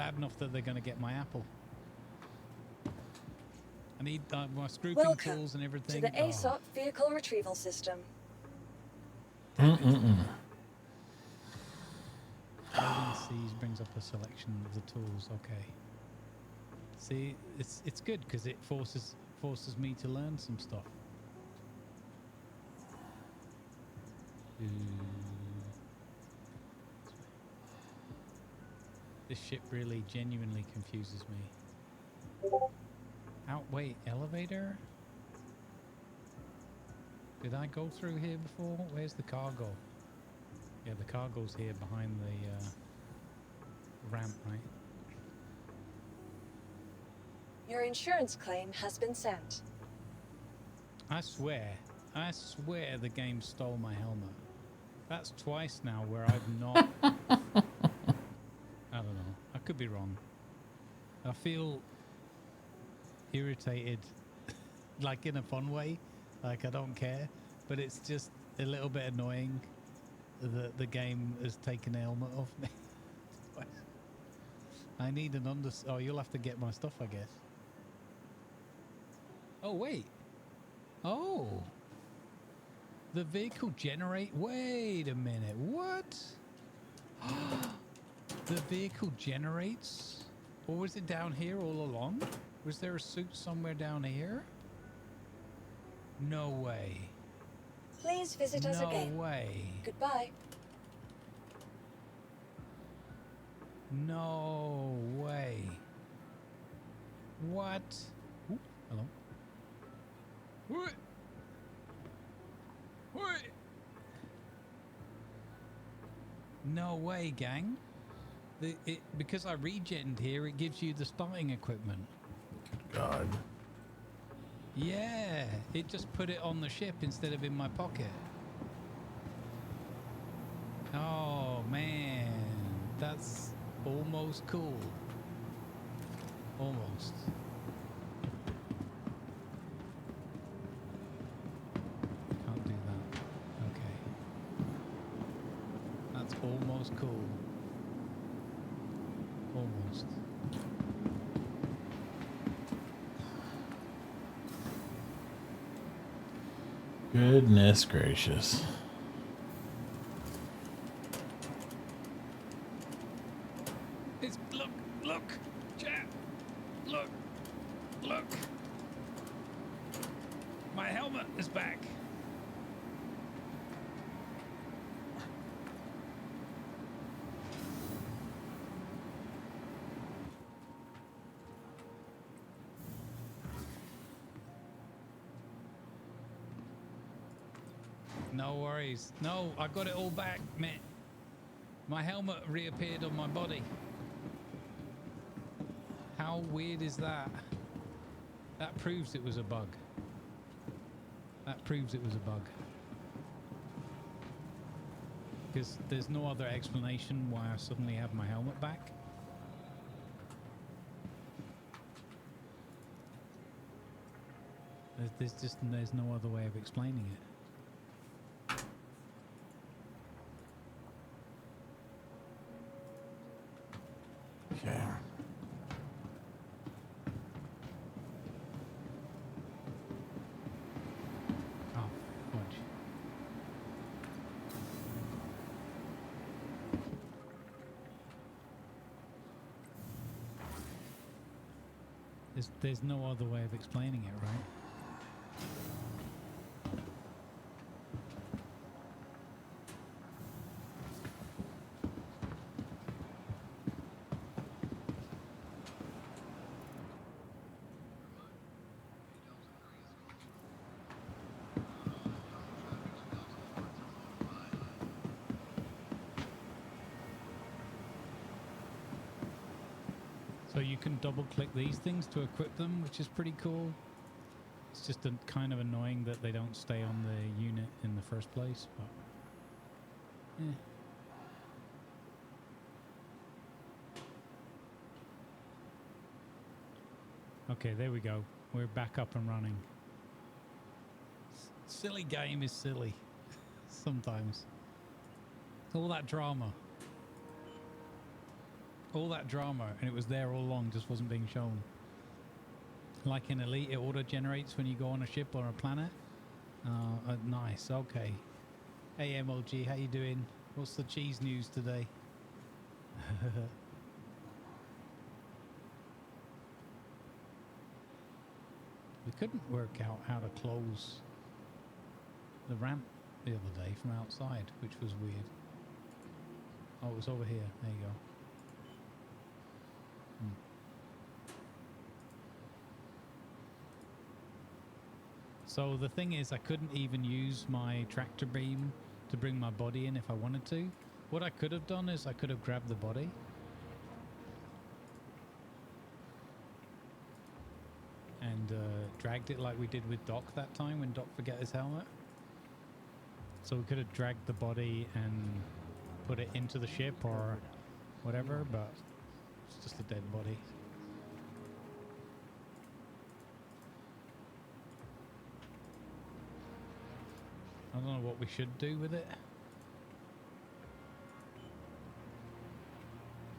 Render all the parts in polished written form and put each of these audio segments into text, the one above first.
bad enough that they're going to get my apple. I need my scooping Welcome tools and everything. to the ASOP vehicle retrieval system. Loading C's brings up a selection of the tools. Okay. See, it's good because it forces me to learn some stuff. This ship really genuinely confuses me. Wait, elevator? Did I go through here before? Where's the cargo? Yeah, the cargo's here behind the ramp, right? Your insurance claim has been sent. I swear the game stole my helmet. That's twice now where I've not... I don't know. I could be wrong. I feel irritated, like in a fun way. Like I don't care, but it's just a little bit annoying that the game has taken the helmet off me. I need an Oh, you'll have to get my stuff, I guess. Oh, wait. Oh. The vehicle generate... Wait a minute. What? The vehicle generates? Or was it down here all along? Was there a suit somewhere down here? No way. Please visit us again. No way. Goodbye. No way. What? Ooh, hello. What? What? No way, gang. Because I regened here, it gives you the starting equipment. God. Yeah, it just put it on the ship instead of in my pocket. Oh, man. That's almost cool. Almost. Can't do that. Okay. That's almost cool. Almost. Goodness gracious. Look, chat. Look. My helmet is back. No worries. No, I got it all back, man. My helmet reappeared on my body. How weird is that? That proves it was a bug. That proves it was a bug. Because there's no other explanation why I suddenly have my helmet back. There's no other way of explaining it. Okay. Oh, fudge. There's no other way of explaining it, right? So you can double click these things to equip them, which is pretty cool. It's just kind of annoying that they don't stay on the unit in the first place, but Okay, there we go. We're back up and running. Silly game is silly. Sometimes. It's all that drama. All that drama, and it was there all along, just wasn't being shown. Like in Elite, it auto-generates when you go on a ship or a planet. Nice, okay. Hey MLG, how you doing? What's the cheese news today? We couldn't work out how to close the ramp the other day from outside, which was weird. Oh, it was over here. There you go. So the thing is, I couldn't even use my tractor beam to bring my body in if I wanted to. What I could have done is I could have grabbed the body and dragged it like we did with Doc that time when Doc forgot his helmet. So we could have dragged the body and put it into the ship or whatever, but it's just a dead body. I don't know what we should do with it.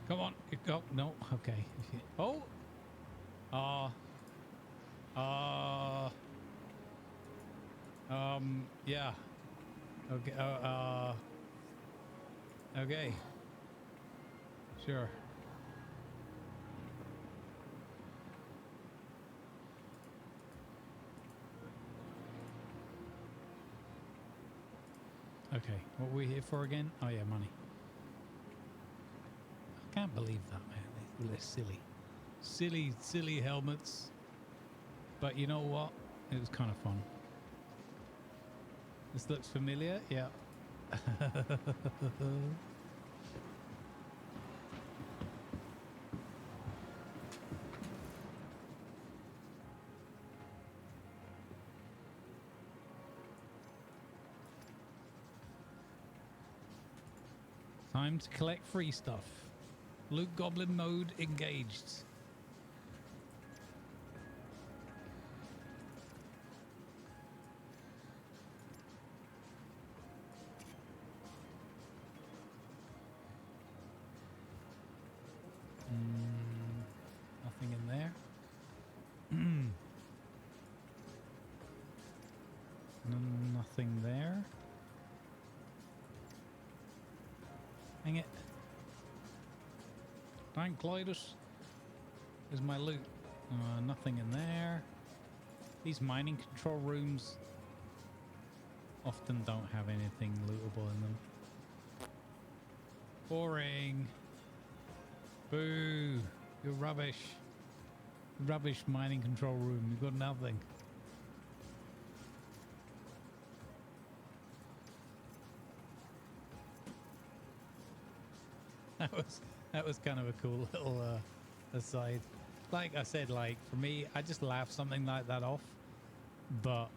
Come on. Oh, no. Okay. Oh. Yeah. Okay. Okay. Sure. Okay, what are we here for again? Oh yeah, money. I can't believe that, man. They're silly. Silly helmets. But you know what? It was kind of fun. This looks familiar? Yeah. Time to collect free stuff. Loot Goblin mode engaged. Nothing in there. Nothing there. Hang it. Dang, Clytus. There's my loot. Nothing in there. These mining control rooms often don't have anything lootable in them. Boring. Boo. You're rubbish. Rubbish mining control room. You've got nothing. That was kind of a cool little aside. Like I said, like for me, I just laugh something like that off. But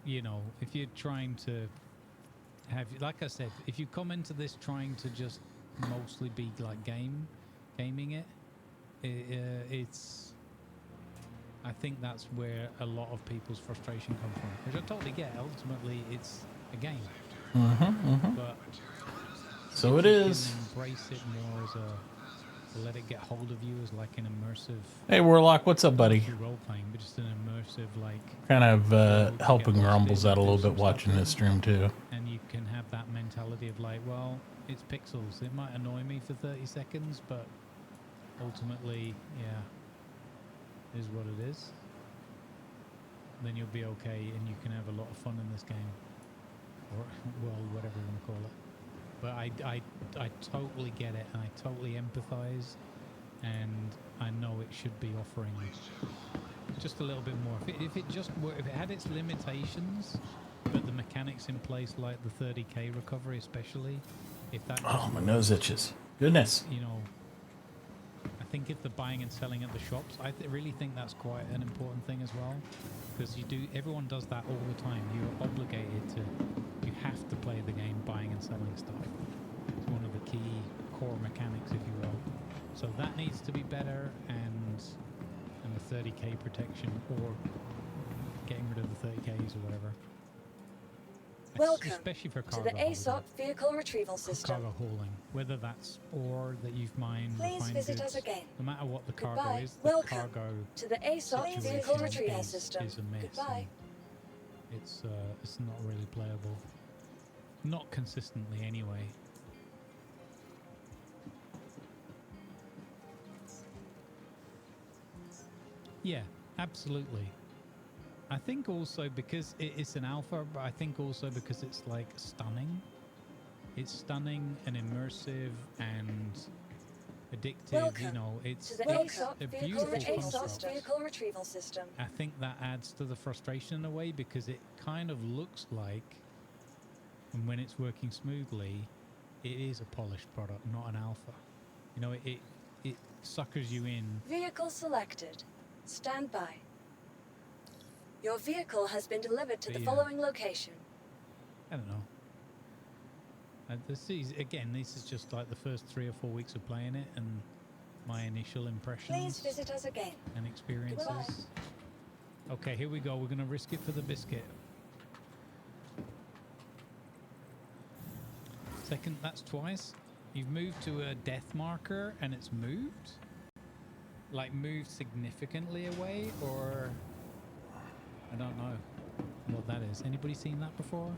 you know, if you're trying to have, like I said, if you come into this trying to just mostly be like gaming it, it's. I think that's where a lot of people's frustration comes from, which I totally get. Ultimately, it's a game. But so it is. Embrace it more as a, let it get hold of you as like an immersive. Hey Warlock, what's up, buddy? Role playing, but just an immersive like. Kind of helping Rumbles out a little bit watching his stream too. And you can have that mentality of like, well, it's pixels. It might annoy me for 30 seconds, but ultimately, yeah, is what it is. Then you'll be okay, and you can have a lot of fun in this game, or well, whatever you want to call it. But I totally get it, and I totally empathize, and I know it should be offering just a little bit more. If it just were, if it had its limitations, but the mechanics in place, like the 30k recovery, especially, if that. Oh, my nose itches. Goodness. You know, I think if the buying and selling at the shops, I really think that's quite an important thing as well, because everyone does that all the time. You're obligated to. You have to play the game buying and selling stuff. It's one of the key core mechanics, if you will. So that needs to be better, and the 30k protection, or getting rid of the 30ks or whatever. Welcome especially for to cargo the ASOP vehicle retrieval system. cargo hauling, whether that's ore that you've mined, Please refining visit us goods. again. No matter what the cargo Goodbye. is, the Welcome cargo to the ASOC situation vehicle retrieval system. is a mess. Goodbye. And it's not really playable. Not consistently anyway. Yeah, absolutely. I think also because it's an alpha, but I think also because it's like stunning. It's stunning and immersive and addictive. Welcome you know, it's To the a beautiful ASOC construct. vehicle retrieval system. I think that adds to the frustration in a way because it kind of looks like, and when it's working smoothly, it is a polished product, not an alpha. You know, it suckers you in. Vehicle selected. Stand by. Your vehicle has been delivered to But the yeah. following location. I don't know. This is just like the first 3 or 4 weeks of playing it and my initial impressions Please visit us again. and experiences. Goodbye. Okay, here we go. We're going to risk it for the biscuit. Second, that's twice. You've moved to a death marker and it's moved? Like moved significantly away, or I don't know what that is. Anybody seen that before?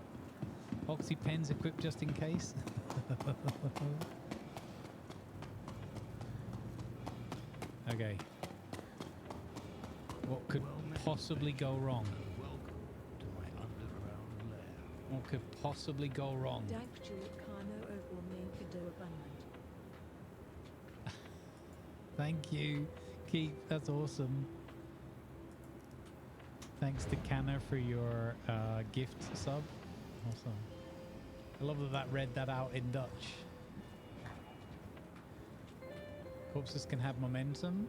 Oxy pens equipped just in case. Okay. What could possibly go wrong? What could possibly go wrong? Thank you, Keith. That's awesome. Thanks to Canna for your gift sub. Awesome. I love that read that out in Dutch. Corpses can have momentum.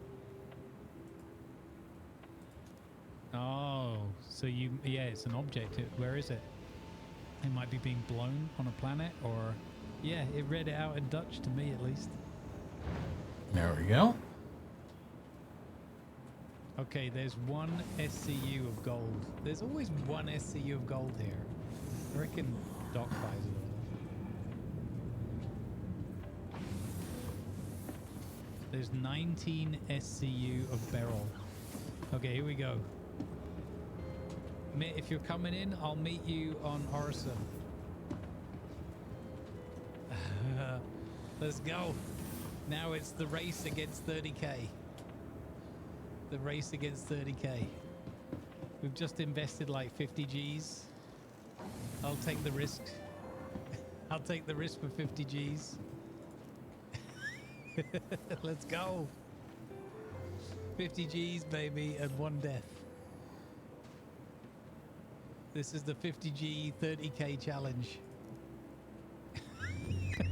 Oh, so yeah, it's an object. Where is it? It might be being blown on a planet, or yeah, it read it out in Dutch to me at least. There we go. Okay, there's one SCU of gold. There's always one SCU of gold here. I reckon Doc buys it all. There's 19 SCU of beryl. Okay, here we go. If you're coming in, I'll meet you on Orson. Let's go. Now it's the race against 30k. The race against 30k. We've just invested like 50 G's. I'll take the risk. I'll take the risk for 50 G's. Let's go. 50 G's, baby, and 1 death. This is the 50G 30k challenge. Hello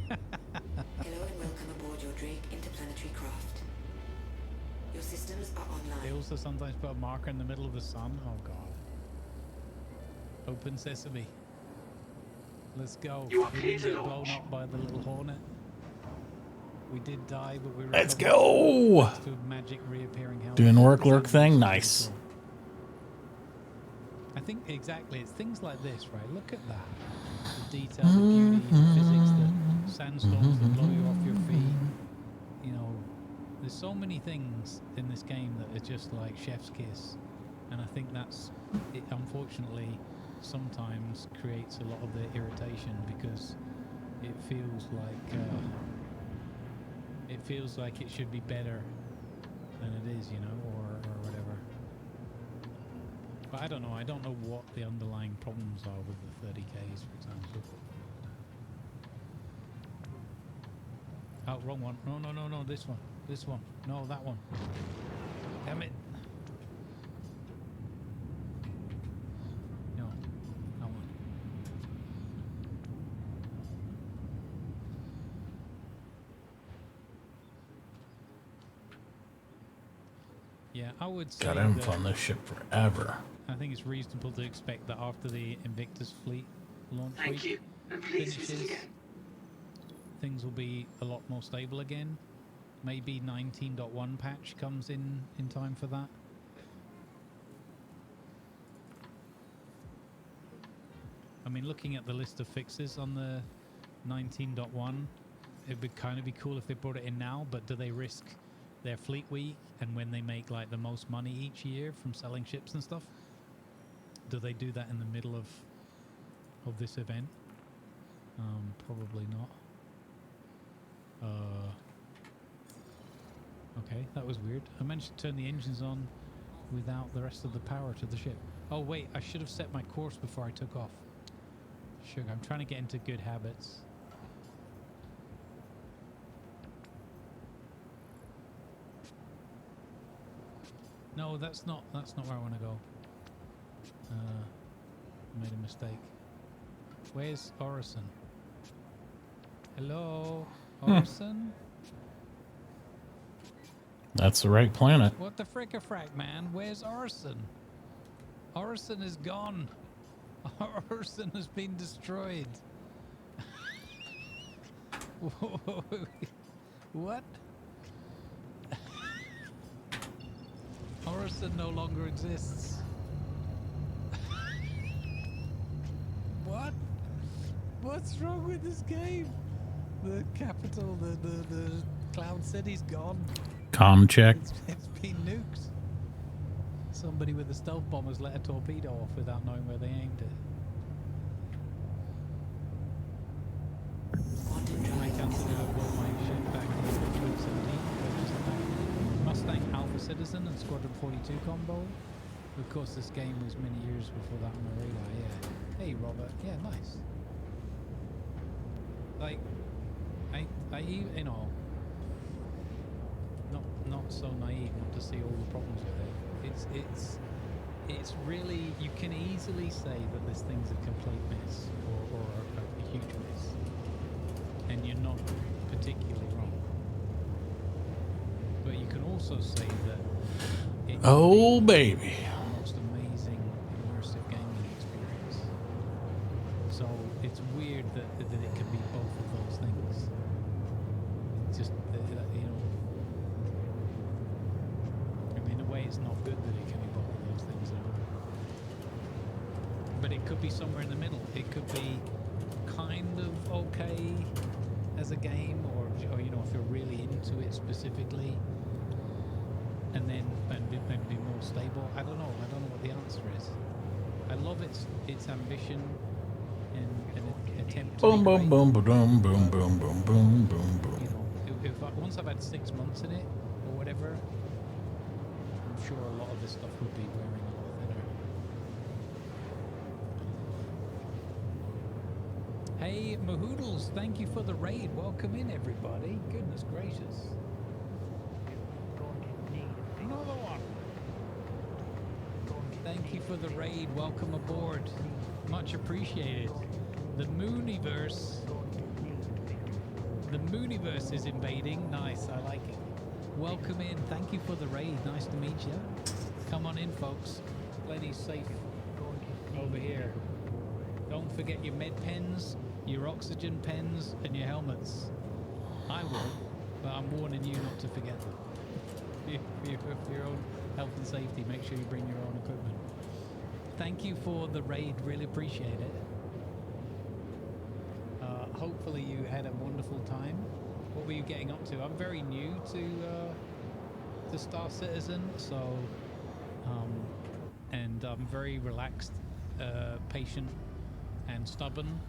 and welcome aboard your Drake interplanetary craft. Your systems are They online. also sometimes put a marker in the middle of the sun. Oh god. Open sesame. Let's go. You are We clear didn't to get blown launch. up by the little hornet. We did die, but we Let's recovered. go. Thanks to a magic reappearing helmet. Doing work, It's lurk thing. really Nice. cool. I think exactly. It's things like this, right? Look at that. The detail, the beauty, the physics, the sandstorms that blow you off your feet. You know, there's so many things in this game that are just like chef's kiss. And I think that's, it unfortunately, sometimes creates a lot of the irritation because it feels like it should be better than it is, you know, or whatever. But I don't know. I don't know what the underlying problems are with the 30Ks, for example. Oh, wrong one. No. This one. This one. No, that one. Damn it. No, that one. Yeah, I would say Got him that on this ship forever. I think it's reasonable to expect that after the Invictus fleet launch Thank week you, and please visit finishes, again. things will be a lot more stable again. Maybe 19.1 patch comes in time for that. I mean, looking at the list of fixes on the 19.1, It would kind of be cool if they brought it in now, but do they risk their fleet week and when they make like the most money each year from selling ships and stuff? Do they do that in the middle of this event? Probably not. Okay, that was weird. I managed to turn the engines on without the rest of the power to the ship. Oh wait, I should have set my course before I took off. Sugar, I'm trying to get into good habits. No, that's not where I want to go. Made a mistake. Where's Orison? Hello, Orison? That's the right planet. What the frick-a-frack, man? Where's Orison? Orison is gone. Orison has been destroyed. What? Orison no longer exists. What? What's wrong with this game? The capital, the Cloud City's gone. Com check. It's been nuked. Somebody with a stealth bomber's let a torpedo off without knowing where they aimed it. I consider I bought my ship back in 2017. Mustang Alpha Citizen and Squadron 42 combo. Of course, this game was many years before that on my radar. Yeah. Hey, Robert. Yeah, nice. Like, I you know, not so naive not to see all the problems with it. It's really, you can easily say that this thing's a complete miss or a huge miss, and you're not particularly wrong. But you can also say that it Oh, baby. the most amazing immersive gaming experience. So it's weird that it can be both of those things. It's just you know, I mean, in a way, it's not good that it can be both of those things. But it could be somewhere in the middle. It could be kind of okay as a game, or you know, if you're really into it specifically, and then and be more stable. I don't know. I don't know what the answer is. I love its ambition and attempt to Boom, be boom, great. boom, boom, boom, boom, boom, boom, boom, You boom. know, if once I've had 6 months in it or whatever, I'm sure a lot of this stuff would be wearing a lot thinner. Hey, Mahoodles, thank you for the raid. Welcome in, everybody. Goodness gracious. Another one. Thank you for the raid. Welcome aboard. Much appreciated. The Mooniverse. The Mooniverse is invading. Nice, I like it. Welcome in. Thank you for the raid. Nice to meet you. Come on in, folks. Plenty safe over here. Don't forget your med pens, your oxygen pens, and your helmets. I will, but I'm warning you not to forget them. For your own health and safety, make sure you bring your own equipment. Thank you for the raid. Really appreciate it. Hopefully you had a wonderful time. What were you getting up to? I'm very new to Star Citizen, so and I'm very relaxed, patient, and stubborn.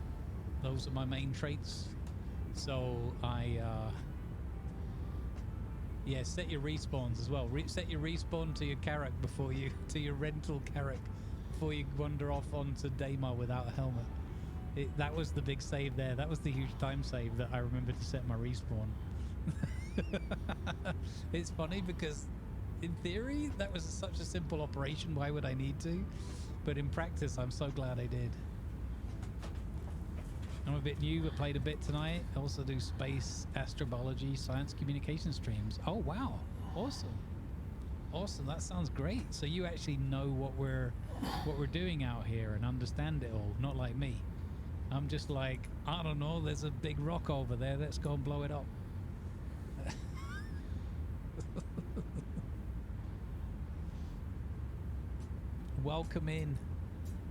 Those are my main traits. So yeah, set your respawns as well. Set your respawn to your carrack before you to your rental carrack before you wander off onto Daymar without a helmet. That was the big save there. That was the huge time save that I remember to set my respawn. It's funny because in theory that was such a simple operation. Why would I need to? But in practice, I'm so glad I did. I'm a bit new, but played a bit tonight. I also do space, astrobiology, science communication streams. Oh wow, awesome, awesome. That sounds great. So you actually know what we're doing out here and understand it all. Not like me. I'm just like, I don't know. There's a big rock over there. Let's go and blow it up. Welcome in.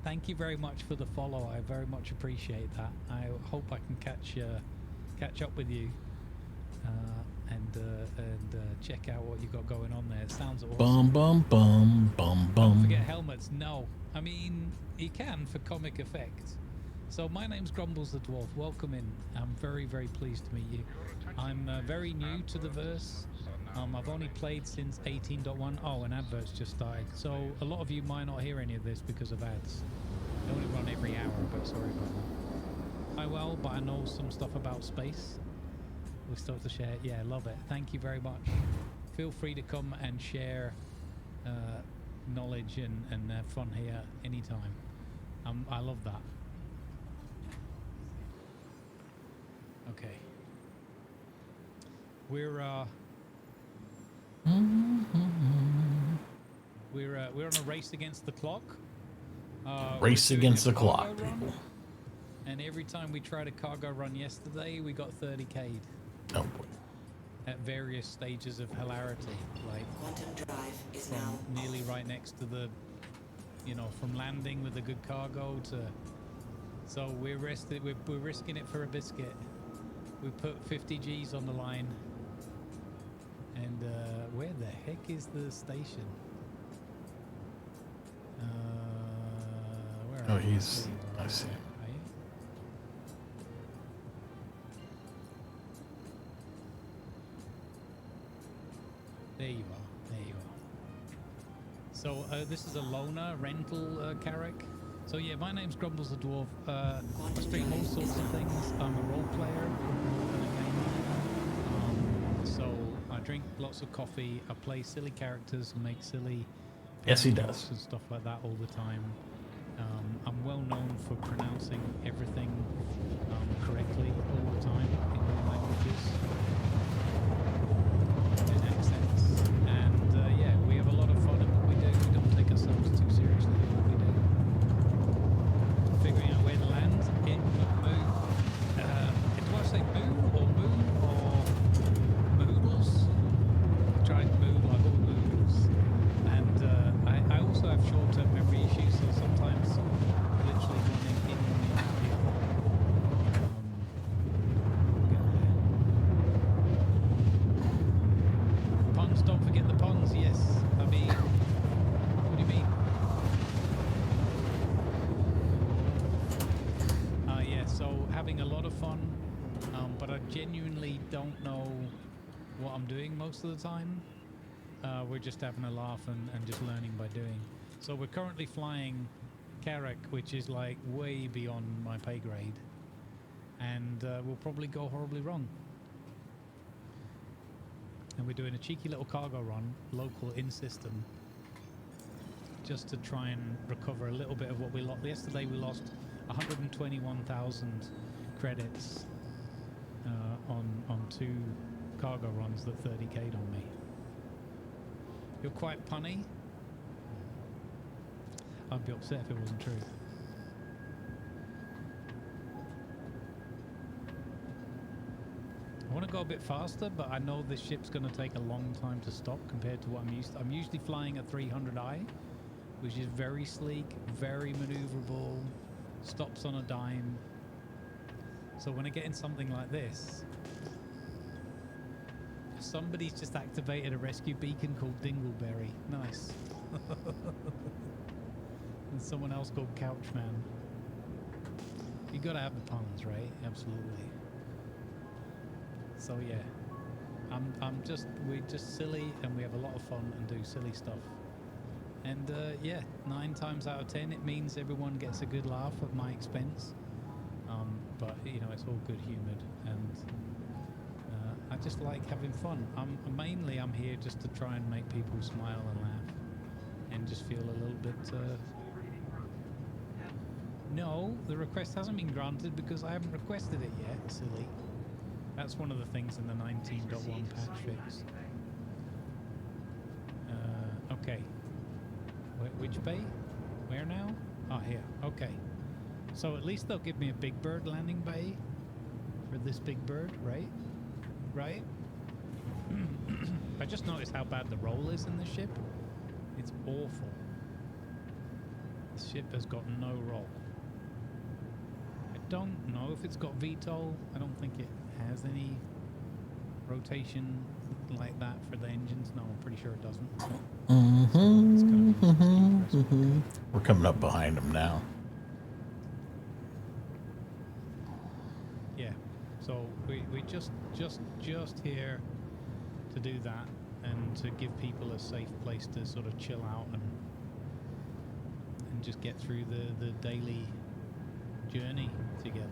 Thank you very much for the follow. I very much appreciate that. I hope I can catch up with you and check out what you got going on there. It sounds awesome. Bum bum bum bum Don't bum. forget helmets. No, I mean you can for comic effect. So my name's Grumbles the Dwarf. Welcome in. I'm very, very pleased to meet you. I'm very new to the verse. I've only played since 18.1. Oh, and adverts just started. So a lot of you might not hear any of this because of ads. They only run every hour, but sorry about that. I well, but I know some stuff about space. We still have to share. Yeah, love it. Thank you very much. Feel free to come and share knowledge and have fun here anytime. I love that. Okay. We're on a race against the clock. Race We're doing against a the clock, cargo run, people. and every time we tried a cargo run yesterday, we got 30k'd Oh boy. at various stages of hilarity, like Quantum drive is from now nearly right next to the, from landing with a good cargo to. So we're risking it for a biscuit. We put 50 G's on the line. And where the heck is the station? Where Oh, are you? he's. I see. Are you? There you are. There you are. So this is a loaner rental carrack. So yeah, my name's Grumbles the Dwarf. I stream all sorts of things. I'm a role player and a gamer. So I drink lots of coffee. I play silly characters and make silly Yes, he animals does. and stuff like that all the time. I'm well known for pronouncing everything correctly all the time in all languages and accents. And yeah, we have a lot of fun in what we do. We don't take ourselves too seriously in what we do. Figuring out where to land in Moon. Do I say Moon or Moodles? I tried Moon like all Moodles. And I also have short-term memory issues, so sometimes literally running in and out here. Puns, don't forget the puns, yes. I mean, what do you mean? Yeah, so having a lot of fun, but I genuinely don't know what I'm doing most of the time. We're just having a laugh and just learning by doing. So we're currently flying Carrack, which is like way beyond my pay grade, and we'll probably go horribly wrong. And we're doing a cheeky little cargo run, local in system, just to try and recover a little bit of what we lost. Yesterday we lost 121,000 credits on 2 cargo runs that 30k'd on me. You're quite punny. I'd be upset if it wasn't true. I want to go a bit faster, but I know this ship's going to take a long time to stop compared to what I'm used to. I'm usually flying at 300i, which is very sleek, very maneuverable, stops on a dime. So when I get in something like this, somebody's just activated a rescue beacon called Dingleberry. Nice. And someone else called Couchman. You gotta have the puns, right? Absolutely. So yeah, we're just silly and we have a lot of fun and do silly stuff. And yeah, 9 times out of 10 it means everyone gets a good laugh at my expense. But it's all good humoured, and I just like having fun. I'm here just to try and make people smile and laugh and just feel a little bit no, the request hasn't been granted because I haven't requested it yet, silly. That's one of the things in the 19.1 patch fix. Okay. Which bay? Where now? Ah, here. Okay. So at least they'll give me a big bird landing bay for this big bird, right? Right? I just noticed how bad the roll is in this ship. It's awful. This ship has got no roll. I don't know if it's got VTOL. I don't think it has any rotation like that for the engines? No, I'm pretty sure it doesn't. Mm-hmm, It's gonna be interesting for us. mm-hmm. We're coming up behind him now. Yeah. So we just here to do that and to give people a safe place to sort of chill out and just get through the daily journey together.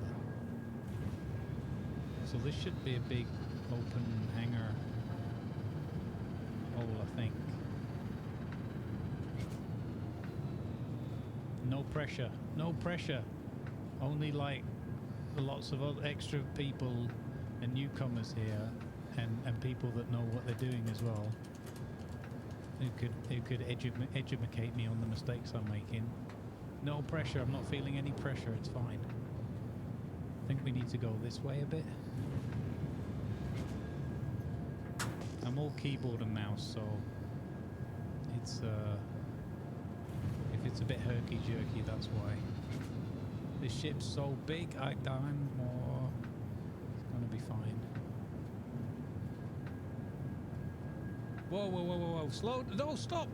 So this should be a big open hangar hole, I think. No pressure, no pressure. Only like lots of other extra people and newcomers here, and people that know what they're doing as well, who could educate me on the mistakes I'm making. No pressure. I'm not feeling any pressure. It's fine. I think we need to go this way a bit. I'm all keyboard and mouse, so it's if it's a bit herky jerky, that's why. This ship's so big, I'm more. It's gonna be fine. Whoa, whoa, whoa, whoa, whoa! Slow! No, stop!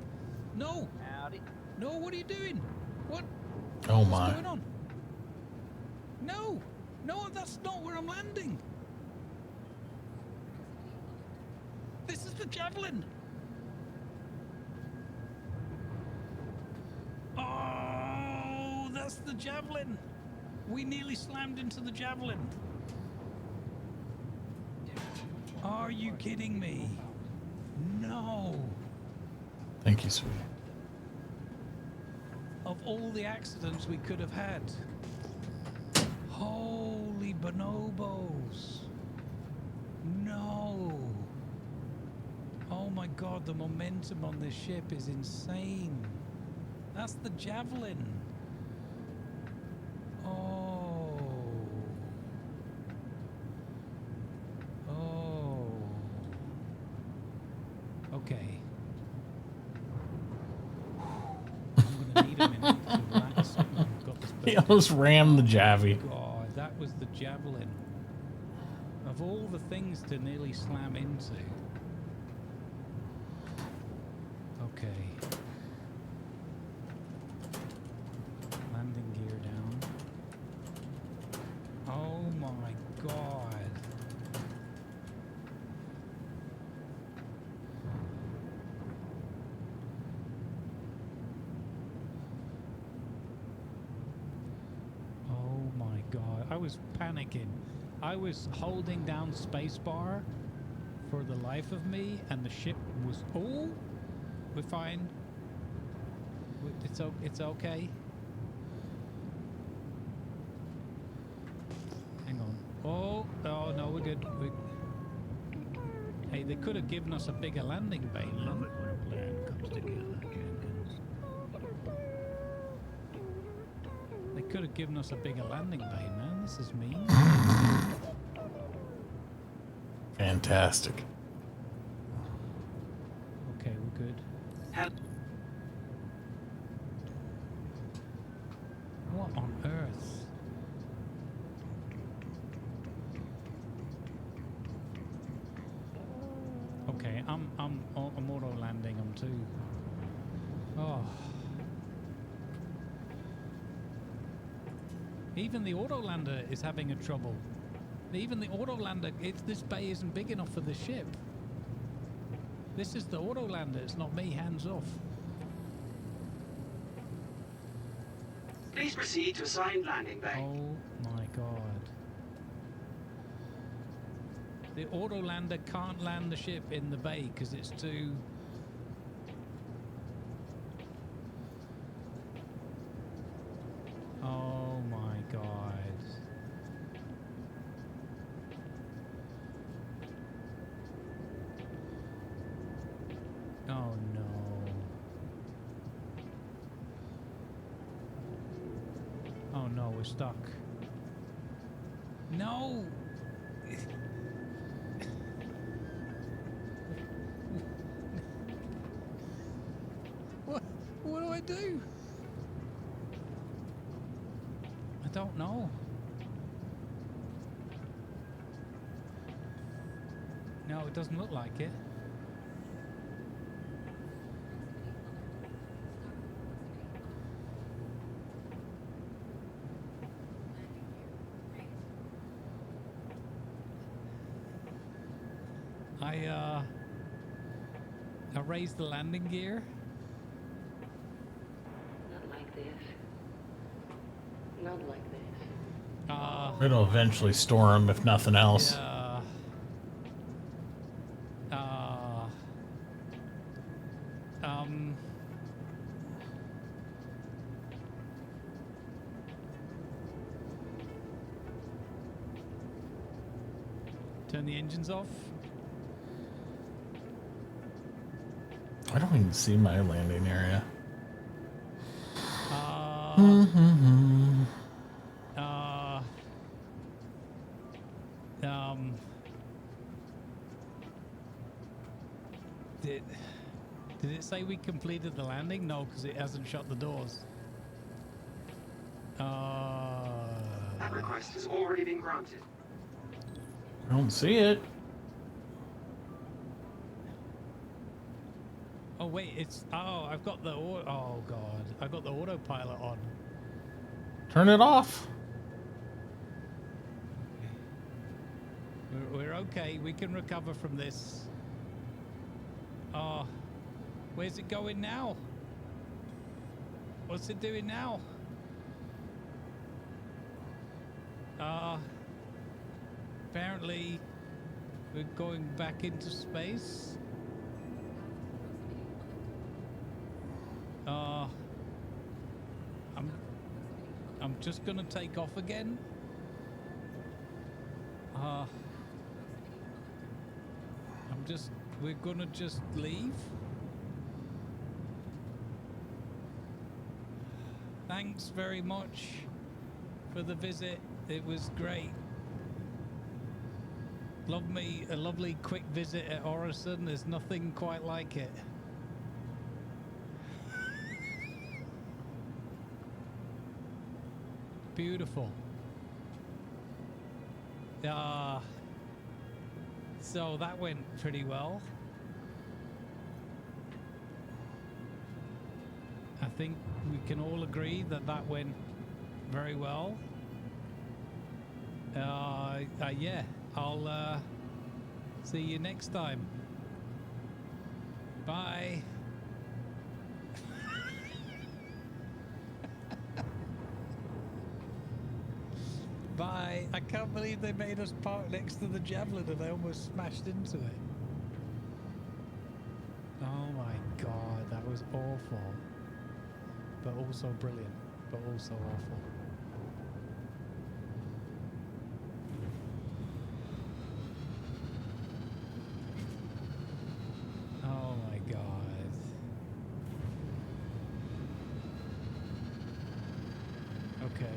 No! Howdy. No! What are you doing? What? Oh What's my. going on? No! No, that's not where I'm landing. This is the Javelin. Oh, that's the Javelin. We nearly slammed into the Javelin. Are you kidding me? No. Thank you, sweetie. Of all the accidents we could have had. Holy bonobos. No. Oh my god, the momentum on this ship is insane. That's the Javelin. Oh. Oh. Okay. I'm gonna need a minute to relax. I've got this He belt. almost rammed the Javi. God, that was the Javelin. Of all the things to nearly slam into. Okay. Landing gear down. Oh my god. Oh my god. I was panicking. I was holding down spacebar for the life of me, and the ship was. Oh, we're fine. It's okay. Hang on. Oh no, we're good. Hey, they could have given us a bigger landing bay, man. Love it when a plan comes together, Jenkins. They could have given us a bigger landing bay, man. This is mean. Fantastic. Okay, we're good. What on earth? Okay, I'm auto landing them too. Oh. Even the auto lander is having a trouble. Even the auto lander, this bay isn't big enough for the ship. This is the auto lander, it's not me, hands off. Please proceed to assigned landing bay. Oh my god. The auto lander can't land the ship in the bay because it's too... Oh my god. Oh no. Oh no, we're stuck. No! What do I do? I don't know. No, it doesn't look like it. I raised the landing gear. Not like this. Not like this. It'll eventually store them if nothing else. Yeah. Turn the engines off. I don't even see my landing area. Did it say we completed the landing? No, because it hasn't shut the doors. That request has already been granted. I don't see it. Oh wait, it's I've got the oh god, I've got the autopilot on. Turn it off. We're okay. We can recover from this. Oh, where's it going now? What's it doing now? Apparently we're going back into space. I'm just gonna take off again. We're gonna just leave. Thanks very much for the visit. It was great. A lovely quick visit at Orison. There's nothing quite like it. Beautiful. So that went pretty well. I think we can all agree that that went very well. Yeah, I'll see you next time. Bye. Bye. I can't believe they made us park next to the Javelin and I almost smashed into it. Oh my god, that was awful. But also brilliant, but also awful. Oh my god. Okay.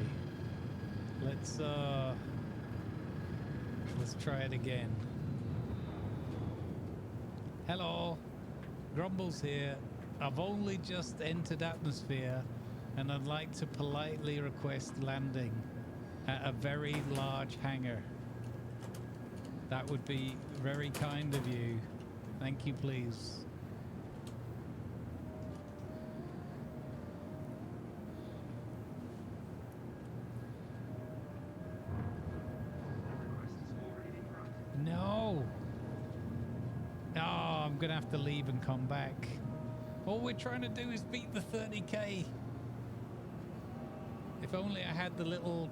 Let's try it again. Hello, Grumbles here. I've only just entered atmosphere and I'd like to politely request landing at a very large hangar. That would be very kind of you. Thank you, please. No. Oh, I'm gonna have to leave and come back. All we're trying to do is beat the 30k. If only I had the little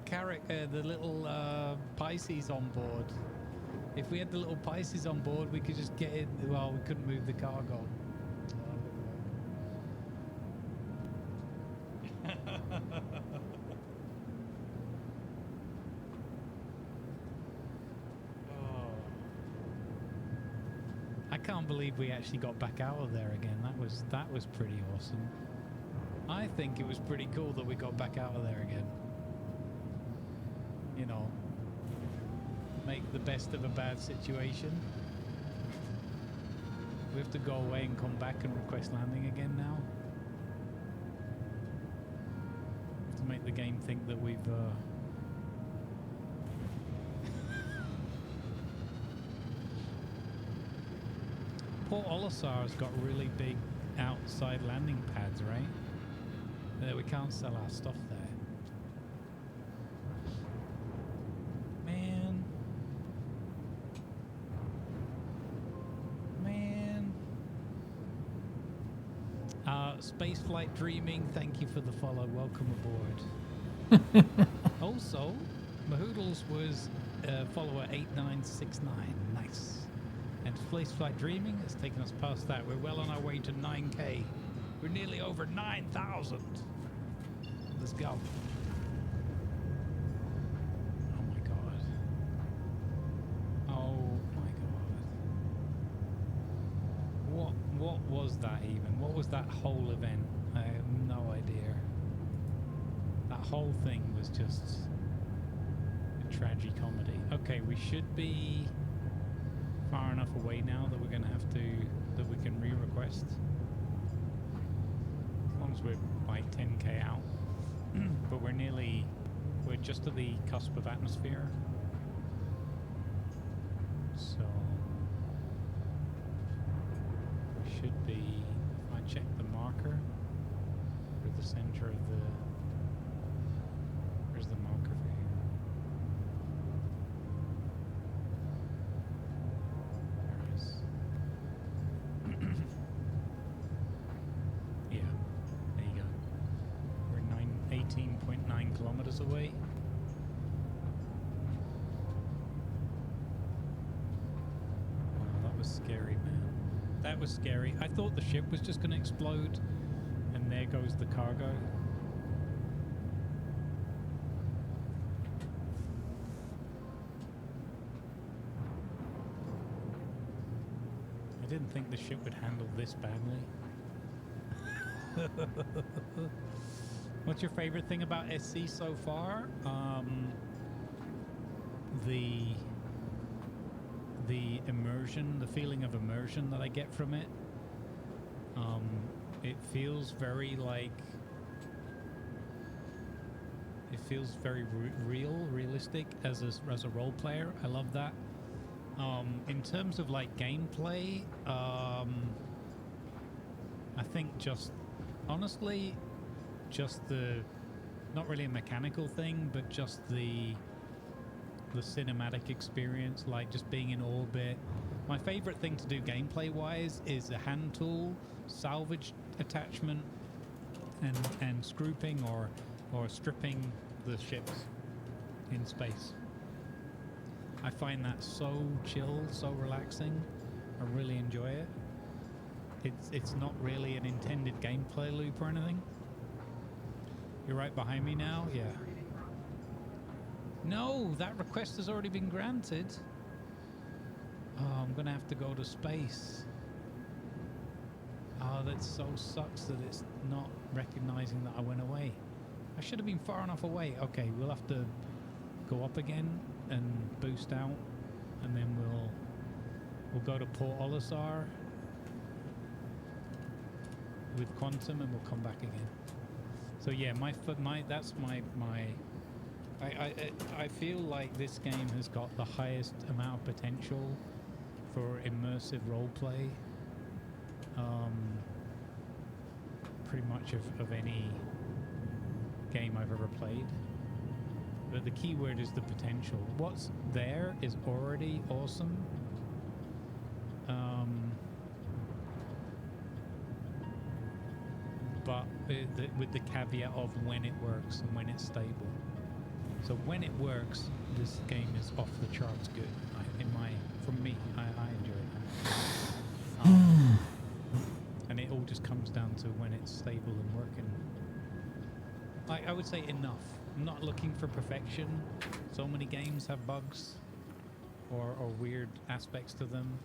Pisces on board. If we had the little Pisces on board, we could just get in. Well, we couldn't move the cargo. I can't believe we actually got back out of there again. That was pretty awesome. I think it was pretty cool that we got back out of there again. You know, make the best of a bad situation. We have to go away and come back and request landing again now. To make the game think that we've Port Olisar's got really big outside landing pads, right? We can't sell our stuff there. Man. Spaceflight Dreaming, thank you for the follow. Welcome aboard. Also, Mahoodles was follower 8969. Nice. And Spaceflight Dreaming has taken us past that. We're well on our way to 9K. We're nearly over 9,000. Let's go. Oh my god. Oh my god. What was that even? What was that whole event? I have no idea. That whole thing was just a tragicomedy. Okay, we should be far enough away now that we're gonna have to, that we can re-request. As long as we're like 10k out. But we're just at the cusp of atmosphere. So we should be, if I check the marker for the center of the, where's the marker for here? There it is. Yeah, there you go. We're 18.9 kilometers away. Wow, that was scary, man. That was scary. I thought the ship was just going to explode, and there goes the cargo. I didn't think the ship would handle this badly. What's your favorite thing about SC so far? The immersion, the feeling of immersion that I get from it. It feels very like, it feels very realistic as a role player. I love that. In terms of like gameplay, I think just honestly, just the, not really a mechanical thing, but just the cinematic experience, like just being in orbit. My favorite thing to do gameplay wise is a hand tool, salvage attachment, and scrooping or stripping the ships in space. I find that so chill, so relaxing. I really enjoy it. It's not really an intended gameplay loop or anything. You're right behind me now? Yeah. No, that request has already been granted. Oh, I'm gonna have to go to space. Oh, that so sucks that it's not recognizing that I went away. I should have been far enough away. Okay, we'll have to go up again and boost out, and then we'll go to Port Olisar with Quantum, and we'll come back again. So yeah, I feel like this game has got the highest amount of potential for immersive roleplay, pretty much of any game I've ever played. But the key word is the potential. What's there is already awesome. But with the caveat of when it works and when it's stable. So when it works, this game is off the charts good. From me, I enjoy it. And it all just comes down to when it's stable and working. I would say enough. I'm not looking for perfection. So many games have bugs or weird aspects to them.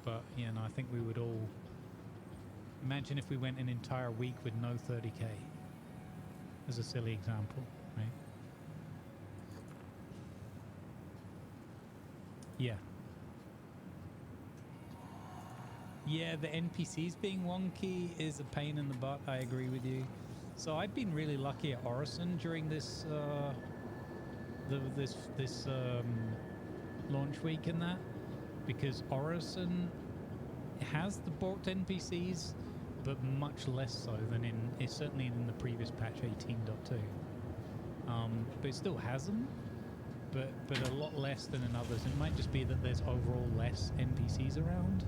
But you know, I think we would all imagine if we went an entire week with no 30k. As a silly example, right? Yeah. Yeah, the NPCs being wonky is a pain in the butt. I agree with you. So I've been really lucky at Orison during this launch week and that, because Orison has the borked NPCs, but much less so than certainly in the previous patch 18.2. But it still has them, but a lot less than in others. It might just be that there's overall less NPCs around.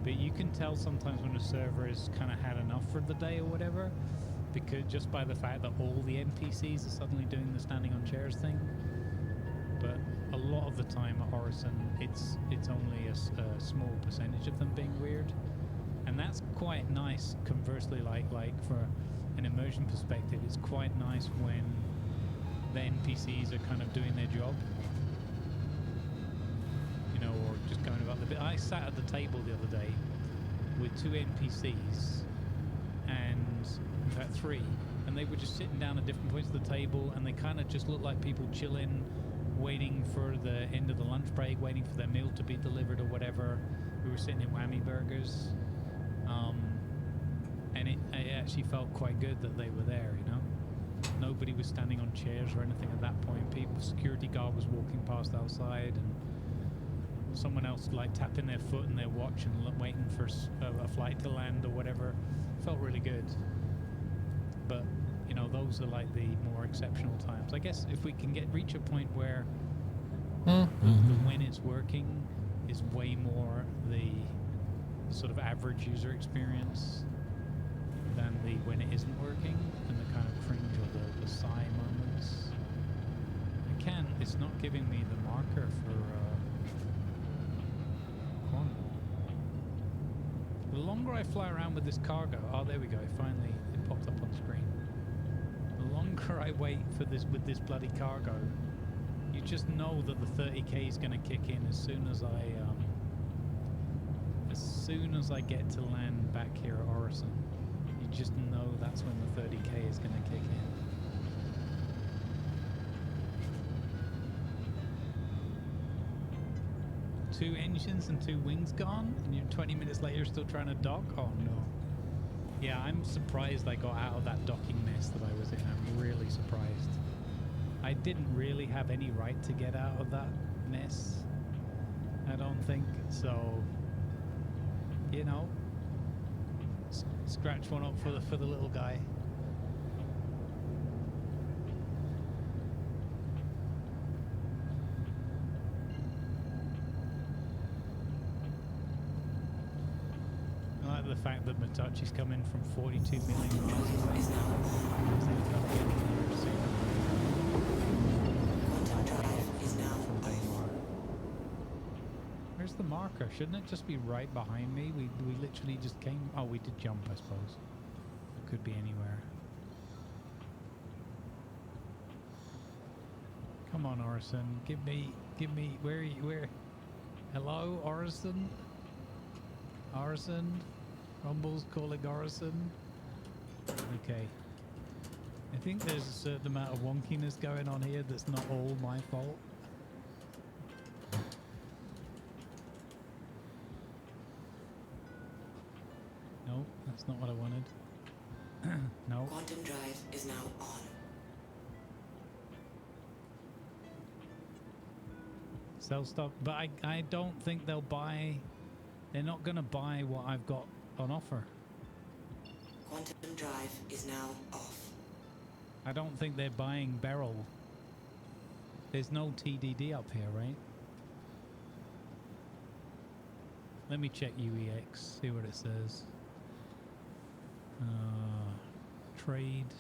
But you can tell sometimes when a server has kind of had enough for the day or whatever, because just by the fact that all the NPCs are suddenly doing the standing on chairs thing. But a lot of the time at Orison, it's only a small percentage of them being weird, and that's quite nice. Conversely, like for an immersion perspective, it's quite nice when the NPCs are kind of doing their job, you know, or just going about the bit. I sat at the table the other day with 2 NPCs, and in fact 3, and they were just sitting down at different points of the table, and they kind of just looked like people chilling, waiting for the end of the lunch break, waiting for their meal to be delivered or whatever. We were sitting in Whammy Burgers, and it actually felt quite good that they were there, you know. Nobody was standing on chairs or anything at that point. Security guard was walking past outside, and someone else like tapping their foot in their watch and waiting for a flight to land or whatever. Felt really good. But you know, those are like the more exceptional times. I guess if we can reach a point where the when it's working is way more the sort of average user experience than the when it isn't working, and the kind of cringe or the sigh moments. It's not giving me the marker for Cornwall. The longer I fly around with this cargo, oh, there we go, finally it popped up on screen. The longer I wait for this with this bloody cargo, you just know that the 30k is going to kick in as soon as I get to land back here at Orison. You just know that's when the 30k is going to kick in. Two engines and 2 wings gone, and you're 20 minutes later still trying to dock? Oh no. Yeah, I'm surprised I got out of that docking mess that I was in. I'm really surprised. I didn't really have any right to get out of that mess, I don't think. So, you know, scratch one up for the little guy. I like the fact that Matachi's coming from 42 million miles away. Where's the marker? Shouldn't it just be right behind me? We literally just came. Oh, we did jump, I suppose. It could be anywhere. Come on, Orison. Give me. Where are you? Where? Hello, Orison. Orison. Rumble's calling Orison. Okay. I think there's a certain amount of wonkiness going on here that's not all my fault. No, that's not what I wanted. No. Quantum drive is now on. Sell stuff, but I don't think they'll buy. They're not going to buy what I've got on offer. Quantum drive is now off. I don't think they're buying Beryl. There's no TDD up here, right? Let me check UEX, see what it says. Trade.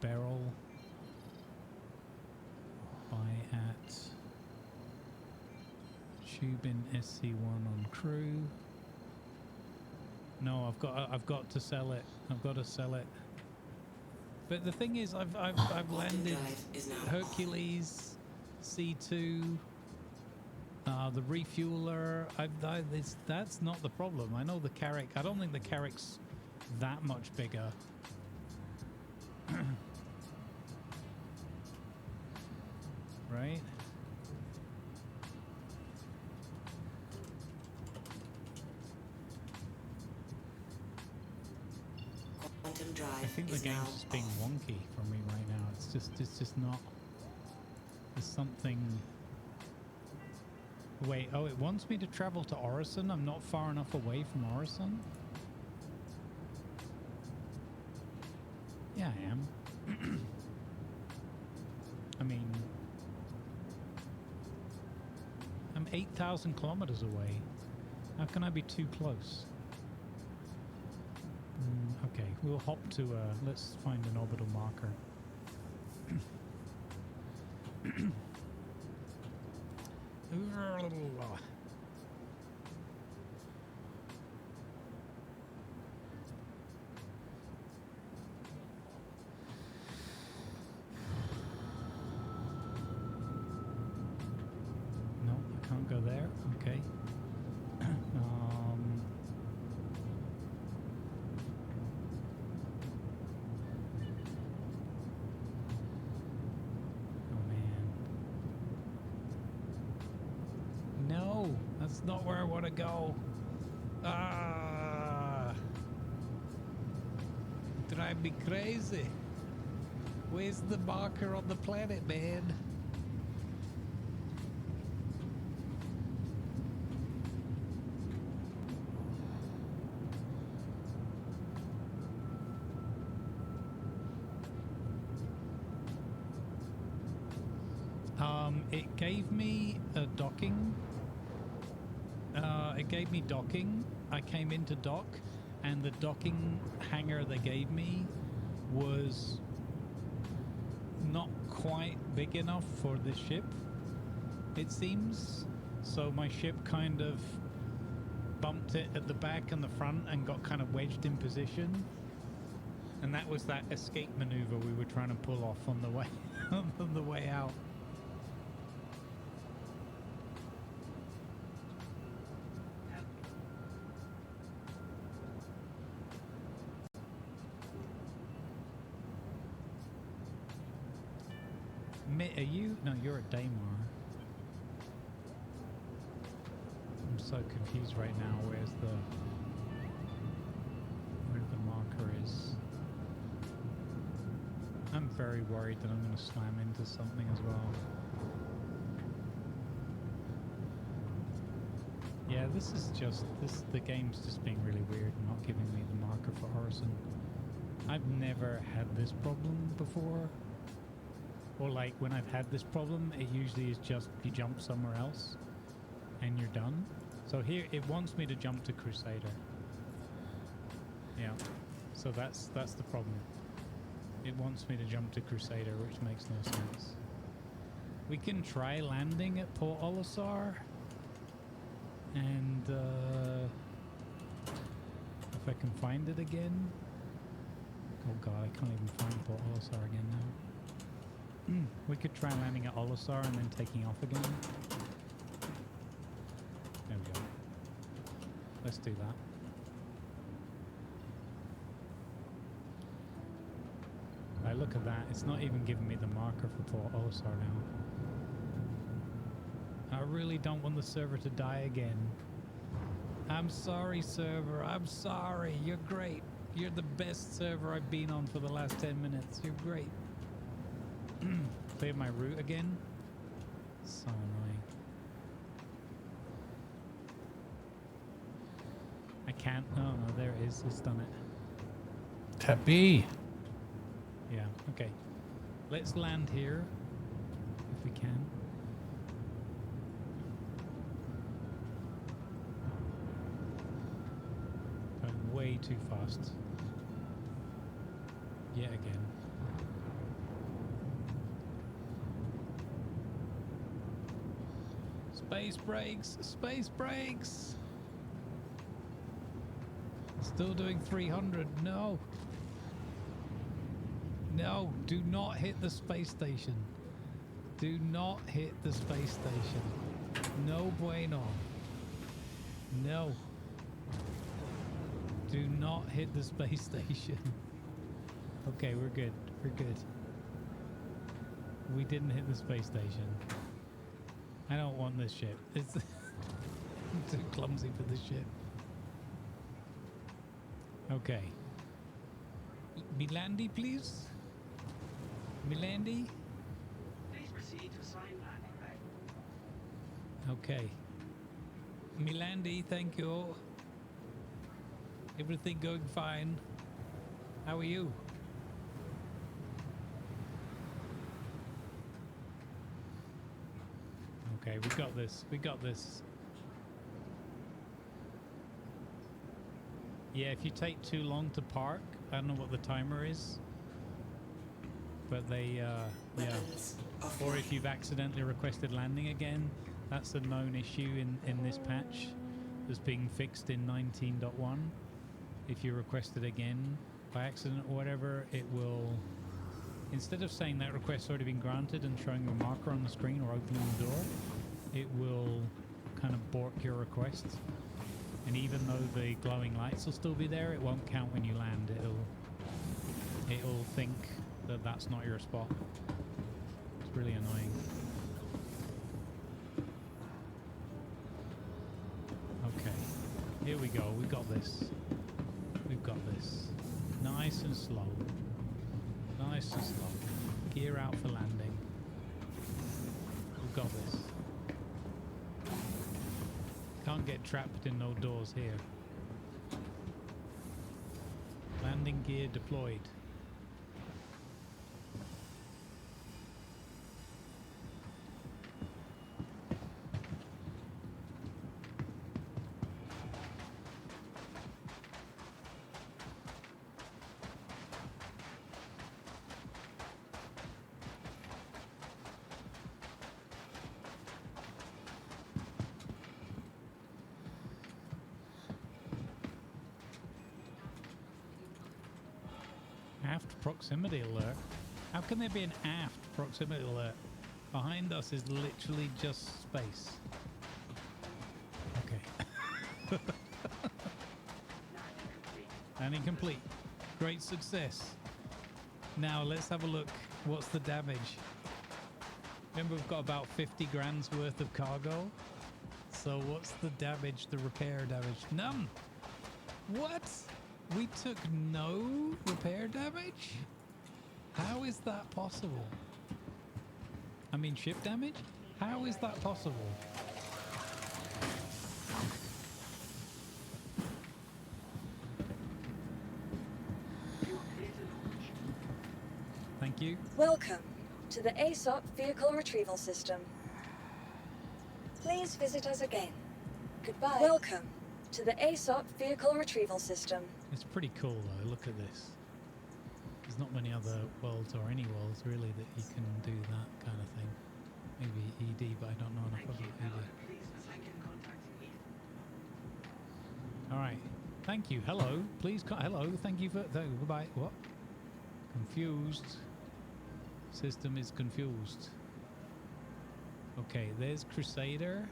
Beryl. Buy at. Tubin SC1 on crew. No, I've got to sell it. I've got to sell it. But the thing is, I've landed Hercules, C2, the refueler. That's not the problem. I know the Carrack. I don't think the Carrack's that much bigger. Right? I think the game's just being wonky for me right now. It's just not. There's something... Wait, oh, it wants me to travel to Orison? I'm not far enough away from Orison? Yeah, I am. I mean... I'm 8,000 kilometers away. How can I be too close? Okay, we'll hop to... let's find an orbital marker. No, I can't go there. Okay. Oh man. No, that's not where I want to go. Ah, drive me crazy. Where's the marker on the planet, man? It gave me a docking. It gave me docking. I came into dock, and the docking hangar they gave me was not quite big enough for the ship, it seems. So my ship kind of bumped it at the back and the front and got kind of wedged in position. And that was that escape maneuver we were trying to pull off on the way on the way out. Are you? No, you're at Daymar. I'm so confused right now. Where the marker is? I'm very worried that I'm going to slam into something as well. Yeah, this is just the game's just being really weird and not giving me the marker for Orison. I've never had this problem before. Or like when I've had this problem, it usually is just you jump somewhere else and you're done. So here it wants me to jump to Crusader. Yeah. So that's the problem. It wants me to jump to Crusader, which makes no sense. We can try landing at Port Olisar. And if I can find it again. Oh god, I can't even find Port Olisar again now. We could try landing at Olisar and then taking off again. There we go. Let's do that. I look at that, it's not even giving me the marker for Port Olisar now. I really don't want the server to die again. I'm sorry, server. I'm sorry. You're great. You're the best server I've been on for the last 10 minutes. You're great. Clear my route again. So annoying. I can't. Oh no, there it is. It's done it. Tap B. Yeah. Okay. Let's land here if we can. Going way too fast. Yet again. Space brakes! Space brakes! Still doing 300. No! No! Do not hit the space station. Do not hit the space station. No bueno. No. Do not hit the space station. Okay, we're good. We're good. We didn't hit the space station. I don't want this ship. It's I'm too clumsy for this ship. Okay. Milandi, please. Milandi. Please proceed to site Okay. Milandi, thank you. Everything going fine. How are you? Okay, we got this. We got this. Yeah, if you take too long to park, I don't know what the timer is, but they, yeah. Weapons Or offline. if you've accidentally requested landing again, that's a known issue in this patch that's being fixed in 19.1. If you request it again by accident or whatever, it will, instead of saying that request's already been granted and showing a marker on the screen or opening the door, it will kind of bork your request. And even though the glowing lights will still be there, it won't count when you land. It'll think that that's not your spot. It's really annoying. Okay, here we go. We got this. We've got this. Nice and slow. Nice and slow. Gear out for landing. We've got this. Can't get trapped in no doors here. Landing gear deployed. Aft proximity alert. How can there be an aft proximity alert? Behind us is literally just space. Okay. Landing complete. Great success. Now let's have a look. What's the damage? Remember, we've got about 50 grand's worth of cargo. So what's the damage, the repair damage? None. What? We took no repair damage? How is that possible? I mean, ship damage? How is that possible? Thank you. Welcome to the ASOP Vehicle Retrieval System. Please visit us again. Goodbye. Welcome to the ASOP Vehicle Retrieval System. It's pretty cool though, look at this. There's not many other worlds or any worlds really that you can do that kind of thing. Maybe ED, but I don't know enough about ED. Alright, thank you, hello, please, hello, thank you for, goodbye, what? Confused. System is confused. Okay, there's Crusader.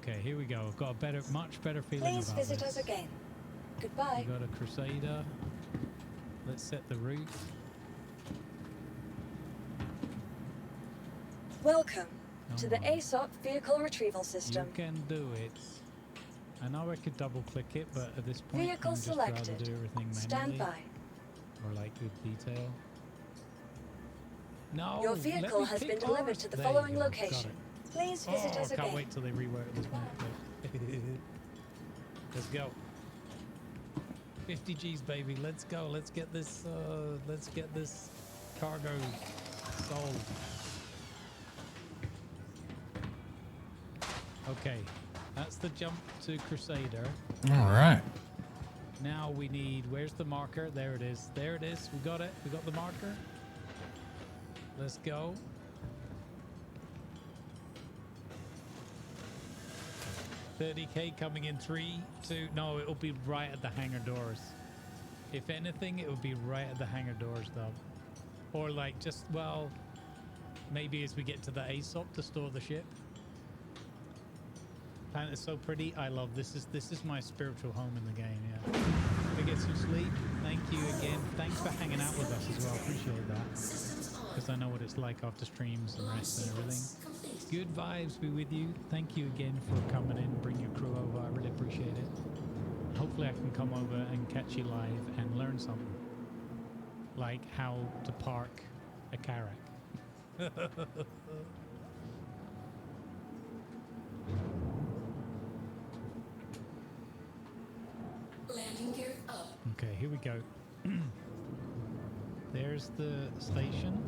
Okay, here we go. I've got a much better feeling Please about visit this. us again. Goodbye. We got a Crusader. Let's set the route. Welcome to the Come on. ASOP Vehicle Retrieval System. You can do it. I know I could double click it, but at this point Vehicle I'm just rather selected. do everything manually. Stand by. Or like with detail. No, Your let vehicle me has pick been delivered ours. to the There you following go, got location. it. Please visit us I can't again. wait till they rework this map. Let's go. 50 G's, baby. Let's go. Let's get this cargo sold. Okay, that's the jump to Crusader. All right. Now we need, where's the marker? There it is. There it is. We got it. We got the marker. Let's go. $30K coming in 3, 2, no, it'll be right at the hangar doors. If anything, it will be right at the hangar doors though. Or like just, well, maybe as we get to the ASOP to store the ship. Planet is so pretty. I love this. This is my spiritual home in the game, yeah. We get some sleep. Thank you again. Thanks for hanging out with us as well. Appreciate that. Because I know what it's like after streams and rest and everything. Good vibes be with you. Thank you again for coming in, bring your crew over. I really appreciate it. Hopefully I can come over and catch you live and learn something. Like how to park a Carrack. we go. There's the station.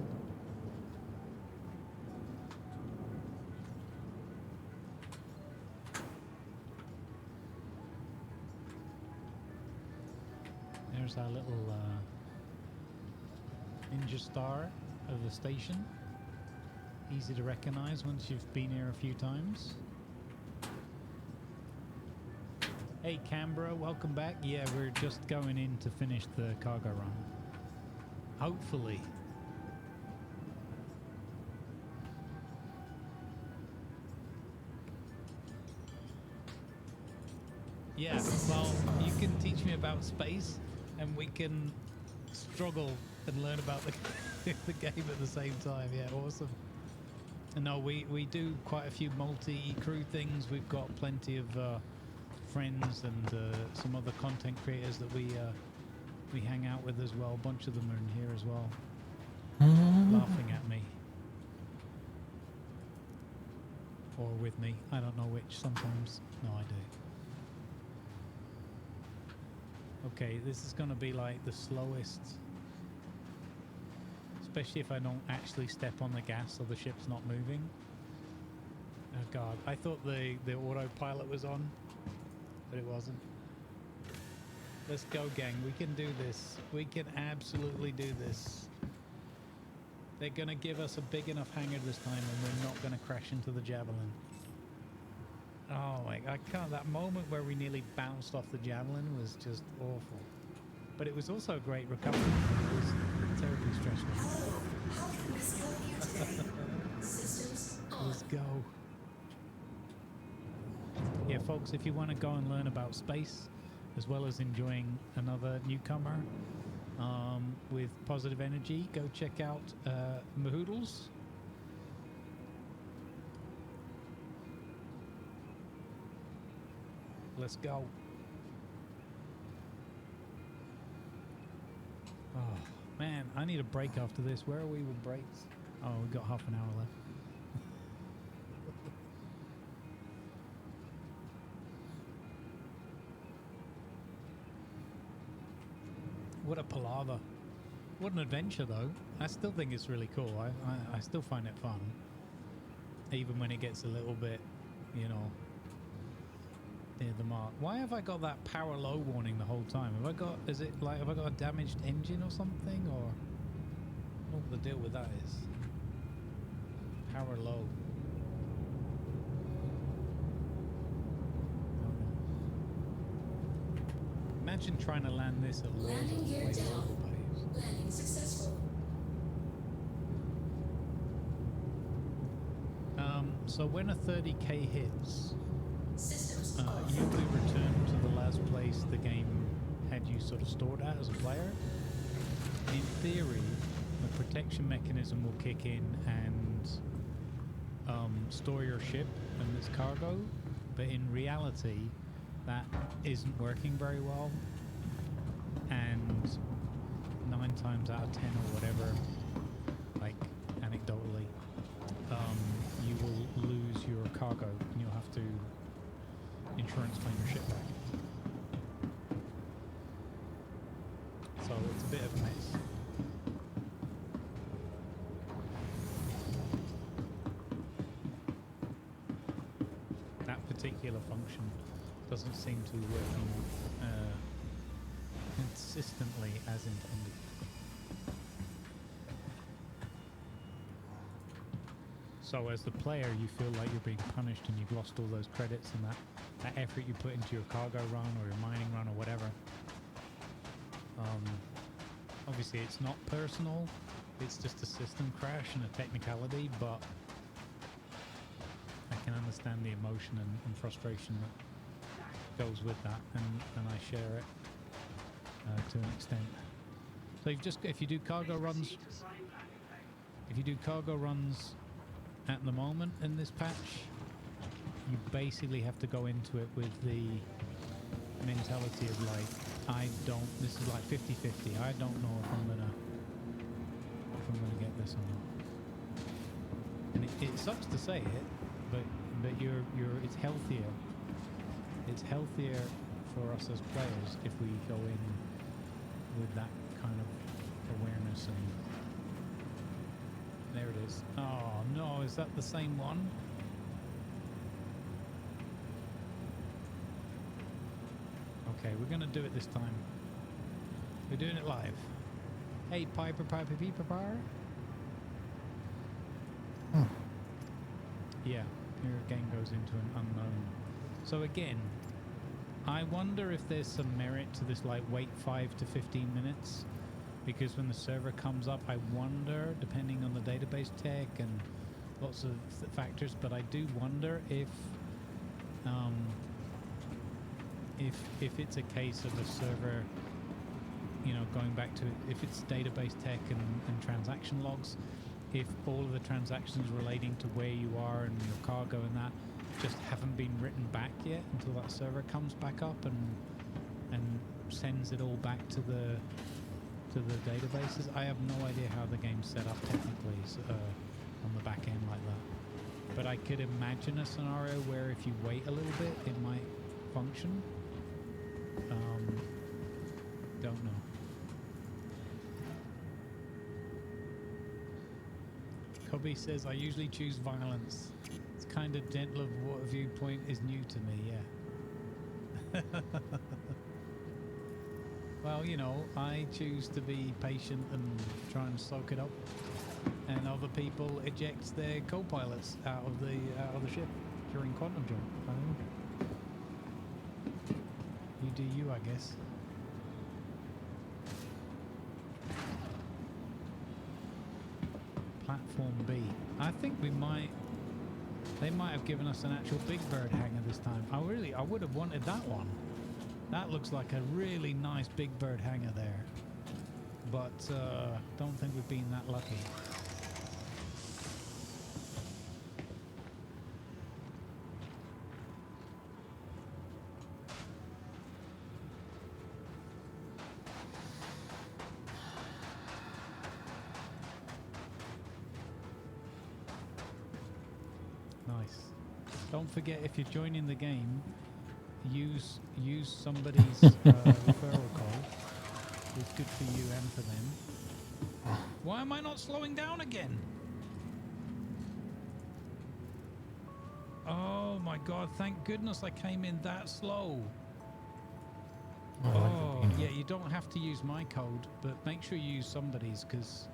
There's our little ninja star of the station. Easy to recognize once you've been here a few times. Hey Canberra, welcome back. Yeah, we're just going in to finish the cargo run. Hopefully. Yeah, well, you can teach me about space and we can struggle and learn about the, the game at the same time. Yeah, awesome. And no, we do quite a few multi-crew things. We've got plenty of friends and some other content creators that we hang out with as well. A bunch of them are in here as well, laughing at me. Or with me. I don't know which sometimes. No, I do. Okay, this is going to be like the slowest, especially if I don't actually step on the gas so the ship's not moving. Oh god, I thought the autopilot was on, but it wasn't. Let's go, gang. We can do this. We can absolutely do this. They're going to give us a big enough hangar this time and we're not going to crash into the Javelin. Oh my god, I can't. That moment where we nearly bounced off the Javelin was just awful. But it was also a great recovery. It was terribly stressful. Let's go. Yeah, folks, if you want to go and learn about space, as well as enjoying another newcomer with positive energy, go check out Mahoodles. Let's go. Oh, man, I need a break after this. Where are we with breaks? Oh, we've got half an hour left. What a palaver. What an adventure, though. I still think it's really cool. I still find it fun. Even when it gets a little bit, you know, near the mark. Why have I got that power low warning the whole time? Have I got, is it like, have I got a damaged engine or something? Or I don't know what the deal with that is. Power low. Imagine trying to land this at low. Landing gear down. Landing successful. So when a 30k hits, Systems you will return to the last place the game had you sort of stored at as a player. In theory, the protection mechanism will kick in and store your ship and its cargo, but in reality, that isn't working very well. And 9 times out of 10 or whatever, like anecdotally, you will lose your cargo and you'll have to insurance claim your ship back. So it's a bit of a mess. That particular function doesn't seem to be working consistently as intended. So as the player, you feel like you're being punished and you've lost all those credits and that effort you put into your cargo run or your mining run or whatever. Obviously it's not personal, it's just a system crash and a technicality, but I can understand the emotion and frustration that goes with that, and I share it to an extent. So if you do cargo runs at the moment in this patch, you basically have to go into it with the mentality of like, this is like 50-50. I don't know if I'm gonna get this or not. And it sucks to say it, but it's healthier. It's healthier for us as players if we go in with that kind of awareness. And there it is. Oh no, is that the same one? Okay, we're gonna do it this time. We're doing it live. Hey, Piper, Piper, Piper, Piper. Yeah, here again goes into an unknown. So again, I wonder if there's some merit to this, like wait 5 to 15 minutes, because when the server comes up, I wonder, depending on the database tech and lots of factors, but I do wonder if it's a case of a server, you know, going back to, if it's database tech and transaction logs, if all of the transactions relating to where you are and your cargo and that just haven't been written back yet until that server comes back up and sends it all back to the databases. I have no idea how the game's set up technically on the back end like that, but I could imagine a scenario where if you wait a little bit, it might function. Don't know. Kobe says, I usually choose violence. It's kind of gentle of what viewpoint is new to me, yeah. Well, you know, I choose to be patient and try and soak it up, and other people eject their co-pilots out of the ship during quantum jump. I don't know. You do you, I guess. Platform B. I think they might have given us an actual Big Bird hangar this time. I would have wanted that one. That looks like a really nice Big Bird hangar there. But don't think we've been that lucky. Nice. Don't forget, if you're joining the game, use somebody's referral code. It's good for you and for them. Why am I not slowing down again? Oh my god, thank goodness I came in that slow. Oh, yeah, you don't have to use my code, but make sure you use somebody's, because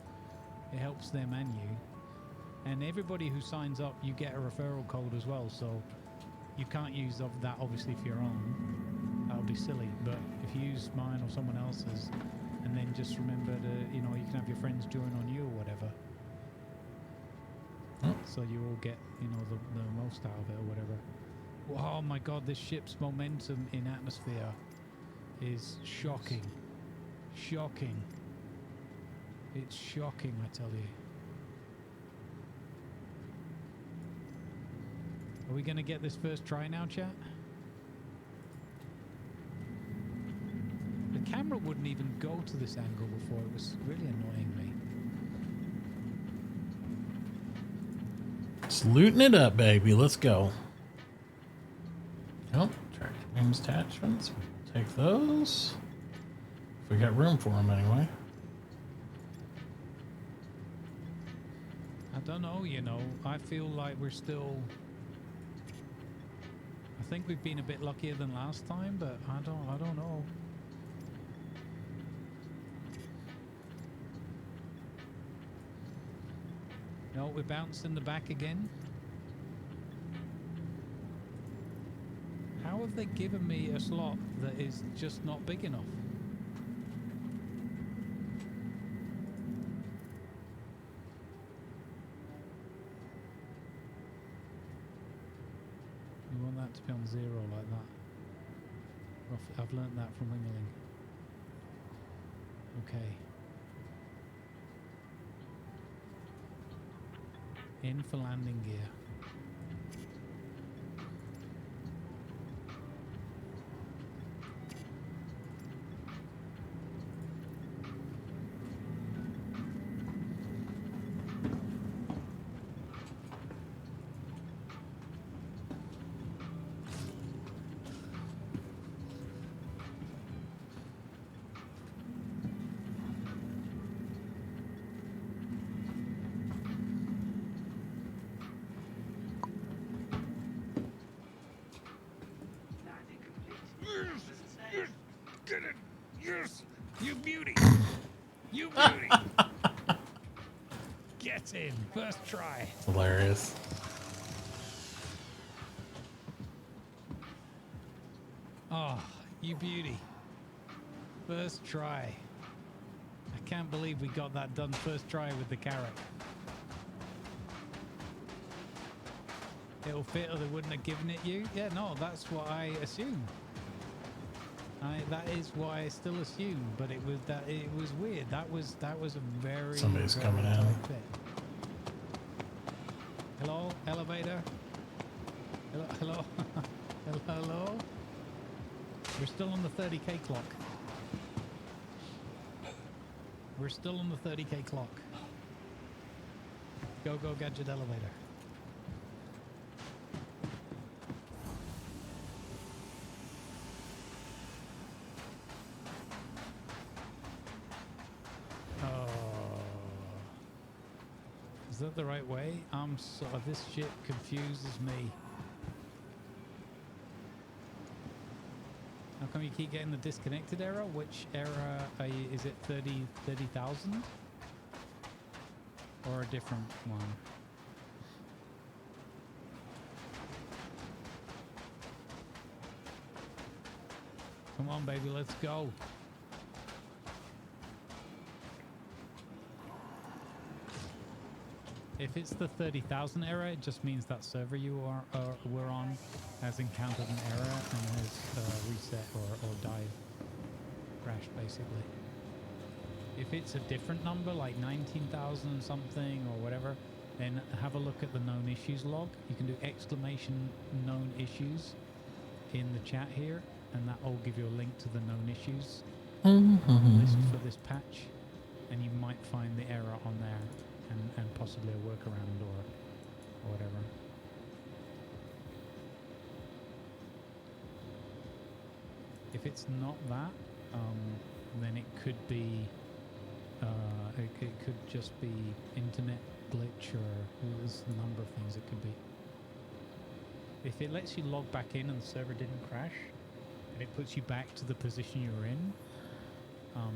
it helps them and you. And everybody who signs up, you get a referral code as well, so you can't use that obviously if you're on. That would be silly, but if you use mine or someone else's, and then just remember to, you know, you can have your friends join on you or whatever. So you all get, you know, the most out of it or whatever. Oh my god, this ship's momentum in atmosphere is shocking. Shocking. It's shocking, I tell you. Are we going to get this first try now, chat? The camera wouldn't even go to this angle before. It was really annoying me. Just looting it up, baby. Let's go. Oh, tractor beams attachments. Take those. If we got room for them, anyway. I don't know, you know. I feel like we're still... I think we've been a bit luckier than last time, but I don't know. No, we're bouncing the back again. How have they given me a slot that is just not big enough? You want that to be on 0 like that. I've learnt that from Wingling. Okay. In for landing gear. It's in. First try. Hilarious. Oh, you beauty. First try. I can't believe we got that done first try with the carrot. It'll fit or they wouldn't have given it you? Yeah, no, that's what I assume. That is what I still assume, but it was weird. That was a very Somebody's very coming in. tight fit. Hello, elevator. Hello, hello, hello. We're still on the 30k clock. We're still on the 30k clock. Go, go, gadget elevator. Is that the right way? This shit confuses me. How come you keep getting the disconnected error? Which error are you, is it 30,000? Or a different one? Come on, baby, let's go. If it's the 30,000 error, it just means that server you were on has encountered an error and has reset or died, crashed basically. If it's a different number, like 19,000 something or whatever, then have a look at the known issues log. You can do exclamation known issues in the chat here, and that will give you a link to the known issues list for this patch, and you might find the error on there. And possibly a workaround or whatever. If it's not that, then it could be, it could just be internet glitch, or there's a number of things it could be. If it lets you log back in and the server didn't crash, and it puts you back to the position you're in,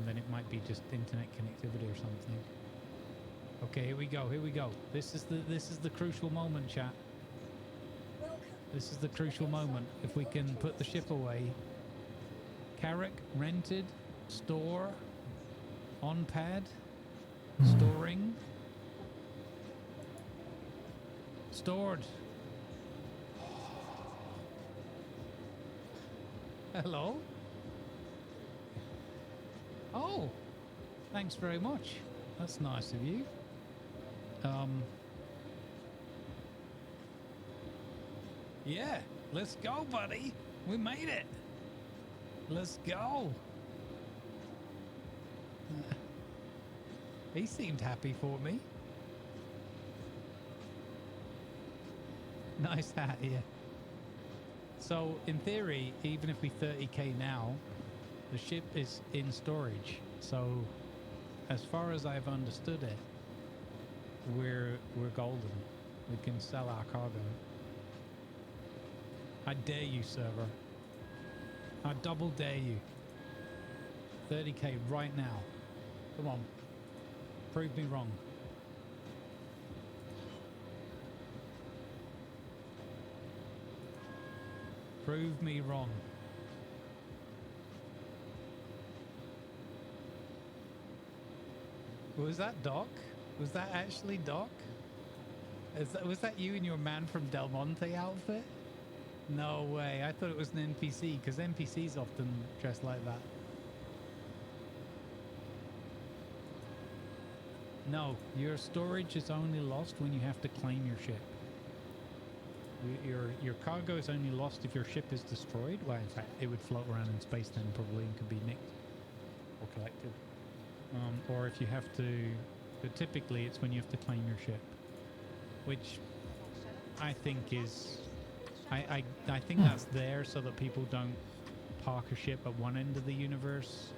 then it might be just internet connectivity or something. Okay, here we go. Here we go. This is the crucial moment, chat. This is the crucial moment. If we can put the ship away. Carrick, rented, store, on pad, storing, stored. Hello? Oh, thanks very much. That's nice of you. Yeah, let's go, buddy. We made it. Let's go. He seemed happy for me. Nice hat, yeah. So, in theory, even if we 30k now, the ship is in storage. So, as far as I've understood it, we're golden. We can sell our cargo. I dare you, server. I double dare you. 30k right now. Come on. Prove me wrong. Prove me wrong. Was that Doc? Was that actually Doc? Was that you in your Man from Del Monte outfit? No way. I thought it was an NPC, because NPCs often dress like that. No, your storage is only lost when you have to claim your ship. Your cargo is only lost if your ship is destroyed. Well, in fact, it would float around in space then probably and could be nicked or collected. Or if you have to, but typically it's when you have to claim your ship, which I think is, I think that's there so that people don't park a ship at one end of the universe,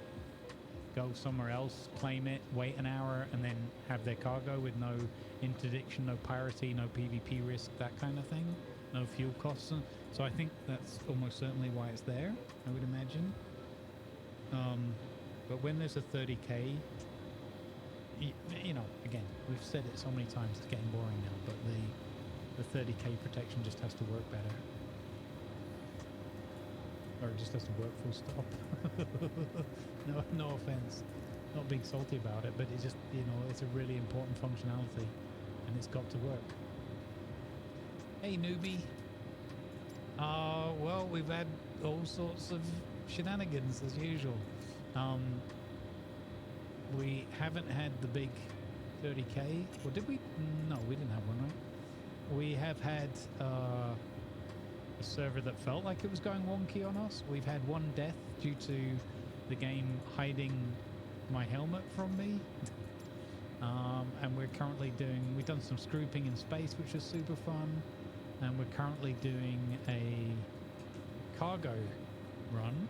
go somewhere else, claim it, wait an hour, and then have their cargo with no interdiction, no piracy, no PvP risk, that kind of thing, no fuel costs. So I think that's almost certainly why it's there, I would imagine. But when there's a 30k, you know, again, we've said it so many times, it's getting boring now, but the 30k protection just has to work better. Or it just has to work full stop. No offense. Not being salty about it, but it's just, you know, it's a really important functionality and it's got to work. Hey, newbie. Well, we've had all sorts of shenanigans as usual. We haven't had the big 30k, or did we? No, we didn't have one, right? We have had a server that felt like it was going wonky on us. We've had one death due to the game hiding my helmet from me. And we're currently we've done some scrooping in space, which was super fun. And we're currently doing a cargo run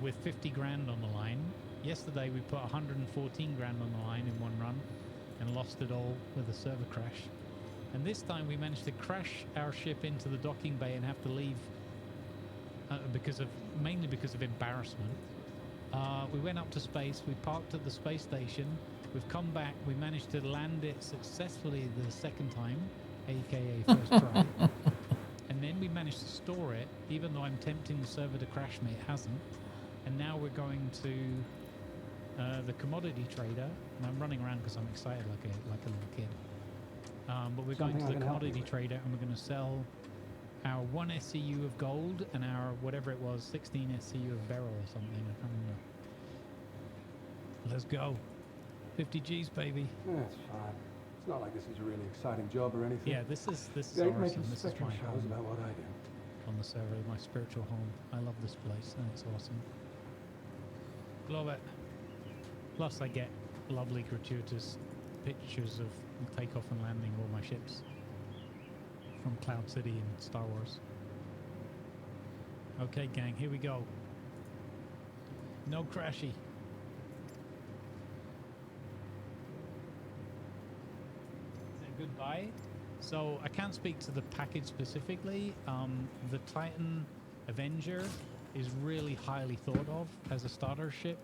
with 50 grand on the line. Yesterday we put 114 grand on the line in one run and lost it all with a server crash. And this time we managed to crash our ship into the docking bay and have to leave mainly because of embarrassment. We went up to space, we parked at the space station, we've come back, we managed to land it successfully the second time, aka first try. And then we managed to store it, even though I'm tempting the server to crash me, it hasn't. And now we're going to the commodity trader, and I'm running around because I'm excited like a little kid. But we're going to the commodity trader and we're going to sell our 1 SCU of gold and our, whatever it was, 16 SCU of beryl or something. I can't remember. Let's go. 50 G's, baby. Yeah, it's fine. It's not like this is a really exciting job or anything. Yeah, this is They ain't awesome. making This is spectrum my shows home about what I do. on the server, my spiritual home. I love this place and it's awesome. Love it. Plus I get lovely gratuitous pictures of takeoff and landing all my ships from Cloud City and Star Wars. Okay, gang, here we go. No crashy. Goodbye. So I can't speak to the package specifically. The Titan Avenger is really highly thought of as a starter ship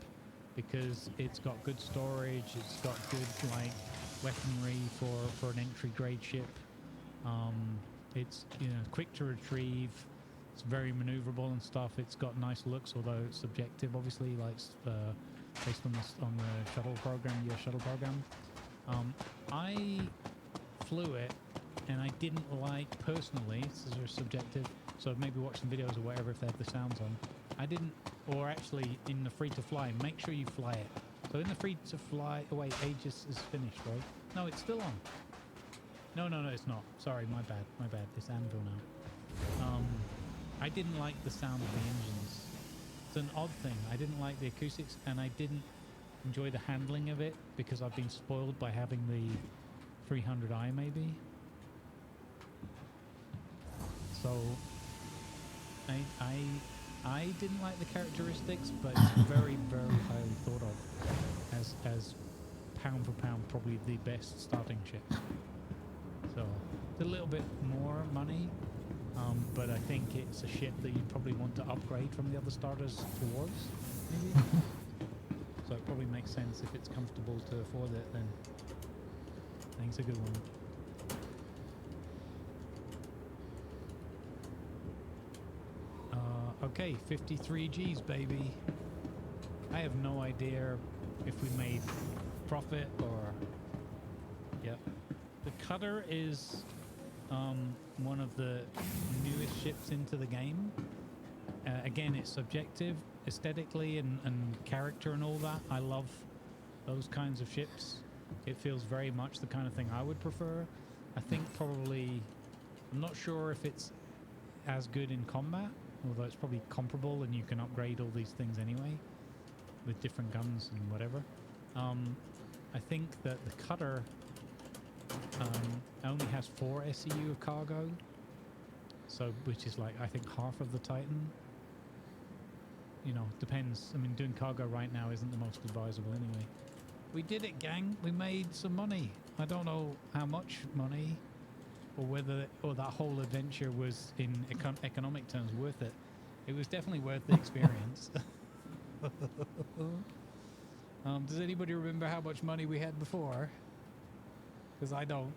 because it's got good storage, it's got good like weaponry for an entry grade ship. It's, you know, quick to retrieve. It's very maneuverable and stuff. It's got nice looks, although it's subjective, obviously, like based on the shuttle program, US shuttle program. I flew it, and I didn't like, personally, this is very subjective, so maybe watch some videos or whatever if they have the sounds on. I didn't, or actually in the free to fly, make sure you fly it. So in the free to fly, oh wait, Aegis is finished, right? No, it's still on. No, it's not. Sorry, my bad. It's Anvil now. I didn't like the sound of the engines. It's an odd thing. I didn't like the acoustics, and I didn't enjoy the handling of it because I've been spoiled by having the 300i maybe. So I didn't like the characteristics, but it's very, very highly thought of as pound for pound probably the best starting ship. So it's a little bit more money, but I think it's a ship that you probably want to upgrade from the other starters towards, maybe. So it probably makes sense if it's comfortable to afford it, then I think it's a good one. Okay, 53 G's, baby. I have no idea if we made profit or... Yep. The cutter is one of the newest ships into the game. Again, it's subjective, aesthetically and character and all that. I love those kinds of ships. It feels very much the kind of thing I would prefer. I think probably... I'm not sure if it's as good in combat, although it's probably comparable and you can upgrade all these things anyway with different guns and whatever. I think that the cutter only has 4 SCU of cargo, so which is like I think half of the Titan. You know, depends. I mean, doing cargo right now isn't the most advisable anyway. We did it, gang. We made some money. I don't know how much money, or whether that whole adventure was in economic terms worth it. It was definitely worth the experience. Does anybody remember how much money we had before? Because I don't.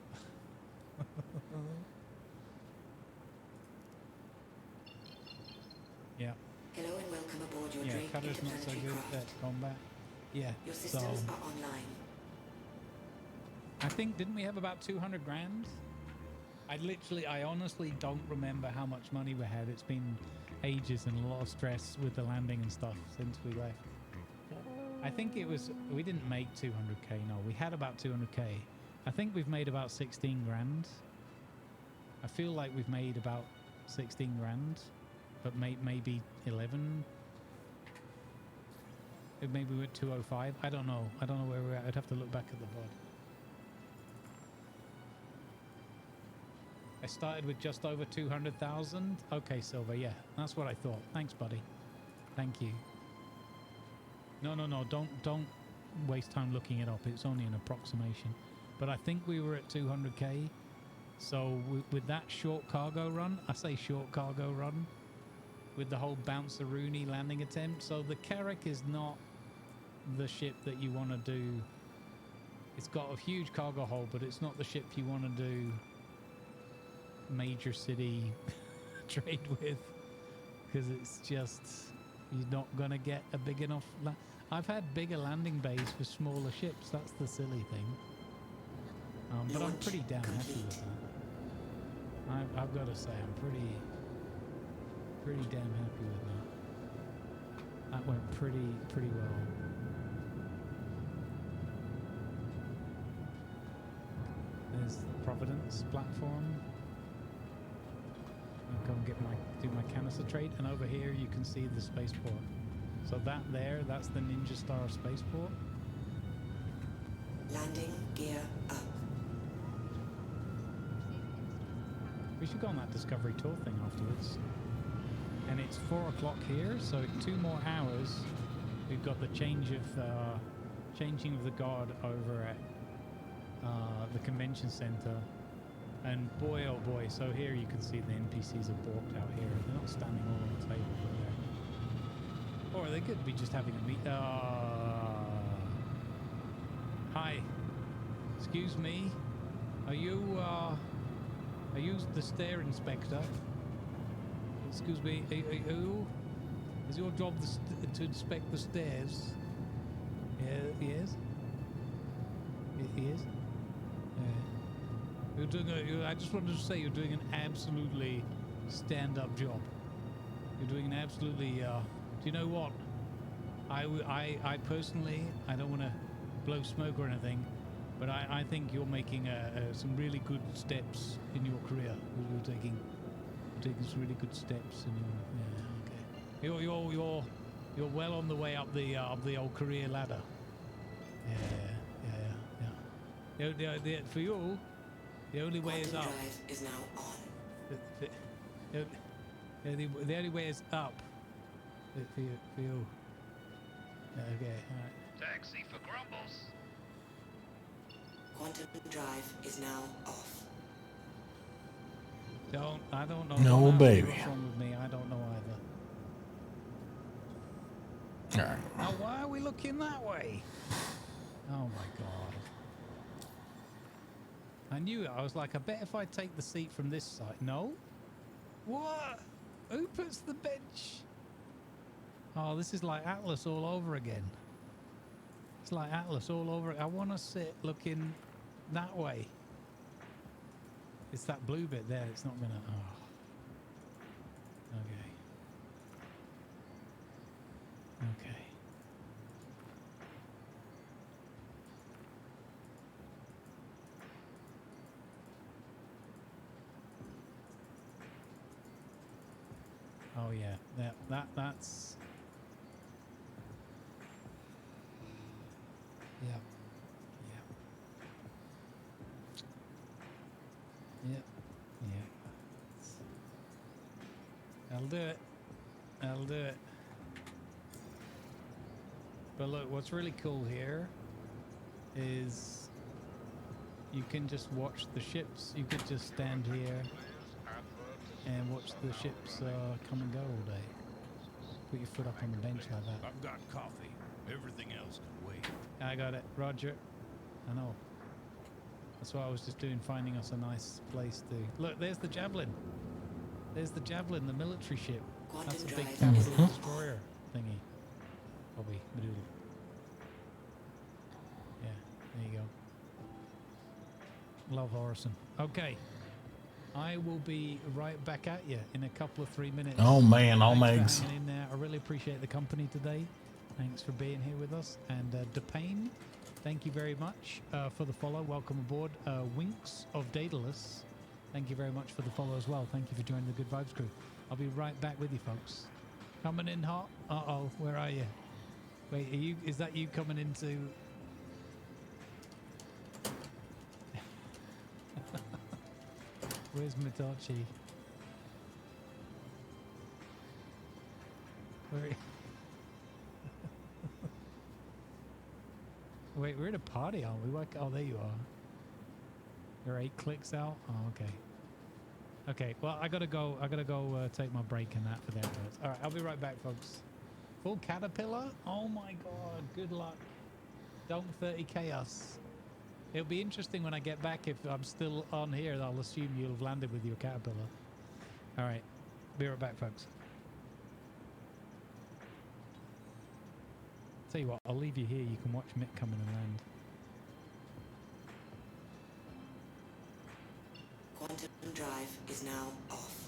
Yeah. Hello and welcome aboard your Yeah, Drake cutter's not so interplanetary good craft. at combat. Yeah. Your So systems are online. I think, didn't we have about 200 grand? I honestly don't remember how much money we had. It's been ages and a lot of stress with the landing and stuff since we left. I think it was, we didn't make 200k, no, we had about 200k. I think we've made about 16 grand. I feel like we've made about 16 grand, but maybe 11. Maybe we're at 205. I don't know. I don't know where we're at. I'd have to look back at the VOD. I started with just over 200,000. Okay, Silver. Yeah, that's what I thought. Thanks, buddy. Thank you. No. Don't waste time looking it up. It's only an approximation. But I think we were at 200k. So with that short cargo run, I say short cargo run, with the whole bouncer-rooney landing attempt. So the Carrack is not the ship that you want to do. It's got a huge cargo hold, but it's not the ship you want to do major city trade with, because it's just, you're not going to get a big enough I've had bigger landing bays for smaller ships. That's the silly thing. But I'm pretty damn happy with that. I've got to say, I'm pretty damn happy with that. That went pretty well. There's the Providence platform. I'll go and do my canister trade, and over here you can see the spaceport. So that's the Ninja Star spaceport. Landing gear up. We should go on that Discovery Tour thing afterwards. And it's 4 o'clock here, so in 2 more hours we've got the changing of the guard over at the convention center. And boy, oh boy, so here you can see the NPCs are balked out here. They're not standing all on the table, but they're... Or they could be just having a meet. Hi. Excuse me. Are you the stair inspector? Excuse me. Is your job to inspect the stairs? Yeah, yes. It is. You're doing I just wanted to say you're doing an absolutely stand-up job. You're doing an absolutely. Do you know what? I personally, I don't want to blow smoke or anything, but I think you're making some really good steps in your career. You're taking some really good steps in your. Yeah, okay. You're well on the way up the old career ladder. Yeah. For you. The only way is up. Drive is now on. The only way is up. For you. Okay, alright. Taxi for Grumbles. Quantum drive is now off. I don't know. No, baby. What's wrong with me? I don't know either. All right. Now, why are we looking that way? Oh my god. I knew it. I was like, I bet if I take the seat from this side. No? What? Who puts the bench? Oh, this is like Atlas all over again. It's like Atlas all over. I want to sit looking that way. It's that blue bit there. It's not going to... Oh. Okay. Okay. Oh yeah, that's yeah. That'll do it. That'll do it. But look, what's really cool here is you can just watch the ships. You could just stand here and watch the ships come and go all day. Put your foot up on the bench like that. I've got coffee. Everything else can wait. I got it. Roger. I know. That's what I was just doing, finding us a nice place to... Look, there's the Javelin. There's the Javelin, the military ship. That's a big capital destroyer thingy. Bobby, Madoodle. Yeah, there you go. Love Horrison. Okay. I will be right back at you in a couple of 3 minutes. Oh man, all Thanks megs. for hanging in there. I really appreciate the company today. Thanks for being here with us. And DePayne, thank you very much for the follow. Welcome aboard. Winks of Daedalus, thank you very much for the follow as well. Thank you for joining the Good Vibes crew. I'll be right back with you folks. Coming in hot. Uh-oh, where are you? Wait, are you? Is that you coming into... Where's Mitachi? Where? Wait, we're at a party, aren't we? Oh, there you are. You're 8 clicks out. Oh, okay. Okay. Well, I gotta go. Take my break and that for them. All right, I'll be right back, folks. Full caterpillar. Oh my God. Good luck. Don't 30k us. It'll be interesting when I get back. If I'm still on here, I'll assume you'll have landed with your caterpillar. All right. Be right back, folks. Tell you what, I'll leave you here. You can watch Mick come in and land. Quantum drive is now off.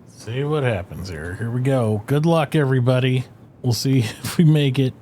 See what happens here. Here we go. Good luck, everybody. We'll see if we make it.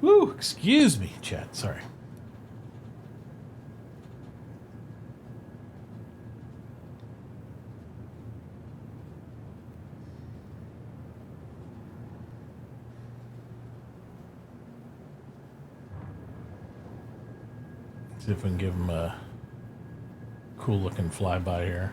Woo, excuse me, chat. Sorry. See if we can give him a cool looking flyby here.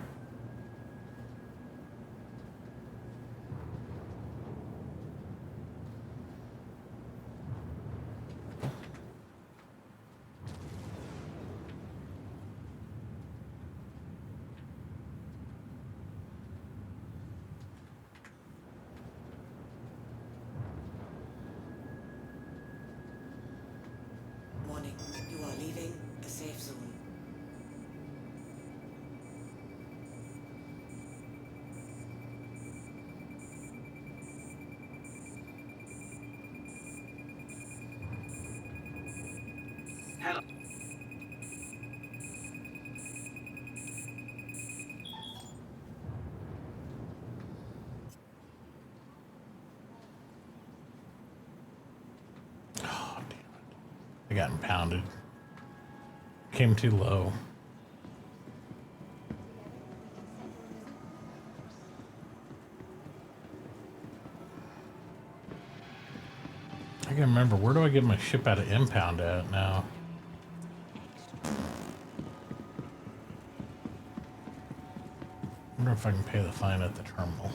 leaving a safe zone. Hello. Oh, damn it. I got impounded. Came too low. I gotta remember, where do I get my ship out of impound at now? I wonder if I can pay the fine at the terminal.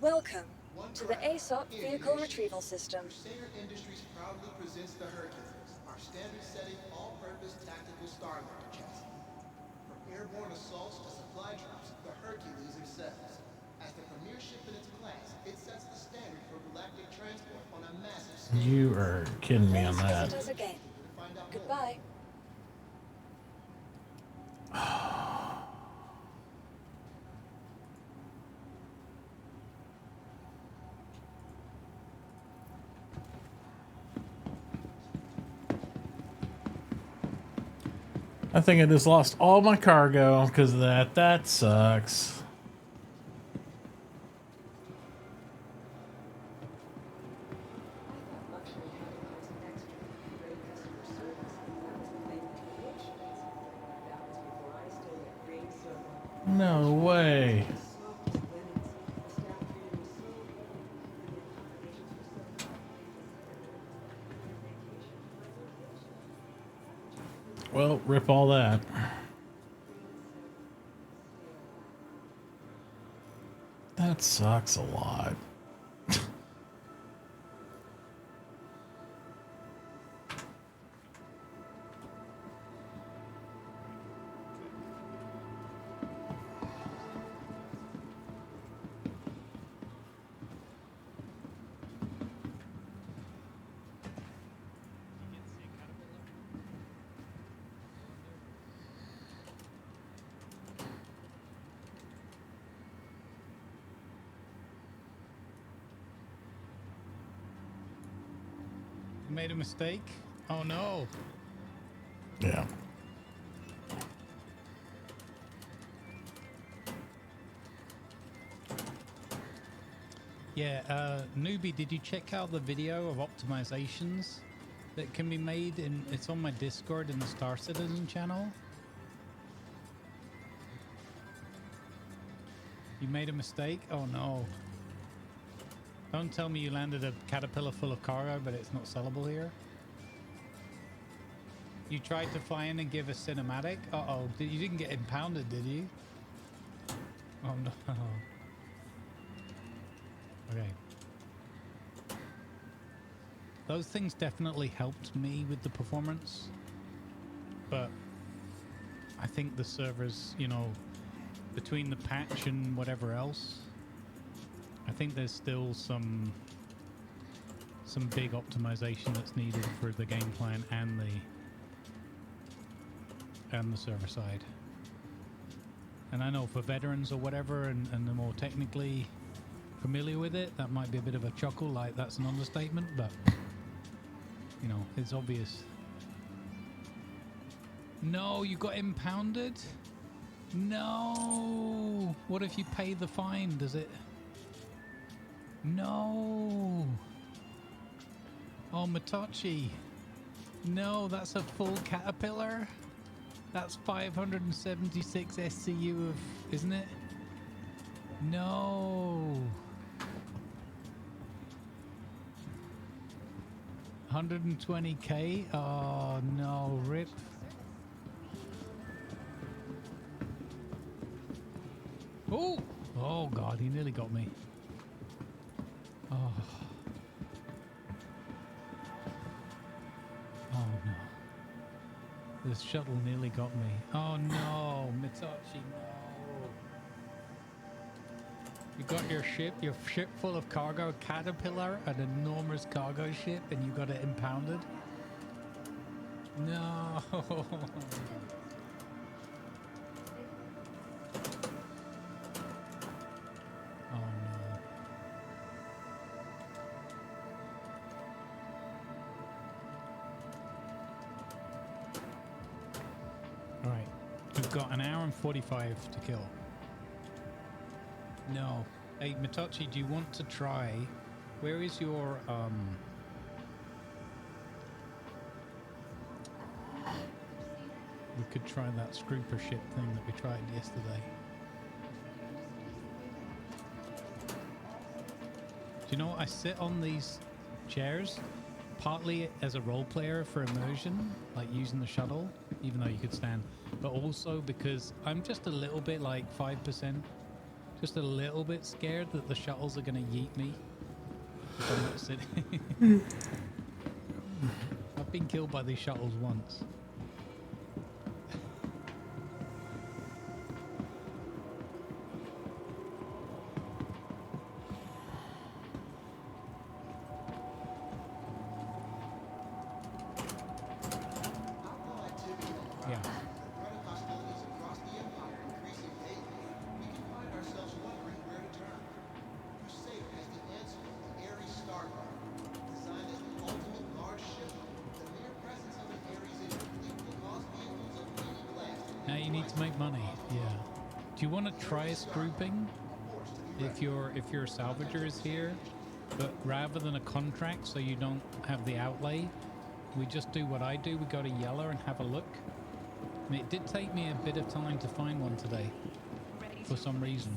Welcome to the ASOP Vehicle Retrieval System. Crusader Industries proudly presents the Hercules, our standard-setting, all-purpose tactical Star Launcher chassis. From airborne assaults to supply drops, the Hercules excels. As the premier ship in its class, it sets the standard for galactic transport on a massive scale. You are kidding me on Please that. visit us again. Goodbye. I think I just lost all my cargo because of that. That sucks. No way. Well, rip all that. That sucks a lot. Made a mistake? Oh no. Yeah. Yeah, newbie, did you check out the video of optimizations that can be made? It's on my Discord in the Star Citizen channel. You made a mistake? Oh no. Don't tell me you landed a caterpillar full of cargo, but it's not sellable here. You tried to fly in and give a cinematic? Uh-oh, you didn't get impounded, did you? Oh no. Okay. Those things definitely helped me with the performance, but I think the servers, you know, between the patch and whatever else, I think there's still some big optimization that's needed for the game plan and the server side. And I know for veterans or whatever, and the more technically familiar with it, that might be a bit of a chuckle, like that's an understatement, but you know, it's obvious. No, you got impounded? No. What if you pay the fine? Does it? No. Oh, Matachi. No, that's a full caterpillar. That's 576 SCU of, isn't it? No. 120k? Oh no, rip. Oh! Oh god, he nearly got me. Oh. Oh no. This shuttle nearly got me. Oh no, Mitachi, no. You got your ship full of cargo, a caterpillar, an enormous cargo ship, and you got it impounded? No. Oh no. All right. We've got an hour and 45 to kill. No. Hey, Mitochi, do you want to try? Where is your we could try that scrooper ship thing that we tried yesterday. Do you know what? I sit on these chairs partly as a role player for immersion, like using the shuttle, even though you could stand, but also because I'm just a little bit like 5%, just a little bit scared that the shuttles are going to yeet me if I'm not sitting. I've been killed by these shuttles once. Try grouping if your salvager is here, but rather than a contract, so you don't have the outlay, we just do what I do. We go to Yellow and have a look. And it did take me a bit of time to find one today for some reason,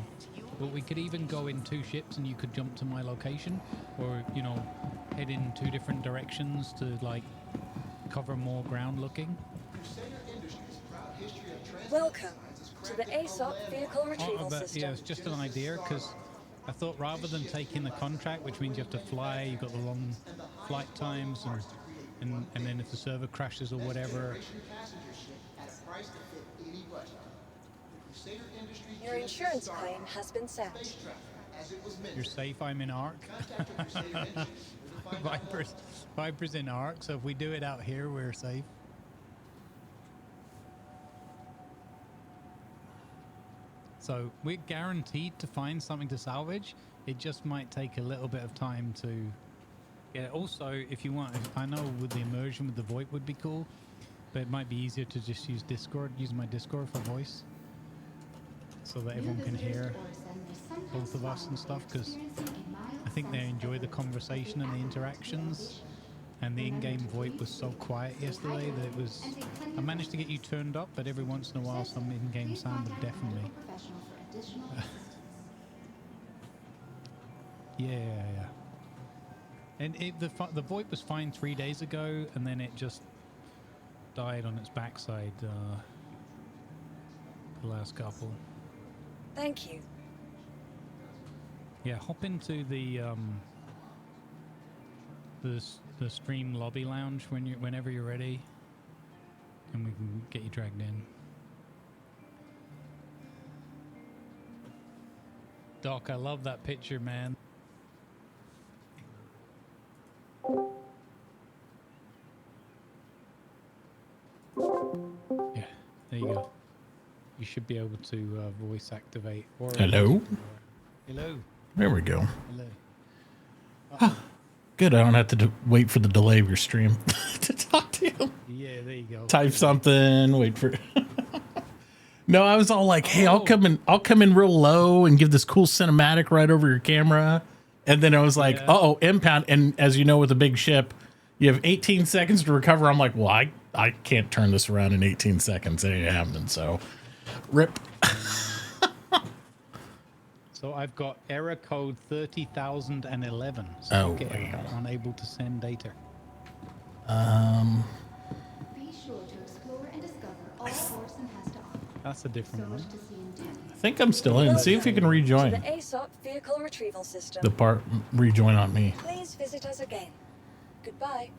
but we could even go in 2 ships and you could jump to my location, or you know, head in 2 different directions to like cover more ground looking. Welcome to the ASOP vehicle retrieval system. Yeah, it's just an idea, because I thought rather than taking the contract, which means you have to fly, you've got the long flight times, and then if the server crashes or whatever. Your insurance claim has been sent. You're safe, I'm in ARC. Viper's in ARC, so if we do it out here, we're safe. So we're guaranteed to find something to salvage. It just might take a little bit of time to get it. Also, if you want, I know with the immersion with the VoIP would be cool, but it might be easier to just use Discord, use my Discord for voice, so that everyone can hear both of us and stuff, because I think they enjoy the conversation and the interactions. And the in-game VoIP was so quiet yesterday that it was... I managed to get you turned up, but every once in a while some in-game sound would deafen me. Yeah. And the VoIP was fine 3 days ago, and then it just died on its backside the last couple. Thank you. Yeah, hop into the stream lobby lounge whenever you're ready, and we can get you dragged in. Doc, I love that picture, man. Yeah, there you go. You should be able to voice activate. Or hello? Hello. There we go. Hello. Good, I don't have to wait for the delay of your stream to talk to you. Yeah, there you go. Type something, wait for... No, I was all like, hey, I'll come in real low and give this cool cinematic right over your camera. And then I was like, uh-oh, impound. And as you know, with a big ship, you have 18 seconds to recover. I'm like, well, I can't turn this around in 18 seconds. It ain't happening, so rip. So I've got error code 30,011. So wow. Unable to send data. Be sure to explore and discover all Orson has to offer. That's a different one. I think I'm still in. See if you can rejoin. To the ASOP vehicle retrieval system. The part rejoin on me. Please visit us again. Goodbye.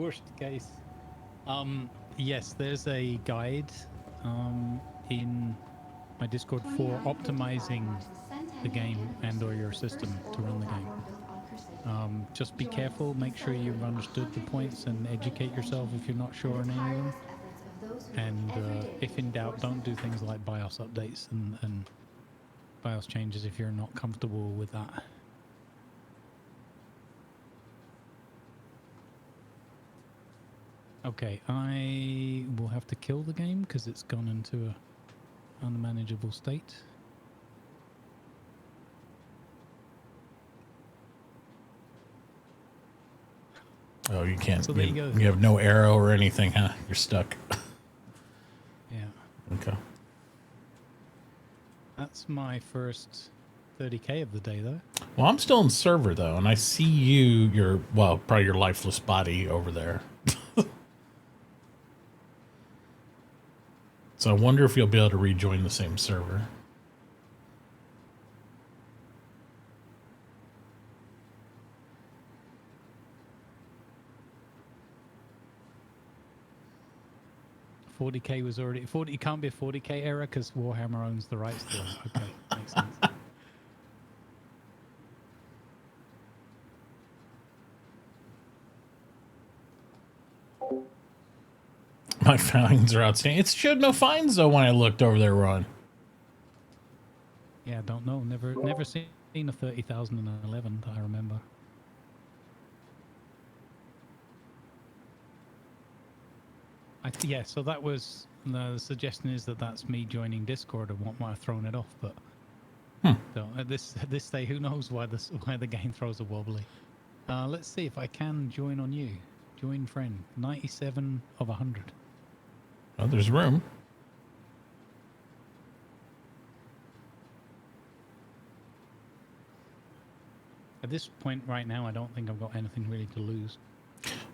Worst case. Yes, there's a guide in my Discord for optimizing the game and or your system to run the game. Just be careful, make sure you've understood the points and educate yourself if you're not sure on any of them. And if in doubt, don't do things like BIOS updates and BIOS changes if you're not comfortable with that. Okay, I will have to kill the game because it's gone into a unmanageable state. Oh, you can't. So there you go. You have no arrow or anything, huh? You're stuck. Yeah. Okay. That's my first 30k of the day, though. Well, I'm still in server, though, and I see you, probably your lifeless body over there. So I wonder if you'll be able to rejoin the same server. $40k was already... It can't be a 40k error because Warhammer owns the rights to it. Okay, makes sense. My fines are outstanding. It showed no fines, though, when I looked over there, Ron. Yeah, don't know. Never seen a 30,011 that I remember. Yeah, so that was... the suggestion is that that's me joining Discord and what might have thrown it off, but... So at this stage, who knows why the game throws a wobbly. Let's see if I can join on you. Join friend. 97 of 100. Oh, there's room. At this point right now, I don't think I've got anything really to lose.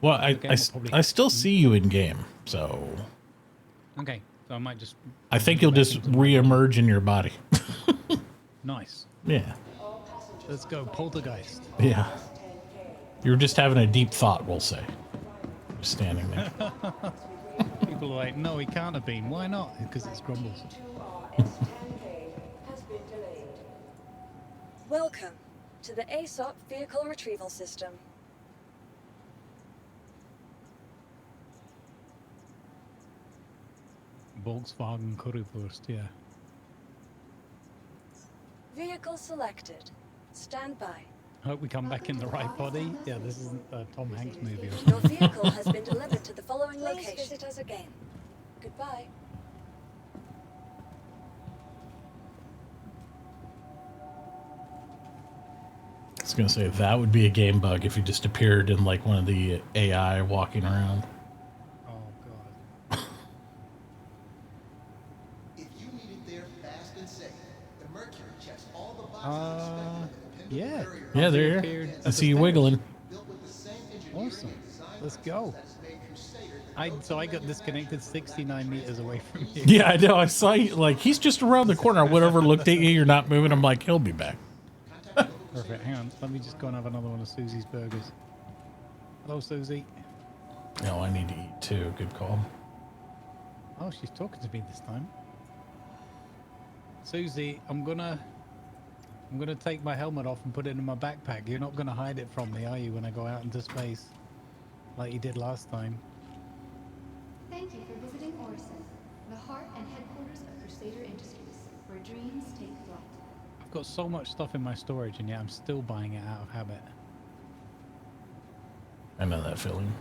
Well, I still see you in game, so... Okay, so I might just... I think you'll just re-emerge in your body. Nice. Yeah. Let's go, poltergeist. Yeah. You're just having a deep thought, we'll say. Just standing there. People are like, no, he can't have been. Why not? Because it's Grumbles. Welcome to the ASOP Vehicle Retrieval System. Volkswagen Currywurst, yeah. Vehicle selected. Stand by. Hope we come back in the right body. Yeah, this isn't a Tom Hanks movie or Your something. vehicle has been delivered to the following location. Please visit us again. Goodbye. I was going to say, that would be a game bug if you just appeared in, like, one of the AI walking around. Oh, God. If you need it there fast and safe, the Mercury checks all the boxes expected in a Yeah. dependable courier. Yeah, there you are. I see you wiggling. Built with the same engineering Awesome. and design Let's go. process that has made Crusader the So I got disconnected 69 meters away from you. Yeah, I know. I saw you. Like, he's just around the corner. I went over, looked at you. You're not moving. I'm like, he'll be back. Perfect. Hang on. Let me just go and have another one of Susie's burgers. Hello, Susie. No, I need to eat too. Good call. Oh, she's talking to me this time. Susie, I'm gonna take my helmet off and put it in my backpack. You're not gonna hide it from me, are you, when I go out into space? Like you did last time. Thank you for visiting Orison, the heart and headquarters of Crusader Industries, where dreams take flight. I've got so much stuff in my storage and yet I'm still buying it out of habit. I know that feeling.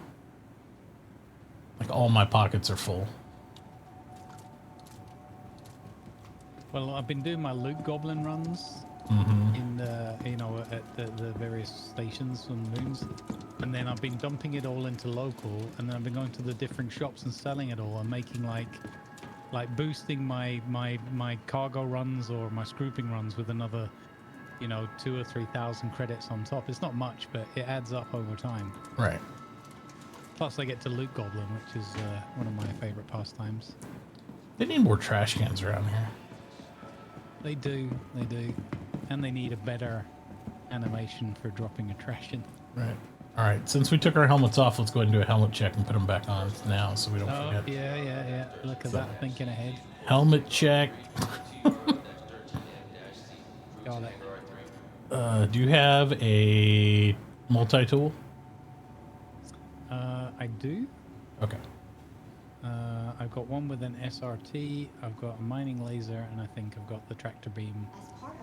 Like, all my pockets are full. Well, I've been doing my loot goblin runs in at the various stations and moons, and then I've been dumping it all into local, and then I've been going to the different shops and selling it all and making like boosting my cargo runs or my scrooping runs with another 2,000 or 3,000 credits on top. It's not much, but it adds up over time. Right. Plus I get to loot goblin, which is one of my favorite pastimes. They need more trash cans around here. They do, and they need a better animation for dropping a trash in. Right. All right, since we took our helmets off, let's go ahead and do a helmet check and put them back on now so we don't Oh, forget. yeah. Look at that, thinking ahead. Helmet check. Got it. Do you have a multi-tool? I do. Okay. I've got one with an SRT, I've got a mining laser, and I think I've got the tractor beam.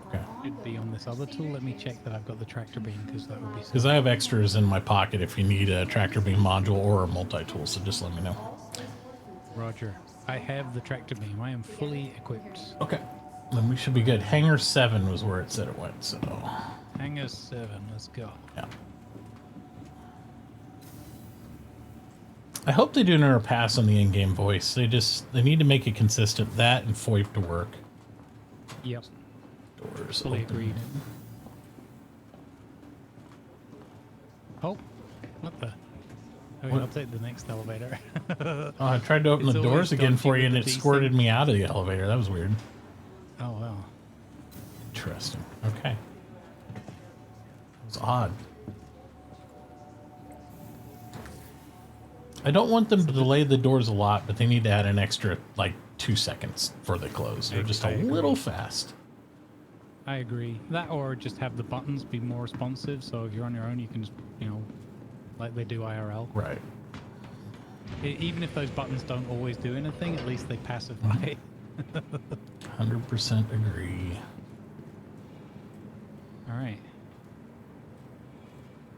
Okay. It'd be on this other tool. Let me check that I've got the tractor beam, because that would be... Because I have extras in my pocket if you need a tractor beam module or a multi-tool, so just let me know. Roger. I have the tractor beam. I am fully equipped. Okay. Then we should be good. Hangar 7 was where it said it went, so... Hangar 7, let's go. Yeah. I hope they do another pass on the in-game voice. They need to make it consistent. That and FOIP to work. Yep. Doors Fully open. agreed. Oh, what the? Okay, I'll take the next elevator. Oh, I tried to open It's the always doors again for you, and it dodgy with the squirted desync. me out of the elevator. That was weird. Oh, wow. Interesting. Okay. It was odd. I don't want them to delay the doors a lot, but they need to add an extra, like, 2 seconds before they close. They're just a little fast. I agree. That, or just have the buttons be more responsive, so if you're on your own, you can just, you know, like they do IRL. Right. Even if those buttons don't always do anything, at least they pacify. 100% agree. All right.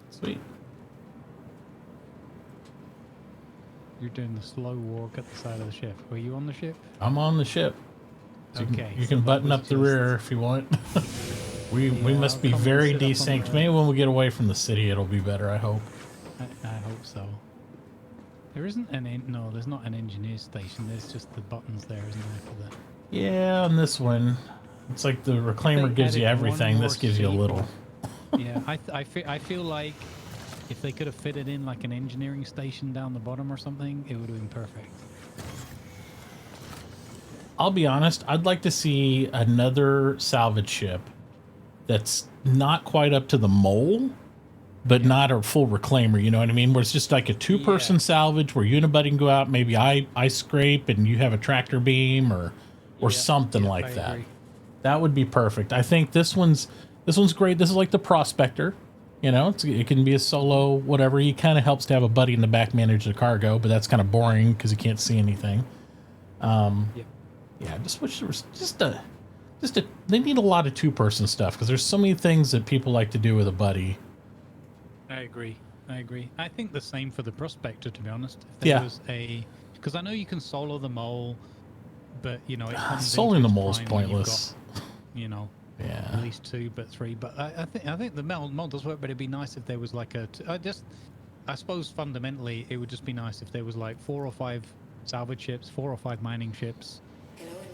Sweet. You're doing the slow walk at the side of the ship. Were you on the ship? I'm on the ship. So Okay. You can button up the rear if you want. we must be very desynced. Maybe when we get away from the city, it'll be better, I hope. I hope so. There isn't no, there's not an engineer station. There's just the buttons there, isn't there, for the... Yeah, on this one, it's like the reclaimer They gives you added one everything. This more gives you a seat. little. Yeah, I feel like if they could have fitted in like an engineering station down the bottom or something, it would have been perfect. I'll be honest, I'd like to see another salvage ship that's not quite up to the mole, but not a full reclaimer, you know what I mean? Where it's just like a two-person salvage where you and a buddy can go out, maybe I scrape and you have a tractor beam or something like I that. agree. That would be perfect. I think this one's great. This is like the Prospector. You know, it can be a solo, whatever. He kind of helps to have a buddy in the back manage the cargo, but that's kind of boring because you can't see anything. Yeah, just wish there was they need a lot of two-person stuff because there's so many things that people like to do with a buddy. I agree. I think the same for the Prospector, to be honest. If there was because I know you can solo the mole, but you know, it comes Soloing into the its mole's prime when you've pointless. got, you know, Yeah. at least 2, but 3. But I think the mole does work, but it'd be nice if there was like I suppose fundamentally it would just be nice if there was like 4 or 5 salvage ships, 4 or 5 mining ships,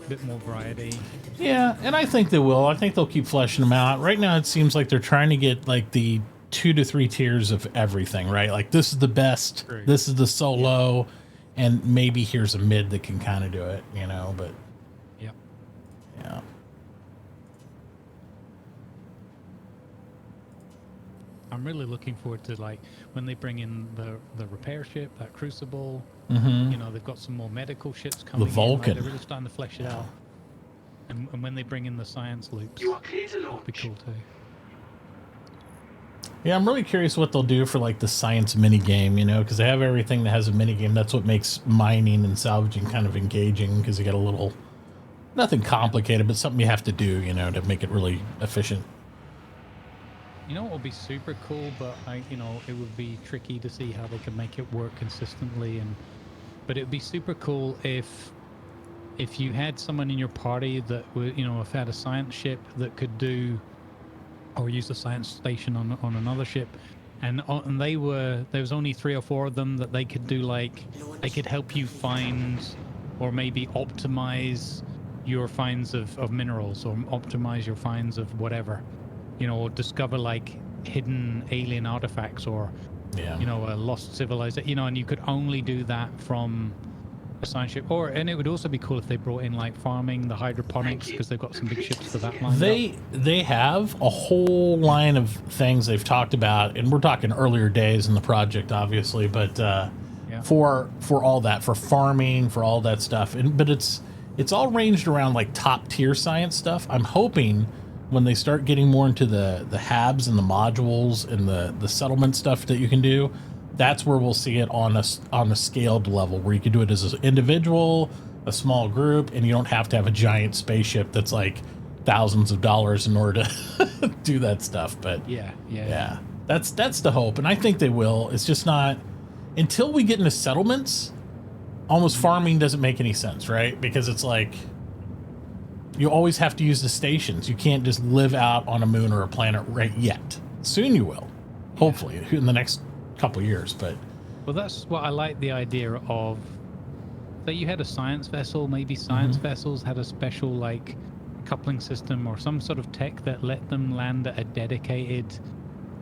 a bit more variety. Yeah, and I think they will. I think they'll keep fleshing them out. Right now, it seems like they're trying to get like the 2 to 3 tiers of everything, right? Like this is the best, True. this is the solo, and maybe here's a mid that can kind of do it, you know, but Yep. yeah. I'm really looking forward to like when they bring in the repair ship, that Crucible. Mhm. You know, they've got some more medical ships coming. Vulcan. In, like, they're really starting to flesh it out. And when they bring in the science loops, You are clear to that'd be launch. cool too. Yeah, I'm really curious what they'll do for like the science mini game, you know, because they have everything that has a mini game. That's what makes mining and salvaging kind of engaging because you got a little, nothing complicated, but something you have to do, you know, to make it really efficient. You know what would be super cool, but it would be tricky to see how they can make it work consistently. But it would be super cool if you had someone in your party that would, if had a science ship that could do, or use a science station on another ship, and there was only 3 or 4 of them that they could do, like they could help you find or maybe optimize your finds of minerals or optimize your finds of whatever. Or discover like hidden alien artifacts or, a lost civilization, and you could only do that from a science ship. And it would also be cool if they brought in like farming, the hydroponics, because they've got some big ships for that line. They have a whole line of things they've talked about, and we're talking earlier days in the project, obviously, but for all that, for farming, for all that stuff, but it's all ranged around like top tier science stuff. I'm hoping when they start getting more into the habs and the modules and the settlement stuff that you can do, that's where we'll see it on a scaled level, where you can do it as an individual, a small group, and you don't have to have a giant spaceship that's like thousands of dollars in order to do that stuff. But yeah, that's the hope, and I think they will. It's just not until we get into settlements. Almost farming doesn't make any sense, right? Because it's like you always have to use the stations. You can't just live out on a moon or a planet right yet. Soon you will, hopefully, in the next couple years. But well, that's what I like the idea of. That you had a science vessel, maybe science vessels had a special like coupling system or some sort of tech that let them land at a dedicated,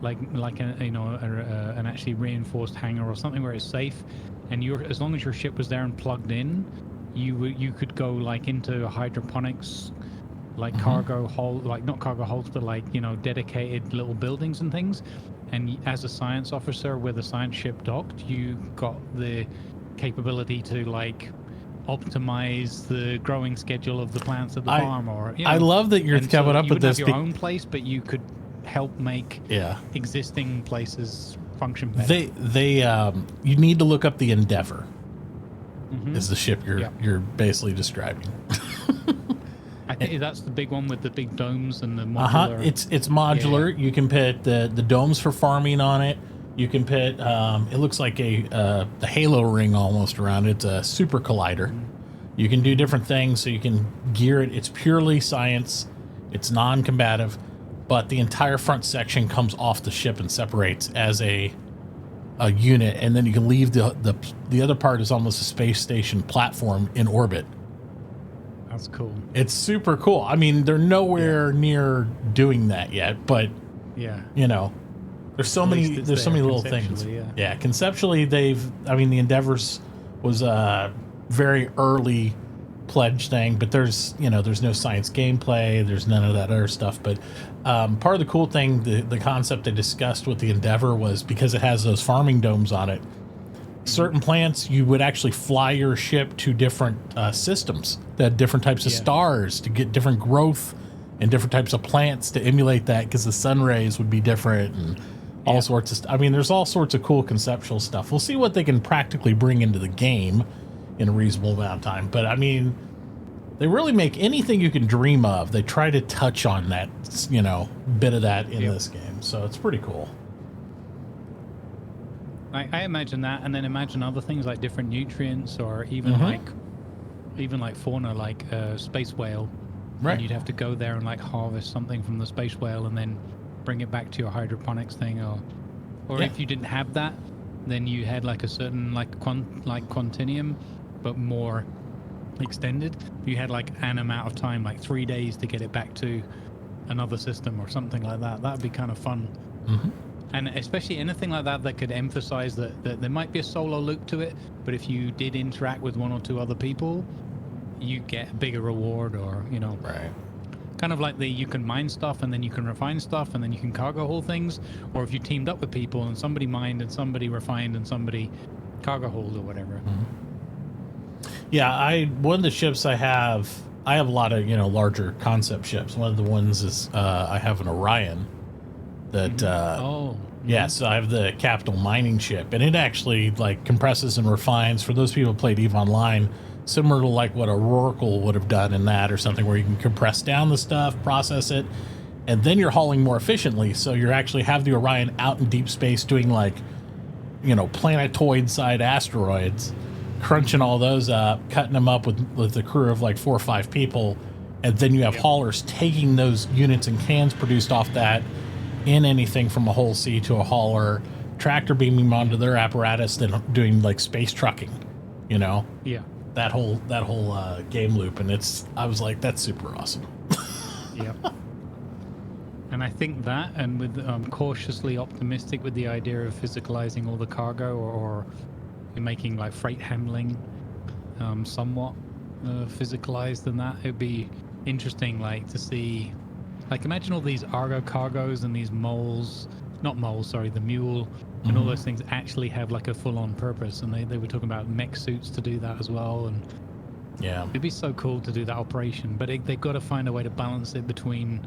like an actually reinforced hangar or something where it's safe, and as long as your ship was there and plugged in, you could go like into hydroponics, like cargo hold, like not cargo holds, but like dedicated little buildings and things. And as a science officer with a science ship docked, you got the capability to like optimize the growing schedule of the plants at the farm, or I love that you're coming up with this. You wouldn't have your own place, but you could help make existing places function better. You need to look up the Endeavor. Is the ship you're basically describing? I think that's the big one with the big domes and the modular. It's modular. You can put the domes for farming on it. You can put it looks like a halo ring almost around it. It's a super collider. You can do different things, so you can gear it. It's purely science. It's non-combative, but the entire front section comes off the ship and separates as a unit, and then you can leave the other part is almost a space station platform in orbit. That's cool. It's super cool. I mean, they're nowhere near doing that yet, but there's so many little things. Yeah, conceptually the Endeavors was a very early pledge thing, but there's no science gameplay, there's none of that other stuff. But part of the cool thing, the concept they discussed with the Endeavor was because it has those farming domes on it, certain plants you would actually fly your ship to different systems that had different types of stars to get different growth and different types of plants to emulate that, because the sun rays would be different and all sorts of stuff. I mean, there's all sorts of cool conceptual stuff. We'll see what they can practically bring into the game in a reasonable amount of time. But I mean, they really make anything you can dream of. They try to touch on that, bit of that in this game. So it's pretty cool. I imagine that, and then imagine other things like different nutrients, or even like fauna, like space whale. Right. And you'd have to go there and like harvest something from the space whale and then bring it back to your hydroponics thing, or if you didn't have that, then you had like a certain like continuum, but more extended. You had like an amount of time, like 3 days, to get it back to another system or something like that. That'd be kind of fun. And especially anything like that could emphasize that there might be a solo loop to it, but if you did interact with one or two other people, you get a bigger reward, or right. Kind of like you can mine stuff and then you can refine stuff and then you can cargo hold things, or if you teamed up with people and somebody mined and somebody refined and somebody cargo hold or whatever. Yeah, one of the ships I have a lot of larger concept ships. One of the ones is I have an Orion that so I have the capital mining ship, and it actually like compresses and refines, for those people who played EVE Online, similar to like what a Rorqual would have done in that, or something where you can compress down the stuff, process it, and then you're hauling more efficiently. So you actually have the Orion out in deep space doing like planetoid side asteroids, crunching all those up, cutting them up with a crew of like 4 or 5 people, and then you have haulers taking those units and cans produced off that in anything from a whole C to a hauler, tractor beaming them onto their apparatus, then doing like space trucking, that whole game loop. And I was like, that's super awesome. And I think that, and with cautiously optimistic with the idea of physicalizing all the cargo, or making like freight handling somewhat physicalized than that. It'd be interesting, like, to see, like, imagine all these Argo cargos and these moles, not moles, sorry, the mule, and all those things actually have like a full-on purpose. And they were talking about mech suits to do that as well. And Yeah. it'd be so cool to do that operation, but they've got to find a way to balance it between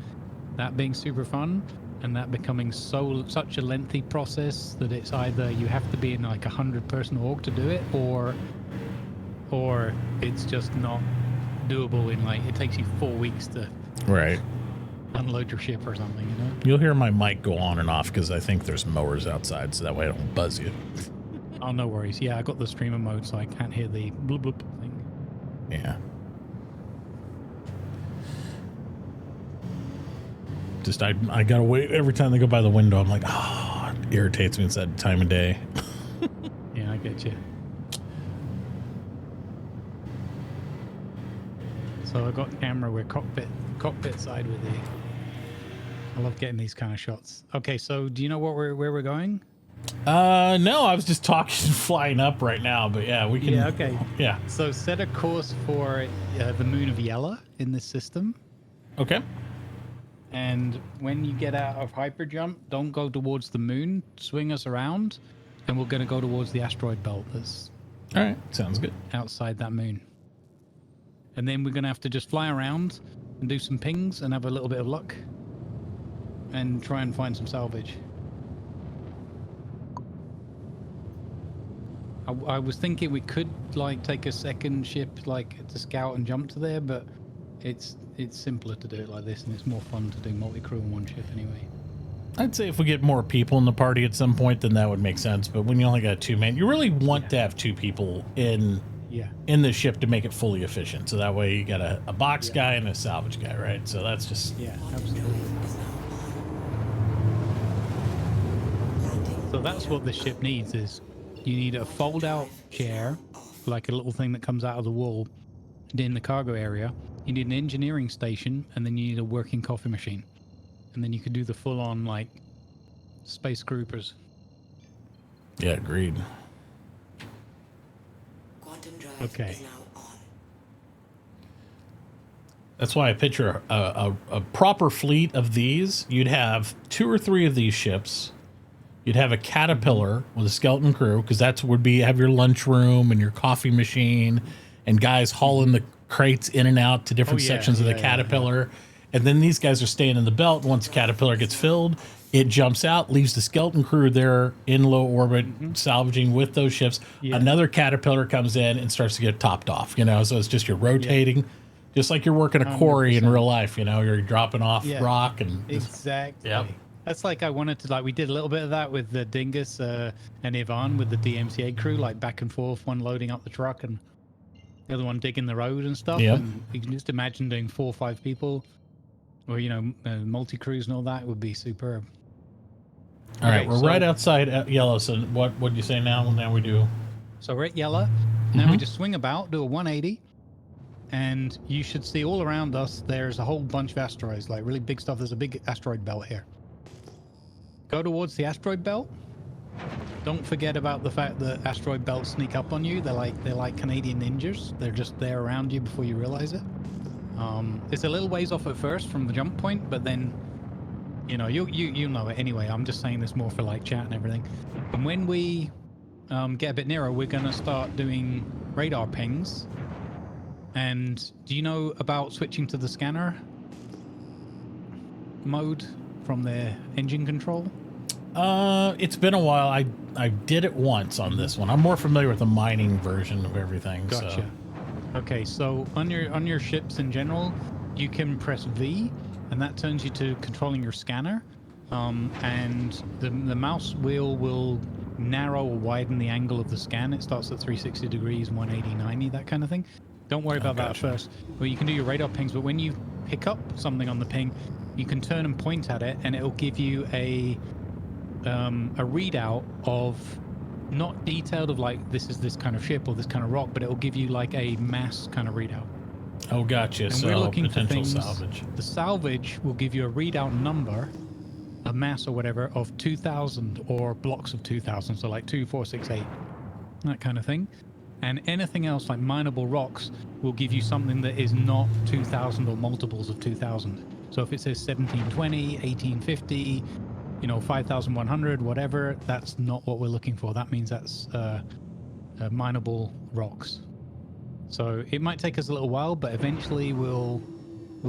that being super fun and that becoming such a lengthy process that it's either you have to be in like 100-person org to do it, or it's just not doable in, like, it takes you 4 weeks to Right. unload your ship or something, you know? You'll hear my mic go on and off because I think there's mowers outside, so that way I don't buzz you. Oh, no worries. Yeah, I got the streamer mode, so I can't hear the bloop bloop thing. Yeah. Just I gotta wait every time they go by the window. I'm like, oh, it irritates me. It's that time of day. Yeah, I get you. So I got camera with cockpit side with you. I love getting these kind of shots. Okay, so do you know where we're going? No, I was just talking flying up right now, but yeah, we can. Yeah, okay. Yeah. So set a course for the moon of Yella in this system. Okay. And when you get out of hyperjump, don't go towards the moon. Swing us around, and we're going to go towards the asteroid belt that's All right. Sounds good. outside that moon. And then we're going to have to just fly around and do some pings and have a little bit of luck and try and find some salvage. I was thinking we could, like, take a second ship, like, to scout and jump to there, but it's simpler to do it like this, and it's more fun to do multi-crew in one ship anyway. I'd say if we get more people in the party at some point, then that would make sense. But when you only got 2 men, you really want to have 2 people in the ship to make it fully efficient. So that way you got a box guy and a salvage guy, right? So that's just... Yeah, absolutely. So that's what this ship needs, is you need a fold-out chair, like a little thing that comes out of the wall in the cargo area. You need an engineering station, and then you need a working coffee machine. And then you could do the full-on, like, space groupers. Yeah, agreed. Quantum drive Okay. is now on. That's why I picture a proper fleet of these. You'd have 2 or 3 of these ships. You'd have a Caterpillar with a skeleton crew, because that's would be have your lunchroom and your coffee machine, and guys hauling the crates in and out to different sections of the Caterpillar. And then these guys are staying in the belt. Once the Caterpillar gets filled, it jumps out, leaves the skeleton crew there in low orbit, salvaging with those ships. Another Caterpillar comes in and starts to get topped off, you know? So it's just you're rotating, just like you're working a quarry in real life, you know? You're dropping off rock and... Exactly. Yep. That's like I wanted to, like, we did a little bit of that with the Dingus and Ivan with the DMCA crew, like back and forth, one loading up the truck and the other one digging the road and stuff. Yep. And you can just imagine doing 4 or 5 people, or, you know, multi-crews and all that would be superb. All right, we're right outside Yellow. So what would you say now? Now we do... So we're at Yella. Now we just swing about, do a 180, and you should see all around us, there's a whole bunch of asteroids, like really big stuff. There's a big asteroid belt here. Go towards the asteroid belt. Don't forget about the fact that asteroid belts sneak up on you. They're like Canadian ninjas. They're just there around you before you realize it. It's a little ways off at first from the jump point, but then, you know, you know it anyway. I'm just saying this more for like chat and everything. And when we get a bit nearer, we're gonna start doing radar pings. And do you know about switching to the scanner mode from the engine control? It's been a while. I did it once on this one. I'm more familiar with the mining version of everything. Gotcha. So. Okay, so on your ships in general, you can press V, and that turns you to controlling your scanner. And the mouse wheel will narrow or widen the angle of the scan. It starts at 360 degrees, 180, 90, that kind of thing. Don't worry about that at first. Well, you can do your radar pings, but when you pick up something on the ping, you can turn and point at it, and it'll give you a readout of, not detailed of like this is this kind of ship or this kind of rock, but it'll give you like a mass kind of readout. Oh, gotcha. And so we're looking for potential things. salvage. The salvage will give you a readout number, a mass or whatever, of 2,000 or blocks of 2,000. So like 2, 4, 6, 8, that kind of thing. And anything else like mineable rocks will give you something that is not 2000 or multiples of 2000. So if it says 1720, 1850, 5100, whatever, that's not what we're looking for. That means that's mineable rocks. So it might take us a little while, but eventually we'll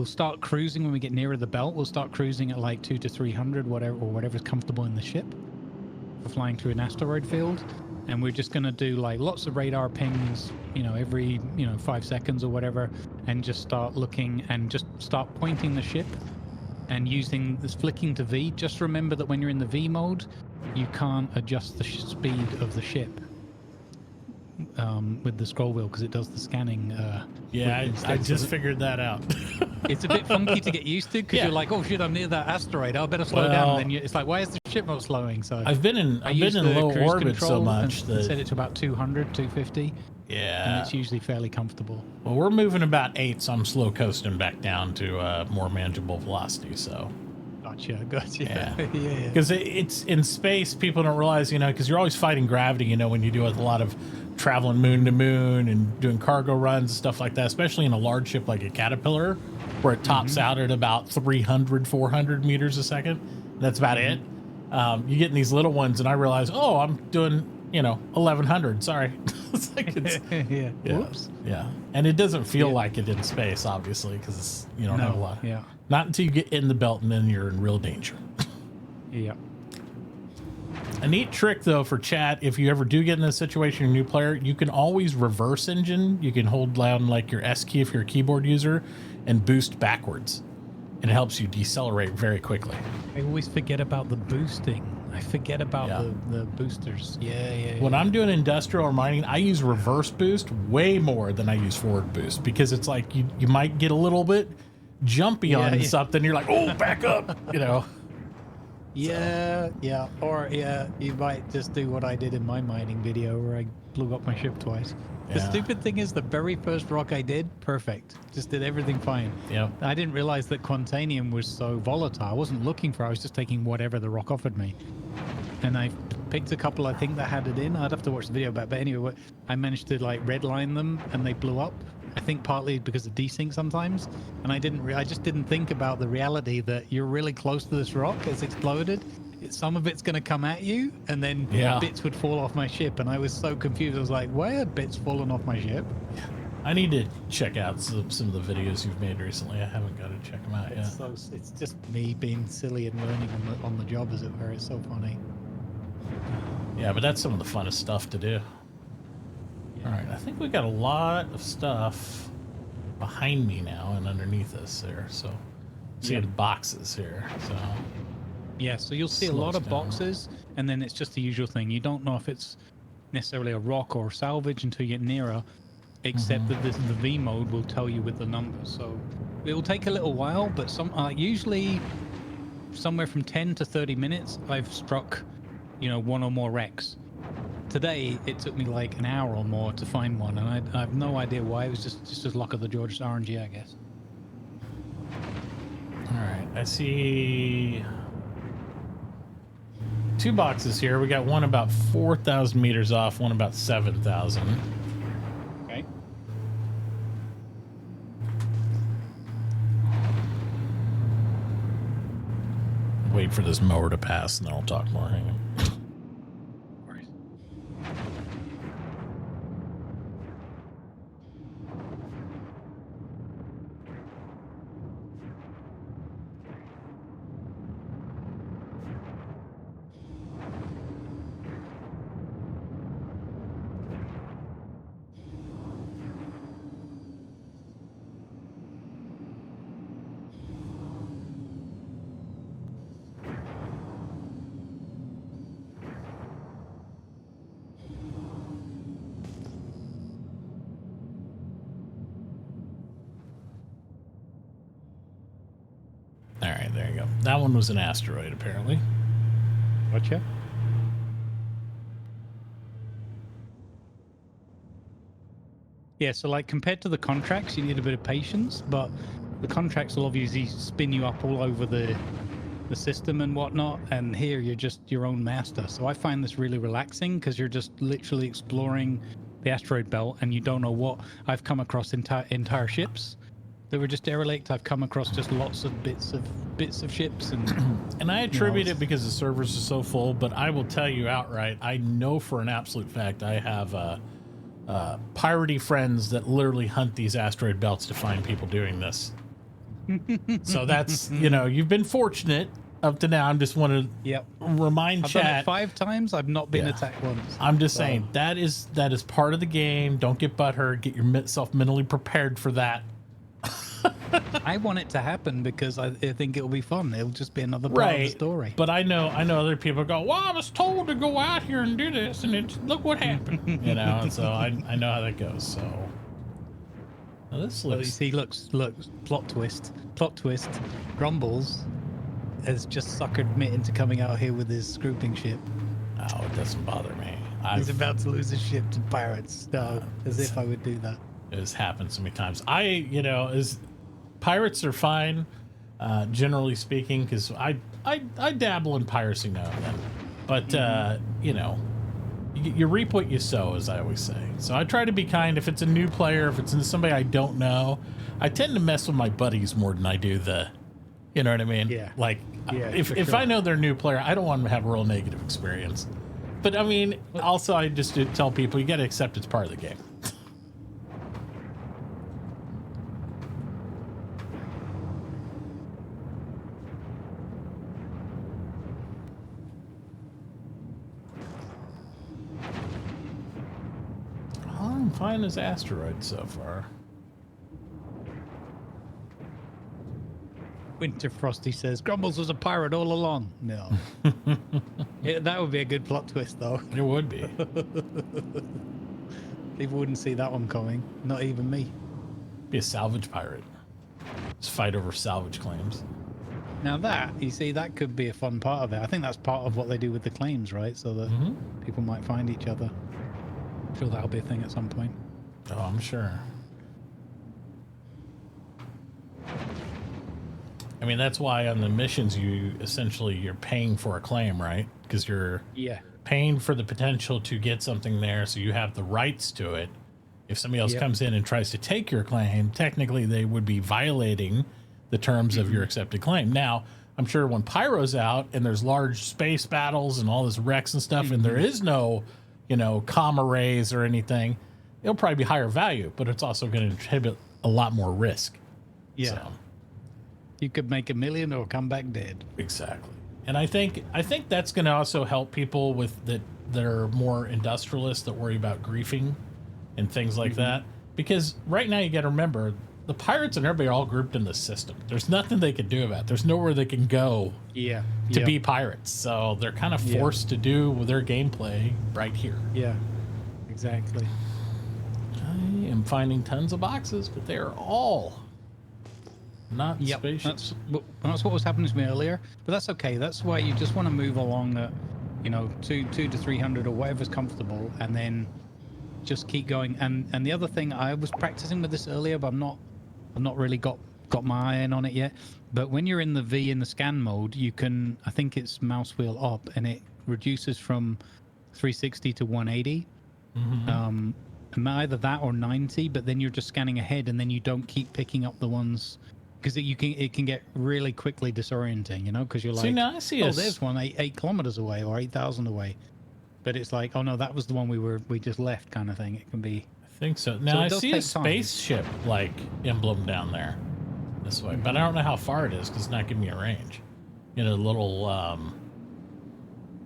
start cruising when we get nearer the belt. We'll start cruising at like 200 to 300, whatever's comfortable in the ship for flying through an asteroid field. And we're just going to do like lots of radar pings, every 5 seconds or whatever, and just start looking and just start pointing the ship and using this flicking to V. Just remember that when you're in the V mode, you can't adjust the speed of the ship with the scroll wheel because it does the scanning. Yeah, I just figured that out. It's a bit funky to get used to because you're like, oh shit, I'm near that asteroid. I better slow down. And then it's like, why is the ship not slowing? So I've been in low orbit so much that set it to about 200, 250. Yeah, and it's usually fairly comfortable. Well, we're moving about 8, so I'm slow coasting back down to more manageable velocity. So. Gotcha. Yeah, yeah. Because it's in space, people don't realize, because you're always fighting gravity, when you do a lot of traveling moon to moon and doing cargo runs and stuff like that, especially in a large ship like a Caterpillar, where it tops out at about 300, 400 meters a second. That's about it. You get in these little ones, and I realize, oh, I'm doing, 1100. Sorry. It's like yeah. Whoops. Yeah. And it doesn't feel like it in space, obviously, because you don't have a lot. Yeah. Not until you get in the belt, and then you're in real danger. Yeah. A neat trick, though, for chat, if you ever do get in this situation, you're a new player, you can always reverse engine. You can hold down like your S key if you're a keyboard user and boost backwards. And it helps you decelerate very quickly. I always forget about the boosting. I forget about the boosters. Yeah. When I'm doing industrial or mining, I use reverse boost way more than I use forward boost because it's like you might get a little bit jumpy on something. You're like, oh, back up, Yeah. Or you might just do what I did in my mining video where I blew up my ship twice. The stupid thing is the very first rock I did, perfect. Just did everything fine. Yeah. I didn't realize that Quantanium was so volatile. I wasn't looking for it. I was just taking whatever the rock offered me. And I picked a couple, I think, that had it in. I'd have to watch the video back. But anyway, I managed to like redline them and they blew up. I think partly because of desync sometimes. And I just didn't think about the reality that you're really close to this rock. It's exploded. Some of it's going to come at you, and then bits would fall off my ship. And I was so confused. I was like, why are bits falling off my ship? I need to check out some of the videos you've made recently. I haven't got to check them out yet. It's just me being silly and learning on the job, as it were. It's so funny. Yeah, but that's some of the funnest stuff to do. All right, I think we got a lot of stuff behind me now and underneath us there. So, see the boxes here. So, yeah, so you'll see a lot of boxes, and then it's just the usual thing. You don't know if it's necessarily a rock or salvage until you get nearer, except that the V mode will tell you with the numbers. So it will take a little while, but usually somewhere from 10 to 30 minutes, I've struck, one or more wrecks. Today, it took me like an hour or more to find one, and I have no idea why. It was just as luck of the George RNG, I guess. All right, I see 2 boxes here. We got one about 4,000 meters off, one about 7,000. Okay. Wait for this mower to pass, and then I'll talk more. Hang on. All right, there you go. That one was an asteroid, apparently. Gotcha. Yeah, so like compared to the contracts, you need a bit of patience, but the contracts will obviously spin you up all over the system and whatnot, and here you're just your own master. So I find this really relaxing because you're just literally exploring the asteroid belt, and you don't know what. I've come across entire ships that were just derelict. I've come across just lots of bits of ships, and I attribute it because the servers are so full. But I will tell you outright, I know for an absolute fact I have piratey friends that literally hunt these asteroid belts to find people doing this. So that's, you've been fortunate up to now. I'm just want to remind I've chat. done it 5 times. I've not been attacked once. I'm just saying that is part of the game. Don't get butthurt. Get yourself mentally prepared for that. I want it to happen because I think it'll be fun. It'll just be another part of the story. But I know other people go, well, I was told to go out here and do this, and look what happened. And so I know how that goes. So now this looks. See, look, plot twist. Grumbles has just suckered Mitt into coming out here with his grouping ship. Oh, it doesn't bother me. He's about to lose his ship to pirates. No, as if I would do that. It has happened so many times. Pirates are fine, generally speaking, because I dabble in piracy now and then. But, you reap what you sow, as I always say. So I try to be kind. If it's a new player, if it's somebody I don't know, I tend to mess with my buddies more than I do you know what I mean? Yeah. Like, if I know they're a new player, I don't want them to have a real negative experience. But, I mean, also I just tell people you got to accept it's part of the game. I'm fine as asteroids so far. Winter Frosty says Grumbles was a pirate all along. No. That would be a good plot twist, though. It would be. People wouldn't see that one coming. Not even me. Be a salvage pirate. Just fight over salvage claims. Now that could be a fun part of it. I think that's part of what they do with the claims, right? So that people might find each other. I'm sure that'll be a thing at some point. Oh, I'm sure. I mean, that's why on the missions you're paying for a claim, right? Because you're paying for the potential to get something there, so you have the rights to it. If somebody else comes in and tries to take your claim, technically they would be violating the terms of your accepted claim. Now, I'm sure when Pyro's out and there's large space battles and all this wrecks and stuff, and there is no, comma rays or anything, it'll probably be higher value, but it's also going to inhibit a lot more risk. Yeah. So. You could make $1 million or come back dead. Exactly. And I think that's going to also help people that are more industrialists that worry about griefing and things like that. Because right now you got to remember, the pirates and everybody are all grouped in the system. There's nothing they can do about it. There's nowhere they can go to be pirates. So they're kind of forced to do their gameplay right here. Yeah, exactly. I am finding tons of boxes, but they are all not spacious. That's what was happening to me earlier. But that's okay. That's why you just want to move along at, 2 to 300 or whatever's comfortable, and then just keep going. And the other thing, I was practicing with this earlier, but I've not really got my eye in on it yet. But when you're in the V in the scan mode, you can, I think it's mouse wheel up, and it reduces from 360 to 180. And either that or 90, but then you're just scanning ahead, and then you don't keep picking up the ones, because it can get really quickly disorienting, because you're like, now I see there's one 8 kilometers away or 8,000 away. But it's like, oh no, that was the one we just left, kind of thing. It can be. I think so. Now I see a spaceship emblem down there this way, but I don't know how far it is because it's not giving me a range. The little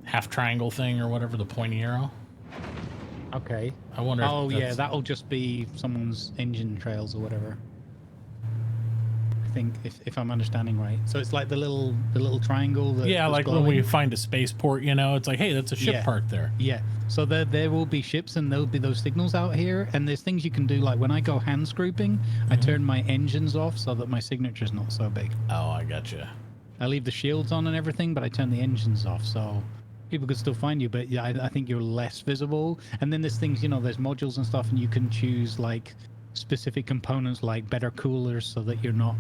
half triangle thing or whatever, the pointy arrow. Okay. I wonder. Oh yeah, that'll just be someone's engine trails or whatever. I think if I'm understanding right. So it's like the little triangle. Like glowing. When we find a spaceport, it's like, hey, that's a ship parked there. Yeah. So there will be ships, and there'll be those signals out here, and there's things you can do, like when I go hands grouping, I turn my engines off so that my signature's not so big. Oh, I gotcha. I leave the shields on and everything, but I turn the engines off, so people could still find you, but I think you're less visible. And then there's things, there's modules and stuff, and you can choose like specific components, like better coolers, so that you're not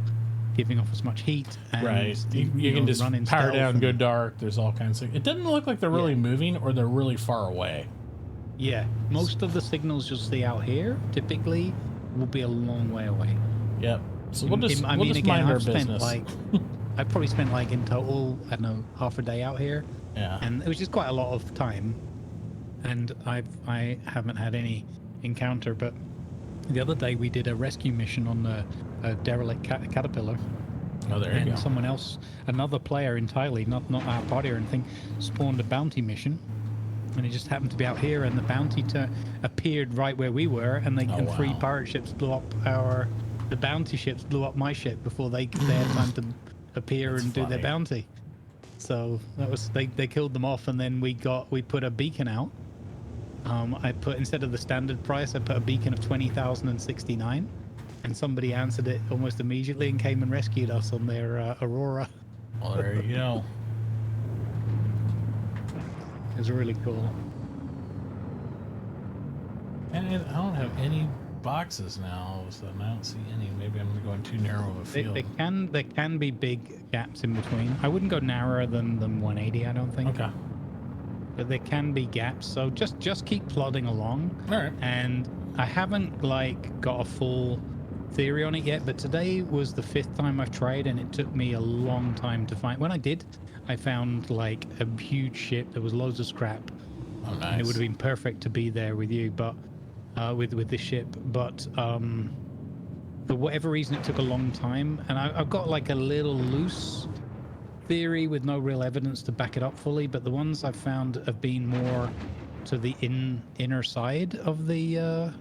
giving off as much heat. And, right. You can just power down, go dark. There's all kinds of things. It doesn't look like they're really moving or they're really far away. Yeah, most of the signals you'll see out here typically will be a long way away. Yep. So we'll just I we'll mean, just again, mind our I've spent business. like I probably spent like in total, I don't know, half a day out here, Yeah. and it was just quite a lot of time. And I haven't had any encounter, but the other day we did a rescue mission on a derelict caterpillar. Oh, there you go. And someone else, another player entirely, not our party or anything, spawned a bounty mission, and it just happened to be out here, and the bounty appeared right where we were, and and 3 pirate ships blew up the bounty ships blew up my ship before they had time to appear and do their bounty. So that was they killed them off, and then we put a beacon out. I put, instead of the standard price, I put a beacon of 20,069, and somebody answered it almost immediately and came and rescued us on their Aurora. Well, there you go. It was really cool. And I don't have any boxes now, so I don't see any. Maybe I'm going too narrow of a field. There can be big gaps in between. I wouldn't go narrower than 180, I don't think. Okay. But there can be gaps, so just keep plodding along. All right. And I haven't like got a full theory on it yet, but today was the 5th time I've tried, and it took me a long time to find. When I did, I found like a huge ship. There was loads of scrap. Oh, nice. And it would have been perfect to be there with you, but with this ship. But for whatever reason, it took a long time, and I've got like a little loose theory with no real evidence to back it up fully. But the ones I've found have been more to the inner side of the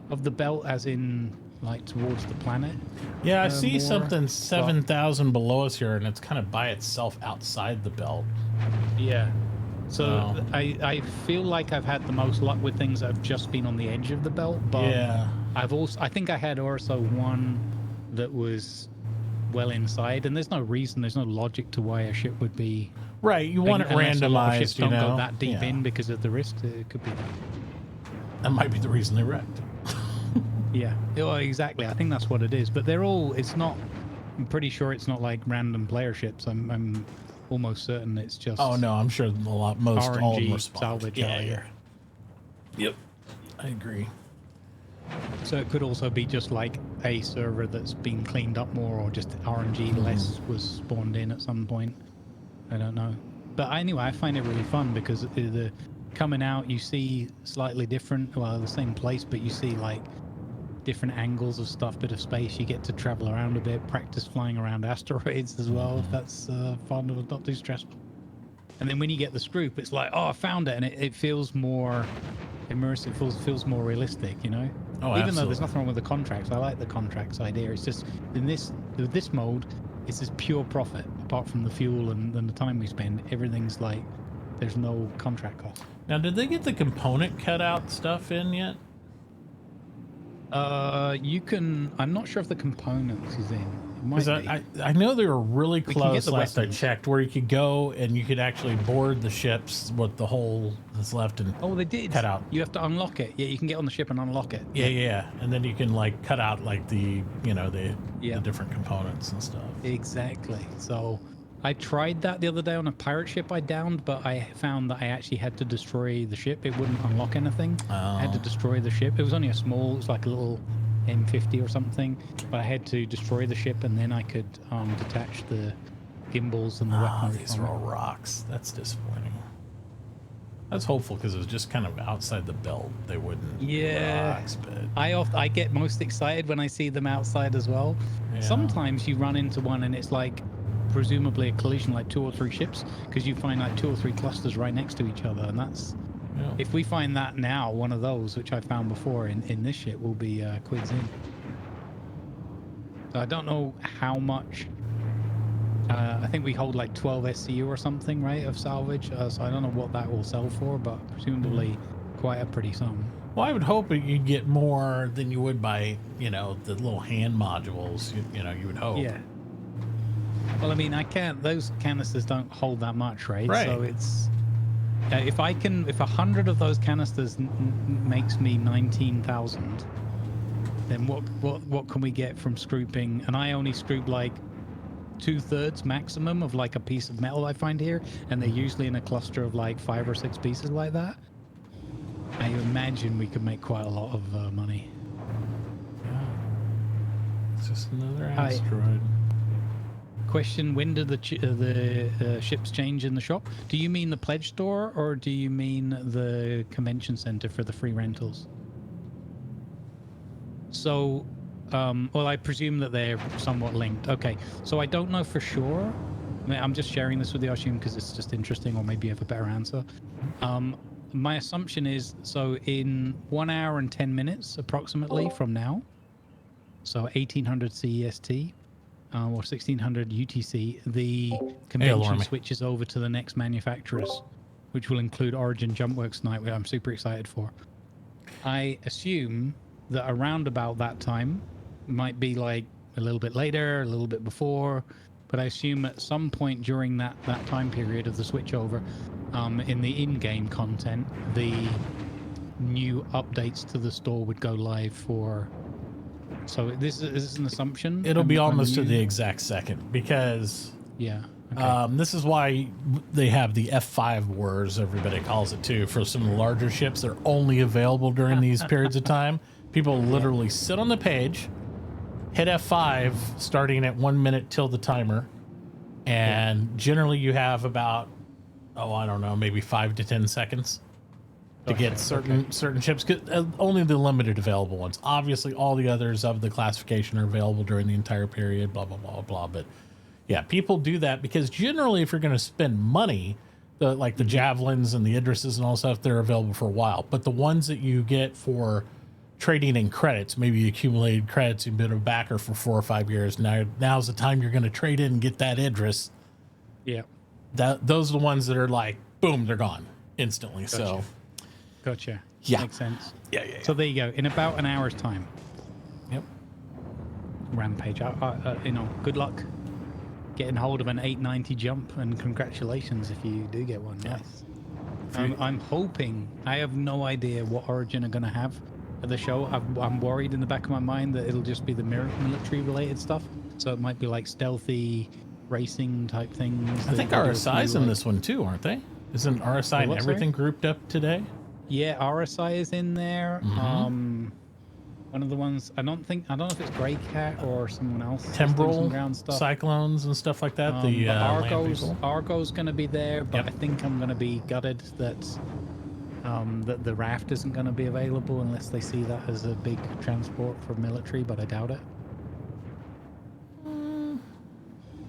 belt, as in like towards the planet. Yeah, I see more, something 7,000 below us here, and it's kind of by itself outside the belt. Yeah. So I feel like I've had the most luck with things that have just been on the edge of the belt, but yeah, I think I had also one that was well inside, and there's no logic to why a ship would be right. You want it unless a lot of randomized, ships you don't know. go that deep in because of the risk. It could be that might be the reason they wrecked. Yeah, well, exactly. I think that's what it is. But they're all. It's not. I'm pretty sure it's not like random player ships. I'm almost certain it's just. Oh no, I'm sure most all of them RNG respond. salvage. Yeah. Yep, I agree. So it could also be just like a server that's been cleaned up more, or just RNG less was spawned in at some point. I don't know. But anyway, I find it really fun because the coming out, you see slightly different, well, the same place, but you see like different angles of stuff, bit of space. You get to travel around a bit, practice flying around asteroids as well, if that's fun or not too stressful. And then when you get the Scroop, it's like, oh, I found it, and it feels more immersive, feels more realistic, you know? Oh, Even though absolutely. there's nothing wrong with the contracts. I like the contracts idea. It's just, with this mode, it's just pure profit, apart from the fuel and the time we spend. Everything's like, there's no contract cost. Now, did they get the component cutout stuff in yet? You can. I'm not sure if the components is in. It might Because be. I know they were really We can get close the last I weapons. checked, where you could go and you could actually board the ships with the hole that's left and Oh, they did. cut out. You have to unlock it. Yeah, you can get on the ship and unlock it. Yeah, and then you can like cut out like the Yeah. the different components and stuff. Exactly. So I tried that the other day on a pirate ship I downed, but I found that I actually had to destroy the ship. It wouldn't unlock anything. I had to destroy the ship. It was only a small, it was like a little M50 or something, but I had to destroy the ship, and then I could detach the gimbals and the weapons. These from are all it. rocks. That's disappointing. That's hopeful because it was just kind of outside the belt. They wouldn't. Yeah. Rocks, but I get most excited when I see them outside as well. Yeah. Sometimes you run into one and it's like presumably a collision, like 2 or 3 ships, because you find like 2 or 3 clusters right next to each other, and that's yeah. if we find that now, one of those which I found before in this ship, will be quids in. So I don't know how much. I think we hold like 12 SCU or something, right, of salvage. So I don't know what that will sell for, but presumably quite a pretty sum. Well, I would hope that you'd get more than you would by the little hand modules. You would hope. Yeah. Well, I mean, those canisters don't hold that much, right? Right. So it's if 100 of those canisters makes me 19,000, then what can we get from scrooping? And I only scroop like 2/3 maximum of like a piece of metal I find here, and they're usually in a cluster of like 5 or 6 pieces like that. I imagine we could make quite a lot of money. Yeah. It's just another Hi. asteroid. Question: when do the ships change in the shop? Do you mean the pledge store, or do you mean the convention center for the free rentals? So, well, I presume that they're somewhat linked. Okay, so I don't know for sure. I mean, I'm just sharing this with you, I assume, because it's just interesting, or maybe you have a better answer. My assumption is, so in 1 hour and 10 minutes approximately from now, so 1800 CEST, or 1600 UTC, the convention switches over to the next manufacturers, which will include Origin Jumpworks Night, which I'm super excited for. I assume that around about that time, might be like a little bit later, a little bit before, but I assume at some point during that time period of the switchover, in the in-game content, the new updates to the store would go live for. So this is an assumption. It'll be almost to the exact second, because yeah. Okay. This is why they have the F5 wars, everybody calls it too, for some of the larger ships. They're only available during these periods of time. People literally sit on the page, hit F5 starting at 1 minute till the timer, and generally you have about, I don't know, maybe 5 to 10 seconds to get certain ships. Only the limited available ones. Obviously, all the others of the classification are available during the entire period, blah, blah, blah, blah. But yeah, people do that because generally if you're going to spend money, like the Javelins and the Idrises and all stuff, they're available for a while. But the ones that you get for trading in credits, maybe you accumulated credits, you've been a backer for 4 or 5 years. Now's the time you're going to trade in and get that Idris. Yeah. Those are the ones that are like, boom, they're gone instantly. Gotcha. So, gotcha. Yeah. Makes sense. Yeah. So there you go. In about an hour's time. Yep. Rampage. Good luck getting hold of an 890 jump, and congratulations if you do get one. Nice. I'm hoping. I have no idea what Origin are going to have at the show. I'm worried in the back of my mind that it'll just be the military related stuff. So it might be like stealthy racing type things. I think RSI's in this one too, aren't they? Isn't RSI and everything grouped up today? Yeah, RSI is in there. One of the ones, I don't know if it's Grey Cat or someone else. Temporal ground stuff. Cyclones and stuff like that. Argo's going to be there, but I think I'm going to be gutted that the raft isn't going to be available unless they see that as a big transport for military, but I doubt it.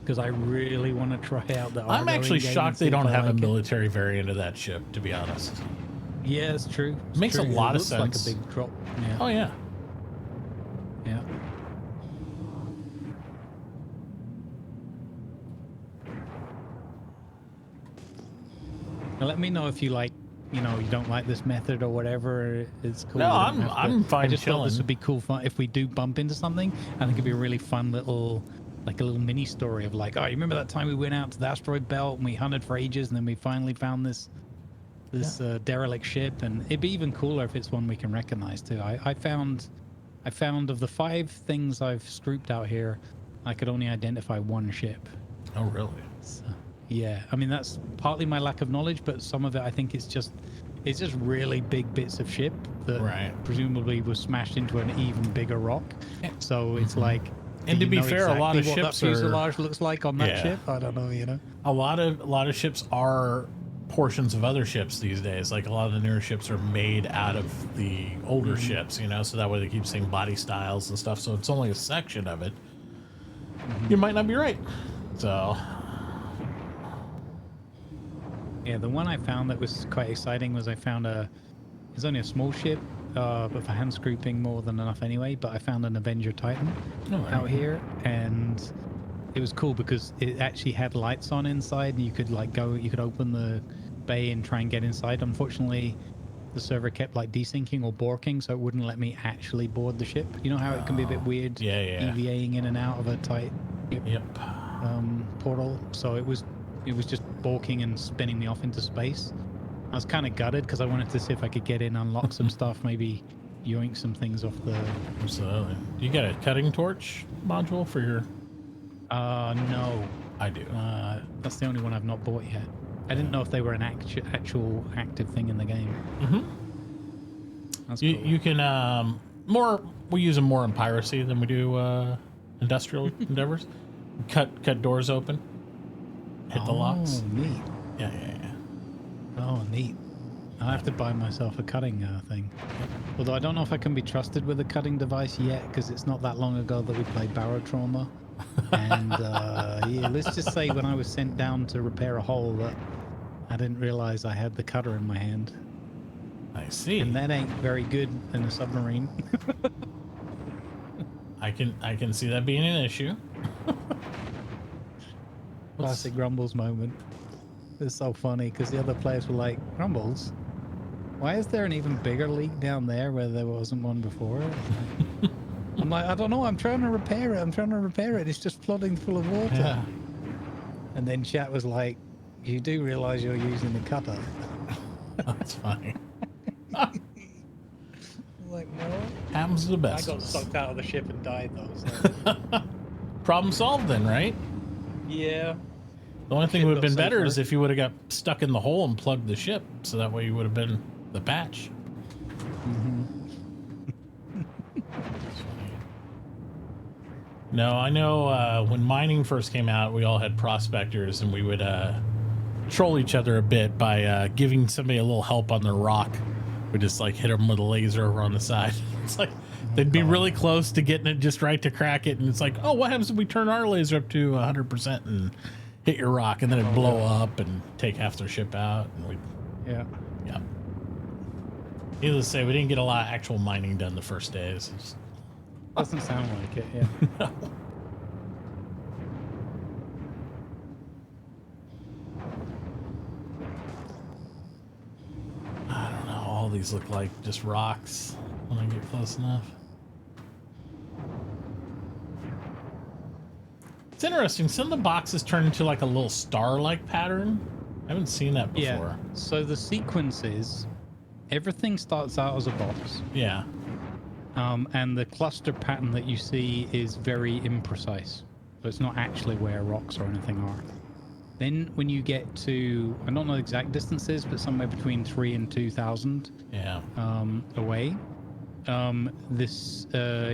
Because I really want to try out the Argo. I'm actually shocked they don't have a military variant of that ship, to be honest. Yeah, it's true. It makes a lot of sense. Like a big drop. Yeah. Oh, yeah. Yeah. Now let me know if you you don't like this method or whatever. It's cool. No, I'm fine. I just chilling. thought this would be cool fun if we do bump into something. I think it'd be a really fun little, like a little mini story of like, oh, you remember that time we went out to the asteroid belt and we hunted for ages and then we finally found this derelict ship, and it'd be even cooler if it's one we can recognize too. I found of the 5 things I've scooped out here, I could only identify one ship. Oh, really? So, yeah, I mean that's partly my lack of knowledge, but some of it I think it's just really big bits of ship that presumably was smashed into an even bigger rock. So it's like, and to be fair, a lot of what ships that fuselage looks like on that ship. I don't know, A lot of ships are portions of other ships these days. Like a lot of the newer ships are made out of the older ships, so that way they keep saying body styles and stuff. So it's only a section of it. You might not be right. So yeah, the one I found that was quite exciting was it's only a small ship, but for hand scooping more than enough anyway. But I found an Avenger Titan out here, and it was cool because it actually had lights on inside, and you could open the bay and try and get inside. Unfortunately, the server kept desyncing or borking, so it wouldn't let me actually board the ship. You know how it can be a bit weird, EVAing in and out of a tight portal. So it was just borking and spinning me off into space. I was kind of gutted because I wanted to see if I could get in, unlock some stuff, maybe yoink some things off the. Absolutely. Do you got a cutting torch module for your? No. I do. That's the only one I've not bought yet. I didn't know if they were an actual active thing in the game. That's You cool. you can we use them more in piracy than we do industrial endeavors. Cut doors open. Hit the locks. Neat. Yeah. Oh, neat. I'll have to buy myself a cutting thing. Although I don't know if I can be trusted with a cutting device yet, because it's not that long ago that we played Barotrauma. And yeah, let's just say when I was sent down to repair a hole, that I didn't realize I had the cutter in my hand. I see. And that ain't very good in a submarine. I can see that being an issue. Classic Grumbles moment. It's so funny because the other players were like, Grumbles? Why is there an even bigger leak down there where there wasn't one before? I'm like, I don't know. I'm trying to repair it. It's just flooding full of water. Yeah. And then chat was like, you do realize you're using the cutter. That's funny. I'm like, no. Happens to the best. I got sucked out of the ship and died though. So. Problem solved then, right? Yeah. The only thing that would have been better safer. is if you would have got stuck in the hole and plugged the ship, so that way you would have been the patch. No, I know when mining first came out, we all had prospectors, and we would troll each other a bit by giving somebody a little help on their rock. We just like hit them with a laser over on the side. It's like they'd be really close to getting it just right to crack it, and it's like, oh, what happens if we turn our laser up to 100% and hit your rock, and then it'd blow up and take half their ship out? And we, Yeah. Needless to say, we didn't get a lot of actual mining done the first days. Doesn't sound like it, yeah. I don't know. All these look like just rocks when I get close enough. It's interesting. Some of the boxes turn into like a little star-like pattern. I haven't seen that before. Yeah. So the sequence is everything starts out as a box. Yeah. And the cluster pattern that you see is very imprecise. So it's not actually where rocks or anything are. Then when you get to, I don't know the exact distances, but somewhere between 3 and 2,000 Yeah. away,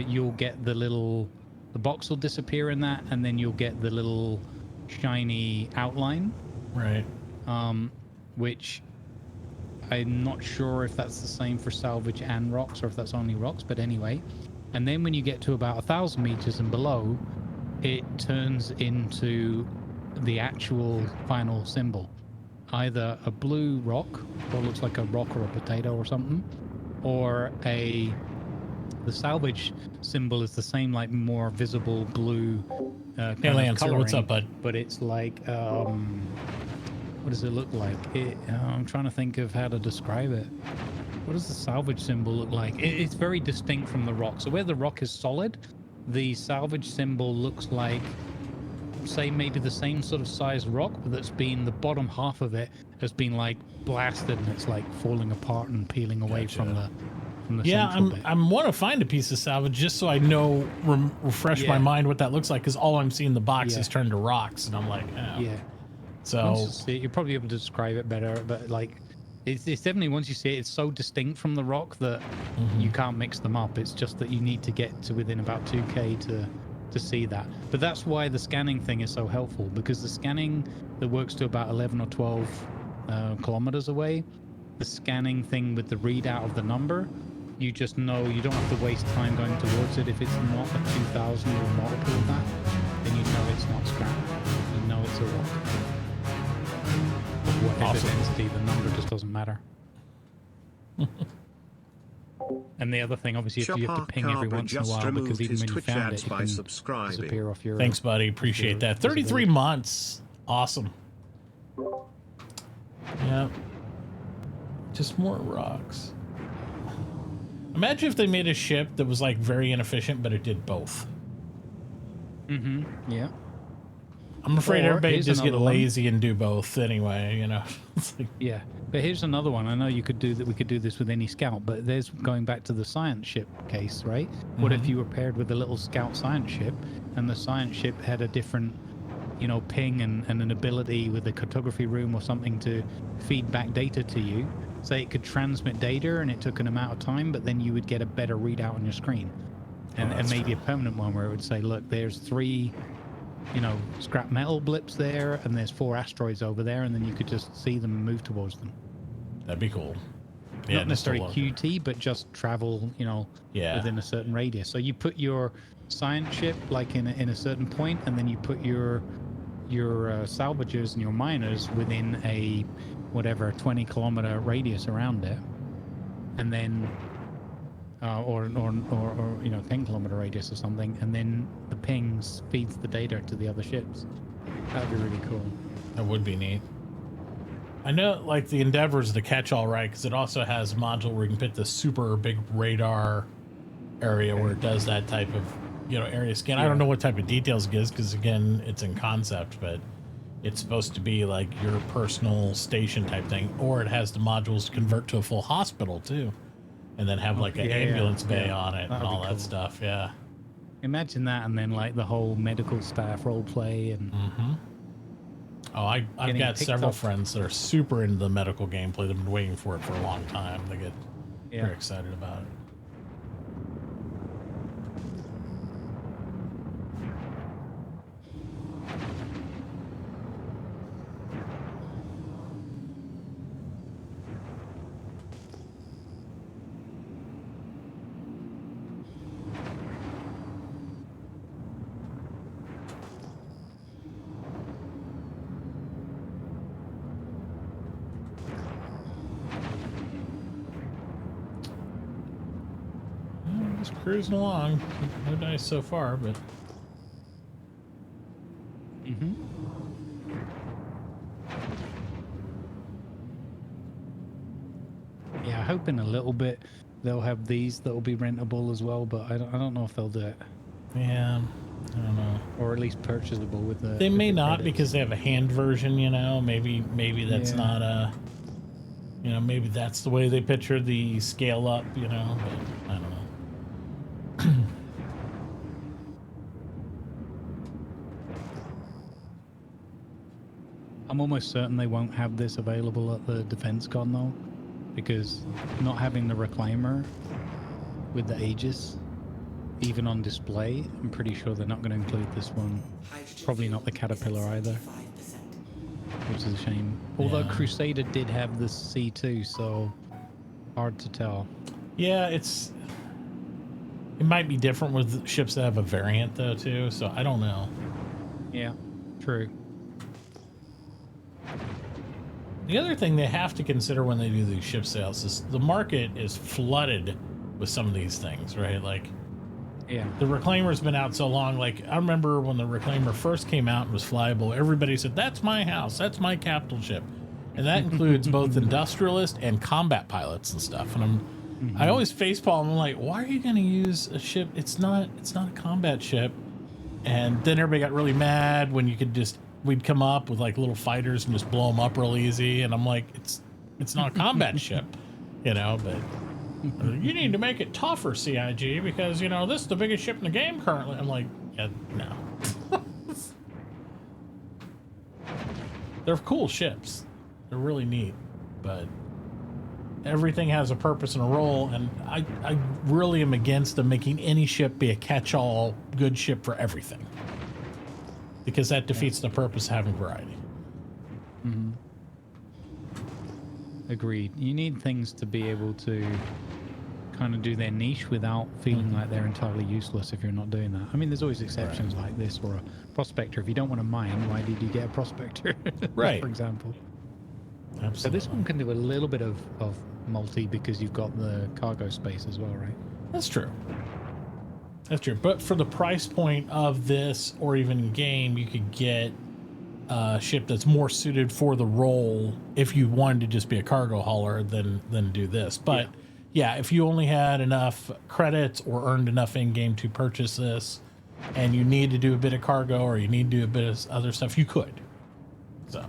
you'll get the box will disappear in that, and then you'll get the little shiny outline. Right. Which I'm not sure if that's the same for salvage and rocks, or if that's only rocks, but anyway. And then when you get to about 1,000 meters and below, it turns into the actual final symbol. Either a blue rock, or looks like a rock or a potato or something, or the salvage symbol is the same, like more visible blue kind Hey, of Lancer, what's coloring, up, bud? but it's like what does it look like? I'm trying to think of how to describe it. What does the salvage symbol look like? It's very distinct from the rock. So where the rock is solid, the salvage symbol looks like, say, maybe the same sort of size rock, but that's been, the bottom half of it has been like blasted, and it's like falling apart and peeling away from the Yeah, central bit. I want to find a piece of salvage just so I know, refresh my mind what that looks like, because all I'm seeing the box is turned to rocks, and I'm like, oh. Yeah. So Once you see it, you'll probably be able to describe it better, but like, it's definitely, once you see it, it's so distinct from the rock that you can't mix them up. It's just that you need to get to within about 2K to see that. But that's why the scanning thing is so helpful, because the scanning that works to about 11 or 12 kilometers away, the scanning thing with the readout of the number, you just know you don't have to waste time going towards it. If it's not a 2,000 or multiple of that, then you know it's not scrap. You know it's a rock. Whatever density, the number just doesn't matter. And the other thing, obviously, if you have to ping every once in a while, because even when you found it, it can disappear off your... Thanks, buddy. Appreciate that. 33 months. Awesome. Yeah. Just more rocks. Imagine if they made a ship that was like very inefficient, but it did both. Yeah. I'm afraid Or everybody here's just get another one. lazy and do both anyway, you know. It's like, Yeah, but here's another one. I know you could do that. We could do this with any scout, but there's going back to the science ship case, right? What if you were paired with a little scout science ship, and the science ship had a different you know, ping and an ability with the cartography room or something to feed back data to you. Say it could transmit data and it took an amount of time, but then you would get a better readout on your screen. And maybe a permanent one where it would say, look, there's 3, you know, scrap metal blips there, and there's 4 asteroids over there, and then you could just see them and move towards them. That'd be cool. Yeah, not necessarily QT, but just travel, you know, within a certain radius. So you put your science ship like in a certain point, and then you put your salvagers and your miners within a whatever 20-kilometer radius around it, and then or you know 10-kilometer radius or something, and then the pings feeds the data to the other ships. That'd be really cool. That would be neat. I know, like, the Endeavor is the catch-all, right? Because it also has a module where you can put the super big radar area where it does that type of, you know, area scan. I don't know what type of details it gives because, again, it's in concept, but it's supposed to be like your personal station type thing. Or it has the modules to convert to a full hospital, too. And then have, like, an ambulance bay on it and all that stuff, Imagine that, and then, like, the whole medical staff role play and... Oh, I've got several friends that are super into the medical gameplay. They've been waiting for it for a long time. They get very excited about it. Cruising along. No dice so far, but... Yeah, hoping a little bit they'll have these that'll be rentable as well, but I don't know if they'll do it. Yeah, I don't know. Or at least purchasable with the... They may not credits. because they have a hand version, you know. Maybe that's not a... You know, maybe that's the way they picture the scale up, you know, but I don't know. I'm almost certain they won't have this available at the Defense Con though, because not having the reclaimer with the Aegis even on display, I'm pretty sure they're not going to include this one. Probably not the Caterpillar either, which is a shame. Although Crusader did have the C2, so hard to tell. Yeah, it might be different with ships that have a variant though too, so I don't know. Yeah, true. The other thing they have to consider when they do these ship sales is the market is flooded with some of these things, right? Like, the Reclaimer's been out so long. Like, I remember when the Reclaimer first came out and was flyable, everybody said, that's my house, that's my capital ship. And that includes both industrialists and combat pilots and stuff. And I always facepalm, I'm like, why are you going to use a ship? It's not a combat ship. And then everybody got really mad when you could just... We'd come up with like little fighters and just blow them up real easy, and I'm like, it's not a combat ship, you know. But you need to make it tougher, CIG, because you know this is the biggest ship in the game currently. I'm like, yeah, no. They're cool ships, they're really neat, but everything has a purpose and a role, and I really am against them making any ship be a catch-all good ship for everything. Because that defeats the purpose of having variety. Agreed. You need things to be able to kind of do their niche without feeling like they're entirely useless if you're not doing that. I mean, there's always exceptions like this, or a prospector. If you don't want to mine, why did you get a prospector? Right. For example. Absolutely. So this one can do a little bit of multi because you've got the cargo space as well, right? That's true. That's true. But for the price point of this, or even in game, you could get a ship that's more suited for the role if you wanted to just be a cargo hauler than do this. But yeah, if you only had enough credits or earned enough in-game to purchase this, and you need to do a bit of cargo or you need to do a bit of other stuff, you could. So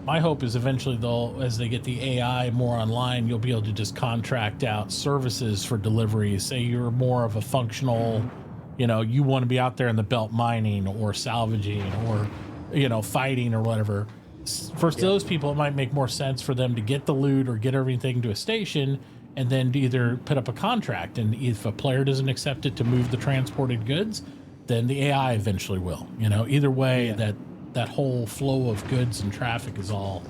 my hope is eventually, though, as they get the AI more online, you'll be able to just contract out services for deliveries. Say you're more of a functional you know, you want to be out there in the belt mining or salvaging or, you know, fighting or whatever. For those people, it might make more sense for them to get the loot or get everything to a station and then to either put up a contract. And if a player doesn't accept it to move the transported goods, then the AI eventually will. You know, either way, that whole flow of goods and traffic is all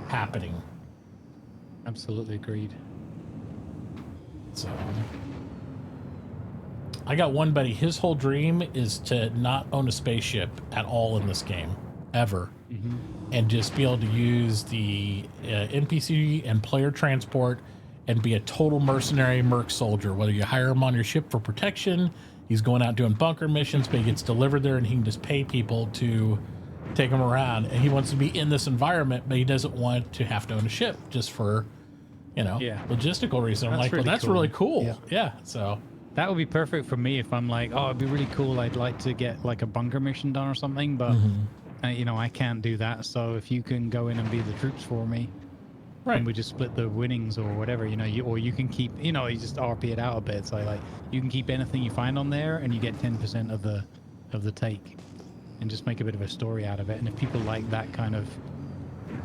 happening. Absolutely agreed. So I got one buddy, his whole dream is to not own a spaceship at all in this game, ever. And just be able to use the NPC and player transport and be a total mercenary merc soldier. Whether you hire him on your ship for protection, he's going out doing bunker missions, but he gets delivered there and he can just pay people to take him around. And he wants to be in this environment, but he doesn't want to have to own a ship just for, you know, logistical reason. I'm like, well, that's really cool. Yeah. So that would be perfect for me if I'm like, oh, it'd be really cool. I'd like to get like a bunker mission done or something, but you know, I can't do that. So if you can go in and be the troops for me, and we just split the winnings or whatever, you know, or you can keep, you know, you just RP it out a bit. So like you can keep anything you find on there and you get 10% of the take, and just make a bit of a story out of it. And if people like that kind of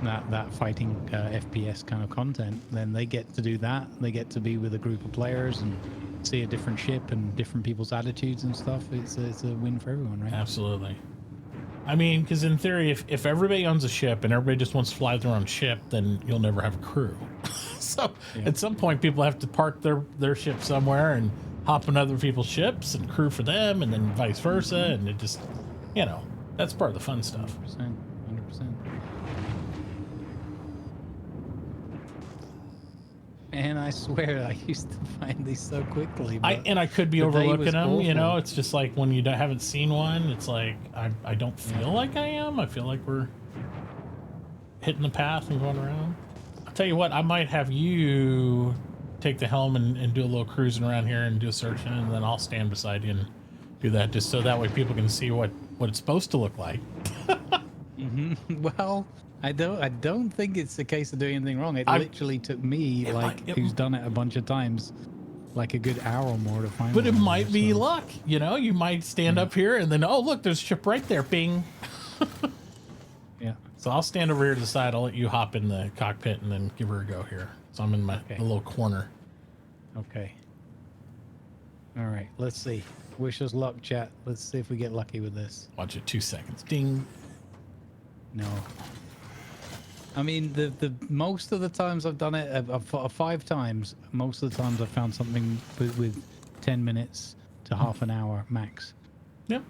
that fighting FPS kind of content, then they get to do that. They get to be with a group of players and see a different ship and different people's attitudes and stuff. It's a win for everyone, right? Absolutely. I mean, because in theory, if everybody owns a ship and everybody just wants to fly their own ship, then you'll never have a crew. So at some point, people have to park their ship somewhere and hop on other people's ships and crew for them, and then vice versa. And it just, you know, that's part of the fun stuff. 100%. And I swear, I used to find these so quickly. I could be overlooking them, you know. It's just like when you haven't seen one, it's like I don't feel like I am. I feel like we're hitting the path and going around. I'll tell you what, I might have you take the helm and do a little cruising around here and do a searching, and then I'll stand beside you and do that, just so that way people can see what it's supposed to look like. Well, I don't think it's a case of doing anything wrong. It literally took me, who's done it a bunch of times, like a good hour or more to find. But it might be luck, you know. You might stand up here and then, oh look, there's a ship right there, bing. Yeah. So I'll stand over here to the side. I'll let you hop in the cockpit and then give her a go here. So I'm in my little corner. Okay. All right. Let's see. Wish us luck, chat. Let's see if we get lucky with this. Watch it. 2 seconds. Ding. No. I mean, the most of the times I've done it, 5 times, most of the times I've found something with 10 minutes to half an hour max. Yep.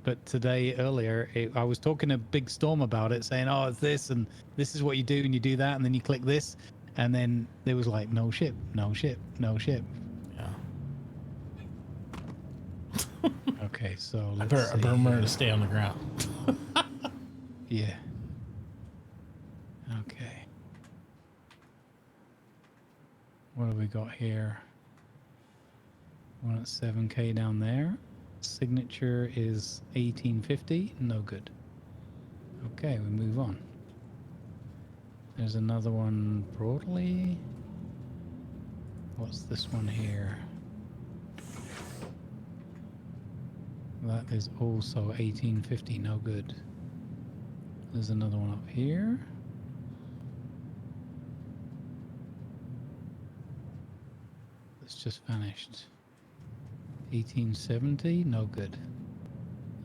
But today, earlier, I was talking to Big Storm about it, saying, oh, it's this, and this is what you do, and you do that, and then you click this, and then there was like, no ship, no ship, no ship. Yeah. Okay, so I better remember to stay on the ground. Yeah. Okay. What have we got here? One at 7K down there. Signature is 1850. No good. Okay, we move on. There's another one broadly. What's this one here? That is also 1850. No good. There's another one up here. It's just vanished. 1870, no good.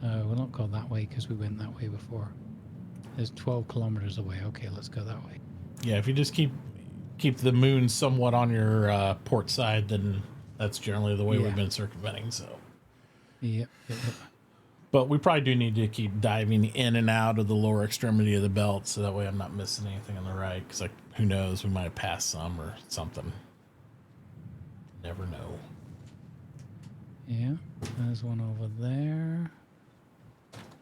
We'll not go that way because we went that way before. There's 12 kilometers away. Okay, let's go that way. Yeah, if you just keep the moon somewhat on your port side, then that's generally the way we've been circumventing. So. Yep. But we probably do need to keep diving in and out of the lower extremity of the belt, so that way I'm not missing anything on the right. Because, like, who knows, we might have passed some or something. Never know. Yeah, there's one over there.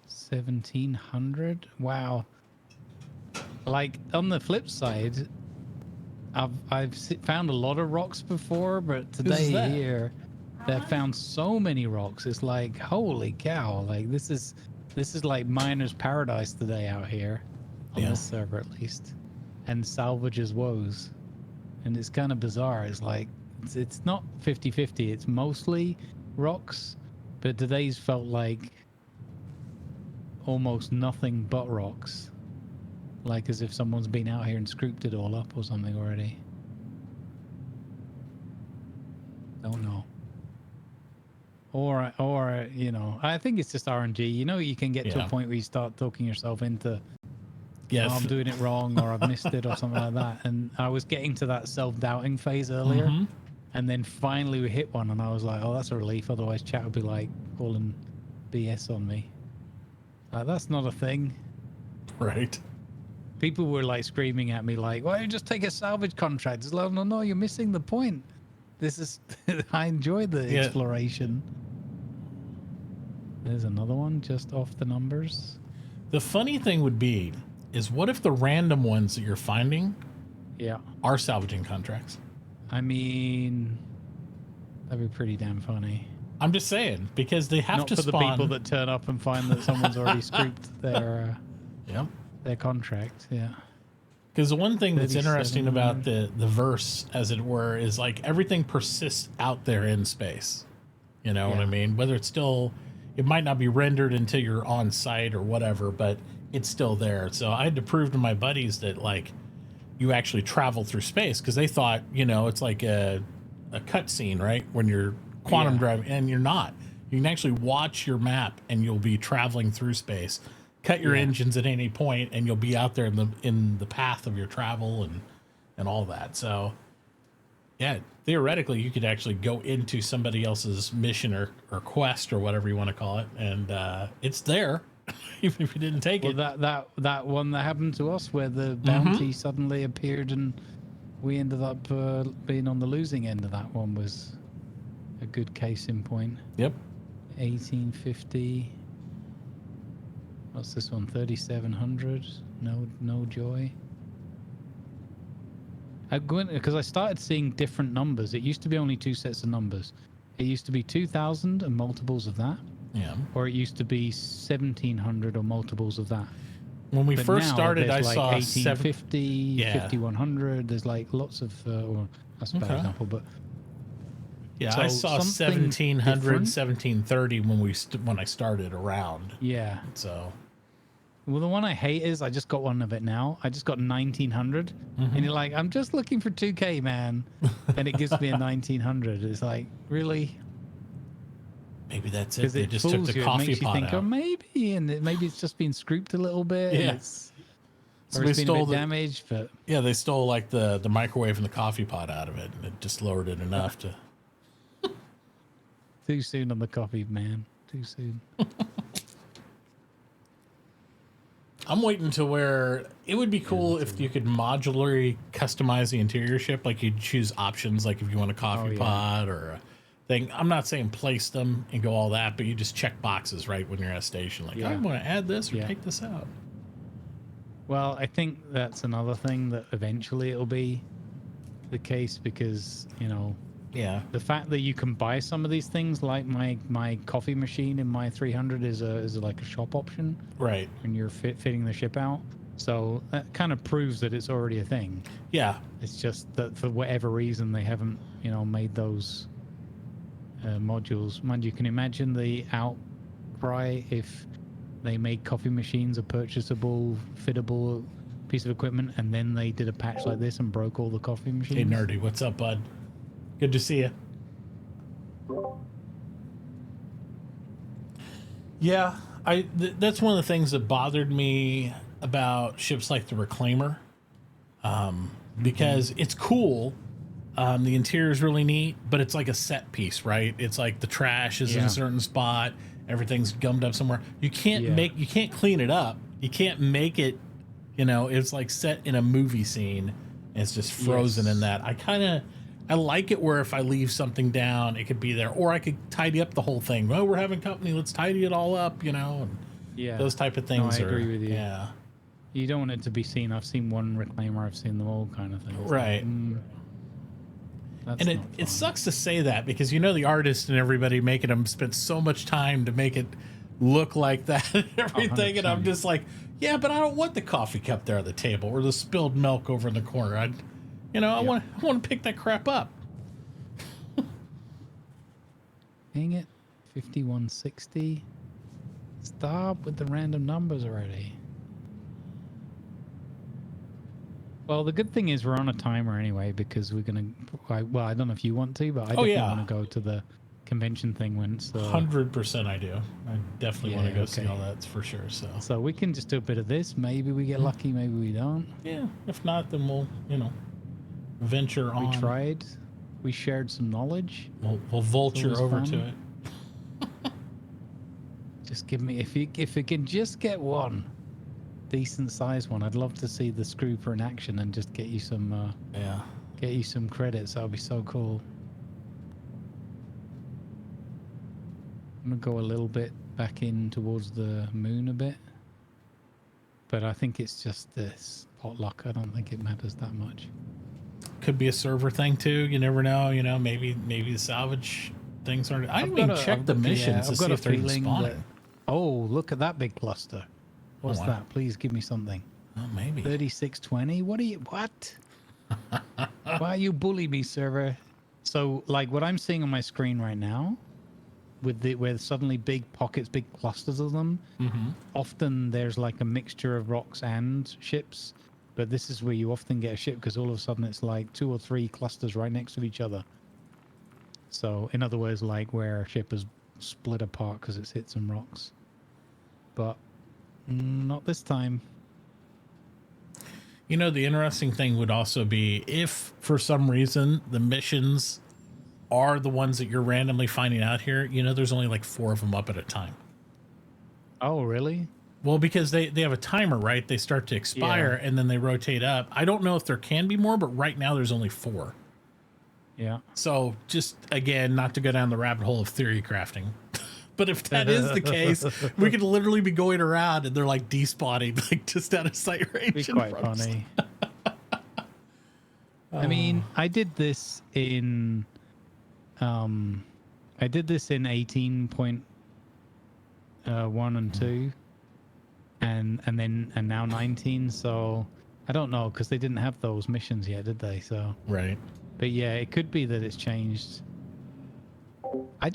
1700. Wow. Like, on the flip side, I've found a lot of rocks before, but today here they've found so many rocks. It's like, holy cow! Like this is like miner's paradise today out here on this server, at least, and salvage's woes. And it's kind of bizarre. It's like it's not 50-50. It's mostly rocks, but today's felt like almost nothing but rocks. Like as if someone's been out here and scooped it all up or something already. Don't know. Or you know, I think it's just RNG. You know, you can get to a point where you start talking yourself into, yes, I'm doing it wrong or I've missed it or something like that. And I was getting to that self-doubting phase earlier. Mm-hmm. And then finally we hit one and I was like, oh, that's a relief. Otherwise chat would be like calling BS on me. Like, that's not a thing. Right. People were like screaming at me like, why don't you just take a salvage contract? It's like, no, you're missing the point. This is, I enjoy the exploration. There's another one just off the numbers. The funny thing would be, is what if the random ones that you're finding are salvaging contracts? I mean, that'd be pretty damn funny. I'm just saying, because they have Not to for spawn. the people that turn up and find that someone's already scooped their contract. Yeah. Because the one thing that's interesting 37. about the verse, as it were, is like everything persists out there in space. You know what I mean? Whether it's still, it might not be rendered until you're on site or whatever, but it's still there. So I had to prove to my buddies that like you actually travel through space, because they thought, you know, it's like a cutscene, right? When you're quantum driving, and you're not. You can actually watch your map and you'll be traveling through space. Cut your engines at any point and you'll be out there in the path of your travel and all that. So yeah, theoretically you could actually go into somebody else's mission or quest or whatever you want to call it, and it's there even if you didn't take it. That one that happened to us where the bounty suddenly appeared and we ended up being on the losing end of that one was a good case in point. Yep. 1850. What's this one? 3700. No joy. Because I started seeing different numbers. It used to be only two sets of numbers. It used to be 2000 and multiples of that. Yeah. Or it used to be 1700 or multiples of that. When we first started, I like saw 1850, 5100. There's like lots of. Well, that's a bad example, but. Yeah, So I saw 1700, 1730 when I started around. Yeah. So. Well, the one I hate is I just got one of it now. I just got 1900, and you're like, I'm just looking for 2K, man, and it gives me a 1900. It's like, really? Maybe that's it. They It just took fools the you. It coffee makes you pot think, out. oh, maybe, and maybe it's just been scooped a little bit. Yeah. And it's, So or they it's been a stole bit damaged, but yeah, they stole like the microwave and the coffee pot out of it, and it just lowered it enough to. too soon on the coffee, man. Too soon. I'm waiting to where it would be cool if you could modularly customize the interior ship. Like you'd choose options, like if you want a coffee pot or a thing. I'm not saying place them and go all that, but you just check boxes, right, when you're at a station. Like, I want to add this or take this out. Well, I think that's another thing that eventually it'll be the case because, you know, the fact that you can buy some of these things, like my coffee machine in my 300 is like a shop option, right? When you're fitting the ship out, so that kind of proves that it's already a thing. Yeah, it's just that for whatever reason they haven't, you know, made those modules. Mind you, can imagine the outcry if they made coffee machines a purchasable, fittable piece of equipment, and then they did a patch like this and broke all the coffee machines. Hey, Nerdy, what's up, bud? Good to see you. Yeah, that's one of the things that bothered me about ships like the Reclaimer, because it's cool. The interior is really neat, but it's like a set piece, right? It's like the trash is in a certain spot, everything's gummed up somewhere. You can't you can't clean it up. You can't make it, you know, it's like set in a movie scene and it's just frozen in that. I like it where if I leave something down, it could be there, or I could tidy up the whole thing. Well, we're having company, let's tidy it all up, you know, and those type of things. No, I agree with you. Yeah. You don't want it to be seen. I've seen one Reclaimer, I've seen them all kind of things. Right. Like, and it sucks to say that because, you know, the artist and everybody making them spent so much time to make it look like that and everything. 100%. And I'm just like, yeah, but I don't want the coffee cup there on the table or the spilled milk over in the corner. I want to pick that crap up. Dang it. 5160. Stop with the random numbers already. Well, the good thing is we're on a timer anyway because we're going to... Well, I don't know if you want to, but I definitely want to go to the convention thing once. 100% I do. I definitely want to go see all that for sure. So we can just do a bit of this. Maybe we get lucky, maybe we don't. Yeah, if not, then we'll, venture on. We tried. We shared some knowledge. We'll vulture over to it. Just give me... If we can just get one decent sized one, I'd love to see the Scrooper in action and just get you some... Get you some credits. That would be so cool. I'm going to go a little bit back in towards the moon a bit. But I think it's just this potluck. I don't think it matters that much. Could be a server thing too. You never know. Maybe the salvage things aren't... I didn't even check the missions to see if they're even spawning. Oh, look at that big cluster. What's that? Please give me something. Oh, maybe. 3620? What? Why you bully me, server? So, like, what I'm seeing on my screen right now, where suddenly big pockets, big clusters of them, often there's like a mixture of rocks and ships, but this is where you often get a ship because all of a sudden it's like 2 or 3 clusters right next to each other. So, in other words, like where a ship is split apart because it's hit some rocks. But not this time. The interesting thing would also be if for some reason the missions are the ones that you're randomly finding out here, there's only like 4 of them up at a time. Oh, really? Well, because they have a timer, right? They start to expire and then they rotate up. I don't know if there can be more, but right now there's only 4. Yeah. So just, again, not to go down the rabbit hole of theory crafting. But if that is the case, we could literally be going around and they're like despawning, like just out of sight range. Be quite funny. I mean, I did this in 18.1 and 2, and now 19. So I don't know because they didn't have those missions yet, did they? So right. But yeah, it could be that it's changed. I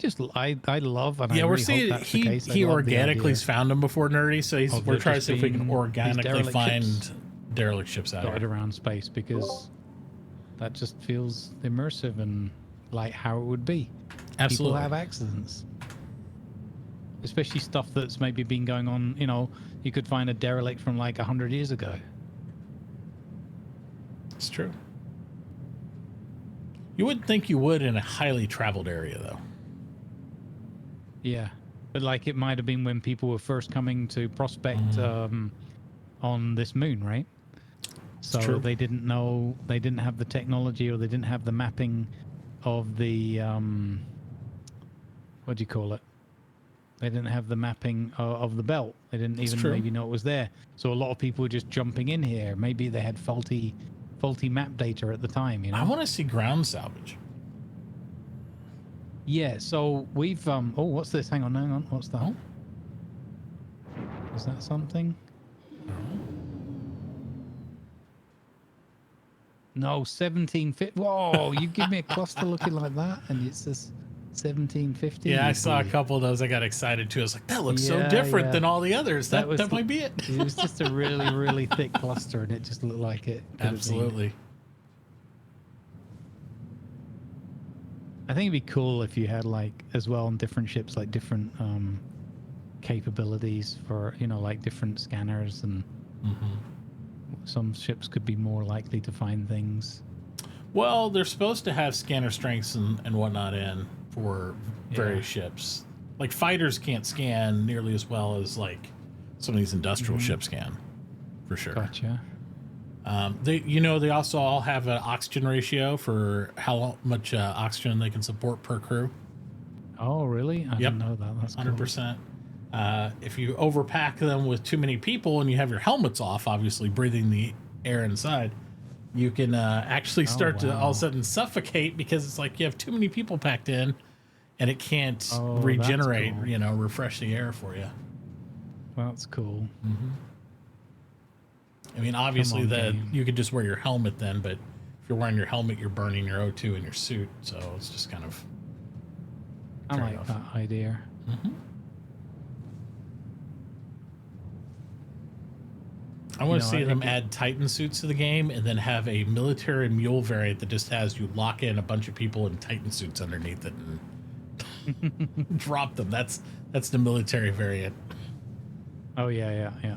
love, and I we're really seeing hope that's the case. He organically's found them before Nerdy, so we're trying to see if we can organically find derelict ships out dotted around space because that just feels immersive and like how it would be. Absolutely. People have accidents, especially stuff that's maybe been going on. You could find a derelict from like 100 years ago. It's true. You wouldn't think you would in a highly traveled area, though. Yeah, but like it might have been when people were first coming to prospect on this moon, right? So they didn't know, they didn't have the technology, or they didn't have the mapping of the what do you call it? They didn't have the mapping of the belt. They didn't even maybe know it was there. So a lot of people were just jumping in here. Maybe they had faulty map data at the time. I want to see ground salvage. Yeah, so we've oh, what's this? Hang on, what's that? Oh. Is that something? No, 1750. Whoa, you give me a cluster looking like that, and it's just 1750. Yeah, I saw a couple of those. I got excited too. I was like, that looks so different than all the others. That might be it. It was just a really, really thick cluster, and it just looked like it. Absolutely. I think it'd be cool if you had like as well on different ships, like different capabilities for like different scanners, and some ships could be more likely to find things. Well, they're supposed to have scanner strengths and whatnot in for various ships. Like fighters can't scan nearly as well as like some of these industrial ships can, for sure. Gotcha. They also all have an oxygen ratio for how much oxygen they can support per crew. Oh, really? I didn't know that. That's 100%. Cool. If you overpack them with too many people and you have your helmets off, obviously breathing the air inside, you can actually start to all of a sudden suffocate because it's like you have too many people packed in and it can't regenerate, cool. Refresh the air for you. Well, that's cool. I mean, obviously you could just wear your helmet then, but if you're wearing your helmet, you're burning your O2 in your suit. So it's just kind of I Fair like enough. that idea. I want to know, see I them think add Titan suits to the game and then have a military mule variant that just has you lock in a bunch of people in Titan suits underneath it and drop them. That's the military variant. Oh yeah. Yeah.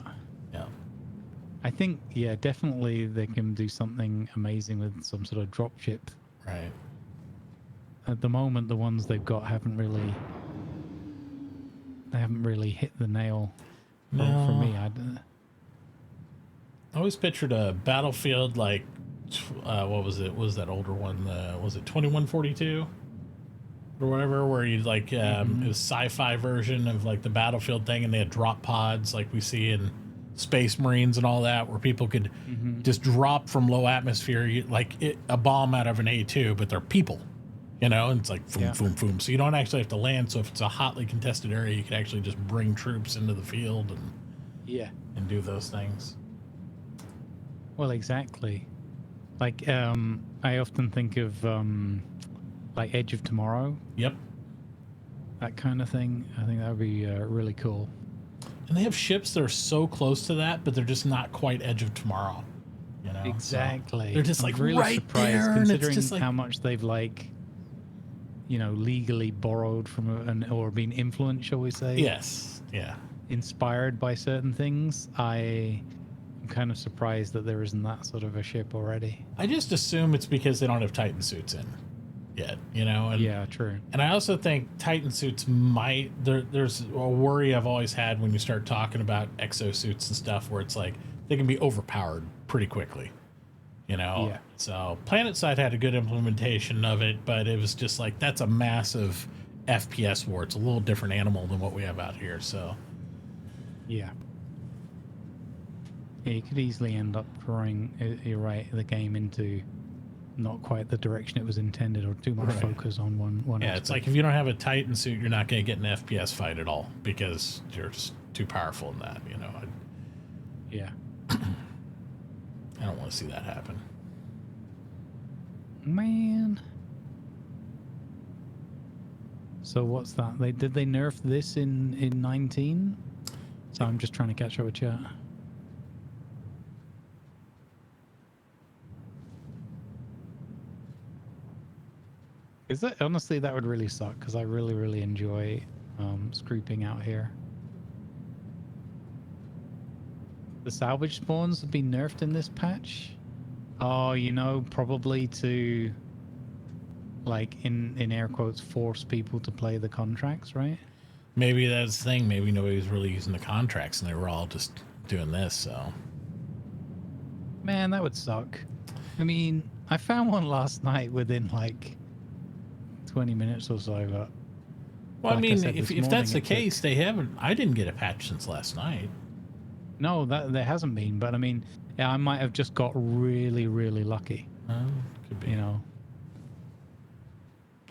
I think definitely they can do something amazing with some sort of drop ship. Right. At the moment, the ones they've got haven't really hit the nail for No. me. I always pictured a Battlefield like what was it? What was that older one? Was it 2142 or whatever? Where you like it was sci-fi version of like the Battlefield thing, and they had drop pods like we see in Space Marines and all that, where people could just drop from low atmosphere a bomb out of an A2, but they're people. You know, and it's like boom, boom, boom. So you don't actually have to land. So if it's a hotly contested area, you can actually just bring troops into the field and do those things. Well, exactly. Like I often think of like Edge of Tomorrow. Yep. That kind of thing. I think that would be really cool. And they have ships that are so close to that, but they're just not quite Edge of Tomorrow. You know, exactly. So they're just I'm like really right surprised there, and considering it's just like how much they've legally borrowed from or been influenced, shall we say? Yes. Yeah. Inspired by certain things. I'm kind of surprised that there isn't that sort of a ship already. I just assume it's because they don't have Titan suits in yet, you know? And, yeah, true. And I also think Titan suits might... There's a worry I've always had when you start talking about exosuits and stuff where it's like they can be overpowered pretty quickly, you know? Yeah. So PlanetSide had a good implementation of it, but it was just like that's a massive FPS war. It's a little different animal than what we have out here, so... Yeah. Yeah, you could easily end up drawing, you're right, the game into not quite the direction it was intended, or too much focus on one. Yeah, aspect. it's like if you don't have a Titan suit, you're not going to get an FPS fight at all because you're just too powerful in that, you know. Yeah. I don't want to see that happen. Man. So what's that? Did they nerf this in 19? So I'm just trying to catch up with chat. Is that honestly that would really suck because I really enjoy scrooping out here. The salvage spawns have been nerfed in this patch. Oh, probably to like in air quotes force people to play the contracts, right? Maybe that's the thing. Maybe nobody was really using the contracts and they were all just doing this. So, man, that would suck. I mean, I found one last night within like 20 minutes or so. But well, like I mean, said, if that's the case, they haven't. I didn't get a patch since last night. No, there hasn't been. But I mean, yeah, I might have just got really lucky. Could be. You know.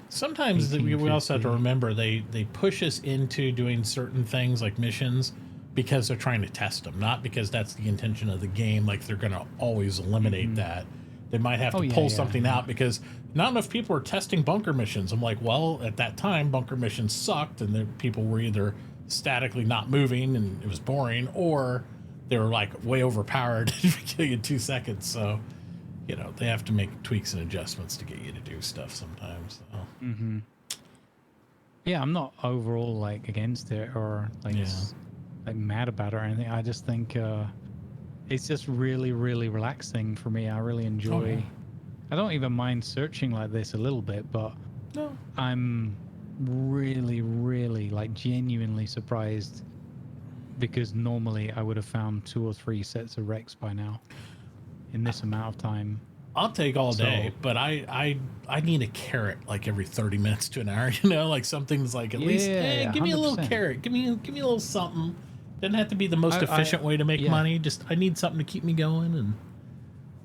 Sometimes we also have to remember they push us into doing certain things like missions because they're trying to test them, not because that's the intention of the game. Like they're going to always eliminate that. They might have to pull something out because not enough people are testing bunker missions. I'm like, well, at that time, bunker missions sucked and the people were either statically not moving and it was boring, or they were like way overpowered and kill you in 2 seconds. So, they have to make tweaks and adjustments to get you to do stuff sometimes. So. Mm-hmm. Yeah, I'm not overall like against it or like mad about it or anything. I just think it's just really relaxing for me. I really enjoy. I don't even mind searching like this a little bit, but I'm really like genuinely surprised because normally I would have found 2 or 3 sets of Rex by now in this amount of time. I'll take all day, but I need a carrot like every 30 minutes to an hour, like something's like at least, hey, give me a little 100%. carrot, give me a little something. Doesn't have to be the most efficient way to make money. Just I need something to keep me going. And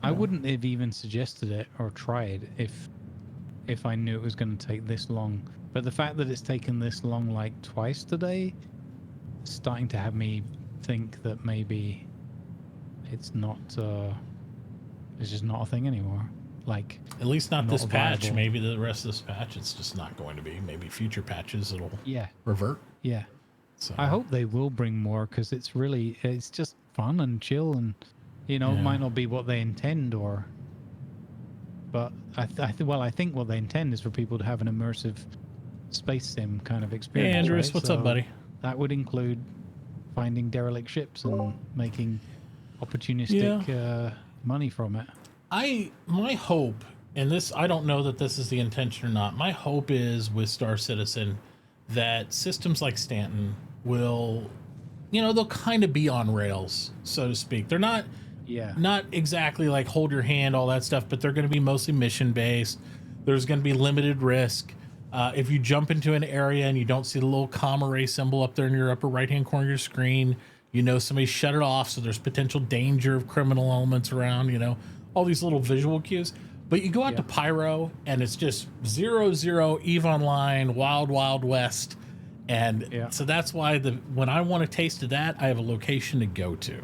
I wouldn't have even suggested it or tried if I knew it was going to take this long. But the fact that it's taken this long like twice today is starting to have me think that maybe it's not it's just not a thing anymore. like At least not this patch. viable. Maybe the rest of this patch, it's just not going to be. Maybe future patches, it'll revert. Yeah. So I hope they will bring more because it's just fun and chill and, it might not be what they intend but I think what they intend is for people to have an immersive space sim kind of experience. Hey, Andrews, right? what's So up, buddy? That would include finding derelict ships and making opportunistic money from it. My hope, and this, I don't know that this is the intention or not. My hope is with Star Citizen that systems like Stanton will, they'll kind of be on rails, so to speak. They're not exactly like hold your hand, all that stuff, but they're going to be mostly mission based. There's going to be limited risk. If you jump into an area and you don't see the little comma ray symbol up there in your upper right hand corner of your screen, somebody shut it off, so there's potential danger of criminal elements around, all these little visual cues. But you go out to Pyro and it's just 0-0 EVE Online, Wild Wild West. And so that's why when I want a taste of that, I have a location to go to,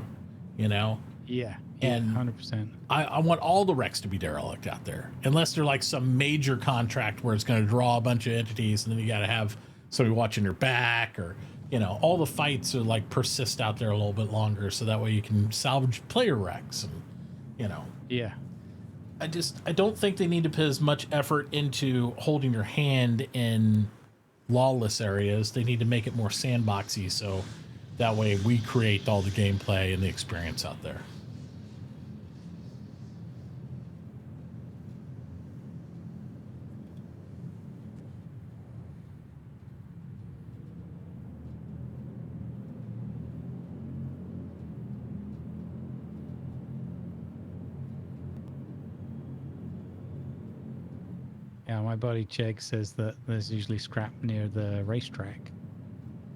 Yeah, and 100%. I want all the wrecks to be derelict out there, unless they're like some major contract where it's going to draw a bunch of entities, and then you got to have somebody watching your back, or all the fights are like persist out there a little bit longer, so that way you can salvage player wrecks, and Yeah. I don't think they need to put as much effort into holding your hand in lawless areas. They need to make it more sandboxy, so that way we create all the gameplay and the experience out there. Yeah, my buddy Chegg says that there's usually scrap near the racetrack,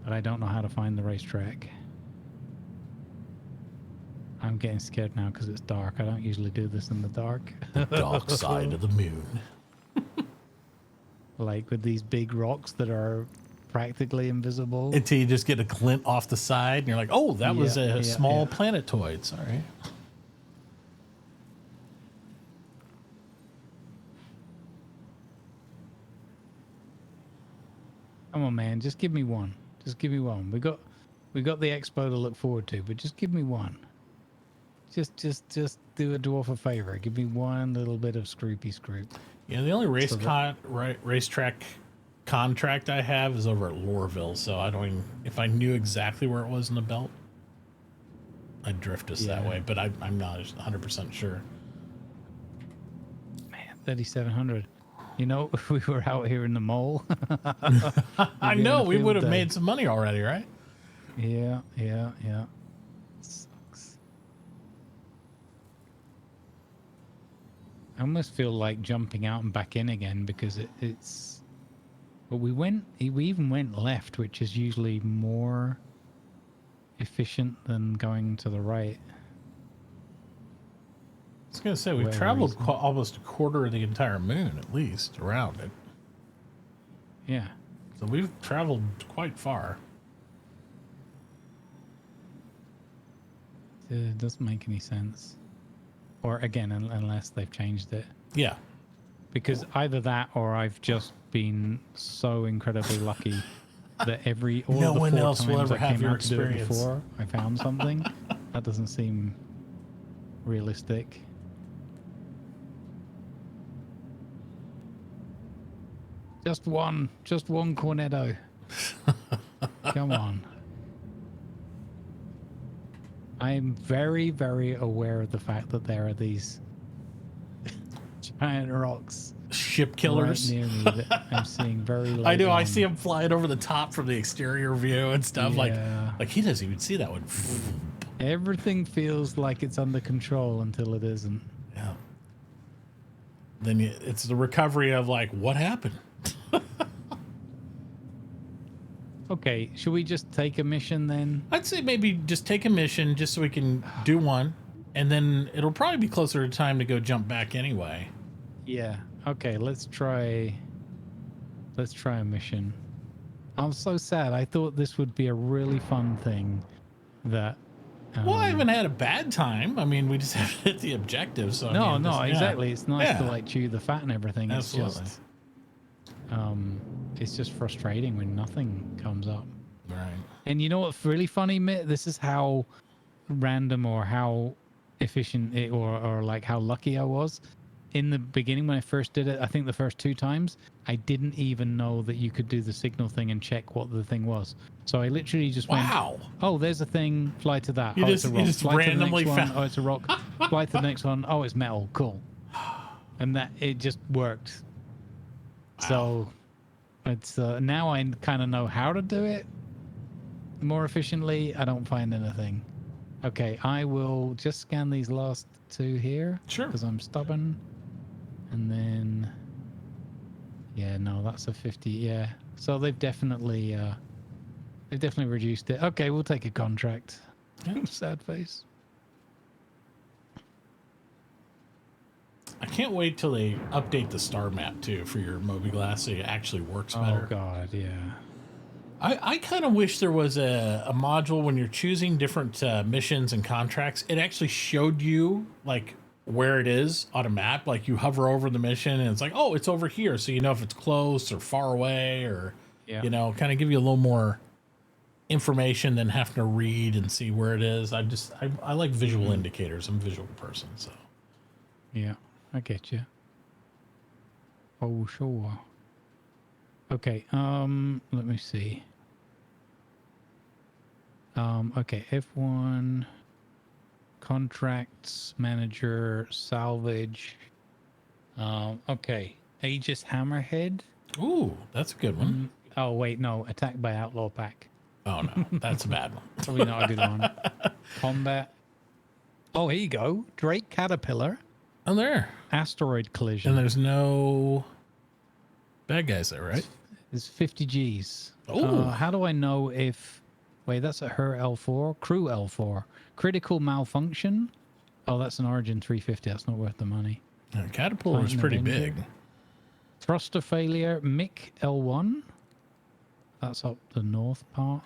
but I don't know how to find the racetrack. I'm getting scared now because it's dark. I don't usually do this in the dark. The dark side of the moon. Like with these big rocks that are practically invisible. Until you just get a glint off the side and you're like, oh, that was a small planetoid. Sorry. Come on, man. Just give me one. Just give me one. We got the expo to look forward to, but just give me one. Just do a dwarf a favor. Give me one little bit of scroopy scroop. Yeah, the only racetrack contract I have is over at Loreville, so I don't even, if I knew exactly where it was in the belt, I'd drift us that way, but I'm not 100% sure. Man, 3,700. If we were out here in the mole. I know, we would have made some money already, right? Yeah. Sucks. I almost feel like jumping out and back in again because it's... But we even went left, which is usually more efficient than going to the right. I was going to say, we've traveled almost a quarter of the entire moon, at least, around it. Yeah. So we've traveled quite far. It doesn't make any sense. Or, again, unless they've changed it. Yeah. Because either that or I've just been so incredibly lucky that all no of the one four else will times ever I have came your out to do it experience. before I found something. That doesn't seem realistic. Just one Cornetto. Come on. I'm very, very aware of the fact that there are these giant rocks, ship killers, right near me that I'm seeing very low I know. down. I see him flying over the top from the exterior view and stuff. Yeah. Like he doesn't even see that one. Everything feels like it's under control until it isn't. Yeah. Then it's the recovery of like, what happened? Okay, should we just take a mission then? I'd say maybe just take a mission just so we can do one, and then it'll probably be closer to time to go jump back anyway. Yeah. Okay, let's try a mission. I'm so sad. I thought this would be a really fun thing that Well, I haven't had a bad time. I mean, we just have to hit the objective. So No, I mean, no, just- yeah. exactly. It's nice to Yeah. like chew the fat and everything. Absolutely. It's just frustrating when nothing comes up. Right. And you know what's really funny, Mitt? This is how random or how efficient it, or like how lucky I was. In the beginning when I first did it, I think the first 2 times, I didn't even know that you could do the signal thing and check what the thing was. So I literally just went, Wow. oh, there's a thing, fly to that. You Oh, it's a just- rock. you just Fly to the randomly next one. found- Oh, it's a rock. Fly to the next one. Oh, it's metal. Cool. And that, it just worked. So it's now I kind of know how to do it more efficiently. I don't find anything. Okay, I will just scan these last 2 here. Sure. Because I'm stubborn. And then, yeah, no, that's a 50. Yeah, so they've definitely reduced it. Okay, we'll take a contract. Yeah. Sad face. I can't wait till they update the star map too for your Mobi-Glass so it actually works better. Oh God, yeah. I kind of wish there was a module when you're choosing different missions and contracts. It actually showed you like where it is on a map. Like you hover over the mission and it's like, oh, it's over here. So you know if it's close or far away or, you know, kind of give you a little more information than having to read and see where it is. I like visual indicators. I'm a visual person. So, Yeah, I get you. Oh, sure. Okay, let me see. Okay, F1, contracts, manager, salvage. Okay, Aegis Hammerhead. ooh, that's a good one. Oh, wait, no, attack by outlaw pack. Oh no, that's a bad one. Probably not a good one. Combat. Oh, here you go. Drake Caterpillar. Oh, there. Asteroid collision. And there's no bad guys there, right? It's 50 Gs. Ooh. How do I know if... Wait, that's a her L4? Crew L4. Critical malfunction? Oh, that's an Origin 350. That's not worth the money. Yeah, Caterpillar was Titan pretty Avenger. big. Thruster failure. MIC L1. That's up the north part.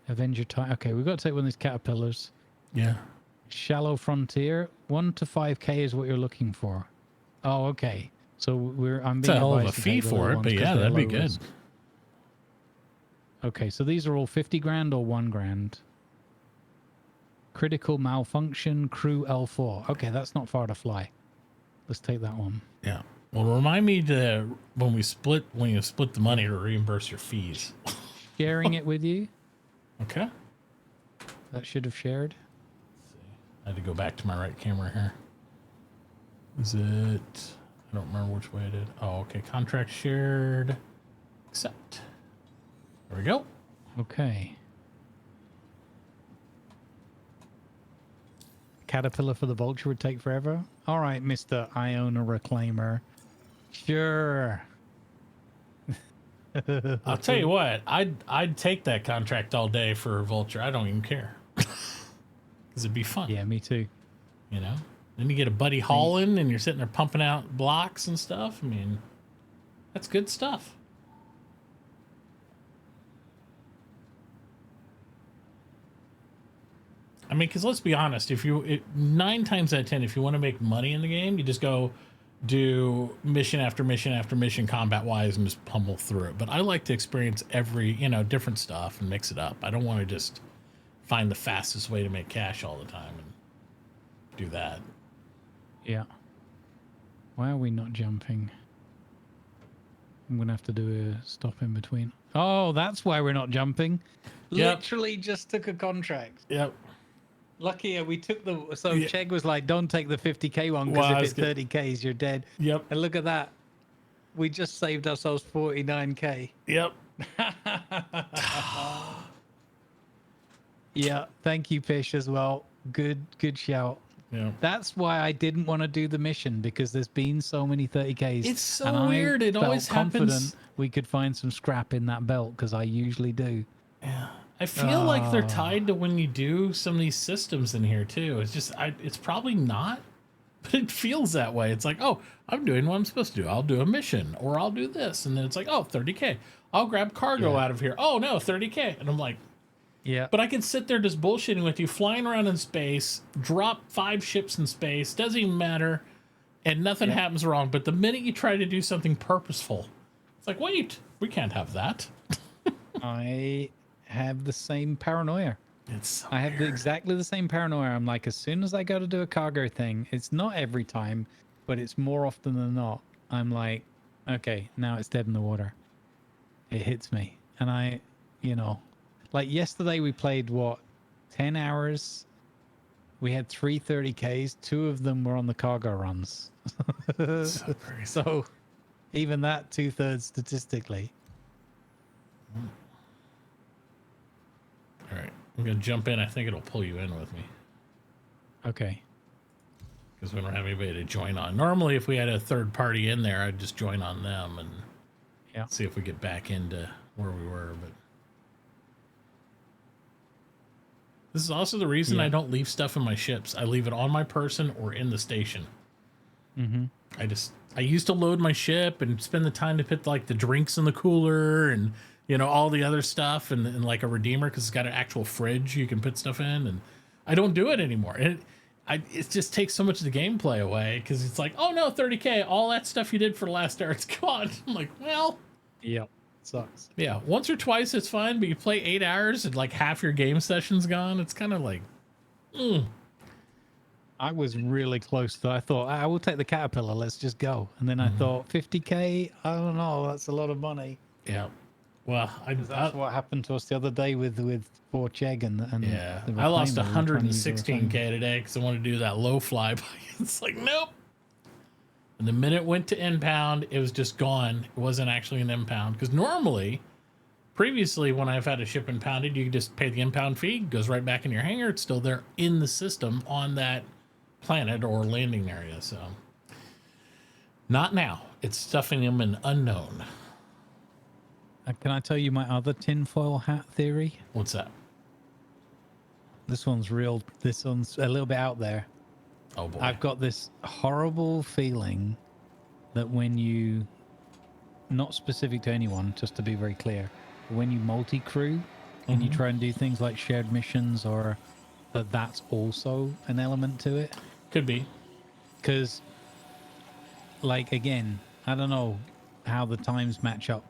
Avenger Titan. Okay, we've got to take one of these caterpillars. Yeah. Shallow frontier. 1 to 5K is what you're looking for. Oh, okay. So I'm It's being a hell of a advised to fee take the for lower it, ones but 'cause yeah, they're that'd be low good. risk. Okay, so these are all 50 grand or 1 grand. Critical malfunction, crew L4. Okay, that's not far to fly. Let's take that one. Yeah. Well, remind me to when you split the money to reimburse your fees. Sharing it with you. Okay. That should have shared. I had to go back to my right camera here. Is it? I don't remember which way I did. Oh, okay. Contract shared. Accept. There we go. Okay. Caterpillar for the vulture would take forever. All right, Mr. Iona Reclaimer. Sure. I'll tell you what. I'd take that contract all day for a vulture. I don't even care. Because it'd be fun. Yeah, me too. You know? Then you get a buddy hauling and you're sitting there pumping out blocks and stuff. I mean, that's good stuff. I mean, because let's be honest, 9 times out of 10, if you want to make money in the game, you just go do mission after mission after mission combat wise and just pummel through it. But I like to experience every, different stuff and mix it up. I don't want to just find the fastest way to make cash all the time and do that. Yeah. Why are we not jumping? I'm going to have to do a stop in between. Oh, that's why we're not jumping. Yep. Literally just took a contract. Yep. Lucky we took the... So Yeah. Chegg was like, don't take the 50k one because Well, I if was it's 30Ks, you're dead. Yep. And look at that. We just saved ourselves 49k. Yep. Yeah. Thank you, Fish, as well. Good shout. Yeah. That's why I didn't want to do the mission because there's been so many 30Ks. It's so and weird. It felt always confident happens. we could find some scrap in that belt because I usually do. Yeah. I feel like they're tied to when you do some of these systems in here too. It's just, it's probably not, but it feels that way. It's like, oh, I'm doing what I'm supposed to do. I'll do a mission or I'll do this. And then it's like, oh, 30K. I'll grab cargo Yeah. out of here. Oh no, 30K. And I'm like, Yeah. But I can sit there just bullshitting with you, flying around in space, drop 5 ships in space, doesn't even matter, and nothing happens wrong. But the minute you try to do something purposeful, it's like, wait, we can't have that. I have the same paranoia. I have exactly the same paranoia. I'm like, as soon as I go to do a cargo thing, it's not every time, but it's more often than not. I'm like, okay, now it's dead in the water. It hits me. And like yesterday we played, 10 hours? We had 3 30Ks. 2 of them were on the cargo runs. So even that 2/3 statistically. All right. I'm going to jump in. I think it'll pull you in with me. Okay. Because we don't have anybody to join on. Normally, if we had a third party in there, I'd just join on them and see if we get back into where we were. But this is also the reason I don't leave stuff in my ships. I leave it on my person or in the station. Mm-hmm. I used to load my ship and spend the time to put like the drinks in the cooler and all the other stuff and like a redeemer because it's got an actual fridge you can put stuff in, and I don't do it anymore. It just takes so much of the gameplay away because it's like, oh no, 30K, all that stuff you did for the last hour, it's gone. I'm like, well, sucks. Yeah, once or twice it's fine, but you play 8 hours and like half your game session's gone. It's kind of like, I was really close to. I thought I will take the caterpillar. Let's just go. And then I thought 50K. I don't know. That's a lot of money. Yeah. Well, that's what happened to us the other day with Fort Chegg and I lost 116K today because I wanted to do that low flyby. It's like, nope. And the minute it went to impound, it was just gone. It wasn't actually an impound because normally, previously, when I've had a ship impounded, you just pay the impound fee, it goes right back in your hangar. It's still there in the system on that planet or landing area. So, not now. It's stuffing them in unknown. Can I tell you my other tinfoil hat theory? What's that? This one's real. This one's a little bit out there. Oh boy. I've got this horrible feeling that when you, not specific to anyone, just to be very clear, when you multi-crew and you try and do things like shared missions, or that's also an element to it. Could be. Because, like, again, I don't know how the times match up,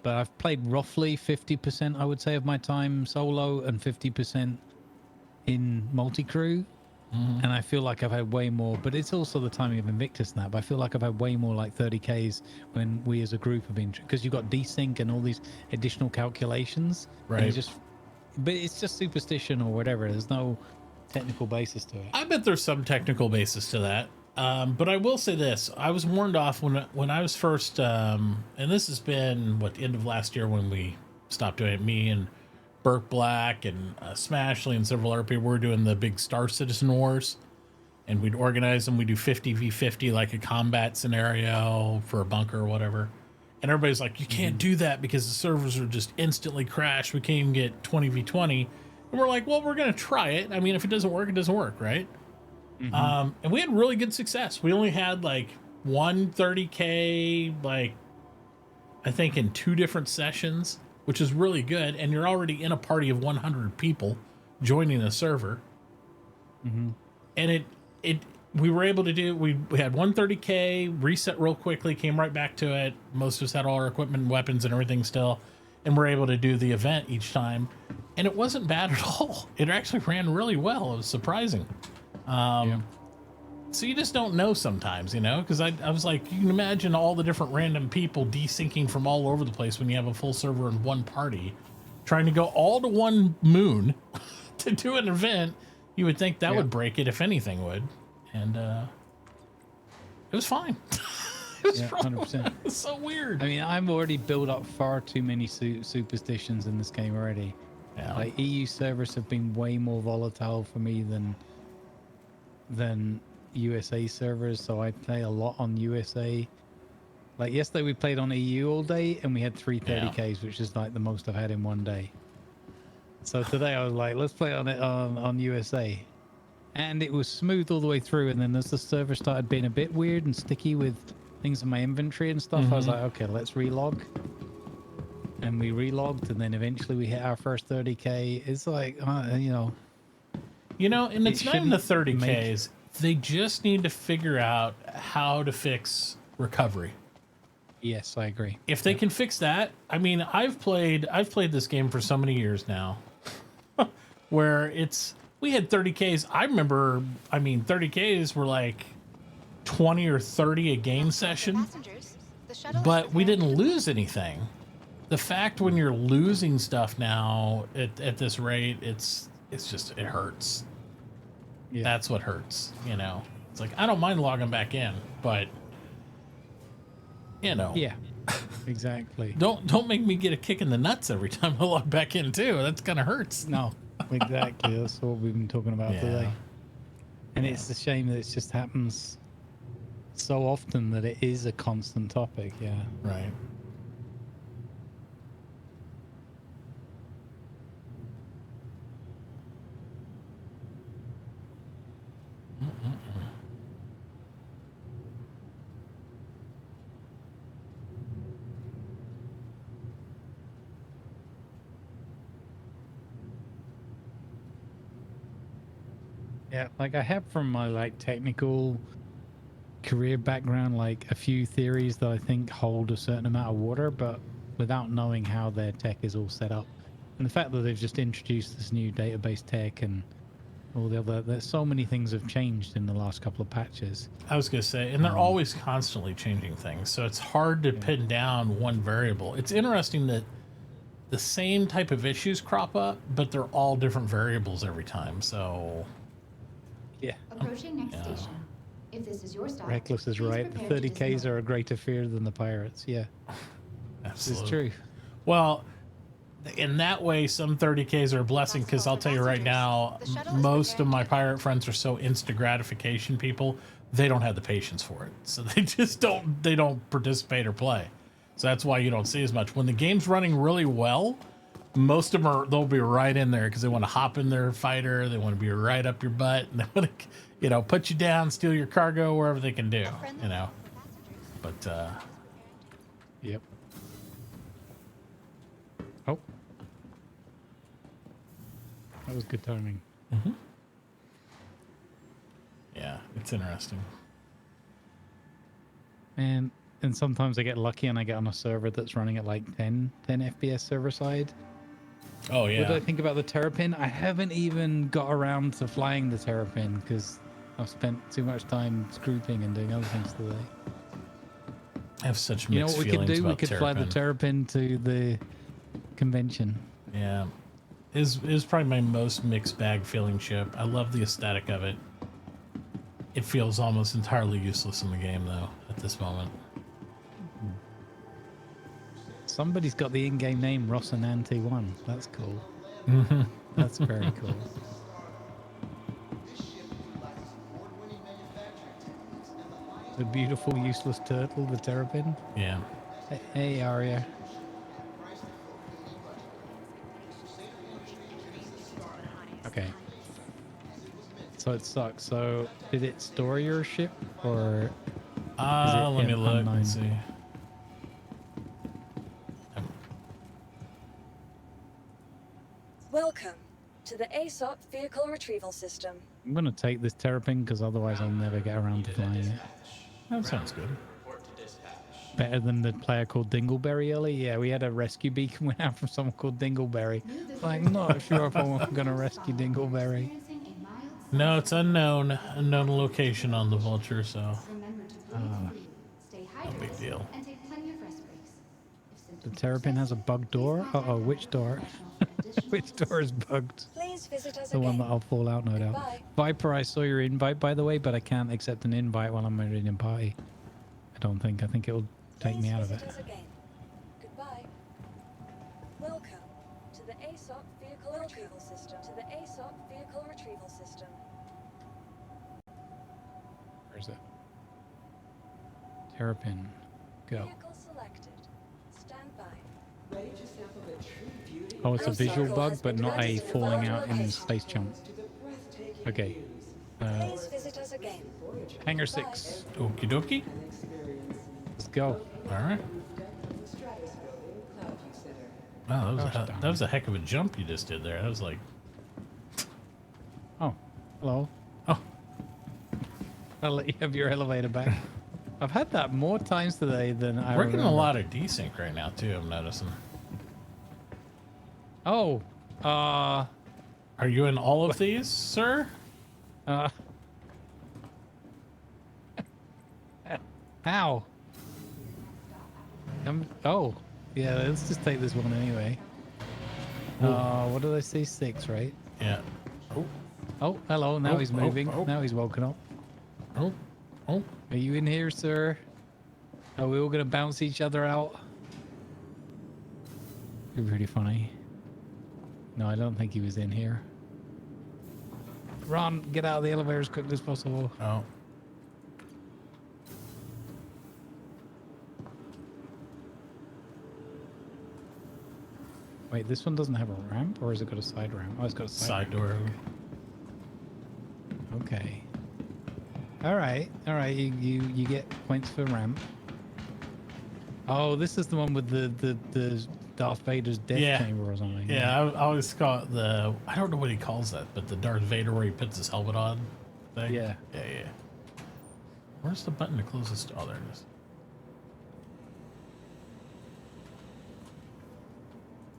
but I've played roughly 50%, I would say, of my time solo and 50% in multi-crew. And I feel like I've had way more, but it's also the timing of Invictus and that, but I feel like I've had way more like 30Ks when we as a group have been, because you've got desync and all these additional calculations. Right. But it's just superstition or whatever. There's no technical basis to it. I bet there's some technical basis to that. But I will say this. I was warned off when I was first, and this has been, the end of last year when we stopped doing it. Me and Burke Black and Smashley and several other people were doing the big Star Citizen Wars. And we'd organize them. We'd do 50v50, like a combat scenario for a bunker or whatever. And everybody's like, you can't do that because the servers are just instantly crash. We can't even get 20v20. And we're like, well, we're going to try it. I mean, if it doesn't work, it doesn't work, right? And we had really good success. We only had like 130K, like, I think in 2 different sessions, which is really good. And you're already in a party of 100 people joining the server. And we were able to do, we had 130K, reset real quickly, came right back to it. Most of us had all our equipment and weapons and everything still. And we're able to do the event each time. And it wasn't bad at all. It actually ran really well. It was surprising. So you just don't know sometimes, because I was like, you can imagine all the different random people desyncing from all over the place when you have a full server in one party, trying to go all to one moon to do an event. You would think that would break it if anything would. And it was fine. It was 100%. It's so weird. I mean, I'm already built up far too many superstitions in this game already. Yeah. Like, EU servers have been way more volatile for me than USA servers, so I play a lot on USA. Like yesterday we played on EU all day and we had 330Ks, which is like the most I've had in one day. So today I was like, let's play on USA. And it was smooth all the way through, and then as the server started being a bit weird and sticky with things in my inventory and stuff, I was like, okay, let's relog. and we relogged, and then eventually we hit our first 30K. It's like, you know. And it's not even the shouldn't 30Ks. They just need to figure out how to fix recovery. Yes, I agree. If they can fix that, I mean, I've played this game for so many years now, where we had 30Ks. I remember, 30Ks were like 20 or 30 a game session, but we didn't lose anything. The fact when you're losing stuff now at this rate, it hurts. Yeah. That's what hurts, It's like, I don't mind logging back in, but Yeah, exactly. Don't make me get a kick in the nuts every time I log back in too. That's kind of hurts. No, exactly. That's what we've been talking about today. And it's a shame that it just happens so often that it is a constant topic. Yeah. Right. Yeah, like I have from my technical career background, a few theories that I think hold a certain amount of water, but without knowing how their tech is all set up. And the fact that they've just introduced this new database tech and all the other, there's so many things have changed in the last couple of patches. I was going to say, and they're always constantly changing things, so it's hard to pin down one variable. It's interesting that the same type of issues crop up, but they're all different variables every time, so... Yeah. Approaching next station. If this is your stop, Reckless is please right. The prepare to 30Ks dismount. are a greater fear than the pirates. Yeah. Absolutely. It's true. Well, in that way, some 30Ks are a blessing, because I'll tell you right now, most of my pirate friends are so instant gratification people, they don't have the patience for it. So they just don't participate or play. So that's why you don't see as much. When the game's running really well, most of them they'll be right in there because they want to hop in their fighter. They want to be right up your butt. And they want to, put you down, steal your cargo, wherever they can do, But, Yep. Oh. That was good timing. Mm-hmm. Yeah, it's interesting. And sometimes I get lucky and I get on a server that's running at 10 FPS server side. Oh, yeah. What do I think about the Terrapin? I haven't even got around to flying the Terrapin because I've spent too much time scrooping and doing other things today. I have such mixed You know what we could do? We could fly the Terrapin. Terrapin to the convention. Yeah. Is probably my most mixed bag feeling ship. I love the aesthetic of it. It feels almost entirely useless in the game, though, at this moment. Somebody's got the in-game name Rocinante 1. That's cool. That's very cool. The beautiful, useless turtle, the Terrapin. Yeah. Hey, Arya. Okay. So it sucks. So did it store your ship or? Let me look and see. Welcome to the ASOP Vehicle Retrieval System. I'm gonna take this Terrapin because otherwise I'll never get around to flying it. That sounds good. Better than the player called Dingleberry early. Yeah, we had a rescue beacon went out from someone called Dingleberry. I'm not sure if I'm gonna rescue Dingleberry. No, it's unknown location on the Vulture, so no big deal. The Terrapin has a bugged door. Uh-oh, which door? Which door is bugged? Please visit us The one again. that I'll fall out, no doubt. Goodbye. Viper, I saw your invite, by the way, but I can't accept an invite while I'm already in party. I don't think. I think it'll take me out of it. Visit us again. Goodbye. Welcome to the ASOP Vehicle Retrieval System. To the ASOP Vehicle Retrieval System. Where is it? Terrapin. Go. Vehicle selected. Stand by. Oh, it's a visual bug, but not a falling out in space jump. Okay. Please visit us again. Hangar 6. Okie dokie. Let's go. All right. Wow, Gosh darn that was it. a heck of a jump you just did there. That was like, Oh, hello. oh, I'll let you have your elevator back. I've had that more times today than I we're getting remember. a lot of desync right now too. I'm noticing. Oh, Are you in all of these, sir? how? Oh, yeah. Let's just take this one anyway. What did I say? 6, right? Yeah. Oh, Oh, hello. Now Oh, he's oh, moving. oh. Now he's woken up. oh, oh. Are you in here, sir? Are we all gonna bounce each other out? You're pretty funny. No, I don't think he was in here. Ron, get out of the elevator as quickly as possible. Oh. Wait, this one doesn't have a ramp, or has it got a side ramp? Oh, it's got a Side ramp. door. Okay. All right. You get points for ramp. Oh, this is the one with the Darth Vader's death Yeah. chamber or something. Yeah, I always call it the, I don't know what he calls that, but the Darth Vader where he puts his helmet on thing. Yeah. Yeah. Where's the button to close this? Oh, there it is.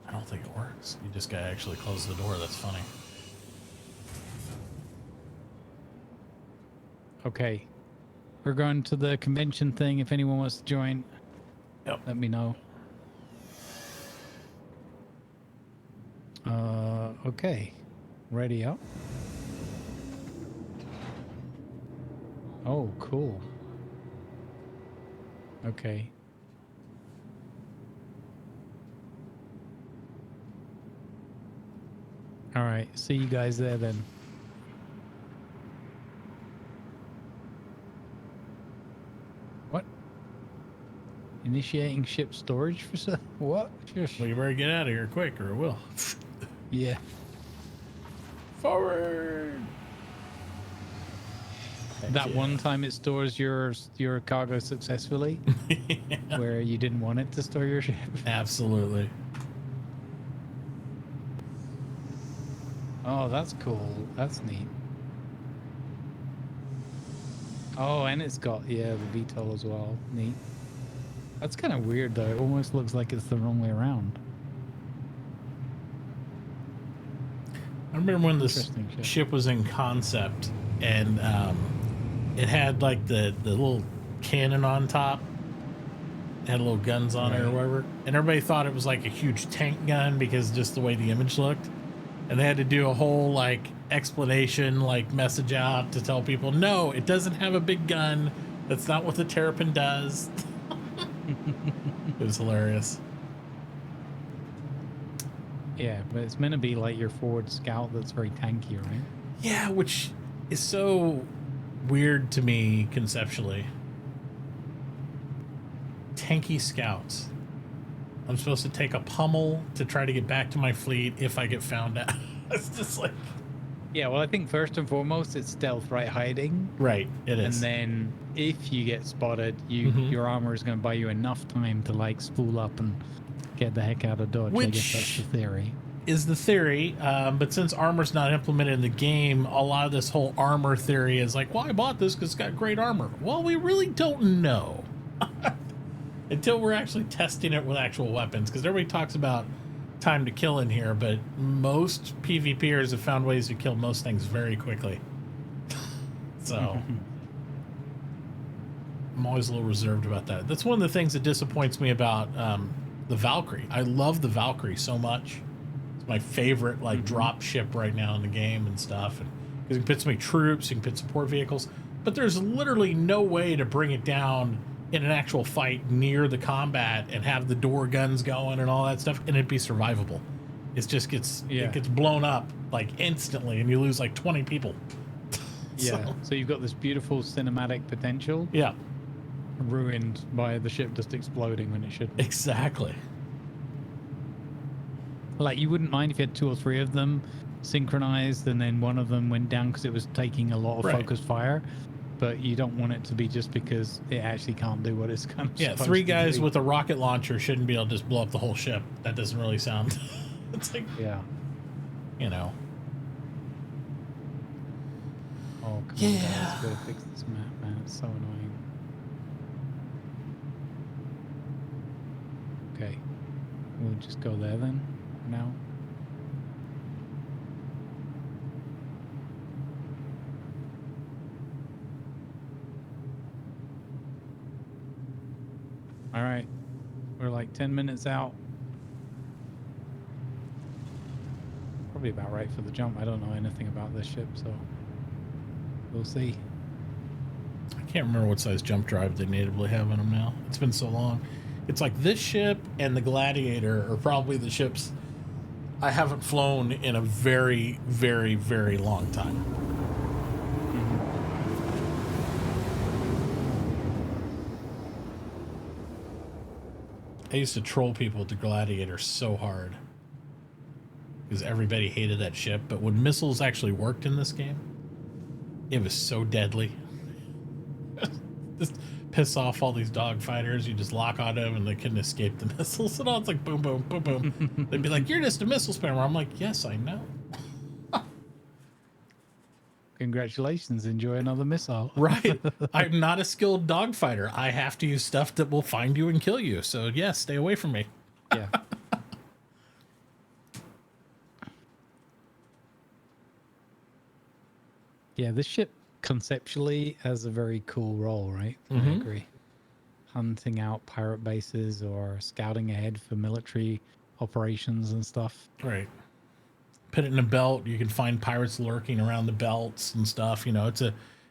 I don't think it works. You just gotta actually close the door. That's funny. Okay. We're going to the convention thing. If anyone wants to join, Yep. let me know. Okay. Ready up. Oh, cool. Okay. All right. See you guys there then. What? Initiating ship storage for what? Well, you better get out of here quick or it will. Yeah. Forward! Heck That yeah. one time it stores your cargo successfully, where you didn't want it to store your ship. Absolutely. Oh, that's cool. That's neat. Oh, and it's got, yeah, the VTOL as well. Neat. That's kind of weird though. It almost looks like it's the wrong way around. I remember when this Interesting ship. ship was in concept and it had like the little cannon on top. It had little guns on it or Right. whatever. And everybody thought it was like a huge tank gun because just the way the image looked. And they had to do a whole like explanation, like message out to tell people, no, it doesn't have a big gun. That's not what the Terrapin does. It was hilarious. Yeah, but it's meant to be like your forward scout that's very tanky, right? Yeah, which is so weird to me conceptually. Tanky scouts. I'm supposed to take a pummel to try to get back to my fleet if I get found out. It's just like... Yeah, well, I think first and foremost, it's stealth, right? Hiding. Right, it And is. then if you get spotted, your armor is going to buy you enough time to like spool up and get the heck out of Dodge. I guess that's the theory. Is the theory, but since armor's not implemented in the game, a lot of this whole armor theory is like, well, I bought this because it's got great armor. Well, we really don't know. Until we're actually testing it with actual weapons, because everybody talks about time to kill in here, but most PvPers have found ways to kill most things very quickly. So I'm always a little reserved about that. That's one of the things that disappoints me about the Valkyrie. I love the Valkyrie so much. It's my favorite like drop ship right now in the game and stuff. And because you can put so many troops, you can put support vehicles, but there's literally no way to bring it down in an actual fight near the combat and have the door guns going and all that stuff, and it'd be survivable. It just gets it gets blown up like instantly, and you lose like 20 people. Yeah. So you've got this beautiful cinematic potential. Yeah. Ruined by the ship just exploding when it shouldn't. Exactly. Like you wouldn't mind if you had 2 or 3 of them synchronized, and then one of them went down because it was taking a lot of Right. focused fire. but you don't want it to be just because it actually can't do what it's kind of Yeah, supposed 3 to guys do. with a rocket launcher shouldn't be able to just blow up the whole ship. That doesn't really sound. It's like, Yeah. you know. Oh, come on, guys. Gotta fix this map, man. It's so annoying. Okay. We'll just go there then, for now. All right. We're like 10 minutes out. Probably about right for the jump. I don't know anything about this ship, so we'll see. I can't remember what size jump drive they natively have in them now. It's been so long. It's like this ship and the Gladiator are probably the ships I haven't flown in a very, very, very long time. I used to troll people with the Gladiator so hard because everybody hated that ship. But when missiles actually worked in this game, it was so deadly. Just piss off all these dogfighters. You just lock on them and they couldn't escape the missiles. And all it's like boom, boom, boom, boom. They'd be like, "You're just a missile spammer." I'm like, "Yes, I know." Congratulations, enjoy another missile. Right. I'm not a skilled dogfighter. I have to use stuff that will find you and kill you. So yes, stay away from me. Yeah. Yeah, this ship conceptually has a very cool role, right? I agree. Hunting out pirate bases or scouting ahead for military operations and stuff. Right. Put it in a belt. You can find pirates lurking around the belts and stuff. You know,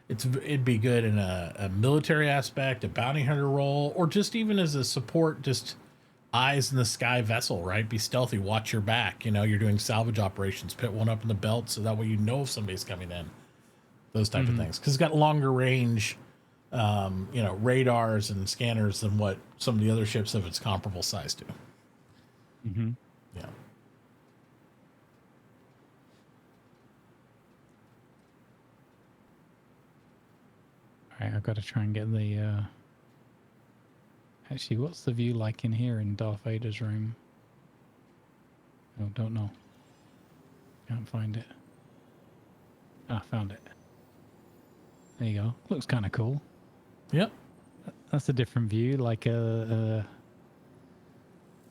it'd be good in a military aspect, a bounty hunter role, or just even as a support, just eyes in the sky vessel, right? Be stealthy, watch your back. You know, you're doing salvage operations, put one up in the belt so that way you know if somebody's coming in. Those type of things. Because it's got longer range, you know, radars and scanners than what some of the other ships of its comparable size do. Yeah. All right, I've got to try and get the... Actually, what's the view like in here in Darth Vader's room? Oh, don't know. Can't find it. Ah, found it. There you go. Looks kind of cool. Yep. That's a different view, like a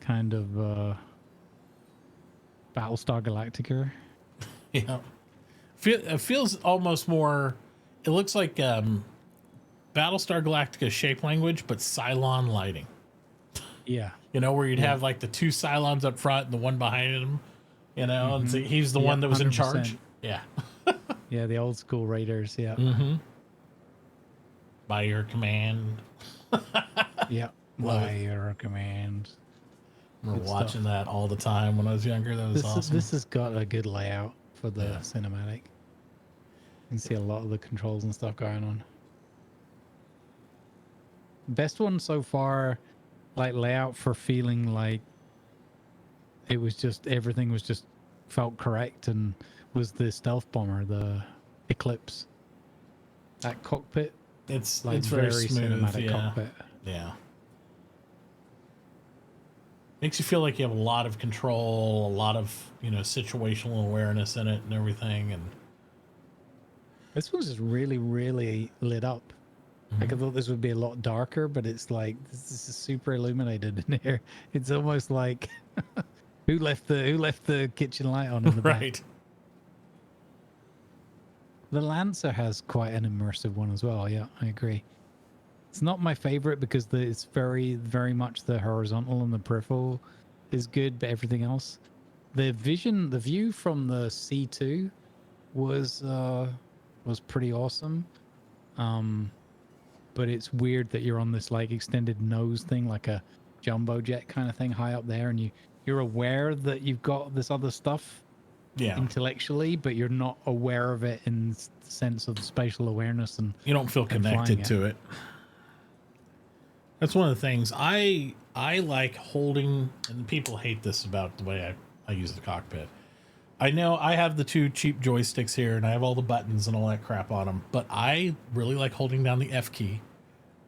kind of Battlestar Galactica. Yeah. It feels almost more... It looks like Battlestar Galactica shape language, but Cylon lighting. Yeah. You know, where you'd have like the 2 Cylons up front and the one behind him, you know, and so he's the one that was 100%. In charge. Yeah. Yeah, the old school Raiders, yeah. By your command. Yeah, by your command. We're watching that all the time when I was younger. That was awesome. This has got a good layout for the cinematic. You can see a lot of the controls and stuff going on. Best one so far, like layout for feeling like it was just, everything was just felt correct, and was the stealth bomber, the Eclipse. That cockpit. It's very smooth, cinematic cockpit. Yeah. Makes you feel like you have a lot of control, a lot of, you know, situational awareness in it and everything. And this one's just really, really lit up. Like I thought this would be a lot darker, but it's like this is super illuminated in here. It's almost like who left the kitchen light on in the back? Right. The Lancer has quite an immersive one as well. Yeah, I agree. It's not my favorite because it's very, very much the horizontal and the peripheral is good, but everything else, the view from the C2 was pretty awesome. But it's weird that you're on this like extended nose thing, like a jumbo jet kind of thing high up there, and you're aware that you've got this other stuff intellectually, but you're not aware of it in the sense of spatial awareness, and you don't feel connected to it. That's one of the things I like holding, and people hate this about the way I use the cockpit. I know I have the 2 cheap joysticks here and I have all the buttons and all that crap on them, but I really like holding down the F key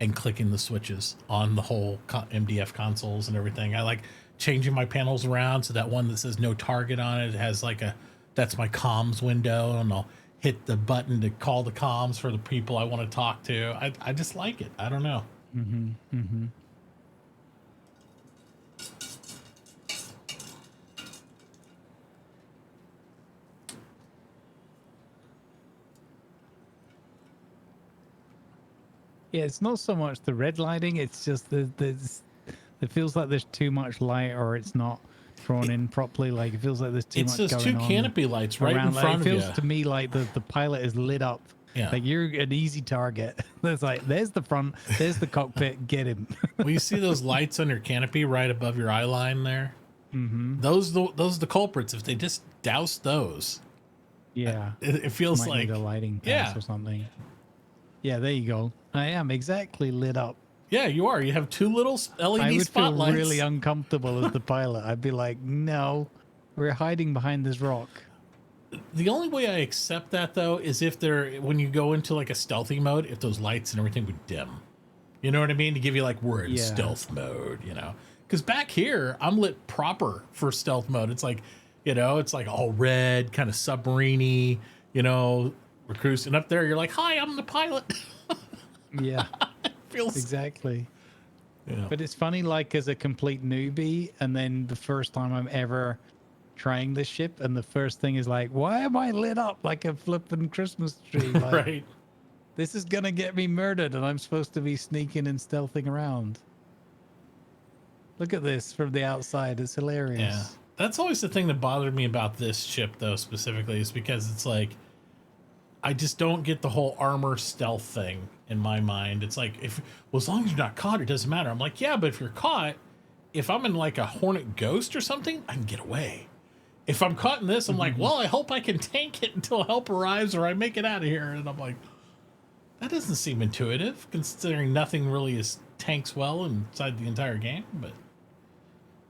and clicking the switches on the whole MDF consoles and everything. I like changing my panels around so that one that says no target on it has like that's my comms window, and I'll hit the button to call the comms for the people I want to talk to. I just like it. I don't know. Mm-hmm. Mm-hmm. Yeah, it's not so much the red lighting, it's just it feels like there's too much light, or it's not drawn in properly. Like, it feels like there's too much going on. It's those 2 canopy lights right in front like, of you. It feels to me like the pilot is lit up. Yeah. Like, you're an easy target. There's like, there's the front, there's the cockpit, get him. Well, you see those lights on your canopy right above your eye line there? Mm-hmm. Those are the culprits. If they just douse those, yeah, it feels might like need a lighting pass or something. Yeah, there you go. I am exactly lit up. Yeah, you are. You have 2 little LED I would spotlights. feel really uncomfortable as the pilot. I'd be like, no, we're hiding behind this rock. The only way I accept that, though, is if when you go into like a stealthy mode, if those lights and everything would dim. You know what I mean? To give you like, we're in stealth mode, you know? Because back here, I'm lit proper for stealth mode. It's like, you know, it's like all red, kind of submarine-y, you know, we're cruising up there. You're like, hi, I'm the pilot. Yeah. Feels exactly. Yeah. But it's funny, like, as a complete newbie, and then the first time I'm ever trying this ship, and the first thing is like, why am I lit up like a flippin' Christmas tree? Like, right. This is gonna get me murdered, and I'm supposed to be sneaking and stealthing around. Look at this from the outside. It's hilarious. Yeah. That's always the thing that bothered me about this ship, though, specifically, is because it's like, I just don't get the whole armor stealth thing in my mind. It's like, as long as you're not caught, it doesn't matter. I'm like, yeah, but if you're caught, if I'm in like a Hornet Ghost or something, I can get away. If I'm caught in this, I'm like, well, I hope I can tank it until help arrives or I make it out of here. And I'm like, that doesn't seem intuitive, considering nothing really tanks well inside the entire game. But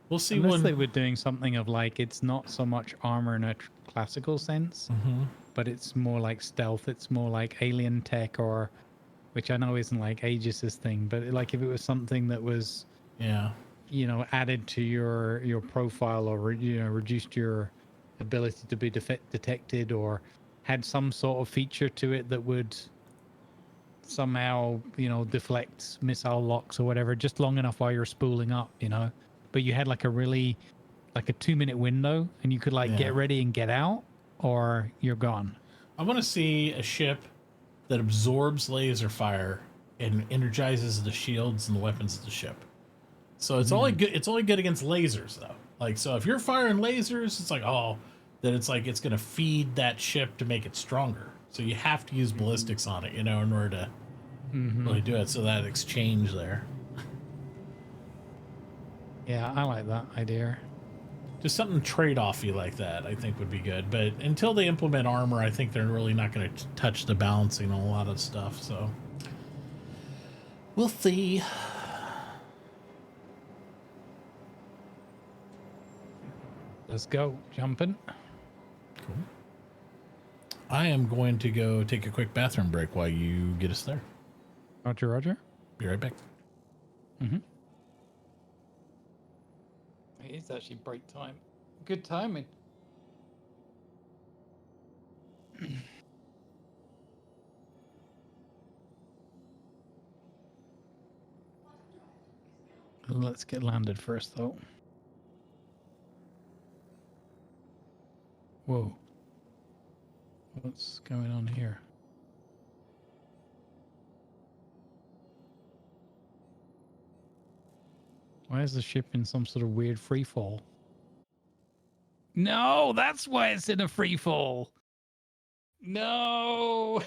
we'll see. Unless they were doing something of like, it's not so much armor in a classical sense. But it's more like stealth. It's more like alien tech, or which I know isn't like Aegis's thing, but like if it was something that was, you know, added to your profile, or you know, reduced your ability to be detected, or had some sort of feature to it that would somehow, you know, deflect missile locks or whatever, just long enough while you're spooling up, you know. But you had like a 2-minute window, and you could like get ready and get out, or you're gone. I want to see a ship that absorbs laser fire and energizes the shields and the weapons of the ship. So it's only good. It's only good against lasers, though. Like, so if you're firing lasers, it's like, then it's like it's going to feed that ship to make it stronger. So you have to use ballistics on it, you know, in order to really do it. So that exchange there. Yeah, I like that idea. Just something trade-offy like that, I think, would be good. But until they implement armor, I think they're really not going to touch the balancing on a lot of stuff. So we'll see. Let's go. Jumping. Cool. I am going to go take a quick bathroom break while you get us there. Roger, roger. Be right back. It is actually break time. Good timing. Let's get landed first, though. Whoa. What's going on here? Why is the ship in some sort of weird free fall? No, that's why it's in a free fall. No.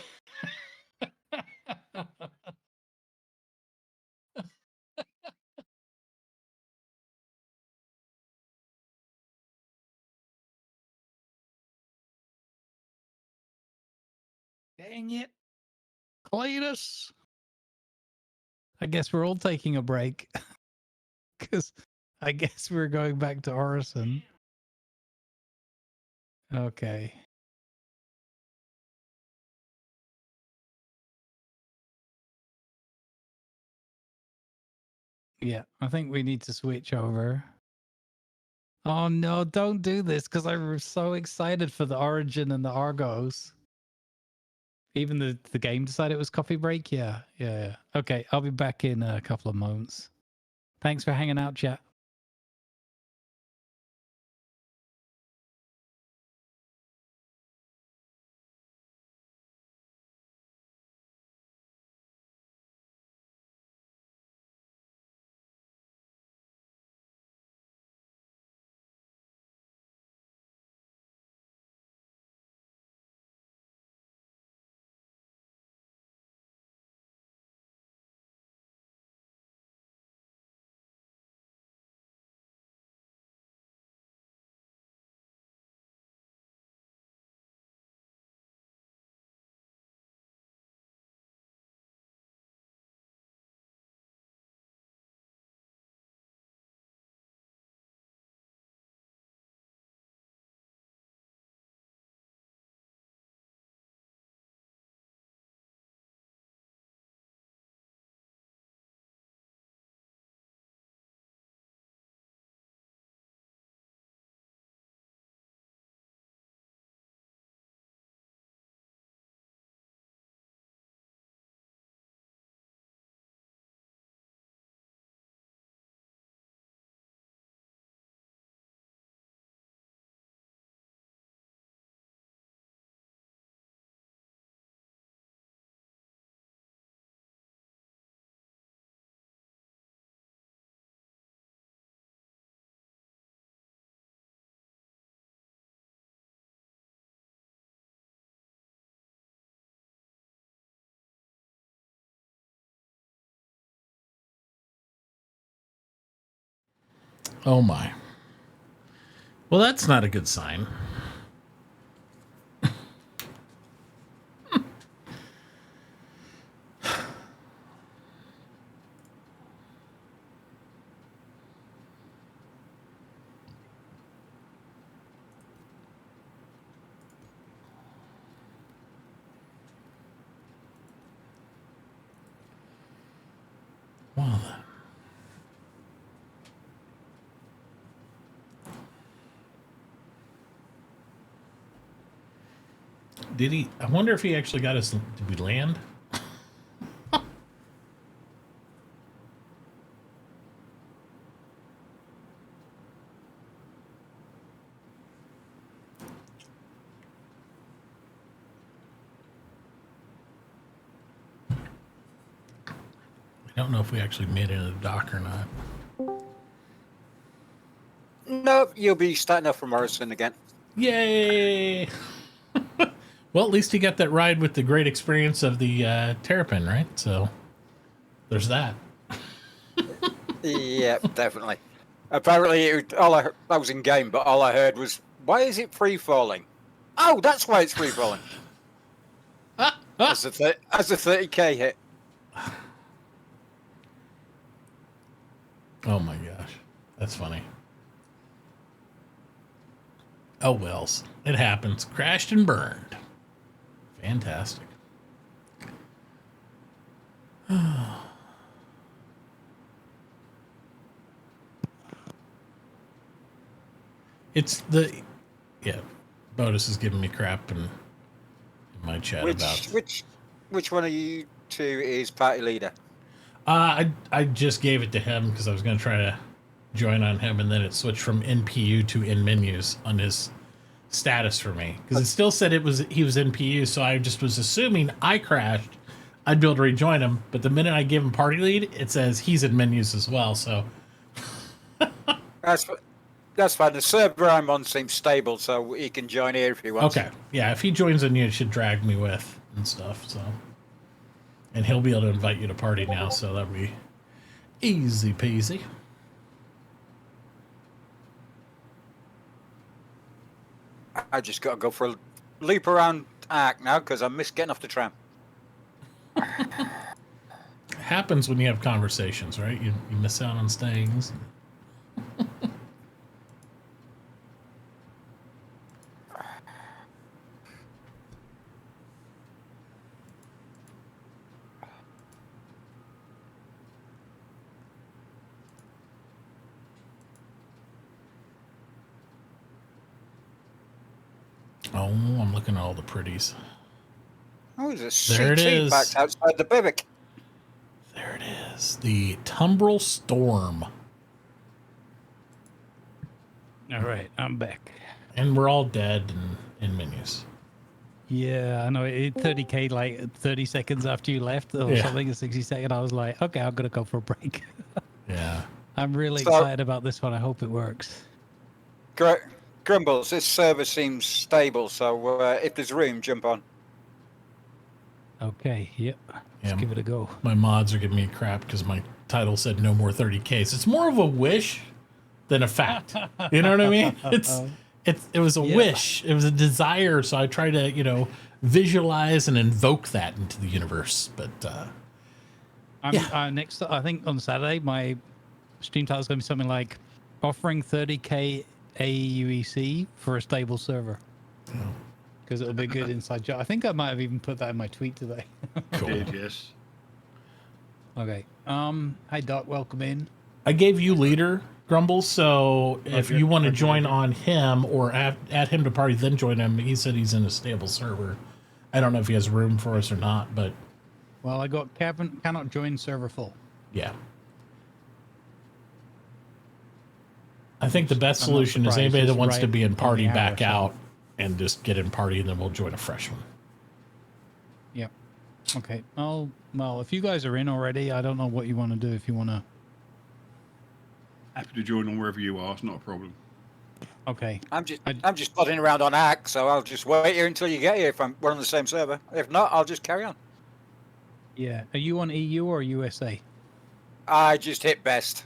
Dang it. Cletus. I guess we're all taking a break. Because I guess we're going back to Orison. Okay. Yeah, I think we need to switch over. Oh no, don't do this because I was so excited for the Origin and the Argos. Even the game decided it was coffee break. Yeah. Okay, I'll be back in a couple of moments. Thanks for hanging out, chat. Oh my. Well, that's not a good sign. Well, did he? I wonder if he actually got us. Did we land? I don't know if we actually made it in the dock or not. Nope, you'll be starting off from Morrison again. Yay! Well, at least he got that ride with the great experience of the Terrapin, right? So there's that. Yeah, definitely. Apparently, I was in game, but all I heard was, "Why is it free falling?" Oh, that's why it's free falling. As the 30K hit. Oh my gosh, that's funny. Oh wells, it happens. Crashed and burned. Fantastic. It's the Bodus is giving me crap in my chat about which one of you two is party leader? I just gave it to him because I was going to try to join on him, and then it switched from NPU to in menus on his status for me because it still said he was NPU, so I just was assuming I crashed, I'd be able to rejoin him. But the minute I give him party lead, it says he's in menus as well. So that's fine. The server I'm on seems stable, so he can join here if he wants. Okay, yeah, if he joins in, you should drag me with and stuff. So, and he'll be able to invite you to party now, so that'll be easy peasy. I just got to go for a leap around Ark now because I missed getting off the tram. Happens when you have conversations, right? You miss out on things. Oh, I'm looking at all the pretties. Oh, there's a There it CT is. packed outside the Bivic. There it is. The Tumbril Storm. All right, I'm back. And we're all dead and in menus. Yeah, I know. It 30K like 30 seconds after you left or something, a 60 second. I was like, okay, I'm going to go for a break. Yeah. I'm really excited about this one. I hope it works. Grumbles, this server seems stable, so if there's room, jump on. Okay, yep. Let's give it a go. My mods are giving me crap because my title said no more 30Ks. It's more of a wish than a fact. You know what I mean? It was a wish. It was a desire. So I try to, visualize and invoke that into the universe. But next, I think on Saturday, my stream title is going to be something like offering 30K AUEC for a stable server. Because it'll be a good inside job. I think I might have even put that in my tweet today. Cool. Did, yes. Okay. Hi, Doc. Welcome in. I gave you leader, Grumbles. So if you want to join on him or add him to party, then join him. He said he's in a stable server. I don't know if he has room for us or not, but. Well, I got cannot join server full. Yeah. I think the best solution is anybody that wants to be in party back out and just get in party, and then we'll join a fresh one. Yep. Okay. Well, if you guys are in already, I don't know what you want to do. If you want to. Happy to join on wherever you are. It's not a problem. Okay. I'm just plodding around on ACK, so I'll just wait here until you get here if we're on the same server. If not, I'll just carry on. Yeah. Are you on EU or USA? I just hit best.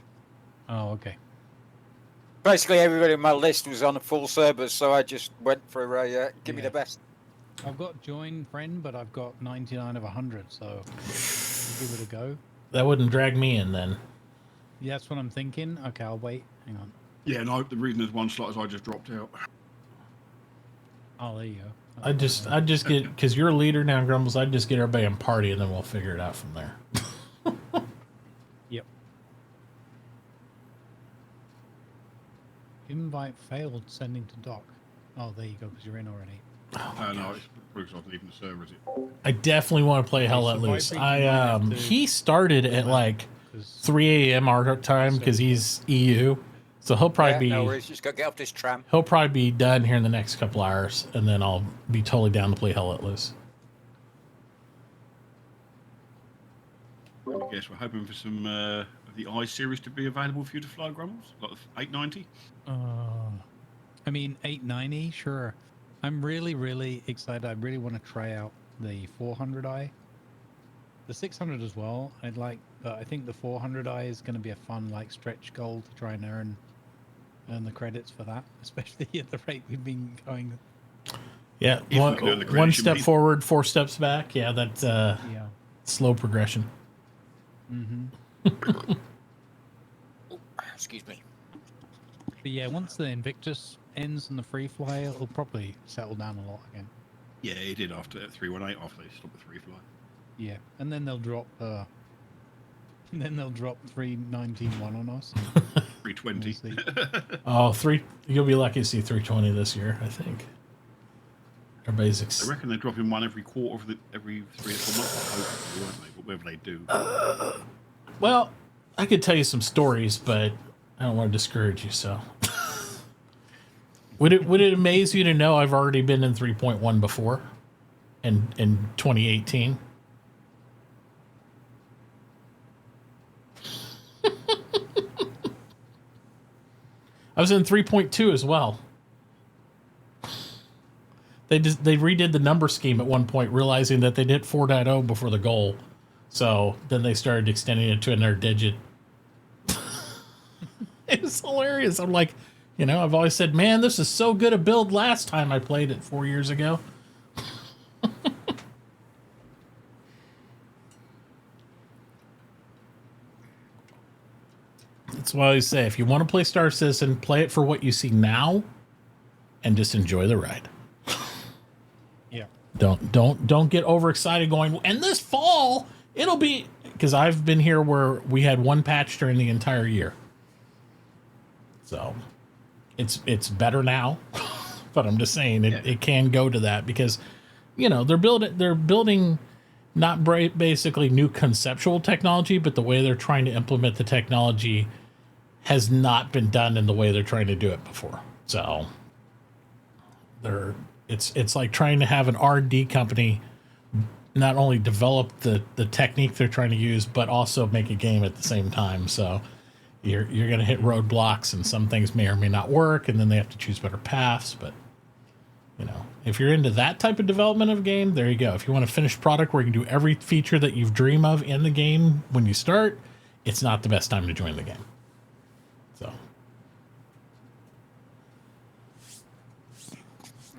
Oh, okay. Basically, everybody on my list was on a full server, so I just went for give me the best. I've got join friend, but I've got 99 of 100, so we'll give it a go. That wouldn't drag me in then. Yeah, that's what I'm thinking. Okay, I'll wait. Hang on. Yeah, no, the reason there's one slot is I just dropped out. Oh, there you go. I just get, because you're a leader now, Grumbles, I'd just get everybody in party and then we'll figure it out from there. Yep. Invite failed sending to doc. Oh, there you go, because you're in already. No, it's because I was leaving the server, is it? I definitely want to play Hell Let Loose. He started at like 3 a.m. our time because he's EU. So he'll probably be. No worries, just go get off this tram. He'll probably be done here in the next couple hours, and then I'll be totally down to play Hell Let Loose. I guess we're hoping for some of the I series to be available for you to fly, Grumbles, like the 890. I mean 890, sure. I'm really, really excited. I really want to try out the 400i, the 600 as well. I think the 400i is going to be a fun stretch goal to try and earn the credits for that, especially at the rate we've been going. Yeah, one step forward, 4 steps back. Yeah, that's slow progression. Mm-hmm. Excuse me. But yeah, once the Invictus ends and the free fly, it'll probably settle down a lot again. Yeah, it did after 318, after they stopped the free fly. Yeah, and then they'll drop 319.1 on us. 320. Oh, you'll be lucky to see 320 this year, I think. Everybody's I reckon they're dropping one every quarter of every 3 or 4 months, hopefully, won't they? But whether they do. Well, I could tell you some stories, but I don't want to discourage you, so. Would it amaze you to know I've already been in 3.1 before in 2018? I was in 3.2 as well. They redid the number scheme at one point, realizing that they'd hit 4.0 before the goal. So then they started extending it to another digit. It was hilarious. I'm like, I've always said, man, this is so good a build last time I played it 4 years ago. That's why I always say, if you want to play Star Citizen, play it for what you see now and just enjoy the ride. Yeah. Don't get overexcited going, and this fall it'll be, because I've been here where we had one patch during the entire year. So it's better now. But I'm just saying it can go to that because, you know, they're building not basically new conceptual technology, but the way they're trying to implement the technology has not been done in the way they're trying to do it before. So it's like trying to have an R&D company not only develop the technique they're trying to use, but also make a game at the same time. So you're going to hit roadblocks, and some things may or may not work, and then they have to choose better paths. But, you know, if you're into that type of development of a game, there you go. If you want a finished product where you can do every feature that you've dreamed of in the game when you start, it's not the best time to join the game. So.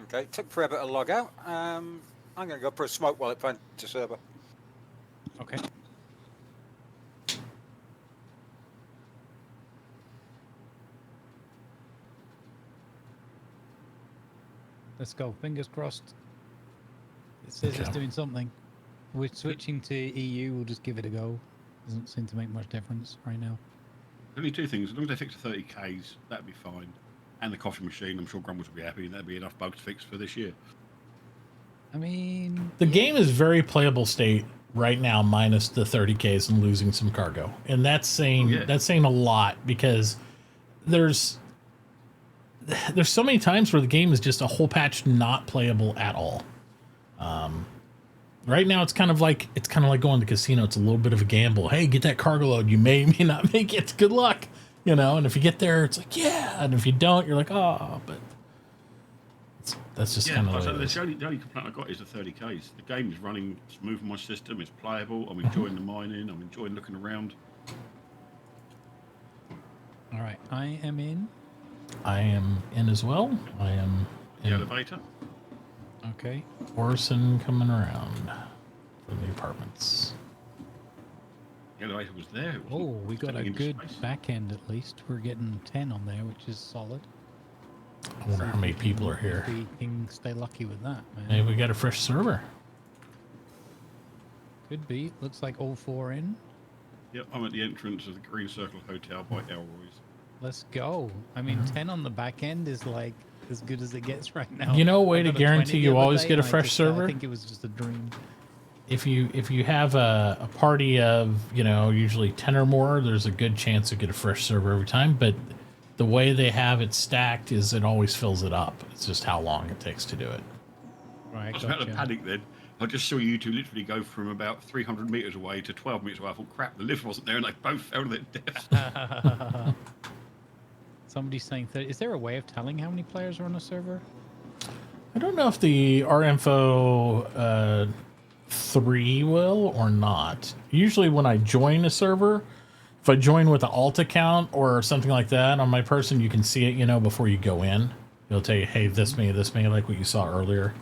Okay, took forever to log out. I'm going to go for a smoke while it finds a server. Okay. Let's go. Fingers crossed. It says it's doing something. We're switching to EU. We'll just give it a go. Doesn't seem to make much difference right now. Only two things. As long as they fix the 30Ks, that'd be fine. And the coffee machine, I'm sure Grumbles will be happy, and that'd be enough bugs to fix for this year. I mean, the game is very playable state right now, minus the 30Ks and losing some cargo, and that's saying a lot because there's so many times where the game is just a whole patch not playable at all. Right now, it's kind of like going to the casino. It's a little bit of a gamble. Hey, get that cargo load. You may not make it. Good luck, you know. And if you get there, it's like and if you don't, you're like but. That's just kind of the only complaint I got is the 30Ks. The game is running smooth on my system. It's playable. I'm enjoying the mining. I'm enjoying looking around. All right, I am in. I am in as well. I am in the elevator. Okay. Orson coming around from the apartments. The elevator was there. We got a good back end at least. We're getting 10 on there, which is solid. I wonder how many people are here. We can stay lucky with that, man. Maybe we got a fresh server. Could be. Looks like all 4 in. Yep, I'm at the entrance of the Green Circle Hotel by Elroy's. Let's go. I mean, 10 on the back end is like as good as it gets right now. You know a way to guarantee you always get a fresh server? I think it was just a dream. If you have a party of, you know, usually 10 or more, there's a good chance you'll get a fresh server every time. But the way they have it stacked is it always fills it up. It's just how long it takes to do it. Right, I was about to panic then. I just saw you two literally go from about 300 meters away to 12 meters away. I thought, crap, the lift wasn't there, and they both fell to their deaths. Somebody's saying, is there a way of telling how many players are on a server? I don't know if the RInfo 3 will or not. Usually when I join a server, if I join with an alt account or something like that on my person, you can see it, you know, before you go in. It'll tell you, hey, this may, like what you saw earlier.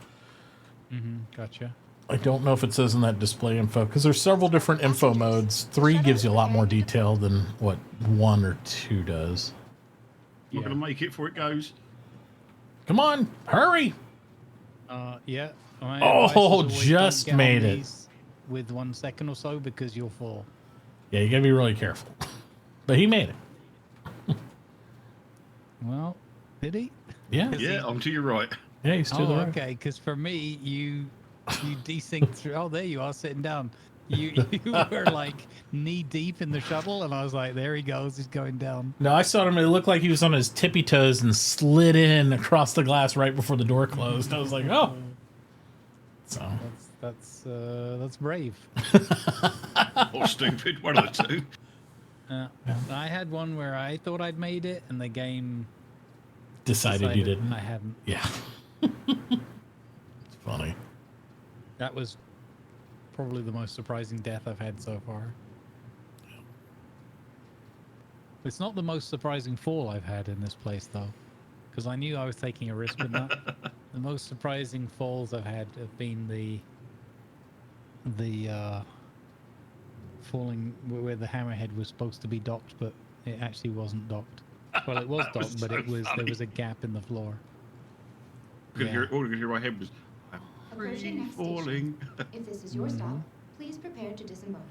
Gotcha. I don't know if it says in that display info, because there's several different info modes. 3 gives you a lot more detail than what 1 or 2 does. You're going to make it before it goes. Come on, hurry. Yeah. Just made it. With 1 second or so because you'll fall. Yeah, you got to be really careful. But he made it. Well, did he? Yeah. Yeah, I'm to your right. Yeah, he's to the right. Okay, because for me, you desynced through. Oh, there you are sitting down. You were like knee deep in the shuttle, and I was like, there he goes, he's going down. No, I saw him. It looked like he was on his tippy toes and slid in across the glass right before the door closed. I was like, oh. So that's brave. Or stupid, one of the two. I had one where I thought I'd made it, and the game decided you didn't. I hadn't. Yeah. It's funny. That was probably the most surprising death I've had so far. It's not the most surprising fall I've had in this place, though, because I knew I was taking a risk with that. The most surprising falls I've had have been the falling where the hammerhead was supposed to be docked, but it actually wasn't docked. Well, it was docked, but there was a gap in the floor. All you could hear my head was, Approaching next falling. If this is your stop, please prepare to disembark.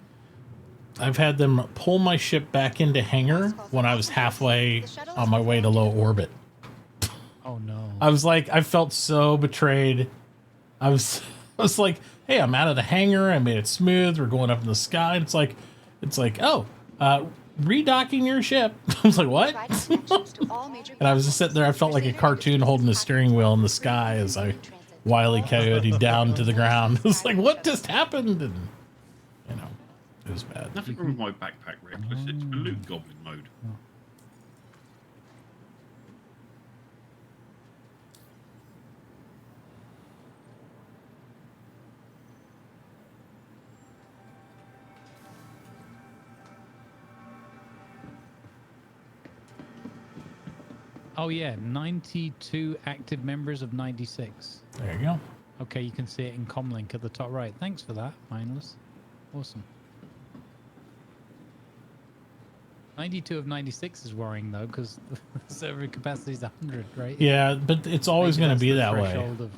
I've had them pull my ship back into hangar when I was halfway on my way to low orbit. Oh no. I was like, I felt so betrayed. I was like, hey, I'm out of the hangar. I made it smooth. We're going up in the sky. It's like, oh, redocking your ship. I was like, what? And I was just sitting there. I felt like a cartoon holding a steering wheel in the sky as I Wile E. Coyote down to the ground. It was like, what just happened? And, you know, it was bad. Nothing wrong with my backpack, Reckless. It's for loot goblin mode. Oh yeah, 92 active members of 96. There you go. Okay, you can see it in Comlink at the top right. Thanks for that, Mindless. Awesome. 92 of 96 is worrying though, because the server capacity is 100, right? Yeah, but it's always going to be that way. Threshold of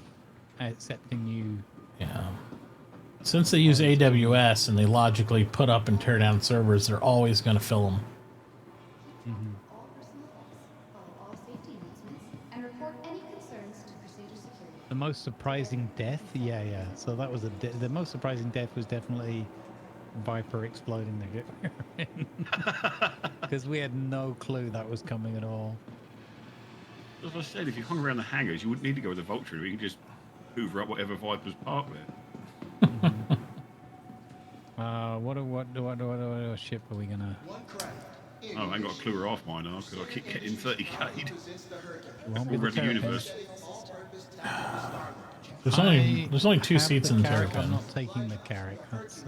accepting new. Yeah. Since they use AWS and they logically put up and tear down servers, they're always going to fill them. Mm-hmm. The most surprising death? Yeah. So that was the most surprising death was definitely Viper exploding the because we had no clue that was coming at all. As I said, if you hung around the hangars, you wouldn't need to go with the Vulture. You could just hoover up whatever Viper's parked there. What ship are we gonna? Oh, I ain't got a clue where half mine are because I keep getting 30k. Won't be All the around the Terrapin. universe. There's only 2 seats in the Carrack. Terrapin. I'm not taking the Carrack. That's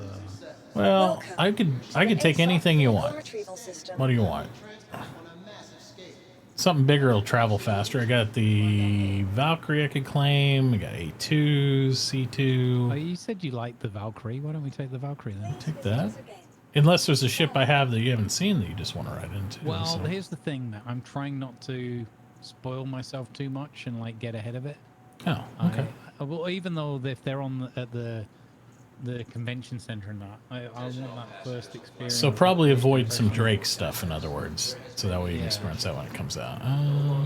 Well, I could take anything you want. What do you want? Something bigger will travel faster. I got the Valkyrie I could claim. I got A2, C2. Oh, you said you liked the Valkyrie. Why don't we take the Valkyrie then? Take that. Unless there's a ship I have that you haven't seen that you just want to ride into. Well, so. here's the thing, Matt. I'm trying not to spoil myself too much and like get ahead of it. Oh, okay. Well, even though if they're on at the convention center and that, I want that first experience. So probably avoid some Drake stuff, in other words, so that way you can experience that when it comes out.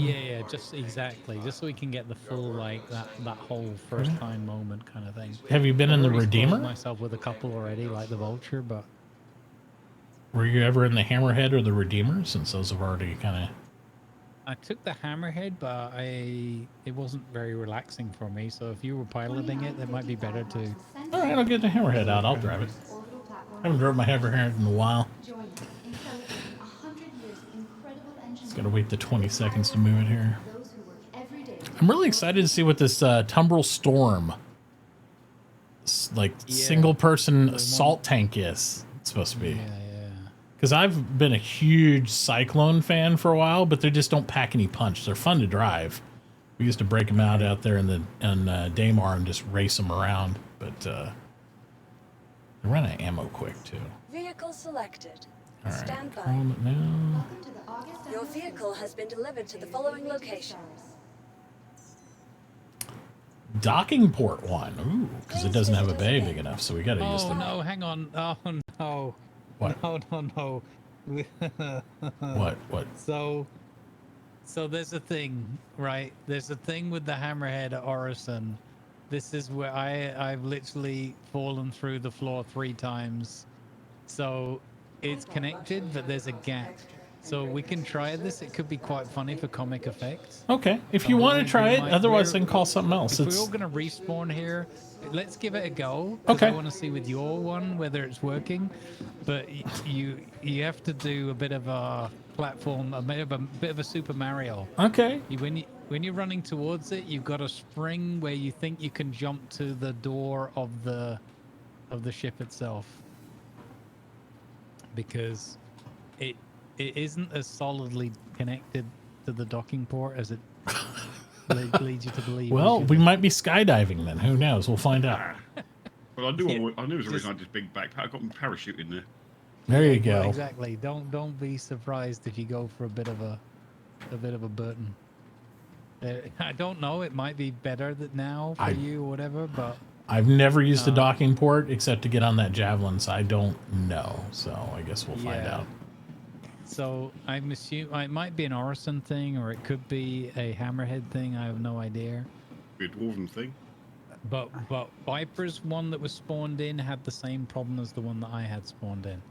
Yeah, just exactly, just so we can get the full like that whole first time moment kind of thing. Have you been in the Redeemer? Myself with a couple already, like the Vulture, but were you ever in the Hammerhead or the Redeemer? Since those have already kind of. I took the Hammerhead, but it wasn't very relaxing for me. So if you were piloting it, it might be better to. All right, I'll get the Hammerhead out. I'll drive it. I haven't driven my Hammerhead in a while. Just gotta wait the 20 seconds to move it here. I'm really excited to see what this Tumbril Storm, single-person assault tank is. It's supposed to be. Because I've been a huge Cyclone fan for a while, but they just don't pack any punch. They're fun to drive. We used to break them out there in Daymar and just race them around, but they run out of ammo quick too. Vehicle selected. All right, Stand by. calm it now. Your vehicle has been delivered to the following location. Docking port 1. Ooh, because it doesn't have a bay big enough, so we got to use Oh the. no! Hang on! Oh no! What? No! What? So there's a thing, right? There's a thing with the Hammerhead at Orison. This is where I've literally fallen through the floor 3 times. So it's connected, but there's a gap. So we can try this. It could be quite funny for comic effect. Okay, if you want to try it, otherwise I can call something else. If we're all gonna respawn here, let's give it a go. Okay. I want to see with your one whether it's working, but you have to do a bit of a platform, a bit of a Super Mario. Okay. When you're running towards it, you've got a spring where you think you can jump to the door of the ship itself, because it isn't as solidly connected to the docking port as it leads you to believe. Well, we might be skydiving then. Who knows? We'll find out. Well, I knew it was a reason I had this big backpack. I got my parachute in there. There you go. Well, exactly. Don't be surprised if you go for a bit of a burden. I don't know. It might be better now for you or whatever, but I've never used the docking port except to get on that Javelin, so I don't know. So I guess we'll find out. So I'm assuming it might be an Orison thing, or it could be a Hammerhead thing. I have no idea. Be a dwarven thing. But Viper's one that was spawned in had the same problem as the one that I had spawned in.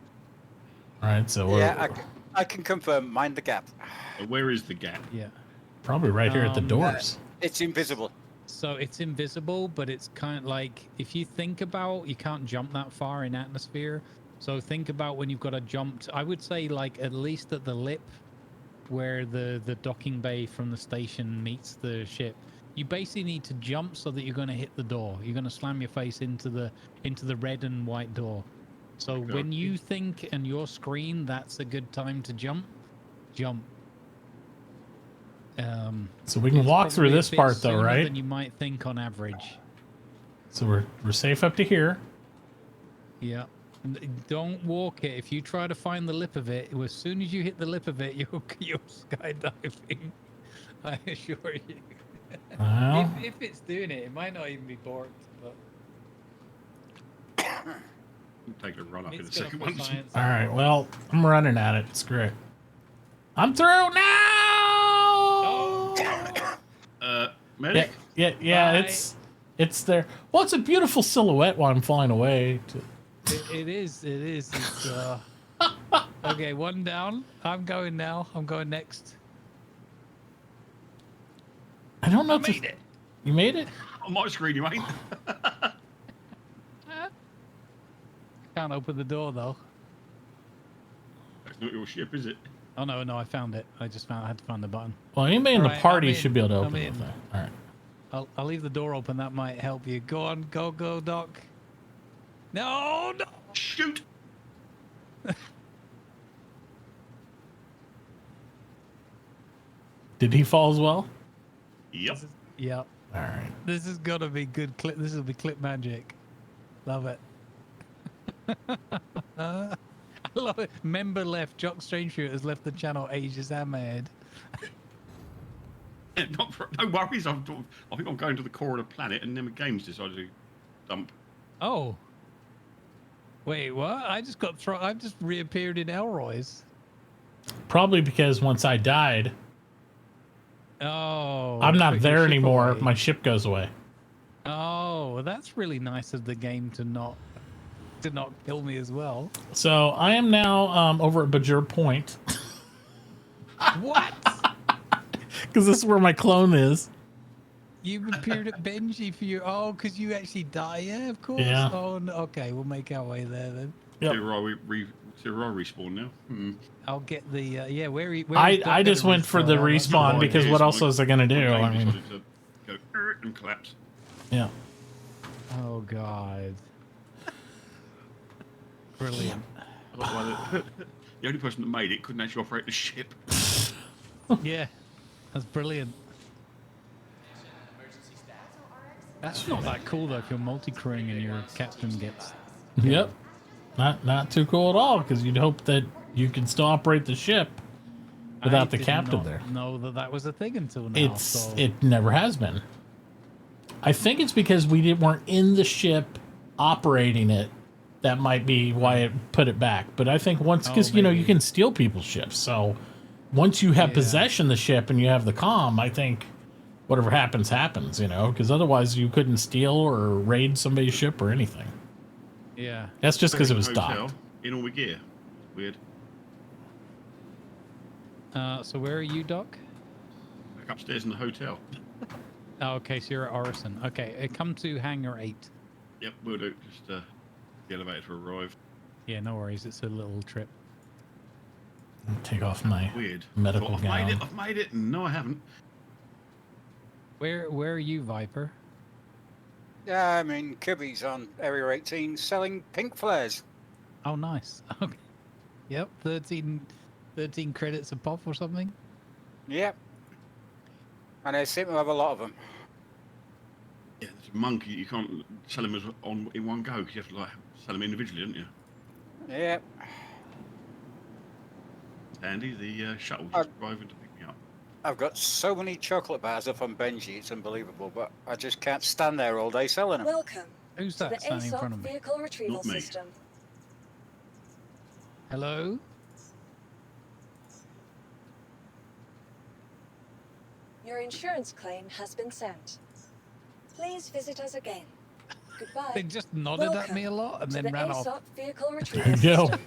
All right, so Yeah, I can confirm. Mind the gap. Where is the gap? Yeah. Probably right here at the doors. It's invisible. So it's invisible, but it's kind of like, if you think about, you can't jump that far in atmosphere. So think about when you've got to jump. I would say like at least at the lip where the docking bay from the station meets the ship. You basically need to jump so that you're going to hit the door. You're going to slam your face into the red and white door. So when you think in your screen that's a good time to jump. So we can walk through this part though, right? Than you might think on average. So we're safe up to here. Yeah. Don't walk it. If you try to find the lip of it, as soon as you hit the lip of it, you're skydiving. I assure you. Well, if it's doing it, it might not even be borked. But Take a run up in a it's gonna second put once. science all on right. board. Well, I'm running at it. Screw it. I'm through now. Medic? Yeah. Bye. It's there. Well, it's a beautiful silhouette while I'm flying away. It is. It's, okay, one down. I'm going now. I'm going next. I don't know. I made it. You made it? On my screen, you ain't. Can't open the door though. That's not your ship, is it? Oh no, I found it. I had to find the button. Well, anybody in the Alright, party I'm in. should be able to I'm open the in. thing. All right. I'll leave the door open. That might help you. Go on, go, Doc. No. Shoot! Did he fall as well? Yep. Yep. All right. This is gonna be good clip. This will be clip magic. Love it. I love it. Member left. Jock Strange has left the channel. Ages Ahmed. No worries. I think I'm going to the core of the planet, and then the games decided to dump. Oh. Wait, what? I just got thrown. I've just reappeared in Elroy's. Probably because once I died, Oh. I'm not took there your ship anymore. away. My ship goes away. Oh, well, that's really nice of the game to not kill me as well. So I am now over at Bajur Point. What? Because this is where my clone is. You appeared at Benji for your... Oh, because you actually die? Yeah, of course. Yeah. Oh, no. Okay, we'll make our way there then. Yep. See where I respawn now. I'll get the... yeah, where is I Doc just gonna went for respawn? the Oh, that's respawn fine. because what else was I going to do? My I game mean, decided to go and collapse. yeah. Oh, God. Brilliant. The only person that made it couldn't actually operate the ship. Yeah, that's brilliant. That's not that cool, though, if you're multi-crewing and your captain gets... Yep. Not too cool at all because you'd hope that you can still operate the ship without the captain there. know that was a thing until now. It never has been. I think it's because we weren't in the ship operating it. That might be why it put it back. But I think once, because you can steal people's ships. So once you have possession of the ship and you have the comm, I think whatever happens, because otherwise you couldn't steal or raid somebody's ship or anything. Yeah. That's just because it was Hotel, docked. in all the gear. Weird. So where are you, Doc? Back upstairs in the hotel. Oh, okay, so you're at Orison. Okay, come to Hangar 8. Yep, we'll do. Just the elevator to arrive. Yeah, no worries. It's a little trip. Take off my Weird. medical I've gown. made it. No, I haven't. Where are you, Viper? Yeah, I mean, Kirby's on Area 18 selling pink flares. Oh, nice. Okay. Yep, 13 credits a pop or something? Yep. And they seem to have a lot of them. Yeah, it's a monkey. You can't sell them in one go. You have to sell them individually, don't you? Yep. Andy, the shuttle just driving to pick me up. I've got so many chocolate bars up on Benji, it's unbelievable, but I just can't stand there all day selling them. Welcome Who's to that the standing in front of ASOP me? vehicle retrieval Not me. system. Hello? Your insurance claim has been sent. Please visit us again. Goodbye. They just nodded at me a lot and to then the ran off. ASOP vehicle retrieval Yo. system.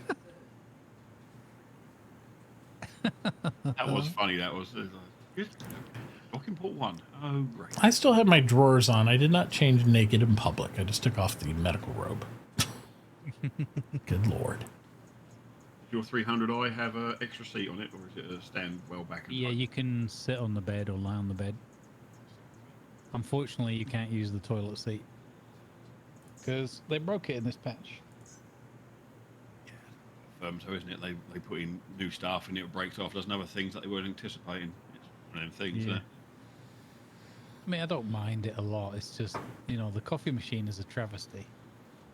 That was funny. That was. Docking port 1. Oh, great. I still have my drawers on. I did not change naked in public. I just took off the medical robe. Good Lord. Your 300i have an extra seat on it, or is it a stand well back? Yeah, you can sit on the bed or lie on the bed. Unfortunately, you can't use the toilet seat because they broke it in this patch. So isn't it? They put in new stuff and it breaks off. There's other things that they weren't anticipating. It's one of them things. Yeah. I mean, I don't mind it a lot. It's just, you know, the coffee machine is a travesty.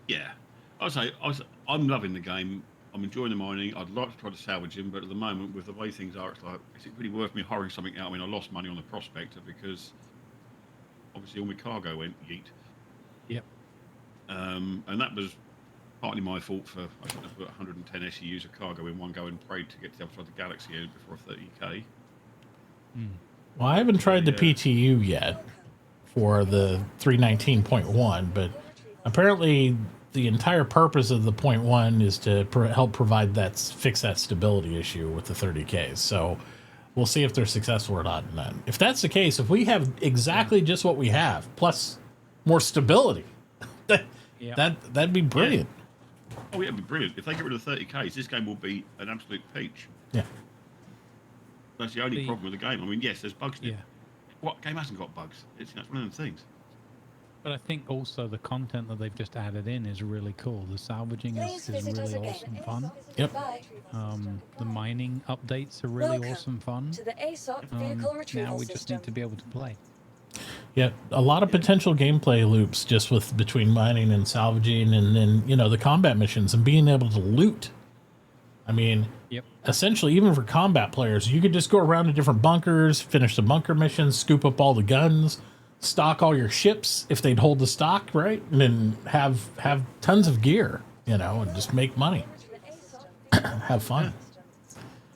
Yeah, I'm loving the game. I'm enjoying the mining. I'd like to try to salvage him, but at the moment, with the way things are, it's like, is it really worth me hiring something out? I mean, I lost money on the prospector because obviously all my cargo went yeet. Yep. And that was partly my fault for I should have put 110 SEUs of cargo in one go and prayed to get to the other side of the galaxy before 30k. Well, I haven't tried the PTU yet for the 319.1, but apparently the entire purpose of the 0.1 is to help provide fix that stability issue with the 30Ks. So we'll see if they're successful or not. And if that's the case, if we have exactly just what we have, plus more stability, that'd be brilliant. Yeah. Oh, yeah, it'd be brilliant. If they get rid of the 30Ks, this game will be an absolute peach. Yeah. That's the only problem with the game. I mean, yes, there's bugs in it. Yeah. What game hasn't got bugs? It's one of them things. But I think also the content that they've just added in is really cool. The salvaging is really awesome fun. Yep. The mining updates are really awesome fun. To the ASOP vehicle retrieval now we just need to be able to play. Yeah, a lot of potential gameplay loops just with between mining and salvaging, and then the combat missions and being able to loot. I mean, essentially, even for combat players, you could just go around to different bunkers, finish the bunker missions, scoop up all the guns, stock all your ships if they'd hold the stock, right? And then have tons of gear, and just make money. Have fun.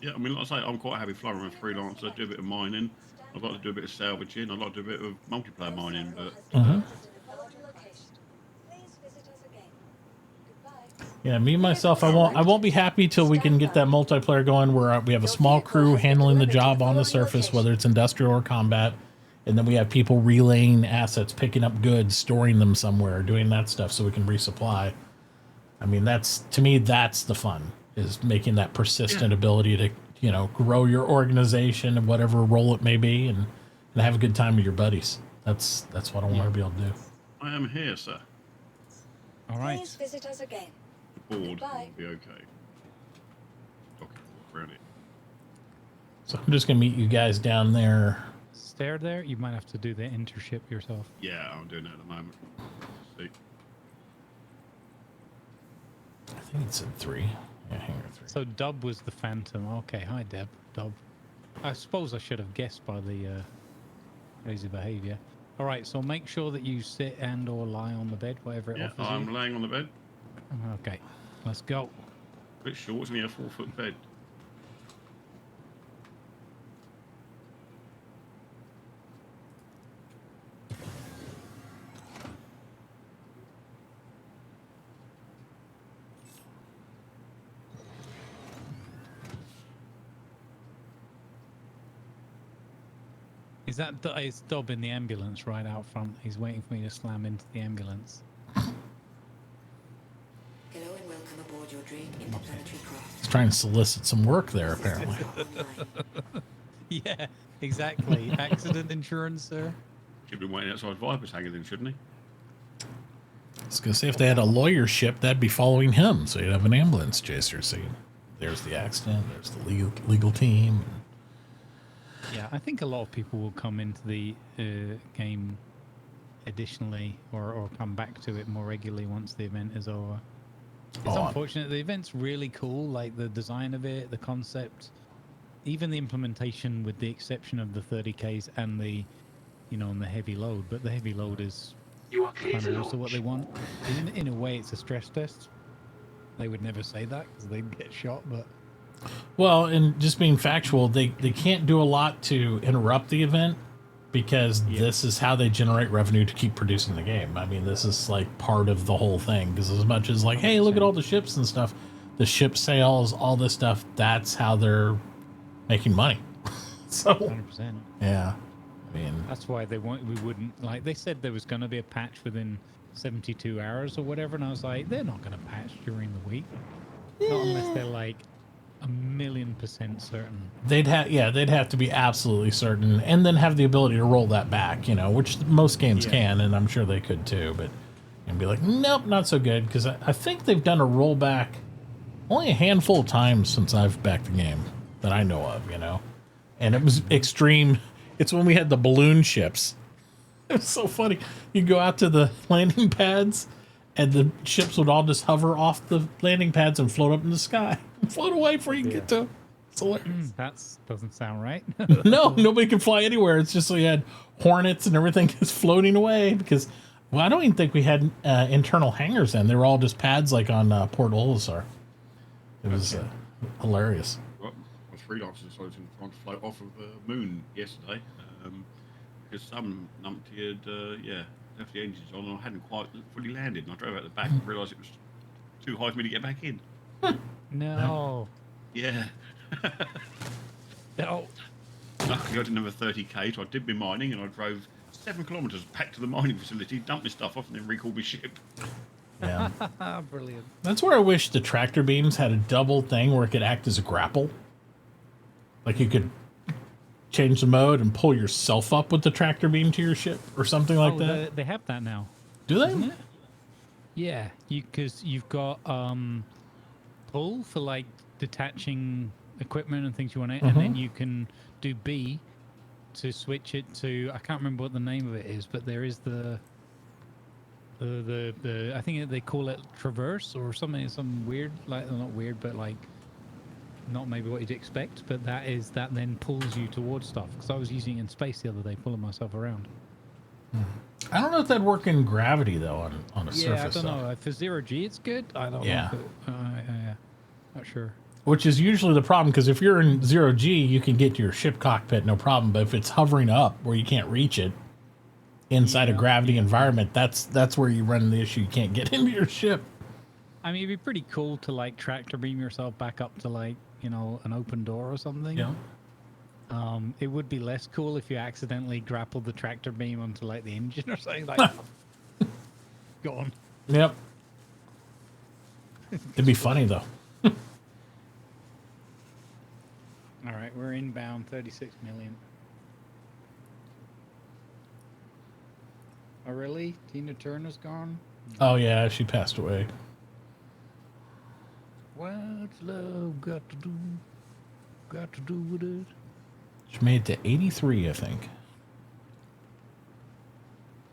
Yeah, I mean, like I say, I'm quite happy flying around freelancer, do a bit of mining. I'd like to do a bit of salvaging. I'd like to do a bit of multiplayer mining, but... Yeah, me myself, I won't be happy till we can get that multiplayer going where we have a small crew handling the job on the surface, whether it's industrial or combat, and then we have people relaying assets, picking up goods, storing them somewhere, doing that stuff so we can resupply. I mean, to me, that's the fun, is making that persistent ability to, grow your organization and whatever role it may be, and have a good time with your buddies. That's what I want to be able to do. I am here, sir. All right. Please visit us again. The board Goodbye. will be okay. Okay, around it. So I'm just going to meet you guys down there. Stair there? You might have to do the intership yourself. Yeah, I'm doing it at the moment. See. I think it's in 3. Yeah, hangar 3. So Dub was the Phantom. Okay, hi Deb. Dub. I suppose I should have guessed by the crazy behavior. All right, so make sure that you sit and or lie on the bed, whatever it offers I'm you. laying on the bed. Okay, let's go. A bit short, it's only a 4-foot bed. It's Dob in the ambulance right out front. He's waiting for me to slam into the ambulance. Hello and welcome aboard your Drake interplanetary craft. He's trying to solicit some work there, apparently. Yeah, exactly. Accident insurance, sir. Should be waiting outside Viper's hangar then, shouldn't he? I was going to say, if they had a lawyer ship, that'd be following him, so you'd have an ambulance chaser. So there's the accident, there's the legal team. Yeah, I think a lot of people will come into the game additionally or come back to it more regularly once the event is over. It's unfortunate. The event's really cool, like the design of it, the concept, even the implementation with the exception of the 30Ks and the, and the heavy load. But the heavy load is kind of also what they want. In a way, it's a stress test. They would never say that because they'd get shot, but... Well, and just being factual, they can't do a lot to interrupt the event because this is how they generate revenue to keep producing the game. I mean, this is like part of the whole thing. Because as much as like, hey, look at all the ships and stuff, the ship sales, all this stuff, that's how they're making money. So 100%. yeah, I mean, that's why we wouldn't, like, they said there was going to be a patch within 72 hours or whatever, and I was like, they're not going to patch during the week. Not unless they're like 1,000,000% certain. they'd have to be absolutely certain, and then have the ability to roll that back, which most games can, and I'm sure they could too. But and be like, nope, not so good, because I think they've done a rollback only a handful of times since I've backed the game that I know of, and it was extreme. It's when we had the balloon ships. It was so funny. You go out to the landing pads, and the ships would all just hover off the landing pads and float up in the sky. Float away before you can get to them. It's hilarious. That doesn't sound right. No, nobody can fly anywhere. It's just so you had hornets and everything is floating away because, well, I don't even think we had internal hangars then. They were all just pads like on Port Olisar. It was hilarious. Well, my freelancers decided to float off of the moon yesterday because some numpty had, left the engines on and I hadn't quite fully landed. And I drove out the back and realised it was too high for me to get back in. No. Yeah. No. Luckily, I didn't have a 30k, so I did my mining and I drove 7 kilometres back to the mining facility, dumped my stuff off, and then recalled my ship. Yeah. Brilliant. That's where I wish the tractor beams had a double thing where it could act as a grapple. Like you could change the mode and pull yourself up with the tractor beam to your ship or something like that. They have that now. Do they? Isn't it? Yeah, because you've got pull for like detaching equipment and things you want to, and then you can do B to switch it to, I can't remember what the name of it is, but there is the I think they call it traverse or something, some weird, like, not weird, but like not maybe what you'd expect, but that then pulls you towards stuff. Because I was using it in space the other day, pulling myself around. I don't know if that'd work in gravity though on a surface. I don't know. For 0G, it's good. I don't know. Not sure. Which is usually the problem, because if you're in 0G, you can get to your ship cockpit, no problem. But if it's hovering up where you can't reach it inside a gravity environment, that's where you run the issue. You can't get into your ship. I mean, it'd be pretty cool to like tractor beam yourself back up to like, an open door or something. Yeah. It would be less cool if you accidentally grappled the tractor beam onto like the engine or something like gone. Yep. It'd be funny though. All right, we're inbound 36 million. Oh, really? Tina Turner's gone? Oh yeah, she passed away. What's love got to do? Got to do with it? She made it to 83, I think.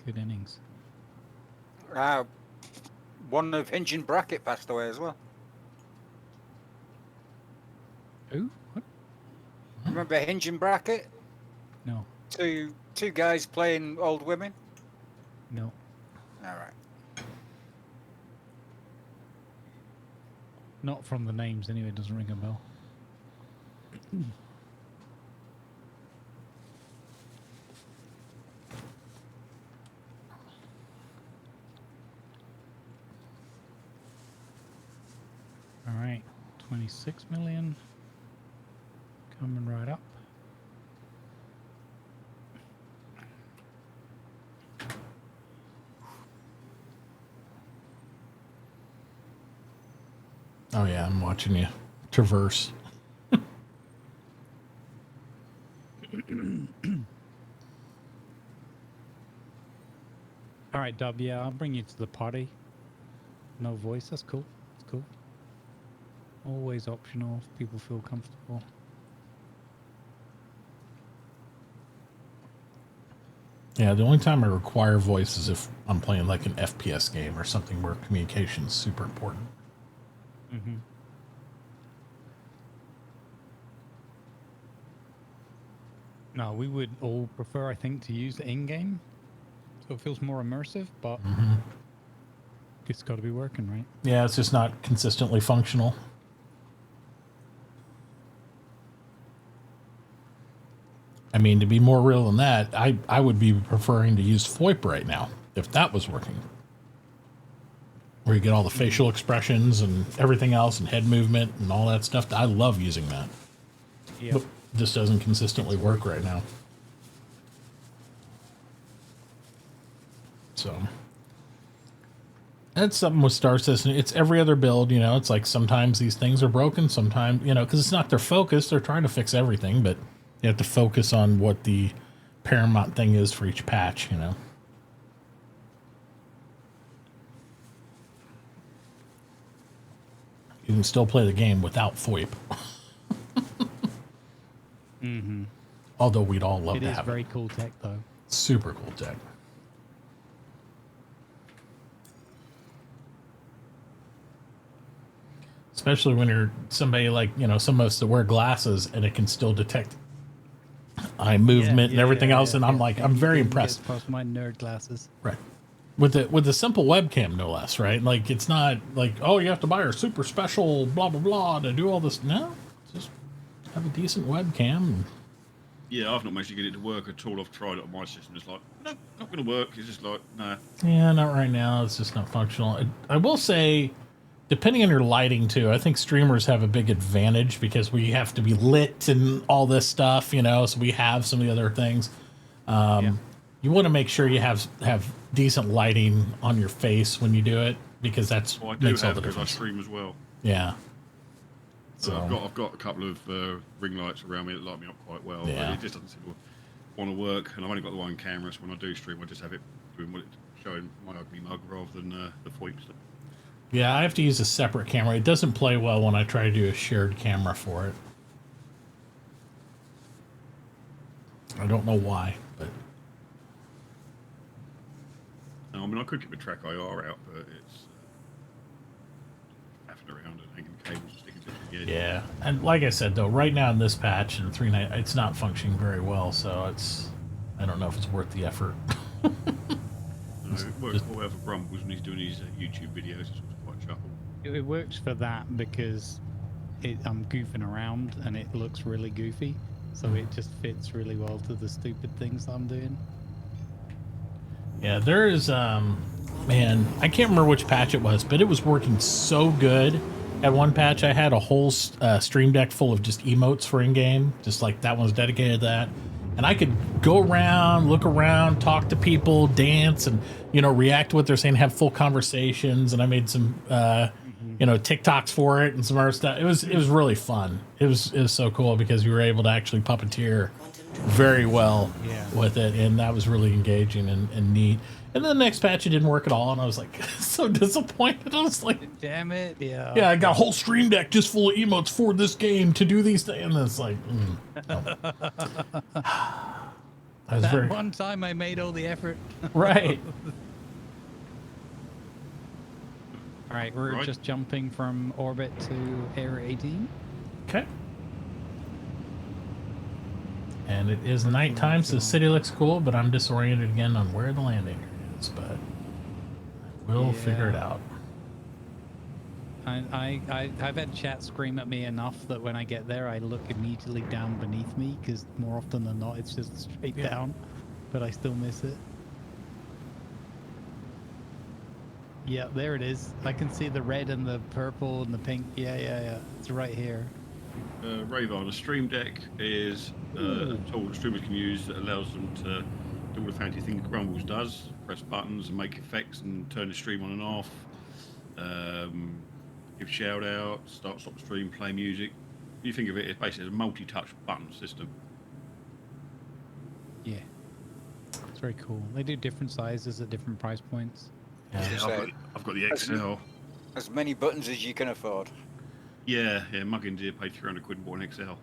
Good innings. One of Hinge and Bracket passed away as well. Who? What? Remember Hinge and Bracket? No. Two guys playing old women? No. All right. Not from the names anyway, it doesn't ring a bell. All right, 26 million. Coming right up. Oh yeah, I'm watching you traverse. All right, Dub, yeah, I'll bring you to the party. No voice, that's cool. That's cool. Always optional if people feel comfortable. Yeah, the only time I require voice is if I'm playing like an FPS game or something where communication is super important. Mm-hmm. No, we would all prefer, I think, to use the in-game, so it feels more immersive, but it's got to be working, right? Yeah, it's just not consistently functional. I mean, to be more real than that, I would be preferring to use FOIP right now if that was working. Where you get all the facial expressions and everything else and head movement and all that stuff. I love using that. Yeah. But this doesn't consistently work right now. So that's something with Star Citizen. It's every other build, you know. It's like sometimes these things are broken, sometimes, you know, because it's not their focus. They're trying to fix everything, but you have to focus on what the paramount thing is for each patch, you know. You can still play the game without FOIP. Mm-hmm. Although we'd all love to It is have very it. cool tech, though. Super cool tech. Especially when you're somebody like, you know, some of us that wear glasses and it can still detect eye movement and everything else. And I'm like, I'm very impressed. Past my nerd glasses. Right. With the simple webcam, no less, right? Like, it's not like, oh, you have to buy a super special blah, blah, blah to do all this. No, just have a decent webcam. Yeah, I've not managed to get it to work at all. I've tried it on my system. It's like, no, not going to work. It's just like, no. Yeah, not right now. It's just not functional. I will say, depending on your lighting, too, I think streamers have a big advantage because we have to be lit and all this stuff, you know, so we have some of the other things. You want to make sure you have decent lighting on your face when you do it because that's Well, I do makes all have the because I difference. stream as well. Yeah. So I've got a couple of ring lights around me that light me up quite well. Yeah. But it just doesn't seem to want to work. And I've only got the one camera, so when I do stream, I just have it doing what it's showing my ugly mug rather than the FOIP stuff. Yeah, I have to use a separate camera. It doesn't play well when I try to do a shared camera for it. I don't know why, but I mean, I could get the track IR out, but it's faffing around and hanging cables and sticking to the edge. yeah. And like I said, though, right now in this patch in 3.9, it's not functioning very well, so I don't know if it's worth the effort. It works quite well for Grumbles when he's doing his YouTube videos. It's quite chuckle. It works for that because I'm goofing around and it looks really goofy. So it just fits really well to the stupid things I'm doing. Yeah, there is, man, I can't remember which patch it was, but it was working so good. At one patch, I had a whole stream deck full of just emotes for in-game, just like that one was dedicated to that. And I could go around, look around, talk to people, dance, and, you know, react to what they're saying, have full conversations. And I made some, you know, TikToks for it and some other stuff. It was really fun. It was so cool because you were able to actually puppeteer very well with it, and that was really engaging and neat. And then the next patch, it didn't work at all, and I was like so disappointed. I was like, damn it, yeah. Yeah, I got a whole stream deck just full of emotes for this game to do these things, and it's like, no. That one time I made all the effort. Right. All right, we're just jumping from orbit to Area 18. Okay. And it is nighttime, so the city looks cool, but I'm disoriented again on where the landing is, but we'll figure it out. I've had chat scream at me enough that when I get there, I look immediately down beneath me because more often than not, it's just straight down, but I still miss it. Yeah, there it is. I can see the red and the purple and the pink. Yeah. It's right here. Ravar, the Stream Deck is a tool that streamers can use that allows them to do all the fancy things Grumbles does. Press buttons and make effects and turn the stream on and off. Give shout outs, stop the stream, play music. You think of it as basically a multi-touch button system. Yeah. It's very cool. They do different sizes at different price points. Yeah, I've got the XL. As many buttons as you can afford. Yeah, Muggins here paid 300 quid and bought an XL.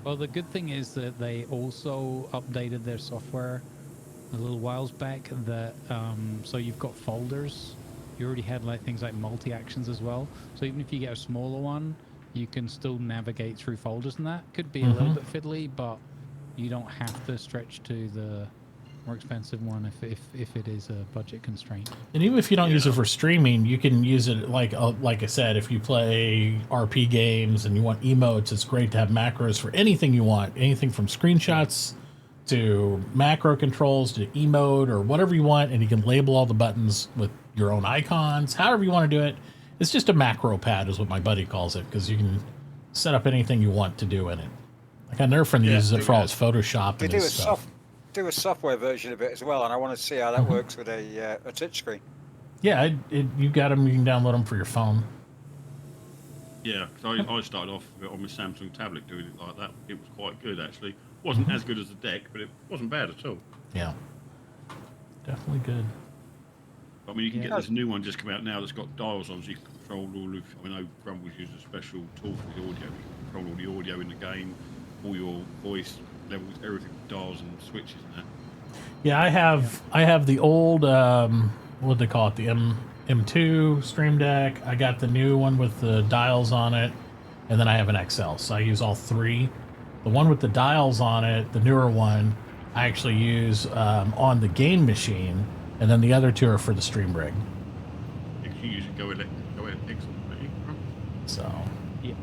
Well, the good thing is that they also updated their software a little whiles back. That so you've got folders. You already had like things like multi-actions as well. So even if you get a smaller one, you can still navigate through folders, and that could be a little bit fiddly, but you don't have to stretch to the more expensive one if it is a budget constraint. And even if you don't use it for streaming, you can use it like I said, if you play RP games and you want emotes, it's great to have macros for anything you want. Anything from screenshots to macro controls to emote or whatever you want, and you can label all the buttons with your own icons, however you want to do it. It's just a macro pad is what my buddy calls it, because you can set up anything you want to do in it. Like another friend uses it for all his Photoshop and his stuff. Do a software version of it as well, and I want to see how that works with a touch screen. Yeah, you got them. You can download them for your phone. Yeah, because I started off on my Samsung tablet doing it like that. It was quite good, actually. Wasn't as good as the deck, but it wasn't bad at all. Yeah, definitely good. I mean, you can get this new one just come out now that's got dials on, so you can control all of. I know Grumbles uses a special tool for the audio. You can control all the audio in the game, all your voice levels, everything, dials and switches and that. Yeah, I have the old what do they call it, the M2 Stream Deck. I got the new one with the dials on it, and then I have an XL. So I use all three. The one with the dials on it, the newer one, I actually use on the game machine, and then the other two are for the stream rig. You can use it, go ahead, Pixel. So. Yeah.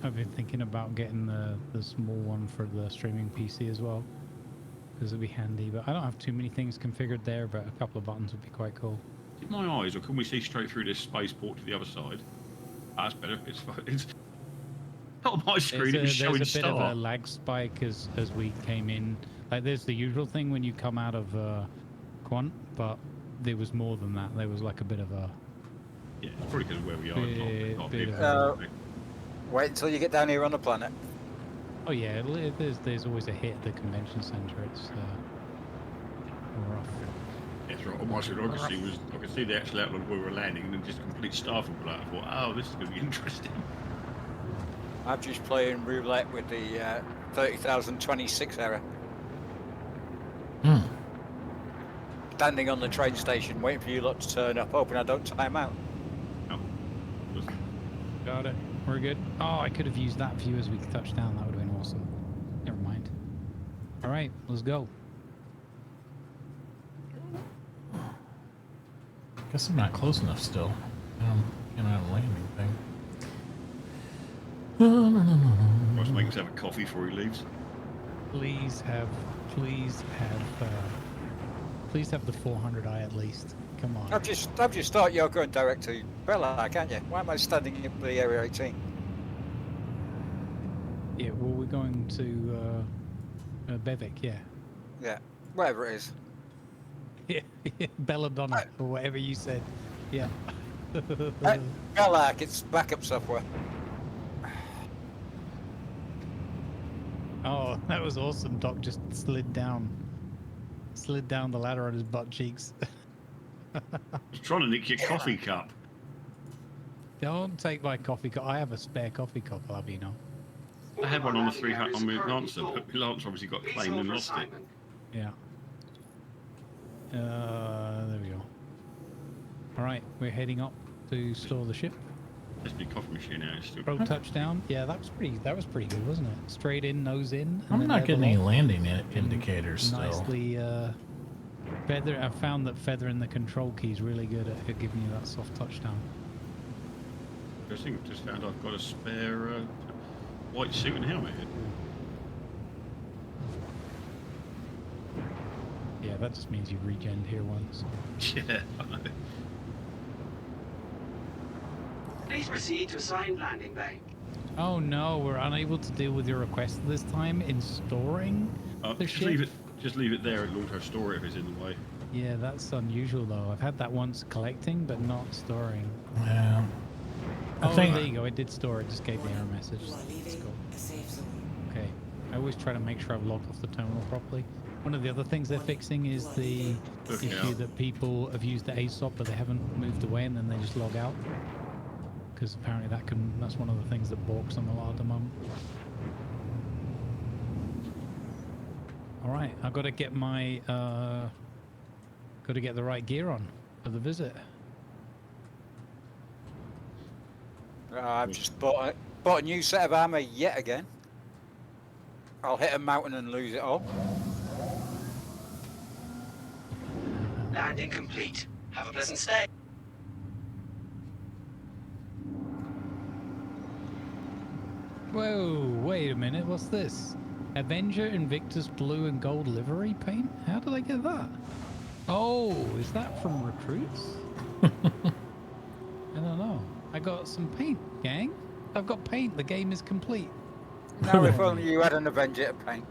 I've been thinking about getting the small one for the streaming PC as well, because it'd be handy. But I don't have too many things configured there, but a couple of buttons would be quite cool. Is it my eyes, or can we see straight through this spaceport to the other side? That's better. It's on my screen. It was showing There's a bit star. of a lag spike as we came in. Like there's the usual thing when you come out of Quant, but there was more than that. There was like a bit of a. Yeah, it's probably because of where we are. Wait until you get down here on the planet. Oh yeah, there's always a hit at the convention center. It's rough. That's right. On my screen, I could see the actual outline where we were landing, and then just complete starfall. I thought, oh, this is going to be interesting. I'm just playing roulette with the 30,026 error. Standing on the train station, waiting for you lot to turn up, hoping I don't time out. Oh. Got it. We're good. Oh, I could have used that view as we touched down. That would have been awesome. Never mind. All right, let's go. Guess I'm not close enough still. You know, a landing thing. Must make us have a coffee before he leaves. Please have the 400i at least. Come on. I've just thought you're going direct to Bella, can't you? Why am I standing in the Area 18? Yeah, well, we're going to Bevic, yeah. Yeah, whatever it is. Yeah, Belladonna, or whatever you said. Yeah. Bella, it's backup software. Oh, that was awesome. Doc just slid down the ladder on his butt cheeks. I was trying to nick your coffee cup. Don't take my coffee cup. I have a spare coffee cup, I'll have you know. I had one on the 300 on my Lancer, but my Lancer obviously got claimed and lost it. Yeah. There we go. All right, we're heading up to store the ship. This big coffee machine now is still. Road touchdown. Yeah, that was pretty good, wasn't it? Straight in, nose in. I'm not getting any landing indicators still. Nicely feather. I found that feathering the control key is really good at giving you that soft touchdown. I think I've just found I've got a spare white suit and helmet here. Yeah, that just means you've regened here once. Yeah, I know. Please proceed to assigned landing bay. Oh no, we're unable to deal with your request this time in storing the ship. Just leave it there. It'll auto store it if it's in the way. Yeah, that's unusual though. I've had that once collecting, but not storing. Yeah. Oh, there you go. It did store. It just gave me an error message. That's cool. A safe zone. Okay. I always try to make sure I've logged off the terminal properly. One of the other things they're fixing is the issue that people have used the ASOP, but they haven't moved away, and then they just log out. Because apparently that's one of the things that balks them a lot at the moment. All right, I've got to get my got to get the right gear on for the visit. I've just bought a new set of armor yet again. I'll hit a mountain and lose it all. Landing complete. Have a pleasant stay. Whoa, wait a minute, what's this? Avenger Invictus blue and gold livery paint? How did I get that? Oh, is that from recruits? I don't know. I got some paint, gang. I've got paint, the game is complete. Now if only you had an Avenger to paint.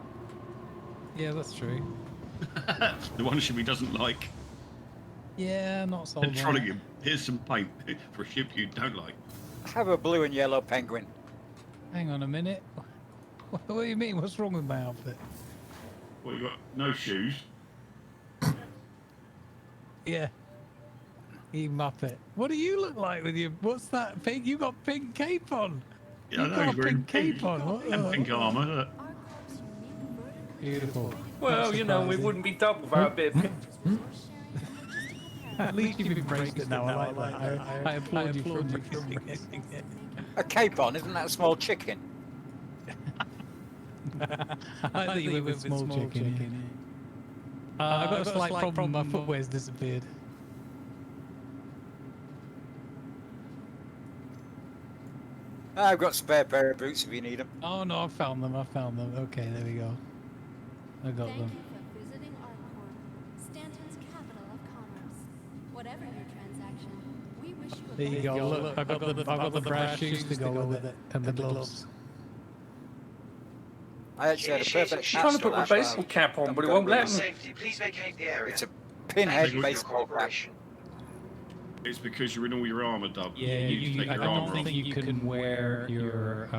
Yeah, that's true. The one Shimmy doesn't like. Yeah, not sold on Trolling it. him. Here's some paint for a ship you don't like. Have a blue and yellow penguin. Hang on a minute. What do you mean? What's wrong with my outfit? Well, you got no shoes. Yeah. You muppet. What do you look like with your... What's that pink? You got pink cape on. Yeah, You I know, got he's a wearing pink cape on. What and pink armour. Look. Beautiful. Well, you know, we wouldn't be done without a bit of pink. At least you've embraced it now. I like that. I applaud you for embracing it. A cape on, isn't that a small chicken? I think you went with small chicken. I've got a slight problem. My footwear's disappeared. I've got a spare pair of boots if you need them. Oh no, I found them. Okay, there we go. I got them. For visiting Arcorp, Stanton's capital of commerce. Whatever your transaction, we wish you a There you go. Look, I got the brass shoes to go with it and the gloves. I actually had a perfect He's trying to put my baseball cap on, but he won't let me. Safety, please vacate the area. It's a pinhead Thank you for your baseball cap. cooperation. It's because you're in all your armour, Dub. Yeah, you take I your don't armour think off. you can wear your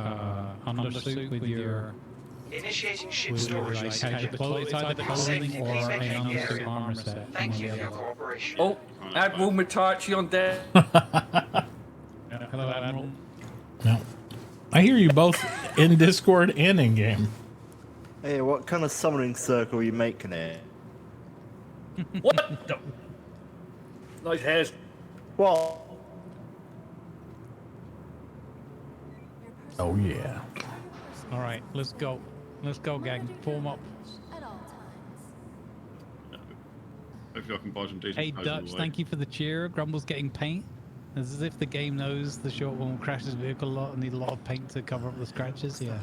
undersuit with your... Initiating ship With your storage. like, casual clothes. It's either clothing or an undersuit armor set. Thank you for your cooperation. Oh, Admiral Mitachi on deck. Hello, Admiral. No. I hear you both in Discord and in game. Hey, what kind of summoning circle are you making here? What the? Nice hairs. What? Oh yeah. All right, let's go. Let's go, gang. Form up. at all times. Hopefully I can buy some decent Hey, clothes Dutch, on the way. thank you for the cheer. Grumble's getting paint. It's as if the game knows the short one will crash his vehicle a lot and need a lot of paint to cover up the scratches. Yeah.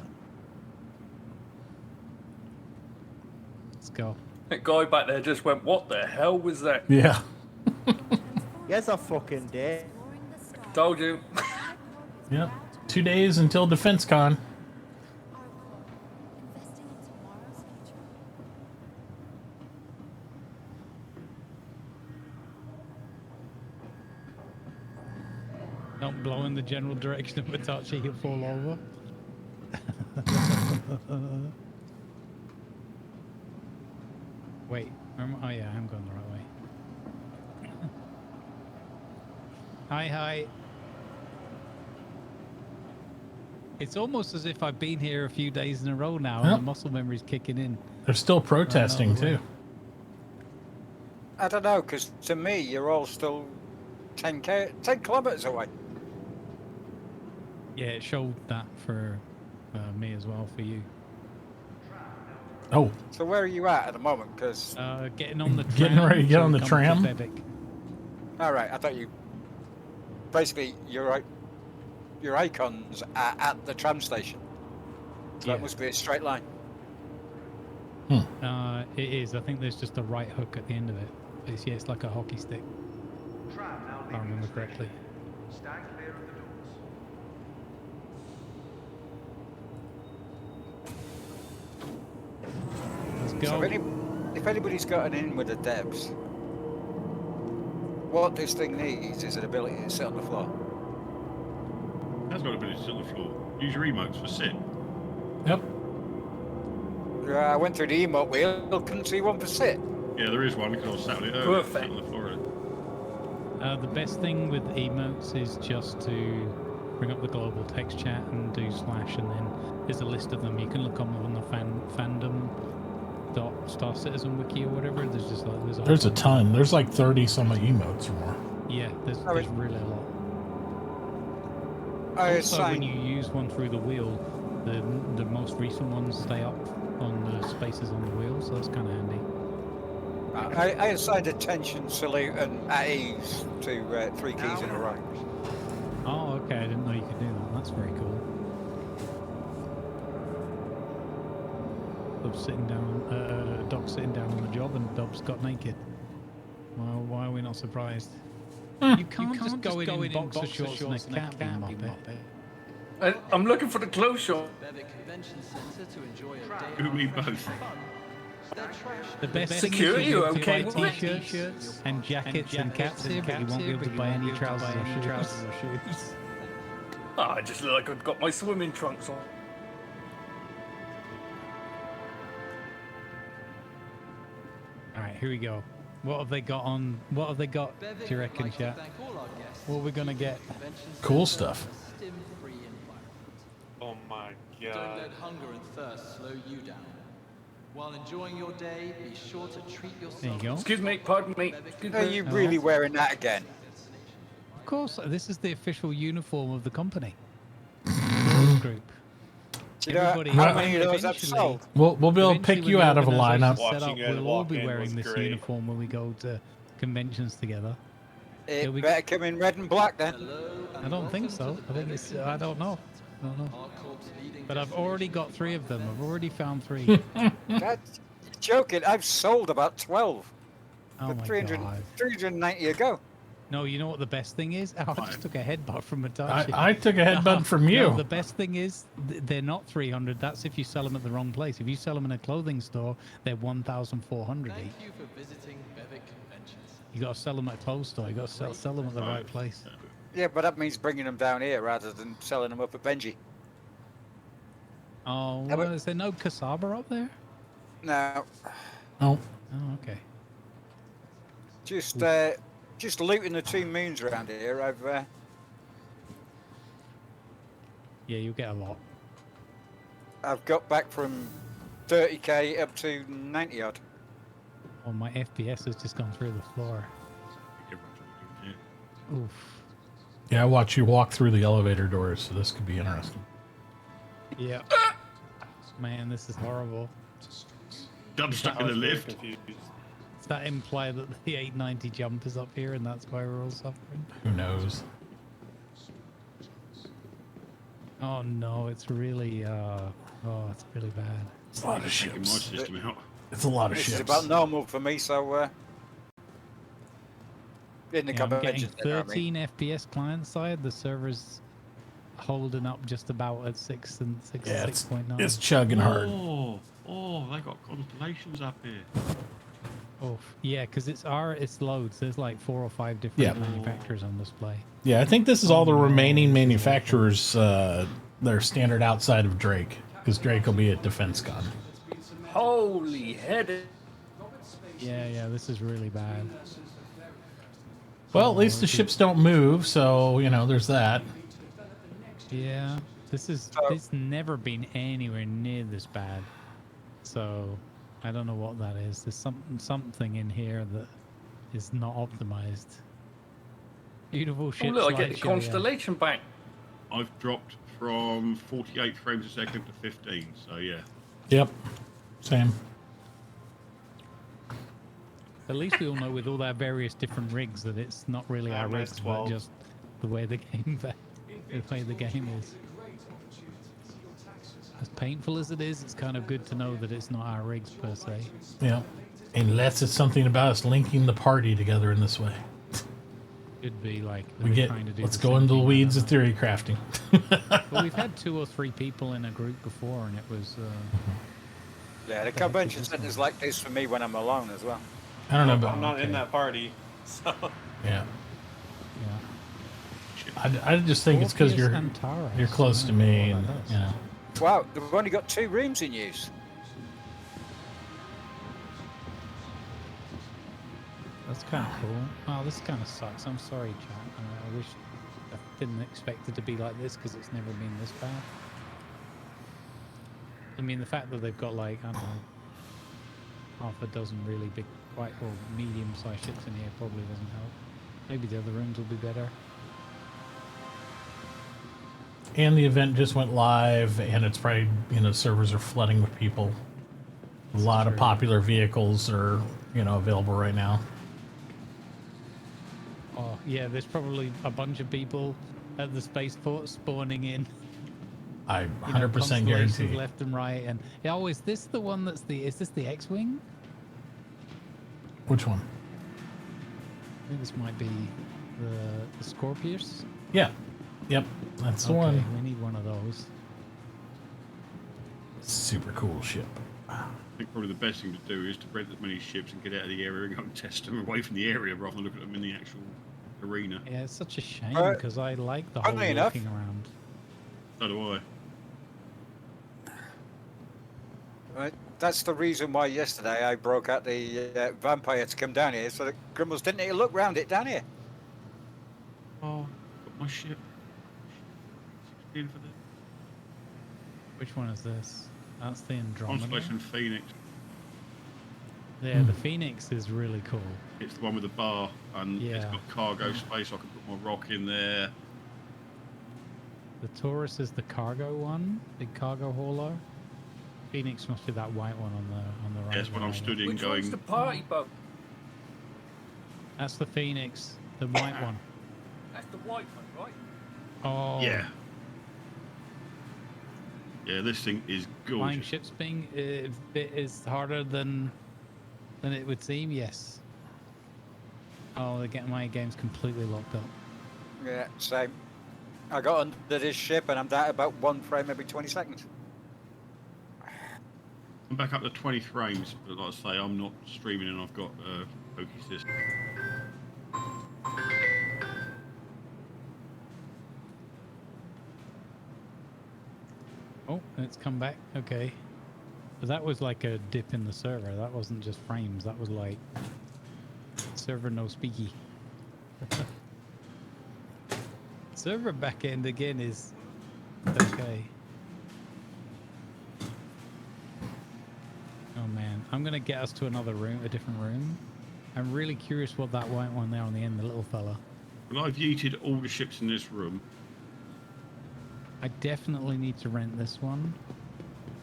Let's go. That guy back there just went, what the hell was that? Yeah. Yes, I fucking did. Told you. Yep. 2 days until DefenseCon. Don't blow in the general direction of Mitachi, he'll fall over. Wait, oh yeah, I'm going the right way. Hi. It's almost as if I've been here a few days in a row now, and Yep. the muscle memory's kicking in. They're still protesting too. I don't know, because to me, you're all still 10 kilometers away. Yeah, it showed that for me as well, for you. Oh. So where are you at the moment? Because getting on the tram. Getting ready to get on the come to tram? Bebic. all right, I thought you basically your icons are at the tram station. So Yeah. that must be a straight line. It is. I think there's just a right hook at the end of it. It's, yeah, it's like a hockey stick. If I remember correctly. Stand clear of the doors. Let's So go. if anybody's got an in with the devs, what this thing needs is an ability to sit on the floor. That's got ability to sit on the floor. Use your emotes for sit. Yep. Yeah, I went through the emote wheel, couldn't see one for sit. Yeah, there is one because I was sat on it earlier. Perfect. Sat on the floor. The best thing with emotes is just to bring up the global text chat and do / and then there's a list of them. You can look on the fandom.Star Citizen wiki or whatever. There's just like There's a ton. There's like 30 some emotes or more. Yeah, there's really a lot. I Also, when assigned- you use one through the wheel, the most recent ones stay up on spaces on the wheel, so that's kind of handy. I assigned attention, salute, and at ease to 3 keys in a row. Oh, okay. I didn't know you could do that. That's very cool. Doc's sitting down on the job, and Dobbs got naked. Well, why are we not surprised? You can't just go in boxer shorts and a cap, you muppet. I'm looking for the clothes shop. Who me both? The best Security, thing is you okay buy with it? t-shirts and jackets and caps here, but you won't be able to buy any trousers or shoes. Oh, I just look like I've got my swimming trunks on. All right, here we go. What have they got on? What have they got? Do you reckon, chat? What are we gonna get? Cool stuff. Oh my god. Don't let hunger and thirst slow you down. While enjoying your day, be sure to treat yourself. There you go. Excuse me, pardon me. Excuse Are me. you really wearing that again? Of course, this is the official uniform of the company. Group. Do you know how many of those I've sold? We'll be able to pick you out of a lineup. We'll all be wearing this uniform when we go to conventions together. It better come in red and black then. I don't think so. I think it's. I don't know. But I've already got 3 of them. I've already found 3. That's joking. I've sold about 12. Oh But my 300, God. 390 ago. No, you know what the best thing is? Oh, I just took a headbutt from Matachi. I took a headbutt from you. No, the best thing is they're not 300. That's if you sell them at the wrong place. If you sell them in a clothing store, they're 1,400 each. Thank you for visiting Bevic Conventions. You got to sell them at a clothes store. You got to sell them at the right place. Yeah, but that means bringing them down here rather than selling them up at Benji. Oh, well, is there no cassava up there? No. Oh. Oh, okay. Just looting the 2 moons around here. Yeah, you get a lot. I've got back from 30k up to 90 odd. Oh, my FPS has just gone through the floor. Oof. Yeah, I watch you walk through the elevator doors, so this could be interesting. Yeah. Man, this is horrible. I'm stuck in the lift. Does that imply that the 890 jump is up here and that's why we're all suffering? Who knows? Oh no, it's really, it's really bad. It's a lot of ships. My system out. It's a lot of This ships. is about normal for me, so in the Yeah, I'm getting convention center, I mean. 13 FPS client side. The server's holding up just about at 6 and 6 Yeah, 6.9. it's chugging hard. Oh, they got constellations up here. Oh, yeah, because it's loads. There's like 4 or 5 different Yeah. manufacturers on display. Yeah, I think this is all the remaining manufacturers that are standard outside of Drake, because Drake will be at DefenseCon. Holy head. Yeah, this is really bad. Well, at least the ships don't move, so, you know, there's that. Yeah, it's never been anywhere near this bad. So, I don't know what that is. There's something in here that is not optimized. Beautiful Oh, ship look, I get the slideshow, constellation back. I've dropped from 48 frames a second to 15, so yeah. Yep, same. At least we all know with all our various different rigs that it's not really our rigs, but just the way the game is. As painful as it is, it's kind of good to know that it's not our rigs per se. Yeah, unless it's something about us linking the party together in this way. Could be like We get. trying to do Let's the go same into the thing, weeds I of don't know. theory crafting. Well, we've had 2 or 3 people in a group before, and it was. Yeah, the convention center's like this for me when I'm alone as well. I don't know about. I'm not in that party, so. Yeah. I just think it's because you're close to me, and you know. Wow, we've only got 2 rooms in use. That's kind of cool. Oh, this kind of sucks. I'm sorry, chat. I wish I didn't expect it to be like this because it's never been this bad. I mean, the fact that they've got like, I don't know, half a dozen really big, quite or medium-sized ships in here probably doesn't help. Maybe the other rooms will be better. And the event just went live, and it's probably, you know, servers are flooding with people. A lot of popular vehicles are, available right now. Oh, yeah, there's probably a bunch of people at the spaceport spawning in. I 100% guarantee. Left and right. And oh, is this the one is this the X-Wing? Which one? I think this might be the Scorpius. Yeah. Yep. That's the Okay, one. we need one of those. Super cool ship. I think probably the best thing to do is to rent as many ships and get out of the area and go and test them away from the area rather than look at them in the actual arena. Yeah, it's such a shame because I like the whole walking around. So do I. Right. That's the reason why yesterday I broke out the vampire to come down here, so that Grumbles didn't need to look round it down here. Oh, got my ship. For the Which one is this? That's the Andromeda. Constellation Phoenix. Yeah, the Phoenix is really cool. It's the one with the bar, and it's got cargo space, so I can put my rock in there. The Taurus is the cargo one, big cargo hauler. Phoenix must be that white one on the right. Yes, when I'm stood in Which going. one's the party boat? That's the Phoenix, the white one. That's the white one, right? Oh. Yeah. Yeah, this thing is gorgeous. Flying ships being it is harder than it would seem. Yes. Oh, my game's completely locked up. Yeah, same. I got under this ship and I'm down about 1 frame every 20 seconds. I'm back up to 20 frames, but like I say, I'm not streaming and I've got a pokey system. Oh, it's come back. Okay. But that was like a dip in the server. That wasn't just frames. That was like server no speaky. Server backend again is okay. Oh man, I'm gonna get us to another room, a different room. I'm really curious what that white one there on the end, the little fella. Well, I've yeeted all the ships in this room. I definitely need to rent this one,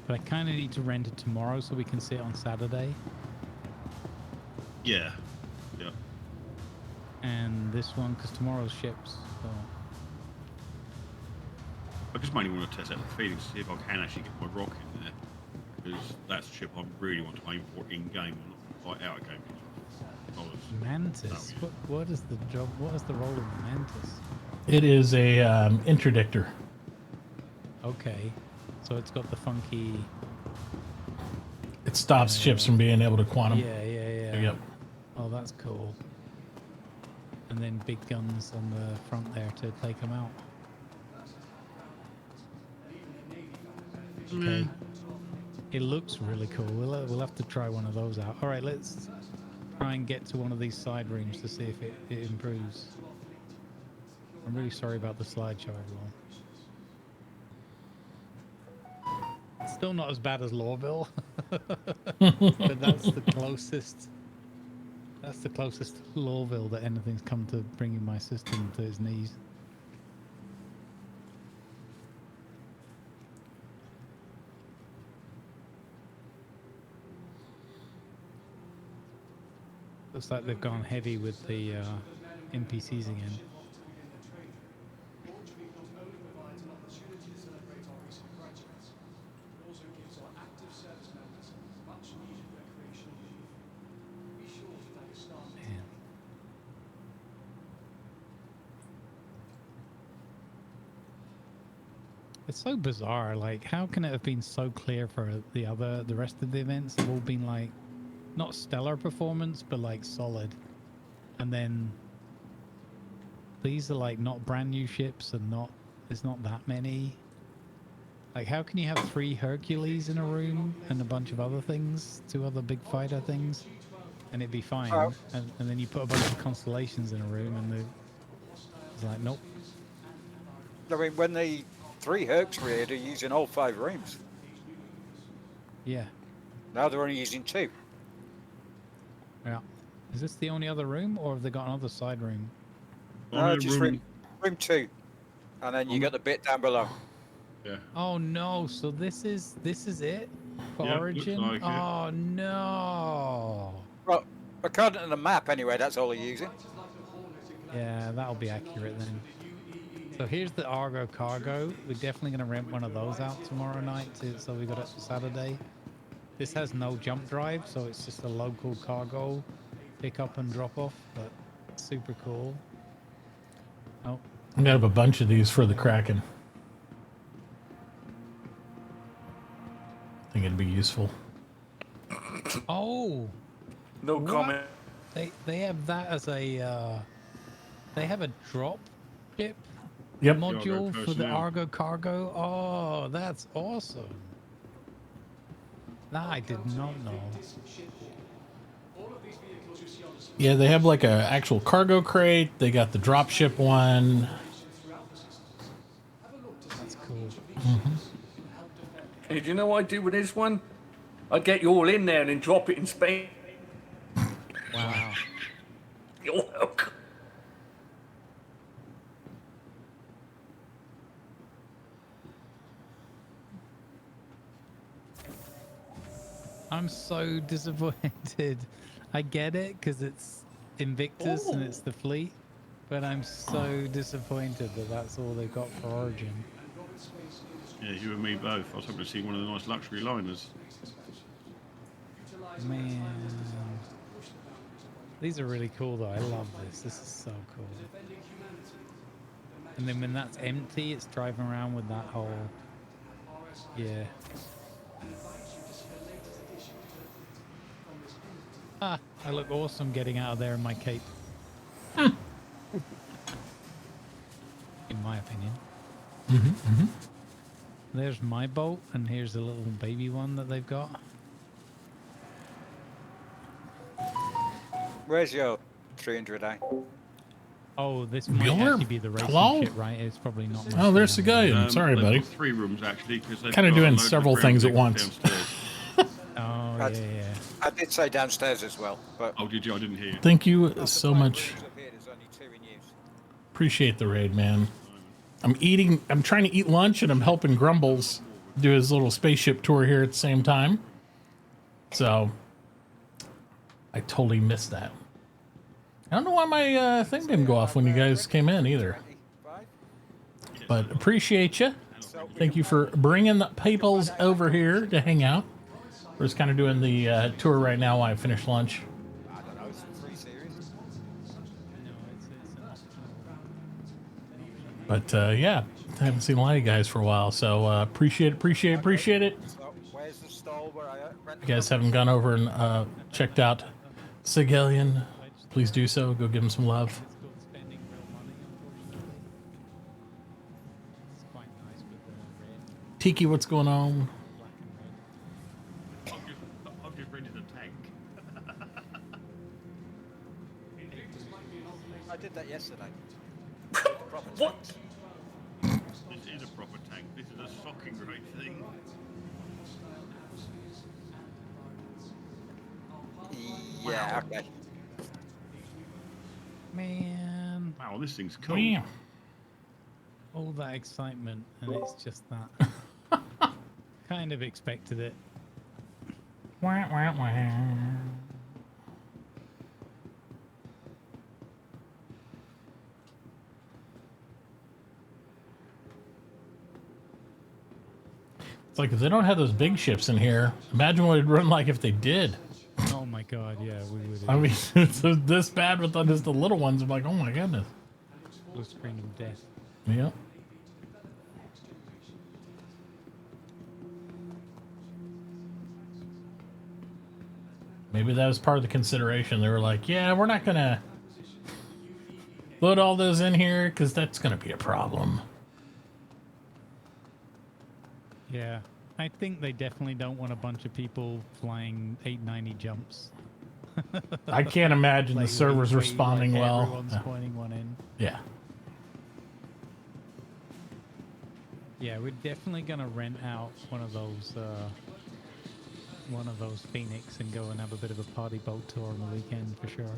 but I kind of need to rent it tomorrow so we can see it on Saturday. Yeah. Yeah. And this one, because tomorrow's ships. So. I just mainly want to test out the Phoenix to see if I can actually get my rock in there. Because that's the ship I really want to aim for in game, not out of game. Mantis? What is the job? What is the role of the Mantis? It is a interdictor. Okay, so it's got the funky. It stops ships from being able to quantum. Yeah. Yep. Oh, that's cool. And then big guns on the front there to take them out. Okay. It looks really cool. We'll have to try one of those out. All right, let's try and get to one of these side rooms to see if it improves. I'm really sorry about the slideshow, everyone. Still not as bad as Lawville, but that's the closest. That's the closest to Lawville that anything's come to bringing my system to his knees. Looks like they've gone heavy with the NPCs again. Man. It's so bizarre. Like, how can it have been so clear for the rest of the events have all been like, not stellar performance, but like solid. And then these are like not brand new ships and there's not that many. Like, how can you have 3 Hercules in a room and a bunch of other things, 2 other big fighter things, and it'd be fine? And then you put a bunch of constellations in a room and it's like, nope. I mean, when the 3 Hercs were here, they're using all 5 rooms. Yeah. Now they're only using 2. Yeah. Is this the only other room, or have they got another side room? No, just room 2, and then you got the bit down below. Yeah. Oh no! So this is it? For Yep, Origin? looks like it. Oh no. Well, according to the map, anyway, that's all they're using. Yeah, that'll be accurate then. So here's the Argo cargo. We're definitely going to rent one of those out tomorrow night, so we got it for Saturday. This has no jump drive, so it's just a local cargo pick up and drop off, but super cool. Oh, I'm gonna have a bunch of these for the Kraken. I think it'd be useful. oh, No what? comment. They have that as a they have a drop ship Yep. module for the personnel. Argo cargo. Oh, that's awesome. That I did not know. Yeah, they have like a actual cargo crate. They got the dropship one. That's cool. Hey, do you know what I do with this one? I get you all in there and then drop it in Spain. Wow. You're welcome. I'm so disappointed. I get it because it's Invictus and it's the fleet, but I'm so disappointed that that's all they got for Origin. Yeah, you and me both. I was hoping to see one of the nice luxury liners. Man, these are really cool though. I love this. This is so cool. And then when that's empty, it's driving around with that whole, yeah. Ah, I look awesome getting out of there in my cape. In my opinion. There's my boat, and here's a little baby one that they've got. Where's your 300i? Oh, this might Bueller? actually be the racing Hello? ship, right? It's probably not. Oh, there's the guy. Sorry, they've buddy. got 3 rooms actually, because they've Kinda got doing a load of several ground things at diggers once. downstairs. Oh, yeah. I did say downstairs as well, but Oh, did you? I didn't hear. Thank you so much. up here, there's only 2 in use. Appreciate the raid, man. I'm trying to eat lunch, and I'm helping Grumbles do his little spaceship tour here at the same time. So I totally missed that. I don't know why my thing didn't go off when you guys came in either. But appreciate you. Thank you for bringing the peoples over here to hang out. We're just kind of doing the tour right now while I finish lunch. I don't know, it's a free series. But yeah, I haven't seen a lot of you guys for a while, so appreciate it. So, where's the stall where I rent If you guys haven't gone over and checked out Sigillion, please do so. Go give him some love. Tiki, what's going on? I've just rented a tank. I did that yesterday. What? This is a proper tank. This is a socking great thing. Yeah, okay. Man. Wow, this thing's cool. Wow. All that excitement, and it's just that. Kind of expected it. Wah, wah, wah. It's like if they don't have those big ships in here, imagine what it'd run like if they did. Oh my god, yeah, we would. I mean, it's this bad with just the little ones. I'm like, oh my goodness. Blue screen of death. Yeah. Maybe that was part of the consideration. They were like, yeah, we're not going to load all those in here because that's going to be a problem. Yeah, I think they definitely don't want a bunch of people flying 890 jumps. I can't imagine the servers responding well. Everyone's pointing one in. Yeah. Yeah, we're definitely gonna rent out one of those Phoenix and go and have a bit of a party boat tour on the weekend for sure.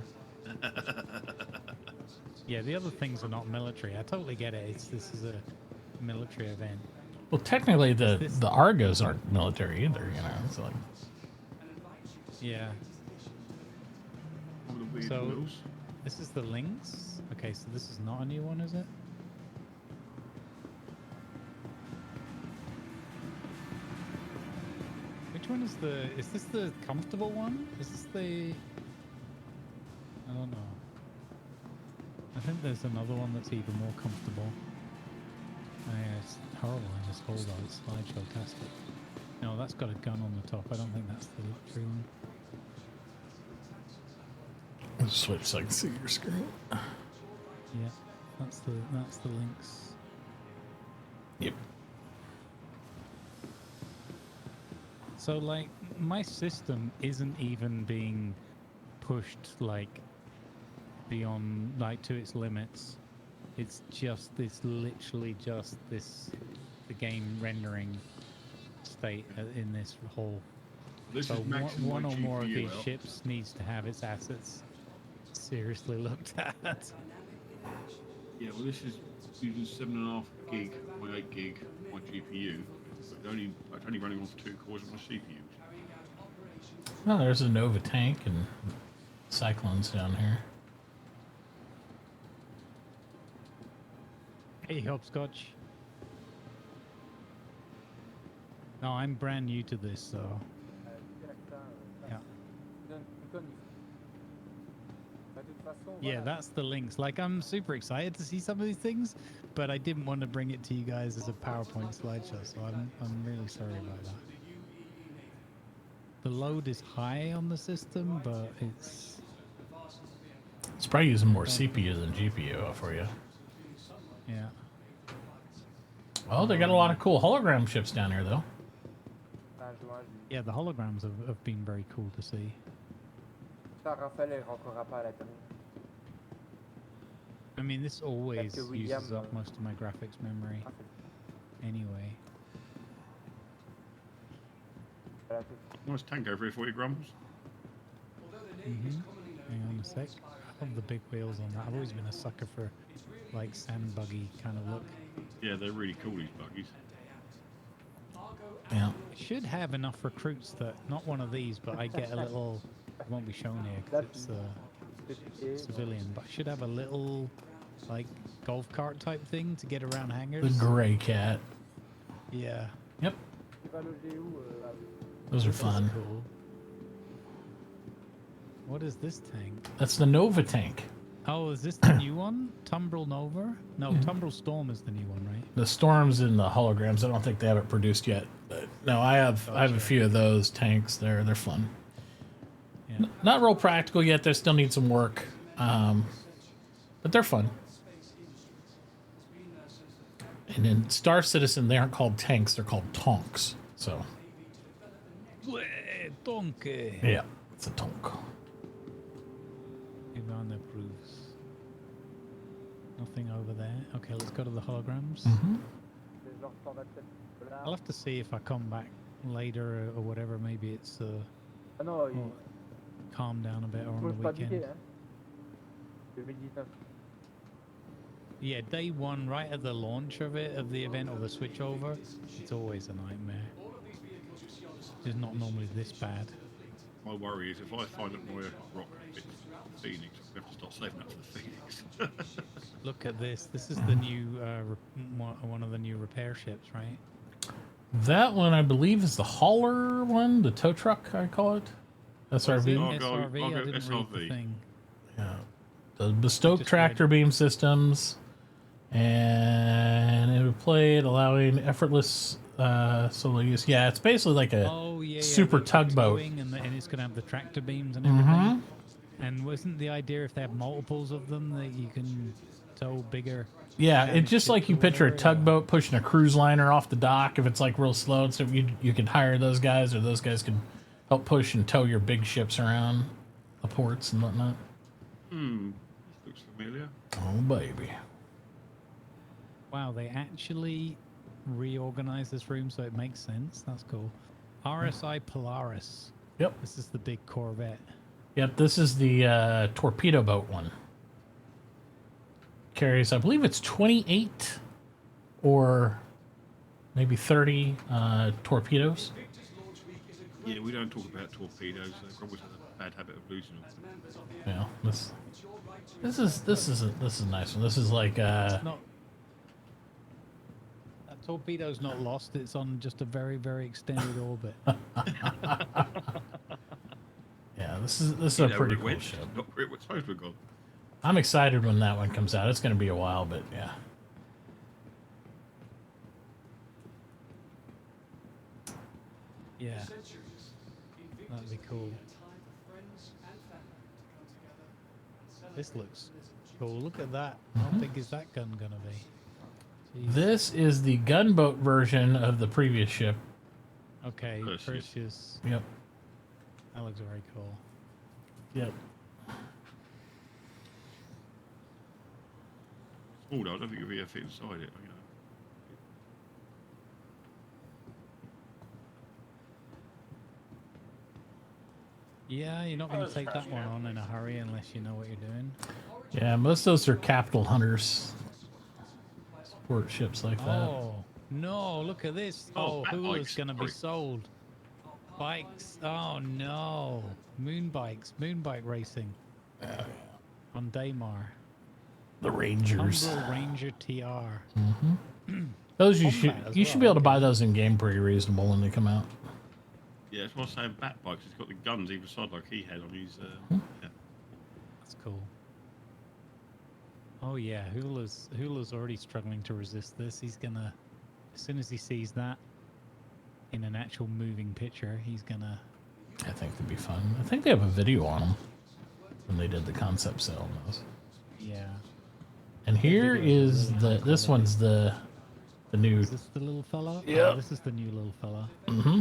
Yeah, the other things are not military. I totally get it. This is a military event. Well, technically, the Argos aren't military either, you know. It's like, yeah. All the weird So wheels. this is the Lynx. Okay, so this is not a new one, is it? Which one is the? Is this the comfortable one? Is this the? I don't know. I think there's another one that's even more comfortable. Oh, yeah, it's horrible in this whole slideshow tastic. No, that's got a gun on the top. I don't think that's the luxury one. I'll switch so I can see your screen. Yeah, that's the Lynx. Yep. So like my system isn't even being pushed like beyond like to its limits. It's literally just the game rendering state in this whole. This so is maxing one my or more of GPU these out. ships needs to have its assets seriously looked at. Yeah, well, this is using 7.5 gig, my 8 gig, my GPU. But it's only running off 2 cores of my CPU. Oh, there's a Nova tank and Cyclones down here. Hey, Hopscotch. No, I'm brand new to this, so. Yeah. Yeah, that's the Lynx. Like, I'm super excited to see some of these things, but I didn't want to bring it to you guys as a PowerPoint slideshow, so I'm really sorry about that. The load is high on the system, but it's probably using more CPU than GPU for you. Yeah. Oh, they got a lot of cool hologram ships down here, though. Yeah, the holograms have been very cool to see. I mean, this always uses up most of my graphics memory anyway. Nice tank over here for you, Grumbles. Hang on a sec. I love the big wheels on that. I've always been a sucker for like sand buggy kind of look. Yeah, they're really cool, these buggies. Yeah. It should have enough recruits that, not one of these, but I get a little, it won't be shown here because it's civilian, but I should have a little like golf cart type thing to get around hangars. The gray cat. Yeah. Yep. Those are fun. Cool. What is this tank? That's the Nova tank. Oh, is this the new one? Tumbril Nova? No, Tumbril Storm is the new one, right? The Storms and the holograms. I don't think they have it produced yet. But no, I have a few of those tanks. They're fun. Yeah. Not real practical yet. They still need some work, but they're fun. And in Star Citizen, they aren't called tanks. They're called tonks. So. Donkey. Yeah, it's a tonk. Ivan approves. Nothing over there. Okay, let's go to the holograms. I'll have to see if I come back later or whatever. Maybe it's calm down a bit or on the weekend. Yeah, day one, right at the launch of the event or the switchover, it's always a nightmare. It's not normally this bad. My worry is if I find that my rock fits Phoenix, I have to start saving up for the Phoenix. Look at this. This is the new one of the new repair ships, right? That one, I believe, is the hauler one, the tow truck, I call it. SRV. SRV. I didn't read the thing. Yeah. The bespoke tractor beam systems, and it would play it, allowing effortless solo use. Yeah, it's basically like a super tugboat. And it's going to have the tractor beams and everything. And wasn't the idea if they have multiples of them that you can tow bigger? Yeah, it's just like you picture a tugboat pushing a cruise liner off the dock if it's like real slow. So you can hire those guys, or those guys can help push and tow your big ships around the ports and whatnot. Looks familiar. Oh, baby. Wow, they actually reorganized this room so it makes sense. That's cool. RSI Polaris. Yep. This is the big Corvette. Yep, this is the torpedo boat one. Carries, I believe it's 28 or maybe 30 torpedoes. Yeah, we don't talk about torpedoes. Cromwell's has a bad habit of losing them. Yeah, this is a nice one. This is like Not that torpedo's not lost. It's on just a very, very extended orbit. Yeah, this is a pretty cool ship. Not where it was supposed to have gone. I'm excited when that one comes out. It's going to be a while, but yeah. Yeah, that'd be cool. This looks cool. Look at that. How big is that gun gonna be? Jeez. This is the gunboat version of the previous ship. Okay, Perseus. Yep. That looks very cool. Yep. Small though, I don't think you'll be able to fit inside it. You know. Yeah, you're not going to take that one on in a hurry unless you know what you're doing. Yeah, most of those are capital hunters. Support ships like that. Oh, no, look at this. Oh, Hula's going to be sold. Bikes. Oh, no. Moon bike racing. On Daymar. The Rangers. Humbrol Ranger TR. Those you should be able to buy those in game pretty reasonable when they come out. Yeah, that's what I was saying. Bat bikes. He's got the guns either side like he had on his. Yeah. That's cool. Oh yeah, Hula's already struggling to resist this. He's gonna, as soon as he sees that in an actual moving picture, he's gonna. I think it'd be fun. I think they have a video on them when they did the concept sale on those. Yeah. And here is this one's the new. Is this the little fella? Yeah. Oh, this is the new little fella. Mm-hmm.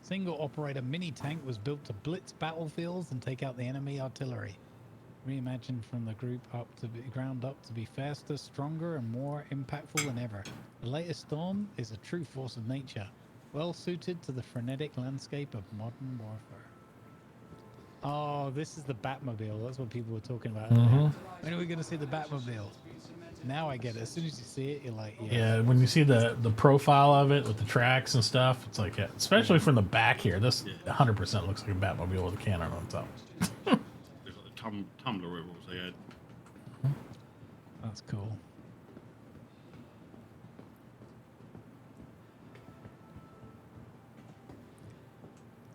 Single operator mini tank was built to blitz battlefields and take out the enemy artillery. Reimagined from the ground up to be faster, stronger, and more impactful than ever. The latest Storm is a true force of nature, well suited to the frenetic landscape of modern warfare. Oh, this is the Batmobile. That's what people were talking about. When are we going to see the Batmobile? Now I get it. As soon as you see it, you're like, yeah. When you see the profile of it with the tracks and stuff, it's like, especially from the back here, this 100% looks like a Batmobile with a cannon on top. There's like the tumbler whatever they had. That's cool.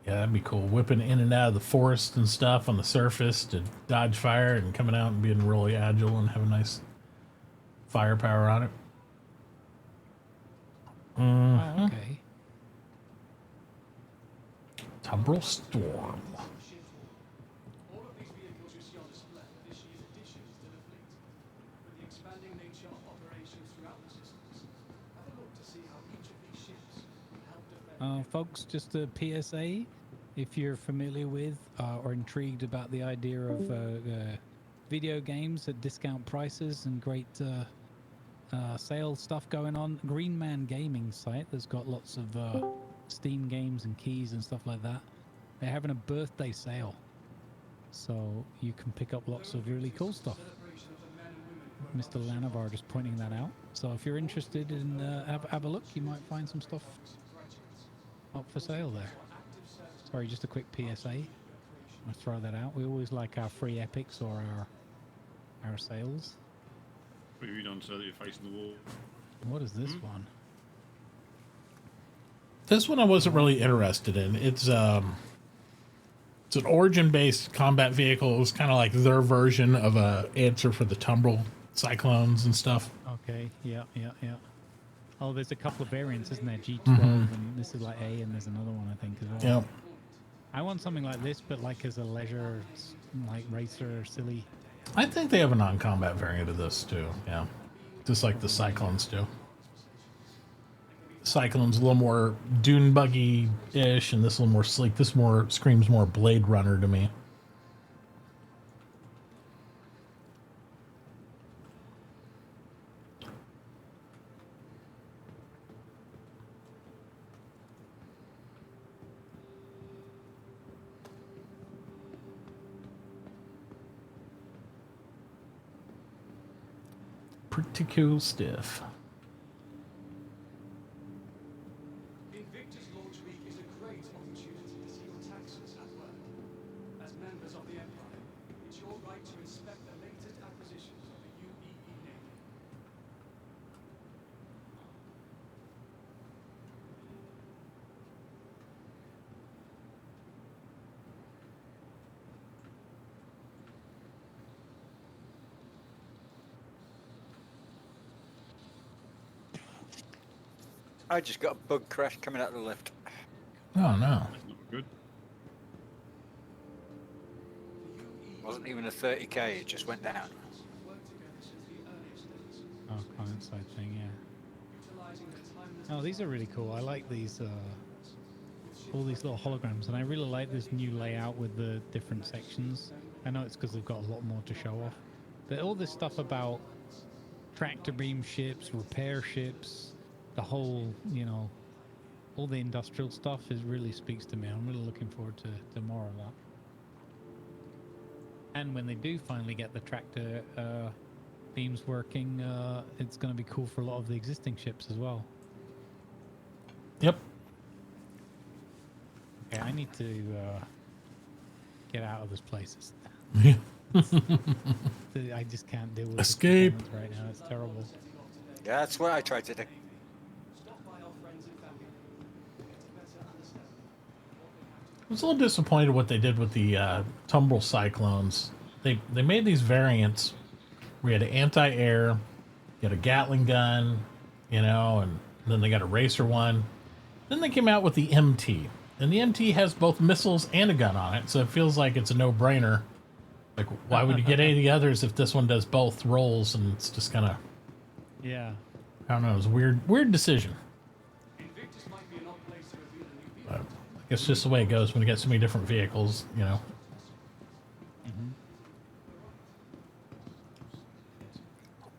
Yeah, that'd be cool. Whipping in and out of the forest and stuff on the surface to dodge fire and coming out and being really agile and have a nice firepower on it. Oh, okay. Tumbrel Storm. All of these vehicles you see on display are this year's additions to the fleet. With the expanding nature of operations throughout the systems, have a look to see how each of these ships will help defend. Folks, just a PSA. If you're familiar with or intrigued about the idea of video games at discount prices and great sale stuff going on, Green Man Gaming site that's got lots of Steam games and keys and stuff like that, they're having a birthday sale, so you can pick up lots of really cool stuff. Mr. Lanavar just pointing that out. So if you're interested in have a look, you might find some stuff up for sale there. Sorry, just a quick PSA. I'll throw that out. We always like our free epics or our sales. What have you done so that you're facing the wall? What is this one? This one I wasn't really interested in. It's an Origin-based combat vehicle. It was kind of like their version of a answer for the Tumbrel Cyclones and stuff. Okay, yeah. Oh, there's a couple of variants, isn't there? G12, and this is like A, and there's another one, I think, as well. Yep. I want something like this, but like as a leisure, like racer, silly. I think they have a non-combat variant of this too. Yeah, just like the Cyclones do. Cyclone's a little more dune buggy-ish, and this a little more sleek. This more screams more Blade Runner to me. pretty cool stuff. Invictus launch week is a great opportunity to see your taxes at work. As members of the Empire, it's your right to inspect the latest acquisitions of the UEE Navy. I just got a bug crash coming out of the lift. Oh no. Not good. Wasn't even a 30k, it just went down. Oh, client side thing, yeah. Oh, these are really cool. I like these, all these little holograms, and I really like this new layout with the different sections. I know it's because they've got a lot more to show off. But all this stuff about tractor beam ships, repair ships, the whole, you know, all the industrial stuff really speaks to me. I'm really looking forward to more of that. And when they do finally get the tractor beams working, it's going to be cool for a lot of the existing ships as well. Yep. Okay, I need to get out of this place. Yeah. I just can't deal with Escape. this performance right now. It's terrible. Yeah, that's what I tried to do. I was a little disappointed what they did with the tumble cyclones. They made these variants where you had an anti-air, you had a Gatling gun, you know, and then they got a racer one. Then they came out with the MT, and the MT has both missiles and a gun on it, so it feels like it's a no-brainer. Like, why would you get any of the others if this one does both roles? And it's just kind of, yeah, I don't know. It was a weird decision. But I guess just the way it goes when you get so many different vehicles, you know.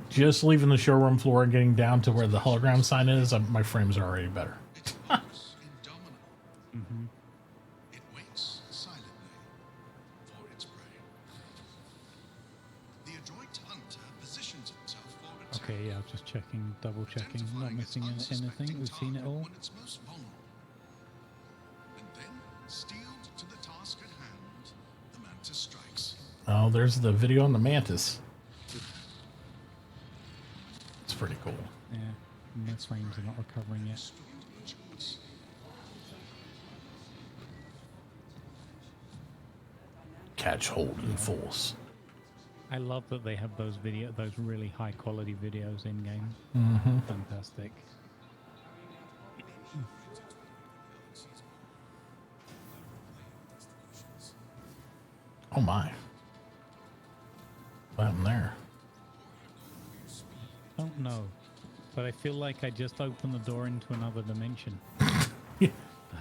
Just leaving the showroom floor and getting down to where the hologram sign is, my frames are already better. It waits silently for its prey. The adroit hunter positions himself for attack. Okay, yeah, just checking, double checking, not missing anything. We've seen it all. When it's most vulnerable. And then, steeled to the task at hand, the mantis strikes. Oh, there's the video on the mantis. It's pretty cool. Yeah, my frames are not recovering yet. Catch, hold, and force. I love that they have those really high quality videos in game. Mhm. Fantastic. Oh my. What happened there? Don't know, but I feel like I just opened the door into another dimension.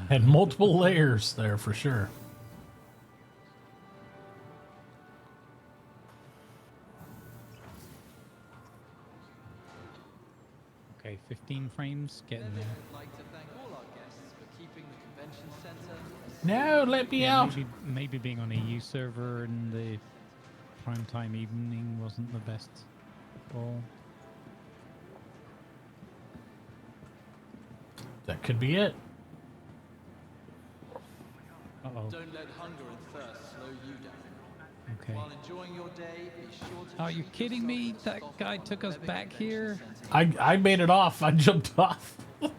Had multiple layers there for sure. Okay, 15 frames, getting there. I'd like to thank all our guests for keeping the convention center. No, let me out. Maybe being on a EU server in the prime time evening wasn't the best call. That could be it. Uh-oh. Don't let hunger and thirst slow you down. Okay. While enjoying your day, be sure to Are you kidding me? That guy took us back here? I made it off. I jumped off.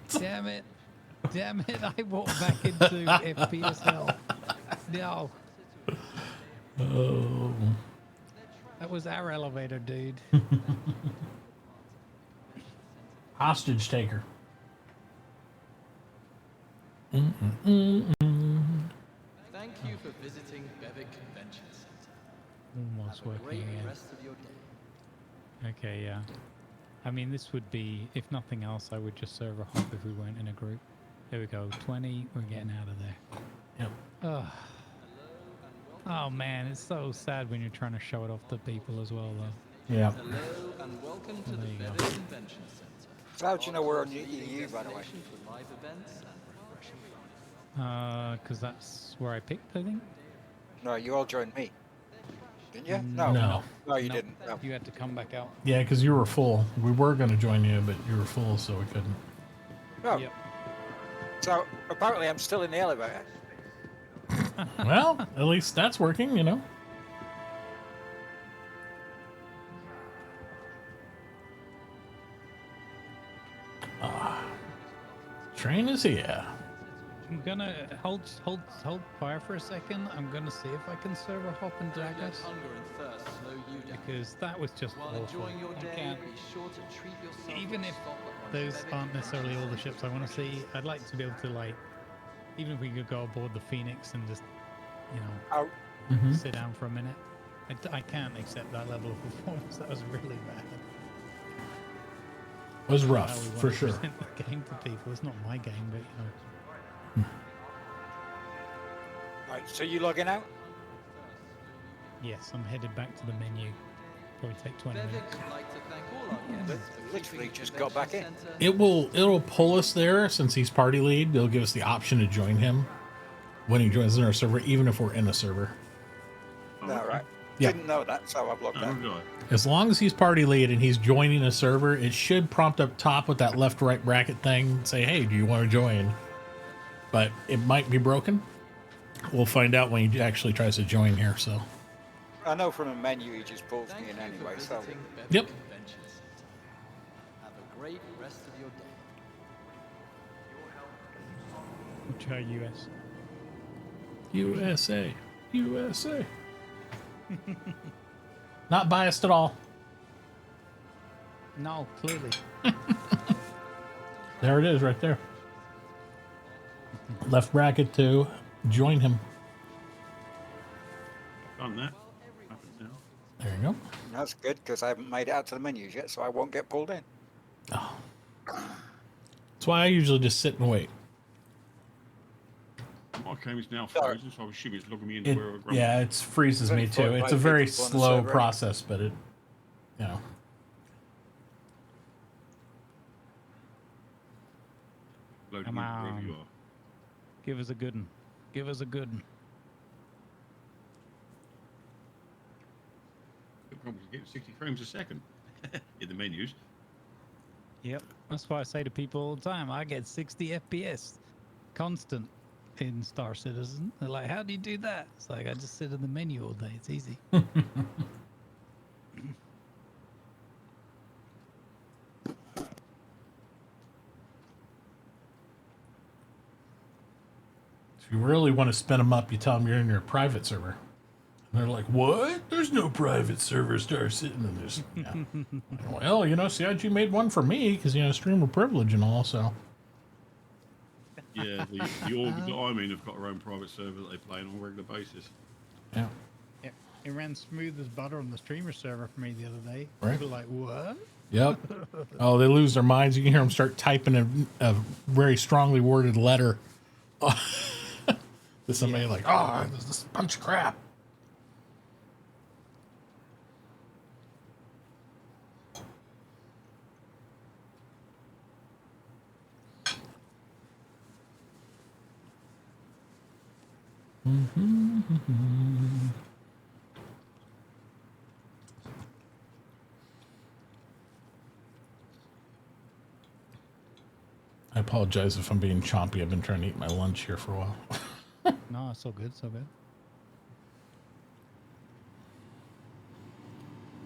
Damn it. Damn it. I walked back into FPS hell. No. Oh. That was our elevator, dude. Hostage taker. Thank you for visiting Bevic Convention Center. Almost Have a working great again. rest of your day. Okay, yeah. I mean, this would be, if nothing else, I would just server hop if we weren't in a group. There we go. 20. We're getting out of there. Yep. Ugh. Oh, man. It's so sad when you're trying to show it off to people as well, though. Yeah. Hello and welcome to the There you Bevic go. Convention Center. How do you know we're on EU, by the way? For live events and refreshing fun. Because that's where I picked, I think. No, you all joined me. Didn't you? No. No, you Nope. didn't. No. You had to come back out. Yeah, because you were full. We were going to join you, but you were full, so we couldn't. Oh. Yep. So apparently I'm still in the elevator. Well, at least that's working, you know. Train is here. I'm gonna hold fire for a second. I'm gonna see if I can server hop and drag us. Hunger and thirst slow you down. Because that was just While awful. enjoying your I day, can't, be sure to treat yourself even to a if stop at one of those Benedict aren't necessarily all the Station ships I want to see, I'd like to be able to, like, even if we could go aboard the Phoenix and just, you know, sit down for a minute. I can't accept that level of performance. That was really bad. It was How we rough, want for to sure. present the game to people. It's not my game, but you know. Right, so you logging out? Yes, I'm headed back to the menu. Probably take 20 minutes. would like to thank all our guests for Literally keeping just the got back in. convention center It'll pull us there since he's party lead. It'll give us the option to join him when he joins in our server, even if we're in a server. No, right. Yeah. Didn't know that, so I've logged out. As long as he's party lead and he's joining a server, it should prompt up top with that left-right bracket thing, say, hey, do you want to join? But it might be broken. We'll find out when he actually tries to join here, so. I know from a menu he just pulls me in anyway, so. Yep. Convention Center. Have a great rest of your day. Try US. USA. USA. Not biased at all. No, clearly. There it is right there. Left bracket to join him. Done that. There you go. That's good, because I haven't made it out to the menus yet, so I won't get pulled in. Oh. That's why I usually just sit and wait. My game is now frozen, so I assume it's logging me into where I Yeah, it freezes me too. It's a very slow process, but it, you know. Loading Come in wherever on. you are. Give us a good one. Give us a good one. The problem is getting 60 frames a second in the menus. Yep. That's why I say to people all the time, I get 60 FPS constant in Star Citizen. They're like, how do you do that? It's like, I just sit in the menu all day. It's easy. If you really want to spin them up, you tell them you're in your private server. And they're like, what? There's no private server Star Citizen in this. Yeah. Well, you know, CIG made one for me because, you know, streamer privilege and all, so. Yeah, the org that I'm in have got their own private server that they play on a regular basis. Yeah. Yeah. It ran smooth as butter on the streamer server for me the other day. Right. People were like, what? Yep. Oh, they lose their minds. You can hear them start typing a very strongly worded letter to somebody like, oh, this is a bunch of crap. I apologize if I'm being chompy. I've been trying to eat my lunch here for a while. No, it's so good, so good.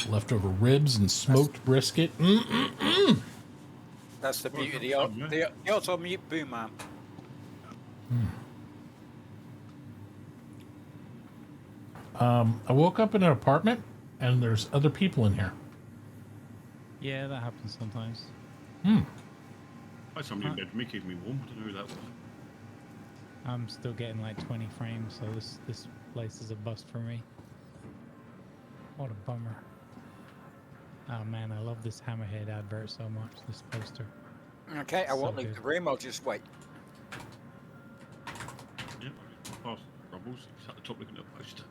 Leftover ribs and smoked brisket. That's the beauty of the auto mute boom amp. I woke up in an apartment and there's other people in here. Yeah, that happens sometimes. I had somebody in bed for me, keeping me warm. I don't know who that was. I'm still getting like 20 frames, so this place is a bust for me. What a bummer. Oh man, I love this Hammerhead advert so much, this poster. Okay, I won't So leave good. the room, I'll just wait. Yep, past troubles. It's at the top looking at the poster.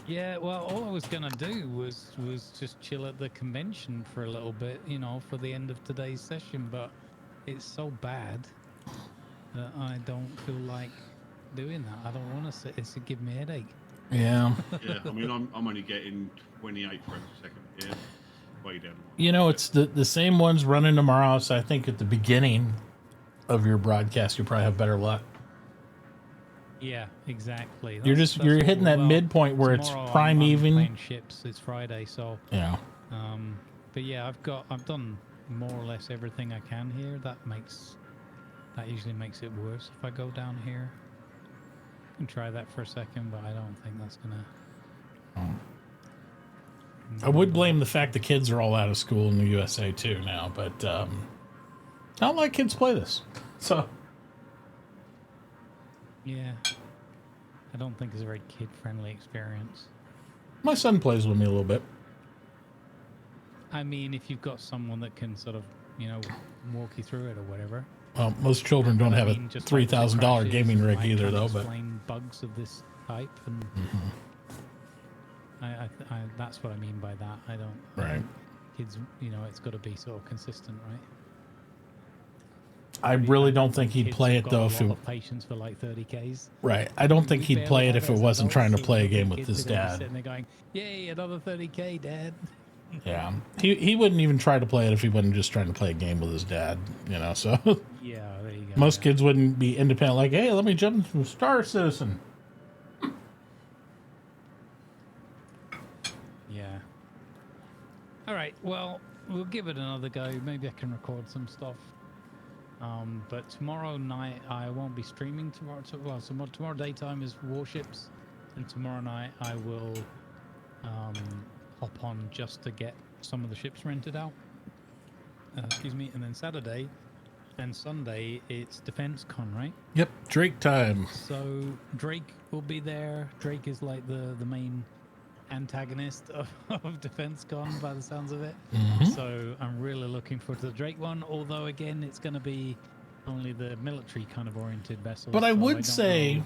Yeah, well, all I was gonna do was just chill at the convention for a little bit, you know, for the end of today's session, but it's so bad that I don't feel like doing that. I don't want to sit. It's giving me a headache. Yeah. Yeah, I mean, I'm only getting 28 frames a second here. Way down. You know, it's the same ones running tomorrow, so I think at the beginning of your broadcast, you probably have better luck. Yeah, exactly. You're what hitting that midpoint where it's tomorrow prime I'm even. playing ships. It's Friday, so Yeah. But yeah, I've done more or less everything I can here. That usually makes it worse if I go down here. I can try that for a second, but I don't think that's gonna. I would blame the fact the kids are all out of school in the USA too now, but I don't like kids play this. So Yeah, I don't think it's a very kid-friendly experience. my son plays with me a little bit. I mean, if you've got someone that can sort of, walk you through it or whatever. Well, most children don't have a Just like with the $3,000 crashes gaming and, rig like, either, trying to though. But explain bugs of this type, and I that's what I mean by that. I don't. Right. Kids, it's got to be sort of consistent, right? I really don't think he'd Kids play have it got though a if lot it. of patience for like 30Ks. Right. I don't think he'd play it if it wasn't trying to play a game with his Kids are gonna be dad. Sitting there going, "Yay, another 30K, Dad!" Yeah, he wouldn't even try to play it if he wasn't just trying to play a game with his dad, So Yeah, there you go. most kids wouldn't be independent. Like, hey, let me jump into Star Citizen. Yeah. All right. Well, we'll give it another go. Maybe I can record some stuff. But tomorrow night I won't be streaming tomorrow. Tomorrow daytime is Warships, and tomorrow night I will hop on just to get some of the ships rented out. Excuse me. And then Saturday and Sunday it's Defense Con, right? Yep, Drake time. So Drake will be there. Drake is like the main antagonist of Defense Con by the sounds of it. So I'm really looking forward to the Drake one, although again it's going to be only the military kind of oriented vessels. But I so would don't say know.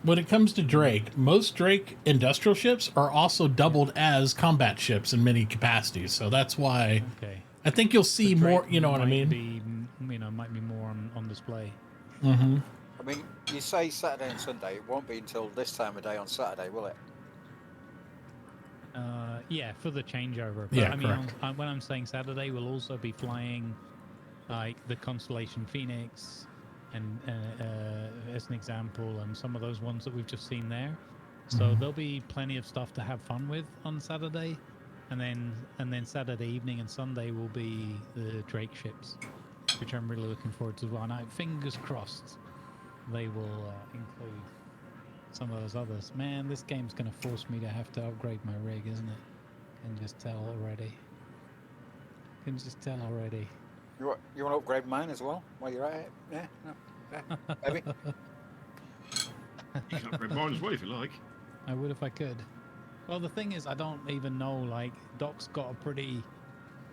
when it comes to Drake, most Drake industrial ships are also doubled as combat ships in many capacities. So that's why I think you'll see more, you know what I mean? Might be more on display. Mm-hmm. I mean, you say Saturday and Sunday. It won't be until this time of day on Saturday, will it? Yeah, for the changeover. But Yeah, I mean, correct. when I'm saying Saturday, we'll also be flying like the Constellation Phoenix, and as an example, and some of those ones that we've just seen there. So there'll be plenty of stuff to have fun with on Saturday, and then Saturday evening and Sunday will be the Drake ships, which I'm really looking forward to as well. And fingers crossed they will include some of those others. Man, this game's going to force me to have to upgrade my rig, isn't it? Can just tell already. You want to upgrade mine as well while you're at it? Yeah, no, yeah, maybe. You can upgrade mine as well if you like. I would if I could. Well, the thing is, I don't even know. Like, Doc's got a pretty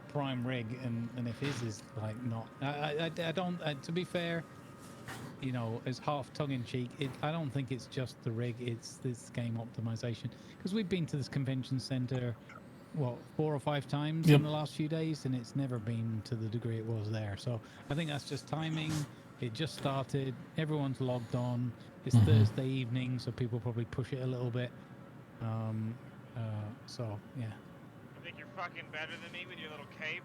prime rig, and if his is like not, I don't. To be fair, as half tongue-in-cheek, I don't think it's just the rig, it's this game optimization. Because we've been to this convention center, 4 or 5 times in the last few days, and it's never been to the degree it was there. So I think that's just timing. It just started, everyone's logged on. It's Thursday evening, so people probably push it a little bit. So, yeah. You think you're fucking better than me with your little cape?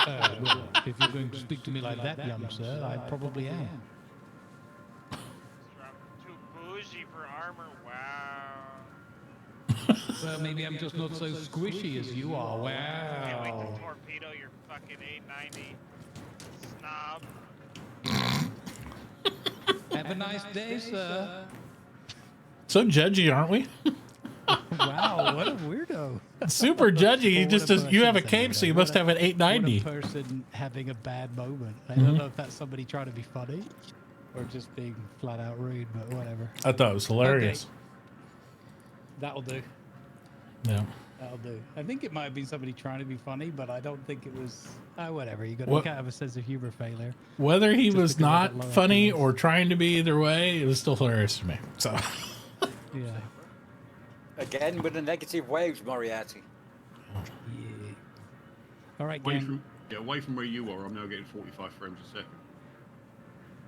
Well, if you're going to speak to me like that, young sir, I probably am. Too bougie for armor, wow. Well, maybe I'm just not so squishy as you are. Can't wait Wow. to torpedo your fucking 890 snob. Have a nice day, sir. So judgy, aren't we? Wow, what a weirdo. Super judgy. You just you have a cape, so you must have an 890. What a person having a bad moment. I don't know if that's somebody trying to be funny or just being flat out rude, but whatever. I thought it was hilarious. Okay. That'll do. Yeah. That'll do. I think it might have been somebody trying to be funny, but I don't think it was. Whatever. You What- can't have a sense of humor failure. Whether he Just was because I got not low funny opinions. or trying to be either way, it was still hilarious to me. So Yeah. Again with the negative waves, Moriarty. Yeah. All right, Away gang. from where you are, I'm now getting 45 frames a second.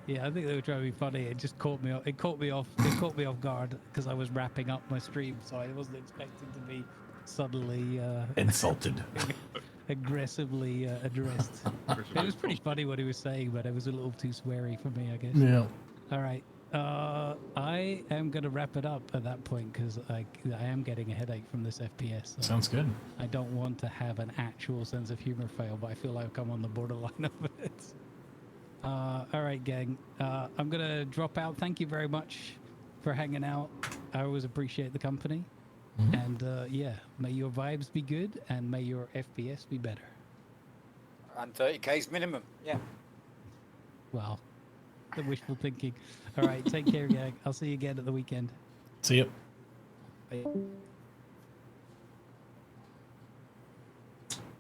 Yeah, I think they were trying to be funny. It just caught me. It caught me off. It caught me off guard because I was wrapping up my stream, so I wasn't expecting to be suddenly insulted, aggressively addressed. It was pretty funny what he was saying, but it was a little too sweary for me, I guess. Yeah. All right. I am going to wrap it up at that point because I am getting a headache from this FPS. So Sounds good. I don't want to have an actual sense of humor fail, but I feel like I'm on the borderline of it. All right, gang. I'm going to drop out. Thank you very much for hanging out. I always appreciate the company. And yeah, may your vibes be good and may your FPS be better. And 30k's minimum, yeah. Wow. The wishful thinking. All right, take care, gang. I'll see you again at the weekend. See you. Bye.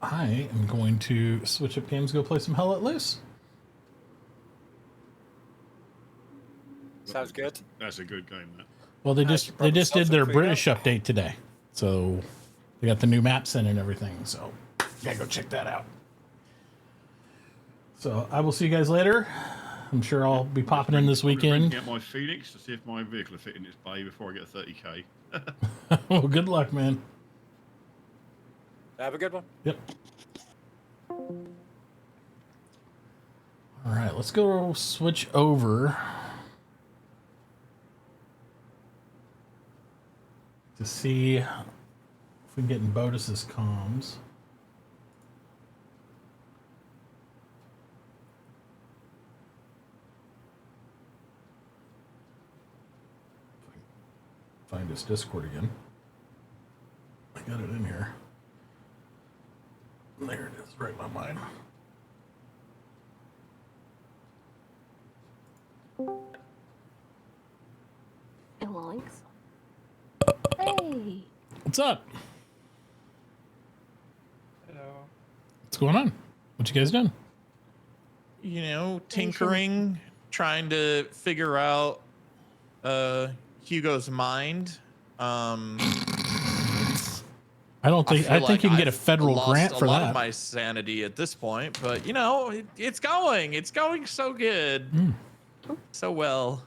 I am going to switch up games, go play some Hell Let Loose. Sounds good. That's a good game, that. Well, they just did their British update today, so they got the new maps in and everything. So gotta go check that out. So I will see you guys later. I'm sure I'll be popping in this weekend. Get my Phoenix to see if my vehicle will fit in its bay before I get a 30k. Well, good luck, man. Have a good one. Yep. All right, let's go switch over to see if we can get in Bodis's comms. Find his Discord again. I got it in here. There it is, right in my mind. Alex. Hey. What's up? Hello. What's going on? What you guys doing? You know, tinkering, trying to figure out Hugo's mind. I don't think I think you can get a federal grant for a lot that. of my sanity at this point, but you know, it's going so good, so well.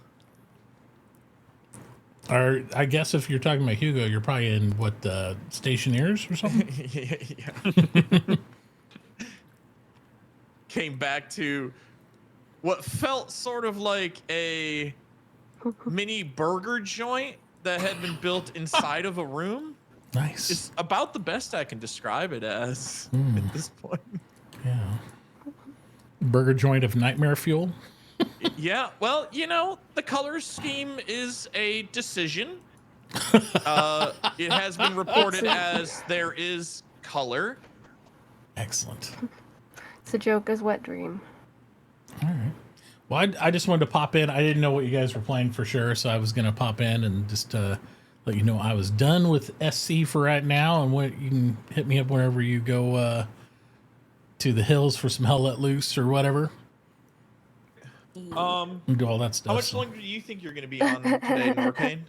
Or I guess if you're talking about Hugo, you're probably in what Stationeers or something. Yeah. Came back to what felt sort of like a mini burger joint that had been built inside of a room. Nice. It's about the best I can describe it as at this point. Yeah. Burger joint of nightmare fuel. Yeah, well, you know, the color scheme is a decision. It has been reported as there is color. Excellent. It's a Joker's wet dream. All right. Well, I just wanted to pop in. I didn't know what you guys were playing for sure, so I was going to pop in and just let you know I was done with SC for right now, and what you can hit me up whenever you go to the hills for some Hell Let Loose or whatever. Do all that stuff. How much longer do you think you're going to be on today, Norcane?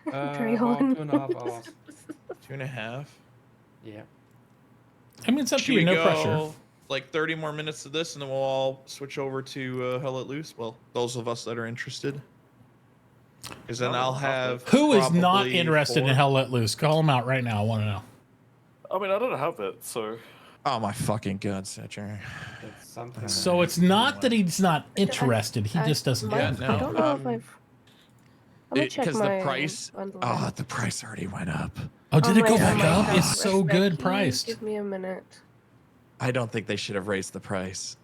About Drayon. 2.5 hours. 2.5. Yeah. I mean, it's up Should to you. we No go pressure. like 30 more minutes of this, and then we'll all switch over to Hell Let Loose? Well, those of us that are interested. Because then I'll have. Who is not probably interested 4. in Hell Let Loose? Call them out right now. I want to know. I mean, I don't have it, so. Oh my fucking god, Setcher. It's something. So it's not that he's not interested. He just doesn't. Yeah, have it. no, I don't know if I've. I'm gonna check because my the price. bundle. Oh, the price already went up. Oh, did it my go God, back up? my It's so God. good Can you priced. Give me a minute. I don't think they should have raised the price.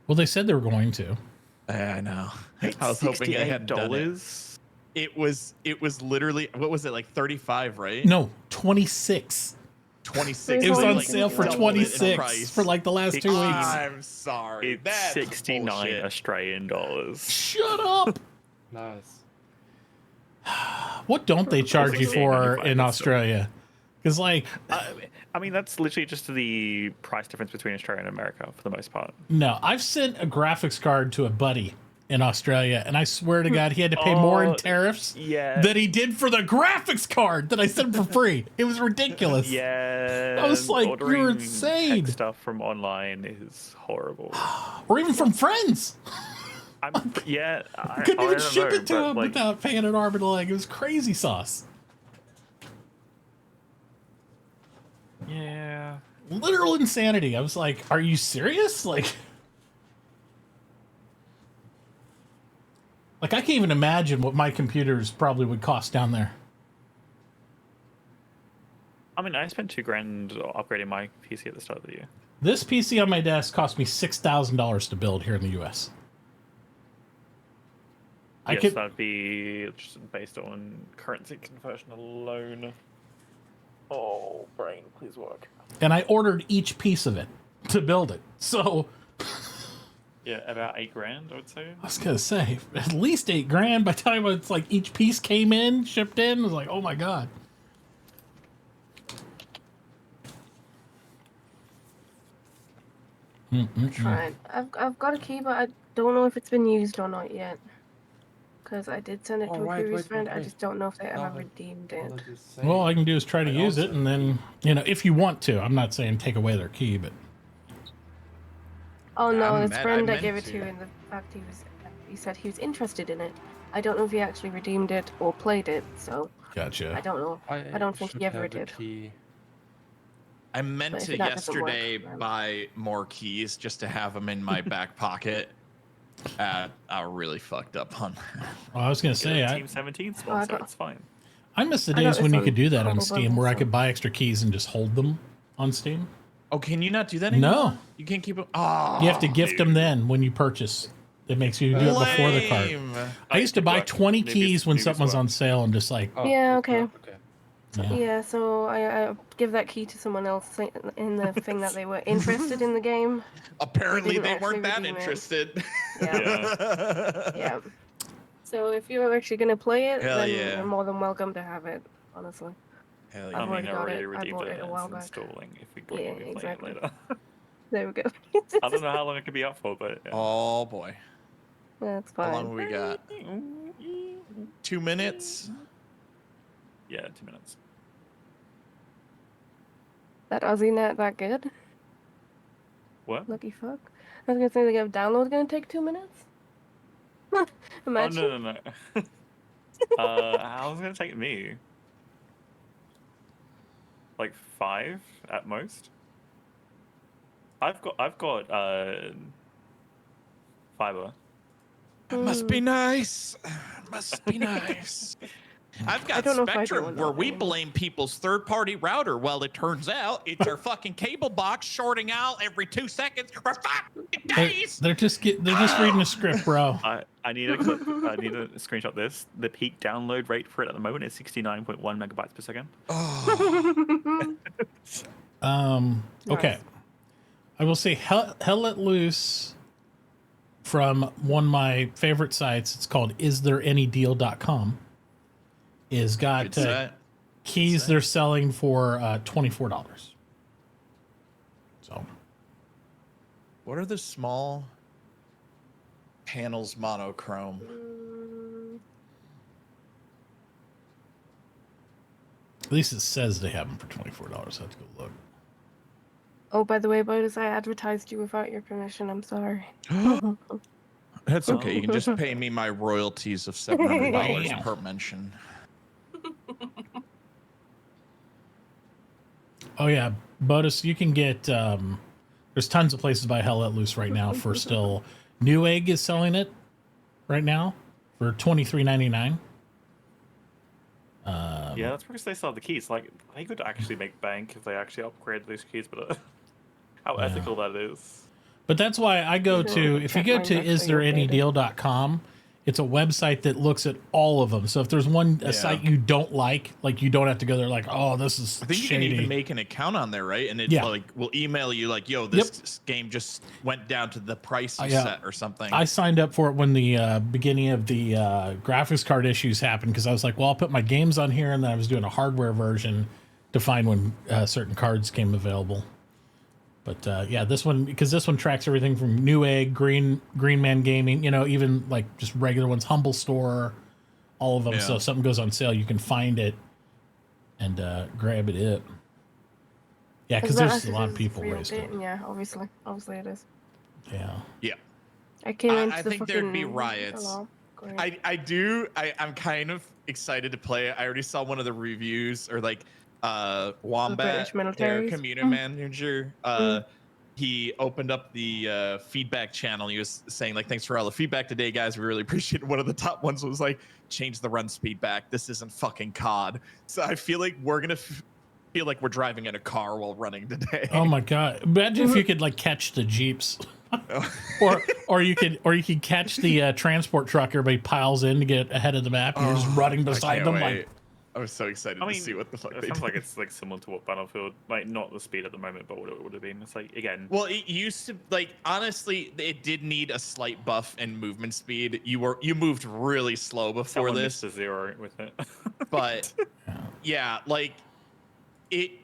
Well, they said they were going to. I know. I was hoping they hadn't done it. It was literally, what was it, like 35, right? No, 26. 26. It was on like sale for doubled it in 26 price. for like the last 2 weeks. I'm sorry. It's That's 69 bullshit. Australian dollars. Shut up. Nice. What don't they charge you for in 95, Australia? Because like, I mean, that's literally just the price difference between Australia and America for the most part. no, I've sent a graphics card to a buddy in Australia, and I swear to God, he had to pay more in tariffs than he did for the graphics card that I sent for free. It was ridiculous. Yeah. I was like, ordering you're insane. tech stuff from online is horrible. Or even from friends. Yeah, Couldn't even don't ship know, it to but, him like, without paying an arm and a leg. It was crazy sauce. Yeah. Literal insanity. I was like, are you serious? Like I can't even imagine what my computers probably would cost down there. I mean, I spent $2,000 upgrading my PC at the start of the year. This PC on my desk cost me $6,000 to build here in the U.S. Yes, that'd be just based on currency conversion alone. Oh, brain, please work. And I ordered each piece of it to build it. So Yeah, about $8,000, I would say. I was gonna say at least $8,000. By the time it's like each piece came in, shipped in, I was like, oh my god. Trying. I've got a key, but I don't know if it's been used or not yet. Because I did send it to a previous friend. I just don't know if they ever redeemed it. Well, all I can do is try to use it, and then if you want to. I'm not saying take away their key, but Oh no, his friend I meant gave it to. to, in the fact he said he was interested in it. I don't know if he actually redeemed it or played it, so gotcha. I don't know. I don't think he ever did. I meant But if to that doesn't work, yesterday then- buy more keys just to have them in my back pocket. I really fucked up on that. Well, I was gonna say Team 17 I sponsor, got- it's fine. I miss the I got days when this you on could do that on Humble Steam, Bundle, where I so- could buy extra keys and just hold them on Steam. Oh, can you not do that anymore? No, You can't keep them. Oh, you have to gift them then when you purchase. It makes you do it before the cart. Lame. I used to buy 20 keys when something was on sale and just like, Yeah, okay. Yeah. Yeah, so I give that key to someone else in the thing that they were interested in the game. Apparently, didn't they actually weren't that redeem it. interested. Yeah. So if you're actually gonna play it, Hell then yeah. you're more than welcome to have it. Honestly. Hell I've already got it. I redeemed bought it a and while it's back. installing if we Yeah, can play exactly. it later. There we go. I don't know how long it could be up for, but Oh boy. That's How fine. long have we got? 2 minutes? yeah, 2 minutes. That Aussie net that good? What? Lucky fuck. I was gonna say the download's gonna take 2 minutes. Imagine. Oh no. How long is it gonna take me? Like 5 at most. I've got fiber. That must be nice. Must be nice. I've I got don't know if I do Spectrum or where not we anymore. blame people's third-party router. Well, it turns out it's our fucking cable box shorting out every 2 seconds for fucking days. they're just reading a script, bro. I need a clip. I need to screenshot this. The peak download rate for it at the moment is 69.1 megabytes per second. Okay. I will say Hell Let Loose from one of my favorite sites. It's called istthereanydeal.com. Is got Good site. keys they're selling for $24. So What are the small panels monochrome? at least it says they have them for $24. I have to go look. Oh, by the way, Botus, I advertised you without your permission. I'm sorry. That's okay. You can just pay me my royalties of $700 per mention. Oh yeah, Botus, you can get there's tons of places to buy Hell Let Loose right now for still Newegg is selling it right now for $23.99. Yeah, that's because they sell the keys. Like they could actually make bank if they actually upgrade those keys, but how ethical that is. But that's why I go to, if you go to Check mine actually istthereanydeal.com, it's a website that looks at all of them. So if there's one a site you don't like you don't have to go there like, oh, this is I think you shady. can even make an account on there, right? And it's Yeah. like we'll email you like, yo, this game just went down to the price you Yeah. set or something. I signed up for it when the beginning of the graphics card issues happened because I was like, well, I'll put my games on here, and then I was doing a hardware version to find when certain cards came available. But yeah, this one, because this one tracks everything from Newegg, Green Man Gaming, even like just regular ones, Humble Store, all of them. Yeah. So if something goes on sale, you can find it and grab it. Yeah, because there's a lot of people real wasting. Yeah, obviously it is. Yeah. Yeah. I came into I the think there'd be fucking- riots. Hello. Great. I'm kind of excited to play it. I already saw one of the reviews, or like Wombat, British their militaries. community manager. He opened up the feedback channel. He was saying like, "Thanks for all the feedback today, guys. We really appreciate it." One of the top ones was like, "Change the run speed back. This isn't fucking COD." So I feel like we're gonna feel like we're driving in a car while running today. Oh my god! Imagine if you could like catch the jeeps, or you could catch the transport truck. Everybody piles in to get ahead of the map. You're just running beside them like. I'm so excited to see what the fuck It they sounds do. like it's like similar to what Battlefield, like not the speed at the moment, but what it would have been. It's like again. Well, it used to, like, honestly, it did need a slight buff in movement speed. You moved really slow before Someone this, missed a zero with it. but yeah, like it's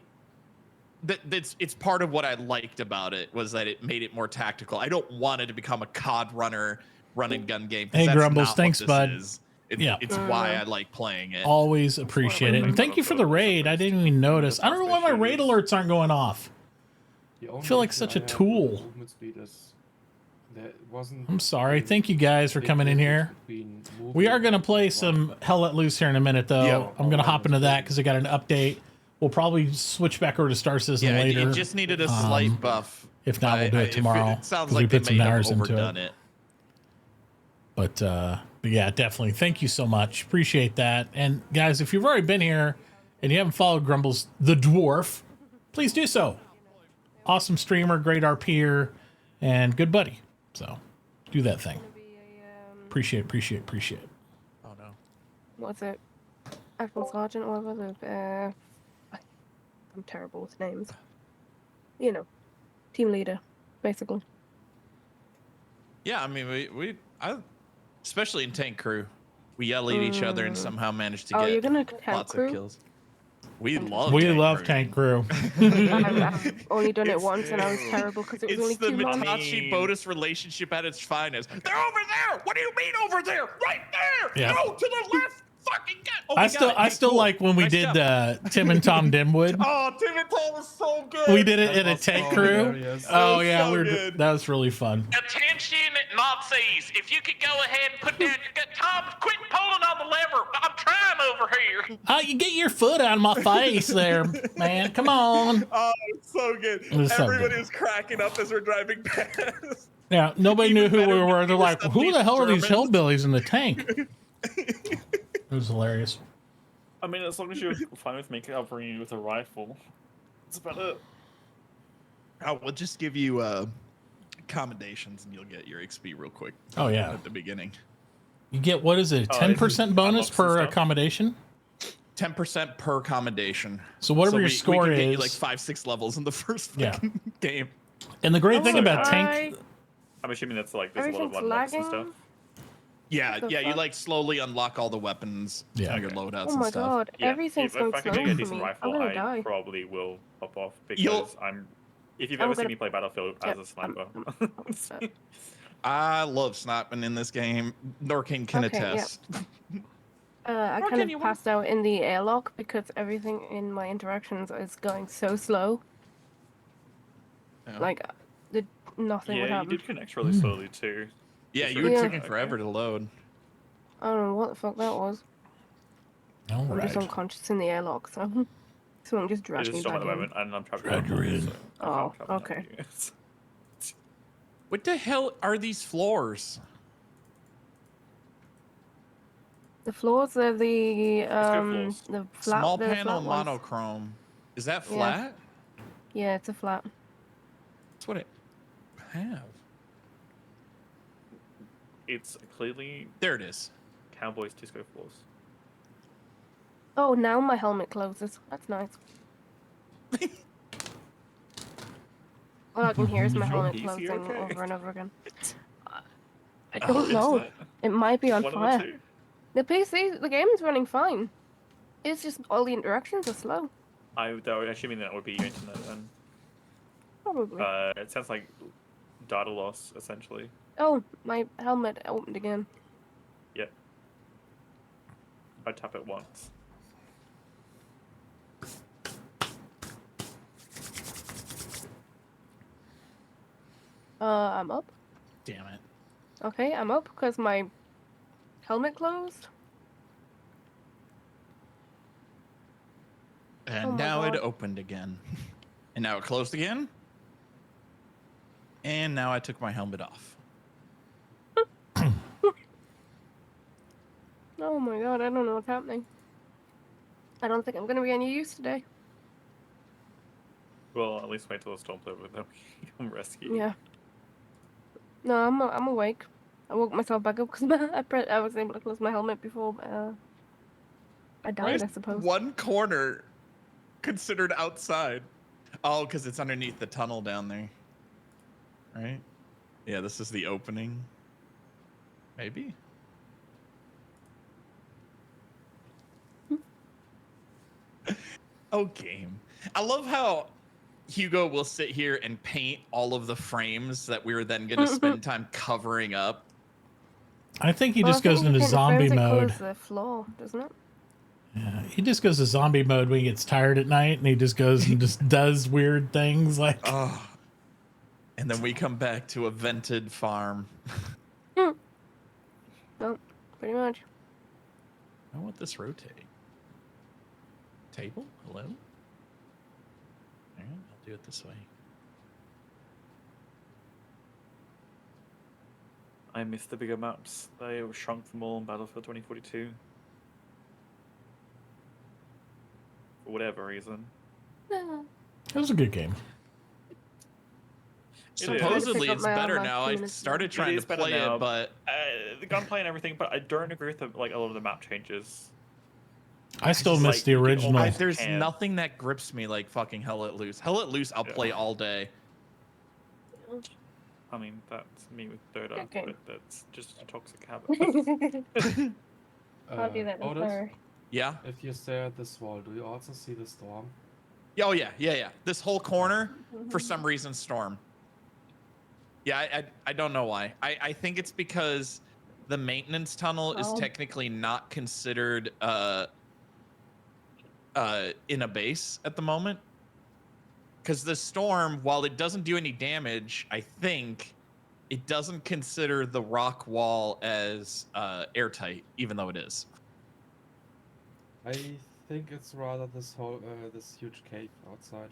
part of what I liked about it was that it made it more tactical. I don't want it to become a COD runner run and gun game. 'Cause Hey, that's Grumbles, not thanks, what this bud. is. Yeah. It's why I like playing it. Always appreciate it, and thank you for the raid. I didn't even notice. I don't know why my raid alerts aren't going off. I feel like such a tool. I'm sorry. Thank you guys for coming in here. We are going to play some Hell Let Loose here in a minute, though. Yep. I'm going to hop into that because I got an update. We'll probably switch back over to Star Citizen Yeah, later. it just needed a slight buff. If not, we'll do it tomorrow. It sounds 'cause we like they put some may have hours into overdone it. But yeah, definitely. Thank you so much. Appreciate that. And guys, if you've already been here and you haven't followed Grumbles the Dwarf, please do so. Awesome streamer, great RPer, and good buddy. So do that thing. Appreciate. Oh no. What's it? Actual Sergeant or whatever. I'm terrible with names. You know, team leader, basically. Yeah, I mean, especially in Tank Crew, we yell at each other and somehow manage to Oh, get you're gonna Tank lots Crew? of kills. We love Tank Crew. I've only done it once and I was terrible because it was only It's the 2 months. Mitachi Bodus relationship at its finest. They're over there. What do you mean over there? Right there. Yeah. No, to the left. Fucking get. Oh, I still like when we did Tim and Tom Dimwood. Oh, Tim and Tom was so good. We did it in a tank crew. Oh yeah, that was really fun. Attention, Nazis! If you could go ahead and put down your Tom, quit pulling on the lever. I'm trying over here. You get your foot out of my face there, man. Come on. Oh, it's so good. It was so Everybody good. was cracking up as we're driving past. Yeah, nobody knew who we were. They're like, who the hell are these hillbillies in the tank? It was hilarious. I mean, as long as you're fine with me covering you with a rifle, that's about it. I will just give you commendations and you'll get your XP real quick. Oh, yeah. At the beginning. You get, what is it, 10% bonus per accommodation? 10% per accommodation. So whatever your score we can get you is- like 5-6 levels in the first Yeah. fucking game. And the great thing about tank, I'm assuming that's like there's a lot of Everything's unlocks and lagging. stuff. Yeah, What the yeah, you fuck? like slowly unlock all the weapons, Yeah. your loadouts Oh and my stuff. god, everything's going if I can slow get a for decent me. rifle, I'm gonna I die. probably will pop off because You'll- If you've I'm ever seen gonna- me play Battlefield as a sniper, I love sniping in this game. Norkin can Okay, yeah. attest. I kind of passed out in the airlock because everything in my interactions is going so slow. Yeah. Like, nothing would yeah, you happen. did connect really slowly too. Yeah, Just you were Yeah. taking forever to load. I don't know what the fuck that was. All I'm just right. unconscious in the airlock, so someone just It dragged is me strong back at the in. moment, and I'm trapped. Drag her in. Oh, okay. What the hell are these floors? The floors are the floors. the flat. Small the panel flat ones. monochrome. Is that Yeah. flat? Yeah, it's a flat. That's what it have. It's clearly There it is. Cowboys disco floors. Oh, now my helmet closes. That's nice. All I can hear is my Is your helmet PC closing okay? over and over again. I Oh, don't it's know. not- It might be on One of the fire. two? The PC, the game is running fine. It's just all the interactions are slow. I would assuming that would be your internet then. Probably. It sounds like data loss essentially. Oh, my helmet opened again. Yep. I tap it once. I'm up. Damn it. Okay, I'm up because my helmet closed. And Oh my now it God. opened again. And now it closed again. And now I took my helmet off. Oh my God, I don't know what's happening. I don't think I'm gonna be any use today. Well, at least wait till the storm's over, then we can come rescue you. Yeah. No, I'm awake. I woke myself back up because I was able to close my helmet before I Why died, is I suppose. one corner considered outside? Oh, because it's underneath the tunnel down there. Right? Yeah, this is the opening. Maybe? Oh, game. I love how Hugo will sit here and paint all of the frames that we were then going to spend time covering up. I think he Well, just I think goes when you into paint the zombie frames, it mode. colours the floor, doesn't it? Yeah, he just goes to zombie mode when he gets tired at night, and he just goes and just does weird things like. Oh. And then we come back to a vented farm. No, pretty much. I want this rotate. Table? Hello? All right, I'll do it this way. I missed the bigger maps. They were shrunk them all in Battlefield 2042. For whatever reason. It was a good game. Supposedly it's better now. I started trying to play it, but the gunplay and everything. But I don't agree with a lot of the map changes. I still miss the original. There's nothing that grips me like fucking Hell Let Loose. Hell Let Loose, I'll play all day. I mean, that's me with Dota, Okay. but that's just a toxic habit. I'll do that with her. Yeah. If you stare at this wall, do you also see the storm? Oh yeah. This whole corner, for some reason, storm. Yeah, I don't know why. I think it's because the maintenance tunnel is technically not considered in a base at the moment. Because the storm, while it doesn't do any damage, I think it doesn't consider the rock wall as airtight, even though it is. I think it's rather this whole this huge cave outside.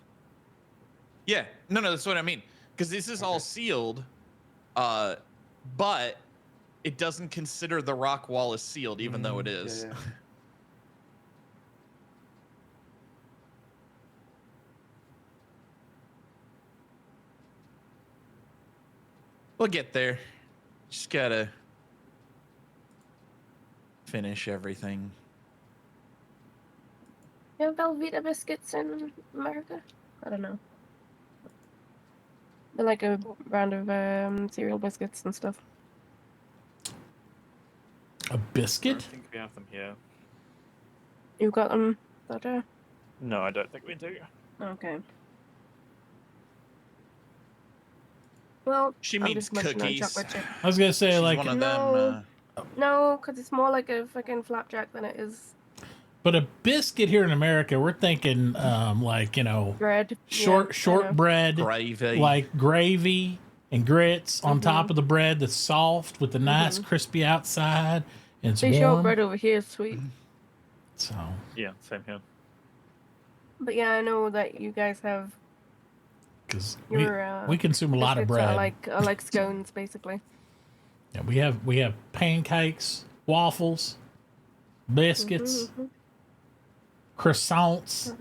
Yeah, no, that's what I mean. Because this is all sealed, but it doesn't consider the rock wall as sealed, even though it is. Yeah. We'll get there. Just gotta finish everything. You have Velveeta biscuits in America? I don't know. They're like a brand of cereal biscuits and stuff. A biscuit? I think we have them here. You got them, Dodger? No, I don't think we do. Okay. Well, She I'm means just munching on cookies. chocolate chip. I was gonna say She's like one of No. them. No, because it's more like a fucking flapjack than it is But a biscuit here in America, we're thinking like, bread. shortbread, gravy, like gravy and grits on top of the bread that's soft with the nice crispy outside and it's The warm. shortbread over here is sweet. So Yeah, same here. But yeah, I know that you guys have. because Your, we consume a lot of biscuits bread. are like scones, basically. Yeah, we have pancakes, waffles, biscuits, croissants.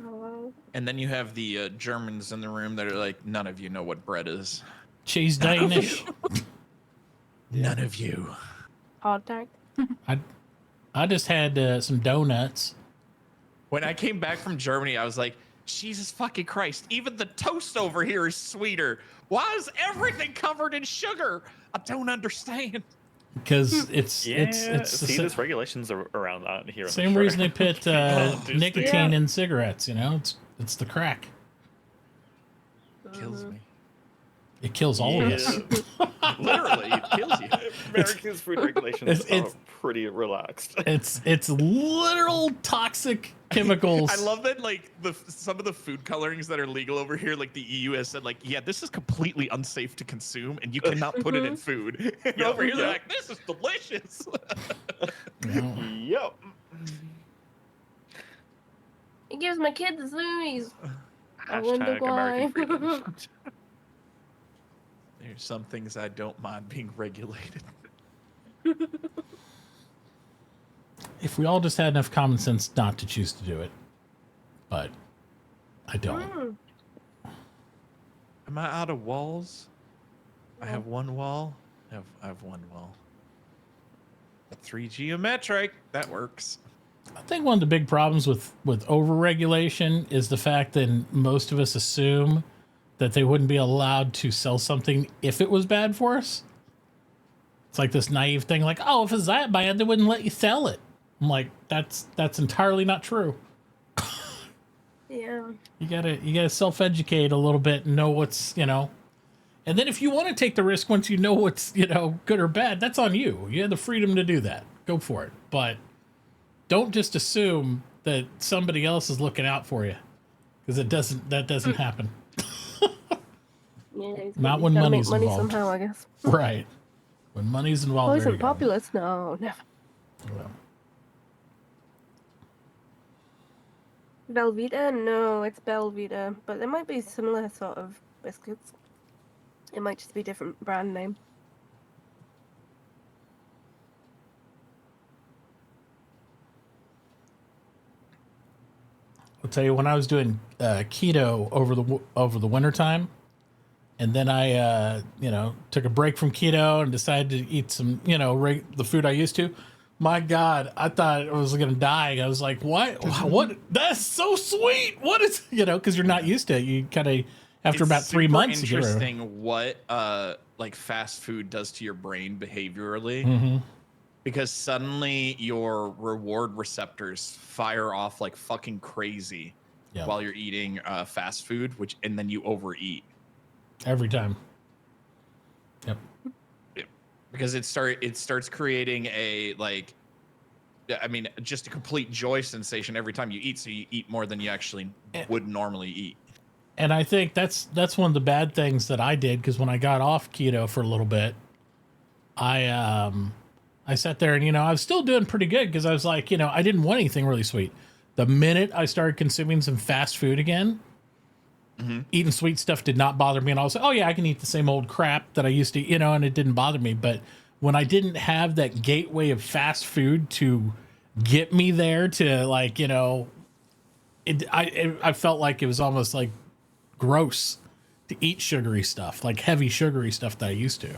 And then you have the Germans in the room that are like, none of you know what bread is. Cheese Danish. None of you. Hard tag. I just had some donuts. When I came back from Germany, I was like, Jesus fucking Christ, even the toast over here is sweeter. Why is everything covered in sugar? I don't understand. Because it's see, there's regulations around that here. Same reason they put nicotine in cigarettes. It's the crack. Kills me. It kills all of us. Literally, it kills you. America's food regulations are pretty relaxed. It's literal toxic chemicals. I love that, like, some of the food colorings that are legal over here, like the EU has said, like, yeah, this is completely unsafe to consume, and you cannot put it in food. And over here, they're like, this is delicious. Yep. It gives my kids the zoomies. I wonder Hashtag why. American freedom. There's some things I don't mind being regulated. If we all just had enough common sense not to choose to do it, but I don't. Am I out of walls? I have one wall. I have one wall. 3 geometric. That works. I think one of the big problems with over-regulation is the fact that most of us assume that they wouldn't be allowed to sell something if it was bad for us. It's like this naive thing, like, oh, if it's that bad, they wouldn't let you sell it. I'm like, that's entirely not true. Yeah. You gotta self-educate a little bit and know what's, and then if you want to take the risk once you know what's, good or bad, that's on you. You have the freedom to do that. Go for it. But don't just assume that somebody else is looking out for you, because that doesn't happen. Yeah, Not when money's money involved. somehow, I guess. Right. When money's involved, there Poison you go. populace? No, never. Well, Velveeta? No, it's Belvita, but there might be similar sort of biscuits. It might just be different brand name. I'll tell you, when I was doing keto over the winter time, and then I took a break from keto and decided to eat some the food I used to. My God, I thought I was gonna die. I was like, what? What? That's so sweet. What is because you're not used to it. You kind of after about 3 months. It's interesting what like fast food does to your brain behaviorally. Mm-hmm. Because suddenly your reward receptors fire off like fucking crazy while you're eating fast food, and then you overeat every time. Yep. Because it starts creating just a complete joy sensation every time you eat. So you eat more than you actually would normally eat. And I think that's one of the bad things that I did, because when I got off keto for a little bit, I sat there and, I was still doing pretty good, because I was like, I didn't want anything really sweet. The minute I started consuming some fast food again, eating sweet stuff did not bother me. And I was like, oh, yeah, I can eat the same old crap that I used to, and it didn't bother me. But when I didn't have that gateway of fast food to get me there to, I felt like it was almost like gross to eat sugary stuff, like heavy sugary stuff that I used to.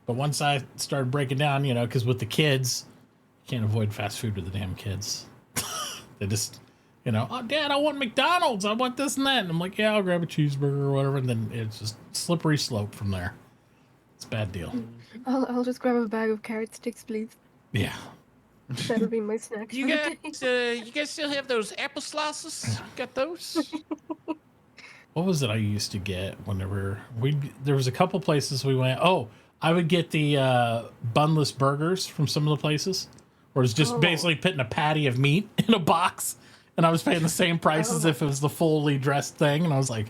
But once I started breaking down, because with the kids, you can't avoid fast food with the damn kids. They just, oh, Dad, I want McDonald's. I want this and that. And I'm like, yeah, I'll grab a cheeseburger or whatever. And then it's just slippery slope from there. It's a bad deal. I'll just grab a bag of carrot sticks, please. Yeah. That'll be my snack. You guys still have those apple slices? Got those? What was it I used to get whenever there was a couple places we went. Oh, I would get the bunless burgers from some of the places, where it's just basically putting a patty of meat in a box, and I was paying the same price as if it was the fully dressed thing. And I was like,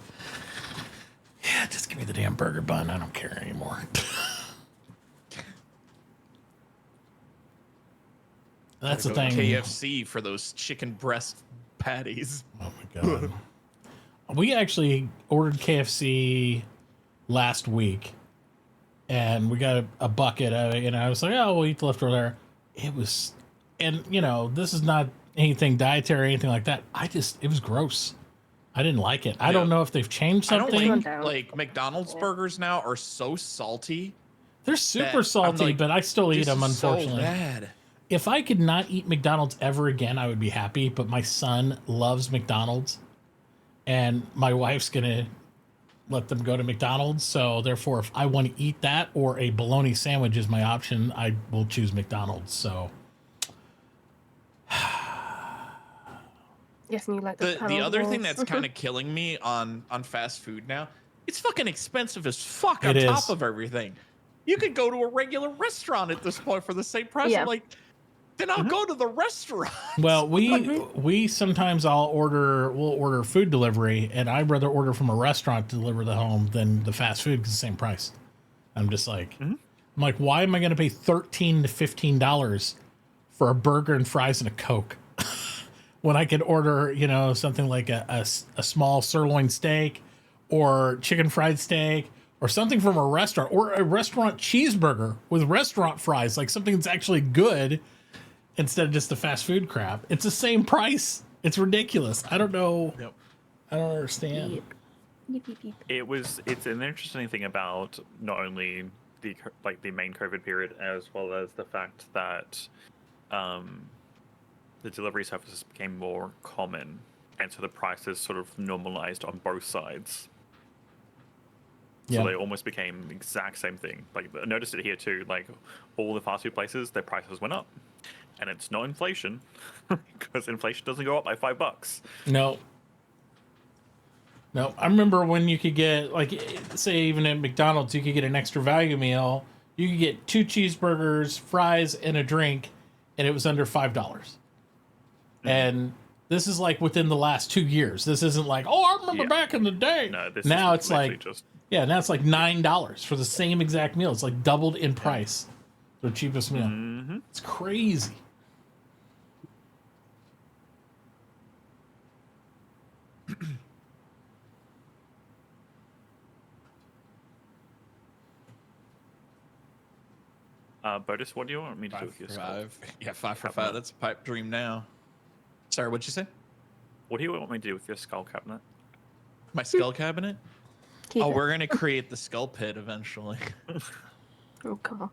yeah, just give me the damn burger bun. I don't care anymore. That's the thing. KFC for those chicken breast patties. Oh my God. We actually ordered KFC last week, and we got a bucket of it, and I was like, oh, we'll eat the leftover there. It was, and this is not anything dietary or anything like that. It was gross. I didn't like it. I don't know if they've changed something. I don't like McDonald's burgers now are so salty. They're super salty, but I still eat them, unfortunately. So bad. If I could not eat McDonald's ever again, I would be happy, but my son loves McDonald's, and my wife's going to let them go to McDonald's. So therefore, if I want to eat that or a bologna sandwich is my option, I will choose McDonald's. So yes, and you like the other thing that's kind of killing me on fast food now, it's fucking expensive as fuck on top of everything. You could go to a regular restaurant at this point for the same price. Yeah. I'm like, then I'll go to the restaurant. Well, we sometimes we'll order food delivery, and I'd rather order from a restaurant to deliver the home than the fast food because it's the same price. I'm just like, I'm like, why am I going to pay $13 to $15 for a burger and fries and a Coke when I could order, something like a small sirloin steak or chicken fried steak or something from a restaurant or a restaurant cheeseburger with restaurant fries, like something that's actually good instead of just the fast food crap. It's the same price. It's ridiculous. I don't know. Yep. I don't understand. It's an interesting thing about not only the main COVID period as well as the fact that the delivery services became more common, and so the prices sort of normalized on both sides. So Yeah. they almost became the exact same thing. Like, I noticed it here too. Like, all the fast food places, their prices went up, and it's not inflation, because inflation doesn't go up by $5. No. I remember when you could get, like, say even at McDonald's, you could get an extra value meal. You could get 2 cheeseburgers, fries, and a drink, and it was under $5. And this is like within the last 2 years. This isn't like, I remember back in the day. No, this now is it's like, now it's like $9 for the same exact meal. It's like doubled in price. The cheapest meal. It's crazy. Botus, what do you want me to do with your skull? 5 for 5. Yeah, 5 for 5. That's a pipe dream now. Sorry, what'd you say? What do you want me to do with your skull cabinet? My skull cabinet? Keep it. We're gonna create the skull pit eventually. Oh, come on.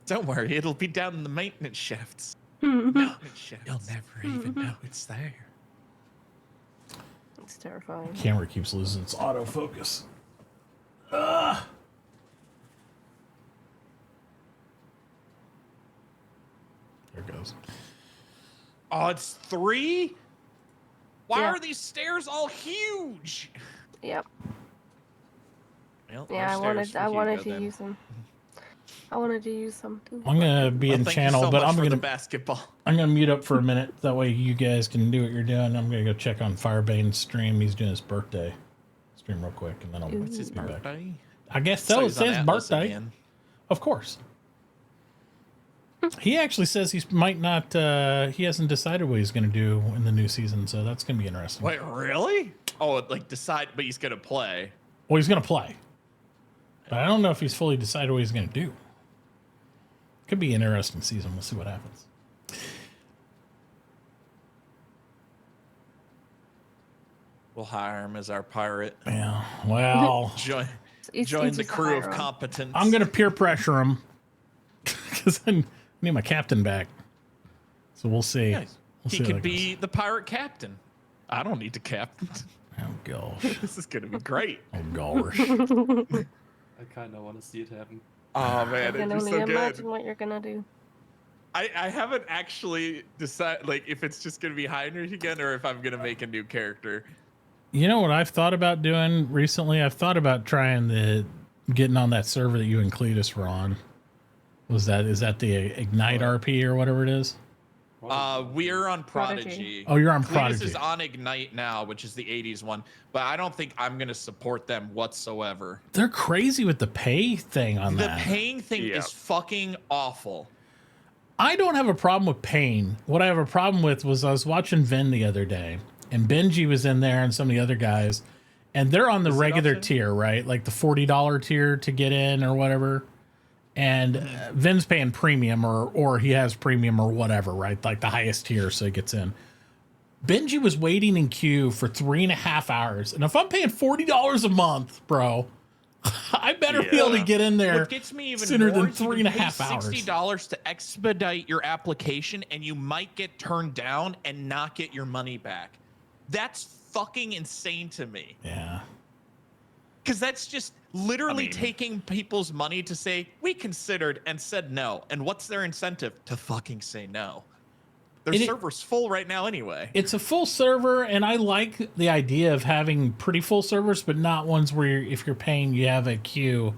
Don't worry, it'll be down in the maintenance shafts. Hmm. Maintenance shafts. You'll never even know it's there. It's terrifying. Camera keeps losing its autofocus. Ugh. There it goes. Oh, it's 3? Why Yeah. are these stairs all huge? Yep. Well, Yeah, no stairs for I wanted Hugo to then. use them. I wanted to use them too. I'm gonna be in Thank you channel, so but much I'm for the gonna basketball. I'm gonna mute up for a minute. That way you guys can do what you're doing. I'm gonna go check on Firebane's stream. He's doing his birthday stream real quick, and then I'll What's his be back. birthday? I guess so. It he's on says Atlas birthday. again. Of course. He actually says he might not. He hasn't decided what he's going to do in the new season, so that's going to be interesting. Wait, really? Oh, like decide, but he's gonna play. Well, he's going to play, but I don't know if he's fully decided what he's going to do. Could be an interesting season. We'll see what happens. We'll hire him as our pirate. Yeah. Well, join It's the easy to crew of hire him. competence. I'm going to peer pressure him because I need my captain back. So we'll see. Yeah, We'll he see how could that be the pirate captain. I don't need to captain. Oh gosh. This is gonna be great. Oh gosh. I kind of want to see it happen. Oh I man, can it'd be only so imagine good. what you're gonna do. I haven't actually decided like if it's just gonna be Heinrich again or if I'm gonna make a new character. You know what I've thought about doing recently? I've thought about trying getting on that server that you and Cletus were on. Is that the Ignite RP or whatever it is? We're on Prodigy. Prodigy. Oh, you're on Cletus Prodigy. is on Ignite now, which is the 80s one, but I don't think I'm gonna support them whatsoever. They're crazy with the pay thing on The that. paying thing is fucking awful. I don't have a problem with paying. What I have a problem with was I was watching Vin the other day, and Benji was in there and some of the other guys, and they're on the regular tier, right? Like the $40 tier to get in or whatever. And Vin's paying premium or he has premium or whatever, right? Like the highest tier, so he gets in. Benji was waiting in queue for 3.5 hours. And if I'm paying $40 a month, bro, I better be able to get in there What gets me even sooner more than is you can pay 3.5 hours. $60 to expedite your application, and you might get turned down and not get your money back. That's fucking insane to me. Yeah. Because that's just literally taking people's money to say, we considered and said no. And what's their incentive? To fucking say no. Their server's full right now anyway. It's a full server, and I like the idea of having pretty full servers, but not ones where if you're paying, you have a queue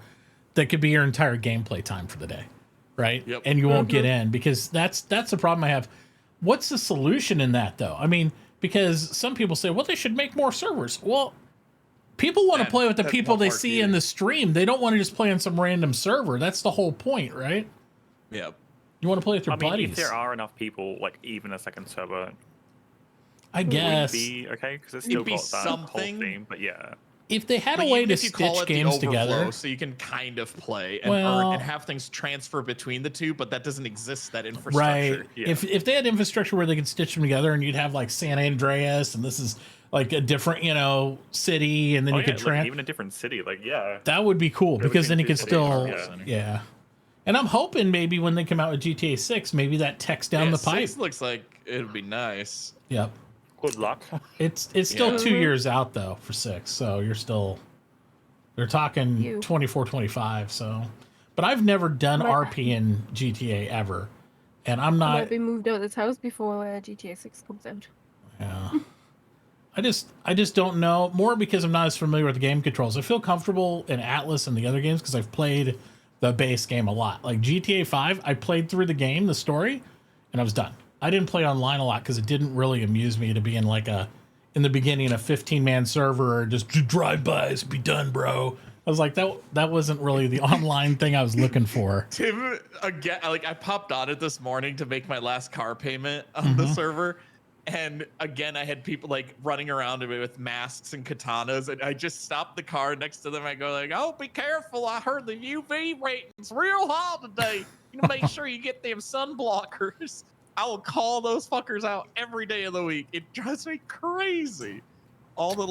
that could be your entire gameplay time for the day, right? Yep. And you won't get in because that's the problem I have. What's the solution in that though? I mean, because some people say, well, they should make more servers. Well, people want to play with the people they see in the stream. They don't want to just play on some random server. That's the whole point, right? Yep. You want to play with your buddies. If there are enough people, like even a second server, I guess would be okay because it's still got that whole theme. But yeah, if they had a Like, way even to if you call stitch it the games overflow, together, so you can kind of play and Well- earn and have things transfer between the two, but that doesn't exist. That infrastructure. right? If they had infrastructure where they could stitch them together, and you'd have like San Andreas, and this is like a different, city, and then you could even a different city, like that would be cool because then you could still, yeah. yeah. And I'm hoping maybe when they come out with GTA 6, maybe that text down the pipe. 6 looks like it'd be nice. Yep. Good luck. It's still Yeah. 2 years out though for 6, so they're talking 24, 25. So, but I've never done RP in GTA ever, and I'm I not. might be moved out of this house before GTA 6 comes out. Yeah. I just don't know, more because I'm not as familiar with the game controls. I feel comfortable in Atlas and the other games because I've played the base game a lot. Like GTA 5, I played through the game, the story, and I was done. I didn't play online a lot because it didn't really amuse me to be in in the beginning, a 15-man server or just drive-bys, be done, bro. I was like, that wasn't really the online thing I was looking for. Tim, again, I popped on it this morning to make my last car payment on the server. And again, I had people running around with masks and katanas, and I just stopped the car next to them. I go oh, be careful. I heard the UV rating's real high today. You know, make sure you get them sun blockers. I will call those fuckers out every day of the week. It drives me crazy. All the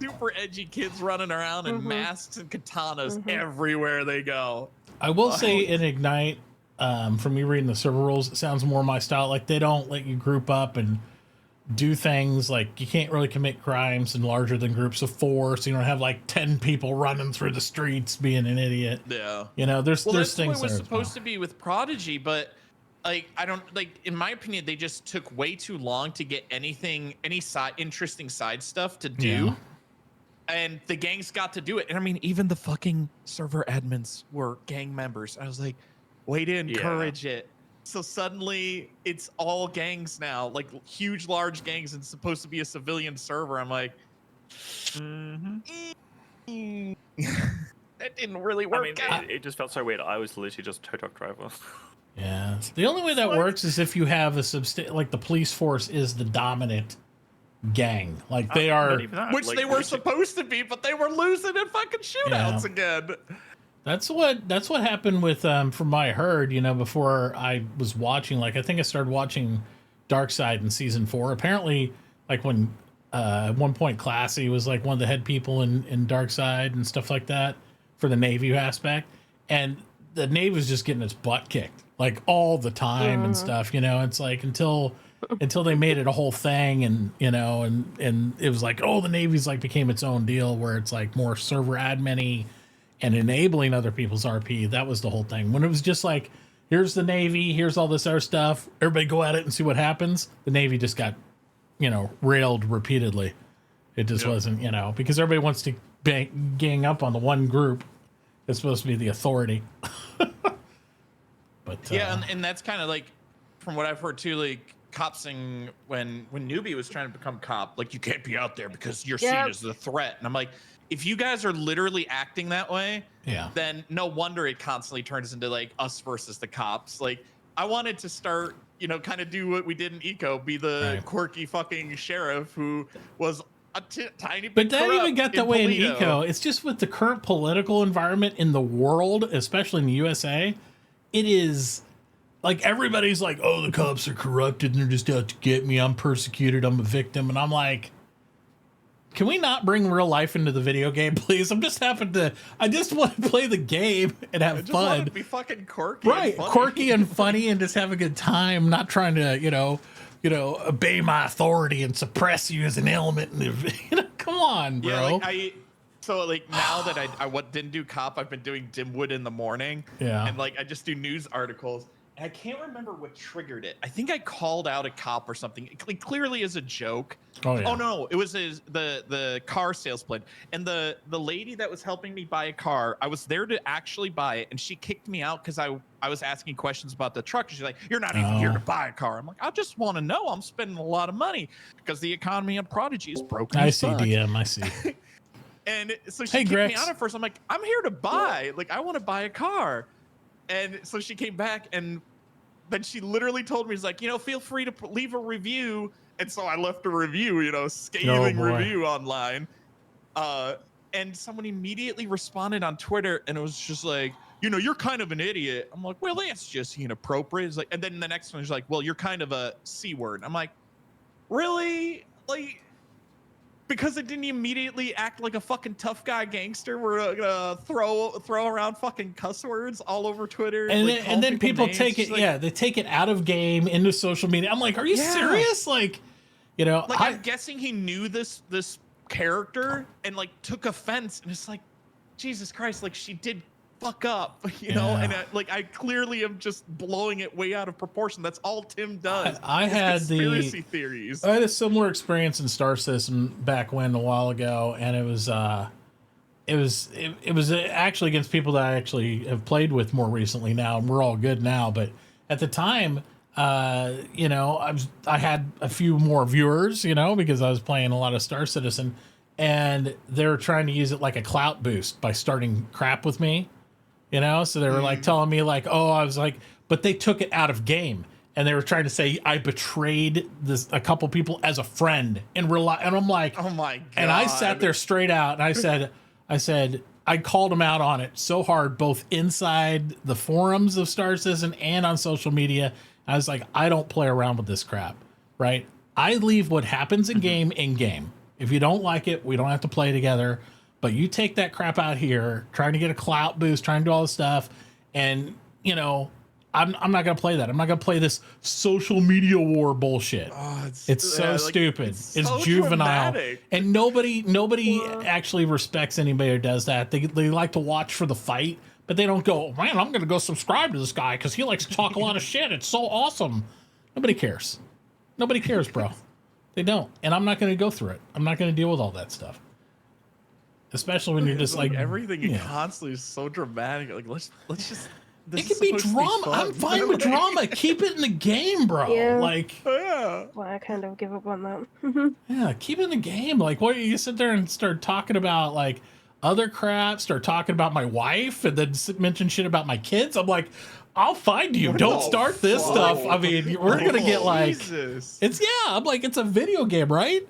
super edgy kids running around in masks and katanas everywhere they go. I will say in Ignite, from me reading the server rules, it sounds more my style. Like they don't let you group up and do things, like you can't really commit crimes in larger than groups of 4, so you don't have 10 people running through the streets being an idiot. Yeah. There's that's things what it was there. supposed to be with Prodigy, but I don't in my opinion, they just took way too long to get any interesting side stuff to do. Yeah. And the gangs got to do it. And I mean, even the fucking server admins were gang members. I was like, way to encourage it. So suddenly it's all gangs now, huge, large gangs, and it's supposed to be a civilian server. I'm like, that didn't really work out. It just felt so weird. I was literally just a tow truck driver. Yeah. The only way that works is if you have the police force is the dominant gang. They are, which they were supposed to be, but they were losing in fucking shootouts again. That's what happened with from what I heard, before I was watching, I think I started watching Dark Side in season 4. Apparently, when at one point Classy was one of the head people in Dark Side and stuff like that for the Navy aspect, and the Navy was just getting its butt kicked all the time and stuff. It's until they made it a whole thing, and and it was the Navy's became its own deal where it's more server admin-y and enabling other people's RP. That was the whole thing. When it was just here's the Navy, here's all this other stuff, everybody go at it and see what happens, the Navy just got, railed repeatedly. It just wasn't, because everybody wants to gang up on the one group that's supposed to be the authority. But yeah, and that's kind of from what I've heard too, copsing when Newbie was trying to become cop, you can't be out there because you're seen as the threat. And I'm like, if you guys are literally acting that way, then no wonder it constantly turns into us versus the cops. I wanted to start, kind of do what we did in Eco, be the quirky fucking sheriff who was a tiny bit. But that even got that way in Eco. It's just with the current political environment in the world, especially in the USA, it is everybody's oh, the cops are corrupted and they're just out to get me. I'm persecuted. I'm a victim. And I'm like, can we not bring real life into the video game, please? I just want to play the game and have fun. Want to be fucking quirky, right? Quirky and funny, and just have a good time. Not trying to, obey my authority and suppress you as an element. Come on, bro. Yeah, now that I didn't do cop, I've been doing Dimwood in the morning. Yeah. And I just do news articles. and I can't remember what triggered it. I think I called out a cop or something, like, clearly as a joke. Oh, yeah. Oh no, it was the car salesman, and the lady that was helping me buy a car. I was there to actually buy it, and she kicked me out because I was asking questions about the truck. And she's like, "You're not even here to buy a car." I'm like, "I just want to know. I'm spending a lot of money because the economy on Prodigy is broken." I as see, fuck. DM. I see. And so she Hey, kicked me Grex. out at first. I'm like, "I'm here to buy. Like, I want to buy a car." And so she came back, and then she literally told me, "She's like, feel free to leave a review." And so I left a review, scathing boy. review online. And someone immediately responded on Twitter, and it was just like, "You're kind of an idiot." I'm like, "Well, that's just inappropriate." It's like, and then the next one is like, "Well, you're kind of a C word." I'm like, "Really?" Like, because it didn't immediately act like a fucking tough guy gangster. We're gonna throw around fucking cuss words all over Twitter, And like, then, call and then people names. take it, Like, they take it out of game into social media. I'm like, are you serious? Like, I'm guessing he knew this character and like took offense, and it's like, Jesus Christ, like she did fuck up, and I clearly am just blowing it way out of proportion. That's all Tim does. I is had conspiracy theories. I had a similar experience in Star Citizen back when a while ago, and it was actually against people that I actually have played with more recently now, and we're all good now. But at the time, I had a few more viewers, because I was playing a lot of Star Citizen, and they were trying to use it like a clout boost by starting crap with me, so they were like telling me like, oh, I was like, but they took it out of game, and they were trying to say I betrayed a couple people as a friend in real life, and I'm like, oh my God. And I sat there straight out, and I said I called them out on it so hard, both inside the forums of Star Citizen and on social media. I was like, I don't play around with this crap, right? I leave what happens in game in game. If you don't like it, we don't have to play together. But you take that crap out here, trying to get a clout boost, trying to do all this stuff, and I'm not gonna play that. I'm not gonna play this social media war bullshit. Oh, it's so stupid. It's so juvenile, dramatic. and nobody actually respects anybody who does that. They like to watch for the fight, but they don't go, man, I'm gonna go subscribe to this guy because he likes to talk a lot of shit. It's so awesome. Nobody cares. Nobody cares, bro. They don't, and I'm not gonna go through it. I'm not gonna deal with all that stuff. Especially when you're just like everything constantly is so dramatic. Like let's just. It can be drama. I'm fine with drama. Keep it in the game, bro. Yeah. Like, yeah. Well, I kind of give up on that. Yeah, keep it in the game. Like, what you sit there and start talking about like other crap, start talking about my wife, and then mention shit about my kids. I'm like, I'll find you. Don't start this stuff. I mean, we're gonna get like, I'm like, it's a video game, right?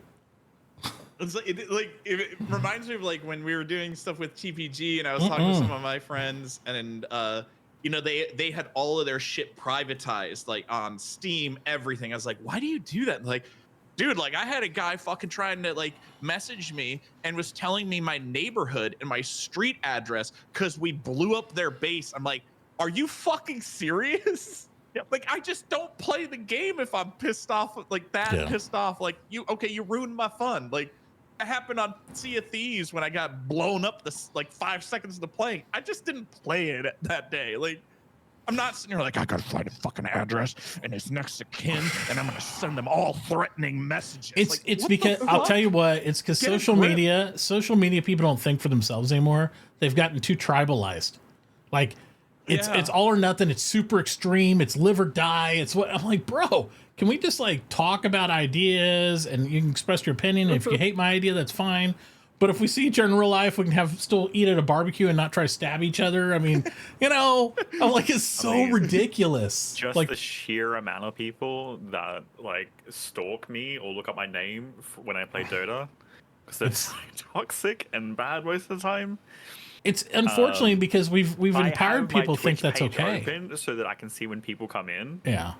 It's like, it reminds me of like when we were doing stuff with TPG, and I was talking to some of my friends, and they had all of their shit privatized, like on Steam, everything. I was like, why do you do that? Like, dude, like I had a guy fucking trying to like message me and was telling me my neighborhood and my street address because we blew up their base. I'm like, are you fucking serious? Yeah, like I just don't play the game if I'm pissed off like that. Yeah. Pissed off, like you ruined my fun. Like it happened on Sea of Thieves when I got blown up this like 5 seconds into playing. I just didn't play it that day. Like I'm not sitting here like I gotta find a fucking address and it's next to kin and I'm gonna send them all threatening messages. It's because I'll tell you what, it's because social media people don't think for themselves anymore. They've gotten too tribalized. Like it's all or nothing. It's super extreme. It's live or die. It's what I'm like, bro. Can we just like talk about ideas and you can express your opinion? And if you hate my idea, that's fine. But if we see each other in real life, we can still eat at a barbecue and not try to stab each other. I mean, I'm like, it's so ridiculous. Just like the sheer amount of people that like stalk me or look up my name when I play Dota, because it's so toxic and bad most of the time. It's unfortunately because we've empowered people to think that's okay. Open so that I can see when people come in. Yeah.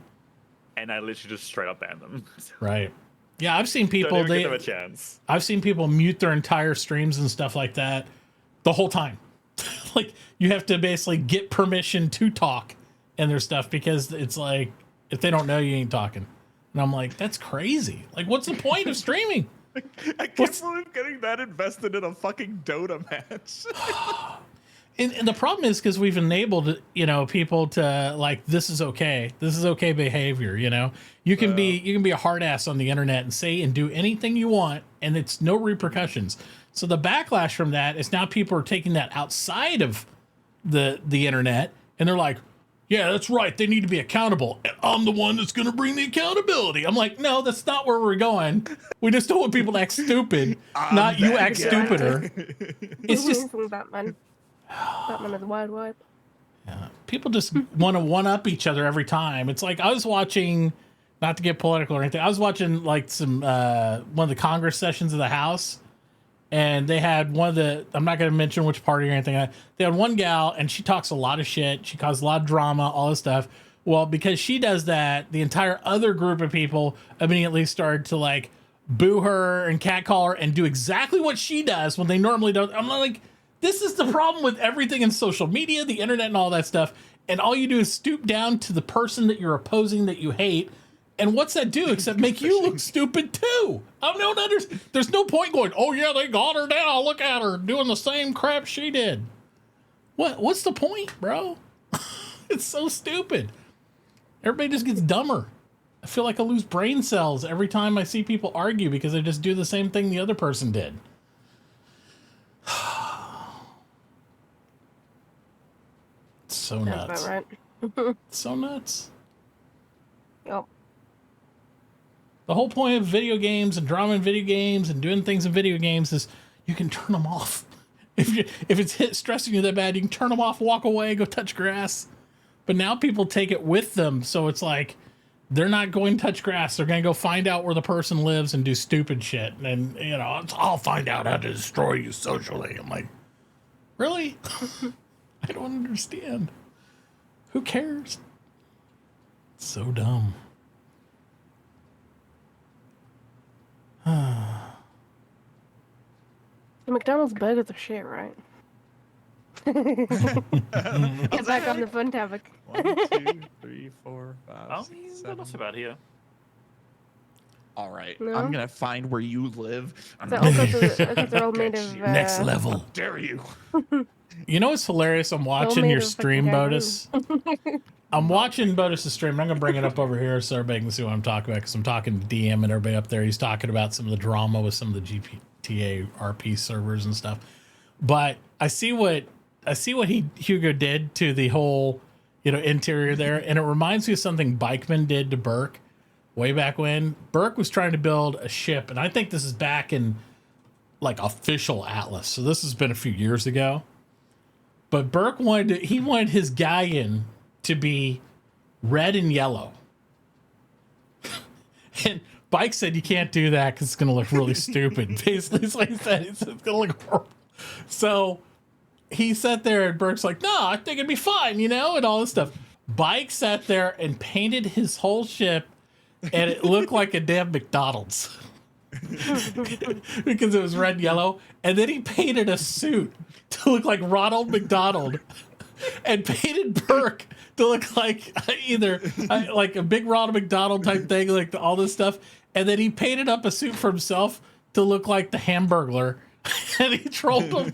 And I literally just straight up ban them. Right. Yeah, I've seen people Don't even give them a chance. I've seen people mute their entire streams and stuff like that the whole time. Like you have to basically get permission to talk and their stuff because it's like if they don't know you ain't talking. And I'm like, that's crazy. Like what's the point of streaming? I can't believe getting that invested in a fucking Dota match. And the problem is because we've enabled, people to like, this is okay behavior. You can be a hard ass on the internet and say and do anything you want, and it's no repercussions. So the backlash from that is now people are taking that outside of the internet, and they're like, yeah, that's right, they need to be accountable, and I'm the one that's going to bring the accountability. I'm like, no, that's not where we're going. We just don't want people to act stupid, not you act stupider. It's just Batman of the Wild Wide. People just want to one-up each other every time. It's like I was watching, not to get political or anything, I was watching like some one of the Congress sessions of the House, and they had one of the, I'm not going to mention which party or anything, they had one gal, and she talks a lot of shit, she causes a lot of drama, all this stuff. Well, because she does that, the entire other group of people immediately started to like boo her and catcall her and do exactly what she does when they normally don't. I'm like, this is the problem with everything in social media, the internet, and all that stuff. And all you do is stoop down to the person that you're opposing, that you hate. And what's that do except make you look stupid too? I don't understand. There's no point going, oh yeah, they got her down. Look at her doing the same crap she did. What's the point, bro? It's so stupid. Everybody just gets dumber. I feel like I lose brain cells every time I see people argue because they just do the same thing the other person did. So nuts. That's about right. So nuts. Yep. The whole point of video games and drama in video games and doing things in video games is you can turn them off. If it's stressing you that bad, you can turn them off, walk away, go touch grass. But now people take it with them, so it's like they're not going to touch grass. They're going to go find out where the person lives and do stupid shit. And, I'll find out how to destroy you socially. I'm like, really? I don't understand. Who cares? So dumb. The McDonald's burgers are shit, right? Get back on the fun topic. 1, 2, 3, 4, 5, Oh, 6, they're 7. not so bad here. All right, No? I'm gonna find where you live. So all because they're all made of Next level. How dare you? You know what's hilarious? I'm watching made your of stream, fucking Botus. I'm watching Botus' stream. I'm going to bring it up over here so everybody can see what I'm talking about, because I'm talking to DM and everybody up there. He's talking about some of the drama with some of the GTA RP servers and stuff. But I see what Hugo did to the whole, interior there, and it reminds me of something Bikeman did to Burke way back when. Burke was trying to build a ship, and I think this is back in like official Atlas. So this has been a few years ago. But Burke wanted his galleon to be red and yellow. And Bike said, you can't do that because it's going to look really stupid. Basically, is what he said. He said it's going to look horrible. So he sat there and Burke's like, no, I think it'd be fine, and all this stuff. Bike sat there and painted his whole ship, and it looked like a damn McDonald's. Because it was red and yellow. And then he painted a suit to look like Ronald McDonald and painted Burke to look like either like a big Ronald McDonald type thing, like all this stuff. And then he painted up a suit for himself to look like the Hamburglar. And he trolled him.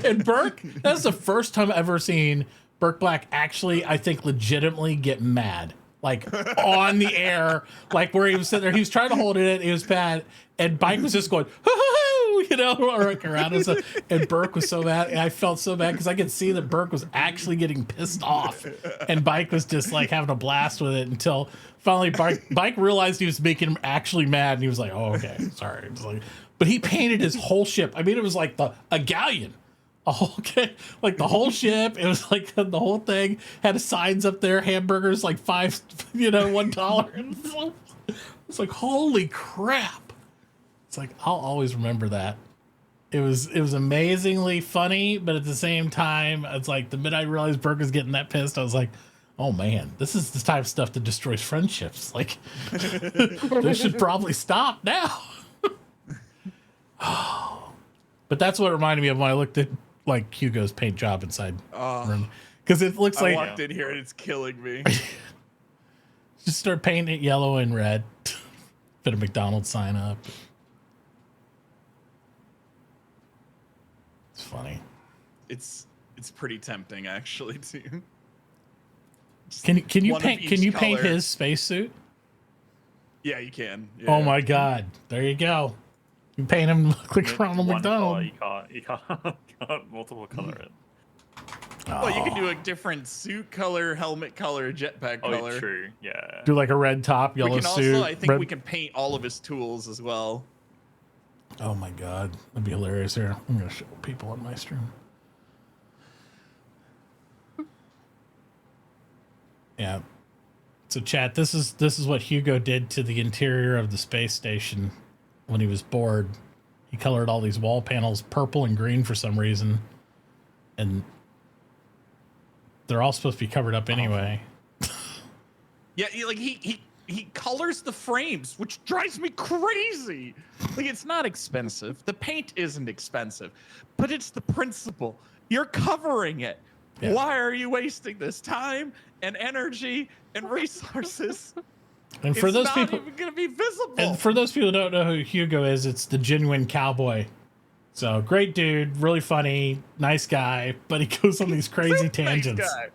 And Burke, that's the first time I've ever seen Burke Black actually, I think, legitimately get mad. Like on the air, like where he was sitting there, he was trying to hold it in, it was bad, and Bike was just going, around us, and Burke was so mad, and I felt so bad because I could see that Burke was actually getting pissed off, and Bike was just like having a blast with it until finally Bike realized he was making him actually mad, and he was like, "Oh, okay, sorry." It was like, but he painted his whole ship. I mean, it was like a galleon. Like the whole ship, it was like the whole thing had signs up there, hamburgers like $1. It's like, holy crap. It's like, I'll always remember that. It was amazingly funny, but at the same time, it's like the minute I realized Burke was getting that pissed, I was like, oh man, this is the type of stuff that destroys friendships. Like, this should probably stop now. But that's what it reminded me of when I looked at like Hugo's paint job inside room, because it looks like I walked in here and it's killing me. Just start painting it yellow and red. Put a McDonald's sign up. It's funny. It's It's pretty tempting, actually, too. Can you one of paint each paint color. his spacesuit? Yeah, you can. Oh yeah. my God! There you go. You paint him look like Ronald One McDonald. color, you can't multiple color it. Well, you can do a different suit color, helmet color, jetpack color. Oh, true. Yeah. Do like a red top, yellow We can suit. also, I think red- we can paint all of his tools as well. Oh my God, that'd be hilarious. Here, I'm gonna show people on my stream. Yeah. So chat, this is what Hugo did to the interior of the space station when he was bored. He colored all these wall panels purple and green for some reason, and they're all supposed to be covered up anyway. Yeah, like he colors the frames, which drives me crazy. Like, it's not expensive. The paint isn't expensive, but it's the principle. You're covering it. Yeah. Why are you wasting this time and energy and resources? And for those not people, even gonna be visible. and for those people who don't know who Hugo is, it's the genuine cowboy. So great dude, really funny, nice guy, but he goes on these crazy tangents. Nice guy.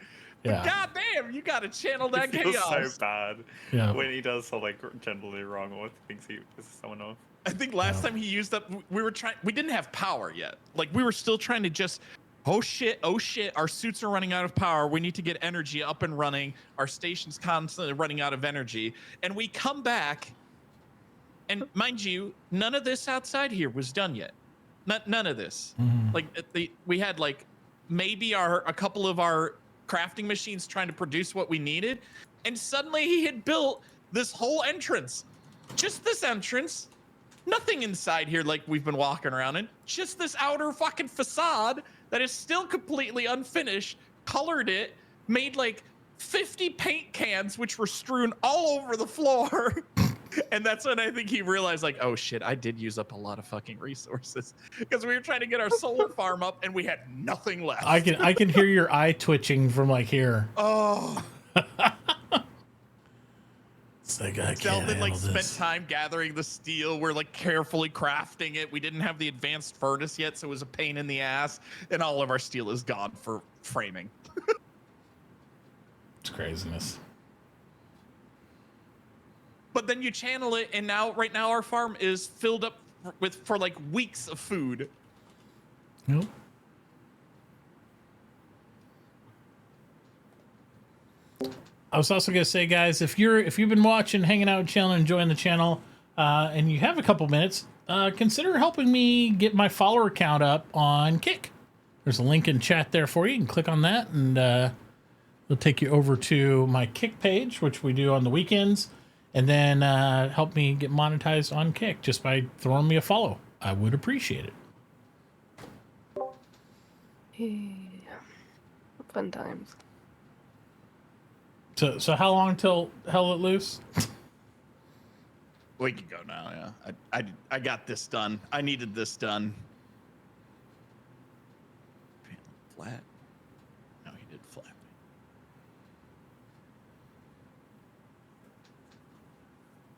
Yeah. God damn, you gotta channel that It feels chaos. so bad Yeah. when he does something generally wrong or thinks he pisses someone off. I think last time he used up, we didn't have power yet. Like, we were still trying to just, oh shit, our suits are running out of power. We need to get energy up and running. Our station's constantly running out of energy. And we come back, and mind you, none of this outside here was done yet. None of this. Like, we had like maybe a couple of our crafting machines trying to produce what we needed. And suddenly he had built this whole entrance. Just this entrance. Nothing inside here like we've been walking around in. Just this outer fucking facade that is still completely unfinished. Colored it. Made like 50 paint cans, which were strewn all over the floor. And that's when I think he realized, like, oh shit, I did use up a lot of fucking resources. Because we were trying to get our solar farm up and we had nothing left. I can hear your eye twitching from like here. Oh. It's like I can't Sheldon like handle spent this. time gathering the steel. We're like carefully crafting it. We didn't have the advanced furnace yet, so it was a pain in the ass. And all of our steel is gone for framing. It's craziness. But then you channel it, and right now our farm is filled up for like weeks of food. Nope. I was also gonna say, guys, if you've been watching, hanging out with the channel, enjoying the channel, and you have a couple minutes, consider helping me get my follower count up on Kick. There's a link in chat there for you. You can click on that, and it'll take you over to my Kick page, which we do on the weekends, and then help me get monetized on Kick just by throwing me a follow. I would appreciate it. Yeah. Fun times. So how long till Hell Let Loose? We can go now. Yeah, I got this done. I needed this done. Flat. No, he did flat.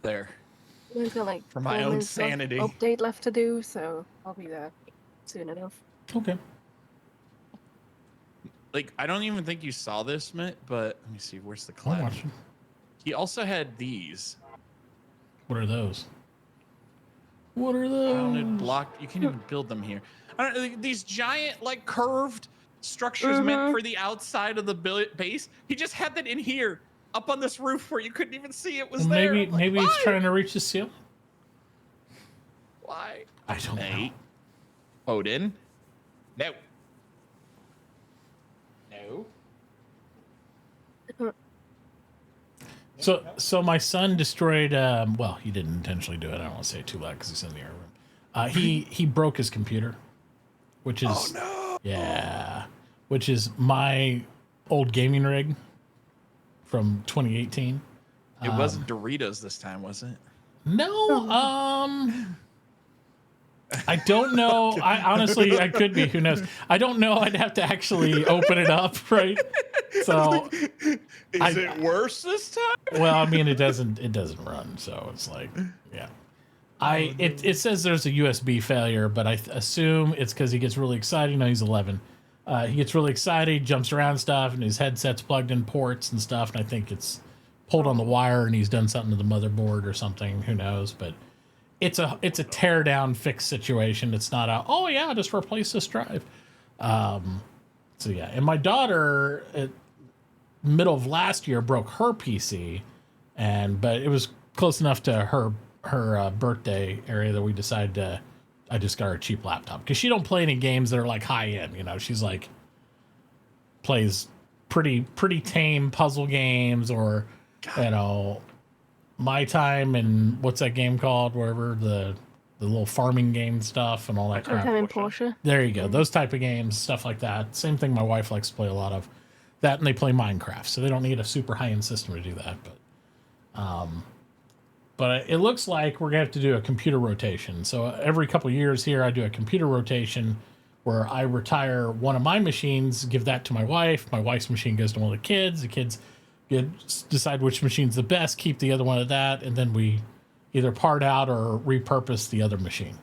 There. We've got like For my 4 own minutes of sanity. update left to do, so I'll be there soon enough. Okay. Like, I don't even think you saw this, Mitt, but let me see. Where's the I'm clad? watching. He also had these. What are those? What are those? Rounded block. You can't even build them here. I don't know, these giant, like, curved structures meant for the outside of the base. He just had that in here, up on this roof where you couldn't even see it was there. Maybe I'm like, maybe he's why? trying to reach the ceiling. Why? I don't know. Odin. No. No. So my son destroyed. Well, he didn't intentionally do it. I don't want to say it too loud because he's in the other room. He broke his computer, which is which is my old gaming rig from 2018. It wasn't Doritos this time, was it? No. I don't know. I honestly, I could be. Who knows? I don't know. I'd have to actually open it up, right? So, is it worse this time? Well, I mean, it doesn't run, so it's like, yeah. It says there's a USB failure, but I assume it's because he gets really excited. No, he's 11. he gets really excited, jumps around and stuff, and his headset's plugged in ports and stuff, and I think it's pulled on the wire and he's done something to the motherboard or something. Who knows? But it's a tear down fix situation. It's not a, oh yeah, just replace this drive. So yeah, and my daughter at middle of last year broke her PC, but it was close enough to her birthday area that we decided I just got her a cheap laptop because she don't play any games that are like high end. You know, she's like plays pretty tame puzzle games or you know My Time and what's that game called? Wherever the little farming game stuff and all that crap. I'm in Porsche. There you go. Those type of games, stuff like that. Same thing my wife likes to play a lot of. That and they play Minecraft, so they don't need a super high-end system to do that. But it looks like we're going to have to do a computer rotation. So every couple years here, I do a computer rotation where I retire one of my machines, give that to my wife. My wife's machine goes to one of the kids. The kids decide which machine's the best, keep the other one of that, and then we either part out or repurpose the other machine.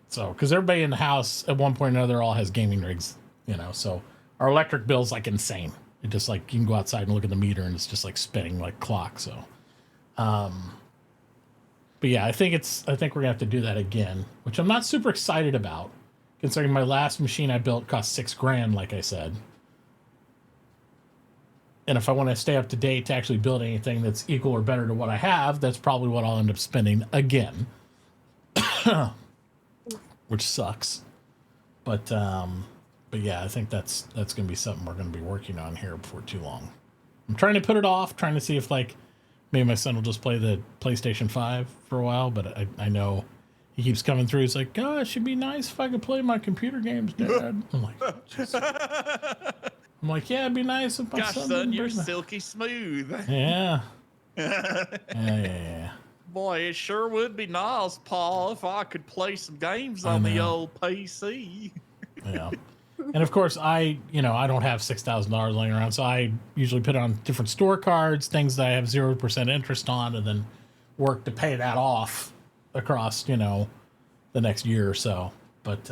So, because everybody in the house at one point or another all has gaming rigs, you know, so our electric bill's like insane. It just like, you can go outside and look at the meter and it's just like spinning like clock. So, but yeah, I think we're gonna have to do that again, which I'm not super excited about considering my last machine I built cost $6,000, like I said. And if I want to stay up to date to actually build anything that's equal or better to what I have, that's probably what I'll end up spending again, which sucks. But yeah, I think that's going to be something we're going to be working on here before too long. I'm trying to put it off, trying to see if like maybe my son will just play the PlayStation 5 for a while. But I know he keeps coming through. He's like, "God, it should be nice if I could play my computer games, Dad." I'm like, yeah, it'd be nice if my Gosh, son. son, you're bring that." silky smooth. Yeah. Yeah. Boy, it sure would be nice, Paul, if I could play some games I on the know. old PC. Yeah. And of course, I don't have $6,000 laying around, so I usually put on different store cards, things that I have 0% interest on, and then work to pay that off across, the next year or so. But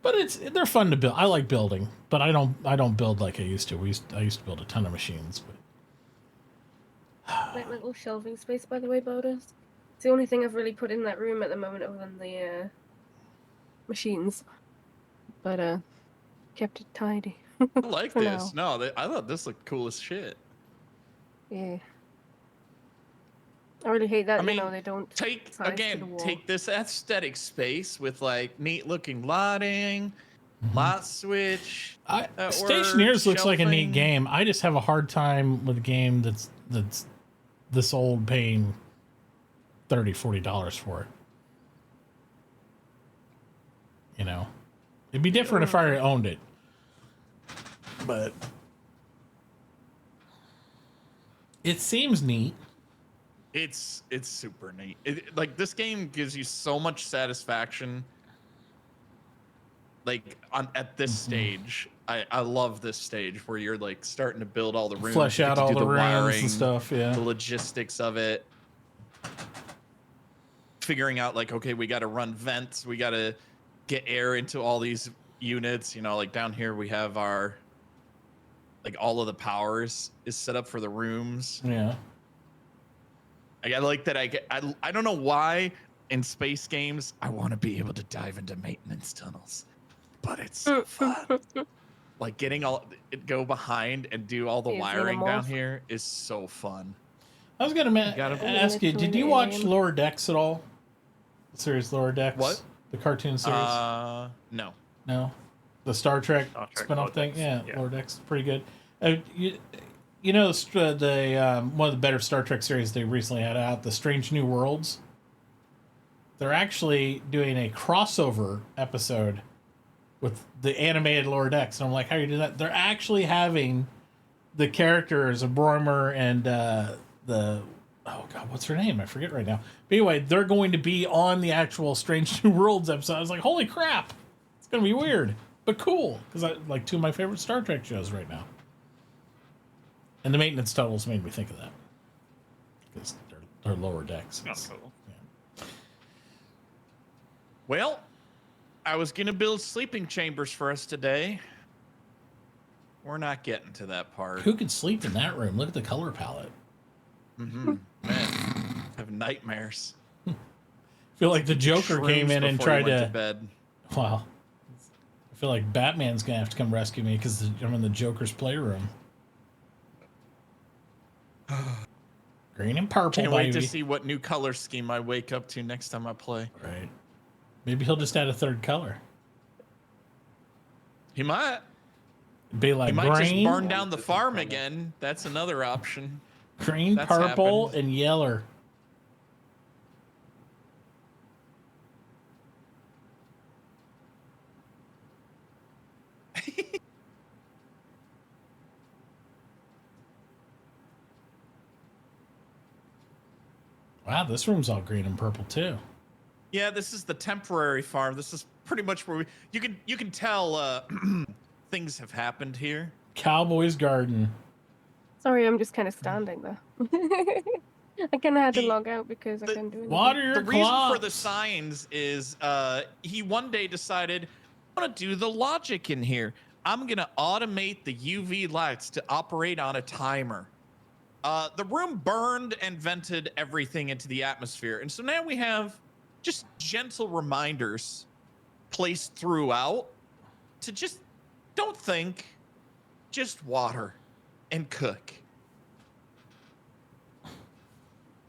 they're fun to build. I like building, but I don't build like I used to. I used to build a ton of machines, but That little shelving space, by the way, Bodas. It's the only thing I've really put in that room at the moment, other than the machines. But kept it tidy. I like For this. now. No, I thought this looked cool as shit. Yeah. I really hate that. I mean, they don't take size to the wall. this aesthetic space with like neat looking lighting, light switch. Stationeers looks like a neat game. I just have a hard time with a game that's this old paying $30-$40 for it. It'd be different if I already owned it, but it seems neat. It's super neat. Like this game gives you so much satisfaction. Like at this stage, I love this stage where you're like starting to build all the rooms, Flesh you get out to all do the rooms and wiring, stuff, yeah. the logistics of it, figuring out like, okay, we got to run vents, we got to get air into all these units. Like down here we have our like all of the powers is set up for the rooms. Yeah. I like that. I don't know why in space games I want to be able to dive into maintenance tunnels, but it's so fun. Like go behind and do all the wiring down here is so fun. I was gonna ask you, did you watch Lower Decks at all? The series Lower Decks? What? The cartoon series? No. No? The Star Trek spin-off thing? Yeah, Lower Decks, pretty good. The one of the better Star Trek series they recently had out, The Strange New Worlds. They're actually doing a crossover episode with the animated Lower Decks. And I'm like, how do you do that? They're actually having the characters of Broimer and oh God, what's her name? I forget right now. But anyway, they're going to be on the actual Strange New Worlds episode. I was like, holy crap. It's going to be weird, but cool. Because I like two of my favorite Star Trek shows right now. And the maintenance tunnels made me think of that. Because they're Lower Decks. That's cool. Well, I was gonna build sleeping chambers for us today. We're not getting to that part. Who could sleep in that room? Look at the color palette. Mm-hmm. Man, I have nightmares. Feel like the Joker came Shrooms in and before you tried went to. bed. Wow. I feel like Batman's gonna have to come rescue me because I'm in the Joker's playroom. Green and purple, Can't baby. wait to see what new color scheme I wake up to next time I play. Right. Maybe he'll just add a third color. He might. Be like He might green, just burn down the farm again. That's another option. green, That's purple, happened. and yellow. Wow, this room's all green and purple too. Yeah, this is the temporary farm. This is pretty much where you can tell things have happened here. Cowboy's garden. Sorry, I'm just kind of standing there. I kind of had to log out because I couldn't do anything. Water your The reason for clocks. the signs is he one day decided, I'm gonna do the logic in here. I'm gonna automate the UV lights to operate on a timer. The room burned and vented everything into the atmosphere, and so now we have just gentle reminders placed throughout to just don't think, just water and cook.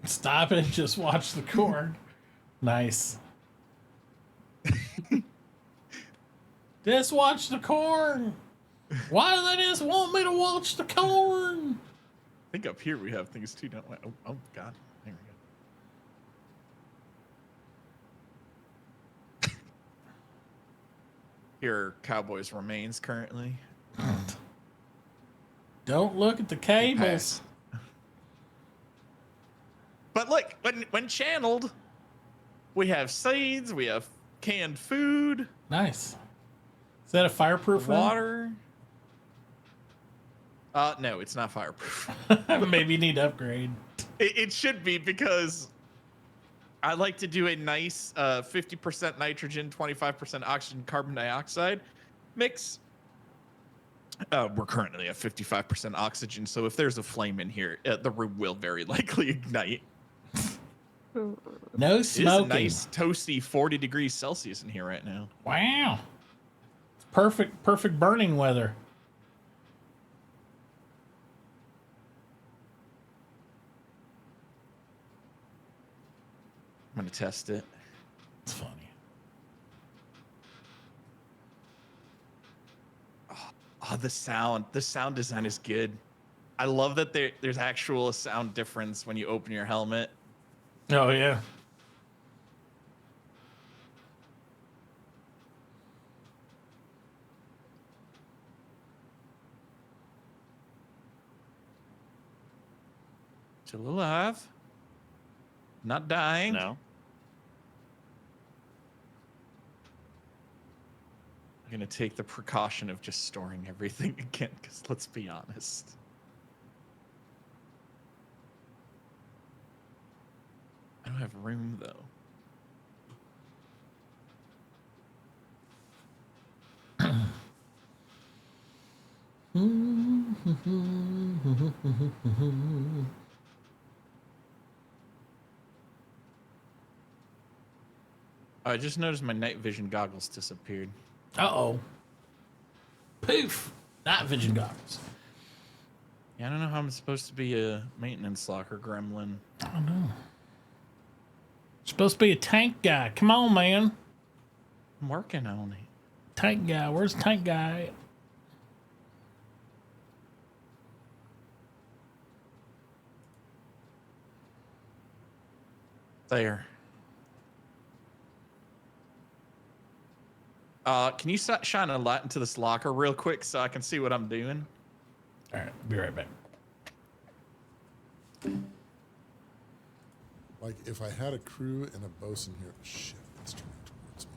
Stop it. Just watch the corn. Nice. Just watch the corn. Why do they just want me to watch the corn? I think up here we have things too, don't we? Oh God. There we go. Here are Cowboys' remains currently. Don't look at the cables. But look, when channeled, we have seeds, we have canned food. Nice. Is that a fireproof one? Water. No, it's not fireproof. Maybe you need to upgrade. It should be, because I like to do a nice 50% nitrogen, 25% oxygen, carbon dioxide mix. We're currently at 55% oxygen, so if there's a flame in here, the room will very likely ignite. No It is a smoking. nice toasty 40 degrees Celsius in here right now. Wow. It's perfect burning weather. I'm gonna test it. It's funny. Oh, the sound design is good. I love that there's actual sound difference when you open your helmet. Oh, yeah. Still alive. Not dying. No. I'm gonna take the precaution of just storing everything again, because let's be honest. I don't have room though. I just noticed my night vision goggles disappeared. Uh-oh. Poof. Night vision goggles. Yeah, I don't know how I'm supposed to be a maintenance locker gremlin. I don't know. Supposed to be a tank guy. Come on, man. I'm working on it. Tank guy. Where's the tank guy at? There. Can you shine a light into this locker real quick so I can see what I'm doing? All right, be right back. Like, if I had a crew and a bosun here, shit, it's turning towards me.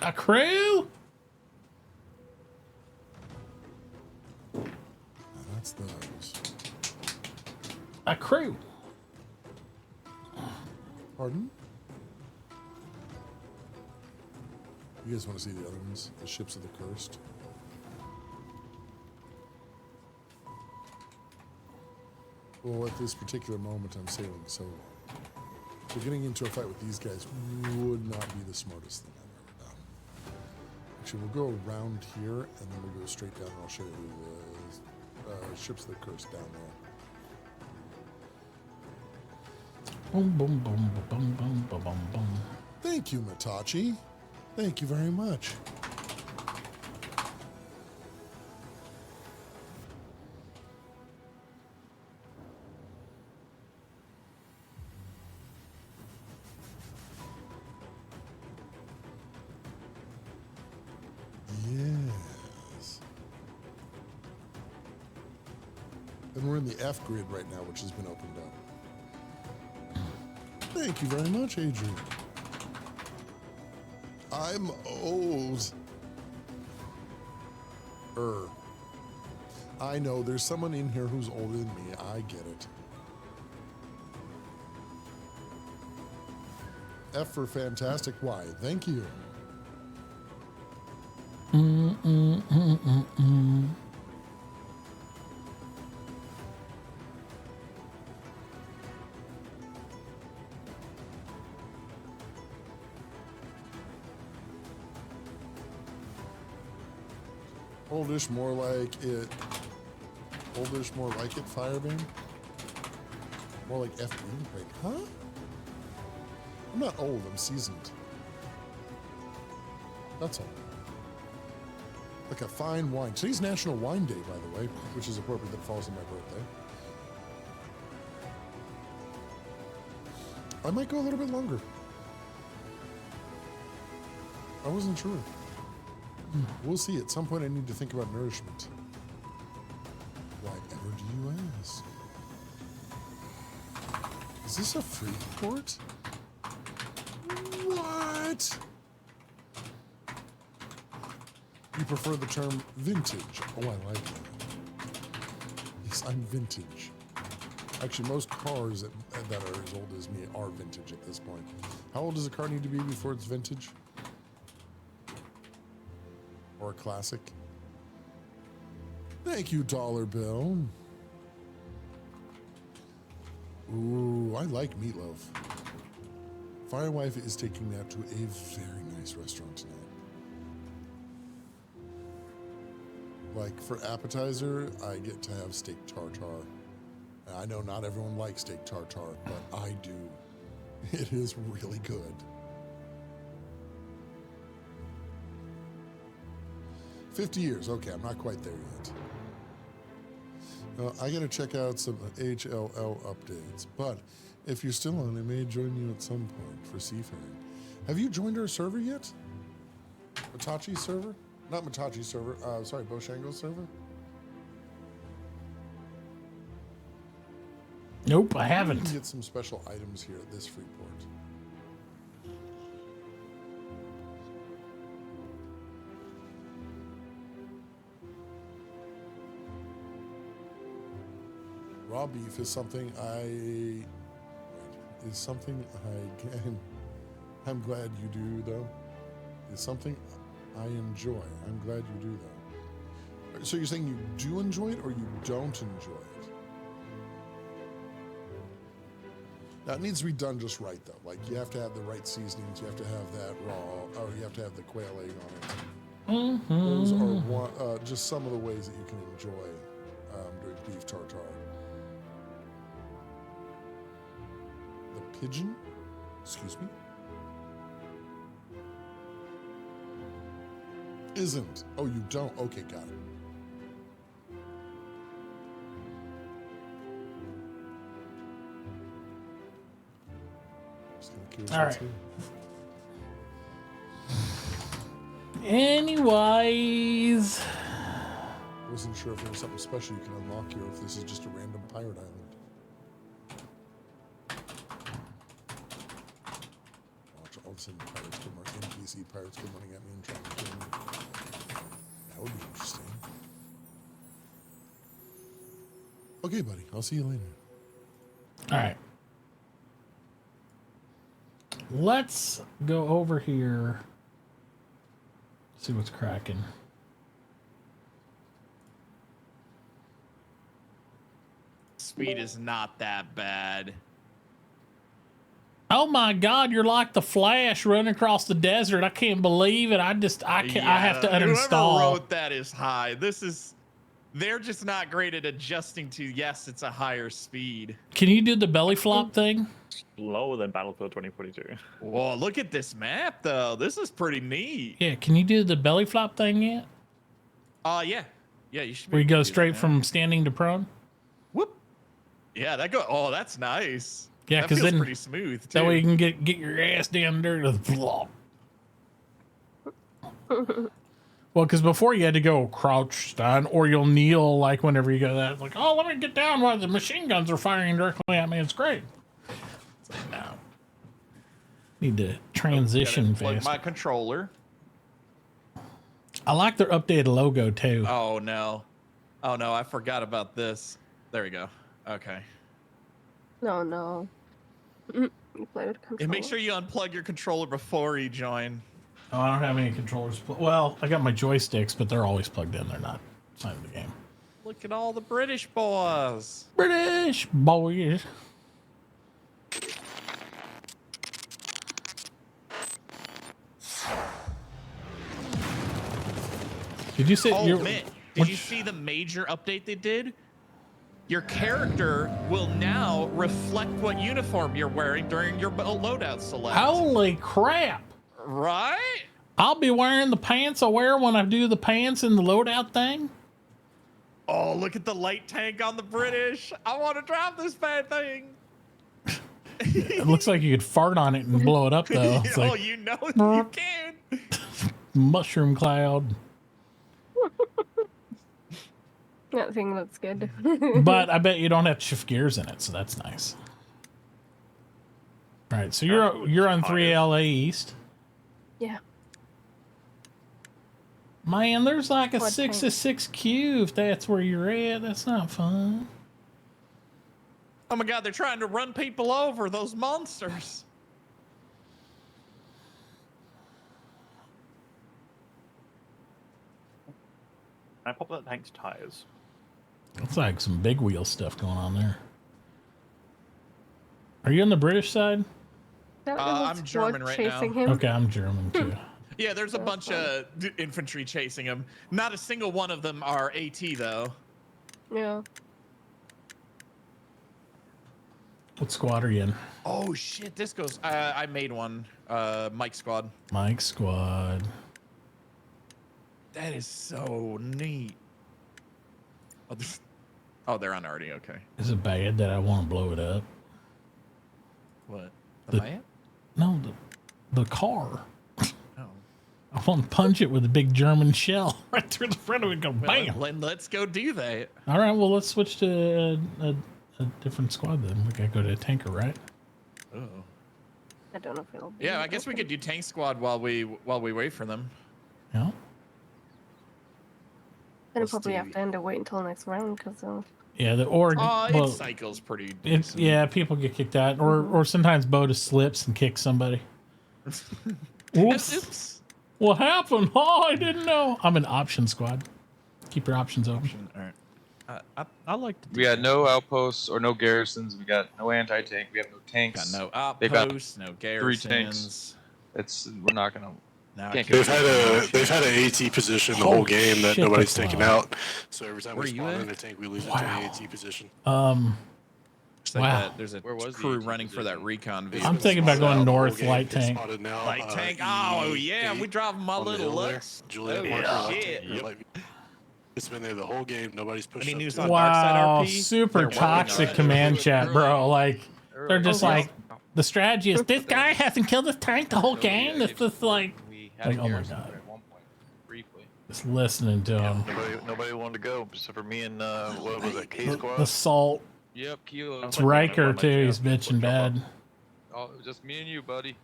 A crew? That's those. A crew. Pardon? You guys want to see the other ones? The ships of the cursed? Well, at this particular moment, I'm sailing solo. So getting into a fight with these guys would not be the smartest thing I've ever done. Actually, we'll go around here, and then we'll go straight down, and I'll show you the ships of the cursed down there. Boom, boom, boom, boom, boom, boom, boom, boom. Thank you, Matachi. Thank you very much. Yes. And we're in the F grid right now, which has been opened up. Thank you very much, Adrian. I'm old. I know there's someone in here who's older than me. I get it. F for fantastic. Why? Thank you. Oldish, more like it. Oldish, more like it. Fireband. More like F. Wait, huh? I'm not old. I'm seasoned. That's all. Like a fine wine. Today's National Wine Day, by the way, which is appropriate that falls on my birthday. I might go a little bit longer. I wasn't sure. We'll see. At some point, I need to think about nourishment. Why ever do you ask? Is this a free port? What? You prefer the term vintage? Oh, I like that. Yes, I'm vintage. Actually, most cars that are as old as me are vintage at this point. How old does a car need to be before it's vintage? Or a classic? Thank you, Dollar Bill. Ooh, I like meatloaf. Firewife is taking that to a very nice restaurant tonight. Like for appetizer, I get to have steak tartare. And I know not everyone likes steak tartare, but I do. It is really good. 50 years, okay, I'm not quite there yet. I gotta check out some HLL updates, but if you're still on, I may join you at some point for seafaring. Have you joined our server yet? Matachi's server? Not Matachi's server, sorry, Boshango's server? Nope, I haven't. You can get some special items here at this free port. Raw beef is something I'm glad you do though. It's something I enjoy. I'm glad you do though. So you're saying you do enjoy it or you don't enjoy it? Now it needs to be done just right though. Like you have to have the right seasonings, you have to have that raw, or you have to have the quail egg on it. Those are just some of the ways that you can enjoy doing beef tartare. The pigeon? Excuse me? Isn't. Oh, you don't? Okay, got it. Just kinda curious All what's right. here. Anyways. I wasn't sure if there was something special you can unlock here, or if this is just a random pirate island. Watch all of a sudden pirates come running, NPC pirates come running at me and trying to kill me. That would be interesting. Okay, buddy. I'll see you later. All right. let's go over here. See what's cracking. Speed is not that bad. Oh my God, you're like the Flash running across the desert. I can't believe it. I have to uninstall. Whoever wrote that is high. They're just not great at adjusting to, yes, it's a higher speed. Can you do the belly flop thing? Lower than Battlefield 2042. Whoa, look at this map, though. This is pretty neat. Yeah, can you do the belly flop thing yet? Yeah. Yeah, you should be Where you able to go do straight that. from standing to prone? Yeah, Oh, that's nice. Yeah, that because feels then pretty smooth, too. that way you can get your ass down there to the flop. Well, because before you had to go crouch down, or you'll kneel like whenever you go that. It's like, oh, let me get down while the machine guns are firing directly at me. It's great. It's like, no. Need to transition Plug fast. my controller. I like their updated logo too. Oh no, I forgot about this. There we go. Okay. No. You play with controller. And make sure you unplug your controller before you join. Oh, I don't have any controllers. Well, I got my joysticks, but they're always plugged in. They're not inside of the game. Look at all the British boys. British boys. Did you say did you see the major update they did? Your character will now reflect what uniform you're wearing during your loadout select. Holy crap! Right? I'll be wearing the pants I wear when I do the pants in the loadout thing. Oh, look at the light tank on the British. I want to drive this bad thing. It looks like you could fart on it and blow it up, though. It's like, you know you can. mushroom cloud. That thing looks good. But I bet you don't have to shift gears in it, so that's nice. All right, so you're on 3LA East. Yeah. Man, there's like a What 6-6 queue if that's where you're at. That's not fun. Oh my God, they're trying to run people over, those monsters. I pop that tank's tires. It's like some big wheel stuff going on there. Are you on the British side? I'm German right now. him? Okay, I'm German too. Yeah, there's a bunch of infantry chasing him. Not a single one of them are AT though. Yeah. What squad are you in? Oh shit, this goes. I made one. Mike squad. Mike squad. That is so neat. Oh, they're on already. Okay. Is it bad that I want to blow it up? What? The map? No, the car. I want to punch it with a big German shell right through the front of it. Go bam. Let's go do that. All right. Well, let's switch to a different squad then. We gotta go to a tanker, right? Oh. I don't know if it'll be. Yeah, I guess we could do tank squad while we wait for them. Yeah. Then I'll probably have to end up wait until next round because. Yeah, the Oregon. It cycles pretty decent. Yeah, people get kicked out, or sometimes Bo just slips and kicks somebody. Oops. Oops. What happened? Oh, I didn't know. I'm an option squad. Keep your options open. All right. I like to. We got no outposts or no garrisons. We got no anti-tank. We have no tanks. Got no They've got outposts, no 3 garrisons. tanks. We're not gonna. They've had an AT position the whole game that nobody's taken out. So every time we spawn in a tank, we lose it to an AT position. Wow. There's a crew running for that recon vehicle. I'm thinking about going north, light tank. Light tank. Oh yeah, we drive my little Lux. Oh shit. It's been there the whole game. Nobody's pushed up to it. Wow, super toxic command chat, bro. Like they're just like the strategy is this guy hasn't killed this tank the whole game. It's just like oh my god. Just listening to him. Nobody wanted to go except for me and what was that? K squad. The salt. Yep, Kilo. It's Riker too. He's bitching bad. Oh, just me and you, buddy.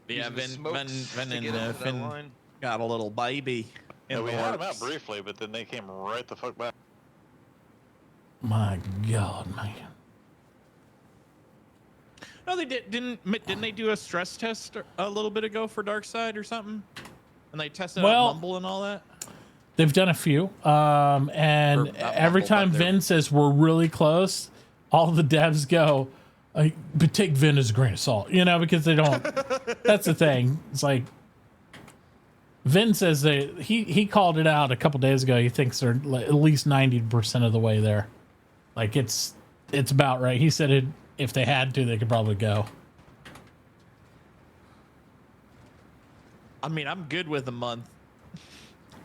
Yeah, Using the Vin smokes and to get into that Finn line. got a little baby. Yeah, we had them out works. briefly, but then they came right the fuck back. My god, man. No, they didn't they do a stress test a little bit ago for Darkside or something? And they tested out Mumble and all that? They've done a few. And every time Vin says we're really close, all the devs go, but take Vin as a grain of salt, you know, because they don't. That's the thing. It's like Vin says he called it out a couple days ago. He thinks they're at least 90% of the way there. Like it's about right. He said if they had to, they could probably go. I mean, I'm good with a month.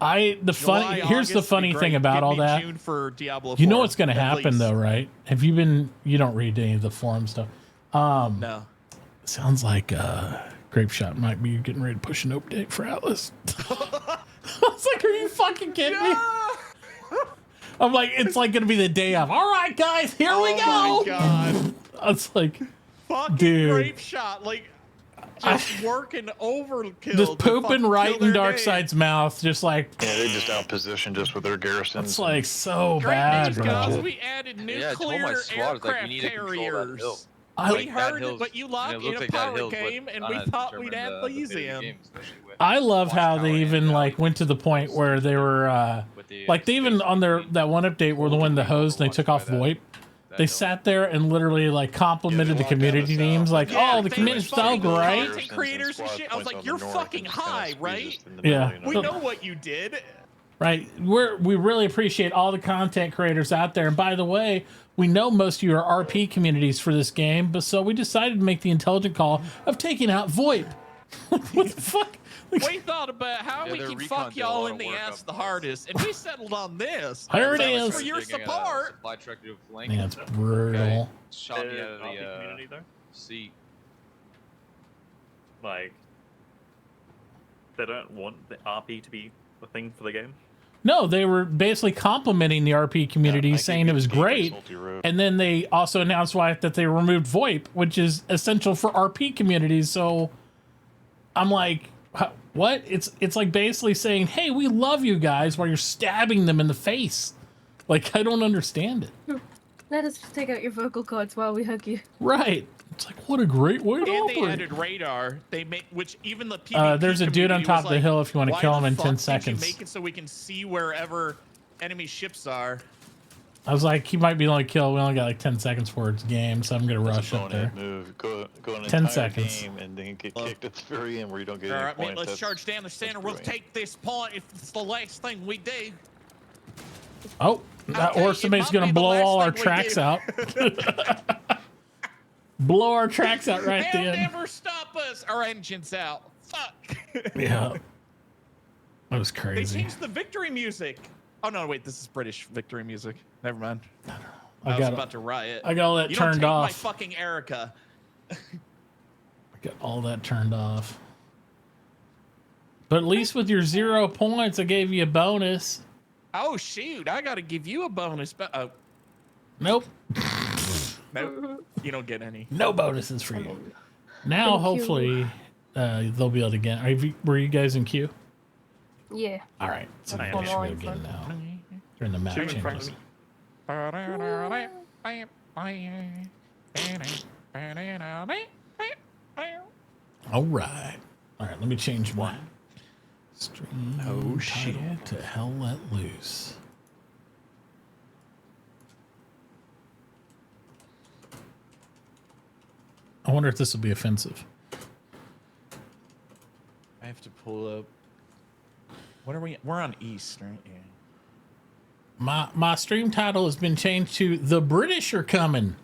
Here's the funny thing about all that. June for Diablo 4, you know what's going to at happen least. though, right? Have you been? You don't read any of the forum stuff. No. Sounds like Grape Shot might be getting ready to push an update for Atlas. I was like, are you fucking kidding me? I'm like, it's like going to be the day of. All right, guys, here we go. Oh my god. I was like, fucking dude. Grape Shot, like just working overkill. Just pooping right in Darkside's mouth, just like. Yeah, they just outpositioned just with their garrisons. It's like so bad, bro. We added nuclear aircraft carriers. We heard it, but you locked in a power game, and we thought we'd add Elysium. I love how they even like went to the point where they were like they even on that one update where the hose and they took off VoIP. They sat there and literally like complimented the community teams, like, "Oh, the community's so great." Content creators and shit. I was like, "You're fucking high, right?" Yeah, we know what you did. Right. We really appreciate all the content creators out there. And by the way, we know most of you are RP communities for this game, but so we decided to make the intelligent call of taking out VoIP. What the fuck? We thought about how we can fuck y'all in the ass the hardest, and we settled on this. Here it is. For your support. Supply truck to a flank. Man, it's brutal. Shot me out of the community there. seat. Like, they don't want the RP to be the thing for the game. No, they were basically complimenting the RP community, saying it was great. And then they also announced that they removed VoIP, which is essential for RP communities. So I'm like, what? It's like basically saying, hey, we love you guys, while you're stabbing them in the face. Like, I don't understand it. Let us just take out your vocal cords while we hug you. Right. It's like, what a great way to And operate. they added radar. They made, which even the PvP there's a dude on top of the hill if you want to kill him in 10 seconds. Make it so we can see wherever enemy ships are. I was like, he might be the only kill. We only got like 10 seconds for its game, so I'm gonna rush up there. Move. Go an 10 entire seconds. game and then get kicked at the very end where you don't get All any right, points. let's charge down the center. We'll take this point if it's the last thing we do. Oh, or somebody's gonna blow all our tracks out. Blow our tracks out right They'll then. never stop us. Our engine's out. Fuck. Yeah. That was They crazy. changed the victory music. Oh no, wait, this is British victory music. Never mind. I I was got about to riot. I got all that you turned don't take off. My fucking Erica. I got all that turned off. But at least with your 0 points, I gave you a bonus. Oh shoot! I gotta give you a bonus. But Nope. nope. You don't get any. No bonuses for you. Now, hopefully, they'll be able to get. Were you guys in queue? Yeah. All right. So I we am. should be able to get in now. Turn the map Two in front of changes. All right. All right. Let me change my stream title to Hell Let Loose. I wonder if this will be offensive. I have to pull up. What are we? We're on East, right? Yeah. My stream title has been changed to "The British Are Coming."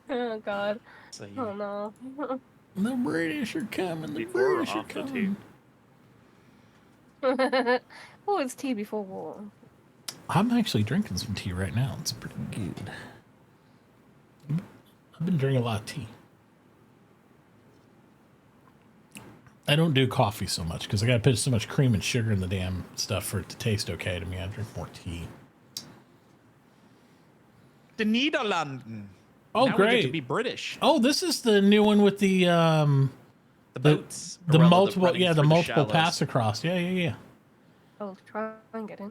Oh God. Oh no. The British are coming. The British are coming. Oh, it's tea before war. I'm actually drinking some tea right now. It's pretty good. I've been drinking a lot of tea. I don't do coffee so much because I got to put so much cream and sugar in the damn stuff for it to taste okay to me. I drink more tea. The Netherlands. Oh, now great! We get to be British. Oh, this is the new one with the boats. the Umbrella, multiple, running yeah, the through the multiple shallows. pass across. Yeah. Oh, try and get in.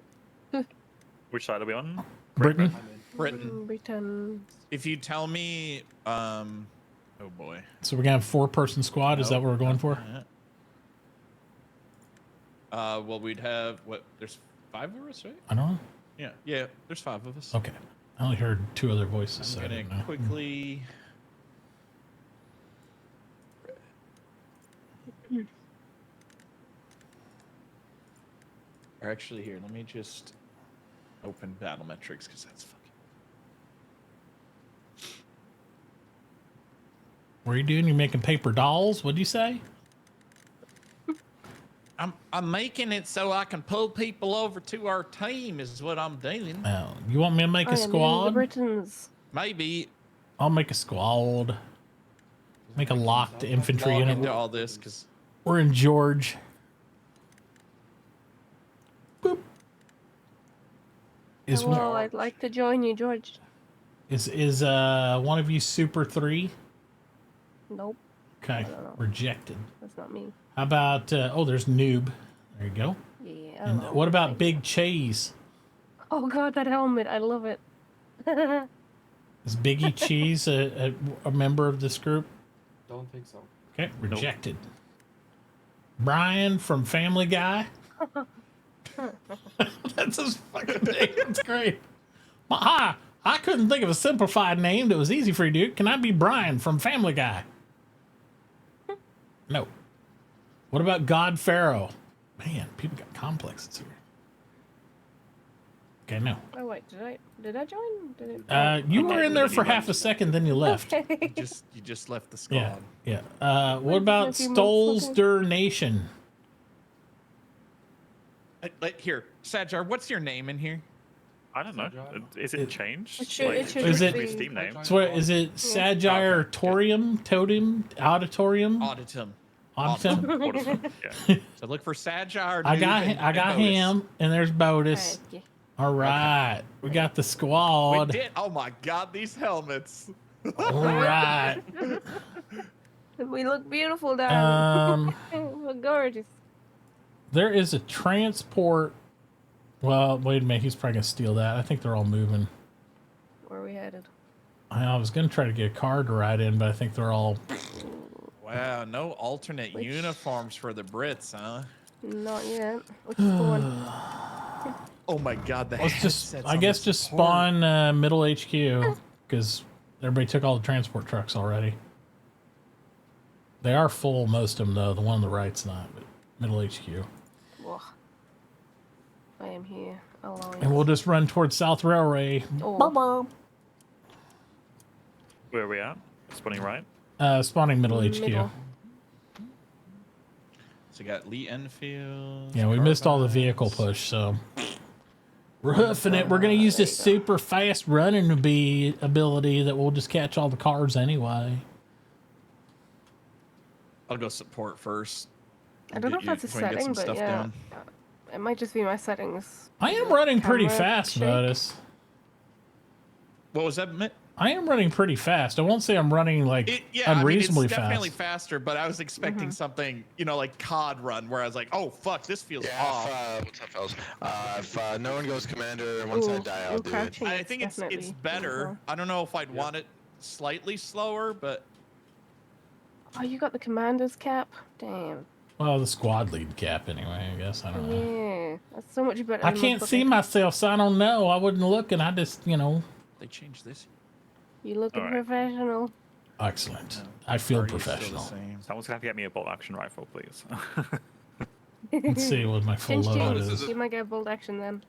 Which side are we on? Britain. Britain. Britain. If you tell me, oh boy. So we're gonna have 4-person squad. Is that what we're going for? Well, we'd have what? There's 5 of us, right? I don't know. Yeah. There's 5 of us. Okay. I only heard 2 other voices. So I I'm didn't gonna know. quickly. Or actually, here, let me just open battle metrics because that's fucking. What are you doing? You're making paper dolls? What'd you say? I'm making it so I can pull people over to our team. Is what I'm doing. Oh, you want me to make a The squad? Britons. Maybe. I'll make a squad. Make a locked infantry Log unit. into all this because We're in George. Boop. Is Hello, I'd like to join you, George. is one of you Super 3? Nope. Okay, I don't know. rejected. That's not me. How about oh, there's Noob. There you go. Yeah. And what about Big Cheese? Oh god, that helmet! I love it. Is Biggie Cheese a member of this group? Don't think so. Okay, rejected. Brian from Family Guy. That's his fucking name. That's great. Hi, I couldn't think of a simplified name that was easy for you, dude. Can I be Brian from Family Guy? No. What about God Pharaoh? Man, people got complexes here. Okay, no. Oh wait, did I join? Did it? You were in there for half a second, then you left. Okay. you just left the squad. Yeah. What about a few Stoles motherfuckers. Der Nation? Here, Sajar, what's your name in here? I don't know. Is it changed? It should- it should Is it be Steam name? So what, is it Sagire Torium, Totem, Auditorium? Auditum. Auditum. So look for Sajar. I Noob, got and Botus. him, and there's Botus. Okay. All right, we got the We squad. did. Oh my god, these helmets. All right. We look beautiful, darling. We're gorgeous. There is a transport. Well, wait a minute. He's probably gonna steal that. I think they're all moving. Where are we headed? I was gonna try to get a car to ride in, but I think they're all. Wow, no alternate uniforms for the Brits, huh? Not yet. Which is the one? Oh my god, the Let's just. headsets I on guess the just support. spawn middle HQ because everybody took all the transport trucks already. They are full, most of them though. The one on the right's not, but middle HQ. Ugh. I am here alone. And we'll just run towards South Railway. Oh. Where are we at? Spawning right? Spawning middle HQ. Middle. So you got Lee Enfield. Yeah, we missed all the vehicle push, so we're hoofing it. We're gonna use this super fast running ability that will just catch all the cars anyway. I'll go support first. I don't know if that's a Before you get setting, some but stuff yeah. down. It might just be my settings. I am running pretty Camera fast, shake. Botus. What was that, Mitt? I am running pretty fast. I won't say I'm running like unreasonably it's definitely fast. faster, but I was expecting something, like COD run, where I was like, oh fuck, this feels off. What's up, fellas? If no one goes commander, once I die, I'll do it. I think it's better. I don't know if I'd want it slightly slower, but Oh, you got the commander's cap? Damn. Well, the squad lead cap anyway. I guess I don't know. Yeah, that's so much better. I than can't my see fucking- myself, so I don't know. I wasn't looking. I just, they changed this. You looking professional? Excellent. I feel professional. Someone's gonna have to get me a bolt action rifle, please. Let's see what my full Change load teams. is. You might get bolt action then.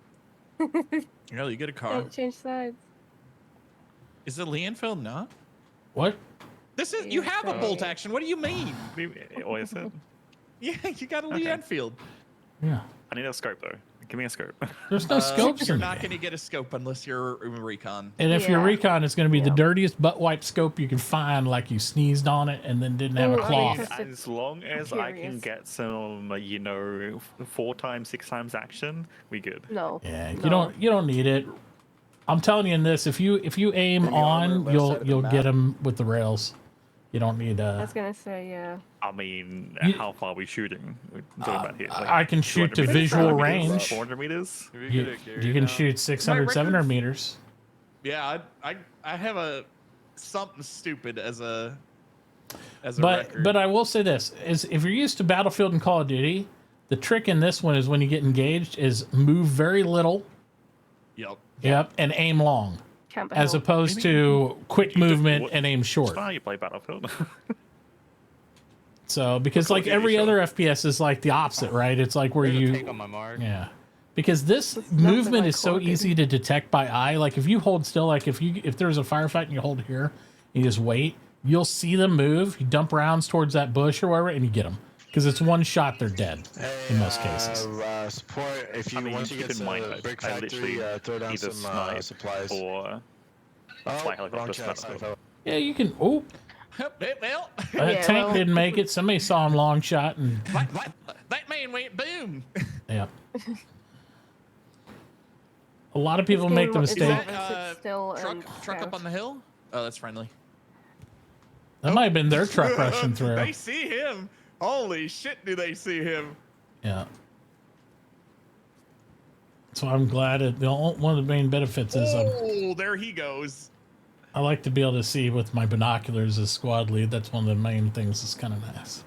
You get a car. Don't change sides. Is it Lee Enfield? No. What? This is you have a bolt action. What do you mean? What is it? Yeah, you got a Lee Enfield. Yeah. I need a scope though. Give me a scope. There's no scopes You're in not the going to get a scope unless you're in recon. And if you're recon, it's going to be the dirtiest butt wipe scope you can find, like you sneezed on it and then didn't have a cloth. As long as I can get some, 4 times, 6 times action, we good. No. Yeah, you don't need it. I'm telling you in this, if you aim on, you'll get them with the rails. You don't need I was gonna say, yeah. I mean, You- how far are we shooting? We're talking about here. I can shoot 200 to meters, visual 400 meters, range. 400 meters? You can shoot 600, 700 meters. Yeah, I have a something stupid as a record. But I will say this is if you're used to Battlefield and Call of Duty, the trick in this one is when you get engaged is move very little. Yep, and aim long. As opposed to quick movement and aim short. That's why you play Battlefield. So because like every other FPS is like the opposite, right? It's like where you take on my mark. Yeah. Because this movement is so easy to detect by eye. Like if you hold still, like if there's a firefight and you hold here and you just wait, you'll see them move. You dump rounds towards that bush or whatever, and you get them. Because it's one shot, they're dead in most cases. Support, if you once you keep get in mind, to though, brick I factory, literally throw down either some snipe supplies. or fly helicopter. Yeah, you can. Oh, Well, that tank didn't make it. Somebody saw him long shot and. that man went boom. Yeah. A lot of people make the mistake. Truck up on the hill? Oh, that's friendly. That might have been their truck rushing through. They see him. Holy shit, do they see him? Yeah. So I'm glad one of the main benefits is Oh, there he goes. I like to be able to see with my binoculars as squad lead. That's one of the main things that's kind of nice.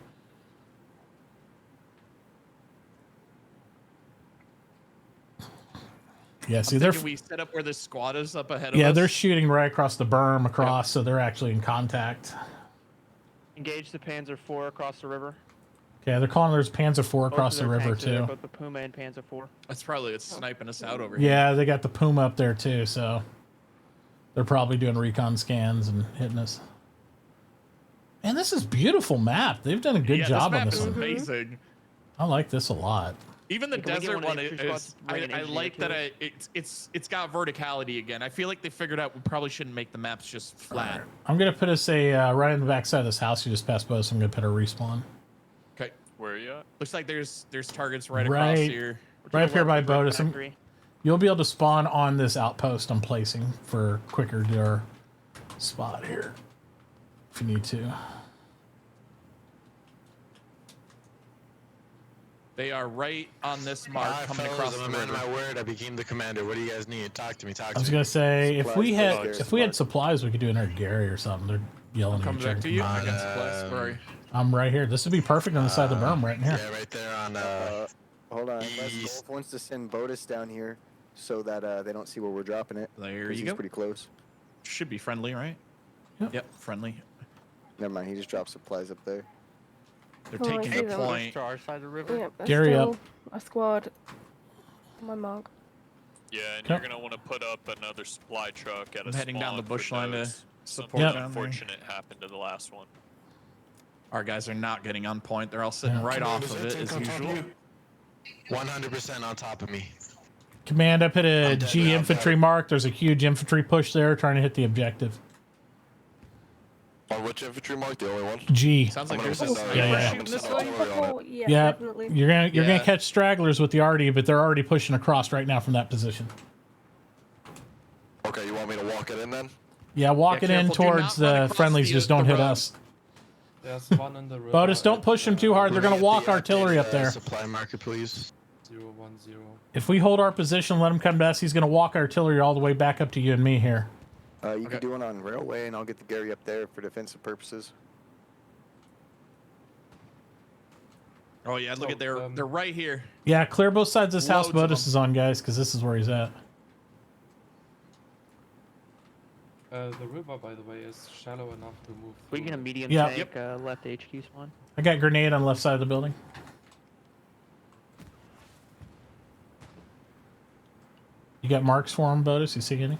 Yeah, see, we set up where the squad is up ahead of us. Yeah, they're shooting right across the berm across, so they're actually in contact. Engage the Panzer IV across the river. Okay, they're calling there's Panzer IV across the river too. Both the Puma and Panzer IV. That's probably it's sniping us out over here. Yeah, they got the Puma up there too, so they're probably doing recon scans and hitting us. Man, this is a beautiful map. They've done a good job on this one. Amazing. I like this a lot. Even the desert one is. I like that it's got verticality again. I feel like they figured out we probably shouldn't make the maps just flat. Right. I'm gonna put us right in the backside of this house you just passed by. So I'm gonna put a respawn. Okay. Where are you at? Looks like there's targets right across here. Right up here by Botus. You'll be able to spawn on this outpost I'm placing for quicker to our spot here if you need to. They are right on this mark coming across the river. My word, I became the commander. What do you guys need? Talk to me. I was gonna say if we had supplies, we could do another Gary or something. They're yelling at each other. Back to you. I got supplies. Where are you? I'm right here. This would be perfect on the side of the berm right in here. Yeah, right there on. Hold on. Golf wants to send Botus down here so that they don't see where we're dropping it. There you he's go. Pretty close. Should be friendly, right? Yep, friendly. Never mind. He just dropped supplies up there. They're taking the point. To our side of the river. Yeah, there's Gary still up. a squad on my mark. Yeah, and you're gonna want to put up another supply truck at a heading down the bush line to support Something down there. unfortunate happened to the last one. Our guys are not getting on point. They're all sitting right off of it as usual. 100% on top of me. Command, I put a G infantry mark. There's a huge infantry push there trying to hit the objective. On which infantry mark? The only one? G. Sounds like there's Yeah, you're gonna catch stragglers with the RD, but they're already pushing across right now from that position. Okay, you want me to walk it in then? Yeah, walk it in towards the friendlies. Just don't hit us. There's one in the river. Botus, don't push them too hard. They're gonna walk artillery up there. Supply marker, please. 010. If we hold our position, let him come to us. He's gonna walk artillery all the way back up to you and me here. You can do one on railway, and I'll get the Gary up there for defensive purposes. Oh yeah, look at they're right here. Yeah, clear both sides of this house. Loads of Botus is on, guys, because this is where he's at. The river, by the way, is shallow enough to move. We get a medium Yeah. tank left HQ spawn. I got grenade on the left side of the building. You got marks for him, Botus? You see any?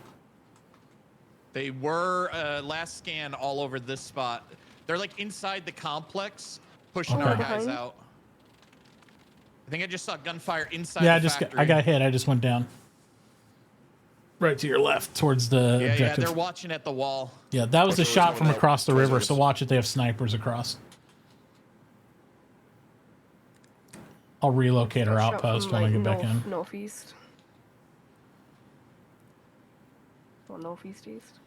They were last scan all over this spot. They're like inside the complex, pushing our guys out. I think I just saw gunfire inside. Yeah, the factory. I got hit. I just went down. Right to your left, towards the objective. Yeah, they're watching at the wall. Yeah, that was a shot from across the river. So watch it. They have snipers across. I'll relocate our outpost when I get back in. Northeast. Or northeast east.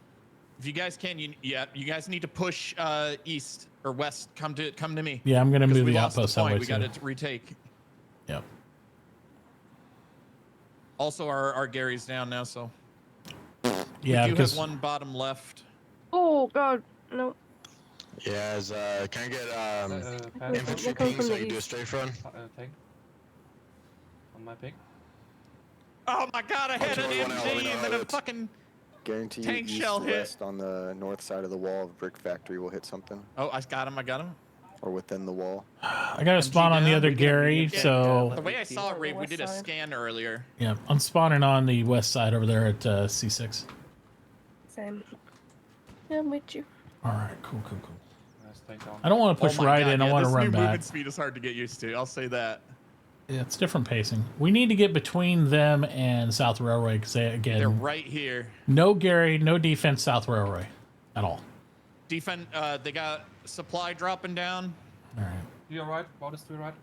If you guys can, you guys need to push east or west. Come to me. Yeah, I'm gonna move we the lost outpost that way We too. got to retake. Yep. Also, our Gary's down now, so. Yeah, we do because have one bottom left. Oh God, no. Yeah, can I get infantry they're coming ping from so the I can do a east. strafe run? Tank. On my ping. Oh my god, I hit an MG and then a fucking Guarantee you tank east shell hit. west on the north side of the wall of Brick Factory will hit something. Oh, I got him. Or within the wall. I got a spawn on the other Gary, so The way I saw it, Rave, we did a scan earlier. yeah, I'm spawning on the west side over there at C6. Same. Yeah, I'm with you. All right, cool. I don't want to push right in. I want to run this new back. movement speed is hard to get used to. I'll say that. Yeah, it's different pacing. We need to get between them and South Railway because They're right here. No Gary, no defense South Railway at all. Defense, they got supply dropping down. All right. To your right, Borders to your right.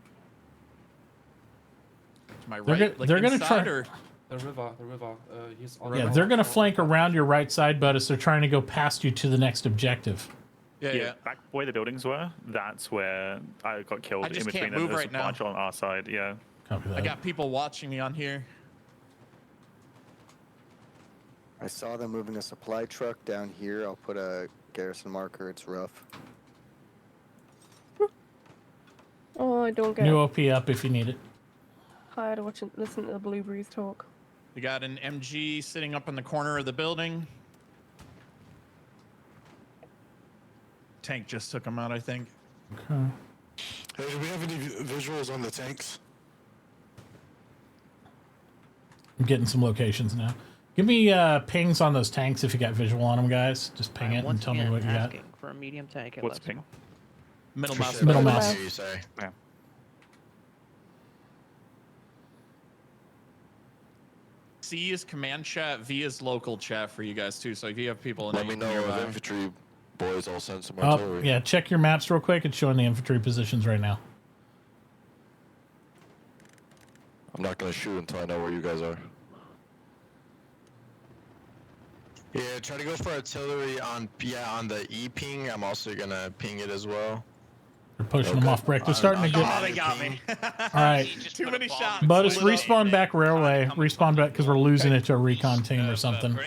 To my right, They're gonna try. or? The river. He's on. Yeah, they're gonna flank around your right side, Budus. They're trying to go past you to the next objective. Yeah. Back where the buildings were, that's where I got killed. I just in between can't them. move There's right a now. bunch on our side. Yeah. Copy that. I got people watching me on here. I saw them moving a supply truck down here. I'll put a garrison marker. It's rough. Oh, I don't get New OP up if you need it. tired of listen to the blueberries talk. We got an MG sitting up in the corner of the building. Tank just took him out, I think. Okay. Hey, do we have any visuals on the tanks? I'm getting some locations now. Give me pings on those tanks if you got visual on them, guys. Just ping it and tell me what you got. For a medium tank. What's ping? Middle mouse. Middle mouse. Yeah. C is command chat, V is local chat for you guys too. So if you have people in Let me know nearby. if infantry boys all send some Oh, artillery. yeah, check your maps real quick. It's showing the infantry positions right now. I'm not gonna shoot until I know where you guys are. Yeah, try to go for artillery on the E ping. I'm also gonna ping it as well. They're pushing them off break. They're starting to get. Oh, they got me. All right. Too many shots. But just respawn back railway. Respawn back because we're losing it to a recon team or something.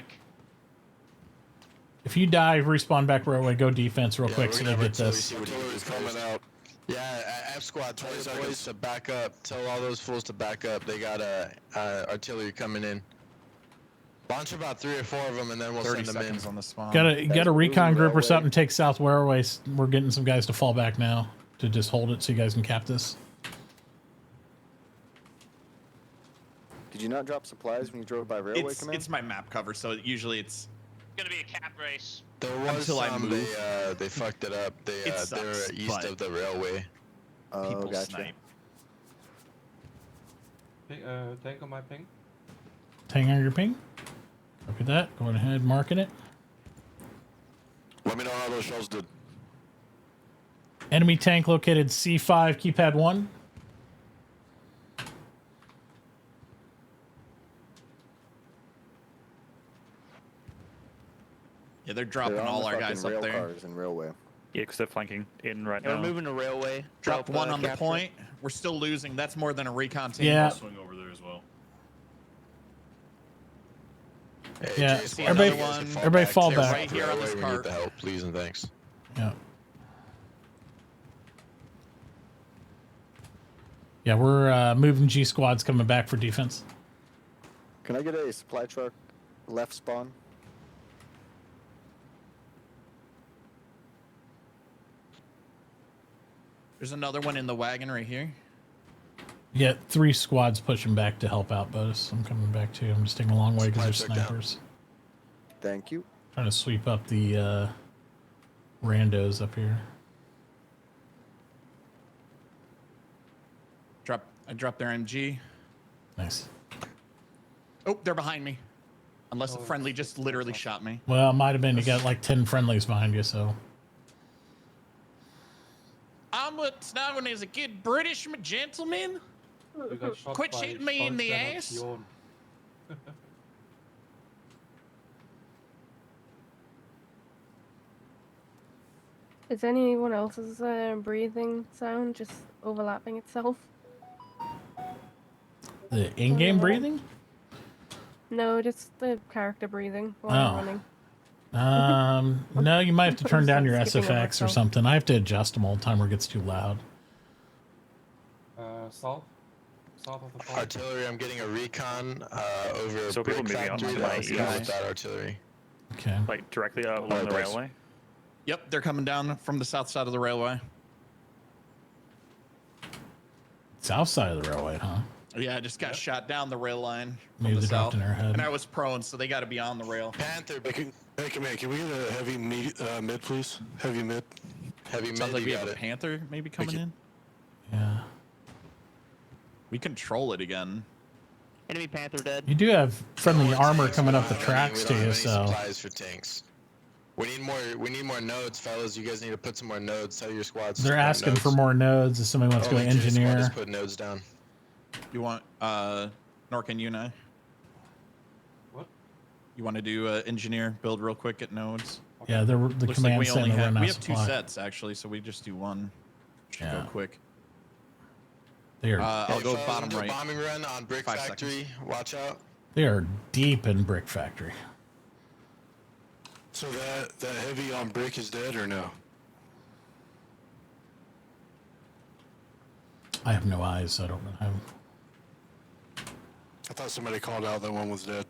If you die, respawn back railway. Go defense real quick so they get this. Artillery's coming out. Yeah, F squad, 20 boys to back up. Tell all those fools to back up. They got artillery coming in. Launch about 3 or 4 of them, and then we'll send them in. On the spawn. Got a recon group or something. Take South Railway. We're getting some guys to fall back now to just hold it so you guys can cap this. Did you not drop supplies when you drove by railway command? It's my map cover, so usually it's gonna be a cap race. There was until I some, move. they fucked it up. They It sucks, were east but of the railway. Oh, people gotcha. snipe. Tank on my ping. Tank on your ping. Look at that. Going ahead, marking it. Let me know how those shells did. Enemy tank located C5, keypad 1. Yeah, they're dropping They're on all the our guys fucking up rail there. cars and railway. Yeah, because they're flanking in right Yeah, now. we're moving to railway. Dropped Help, one on the capture. point. We're still losing. That's more than a recon team. Yeah. I'll swing over there as well. Hey, Yeah, Jason, everybody- you guys can everybody fall Clear back. out Right the here on railway. this We cart. need the help, please and thanks. Yeah. Yeah, we're moving G squads coming back for defense. Can I get a supply truck left spawn? There's another one in the wagon right here. Yeah, 3 squads pushing back to help out, Budus. I'm coming back too. I'm just taking a long way because there's Supply check down. snipers. Thank you. Trying to sweep up the randos up here. I dropped their MG. Nice. Oh, they're behind me. Unless a friendly just literally shot me. Well, it might have been. You got like 10 friendlies behind you, so. I'm what's known as a good British gentleman. You got shot Quit by shooting me in the ass. Sponsoration. Is anyone else's breathing sound just overlapping itself? The in-game breathing? No, just the character breathing while Oh. I'm running. No, you might have to turn down your Skipping over SFX or itself. something. I have to adjust them all the time where it gets too loud. South of the port. Artillery, I'm getting a recon over So people Brick moving up Factory. to That my was the one east. with that artillery. Okay. Like directly along the boys. railway. Yep, they're coming down from the south side of the railway. South side of the railway, huh? Yeah, I just got shot down the rail line from Maybe the they dropped south. in our head. And I was prone, so they got to be on the rail. Panther, Hey, command, can we get a heavy mid, please? Heavy mid. heavy mid. Sounds like you we got have a it. Panther maybe coming in. Yeah. We control it again. Enemy Panther dead. You do have friendly armor coming up the We don't tracks have to any you, so supplies for tanks. We need more nodes, fellas. You guys need to put some more nodes. Tell your squads. to they're put asking nodes. for more nodes. If somebody wants to go Only J squad engineer, just put nodes down. You want Nork and Yuna? What? You want to do engineer build real quick at nodes? yeah, the Looks command like we center only have run out we of have two supply. sets actually, so we just do one. Should Yeah. go quick. They are I'll go fellas, bottom do a right. Bombing run on Brick 5 Factory. seconds. Watch out. they are deep in Brick Factory. So that heavy on brick is dead or no? I have no eyes, so I don't know. I thought somebody called out that one was dead.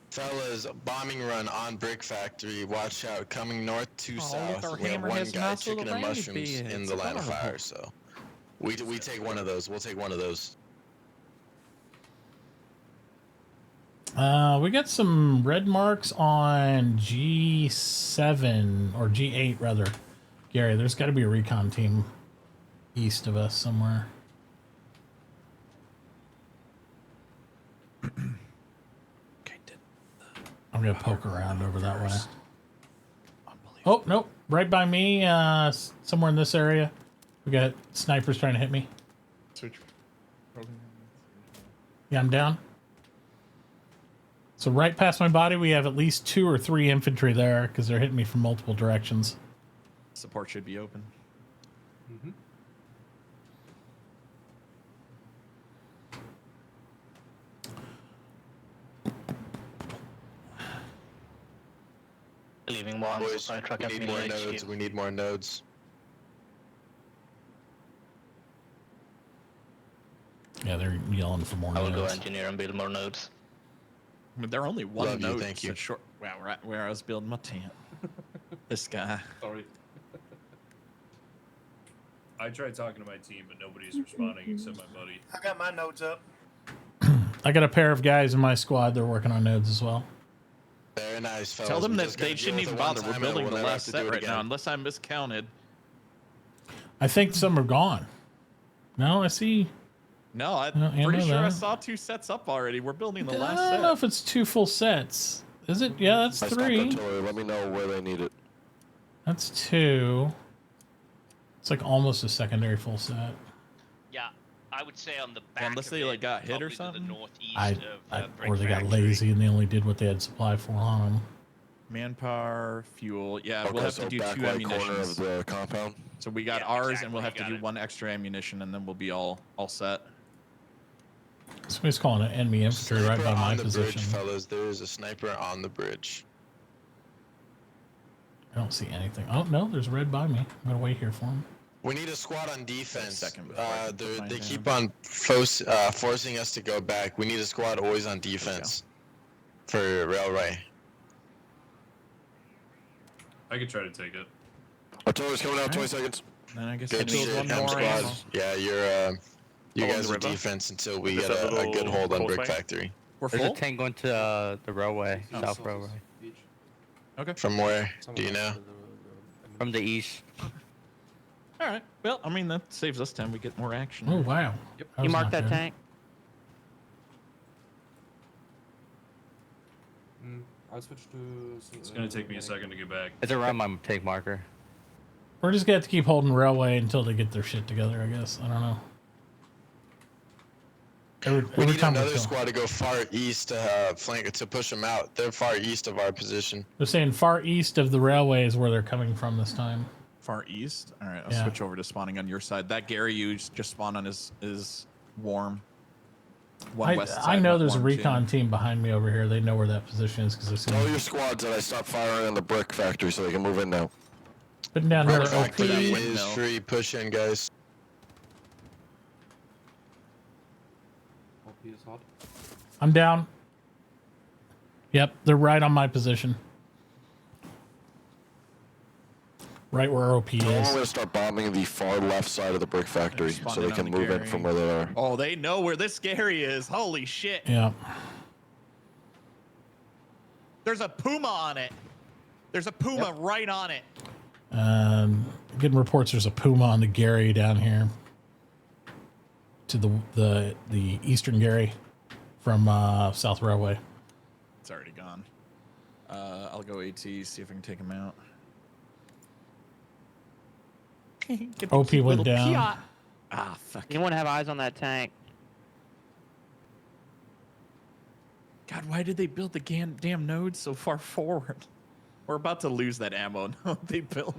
Fellas, bombing run on Brick Factory. Watch out. Coming north to look, south. our We have hammer one has guy nice chicken little and rabbit mushrooms beds. in the line of Adorable. fire. So we take one of those. We'll take one of those. We got some red marks on G7 or G8 rather. Gary, there's got to be a recon team east of us somewhere. I'm gonna poke around over that way. Oh nope, right by me, somewhere in this area. We got snipers trying to hit me. Yeah, I'm down. So right past my body, we have at least 2 or 3 infantry there because they're hitting me from multiple directions. Support should be open. Mm-hmm. Leaving one. Boys, we need more nodes. We need more nodes. Yeah, they're yelling for more nodes. engineer and build more nodes. I mean, they're only one Love you, node. thank you. Short. Wow, right where I was building my tent. This guy. Sorry. I tried talking to my team, but nobody's responding except my buddy. I got my notes up. I got a pair of guys in my squad. They're working on nodes as well. Very nice, fellas. Tell them We that just gotta they deal shouldn't with even it one bother. We're time and building we'll the never have last to set do it right now, again. unless I miscounted. I think some are gone. No, I see. No, I'm I pretty know sure I that. saw 2 sets up already. We're building the I last don't know set. if it's 2 full sets. Is it? Yeah, that's 3. Let me know where they need it. That's 2. It's like almost a secondary full set. Yeah, I would say on the back. Unless of they it, like got hit or probably to something. The northeast of Or they got Brick lazy and they only did what they had supply for on them. Manpower, fuel. Yeah, Okay, we'll have so to do back 2 right corner ammunitions. of the compound. So we got Yeah, ours, exactly, and we'll have you to got do it. 1 extra ammunition, and then we'll be all set. Somebody's calling it enemy infantry right by my on the position. bridge, fellas. There is a sniper on the bridge. I don't see anything. Oh no, there's red by me. I'm gonna wait here for him. We need a squad on defense. Second before I can put mine They down. keep on forcing us to go back. We need a squad always on defense for railway. I could try to take it. Artillery's coming out. 20 seconds. Then I guess Good I build shit, one Hem more squad. ammo. Yeah, you Along guys the are river? defense until we Is get that a good little hold on coal Brick fight? Factory. We're There's full? a tank going to the railway, South Railway. Okay. From where? Do you know? From the east. All right. Well, I mean, that saves us time. We get more action. Oh wow. Yep. That You was mark not that good. tank. I'll switch to. It's gonna take me a second to get back. It's around my tank marker. We're just gonna have to keep holding railway until they get their shit together. I guess. I don't know. We need time we another go. squad to go far east to flank to push them out. They're far east of our position. They're saying far east of the railway is where they're coming from this time. Far east. All right. I'll Yeah. switch over to spawning on your side. That Gary you just spawned on is warm. One west side. I know not there's a orange, recon yeah. team behind me over here. They know where that position is because I see Tell them your squads that I stopped firing on the brick factory so they can move in now. putting down Brick another factory OP. is free. Push in, guys. OP is hot. I'm down. Yep, they're right on my position. Right where OP I'm is. going to start bombing the far left side of the brick factory so Responding they can on the move in Gary. from where they are. Oh, they know where this Gary is. Holy shit. Yeah. There's a Puma on it. There's a Puma right on it. Getting reports there's a Puma on the Gary down here. To the eastern Gary from South Railway. It's already gone. I'll go AT, see if I can take him out. Get the OP cute went little down. Piat. Ah, fuck. Anyone have eyes on that tank? God, why did they build the damn nodes so far forward? We're about to lose that ammo. No, they built.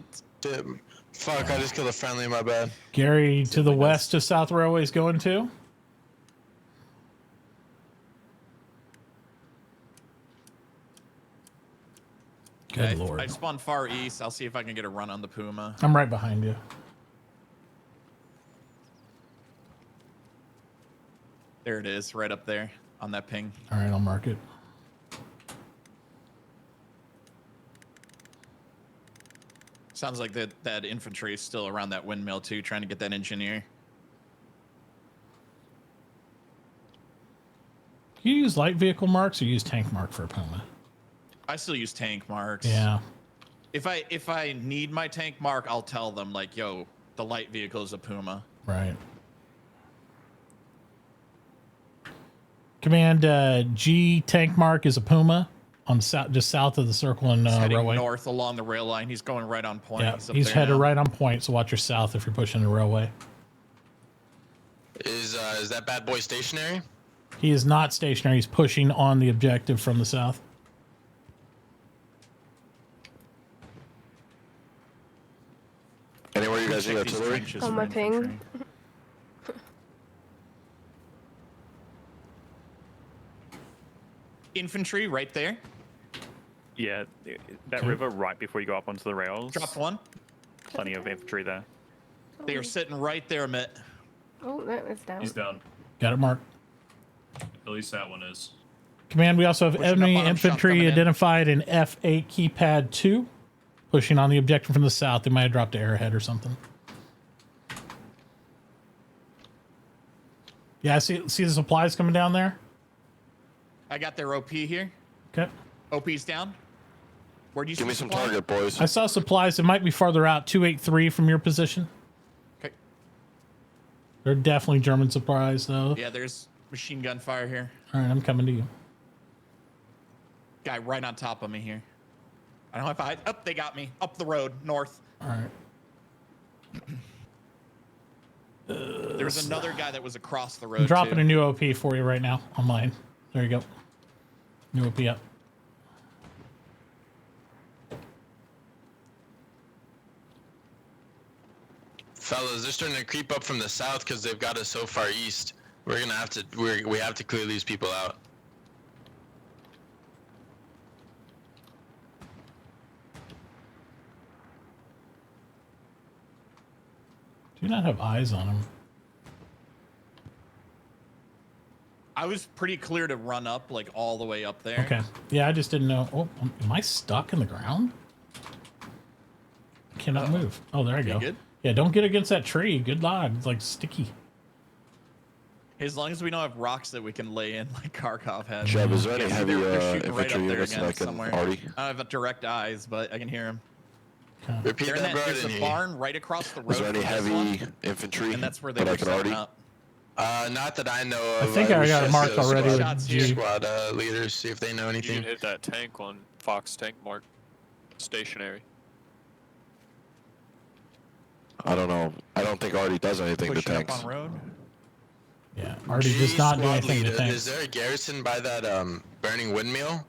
Fuck, I just killed a friendly, my bad. Gary to the west to South Railway is going to. Good Okay, lord. I spawned far east. I'll see if I can get a run on the Puma. I'm right behind you. There it is, right up there on that ping. All right, I'll mark it. Sounds like that infantry is still around that windmill too, trying to get that engineer. Do you use light vehicle marks or use tank mark for a Puma? I still use tank marks. Yeah. If I need my tank mark, I'll tell them like, yo, the light vehicle is a Puma. Right. Command G tank mark is a Puma on the south, just south of the circle and He's heading railway. north along the rail line. He's going right on point. Yeah, up he's there headed now. right on point. So watch your south if you're pushing the railway. Is that bad boy stationary? He is not stationary. He's pushing on the objective from the south. Anywhere you guys Check need these artillery? trenches On for my infantry. ping. Infantry right there. Yeah, that Okay. river right before you go up onto the rails. Dropped one. Plenty of infantry there. They are sitting right there, Mitt. Oh, that is down. He's down. Got it marked. At least that one is. Command, we also have Pushing up enemy on him, shot infantry coming in. identified in F8 keypad 2. Pushing on the objective from the south. They might have dropped an arrowhead or something. Yeah, I see the supplies coming down there. I got their OP here. Okay. OP's down. Where do you Give see me some supply? target, boys. I saw supplies. It might be farther out. 283 from your position. Okay. They're definitely German supplies, though. Yeah, there's machine gun fire here. All right, I'm coming to you. Guy right on top of me here. I don't know if I... Up, they got me. Up the road, north. All right. There was another guy that was across the road, I'm dropping too. a new OP for you right now on mine. There you go. New OP up. Fellas, they're starting to creep up from the south because they've got us so far east. We're gonna have to we have to clear these people out. Do not have eyes on them. I was pretty clear to run up, like, all the way up there. Okay. Yeah, I just didn't know. Oh, am I stuck in the ground? I cannot move. Oh, there I go. good? Yeah, don't get against that tree. Good log. It's like sticky. As long as we don't have rocks that we can lay in, like Kharkov has. Jeb, is there any Yeah, heavy they're shooting right infantry up there units again that I can somewhere. already? I don't have direct eyes, but I can hear him. Repeat They're in that, bro. I there's didn't a hear you. barn right across the road. Is there any from this heavy one, infantry and that's where they that I were can setting already? up. Not that I know of. I think I was got it just, marked already with shots G. here. Squad leaders, see if they know You anything. can hit that tank on Fox tank mark. Stationary. I don't know. I don't think Artie does anything to Pushing up tanks. on road. Yeah, Artie does not do Squad anything to leader, tanks. is there a garrison by that burning windmill?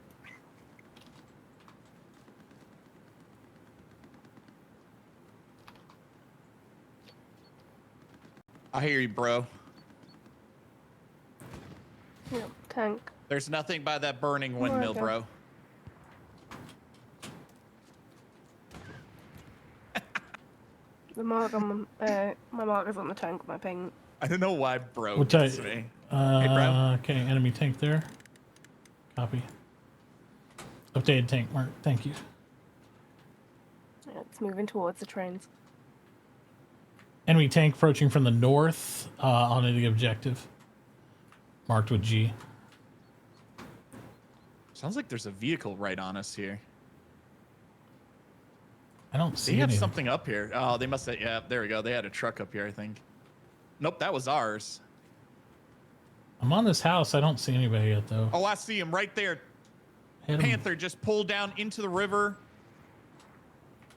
I hear you, bro. Yep, tank. There's nothing by that burning windmill, okay. bro. The mark on my mark is on the tank. My ping. I don't know why bro We'll gets tell you. me. Hey, bro. Okay, enemy tank there. Copy. Updated tank mark. Thank you. Yeah, it's moving towards the trains. Enemy tank approaching from the north onto the objective. Marked with G. Sounds like there's a vehicle right on us here. I don't see They have any. something up here. Oh, they must have. Yeah, there we go. They had a truck up here, I think. Nope, that was ours. I'm on this house. I don't see anybody yet, though. Oh, I see him right there. Hit him. Panther just pulled down into the river.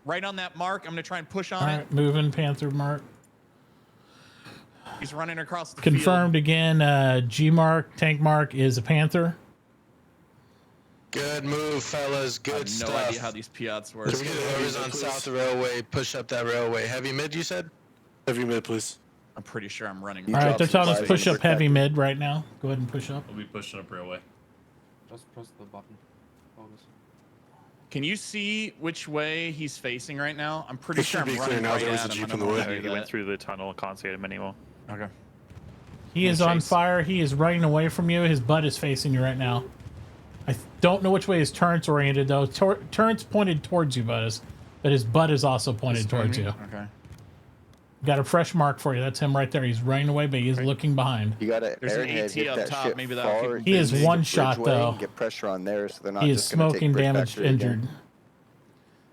Right on that mark. I'm going to try and push on All it. right, moving. Panther mark. He's running across the Confirmed again. G mark, tank mark is a Panther. Good move, fellas. Good I have stuff. no idea how these Piats work. Let's get whoever's on South Railway. Push up that railway. Heavy mid, you said? Heavy mid, please. I'm pretty sure I'm running. All right, they're telling us push up heavy mid right now. Go ahead and push up. We'll be pushing up railway. Just press the button. Can you see which way he's facing right now? I'm pretty It sure should I'm be running clear now. right There was at a him. Jeep I in the don't know way. how to do He went that. through the tunnel. Can't see him anymore. Okay. He is on fire. He is running away from you. His butt is facing you right now. I don't know which way his turret's oriented, though. Turret's pointed towards you, Butters, but his butt is also pointed towards you. Okay. Got a fresh mark for you. That's him right there. He's running away, but he's looking behind. You got to There's an airhead AT hit up that top, shit maybe that'll far. keep He is into one the shot, bridgeway though. and get pressure on there, so they're not He is just gonna take smoking Brick damage, Factory again. injured.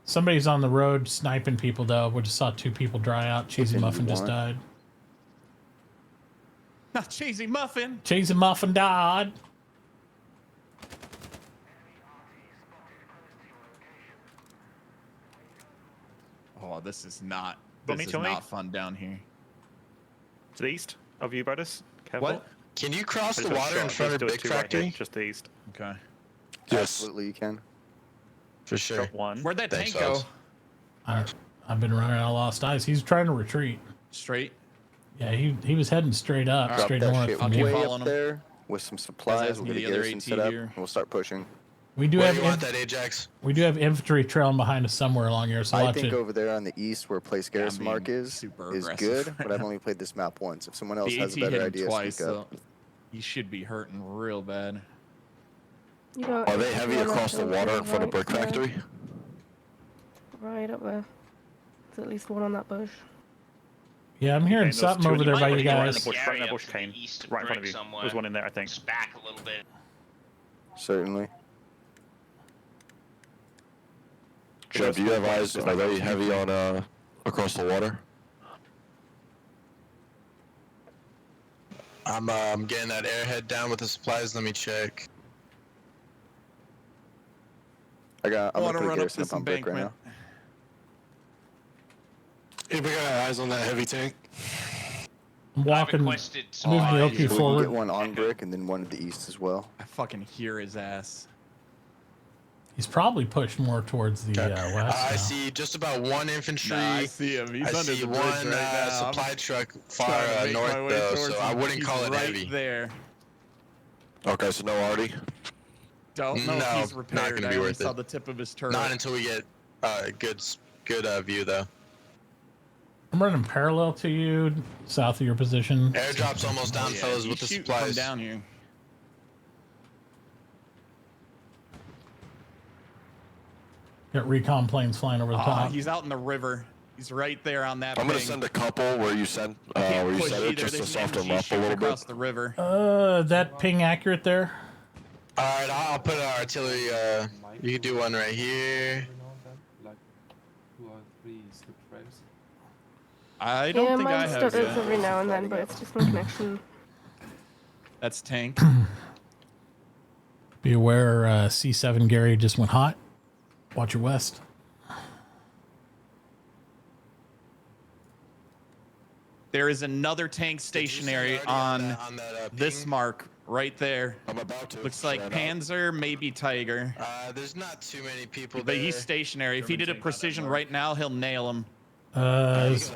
Somebody's on the road sniping people, though. We just saw 2 people dry out. Cheesy Muffin just died. Not Cheesy Muffin. Cheesy Muffin died. Oh, this is not. Want This me is to me? not fun down here. To the east of you, Botus. Careful. What? Can you cross I the just got water in shot. front of Just do it Big 2 right Factory? here, just the east. Okay. Yes. Absolutely, you can. For sure. Got one. Where'd that Thanks, tank go? fellas. I've been running out of lost eyes. He's trying to retreat. Straight. Yeah, he was heading straight up, All right. straight Drop that north. shit I'll keep way following up him. there with some supplies. asking We'll me get a the other garrison AT set up, here. and we'll start pushing. We do Where have do you want that, Ajax? we do have infantry trailing behind us somewhere along here, so I watch think it. over there on the east, where place garrison being mark is super good, aggressive right but I've now. only played this map once. If someone else The has AT a better hit him idea, twice, speak so up. he should be hurting real bad. You got Are they heavy one across up the over water in front of right Brick there. Factory? Right up there. There's at least one on that bush. Yeah, I'm hearing Okay, those something two over in there the by bush, you right in guys. the bush, right in the Area bush, up to the Kane. east of Right in front of Brick you. somewhere. There's one in there, I think. Just back a little bit. Certainly. Joe, do you have eyes? Are they heavy on across the water? I'm getting that airhead down with the supplies. Let me check. I'm I gonna want to put run up garrison this up on brick right now. embankment. Anybody got eyes on that heavy tank? I'm walking, requested moving the supplies. LQ So we can forward. get one on brick and then one to the east as well. I fucking hear his ass. He's probably pushed more towards the west. I now. see just about one infantry. Nah, I see him. He's I under see the bridge one right now. supply truck far Trying to make north my way though, towards so I him. wouldn't He's call it right heavy. there. Okay, so no arty. Don't know if No, he's not repaired. gonna I be only worth saw it. the tip of his turret. Not until we get good view though. I'm running parallel to you, south of your position. Airdrop's almost down, Yeah, fellas, he's with the shooting from supplies. down here. Got recon planes flying over the top. He's out in the river. He's right there on that I'm gonna thing. send a couple where you sent Can't where you push said either. it just to There's an soften them MG up a shooting little across bit. the river. That ping accurate there? All right, I'll put an artillery. You can do one right here. Like 2 or 3 skip frames. I don't Yeah, think I mine have stutters yet. every now and then, but it's just my connection. That's tank. Be aware, C7 Gary just went hot. Watch your west. There is another tank stationary on this mark right there. I'm about to. Looks like Shut up. Panzer, maybe Tiger. There's not too many people But there. he's stationary. If he did a precision right now, he'll nail him. Is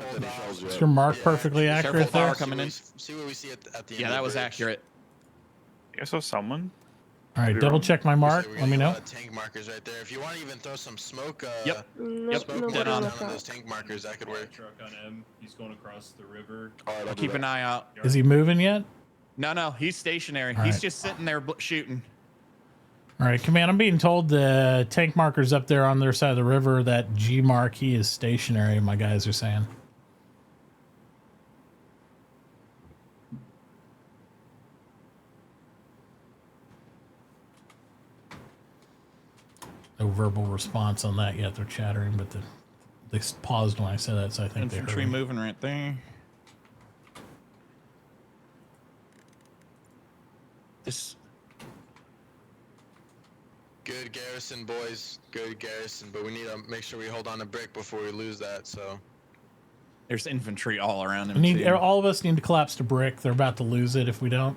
your mark perfectly accurate Careful, there? fire coming in. See what we see at the end. Yeah, of the that was bridge. accurate. I saw someone. All right, double check my mark. Let me know. Tank markers right there. If you want to even throw some smoke, Yep. Nope, smoke nobody down on the on those tank markers, that could work. Truck on M. He's going across the river. I'll keep an eye out. Is he moving yet? No, he's stationary. All He's right. just sitting there shooting. All right, command. I'm being told the tank markers up there on their side of the river. That G mark, he is stationary. My guys are saying. No verbal response on that yet. They're chattering, but they paused when I said that, so I think Infantry they heard me. moving right there. This. Good garrison, boys. Good garrison, but we need to make sure we hold on to brick before we lose that. So There's infantry all around him. We need, too. all of us need to collapse to brick. They're about to lose it if we don't.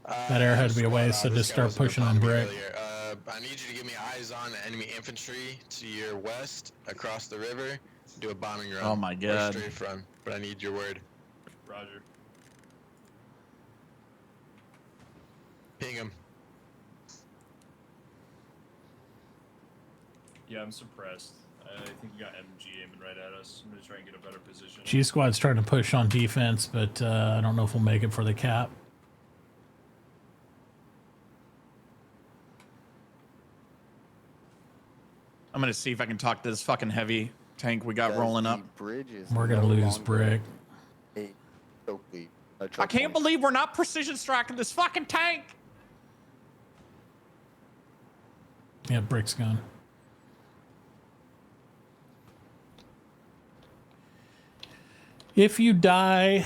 That airhead will be away, so just start pushing on brick. I need you to give me eyes on enemy infantry to your west across the river. Do a bombing run. Oh my God. Or strafe run, but I need your word. Roger. Ping him. Yeah, I'm suppressed. I think we got MG aiming right at us. I'm gonna try and get a better position. G squad's trying to push on defense, but I don't know if we'll make it for the cap. I'm gonna see if I can talk to this fucking heavy tank we got Guys, rolling the up. bridge is We're gonna no lose longer brick. a choke I can't believe we're not precision striking this fucking tank. Yeah, brick's gone. If you die,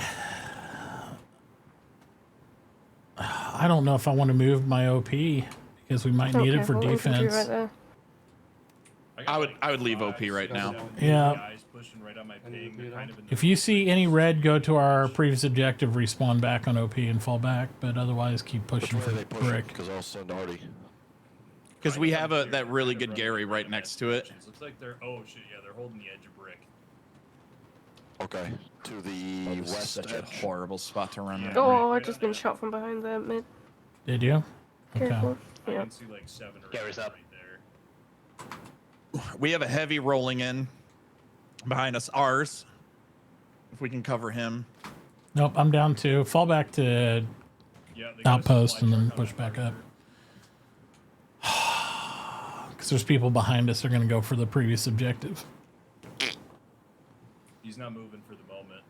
I don't know if I want to move my OP because we might need it for defense. I would leave OP right now. Yeah. Guys pushing right on my ping. They're kind of in the If you see any red, go to our previous objective, respawn back on OP and fall back, but otherwise keep pushing for brick. Because I'll send Artie. Because we have that really good Gary right next to it. Looks like they're. Oh shit! Yeah, they're holding the edge of brick. Okay. To the This is west such a edge. horrible spot to run. right Oh, I've just been shot from behind there, mid. Did you? Okay. Careful. I Yeah. can see like 7 or 8 right there. We have a heavy rolling in behind us. Ours. If we can cover him. Nope, I'm down to fall back to outpost and then push back up. Because there's people behind us. They're going to go for the previous objective. He's not moving for the moment.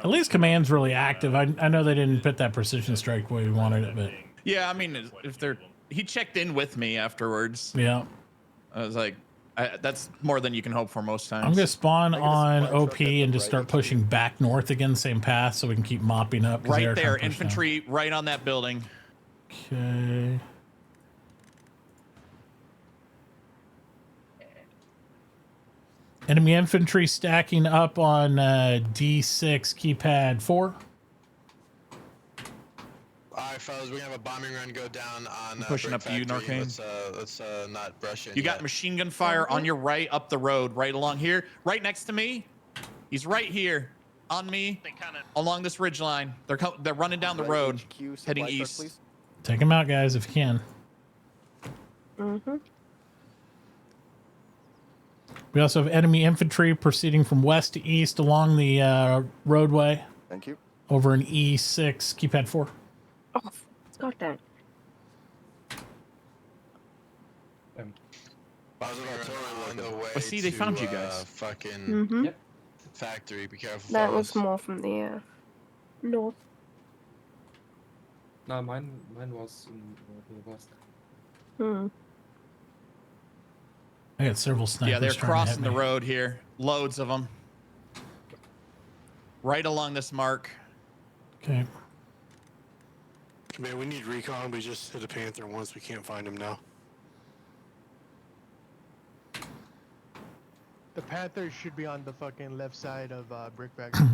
At least command's really active. I know they didn't put that precision strike the way we wanted it, but Yeah, I mean, if they're he checked in with me afterwards. yeah. I was like, that's more than you can hope for most times. I'm going to spawn on OP and just start pushing back north again, same path, so we can keep mopping up. 'cause they Right are trying there, to push down. infantry, right on that building. Okay. Enemy infantry stacking up on D6 keypad 4. All right, fellas, we have a bombing run go down on Pushing Brick up to you, Factory. Narcane. Let's not brush in. You got machine gun fire on your right, up the road, right along here, right next to me. He's right here, on me, along this ridge line. They're running down the road, heading east. Take them out, guys, if you can. Mm-hmm. We also have enemy infantry proceeding from west to east along the roadway. Thank you. Over in E6, keypad 4. Oh, God damn. On the way Well, see, they found you guys. Fucking Mm-hmm. factory. Be careful. That fellas. was more from the north. No, mine was in the west. Hmm. I got several snipers. Yeah, they're trying to crossing hit the me. road here. Loads of them. Right along this mark. Okay. Man, we need recon. We just hit a Panther once. We can't find him now. The Panthers should be on the fucking left side of Brick Factory.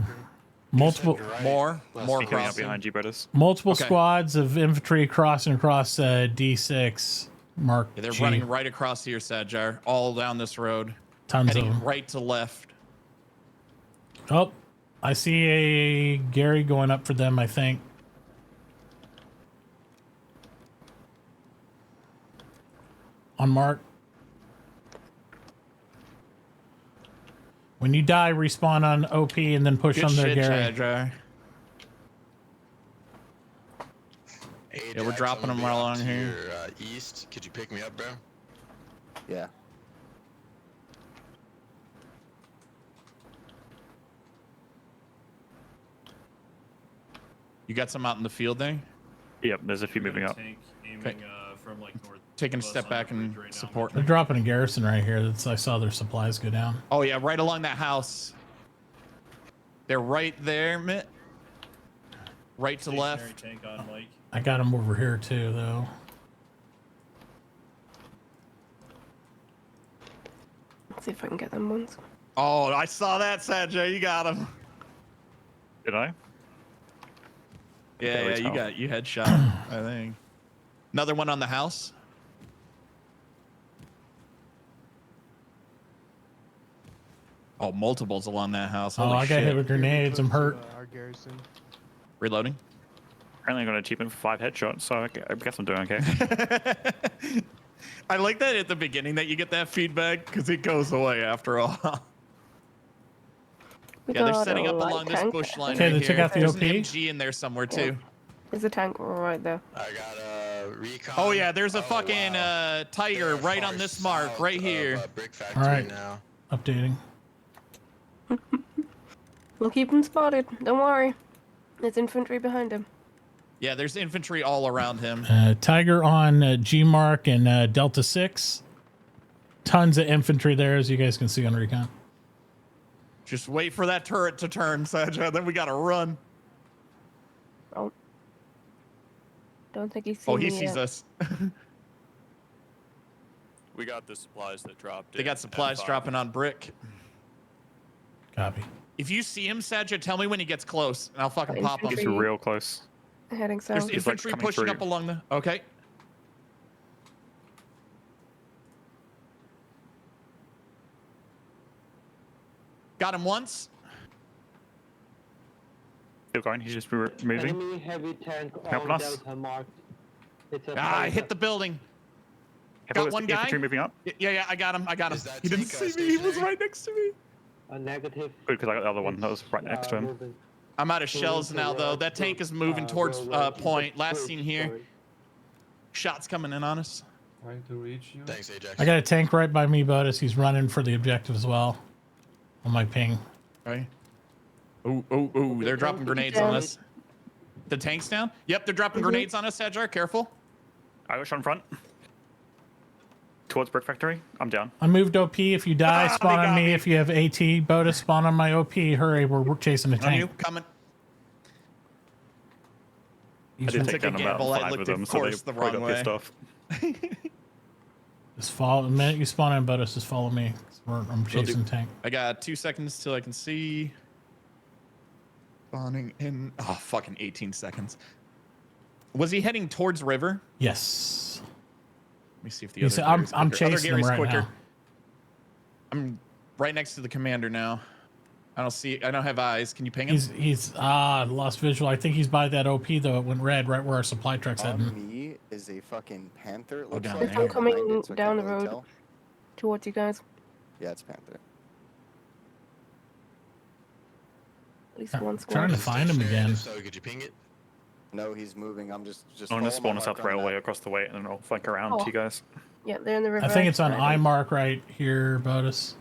Multiple, more Coming up crossing. behind you, brothers. multiple Okay. squads of infantry crossing across D6. Mark Yeah, they're G. running right across here, Sadjar, all down this road. Tons of heading them. right to left. Oh, I see a Gary going up for them, I think. on Mark. When you die, respawn on OP and then push Good on their shit, Gary. Jadra. Yeah, we're dropping them right along here. East, could you pick me up, bro? Yeah. You got some out in the field there? Yep, there's a few moving up. Tank aiming from like north. Taking a step back and support. They're dropping a garrison right here. That's I saw their supplies go down. Oh yeah, right along that house. They're right there, Mitt. Right to left. Tank on Mike. I got them over here too, though. Let's see if I can get them ones. Oh, I saw that, Sanjay. You got him. Did I? Yeah, you headshot. I think. Another one on the house. Oh, multiples along that house. Oh, Holy I got shit. hit with grenades. I'm hurt. Our garrison. Reloading. Apparently I got an achievement for 5 headshots, so I guess I'm doing okay. I like that at the beginning that you get that feedback because it goes away after a while. Yeah, they're setting up along this bush line Okay, right they took here. out the There's OP. an MG in there somewhere too. There's a tank right there. I got a recon. Oh yeah, there's a fucking tiger right on this mark right here. All right, updating. We'll keep him spotted. Don't worry. There's infantry behind him. Yeah, there's infantry all around him. Tiger on G Mark and Delta 6. Tons of infantry there, as you guys can see on recon. Just wait for that turret to turn, Saja. Then we gotta run. Oh. Don't think he's seen Oh, he me sees yet. us. We got the supplies that dropped. They got supplies dropping on brick. Copy. If you see him, Saja, tell me when he gets close, and I'll fucking pop him. He's real close. Heading There's south. infantry coming pushing through. up along the. Okay. Got him once. Still going. He's just moving. Enemy heavy tank Helping on us. Delta marked. It's a Ah, I hit the building. Careful, Got one guy. infantry moving up. Yeah, I got him. He didn't see me. He was right next to me. A negative. Good, because I got the other one that was right next to him. Moving. I'm out of shells now, though. That tank is moving towards point. Last seen here. Shots coming in on us. Trying to reach you. Thanks, Ajax. I got a tank right by me, Botus. He's running for the objective as well. On my ping. Right. Oh, they're dropping grenades on us. The tank's down? Yep, they're dropping grenades on us, Sajar. Careful. I got shot in front. Towards brick factory. I'm down. I moved OP. If you die, spawn they on got me. If you have AT, Botus, spawn on my OP. Hurry, we're chasing a On tank. you, coming. I did I take took a down about gamble. I 5 looked, of them, of so they course, the probably wrong got pissed way. off. Just follow. The minute you spawn in, Botus, just follow me. I'm chasing tank. I got 2 seconds till I can see. Spawning in. Oh, fucking 18 seconds. Was he heading towards river? Yes. Let me see if the He's- other I'm Gary's quicker. Other chasing him Gary's right quicker. now. I'm right next to the commander now. I don't have eyes. Can you ping him? He's lost visual. I think he's by that OP though. It went red right where our supply truck's heading. On me is a fucking panther. It looks down like. There's one coming Behind it, so I down can't the really road tell. towards you guys. Yeah, it's panther. At least one squad. Trying to find him again. So could you ping it? No, he's moving. I'm just. I'm gonna follow my spawn a mark South on Railway that. across the way, and then I'll flank around to you guys. Yeah, they're in the river. I think it's on right I now. mark right here, Botus.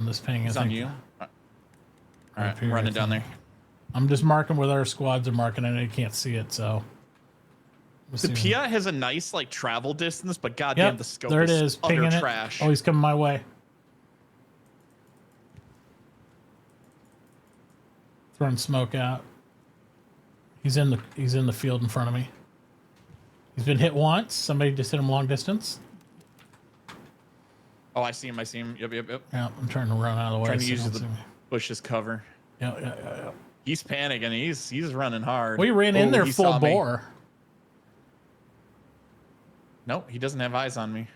On this ping, It's I on think. you. All Right right, here, I'm running I down think. there. I'm just marking where our squads are marking. I know you can't see it, so. We'll The see. Pia has a nice like travel distance, but goddamn, Yep, the scope there it is is. utter Pinging it. trash. Oh, he's coming my way. Throwing smoke out. He's in the field in front of me. He's been hit once. Somebody just hit him long distance. Oh, I see him. Yep. Yeah, I'm trying to run out of the way. Trying to so use don't the see me. bush as cover. Yeah. He's panicking. He's running hard. We ran in Oh, there he full saw me. bore. Nope, he doesn't have eyes on me.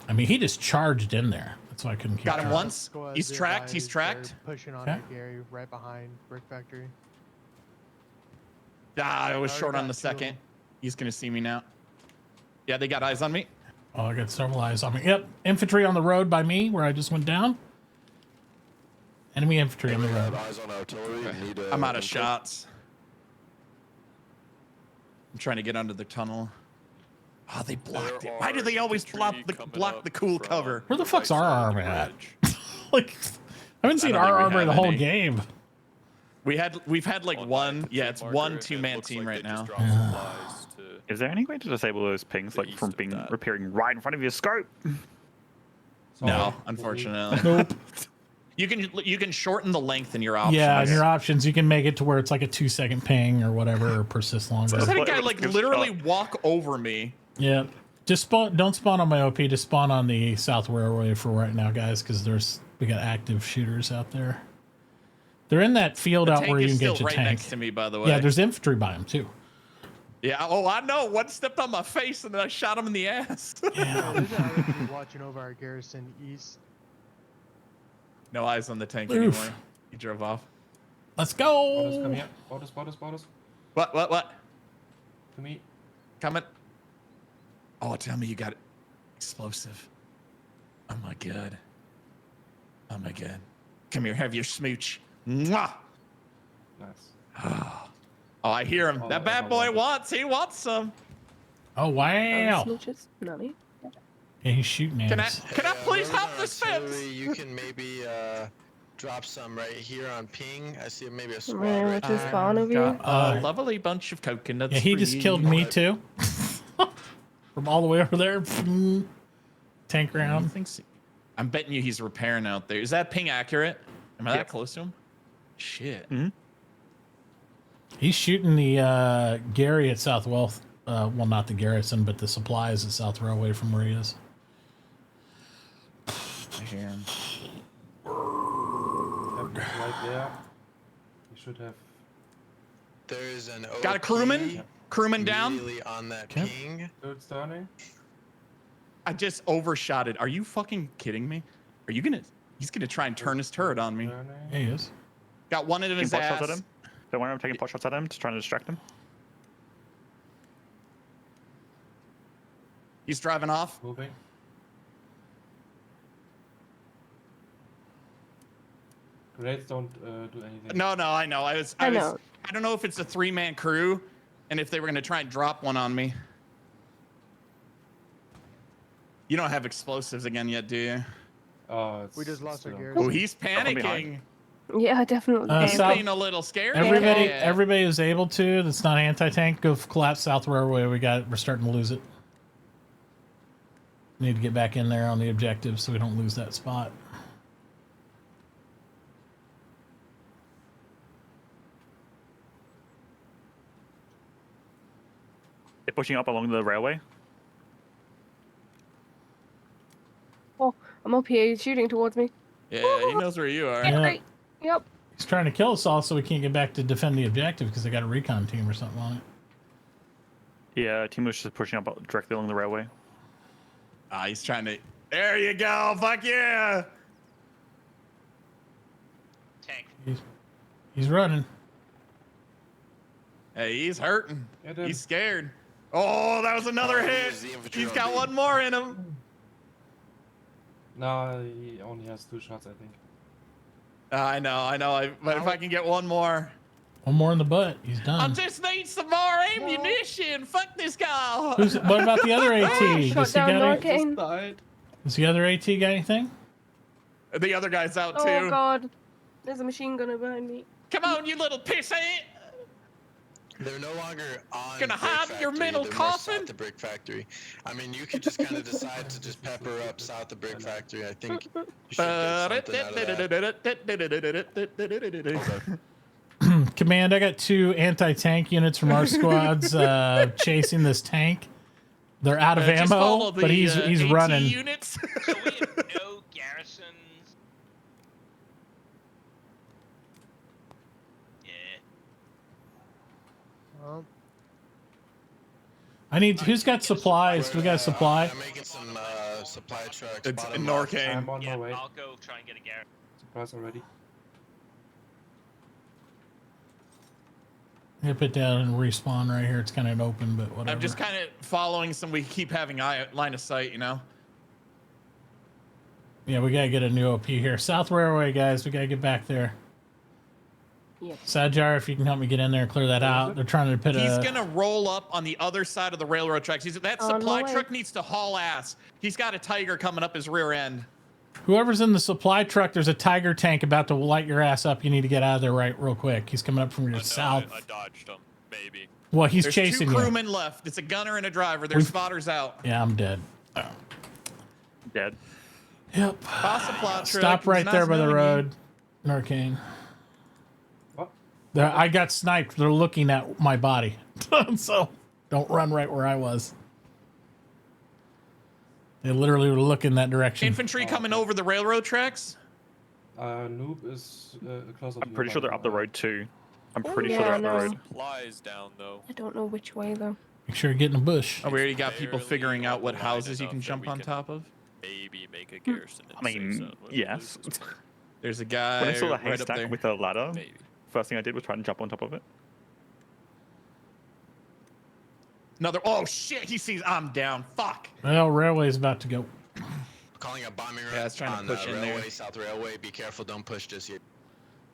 I mean, he just charged in there. That's why I couldn't keep Got him track. once. Squad He's zip tracked. by, He's they're tracked. Pushing on Okay. the Gary right behind brick factory. Ah, I was I short already on the got two of second. them. He's gonna see me now. Yeah, they got eyes on me. Oh, I got several eyes on me. Yep, infantry on the road by me, where I just went down. Enemy infantry on the road. Eyes on artillery. Okay. Need, I'm out of input. shots. I'm trying to get under the tunnel. Oh, they blocked it. Why do they always block the cool cover? Where the fuck's our armor at? Like, I haven't seen our armor in the whole game. We've had like one. Yeah, it's one 2-man team right now. Is there any way to disable those pings, like from being appearing right in front of your scope? No, unfortunately. Nope. You can shorten the length in your options. Yeah, in your options, you can make it to where it's like a 2-second ping or whatever, or persist longer. So that guy like literally walk over me. Yeah, just spawn. Don't spawn on my OP. Just spawn on the South Railway for right now, guys, because we got active shooters out there. They're in that field out where you can get your right tank. next to me, by the way. Yeah, there's infantry by him too. Yeah. Oh, I know. One stepped on my face and then I shot him in the ass. Yeah, there's a IFG watching over our garrison east. No eyes on the tank Oof. anymore. He drove off. Let's go. Borders, come here. Borders. What? To me. Coming. Oh, tell me you got explosive. Oh my god. Come here, have your smooch. Mwah! Nice. Oh, I hear him. That bad boy he wants some. Oh wow. Smooches? Nani? Yeah, he's shooting at Can I us. please help this fence? You can maybe drop some right here on ping. I see maybe a squad Where right to there. spawn of you? A lovely bunch of coconuts. Yeah, he just for killed you. me too. From all the way over there. Tank round. I'm betting you he's repairing out there. Is that ping accurate? Am I that close to him? Shit. Mm-hmm. He's shooting the Gary at South Wealth. Well, not the garrison, but the supplies at South Railway from where he is. I hear him. Right there. You should have. There is an Got a crewman? OP Crewman down? immediately on that ping. It's turning. I just overshot it. Are you fucking kidding me? He's gonna try and turn his turret on me. Yeah, he is. Got one in Taking his pot shots ass. at him. Don't worry, I'm taking pot shots at him to try to distract him. He's driving off. Moving. Grenades don't do anything. No, I know. I don't know if it's a 3-man crew, and if they were gonna try and drop one on me. You don't have explosives again yet, do you? We just lost our garrison. Oh, he's panicking. Yeah, definitely. He's South- being a little scared. Everybody is able to. That's not anti-tank. Go collapse South Railway. We're starting to lose it. Need to get back in there on the objective so we don't lose that spot. They're pushing up along the railway. Oh, I'm up here. He's shooting towards me. Yeah, he knows where you are. Yeah. Yep. He's trying to kill us all so we can't get back to defend the objective because they got a recon team or something on it. Yeah, team was just pushing up directly along the railway. He's trying to. There you go. Fuck yeah. Tank. He's running. Hey, he's hurting. Get him. He's scared. Oh, that was another hit. He's got one more in him. No, he only has 2 shots, I think. I know. But if I can get one more. One more in the butt. He's I done. just need some more ammunition. Fuck this guy. What about the other AT? Shot down Narcane. Does the other AT got anything? The other guy's out too. Oh god. There's a machine gunner behind me. Come on, you little pissant. They're no longer on. Gonna Brick hide your Factory, mental they're more coffin? South of Brick Factory. I mean, you could just kind of decide to just pepper up south of Brick Factory. I think you should get something out of that. Command, I got 2 anti-tank units from our squads chasing this tank. They're out of Just follow ammo, the, but he's AT running. Units. So we have no garrisons. Yeah. Well, I need. Who's got supplies? Do we got a supply? I'm making some supply trucks. It's bottom in up. Norcane. I'm on my way. I'll go try and get a garrison. Supplies already. Hip it down and respawn right here. It's kind of open, but whatever. I'm just kind of following some. We keep having line of sight, you know. Yeah, we gotta get a new OP here. South Railway, guys. We gotta get back there. Yep. Sajar, if you can help me get in there and clear that out. They're trying to put He's gonna roll up on the other side of the railroad tracks. That supply no way. truck needs to haul ass. He's got a Tiger coming up his rear end. Whoever's in the supply truck, there's a Tiger tank about to light your ass up. You need to get out of there real quick. He's coming up from your south. I dodged him, maybe. Well, he's There's chasing two you. crewmen left. It's a gunner and a driver. There's spotters out. Yeah, I'm dead. Dead. Yep. Supply truck. Stop right there by the road, Narcane. I got sniped. They're looking at my body. So don't run right where I was. They literally were looking that direction. Infantry coming over the railroad tracks. Noob is close. I'm pretty sure they're up the road too. I'm pretty yeah, sure they're I up the know. road. Supplies down though. I don't know which way though. Make sure you get in the bush. Oh, we already got people figuring out what houses you can jump on top of. Maybe make a garrison. I mean, yes. There's a guy When I saw the right up haystack there. with a ladder, first thing I did was try and jump on top of it. Another. Oh shit! He sees I'm down. Fuck. Well, railway's about to go. Calling a bombing run Yeah, it's trying to on push in railway, there. South Railway. Be careful, don't push just yet.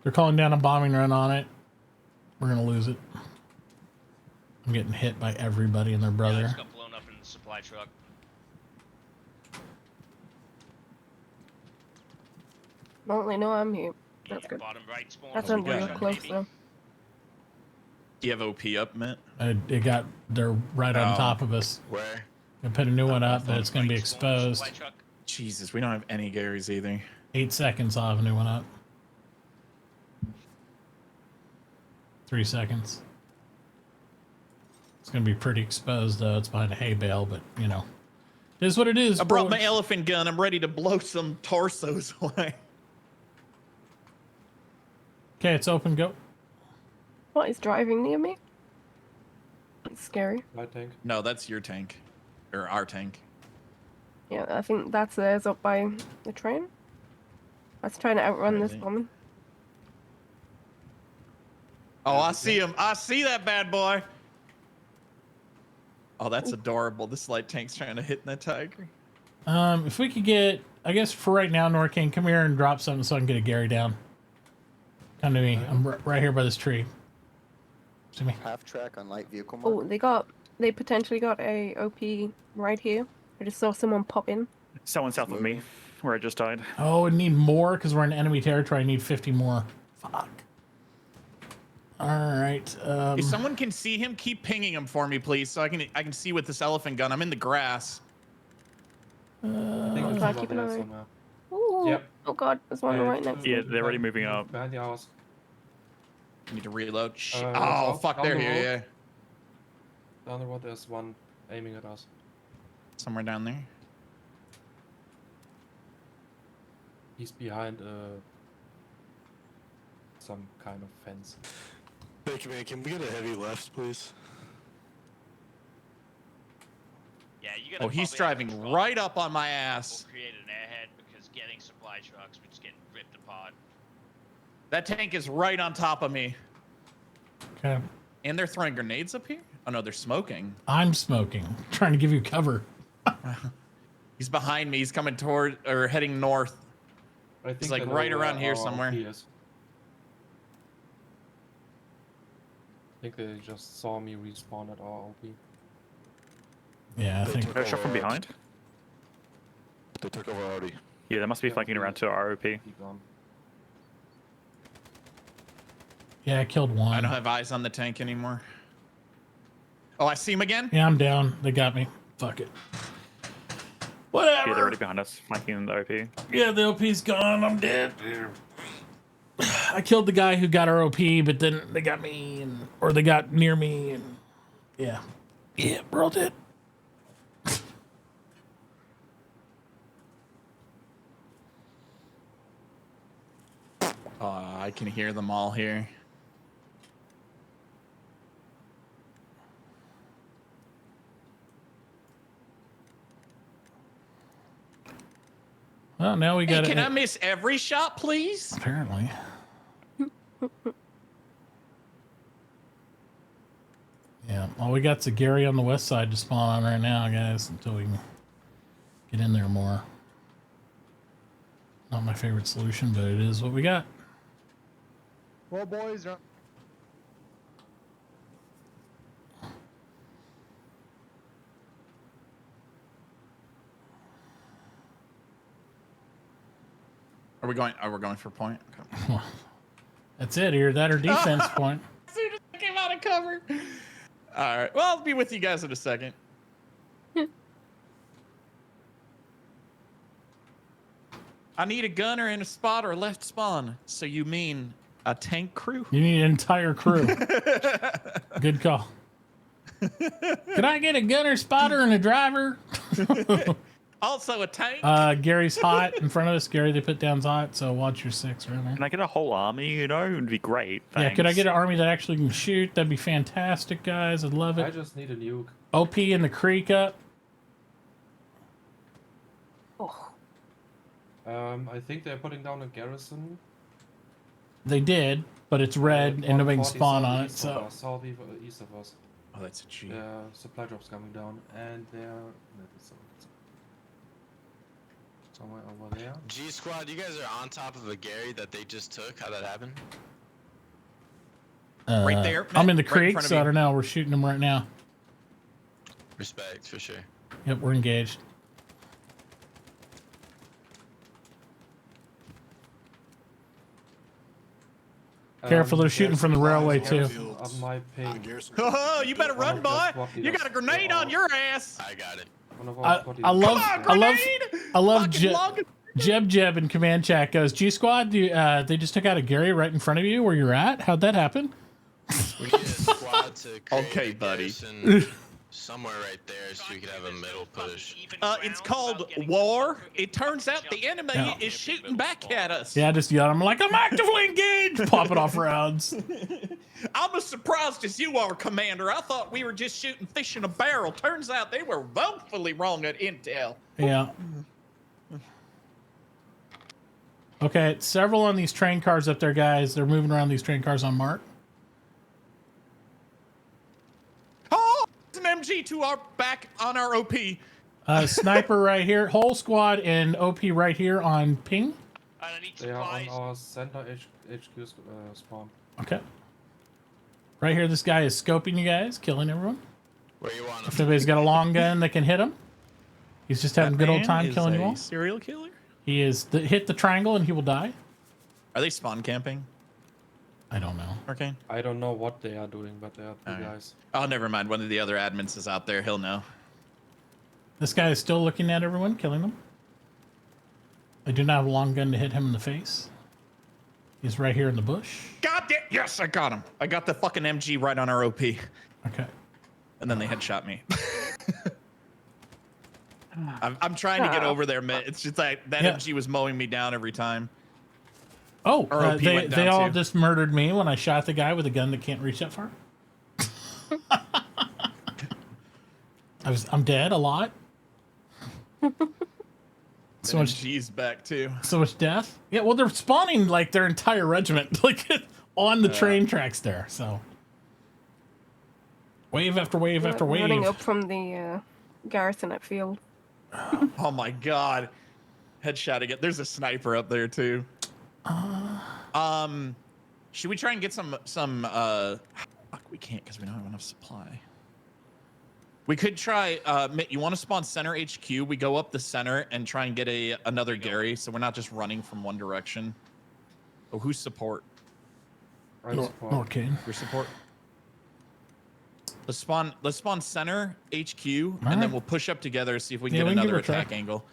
They're calling down a bombing run on it. We're gonna lose it. I'm getting hit by everybody and their Yeah, I brother. just got blown up in the supply truck. Well, they know I'm here. That's Yeah, good. bottom right spawn. That's Oh, we real got it. close though. Do you have OP up, Mint? They're right on Oh. top of us. Where? I put a new one up, but it's gonna be exposed. Supply truck. Jesus, we don't have any Garys either. 8 seconds. I'll have a new one up. 3 seconds. It's gonna be pretty exposed though. It's behind a hay bale, but you know, it is what it is. I brought my boys. elephant gun. I'm ready to blow some torsos away. Okay, it's open. Go. What is driving near me? It's scary. Light tank. No, that's your tank, or our tank. Yeah, I think that's theirs up by the train. That's trying to outrun this Crazy. bombing. Oh, I see him. I see that bad boy. Oh, that's adorable. This light tank's trying to hit that tiger. If we could get, I guess for right now, Norcane, come here and drop something so I can get a Gary down. Come to me. I'm right here by this tree. To me. Half track on light vehicle. Oh, they potentially got a OP right here. I just saw someone pop in. Someone south of me, where I just died. Oh, I need more because we're in enemy territory. I need 50 more. Fuck. All right. If someone can see him, keep pinging him for me, please, so I can see with this elephant gun. I'm in the grass. I think I'll there's try one to keep an there eye. somewhere. Ooh. Yep. Oh god, there's one right next to Yeah, me. they're already moving up. Behind the house. Need to reload. Oh, down- fuck, down they're the here, road. yeah. Down the road, there's one aiming at us. Somewhere down there. He's behind some kind of fence. Hey, man, can we get a heavy left, please? Yeah, you gotta Oh, he's probably have driving control. right up on my ass. We'll create an airhead because getting supply trucks, we're just getting ripped apart. That tank is right on top of me. Okay. And they're throwing grenades up here? Oh, no, they're smoking. I'm smoking. Trying to give you cover. He's behind me. He's coming toward, or heading north. I think He's like they know right where around here our somewhere. OP is. I think they just saw me respawn at our OP. Yeah, I think. They're shot from behind. They took over already. Yeah, they must be flanking around to our OP. Yeah, I killed one. I don't have eyes on the tank anymore. Oh, I see him again? Yeah, I'm down. They got me. Fuck it. Whatever. Yeah, they're already behind us, flanking the OP. Yeah, the OP's gone. I'm dead. I killed the guy who got our OP, but then they got me, or they got near me, and yeah. Yeah, we're all dead. I can hear them all here. Well, now we got Hey, it. can I miss every shot, please? Apparently. Yeah, all we got's a Gary on the west side to spawn on right now, guys, until we can get in there more. Not my favorite solution, but it is what we got. Well, boys, Are we going for point? Okay. That's it here. That or defense point. As soon as I came out of cover. All right. Well, I'll be with you guys in a second. I need a gunner and a spotter left spawn. So you mean a tank crew? You need an entire crew. Good call. Can I get a gunner, spotter, and a driver? Also a tank. Gary's hot in front of us. Gary, they put down's hot, so watch your six right there. Can I get a whole army? You know, it would be great. Yeah, could I get an army that actually can shoot? That'd be fantastic, guys. I'd love it. I just need a nuke. OP in the creek up. I think they're putting down a garrison. They did, but it's red and nobody can spawn on it, so. East of us. Oh, that's a G. Yeah, supply drops coming down, and they're somewhere over there. G Squad, you guys are on top of a Gary that they just took. How that happened? Right there. I'm in the right in creek, front of so I you. don't know. We're shooting them right now. Respect, for sure. Yep, we're engaged. Careful, they're shooting from the railway too. On my ping. Oh, you better run, boy! You got a grenade on your ass. I got it. I love Jeb in command chat goes, G Squad, they just took out a Gary right in front of you where you're at? How'd that happen? We need a squad to create Okay, buddy. somewhere right there so we could have a middle push. It's called war. It turns out the enemy is shooting back at us. Yeah, I just yelled. I'm like, I'm actively engaged, popping off rounds. I'm as surprised as you are, Commander. I thought we were just shooting fish in a barrel. Turns out they were woefully wrong at intel. Yeah. Okay, several on these train cars up there, guys. They're moving around these train cars on Mark. Oh, it's an MG to our back on our OP. Sniper right here. Whole squad and OP right here on ping. They are on our center HQ spawn. Okay. Right here, this guy is scoping you guys, killing everyone. Where you want If anybody's got a long gun that can hit him, he's just having a good old time killing you all. Serial killer? He is hit the triangle and he will die. Are they spawn camping? I don't know. Okay. I don't know what they are doing, but they are two guys. Oh, never mind. One of the other admins is out there. He'll know. This guy is still looking at everyone, killing them. I do not have a long gun to hit him in the face. He's right here in the bush. God damn! Yes, I got him. I got the fucking MG right on our OP. Okay. And then they headshot me. I'm trying to get over there, man. It's just like that MG was mowing me down every time. Oh, Our OP went they down all too. just murdered me when I shot the guy with a gun that can't reach that far. I'm dead a lot. So much MG's back too. So much death. Yeah, well, they're spawning like their entire regiment, like on the train tracks there. So wave after wave after wave. Running up from the garrison at field. Oh my god! Headshot again. There's a sniper up there too. Should we try and get some? Fuck, we can't because we don't have enough supply. We could try. You want to spawn center HQ? We go up the center and try and get another Gary, so we're not just running from one direction. Oh, who's support? Norcane. Your support. Let's spawn center HQ, and then we'll push up together, see if we can get another attack angle.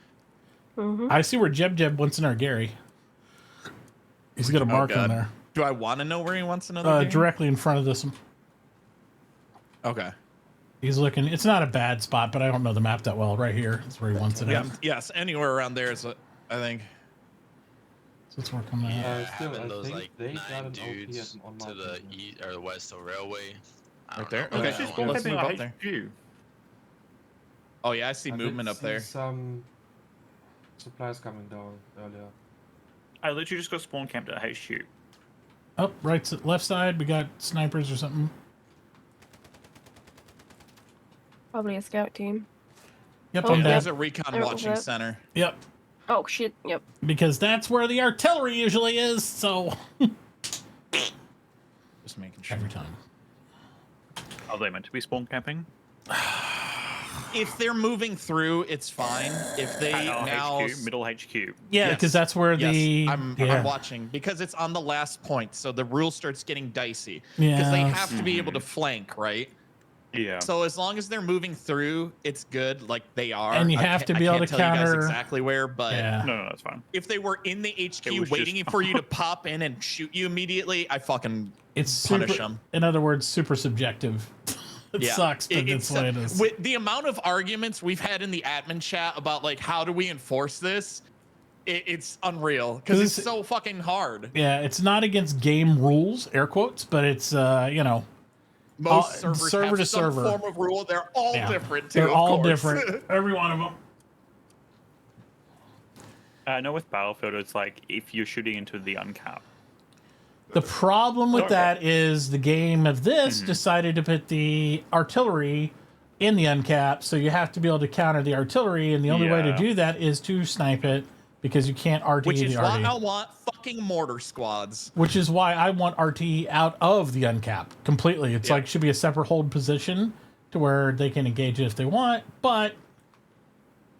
I see where Jeb wants in our Gary. He's got a mark on there. Do I want to know where he wants another Gary? Directly in front of this one. Okay. He's looking. It's not a bad spot, but I don't know the map that well. Right here is where he wants it at. Yes, anywhere around there is, I think. So let's work on that. Having those like 9 dudes to the east or the west of railway. Right there. Okay, let's move up there. Oh yeah, I see movement up there. Some supplies coming down earlier. I literally just got spawn camped at HQ. Oh, left side. We got snipers or something. Probably a scout team. Yep, Oh, I'm yep. There's a recon There it watching was. center. Yep. Oh shit! Yep. Because that's where the artillery usually is. So Just making sure. every time. Are they meant to be spawn camping? If they're moving through, it's fine. If they At our now HQ, middle HQ. Yeah, because that's where the I'm watching because it's on the last point, so the rule starts getting dicey. Because they Yeah. have to be able to flank, right? Yeah. So as long as they're moving through, it's good. Like they are. And you have to be able to tell you guys counter- exactly where, but Yeah. No, that's fine. if they were in the HQ was waiting just- for you to pop in and shoot you immediately, I fucking It's punish super, them. in other words, super subjective. It sucks, but that's the way it is. With the amount of arguments we've had in the admin chat about like how do we enforce this, it's unreal because it's so fucking hard. Yeah, it's not against game rules, air quotes, but it's you know, Most servers server have to some server. form of rule. They're all Yeah. different too. They're of all course. different. Every one of them. I know with Battlefield, it's like if you're shooting into the uncap. The problem with that is the game of this decided to put the artillery in the uncap, so you have to be able to counter the artillery, and the only way to Yeah. do that is to snipe it because you can't RT Which the is RT. why I want fucking mortar squads. Which is why I want RT out of the uncap completely. It's like should be a separate hold position to where they can engage it if they want, but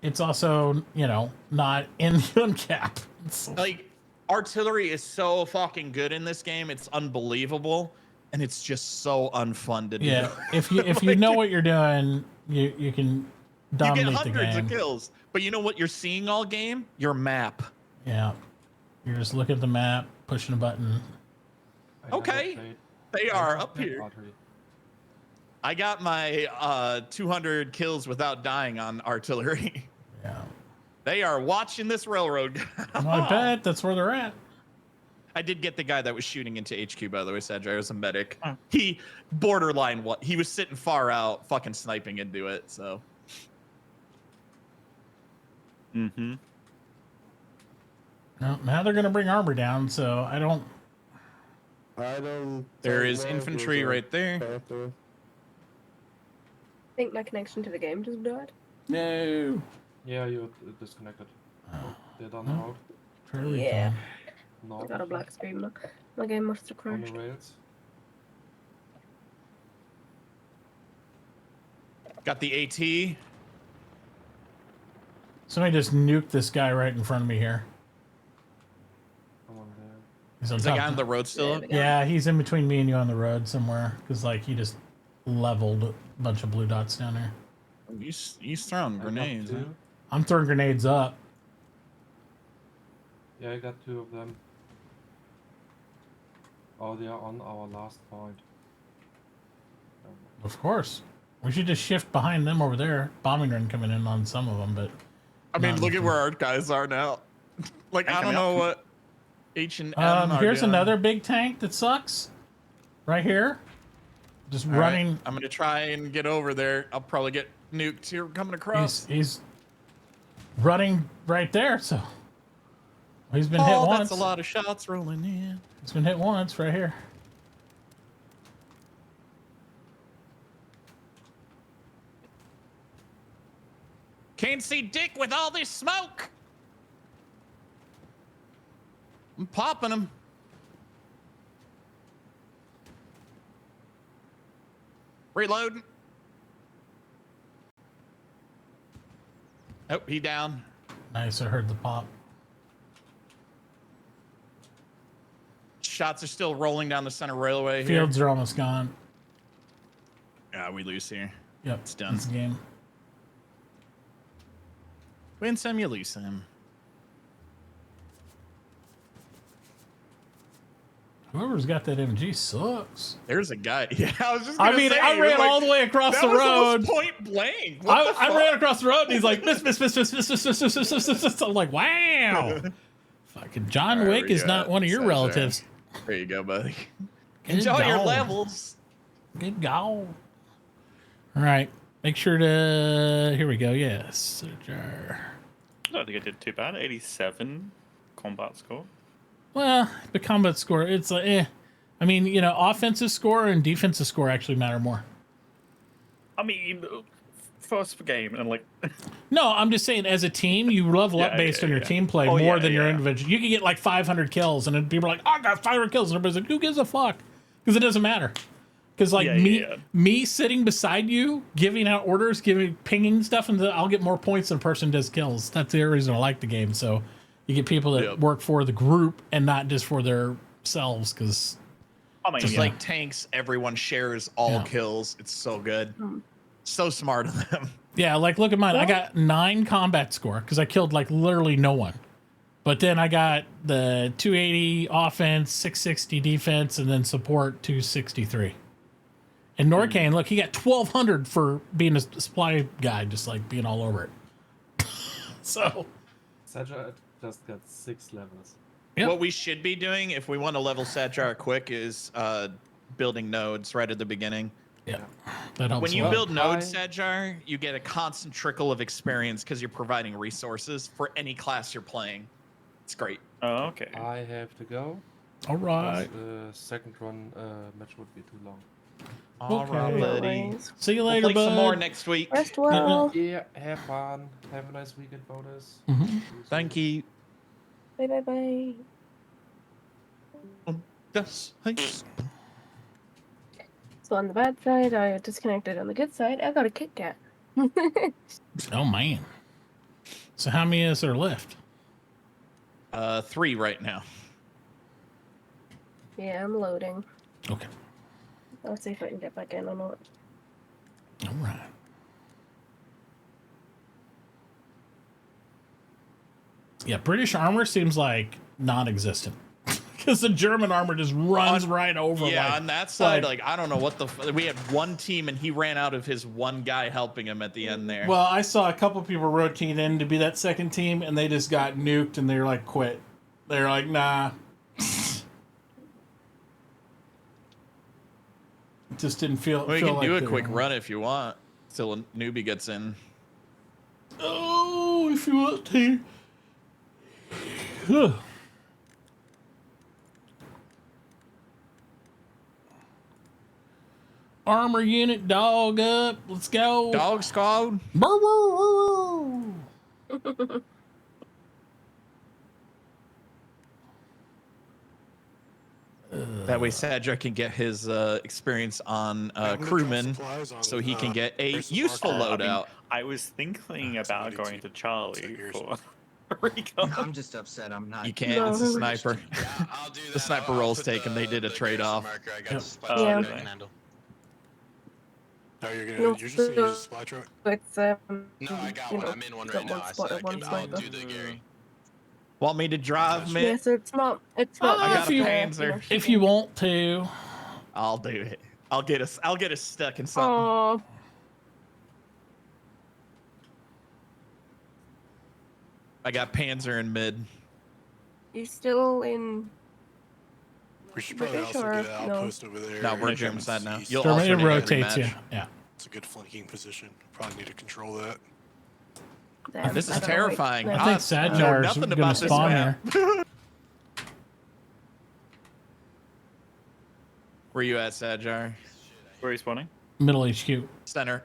it's also, you know, not in the uncap. It's, Like artillery is so fucking good in this game. It's unbelievable, and it's just so unfunded. yeah, if you know what you're doing, you can You dominate get the hundreds game. of kills, but you know what you're seeing all game? Your map. Yeah, you're just looking at the map, pushing a button. Okay, they are up here. I got my 200 kills without dying on artillery. Yeah. They are watching this railroad. Well, I bet that's where they're at. I did get the guy that was shooting into HQ, by the way, Sadra. I was a medic. He borderline what he was sitting far out, fucking sniping into it. So. Mm-hmm. Well, now they're gonna bring armor down, so I don't. There is infantry right there. I think my connection to the game just died. No. Yeah, you disconnected. Oh, they're done the road. Fairly Yeah. No. I got a black screen now. My game must have On crashed. the rails. Got the AT. Somebody just nuked this guy right in front of me here. Come on there. He's on Is the top guy of- on the road still up? Yeah, he's in between me and you on the road somewhere because like he just leveled a bunch of blue dots down there. He's throwing grenades. Huh? I'm throwing grenades up. Yeah, I got 2 of them. Oh, they are on our last point. Of course, we should just shift behind them over there. Bombing run coming in on some of them, but I mean, not look at enough. where our guys are now. Like, I don't know what H and M are Here's doing. another big tank that sucks. Right here, just All right, running. I'm gonna try and get over there. I'll probably get nuked here coming across. He's running right there, so he's been hit Oh, once. that's a lot of shots rolling in. He's been hit once right here. Can't see dick with all this smoke. I'm popping him. Reloading. Oh, he down. Nice, I heard the pop. Shots are still rolling down the center railway here. Fields are almost gone. Yeah, we lose here. Yep, It's done. It's the game. Win some, you lose some. Whoever's got that MG sucks. There's a guy. Yeah, I was just. I Gonna mean, say, I he was ran like- all the way across that the was road. almost point blank. What the I fuck? ran across the road and he's like, miss. I'm like, wow. Fucking John There Wick we is go. not one of your Sounds relatives. right. There you go, buddy. Good Enjoy your going. levels. Good go. All right. Make sure to. Here we go. Yes. I don't think I did too bad. 87 combat score. Well, the combat score, it's I mean, you know, offensive score and defensive score actually matter more. I mean, first game, and I'm like, No, I'm just saying, as a team, you level up Yeah, based yeah, on your yeah. team play Oh, more yeah, than your yeah. individual. You can get like 500 kills, and then people are like, "I got 500 kills," and everybody's like, "Who gives a fuck?" Because it doesn't matter. Because like me sitting beside you, giving out orders, pinging stuff, and I'll get more points than a person does kills. That's the reason I like the game. So you get people that work for the group and not just for themselves. Because just like tanks, everyone shares all kills. It's so good. So smart of them. Yeah, like look at mine. I got 9 combat score because I killed like literally no one. But then I got the 280 offense, 660 defense, and then support 263. And Norcane, look, he got 1,200 for being a supply guy, just like being all over it. So. Saja just got 6 levels. What we should be doing if we want to level Satchar quick is building nodes right at the beginning. Yeah. That helps When you a lot. build nodes, Satchar, you get a constant trickle of experience because you're providing resources for any class you're playing. It's great. Oh, okay. I have to go. All right. The second run match would be too long. All right, buddy. See you We'll later, play some bud. more next week. Rest well. Yeah, have fun. Have a nice weekend, bonus. Thank you. Bye bye bye. So on the bad side, I disconnected. On the good side, I got a Kit Kat. Oh man. So how many is there left? 3 right now. Yeah, I'm loading. Okay. I'll see if I can get back in or not. All right. Yeah, British armor seems like non-existent because the German armor just runs right over. Yeah, like, on that side, like I don't know what the. We had one team and he ran out of his one guy helping him at the end there. Well, I saw a couple people rotate in to be that second team, and they just got nuked, and they're like, quit. They're like, nah. Just didn't feel. We feel can like do a they quick were- run if you want, till a newbie gets in. Oh, if you want to. Ugh. Armor unit, dog up. Let's go. Dog squad. Burr, burr, burr. That way, Sadra can get his experience on crewman, so he can get a useful loadout. I was thinking about going to Charlie for recon. I'm just upset I'm not. You can't. It's a sniper. The sniper roll's taken. They did a trade-off. Yeah. Oh, you're No, gonna. You're just gonna use a supply truck. It's No, I got one. I'm in one right now. I spot said at one I'll sniper. do the Gary. Want me to drive, man? Yeah, so it's not. It's not. I got if a you- Panzer. If you want to. I'll do it. I'll get us stuck in something. Oh, I got Panzer in mid. you still in? We should probably British also or get an no? outpost over there. No, we're and German side now. east. You'll German, it alternate every rotates you. match. Yeah. It's a good flanking position. Probably need to control that. Damn, This is I don't know, terrifying. wait, I think I know Sadjar's nothing gonna about this spawn map. there. Where you at, Sadjar? Where are you spawning? Middle HQ. Center.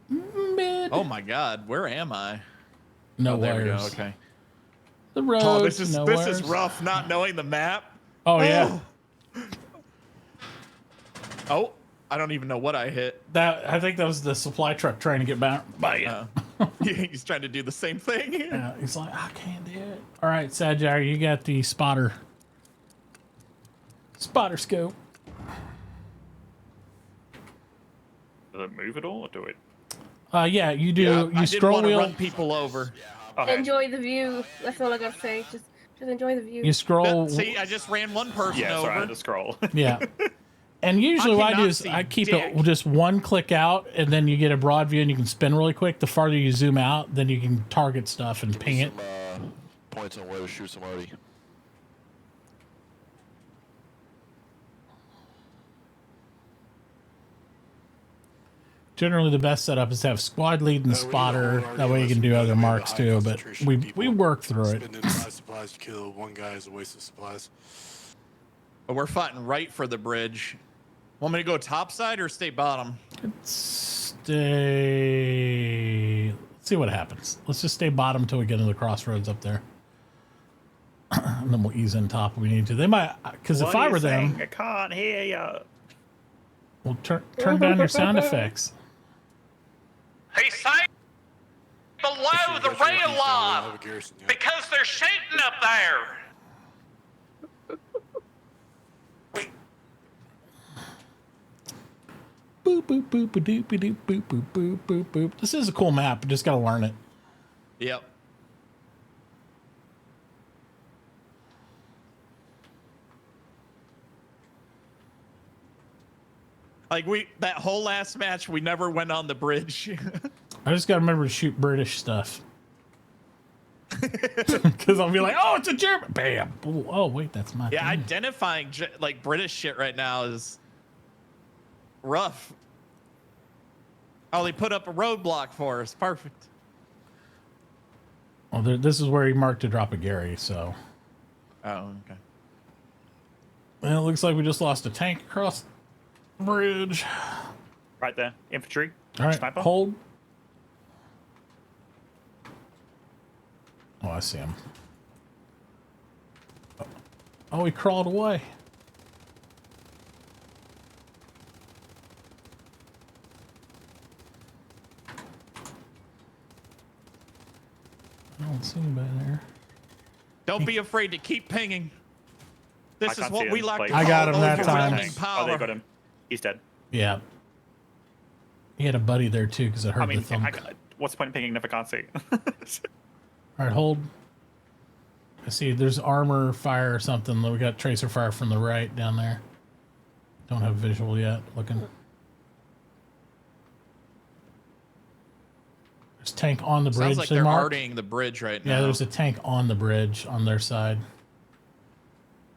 Mid. Oh my God, where am I? No Oh, there we go. wires. Okay. The road. Oh, this is no this wires. is rough. Not knowing the map. Oh yeah. Oh, I don't even know what I hit. That I think that was the supply truck trying to get by you. He's trying to do the same thing. Yeah, he's like, I can't do it. All right, Sadjar, you got the spotter scope. Does it move at all, or do it? Yeah, you do. Yeah, you I did scroll want to wheel. run people over. Okay. Enjoy the view. That's all I gotta say. Just enjoy the view. You scroll. See, I just ran one person Yeah, over. sorry, I had to scroll. Yeah. And usually what I do cannot is see I keep dick. it just one click out, and then you get a broad view, and you can spin really quick. The farther you zoom out, then you can target stuff and ping it. Some points on where to shoot somebody. Generally, the best setup is to have squad lead and spotter. That way you can do other marks too. But we work through it. Spending 5 supplies to kill one guy is a waste of supplies. But we're fighting right for the bridge. Want me to go top side or stay bottom? It's stay. Let's see what happens. Let's just stay bottom till we get into the crossroads up there. And then we'll ease in top if we need to. They might, because if I were them, I can't hear you. we'll turn down your sound effects. He's saying below the rail line because they're shooting up there. Boop boop boop boop doop boop boop boop boop boop boop. This is a cool map. Just gotta learn it. Yep. Like that whole last match, we never went on the bridge. I just gotta remember to shoot British stuff. Because I'll be like, oh, it's a German. Bam. Ooh, oh, wait, that's my. Yeah, thing. identifying like British shit right now is rough. Oh, they put up a roadblock for us. Perfect. Well, this is where he marked to drop a Gary, so. Oh, okay. Well, it looks like we just lost a tank across the bridge. Right there, infantry. All right, Sniper. hold. Oh, I see him. Oh, he crawled away. I don't see anybody there. Don't be afraid to keep pinging. This is what we like to I call got him that overwhelming time. power. Oh, they got him. He's dead. Yeah. He had a buddy there too because I heard the thump. What's the point of pinging if I can't see? All right, hold. I see there's armor fire or something. We got tracer fire from the right down there. Don't have visual yet. Looking. There's a tank on the bridge. Sounds like they're hardening the bridge right now. Yeah, there's a tank on the bridge on their side.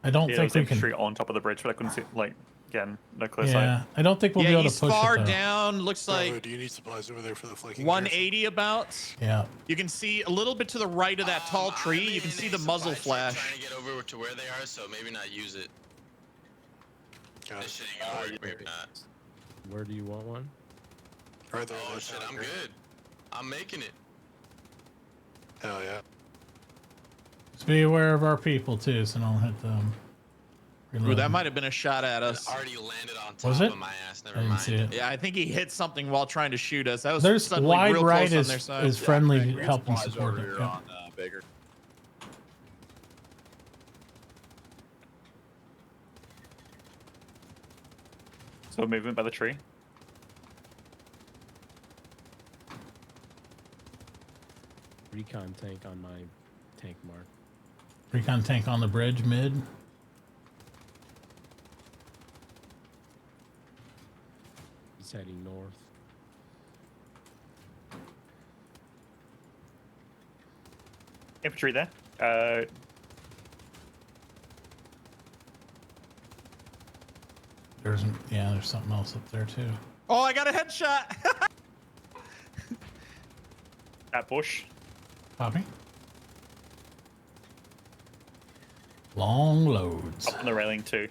I don't think we infantry can. on top of the bridge, but I couldn't see. Like again, no clear Yeah, sight. I don't think we'll be able to push far it. Though. down. Looks like. Do you need supplies over there for the flanking? 180 about. Yeah. You can see a little bit to the right of that tall tree. You can see the muzzle flash. Trying to get over to where they are, so maybe not use it. This shit ain't gonna work, maybe not. Where do you want one? Right there. Oh shit, I'm good. I'm making it. Hell yeah. Just be aware of our people too, so don't hit them. Ooh, that might have been a shot at us. Already landed on top Was it? of my ass. Never I didn't mind. see it. Yeah, I think he hit something while trying to shoot us. That was There's suddenly wide real right close on their side. is friendly we got help and supplies support. over it, here yeah. on Baker. So movement by the tree. Recon tank on my tank mark. Recon tank on the bridge mid. He's heading north. Infantry there. There's something else up there too. Oh, I got a headshot. At bush. Copy. Long loads. Up on the railing too.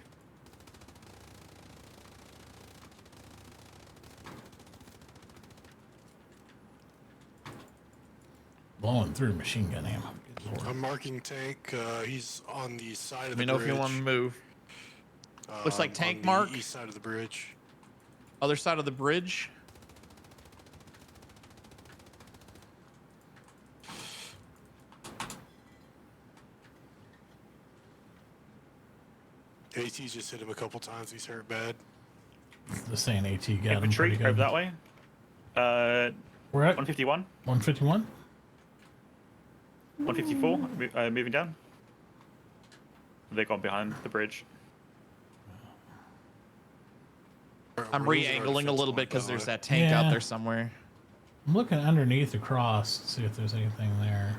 Blowing through machine gun ammo. Good Lord. I'm marking tank. He's on the side of Let me the know bridge. if you want to move. Looks like tank on the mark. east side of the bridge. Other side of the bridge. AT's just hit him a couple times. He's hurt bad. The saying AT got him Infantry pretty good. over that way. We're at 151. 151. 154. Moving down. They've gone behind the bridge. I'm We're losing our re-angling a defense little bit line, because by the there's way. that tank Yeah. out there somewhere. I'm looking underneath across to see if there's anything there.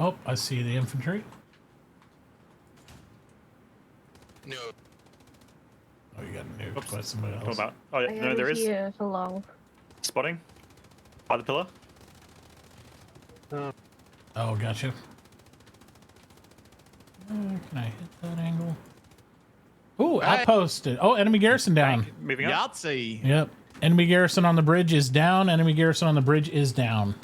Oh, I see the infantry. No. Oh, you got nuked by somebody What else. about? Oh, yeah, I no, am there is. here. Hello. Spotting. By the pillar. Oh, gotcha. Can I hit that angle? Ooh, outposted. Oh, enemy garrison down. Moving up. Yahtzee. Yep. Enemy garrison on the bridge is down. Enemy garrison on the bridge is down.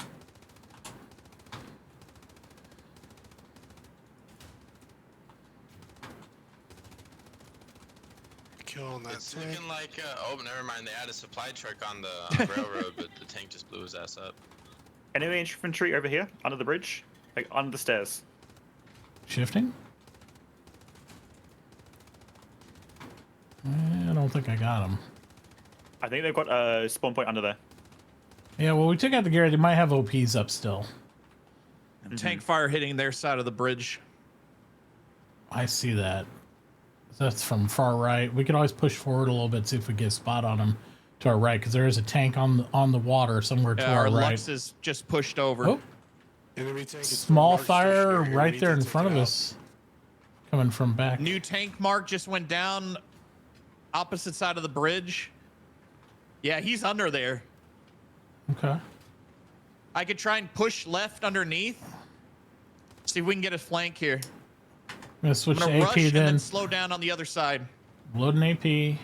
Killing that It's tank. looking like, oh, never mind. They had a supply truck on the railroad, but the tank just blew his ass up. Enemy infantry over here, under the bridge, like under the stairs. Shifting? I don't think I got him. I think they've got a spawn point under there. Yeah, well, we took out the Garrett. They might have OPs up still. Tank fire hitting their side of the bridge. I see that. That's from far right. We could always push forward a little bit, see if we get a spot on them to our right, because there is a tank on the water somewhere to our right. Lux is just pushed over. Oh. Enemy tank is Small marked fire stationary. We right need there to in take front it of out. us. Coming from back. New tank mark just went down opposite side of the bridge. Yeah, he's under there. Okay. I could try and push left underneath. See if we can get a flank here. I'm going to switch I'm to gonna AP rush and then. then slow down on the other side. Loading AP.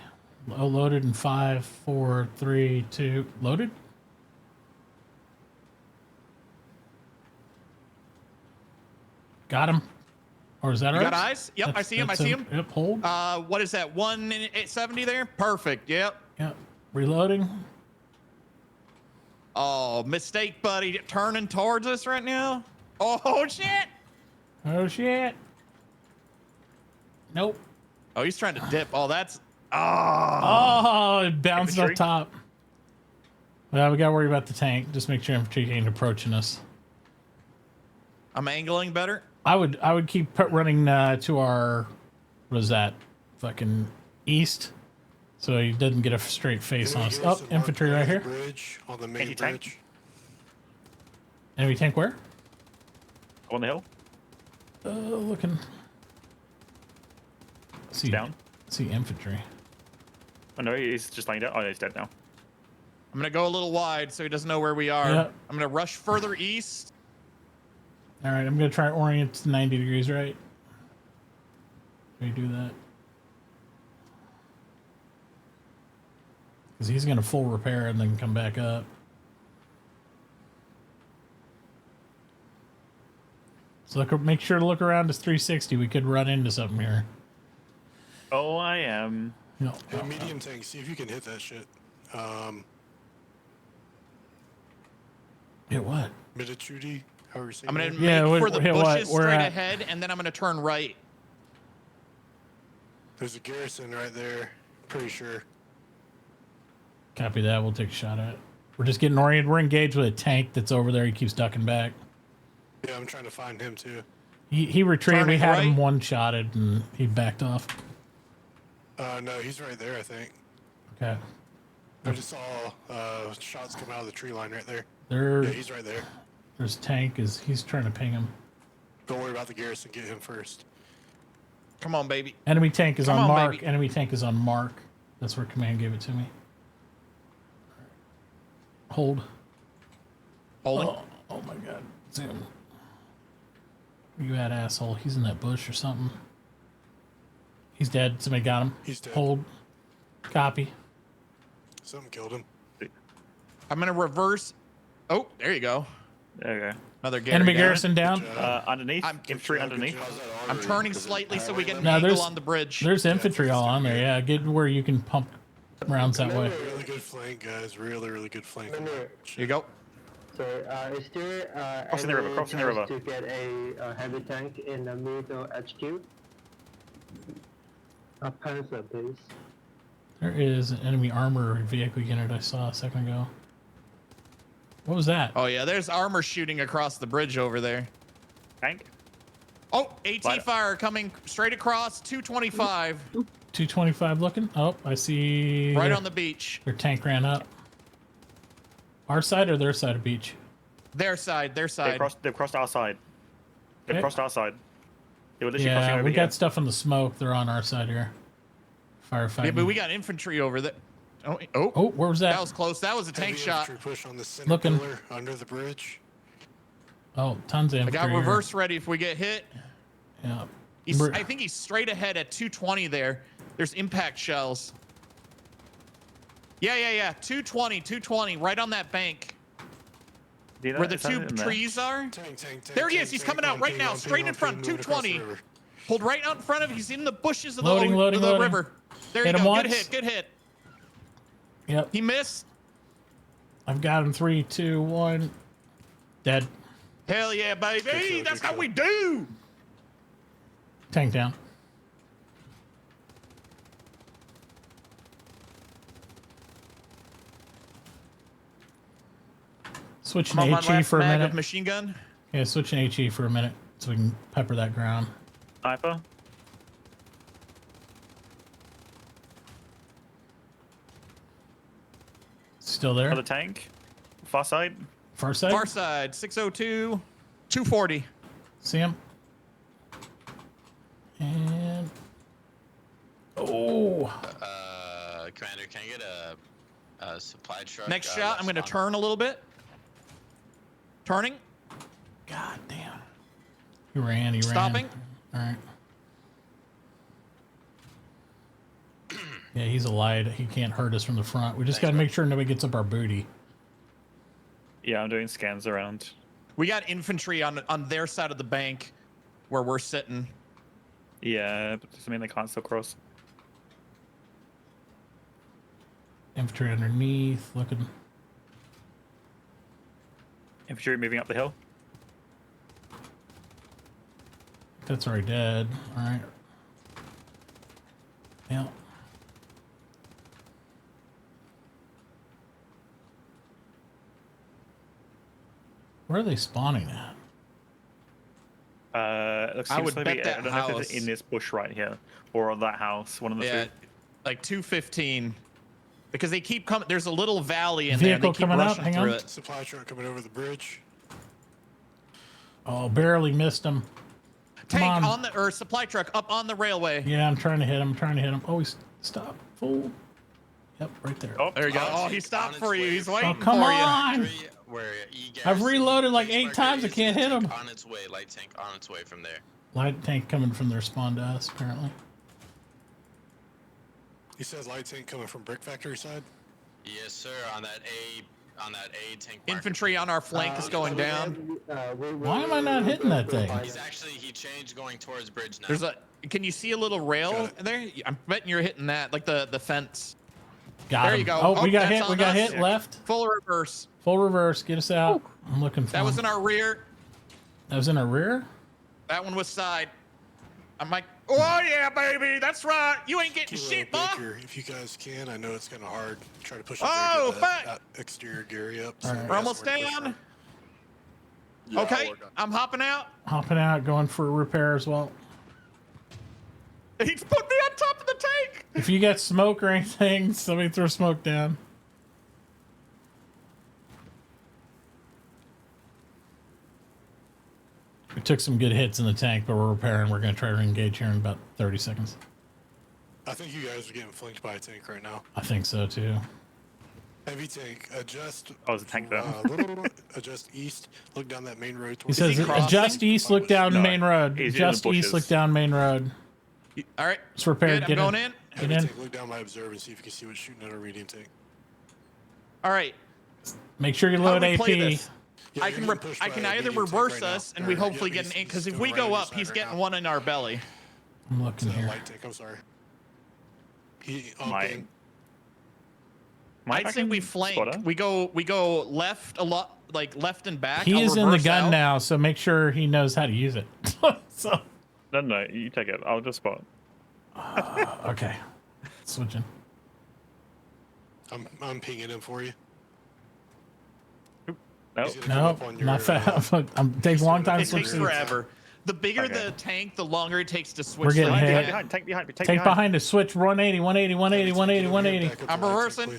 Loaded in 5, 4, 3, 2. Loaded? Got him. Or is that You ours? got eyes? Yep, I see him. I see him. Yep, hold. What is that? 170 there? Perfect. Yep. Yep. Reloading. Oh, mistake, buddy. Turning towards us right now. Oh, shit. Oh, shit. Nope. Oh, he's trying to dip. Oh, that's... Oh, it bounced Infantry? up top. Well, we got to worry about the tank. Just make sure infantry ain't approaching us. I'm angling better. I would keep running to our, what is that, fucking east, so he doesn't get a straight face on us. Oh, infantry right here. Bridge on the main Anti-tank. bridge. Enemy tank where? On the hill. Looking. See Down. See infantry. Oh no, he's just laying down. Oh, he's dead now. I'm going to go a little wide so he doesn't know where we are. Yep. I'm going to rush further east. All right, I'm gonna try orient to 90 degrees right. Can we do that? Because he's gonna full repair and then come back up. So make sure to look around us 360. We could run into something here. Oh, I am. No. Hey, medium tank, see if you can hit that shit. Hit what? Midachuti, how are you saying I'm going that? to make for the bushes straight ahead, and then I'm going to turn right. There's a garrison right there, pretty sure. Copy that. We'll take a shot at it. We're just getting oriented. We're engaged with a tank that's over there. He keeps ducking back. Yeah, I'm trying to find him too. He retreated. We Turning had him right? one-shotted and he backed off. No, he's right there, I think. Okay. I just saw shots come out of the tree line right there. There. Yeah, he's right there. There's tank. He's trying to ping him. Don't worry about the garrison. Get him first. Come on, baby. Enemy tank is Come on on, mark. baby. Enemy tank is on mark. That's where command gave it to me. Hold. Holding. Oh my god. Zoom. You at asshole. He's in that bush or something. He's dead. Somebody got him. He's dead. Hold. Copy. Something killed him. I'm going to reverse. Oh, there you go. There you go. Another Gary Enemy got it. garrison down. Underneath. Infantry underneath. I'm turning slightly so we get an No, angle there's on the bridge. There's infantry all on there. Yeah, get where you can pump rounds that way. Really good flank, guys. Really, really good flank. Here you go. So, is there Crossing the river, crossing the river. to get a heavy tank in the middle HQ? A Panzer, please. There is an enemy armor vehicle unit I saw a second ago. What was that? Oh, yeah. There's armor shooting across the bridge over there. Tank. Oh, AT fire coming straight across 225. 225 looking. Oh, I see. Right on the beach. Their tank ran up. Our side or their side of beach? Their side. Their side. They've crossed our side. They've Okay. crossed our side. They were literally crossing Yeah, over we here. got stuff in the smoke. They're on our side here. Firefighting. Yeah, but we got infantry over there. Oh, where was that? That was close. That was a tank Heavy shot. infantry push on the center Looking. pillar under the bridge. Oh, tons of I infantry. got here. reverse ready if we get hit. Yeah. I think he's straight ahead at 220 there. There's impact shells. Yeah. 220, right on that bank. Where the two trees are. There he is. He's coming out right now, straight in front. 220. Pulled right out in front of him. He's in the bushes of the river. There you go. Good hit. Yep. He missed. I've got him. 3, 2, 1. Dead. Hell yeah, baby. That's how we do. Tank down. Switching HE for a minute. Machine gun. Yeah, switching HE for a minute so we can pepper that ground. Sniper. Still there? Another tank. Far side. Far side? Far side. 602. 240. See him? And... Oh! Commander, can I get a supply truck? Next shot, I'm going to turn a little bit. Turning. God damn. He ran. Stopping. All right. Yeah, he's a light. He can't hurt us from the front. We just got to make sure nobody gets up our booty. Yeah, I'm doing scans around. We got infantry on their side of the bank where we're sitting. Yeah, but does it mean they can't still cross? Infantry underneath, looking. Infantry moving up the hill. That's already dead. All right. Yeah. Where are they spawning at? I would bet that house. I don't know if it's in this bush right here or on that house. One of the two. Like 215. Because they keep coming. There's a little valley in Vehicle there. They keep coming rushing up. Hang through on. it. Supply truck coming over the bridge. Oh, barely missed him. Tank on the or supply truck up on the railway. Yeah, I'm trying to hit him. Oh, he's stop. Fool. Yep, right there. Oh, there you go. Oh, he stopped for you. He's waiting for you. Come on. Where I've reloaded like 8 times. I can't hit him. On its way, light tank on its way from there. Light tank coming from their spawn to us, apparently. He says light tank coming from brick factory side. Yes, sir. On that A tank. Infantry on our flank is going down. Why am I not hitting that thing? He changed going towards bridge now. There's a. Can you see a little rail there? I'm betting you're hitting that, like the fence. Got there him. you go. Oh, we got hit. that's We on got us. hit. Left. Full reverse. Full reverse. Get us out. I'm looking for That was him. in our rear. That was in our rear? That one was side. I'm like, oh yeah, baby, that's right. You ain't getting shit, boy. If you guys can, I know it's kind of hard. Try to push that exterior Gary up. All right. We're almost down. Yeah, okay, I'm hopping out. Hopping out, going for a repair as well. He's put me on top of the tank. If you got smoke or anything, somebody throw smoke down. We took some good hits in the tank, but we're repairing. We're going to try to engage here in about 30 seconds. I think you guys are getting flanked by a tank right now. I think so, too. Heavy tank, adjust. Oh, it's a tank there. Adjust east. Look down that main road. He says, adjust east, look down main road. Adjust east, look down main road. All right. It's repaired. Good, I'm going in. Heavy tank, look down my observer and see if you can see what's shooting at our medium tank. All right. Make sure you load AP. Yeah, I can either reverse us and we hopefully get an ink because if we go up, he's getting one in our belly. I'm looking here. Light tank, I'm sorry. I'd say we flank. We go left a lot, like left and back. He is in the gun now, so make sure he knows how to use it. So. No, you take it. I'll just spot. Okay. Switching. I'm pinging him for you. No, not fast. It takes a long time to switch. It takes forever. The bigger the tank, the longer it takes to switch. We're getting hit. Tank behind me. Take behind us. Switch 180, 180, 180, 180, 180. I'm reversing.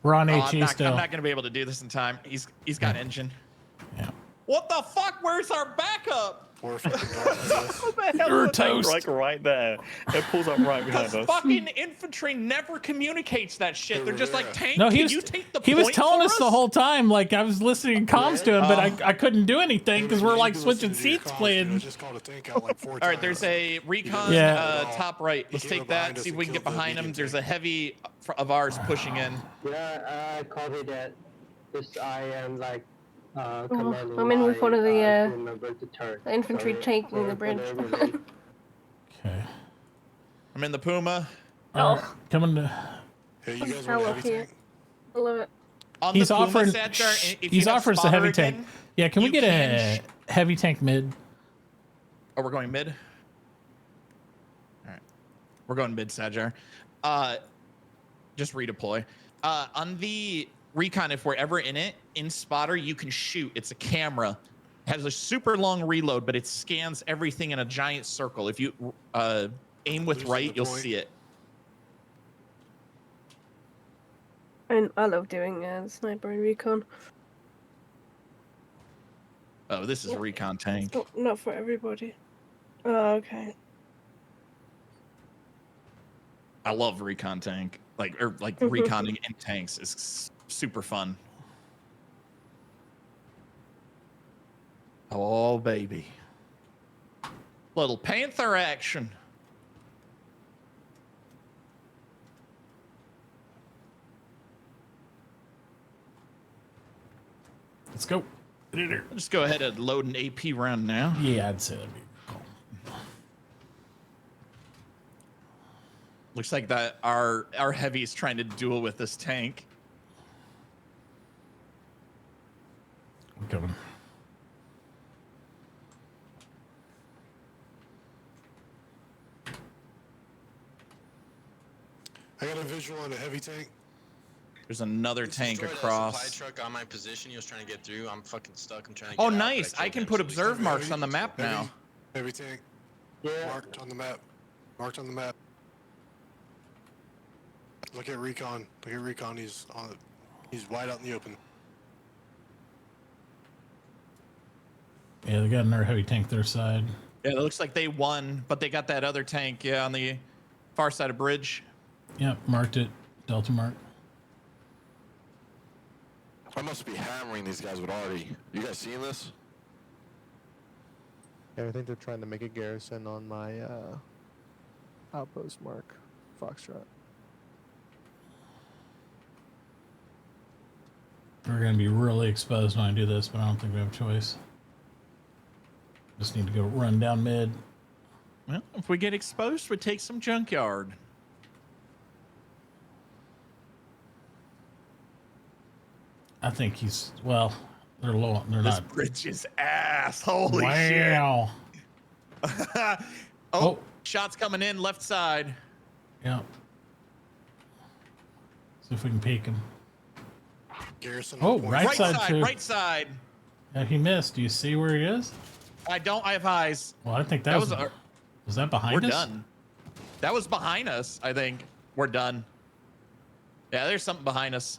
We're on I'm HE still. not going to be able to do this in time. He's got engine. Yeah. What the fuck? Where's our backup? What the You're The tank, toast. like right there. It pulls up right behind Because us. fucking infantry never communicates that shit. They're just like, tank, No, can you take the he was point telling for us the whole time. Like I was listening in comms to him, but I couldn't do anything because we're like switching seats playing. All right, there's a recon top right. Let's take that, see if we can get behind him. There's a heavy of ours pushing in. Yeah, copy that. Just I am like commanding I'm in with one of the remember to turn. infantry taking the bridge. Okay. I'm in the Puma. Oh. Coming to. Hey, you guys Hell want a up heavy here. tank? I love it. On He's the Puma, offering. Satchar, if He's you have offering us a spotter heavy again, tank. Yeah, can we you get can a heavy tank mid? Oh, we're going mid? All right. We're going mid, Satchar. Just redeploy. On the recon, if we're ever in it, in spotter, you can shoot. It's a camera. Has a super long reload, but it scans everything in a giant circle. If you aim with right, you'll see it. And I love doing sniper and recon. Oh, this is a recon tank. Not for everybody. Oh, okay. I love recon tank. Reconning in tanks is super fun. Oh, baby. Little Panther action. Let's go. Let's go ahead and load an AP round now. Yeah, I'd say that'd be cool. Looks like that our heavy is trying to duel with this tank. I'm coming. I got a visual on a heavy tank. There's another tank Destroyed a across. supply truck on my position. He was trying to get through. I'm fucking stuck. I'm trying to get Oh, out, but nice. I killed can him, put so he's observe coming. marks on the map now. Heavy tank. Yeah. Marked on the map. Marked on the map. Look at recon. Look at recon. He's on. He's wide out in the open. Yeah, they got another heavy tank their side. Yeah, it looks like they won, but they got that other tank, yeah, on the far side of bridge. Yep, marked it. Delta mark. I must be hammering these guys with Artie. You guys seeing this? Yeah, I think they're trying to make a garrison on my outpost mark, Foxtrot. We're going to be really exposed when I do this, but I don't think we have a choice. Just need to go run down mid. Well, if we get exposed, we take some junkyard. I think he's, well, they're low. They're This not. bridge is ass. Holy Wow. shit. Oh, shots coming in left side. Yeah. See if we can peek him. Garrison. Oh, right side too. Right side. Yeah, he missed. Do you see where he is? I don't. I have eyes. Well, I think that was that behind us? We're done. That was behind us, I think. We're done. Yeah, there's something behind us.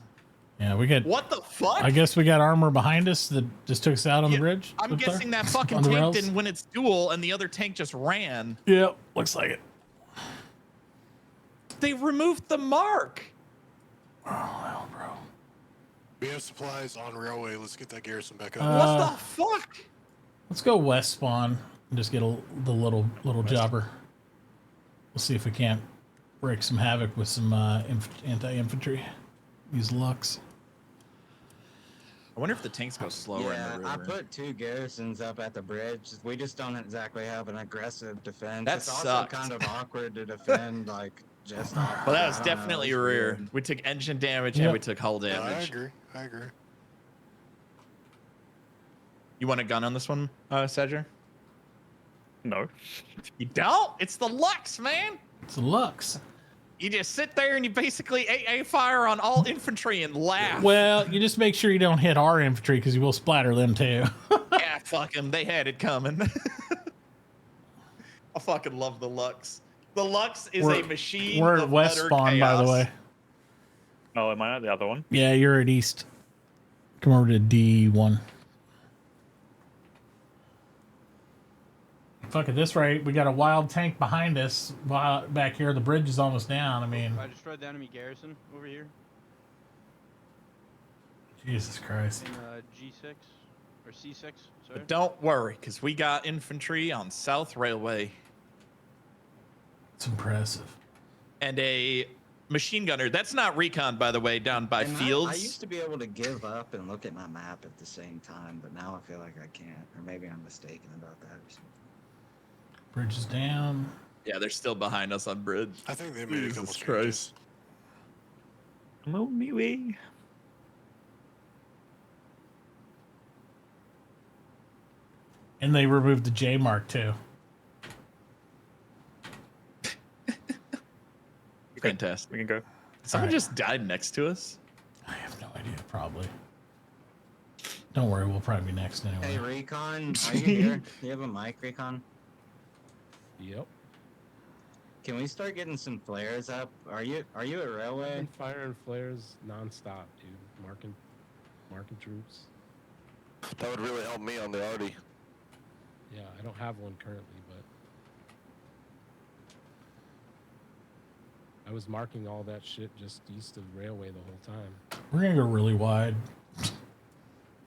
Yeah, we got. What the fuck? I guess we got armor behind us that just took us out on the bridge. I'm up there? guessing that fucking On the tank rails? didn't win its duel and the other tank just ran. Yeah, looks like it. They removed the mark. Oh, hell, bro. We have supplies on railway. Let's get that garrison back up. What the fuck? Let's go west spawn and just get the little jobber. We'll see if we can't break some havoc with some anti-infantry. Use Lux. I wonder if the tanks go slower Yeah, in the I river. put 2 garrisons up at the bridge. We just don't exactly have an aggressive defense. That it's also sucked. kind of awkward to defend, like, just off. Well, that was I don't know, definitely it's rear. weird. We took engine damage Yep. and we took hull Yeah, damage. I agree. You want a gun on this one, Cedric? No. You don't? It's the Lux, man. It's a Lux. You just sit there and you basically AA fire on all infantry and laugh. Well, you just make sure you don't hit our infantry because you will splatter them too. Yeah, fuck them. They had it coming. I fucking love the Lux. The Lux is a machine. We're at of west utter spawn, chaos. by the way. Oh, am I at the other one? Yeah, you're at east. Come over to D1. Fuck, at this rate, we got a wild tank behind us. While back here, the bridge is almost down. I mean, I destroyed the enemy garrison over here Jesus Christ. in G6 or C6. Sorry. But don't worry, because we got infantry on South Railway. It's impressive. And a machine gunner. That's not recon, by the way, down by And Fields. I used to be able to give up and look at my map at the same time, but now I feel like I can't. Or maybe I'm mistaken about that or something. Bridge is down. Yeah, they're still behind us on bridge. I think they made a couple Jesus changes. Christ. Come on, me way. And they removed the J mark too. Fantastic. We can go. Someone Alright. just died next to us. I have no idea, probably. Don't worry, we'll probably be next anyway. Hey, Recon, are you here? Do you have a mic, Recon? Yep. Can we start getting some flares up? Are you at I've Railway? been firing flares nonstop, dude. Marking troops. That would really help me on the Artie. Yeah, I don't have one currently, but I was marking all that shit just east of railway the whole time. We're gonna go really wide,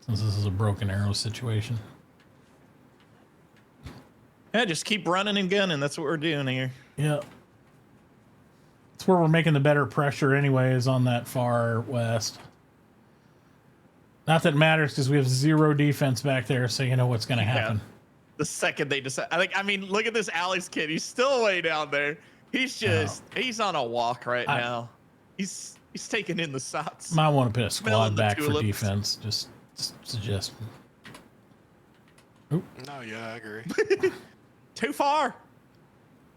since this is a broken arrow situation. Yeah, just keep running and gunning. That's what we're doing here. Yeah. It's where we're making the better pressure anyway, is on that far west. Not that it matters, because we have zero defense back there, so you know what's going to happen. The second they decide, I mean, look at this Alex kid. He's still way down there. He's just, he's on a walk right now. He's taking in the shots. Might want to put a Smelling squad the back for tulips. defense. Just suggest. Oop. No, yeah, I agree. Too far.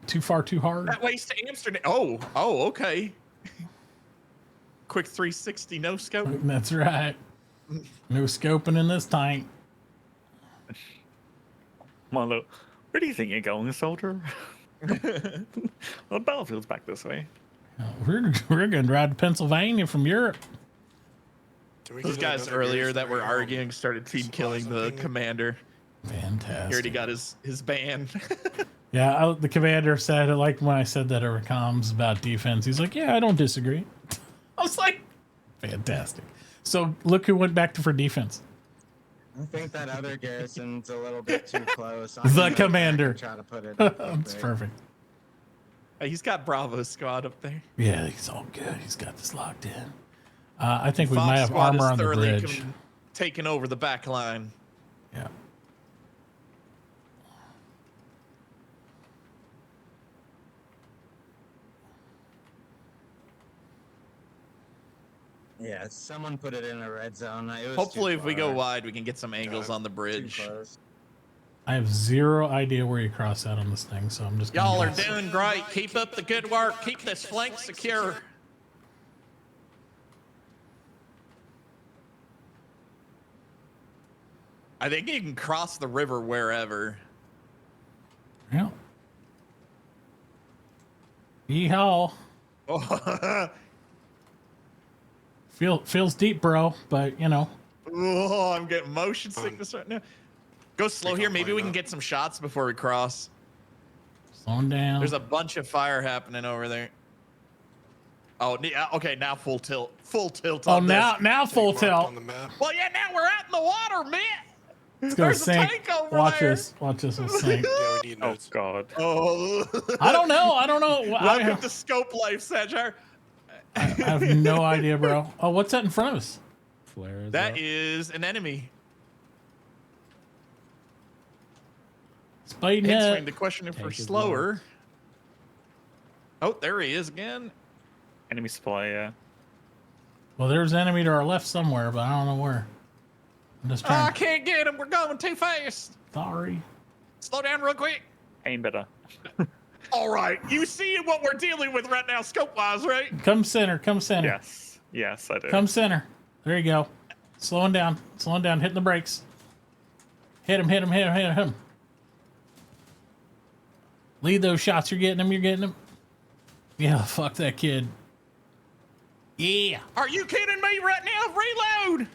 Too far, too hard. That ways to Amsterdam. Oh, okay. Quick 360 no scope. That's right. No scoping in this tank. Milo, where do you think you're going, soldier? The battlefield's back this way. We're going to ride to Pennsylvania from Europe. Those guys earlier that were arguing started team killing the commander. Fantastic. He already got his ban. Yeah, the commander said, like when I said that over comms about defense, he's like, yeah, I don't disagree. I was like, fantastic. So look who went back for defense. I think that other garrison's a little bit too close. The commander. Try to put it up a That's bit. perfect. He's got Bravo squad up there. Yeah, he's all good. He's got this locked in. I think we Fox might have squad is armor on the thoroughly bridge. Taking over the back line. Yeah. Yeah, someone put it in a red zone. It was Hopefully, too if we go far. wide, we can get some angles on the bridge. Too close. I have zero idea where you cross out on this thing, so I'm just gonna Y'all are guess. doing great. Keep up the good work. Keep this flank secure. I think you can cross the river wherever. Yeah. Yeehaw. Feels deep, bro, but you know. Oh, I'm getting motion sickness right now. Go slow here. Maybe we can get some shots before we cross. Slowing down. There's a bunch of fire happening over there. Oh, okay. Now full tilt. Full tilt. Oh, On this. now full tilt. Well, yeah. Now we're out in the water, man. It's gonna There's a sink. tank over Watch there. this. Watch this. Will sink. Yeah, we need Oh notes. God. Oh. I don't know. Welcome to Scope Life, Sajar. I have no idea, bro. Oh, what's that in front of us? Flares. That up. is an enemy. Speeding Answering up. the question if we're Tank is slower. Oh, there he is again. Enemy supply, yeah. Well, there's an enemy to our left somewhere, but I don't know where. I'm just Oh, I trying. can't get him. We're going too fast. Sorry. Slow down real quick. Aim better. All right. You see what we're dealing with right now, scope-wise, right? Come center. Come center. Yes. Yes, I do. Come center. There you go. Slowing down. Slowing down. Hitting the brakes. Hit him. Hit him. Hit him. Hit him. Lead those shots. You're getting them. You're getting them. Yeah. Fuck that kid. Yeah. Are you kidding me right now? Reload.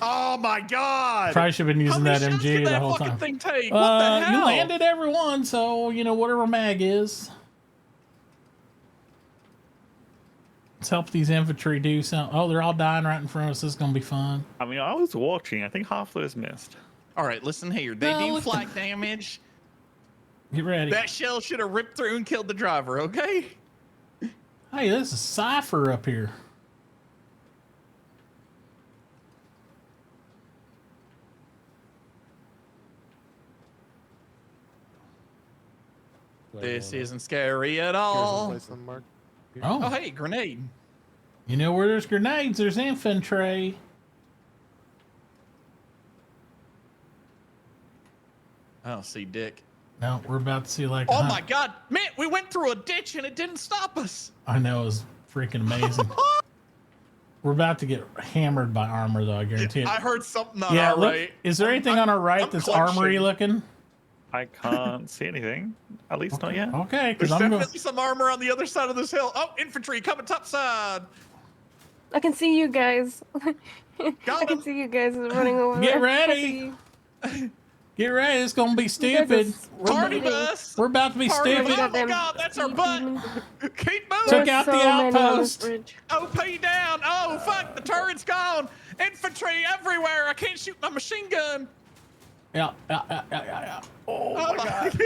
Oh my god! Probably should have been using How that many shots MG did the that whole fucking time. thing take? What the hell? You landed every one, so you know whatever mag is. Let's help these infantry do something. Oh, they're all dying right in front of us. This is gonna be fun. I mean, I was watching. I think half those missed. All right, listen here. They No, do listen. flak damage. Get ready. That shell should have ripped through and killed the driver. Okay. Hey, this is Cypher up here. This isn't scary at all. Oh, Oh, hey, grenade. you know where there's grenades, there's infantry. I don't see dick. No, we're about to see like. Oh my god, man, we went through a ditch and it didn't stop us. I know, it was freaking amazing. We're about to get hammered by armor, though. I guarantee it. I heard something on Yeah, our look, right. is there anything on our right I'm that's clutching. armory looking? I can't see anything. At least not yet. Okay, because There's I'm going. definitely some armor on the other side of this hill. Oh, infantry coming top side. I can see you guys. I Got can see you guys running over. Get there. I ready. see you. Get ready, it's gonna be guys stupid. are Party bleeding. bus. We're about to be Party stupid. bus. Oh my god, that's our butt. Keep moving. Took out the outpost. OP down. Oh fuck, the turret's gone. Infantry everywhere. I can't shoot my machine gun. Yeah. Oh my god.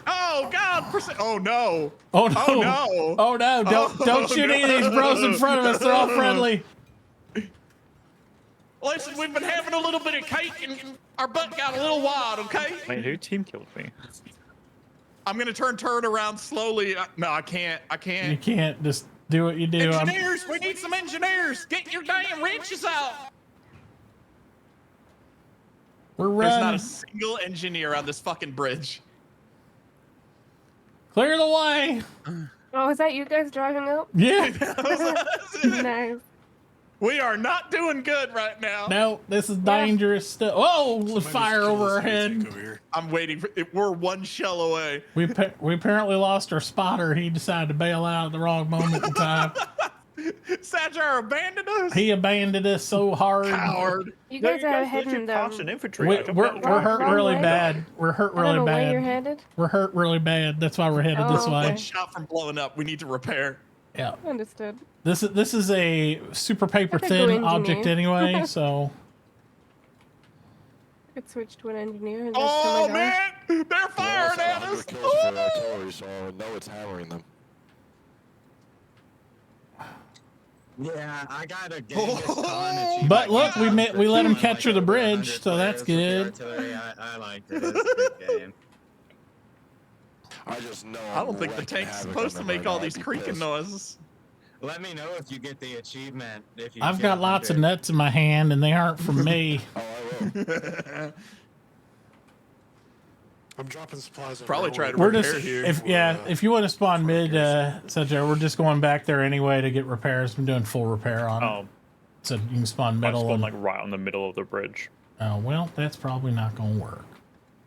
Oh god. Oh no. Oh no. Oh no. Oh no. Don't shoot any of these bros in front of us. They're all friendly. Listen, we've been having a little bit of cake and our butt got a little wild, okay? Wait, who team killed me? I'm gonna turn around slowly. No, I can't. I You can't. can't just do what you do. Engineers, we need some engineers. Get your damn wrenches out. We're There's not running. a single engineer on this fucking bridge. Clear the way. Oh, is that you guys driving up? Yeah. Nice. We are not doing good right now. No, this is dangerous stuff. Oh, fire over our head. I'm waiting for it. We're one shell away. We apparently lost our spotter. He decided to bail out at the wrong moment in time. Satchar abandoned us. He abandoned us so hard. Coward. You guys are heading down. We're hurt really bad. We're hurt I don't really know where you're bad. headed. We're hurt really bad. That's why we're headed this Oh, way. One shot from blowing up. We need to repair. Yeah. Understood. This is a super paper I could go thin object engineer. anyway, so I could switch to an engineer. And Oh just come man, they're firing at us. Kills for artillery, so I know it's hammering them. Yeah, I got a Genghis Khan achievement. but look, we let him capture the bridge, so that's good. I liked it. It's a good game. I just know. I don't think the tank's supposed to make all these creaking noises. Let me know if you get the achievement. If you I've get got lots of 100. nuts in my hand, and they aren't from me. Oh, I will. I'm dropping supplies. over Probably here. try to We're repair just here. if you want to spawn mid, we're just going back there anyway to get repairs. I'm doing full repair on it, Oh, so you can spawn I middle. spawned And, like right on the middle of the bridge. oh well, that's probably not going to work.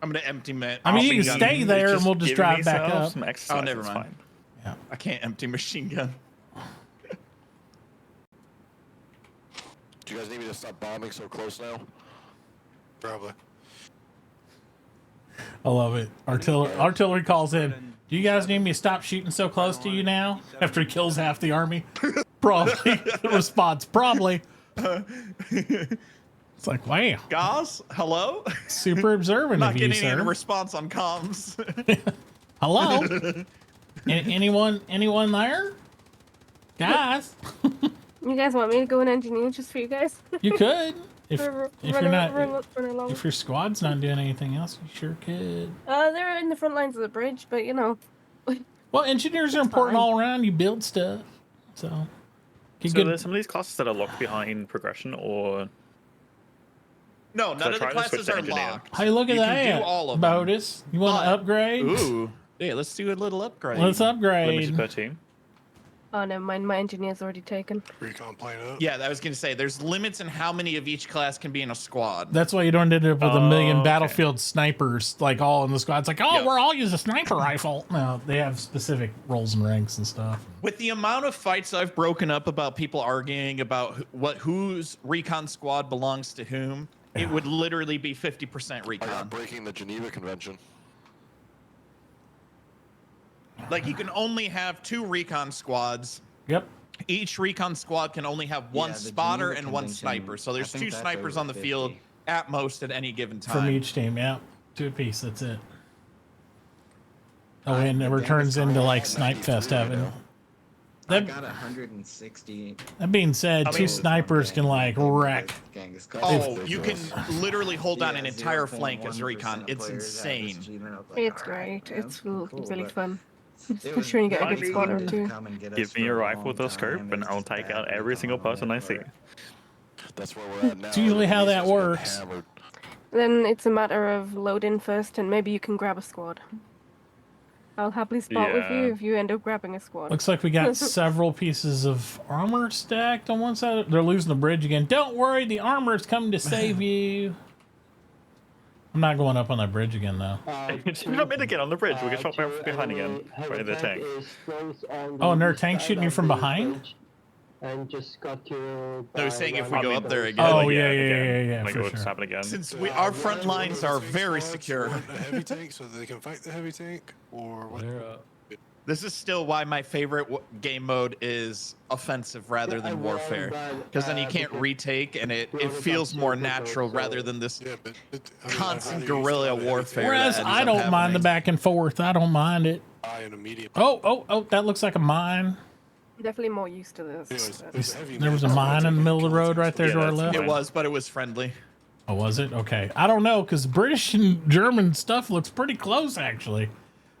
I'm gonna empty my. I mean, you machine can gun. stay there, and we'll just Give drive back myself up. Some exercise, Oh, never it's mind. fine. I can't empty machine gun. Do you guys need me to stop bombing so close now? Probably. I love it. Artillery calls in. Do you guys need me to stop shooting so close to you now? After he kills half the army? Probably. The response, probably. It's like, wow. Guys, hello. Super observant Not of you, getting any sir. response on comms. Hello? Anyone there? Guys? You guys want me to go and engineer just for you guys? You could. If you're not, run along. if your squad's not doing anything else, you sure could. They're in the front lines of the bridge, but you know. Well, engineers are important fine. all around. You build stuff, so. So Good. there's some of these classes that are locked behind progression, or No, none of the try to switch classes to are engineer. locked. Hey, look at You can that, do all of them. Botus. You want to But- upgrade? Ooh. Yeah, let's do a little upgrade. Let's upgrade. limited per team. Oh, never mind. My engineer's already taken. Recon plane up. Yeah, I was gonna say there's limits in how many of each class can be in a squad. That's why you don't end up with a million Okay. Battlefield snipers like all in the squad. It's like, oh, Yep. we're all use a sniper rifle. No, they have specific roles and ranks and stuff. With the amount of fights I've broken up about people arguing about whose recon squad belongs to whom, it would literally be 50% recon. Breaking the Geneva Convention. Like you can only have 2 recon squads. Yep. Each recon squad can only have one Yeah, the spotter Geneva and one Convention, sniper. So there's I think 2 that's snipers over on the 50. field at most at any given time. From each team, yeah. 2 apiece, that's it. Oh, I- and it the returns damage into control like at Snipe 93 Fest heaven. I That, got 160. that being said, I 2 mean- snipers can like wreck. Genghis Khan. Oh, you can literally hold down Yeah, an entire 0.1% flank as recon. of It's players have this insane. achievement. I was like, It's alright, great. yeah, It's cool, really but fun. it For was sure you get a fun good to spotter them too. to come and get us Give me for a a rifle long with a scope, time. and It's I'll just take bad out every recon single on person it, I see. but- That's where we're at now. It's usually how that Enemy's works. just getting hammered. Then it's a matter of load in first, and maybe you can grab a squad. I'll happily spot with you Yeah. if you end up grabbing a squad. Looks like we got several pieces of armor stacked on one side. They're losing the bridge again. Don't worry, the armor's coming to save you. I'm not going up on that bridge again, though. You're not meant to get on the bridge. We get shot from behind again by the tank. Oh, and their tank shooting you from behind? And just got killed. No, by saying if one we go of up there those. again. Oh, like, yeah, again. Like for it would sure. happen again. Since our front lines are very secure. A heavy tank so they can fight the heavy tank, or what? This is still why my favorite game mode is offensive rather than warfare, because then you can't retake, and it feels more natural rather than this constant guerrilla warfare. Whereas that I ends up don't mind the happening. back and forth. I don't mind it. Oh, that looks like a mine. I'm definitely more used to this. There was a mine in the middle of the road right there Yeah, to our that's left. It was, but it was friendly. Oh, was it? Okay. I don't know, because British and German stuff looks pretty close, actually.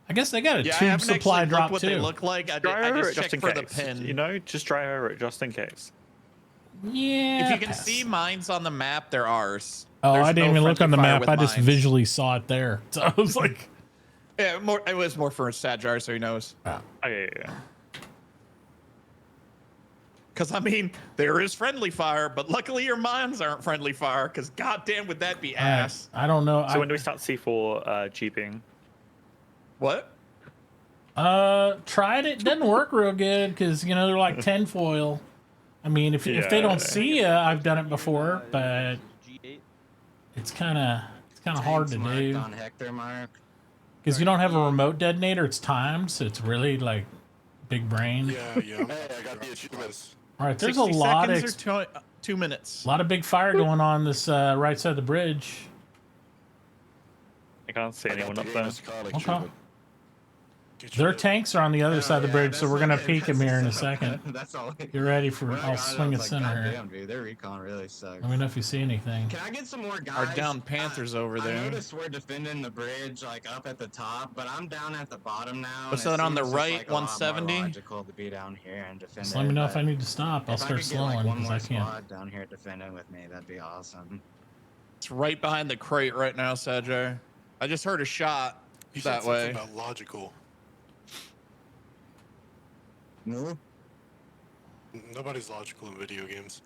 I guess they got a Yeah, I tube haven't supply actually drop, looked what too. they look like. I Drive over just it just checked in for the case. pin. You know, just drive over it just in case. Yeah. If you can see mines on the map, they're ours. Oh, There's I didn't no even look friendly on the fire map. with I just mines. visually saw it there. So I was like, Yeah, it was more for Sadjar, so he knows. Oh, yeah. Because, I mean, there is friendly fire, but luckily your mines aren't friendly fire, because goddamn would that be ass. I don't know. So when do we start C4 jeeping? What? Tried it. Doesn't work real good because, you know, they're like tinfoil. I mean, if they don't see you, I've done it before, but it's kind of hard to do. On Hector mark. Because you don't have a remote detonator, it's timed, so it's really like big brain. Yeah. Hey, I got the achievements. All right, there's a 60 lot of seconds or 2 minutes. lot of big fire going on this right side of the bridge. I can't see I got anyone the up there. Genghis Khan Okay. achievement. Their tanks are on the other side of the bridge, so we're gonna peek them here in a that's- second. That's all. Get ready for. When I I'll got it, swing I a was center like, here. "Goddamn, dude, their recon really sucks." Let me know if you see anything. Can I get some more guys? Our down Panthers over I there. noticed we're defending the bridge like up at the top, but I'm down at the bottom now. What's and it that on the seems just, right, like, a lot more 170? logical to be down here and defend Just it, let me know if but I need to stop. I'll if I start could get, like, slowing one because more I can't. squad down here defending with me, that'd be awesome. It's right behind the crate right now, Sadjar. I just heard a shot You said that something way. about logical. No. Nobody's logical in video games.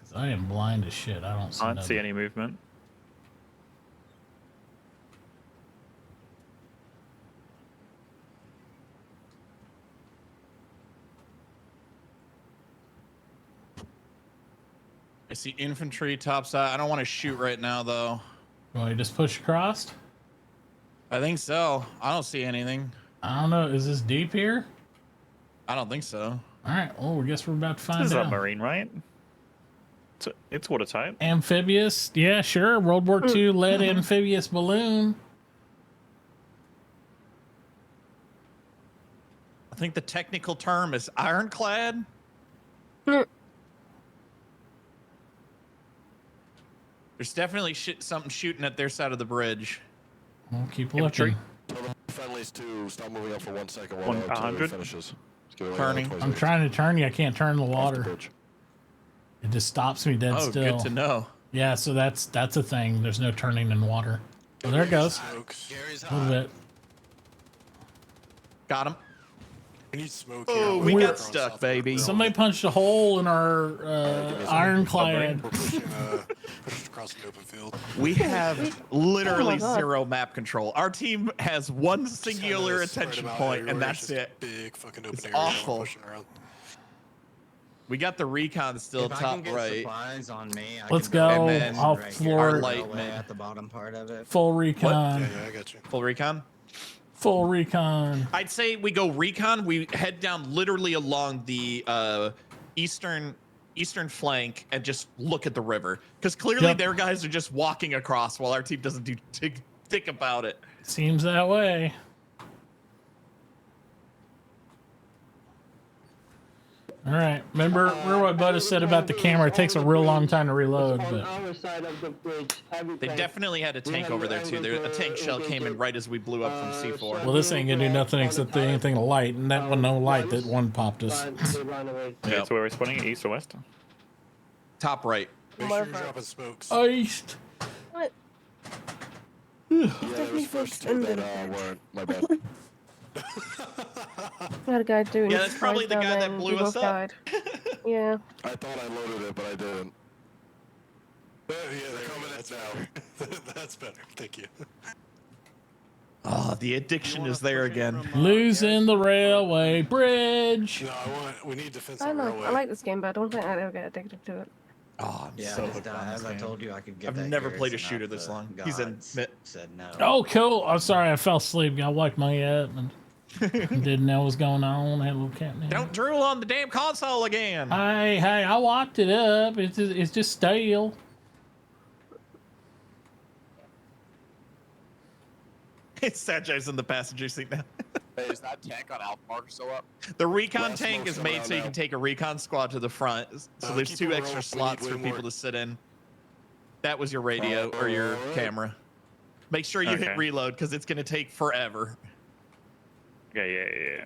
'Cause I am blind as shit. I don't see. I don't see nothing. any movement. I see infantry top side. I don't want to shoot right now, though. You want to just push across? I think so. I don't see anything. I don't know. Is this deep here? I don't think so. All right. Oh, I guess we're about to find This is a out. marine, right? It's watertight. Amphibious? Yeah, sure. World War II lead amphibious balloon. I think the technical term is ironclad. There's definitely something shooting at their side of the bridge. We'll keep Infantry. looking. Tell the friendlies to stop moving up for 1 second while 100? finishes. Let's give it like Turning. 20 I'm seconds. trying to turn you. I can't turn the Off the water. bridge. It just stops me dead Oh, still. good to know. Yeah, so that's a thing. There's no turning in water. Oh, there it goes. Gary's A little bit. Got him. We need smoke. Oh, here. we got We're stuck, south baby. of Somebody punched a hole in our ironclad. We're pushing across an open field. We have literally God. 0 map control. Our team has one singular attention point, and that's it. Big fucking open It's area. We're awful. pushing around. We got the recon still If I top can get right. supplies on me, I Let's can go. And then I'll right floor our it. light mid. at the bottom part of it. Full recon. Yeah, I got you. Full recon? Full recon. I'd say we go recon. We head down literally along the eastern flank and just look at the river. Because clearly Yep. their guys are just walking across while our team doesn't do think about it. Seems that way. All right. Remember what Buddha said about the camera? It takes a real long time to reload. On But our side of the bridge, heavy They tank. definitely had a tank over there too. A tank shell came in right as we blew up from C4. well, this ain't gonna do nothing except anything to light, and that one no light. That one popped us. They ran away. Yeah, so where are we spawning? East or west? Top right. Make sure you're dropping smokes. Iced. What? Yeah, there was first two that weren't. My bad. We had a guy doing. Yeah, that's probably the down guy there that and blew we us both up. died. Yeah. I thought I loaded it, but I didn't. Yeah, they're coming at now. That's better. Thank you. Oh, the addiction is there again. Losing the railway bridge. No, we need defense I on like railway. I like this game, but I don't think I'd ever get addicted to it. Oh, I'm Yeah, so as, hooked on as this I game. told you, I could get I've that never played a Garrison shooter up, this the long. He's in gods mid. said no. Oh, cool. I'm sorry. I fell asleep. I woke me up and didn't know what was going on. I had a little cat nap. Don't drool on the damn console again. Hey, I locked it up. It's just stale. Sergio's in the passenger seat now. Hey, is that tank on Alpha Mark still up? The recon Yeah, tank smoke's is going made out so you now. can take a recon squad to the front. So there's keep 2 it extra rolling. slots We for need people more. to sit in. That was your radio or your Alright. camera. Make sure you hit Okay. reload because it's going to take forever. Yeah.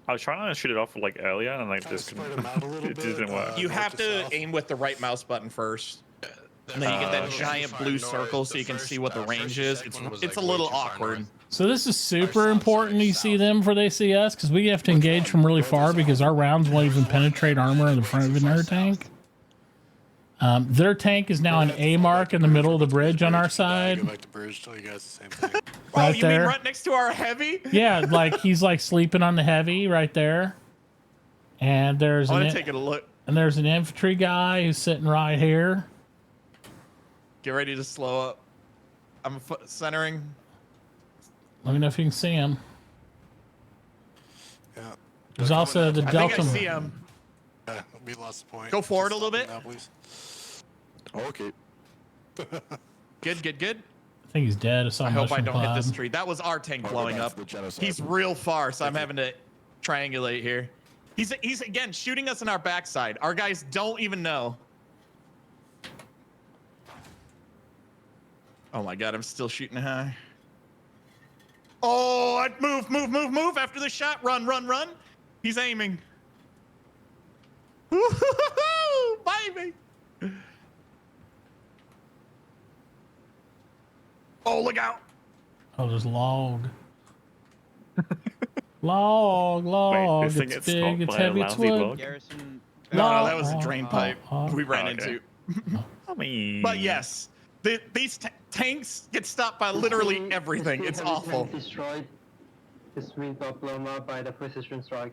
I was trying to shoot it off like earlier and like Kinda just spread 'em out a little it bit, didn't work. You north have to to south. aim with the right mouse button first. And then you get that okay. giant blue circle so you can see what the range is. It's a little awkward. So this is super important. You see them before they see us because we have to engage from really far because our rounds won't even penetrate armor in the front of another tank. Their tank is now an A mark in the middle of the bridge on our Go side, back to bridge. Tell you guys the same thing. Oh, right you mean there. right next to our heavy? Yeah, like he's like sleeping on the heavy right there. And there's I want an to take a look. and there's an infantry guy who's sitting right here. Get ready to slow up. I'm centering. Let me know if you can see him. Yeah. There's also the I Delta. think I see him. Yeah, we lost the point. Go forward a Just little stop bit. Now, please. Okay. Good. I think he's dead. I saw I hope I mushroom don't hit cloud. this tree. That was our tank blowing that's up. the genocide. He's real far, so I'm having to triangulate here. He's again shooting us in our backside. Our guys don't even know. Oh my god, I'm still shooting high. Oh, I'd move after the shot. Run. He's aiming. Woo-hoo-hoo-hoo, baby. Oh, look out. Oh, there's log. log. this thing It's gets big. stopped It's by a heavy. It's lousy wood. log? Garrison. No, that was a drain pipe we ran okay. into. I mean, But yes, these tanks get stopped by literally everything. It's awful. Destroyed. This ring got blown up by the precision strike.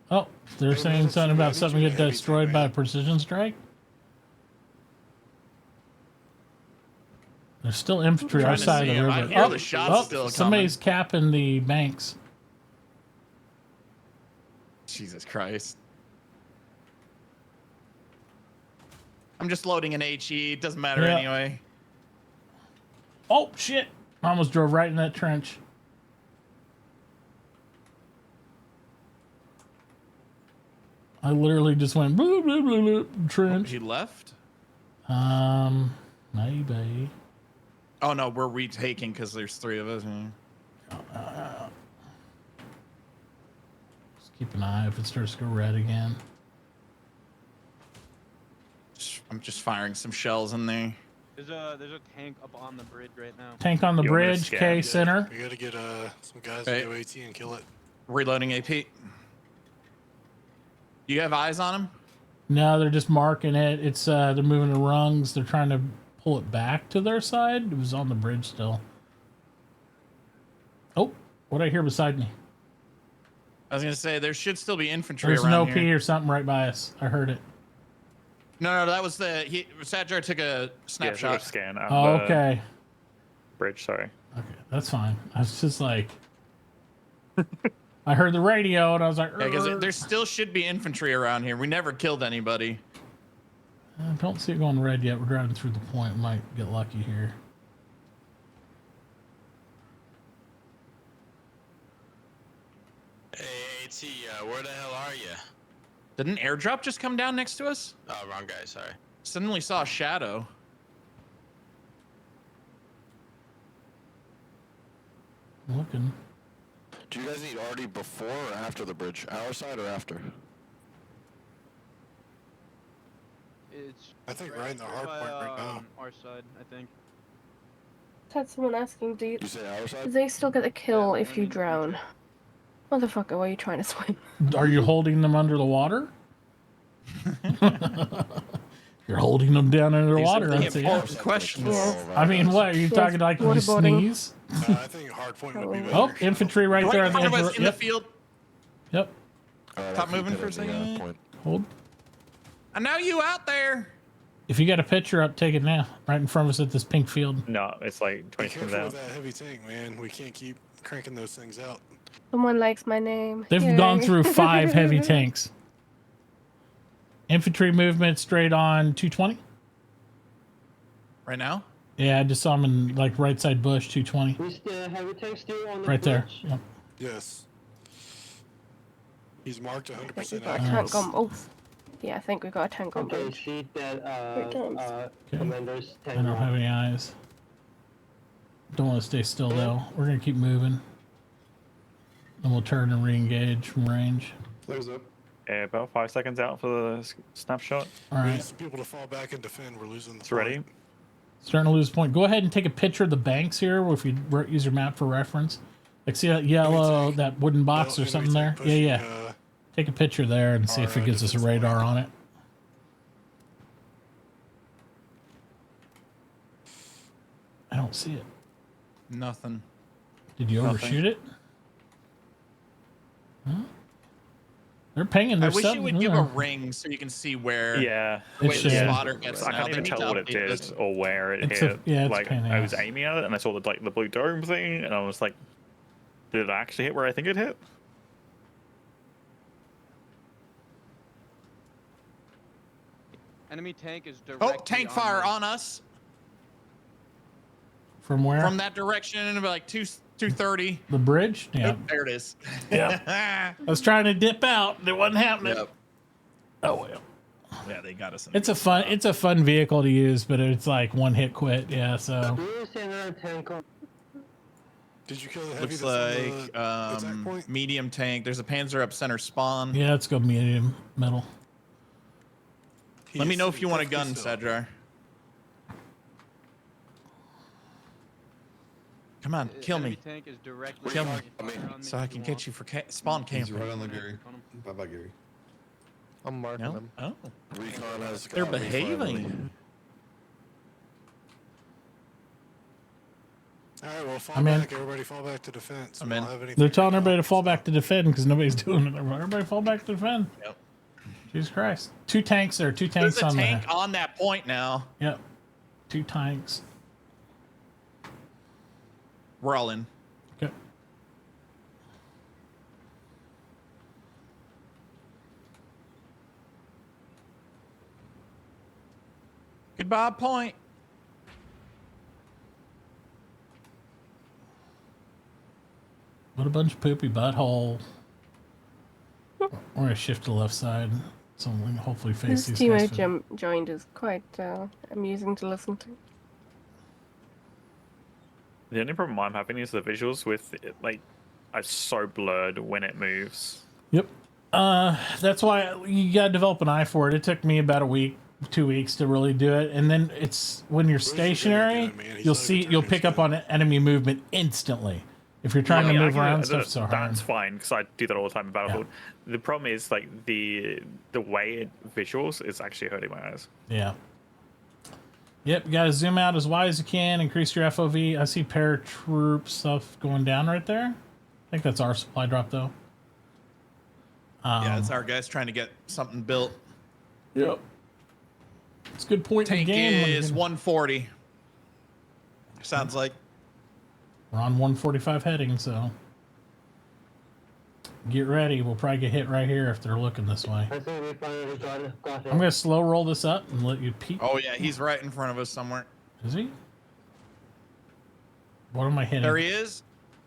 Oh, they're saying something about something get destroyed by a precision strike. There's still infantry I'm trying to outside of see the 'em. I river. hear the shots still somebody's capping the banks. Jesus Christ. I'm just loading an HE. It doesn't matter Yeah. anyway. Oh shit! I almost drove right in that trench. I literally just went bloop, bloop, bloop, bloop, trench. He left? Maybe. Oh no, we're retaking because there's 3 of us. Just keep an eye if it starts to go red again. I'm just firing some shells in there. There's a tank up on the bridge right now. Tank on the You want me to bridge, scan? K Yeah. center. We gotta get some guys Hey. to go AT and kill it. Reloading AP. You have eyes on him? No, they're just marking it. It's they're moving the rungs. They're trying to pull it back to their side. It was on the bridge still. Oh, what I hear beside me? I was gonna say there should still be infantry There's an around OP here. or something right by us. I heard it. No, that was Satjar took a Yeah, snapshot. scan. Oh, okay. Bridge, sorry. Okay, that's fine. I was just like, I heard the radio and I was like, Yeah, because there still should be infantry around here. We never killed anybody. I don't see it going red yet. We're driving through the point. We might get lucky here. Hey, AT, where the hell are you? Did an airdrop just come down next to us? Oh, wrong guy, sorry. Suddenly saw a shadow. Looking. Do you guys need Artie before or after the bridge? Our side or after? It's I think right in the hard point right now. Our side, I think. Had someone asking, do You say our side? they still get a kill if you drown? Motherfucker, why are you trying to swim? Are you holding them under the water? You're holding them down under the These water. are the I'd say, important yeah. questions. Yes. I mean, what are you Yes, talking like? When you waterboarding. sneeze? I think hard point would be better. Oh, infantry right there. Right in on the front of edge us of in the- the field. Yep. Stop moving for a second. Point. Hold. I know you out there. If you got a picture up, take it now. Right in front of us at this pink field. No, it's like Be 20 seconds careful out. with that heavy tank, man. We can't keep cranking those things out. Someone likes my name. They've Yay. gone through 5 heavy tanks. Infantry movement straight on 220. Right now? Yeah, I just saw him in like right side bush 220. Is the heavy tank still on the Right there. bridge? Yep. Yes. He's marked I think 100% we've got a accurate. tank on. Oh, yeah, I think we got a tank on Okay, bridge. see that Okay. commander's tank. I don't have any eyes. Don't want to stay still though. We're gonna keep moving. Then we'll turn and re-engage from range. Flares up. Yeah, about 5 seconds out for the snapshot. All We right. need some people to fall back and defend. We're losing the It's ready. point. Starting to lose point. Go ahead and take a picture of the banks here, if you use your map for reference. Like, see that yellow, that wooden box or something there? Yeah, yeah. Take a picture there and see if it gives us a radar on it. I don't see it. Nothing. Did you Nothing. overshoot it? Huh? They're pinging. I They're wish you setting- would give a yeah. ring so you can see where Yeah. the way It's the just- spotter gets. I now. can't They even need tell to what it update did this. or where it It's hit. yeah, it's a like pain in the I was ass. aiming at it and I saw the blue dome thing and I was like, did it actually hit where I think it hit? Enemy tank is directly Oh, tank fire me. on us From where? from that direction, like 230. The bridge? Yeah. Oh, there it is. I was trying to dip out. It wasn't happening. Yep. Oh well. Yeah, they got us. It's a fun vehicle to use, but it's like one hit quit. Yeah, so There is another tank on. Did you kill the heavy Looks that's on like the attack point? medium tank. There's a Panzer up center spawn. yeah, let's go medium metal. Let me know if you want a perfectly gun, still. Cedrar. Come on, kill Enemy me. tank is directly Kill me. fire on me So if I you can want. catch you for spawn camping. right on the Gary. Bye bye, Gary. I'm marking No? them. Oh. Recon has They're got me finally. behaving. All right, well, fall I'm in. back. Everybody fall back to defense. I'm We don't in. have anything They're telling right everybody now. to fall back to defend because nobody's doing it. Everybody fall back to defend. Yep. Jesus Christ. 2 tanks there. 2 tanks There's a on tank there. on that point now. Yep. 2 tanks. We're all in. Okay. Goodbye, point. What a bunch of poopy butthole. We're gonna shift to the left side, so we can hopefully face This these guys. teammate joined is quite amusing to listen to. The only problem I'm having is the visuals with it, like, are so blurred when it moves. Yep. That's why you gotta develop an eye for it. It took me about a week 2 weeks to really do it, and then it's when you're stationary, you'll pick up on enemy movement instantly. If you're trying to move around, stuff so hard. That's fine because I do that all the time in Battlefield. The problem is like the way it visuals is actually hurting my eyes. Yeah. Yep, you gotta zoom out as wide as you can, increase your FOV. I see paratroop stuff going down right there. I think that's our supply drop though. Yeah, it's our guys trying to get something built. Yep. It's a good point in the Tank game. is 140. Sounds like. We're on 145 heading, so get ready. We'll probably get hit right here if they're looking this way. I think we finally got it. I'm gonna slow roll this up and let you peek. Oh yeah, he's right in front of us somewhere. Is he? What am I hitting? There he is,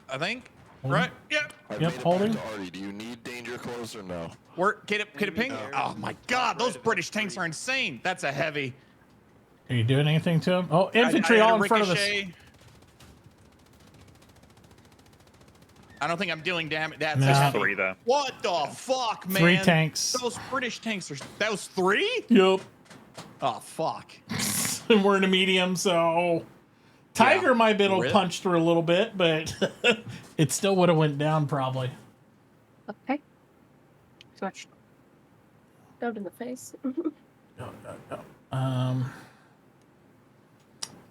I think. Holding? Right? Yep. Yep, holding. Artie, do you need danger close or no? Get it ping? Oh my god, those British tanks are insane. That's a heavy. Are you doing anything to him? Oh, infantry I had all a in front of us. ricochet. I don't think I'm doing damage. That's Nah. heavy. 3 there. What the fuck, man? 3 tanks. Those British tanks are. That was 3? Yep. Oh fuck. And we're in a medium, so Tiger might have been able to Rip. punch through a little bit, but it still would have went down probably. Okay. Switch. Out in the face.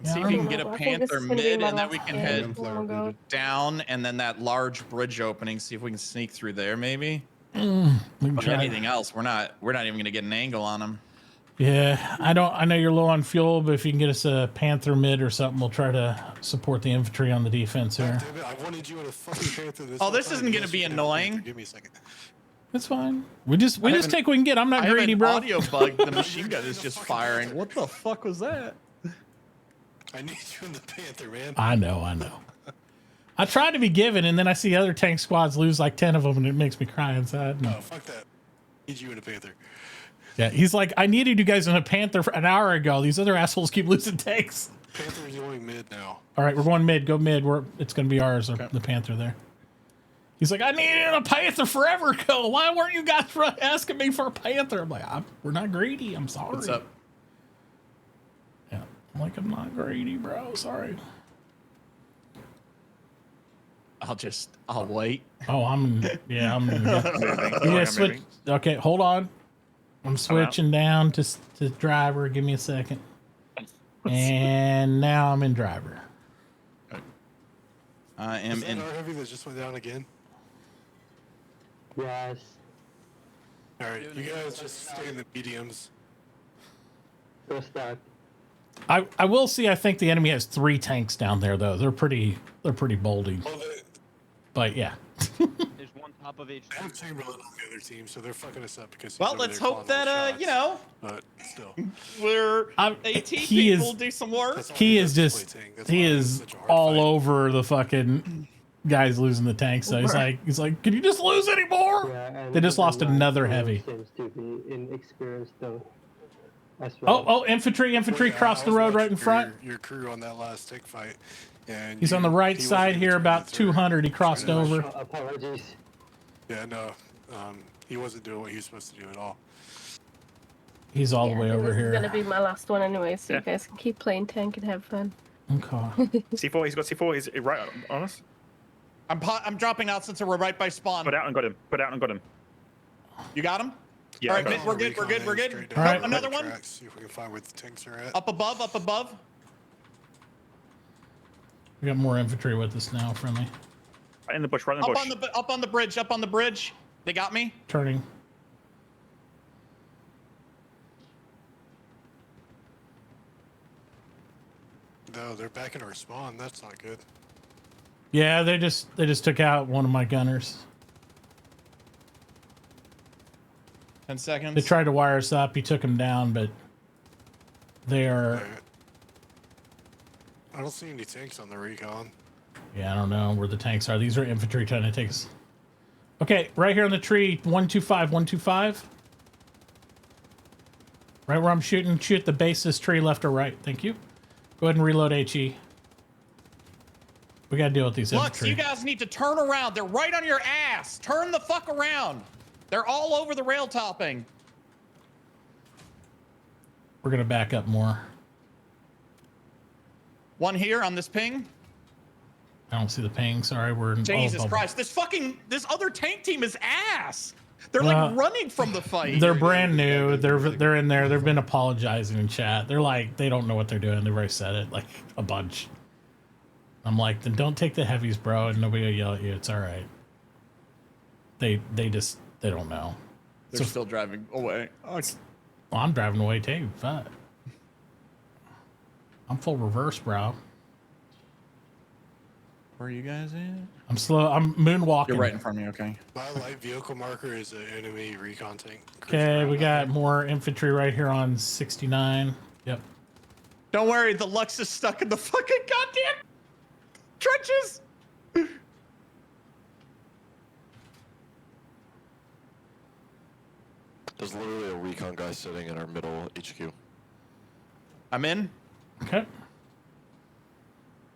See if you can get a I think this Panther is gonna be mid, my and then last we can game. head Oh my God. down, and then that large bridge opening. See if we can sneak through there, maybe. We can But try. anything else, we're not even gonna get an angle on them. Yeah, I know you're low on fuel, but if you can get us a Panther mid or something, we'll try to support the infantry on the defense here. Damn it, I wanted you in a fucking Panther this Oh, whole this time. isn't gonna Yes, be you can. annoying. Give me a second. That's fine. We just I have take what we can get. I'm not I have greedy, an bro. audio bug. The machine gun is just firing. What the fuck was that? I need you in the Panther, man. I know. I tried to be given, and then I see other tank squads lose like 10 of them, and it makes me cry inside. No, fuck that. I need you in a Panther. Yeah, he's like, I needed you guys in a Panther for an hour ago. These other assholes keep losing tanks. Panther's going mid now. All right, we're going mid. Go mid. It's going to be ours, the Panther there. He's like, I needed a Panther forever ago. Why weren't you guys asking me for a Panther? I'm like, we're not greedy. I'm sorry. What's up? Yeah, I'm like, I'm not greedy, bro. Sorry. I'll wait. Oh, I'm yeah, switch. Okay, hold on. I'm switching down to driver. Give me a second. And now I'm in driver. I am Is that in. our heavy that just went down again? Yes. All right, you guys just stay in the mediums. Go start. I will see. I think the enemy has 3 tanks down there, though. They're pretty boldy. But yeah. There's one top of each. I have Chamberlain on the other team, so they're fucking us up because. he's Well, over let's there hope calling all that shots. you know. But still, We're 18 he people is- do some work. He is just all over the fucking guys losing the tanks. So he's like, can you just lose anymore? They just lost another heavy. Seems to be inexperienced though. As well. Oh, infantry crossed the road right in front. Your crew on that last stick fight, and He's on the right side here, about 200. He crossed over. Apologies. Yeah, no, he wasn't doing what he was supposed to do at all. He's all the way over This is here. gonna be my last one anyway, so you guys can keep playing tank and have fun. Okay. C4, he's got C4. He's right on us. I'm dropping out since we're right by spawn. Put out and got him. Put out and got him. You got him? Yeah. All I right, got mid, him. we're good. We're good. We're good. All right. Another one. See if we can find where the tanks are at. Up above. Up above. We got more infantry with us now, friendly. Right in the bush. Right in the bush. Up on the bridge. Up on the bridge. They got me. Turning. No, they're back in our spawn. That's not good. Yeah, they just took out one of my gunners. 10 seconds. They tried to wire us up. He took them down, but they are. I don't see any tanks on the recon. Yeah, I don't know where the tanks are. These are infantry trying to take us. Okay, right here on the tree, 125, 125. Right where I'm shooting. Shoot the base of this tree, left or right. Thank you. Go ahead and reload HE. We gotta deal with these Look, infantry. you guys need to turn around. They're right on your ass. Turn the fuck around. They're all over the rail topping. We're gonna back up more. One here on this ping. I don't see the ping. Sorry, we're in Jesus Christ! This other tank team is ass. They're like running from the fight. They're brand new. They're in there. They've been apologizing in chat. They're like, they don't know what they're doing. They've already said it like a bunch. I'm like, then don't take the heavies, bro, and nobody will yell at you. It's all right. They don't know. They're still driving away. Well, I'm driving away too. Fuck. I'm full reverse, bro. Where are you guys at? I'm slow. I'm moonwalking. You're right in front of me. Okay. My light vehicle marker is an enemy recon tank. Okay, we got more infantry right here on 69. Yep. Don't worry, the Lux is stuck in the fucking goddamn trenches. There's literally a recon guy sitting in our middle HQ. I'm in. Okay.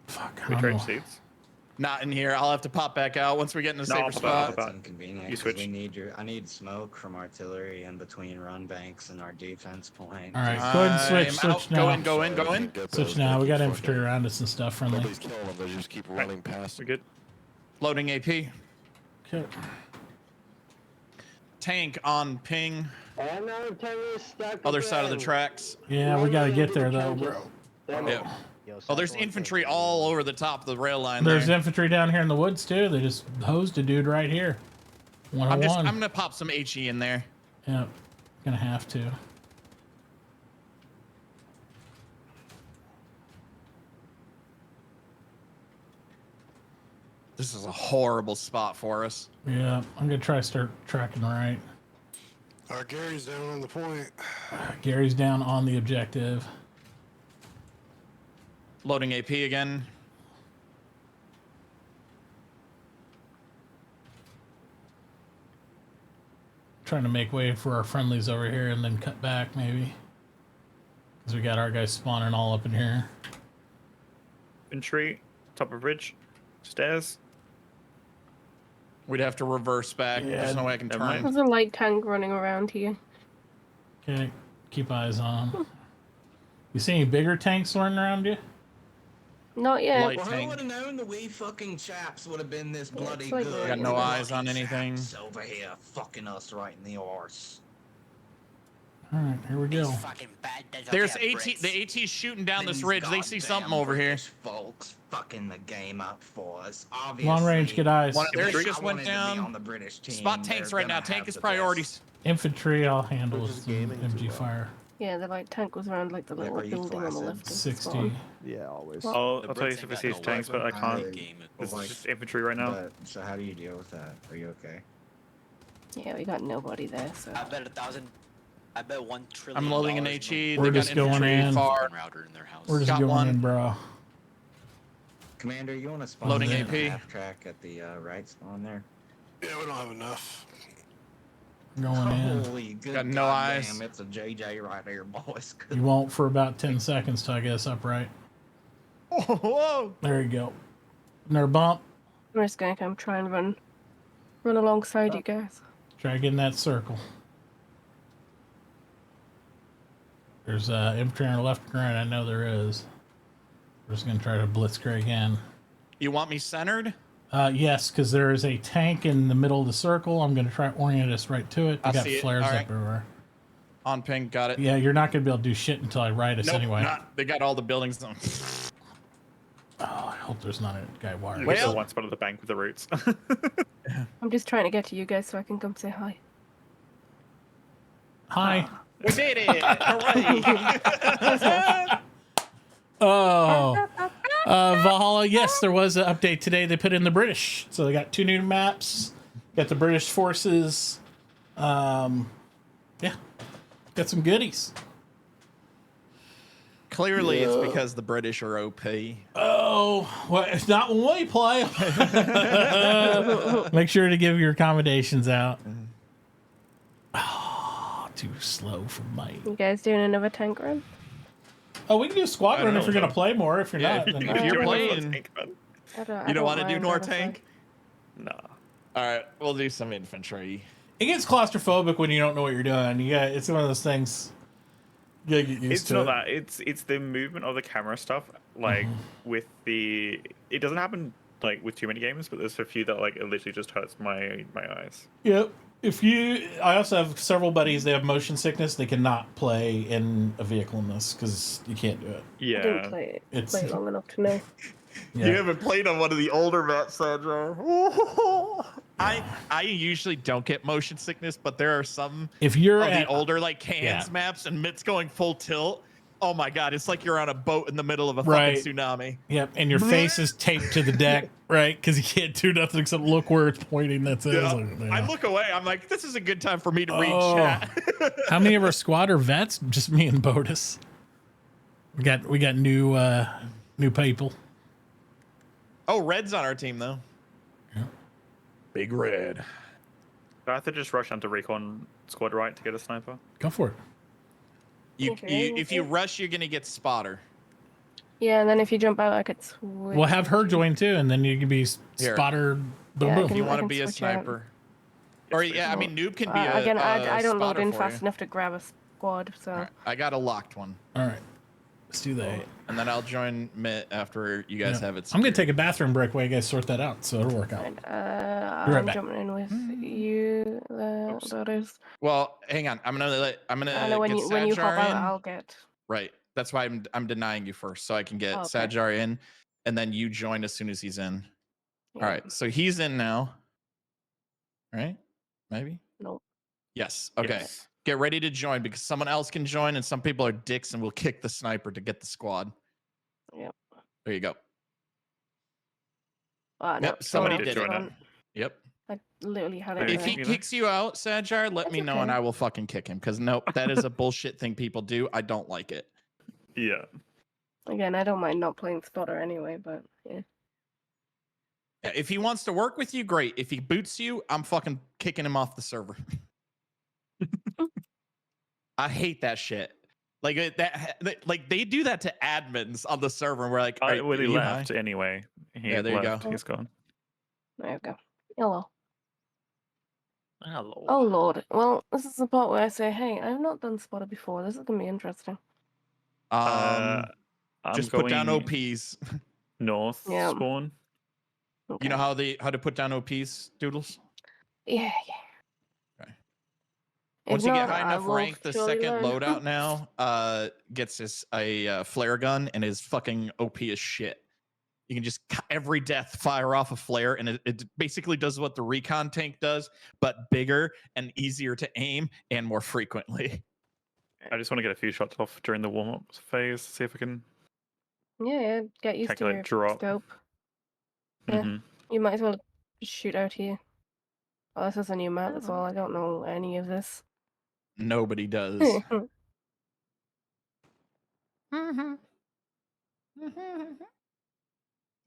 Fuck. We trade seats. Not in here. I'll have to pop back out once we get in a safer spot. That's inconvenient. You 'cause switch. I need smoke from artillery in between run banks and our defense point. All right, go ahead and switch. Switch now. Go in. Switch now. We got infantry around us and stuff. Friendly. Nobody's killing them. They just keep running past. We good. Loading AP. Okay. Tank on ping. Another tank is stuck. Other side of the tracks. Yeah, we gotta get there though, bro. Yeah. Oh, there's infantry all over the top of the rail line. There's infantry down here in the woods too. They just hosed a dude right here. 101. I'm gonna pop some HE in there. Yeah, gonna have to. This is a horrible spot for us. Yeah, I'm gonna try to start tracking right. Gary's down on the point. Gary's down on the objective. Loading AP again. Trying to make way for our friendlies over here and then cut back maybe. Because we got our guys spawning all up in here. Infantry, top of bridge, stairs. We'd have to reverse back. Yeah, There's no way I can turn. There's a light tank running around here. Okay, keep eyes on. You see any bigger tanks running around you? Not yet. Light Well, who tank. would have known the wee fucking chaps would have been this bloody it's like good? Got no eyes on anything. Chaps over here fucking us right in the arse. All right, here we go. There's AT. The AT's shooting down this ridge. They see something over here. Folks fucking the game up for us. Obviously, Long range, get eyes. There I just went wanted to be on down. the British team. Spot tanks They're right now. gonna Tank have is the priorities. Infantry, I'll handle with some MG fire. Yeah, the light tank was around like the little Are you building on the flaccid? left. 60. Yeah, always. I'll tell you if it sees tanks, but I can't. It's Like, just infantry right now. but, so how do you deal with that? Are you okay? Yeah, we got nobody there, so. I bet 1,000. I bet $1 trillion. I'm loading an HE. We're They got just going infantry in. far. Router in their house. We're just Got going one. in, bro. Commander, you want to spawn Loading in AP. a half track at the right spawn there? Yeah, we don't have enough. Going in. Holy good Got no goddamn, eyes. it's a JJ right there, boys. You won't for about 10 seconds till I get us upright. Whoa! There you go. Another bump. I'm just gonna come try and run alongside you guys. Try to get in that circle. There's infantry on the left and right. I know there is. We're just gonna try to blitzkrieg in. You want me centered? Yes, because there is a tank in the middle of the circle. I'm gonna try to orient us right to it. We I got see it. flares All up right. everywhere. On ping, got it. Yeah, you're not gonna be able to do shit until I ride us Nope, anyway. not. They got all the buildings done. Oh, I hope there's not a guy wired. We still one spot at the bank with the roots. I'm just trying to get to you guys so I can come say hi. Hi. We did it! Hooray! Oh. Valhalla, yes, there was an update today. They put in the British. So they got 2 new maps. Got the British forces. Yeah. Got some goodies. Clearly, it's because the British are OP. Oh, well, it's not when we play. Make sure to give your accommodations out. Oh, too slow for Mike. You guys doing another tank run? Oh, we can do a squad I run don't if you're know. going to play more. If you're Yeah, not, then if you're playing, I you don't want to do mind, more honestly. tank? Nah. All right, we'll do some infantry. it gets claustrophobic when you don't know what you're doing. It's one of those things. Yeah, get used It's to not it. that. It's the movement of the camera stuff. Like with the, it doesn't happen like with too many games, but there's a few that like it literally just hurts my eyes. Yep. I also have several buddies. They have motion sickness. They cannot play in a vehicle in this because you can't do it. Yeah. I didn't play it long enough to know. Yeah. You haven't played on one of the older maps, Sandra. I usually don't get motion sickness, but there are some If you're of the at older like cans maps and Mitt's going full tilt. Oh my god, it's like you're on a boat in the middle of a Right. fucking tsunami. Yep, and your face is taped to the deck, right? Because you can't do nothing except look where it's pointing. That's it. Yeah. It's like, I look away. I'm like, this is a good time for me to read Oh. chat. How many of our squad are vets? Just me and Botus. We got new people. Oh, Red's on our team though. Yeah. Big Red. Do I have to just rush onto recon squad right to get a sniper? Go for it. If you rush, you're gonna get spotter. Yeah, and then if you jump out, I could switch. We'll have her join too, and then you can be Here. spotter. Boom, Yeah, boom. If you want to can be a switch out. sniper. Or yeah, I mean, Noob can be a again, I don't load spotter in for fast you. enough to grab a squad, so. I got a locked one. All right, let's do that. And then I'll join Mitt after you guys have it. I'm gonna take a bathroom break while you guys sort that out, so it'll work out. I'm right back. jumping in with you, Botus. Well, hang on. I'm gonna I know when get you hop Sajar out, in. I'll get. Right. That's why I'm denying you first, so I can get Oh, okay. Sajar in, and then you join as soon as he's in. Yeah. All right. So he's in now. Right? Maybe. Nope. Yes. Okay. Yes. Get ready to join because someone else can join, and some people are dicks and will kick the sniper to get the squad. Yep. There you go. No, Yep. Somebody did did join it. it. Yep. I literally had it. If he there. kicks you out, Sajar, let That's me know okay. and I will fucking kick him. Because nope, that is a bullshit thing people do. I don't like it. Yeah. Again, I don't mind not playing spotter anyway, but yeah. Yeah, if he wants to work with you, great. If he boots you, I'm fucking kicking him off the server. I hate that shit. Like like they do that to admins on the server. And we're like, I "Are really you left high?" anyway. He Yeah, there you left. go. He's gone. There you go. Hello. Hello. Oh lord. Well, this is the part where I say, hey, I've not done spotter before. This is gonna be interesting. I'm Just put down going OPs. North Yeah. spawn. Okay. You know how to put down OPs, Doodles? Yeah. Okay. If Once you get not, high I enough will rank, the surely second learn. loadout now gets a flare gun and is fucking OP as shit. You can just every death fire off a flare, and it basically does what the recon tank does, but bigger and easier to aim and more frequently. I just want to get a few shots off during the warm-up phase. See if I can Yeah, get used to your calculate drop. scope. Yeah, Mhm. you might as well shoot out here. Oh, this is a new map as well. I don't know any of this. Nobody does.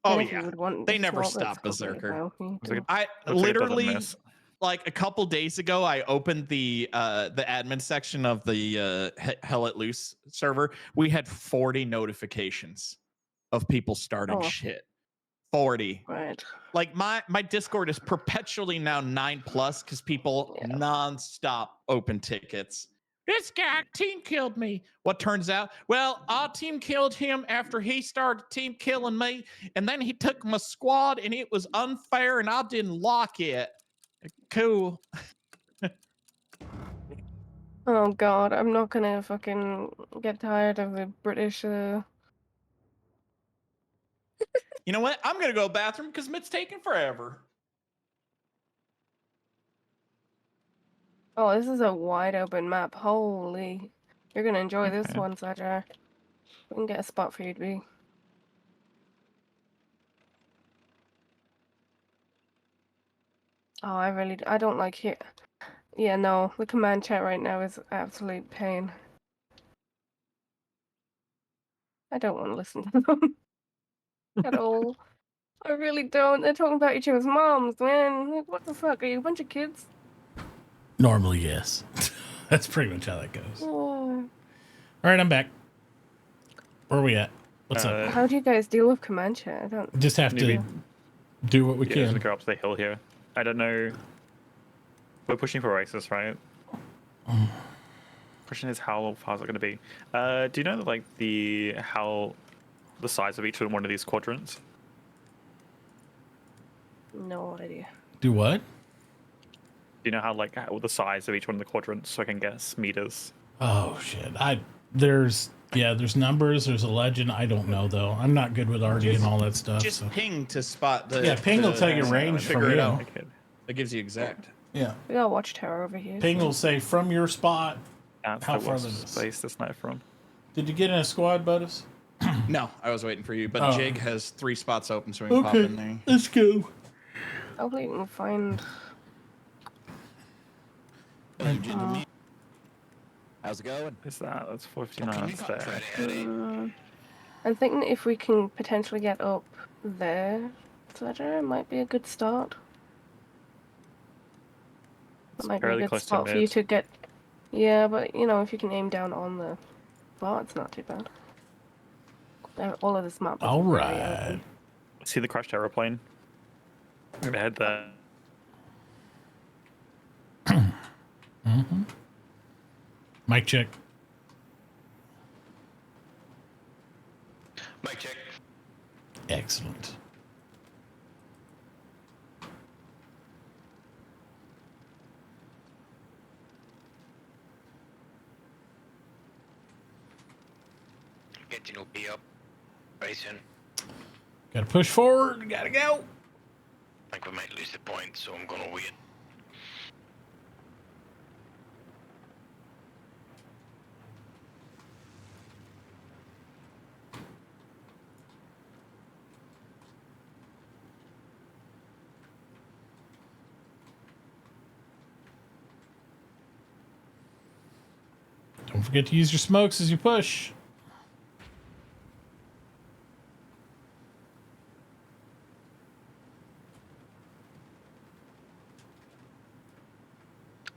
Oh If you yeah, would want they to never swap, that's stop completely Berserker. fine. Looks like I Looks like it doesn't literally miss. like a couple days ago, I opened the admin section of the Hell Let Loose server. We had 40 notifications of people starting Oh. shit. 40. Right. Like my Discord is perpetually now 9+ because people nonstop open tickets. This guy team killed me. What turns out? Well, our team killed him after he started team killing me, and then he took my squad, and it was unfair, and I didn't like it. Cool. Oh god, I'm not gonna fucking get tired of the British. You know what? I'm gonna go bathroom because Mitt's taking forever. Oh, this is a wide open map. Holy. You're gonna enjoy this Okay. one, Sajar. We can get a spot for you to be. Oh, I don't like it. Yeah, no, the command chat right now is absolute pain. I don't want to listen to them at all. I really don't. They're talking about each other's moms, man. Like, what the fuck? Are you a bunch of kids? Normally, yes. That's pretty much how that goes. Oh. All right, I'm back. Where are we at? What's up? How do you guys deal with command chat? I don't. Just have to do what we Yeah, can. just go up to the hill here. I don't know. We're pushing for Oasis, right? question is how far is it going to be? Do you know like the size of each one of these quadrants? No idea. Do what? Do you know how the size of each one of the quadrants so I can guess meters? Oh shit! There's numbers. There's a legend. I don't know though. I'm not good with RD and all that stuff. Just so. ping to spot the. Yeah, ping will tell you range figure from it you. out. It gives you exact. Yeah. We got a watchtower over here. Ping will say from your spot That's how the far worst that is. space this night from. Did you get in a squad, Budus? No, I was waiting for you, but Oh. Jig has 3 spots open, so we can pop Okay, in there. let's go. Hopefully we can find. How's it going? Is that's 59 there. I'm thinking if we can potentially get up there, Sledger, it might be a good start. That might be a fairly good close to spot for you mid. to get. Yeah, but you know, if you can aim down on the bar, it's not too bad. All of this map. is All really right. open. See the crashed aeroplane? Overhead there. Mm-hmm. Mic check. Mic check. Excellent. Getting OP up. Very soon. Gotta push forward. Gotta go. I think we might lose the point, so I'm gonna wait. Don't forget to use your smokes as you push.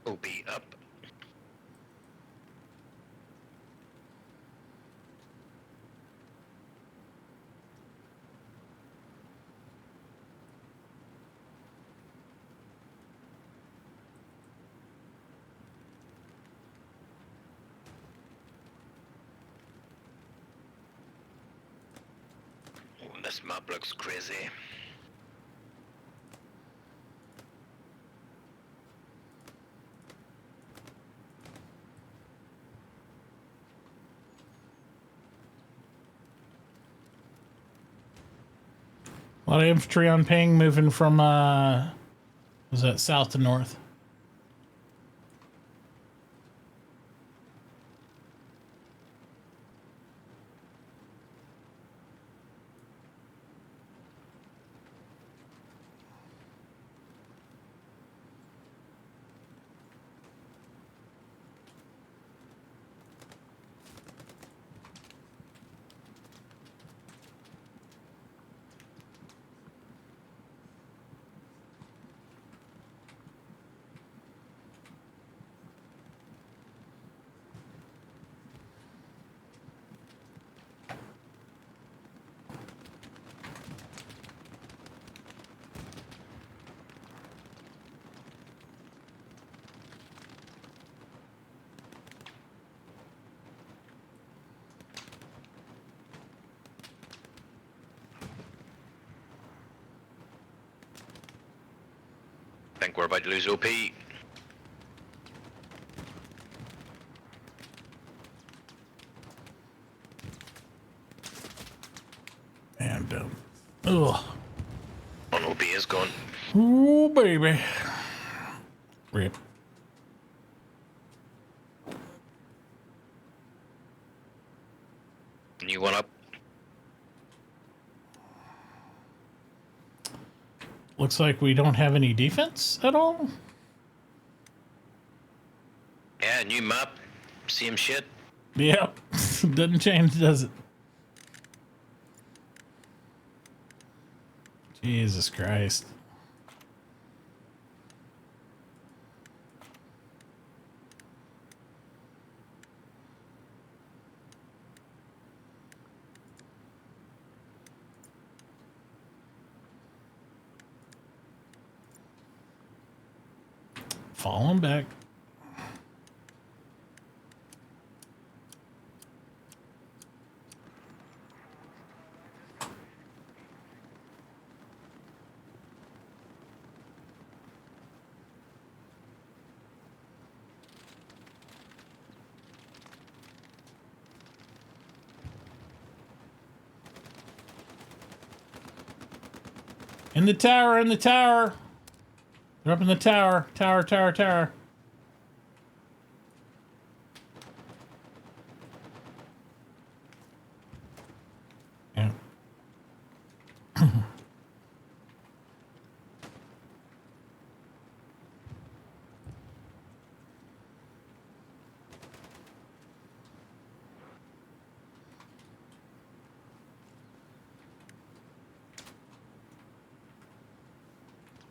OP up. Oh, this map looks crazy. A lot of infantry on ping moving from, was that south to north? I think we're about to lose OP. And, ugh. On OP is gone. Ooh, baby. Rip. New one up. Looks like we don't have any defense at all. Yeah, new map. Same shit. Yep. Doesn't change, does it? Jesus Christ. Falling back. In the tower, in the tower. They're up in the tower. Tower, tower, tower. Yeah.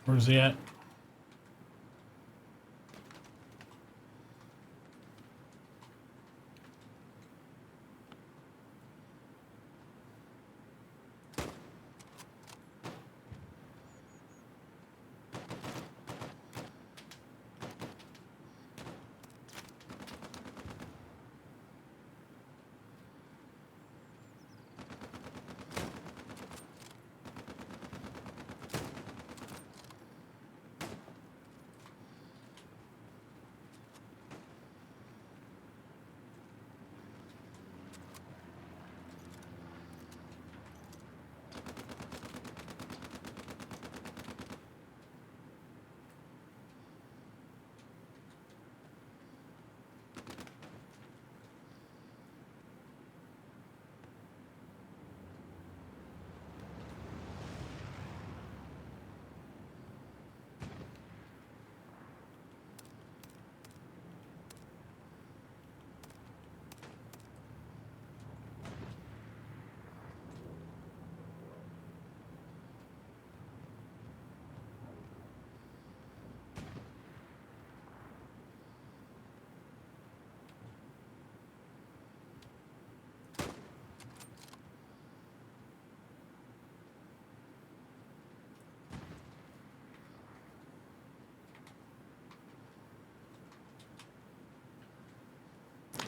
Where's he at?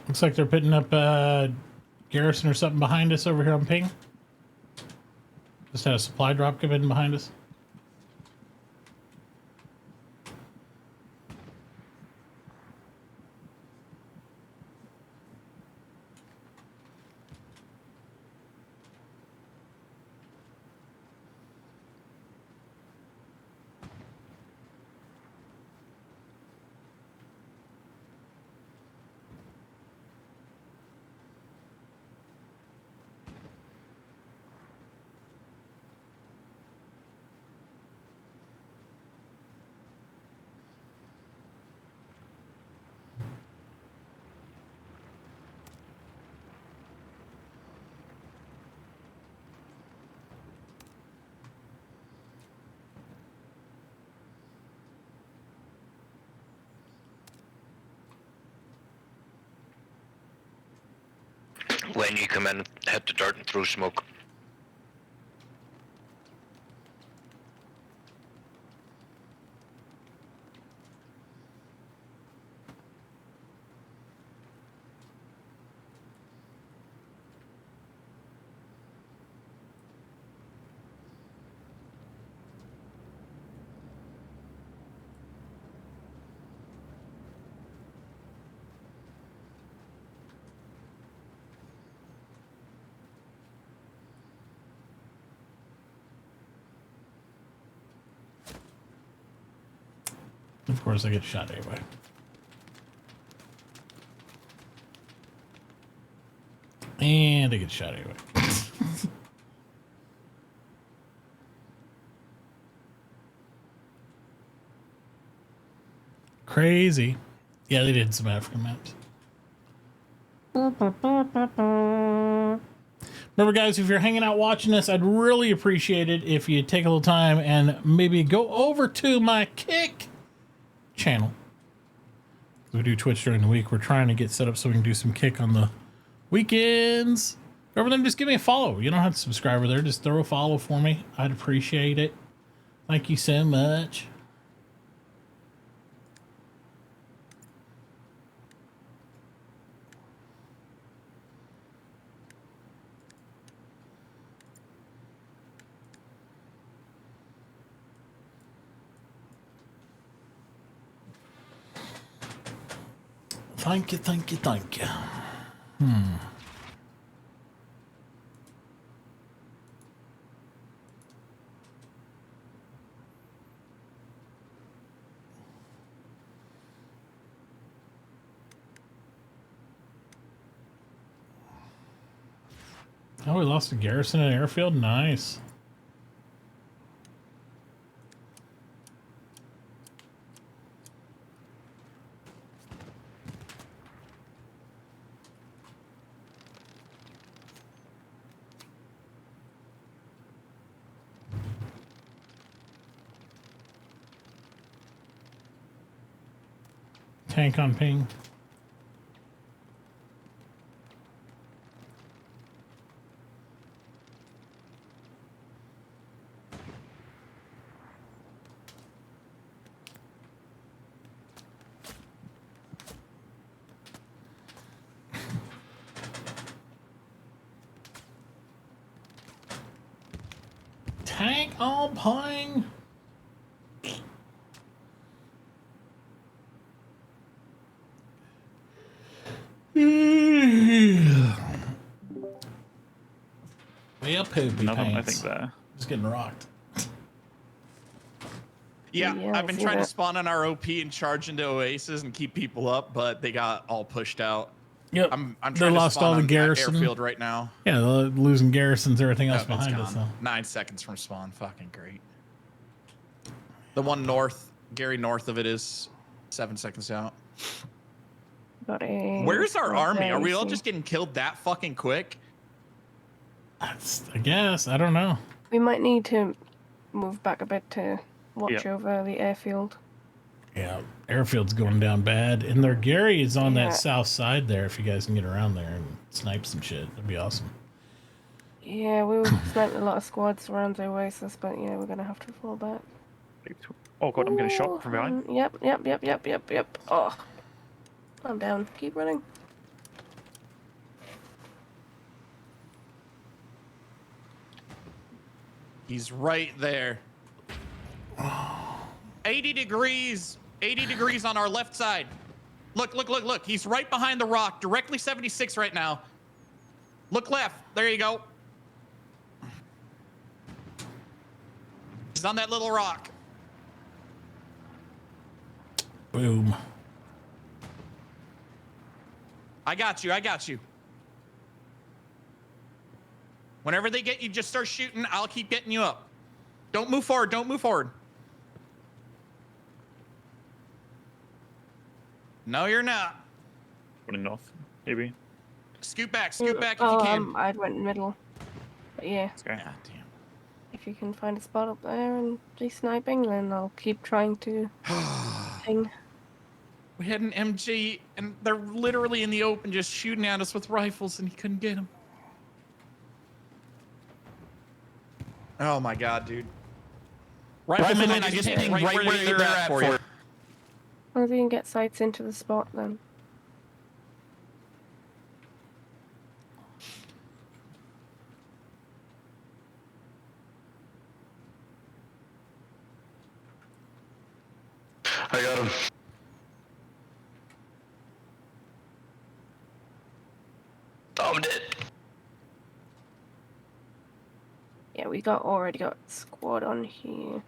Looks like they're putting up garrison or something behind us over here on ping. Just had a supply drop come in behind us. When you come in, hit the dirt and throw smoke. Of course, I get shot anyway. And I get shot anyway. Crazy. Yeah, they did some African maps. Remember, guys, if you're hanging out watching this, I'd really appreciate it if you take a little time and maybe go over to my Kick channel. We do Twitch during the week. We're trying to get set up so we can do some Kick on the weekends. Go over there and just give me a follow. You don't have to subscribe over there. Just throw a follow for me. I'd appreciate it. Thank you so much. Thank you, thank you, thank you. Oh, we lost a garrison at airfield. Nice. Tank on ping. Tank on ping. Well, poopy Another one, I pants. think there. Just getting rocked. Yeah, Yeah, I've been I see trying to that. spawn on our OP and charge into Oasis and keep people up, but they got all pushed out. Yep. I'm They trying to lost spawn all the on garrison. airfield right now. Yeah, they're losing garrisons, everything else Oh, it's behind us. gone. So. 9 seconds from spawn. Fucking great. The one north, Gary, north of it is 7 seconds out. Got a. Where's our army? Are we all see. just getting killed that fucking quick? I guess. I don't know. We might need to move back a bit to watch Yep. over the airfield. Yeah, airfield's going down bad. And their Gary is on Yeah. that south side there. If you guys can get around there and snipe some shit, that'd be awesome. Yeah, we were sniping a lot of squads around the Oasis, but yeah, we're gonna have to fall back. Oh god, I'm getting shot from behind. Yep. Oh, I'm down. Keep running. He's right there. 80 degrees. 80 degrees on our left side. Look. He's right behind the rock, directly 76 right now. Look left. There you go. He's on that little rock. Boom. I got you. Whenever they get you, just start shooting. I'll keep getting you up. Don't move forward. No, you're not. Running north, maybe. Scoot back if you can. I went middle. But yeah, Okay. God damn. if you can find a spot up there and be sniping, then I'll keep trying to ping. We had an MG, and they're literally in the open just shooting at us with rifles, and he couldn't get him. Oh my god, dude. Rifleman, I just pinged right where they're at for you. As long as you can get sights into the spot, then. I got him. I'm dead. Yeah, we already got squad on here.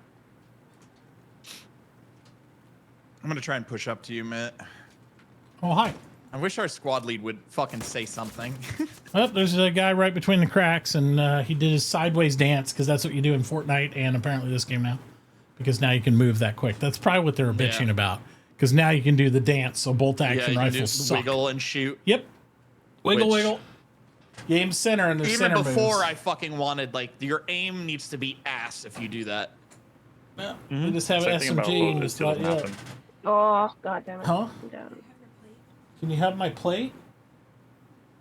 I'm gonna try and push up to you, Mitt. Oh, hi. I wish our squad lead would fucking say something. Well, there's a guy right between the cracks, and he did his sideways dance, because that's what you do in Fortnite and apparently this game now. Because now you can move that quick. That's probably what they were bitching about. Because now you can do the dance, so bolt action you can rifles just suck. wiggle and shoot. Yep. Wiggle. You aim center and the Even center before moves. I fucking wanted, like, your aim needs to be ass if you do that. Yeah. You just have an Same thing about SMG what and it you still slide doesn't it. happen. Oh, god damn it. Huh? I'm down. Can you have my plate?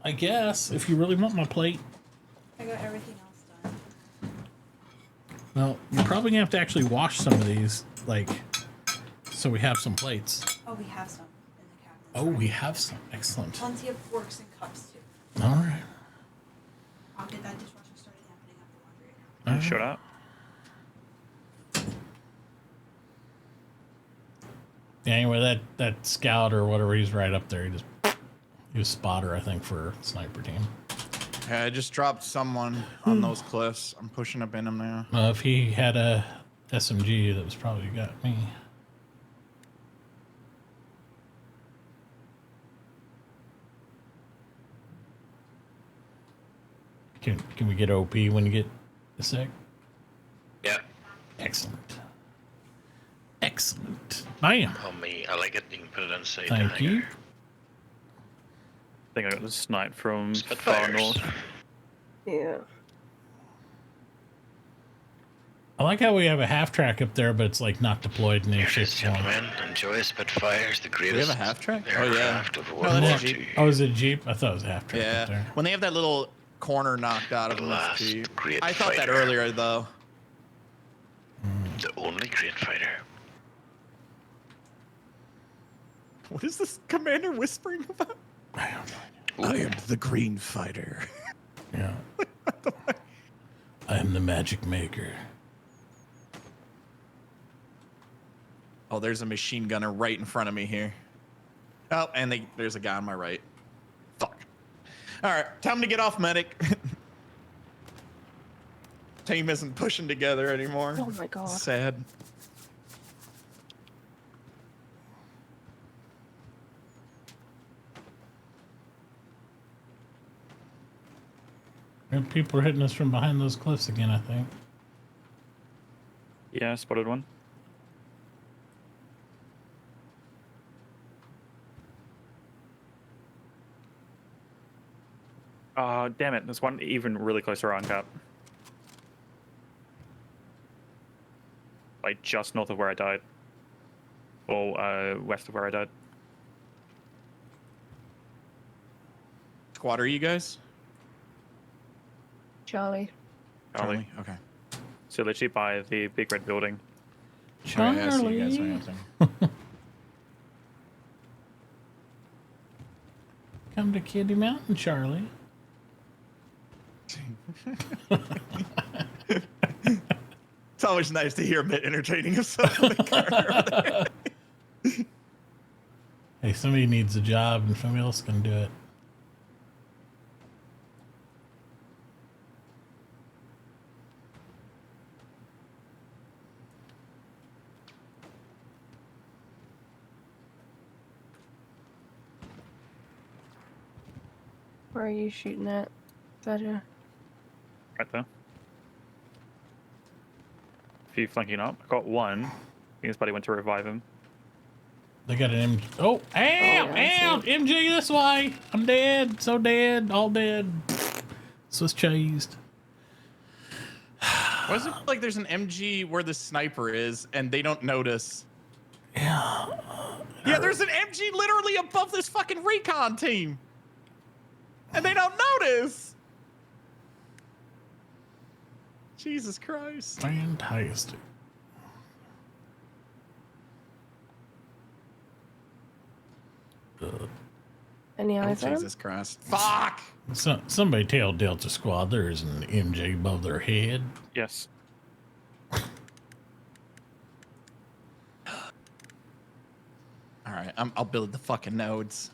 I guess, if you really want my plate. I got everything else done. Well, you're probably gonna have to actually wash some of these, like, so we have some plates. Oh, we have some in the cabinet. Oh, we have some. Excellent. Plenty of forks and cups too. All right. I'll get that dishwasher started emptying up the laundry now. Shut up. Yeah, anyway, that scout or whatever, he's right up there. He was spotter, I think, for sniper team. Yeah, I just dropped someone on those cliffs. I'm pushing up in them now. If he had a SMG, that was probably got me. Can we get OP when you get a sec? Yeah. Excellent. Excellent. Bam. On me, I like it. You can put it inside. Thank you. I think I got the snipe from far Spitfires. north. Yeah. I like how we have a half track up there, but it's like not deployed in the Here it is, shape. gentlemen. Enjoy Spitfires, the greatest. Do we have a half track? Oh, yeah. aircraft of No, World that's War a Jeep. II. Oh, is it a Jeep? I thought it was a half track up Yeah. there. When they have that little corner knocked out of them, that's last Jeep. great I thought that fighter. earlier, though. The only great fighter. What is this commander whispering about? I don't know. I am the green fighter. Yeah. I am the magic maker. Oh, there's a machine gunner right in front of me here. Oh, and there's a guy on my right. Fuck. All right, time to get off, medic. Team isn't pushing together anymore. Oh my god. Sad. And people are hitting us from behind those cliffs again, I think. Yeah, spotted one. Damn it. There's one even really close to our cap. Like just north of where I died. Or west of where I died. Squad, are you guys? Charlie. Charlie. Okay. So literally by the big red building. Charlie. I see you guys right out there. Come to Kitty Mountain, Charlie. It's always nice to hear Mitt entertaining himself in the corner. Hey, somebody needs a job and somebody else can do it. Where are you shooting at? Is that a... Right there. A few flanking up. I got one. I think his buddy went to revive him. They got an MG. Oh, ow, yeah, ow, MG this way. I'm dead. So dead. All dead. Swiss chased. Why is it like there's an MG where the sniper is and they don't notice? Yeah. Yeah, there's an MG literally above this fucking recon team. And they don't notice. Jesus Christ. Fantastic. Any Oh, eyes on him? Jesus Christ. Fuck! So, somebody tell Delta Squad there's an MG above their head. Yes. Alright, I'll build the fucking nodes.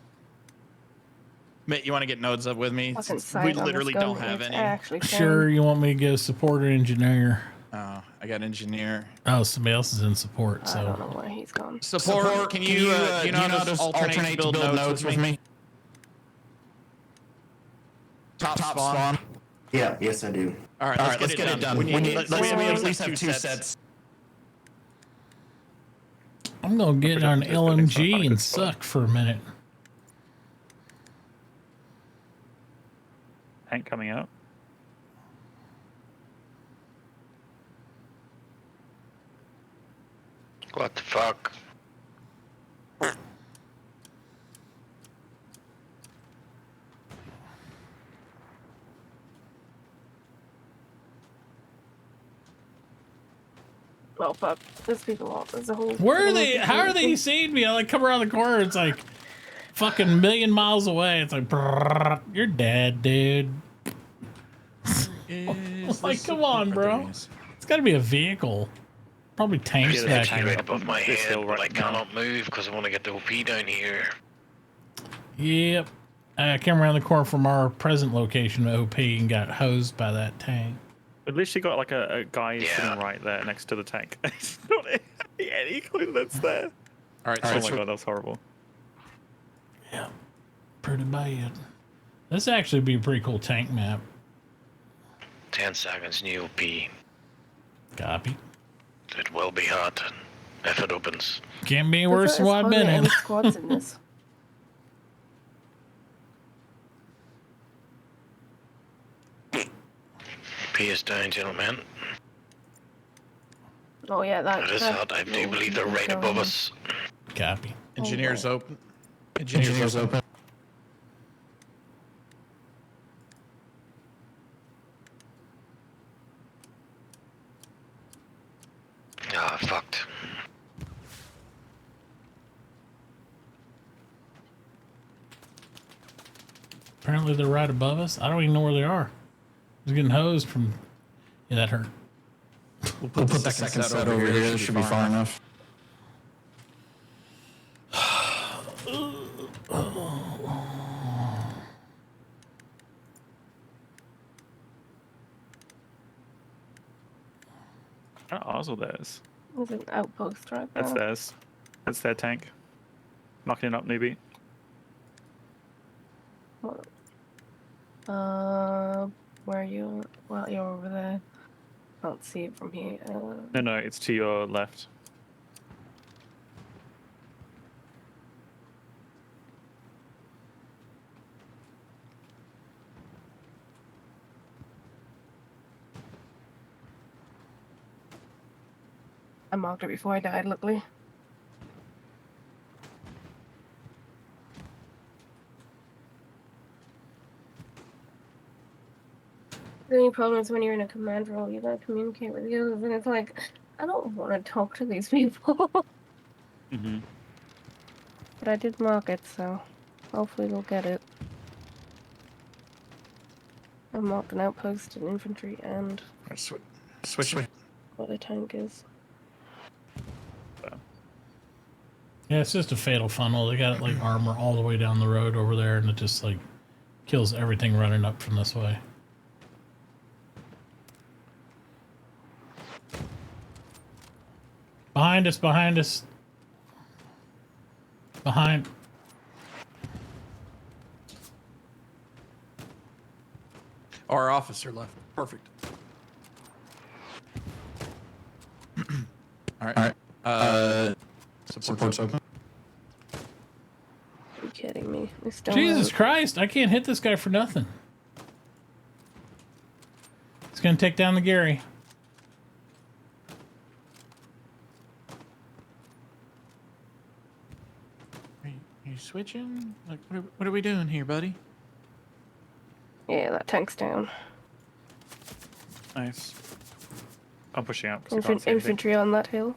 Mitt, you want to get nodes up with me? Fucking Since sight we on this literally gun don't have is any. actually Sure, you want me to go support or engineer? Oh, I got engineer. Oh, somebody else is in support, I don't so. know where he's gone. Support, can you know how to alternate to build nodes with me? Top spawn. Yeah, yes I do. Alright, let's get it done. We need at least have two sets. I'm gonna get on LMG and suck for a minute. Tank coming out. What the fuck? Oh fuck! There's people all. There's a whole. Where are they? How are they seeing me? I like come around the corner. It's like fucking a million miles away. It's like brrr, you're dead, dude. Like, come on, bro. It's got to be a vehicle. Probably tanks There's a back tank here. right above my head, but I cannot move because I want to get the OP down here. Yep. I came around the corner from our present location of OP and got hosed by that tank. At least you got like a guy sitting right there next to the tank. It's not any clue that's there. Alright, oh my god, that's horrible. Yeah. Pretty bad. This actually be a pretty cool tank map. 10 seconds, new P. Copy. It will be hot if it opens. Can't be worse than what I've been in. Any squads in this? P is down, gentlemen. Oh yeah, that. It is hot. I do believe they're right above us. Copy. Engineers open. Engineers open. Ah, fucked. Apparently they're right above us. I don't even know where they are. I was getting hosed from... Yeah, that hurt. We'll put the second set over here. This should be far enough. Ours or theirs? There's an outpost right there. That's theirs. That's their tank. Knocking it up, newbie. What? Where are you? Well, you're over there. Can't see it from here. No, it's to your left. I marked it before I died, luckily. The only problem is when you're in a command role, you gotta communicate with the others, and it's like, I don't want to talk to these people. Mm-hmm. But I did mark it, so hopefully they'll get it. I marked an outpost, an infantry, and Switch. what a tank is. Yeah, it's just a fatal funnel. They got like armor all the way down the road over there, and it just like kills everything running up from this way. Behind us, behind us. Behind. Our officer left. Perfect. All right. Support's open. Are you kidding me? We still Jesus Christ, I can't hit this guy for nothing. He's gonna take down the Gary. Are you switching? Like, what are we doing here, buddy? Yeah, that tank's down. Nice. I'm pushing out. 'Cause I can't see anything. Infantry on that hill.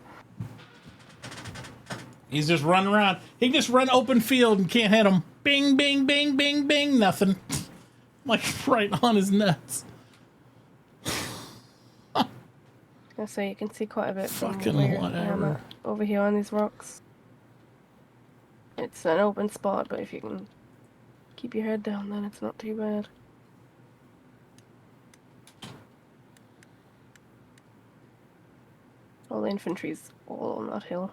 He's just running around. He can just run open field and can't hit him. Bing, bing, bing, bing, bing. Nothing. Like right on his nuts. So you can see quite a bit from Fucking where whatever. I'm at, over here on these rocks. It's an open spot, but if you can keep your head down, then it's not too bad. All the infantry's all on that hill.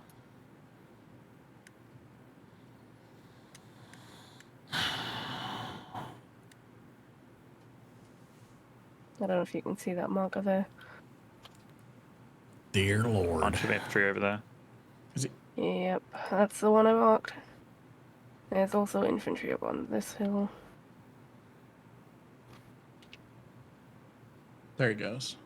I don't know if you can see that marker there. Dear Lord. Bunch of infantry over there. Yep, that's the one I marked. There's also infantry up on this hill. There he goes.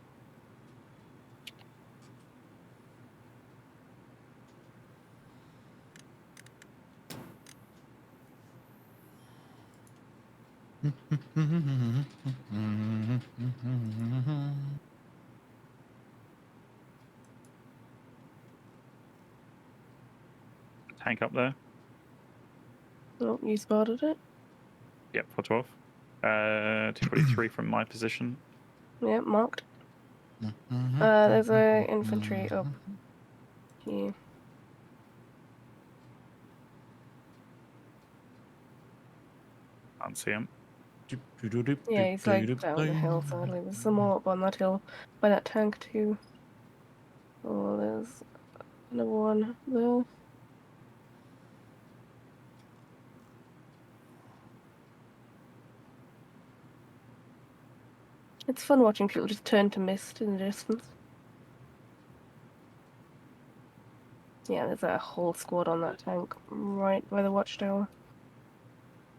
Tank up there. Oh, you spotted it? Yep, 412. 243 from my position. Yep, marked. There's a infantry up here. Can't see him. Yeah, he's like down the hill, sadly. There's some more up on that hill by that tank too. Oh, there's another one there. It's fun watching people just turn to mist in the distance. Yeah, there's a whole squad on that tank right by the watchtower.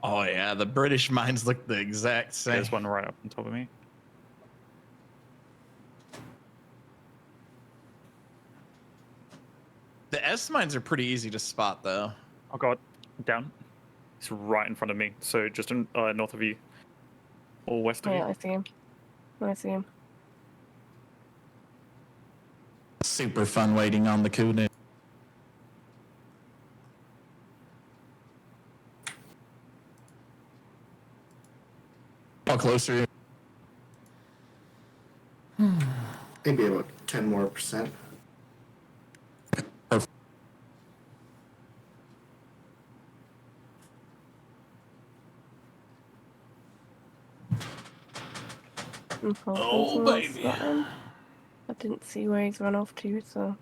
Oh yeah, the British mines look the exact same. There's one right up on top of me. The S mines are pretty easy to spot though. Oh god, down. He's right in front of me. So just north of you. Or west of you. Yeah, I see him. I see him. Super fun waiting on the Kunu. How close are you? Maybe about 10% more. Oh, baby. I didn't see where he's run off to, so.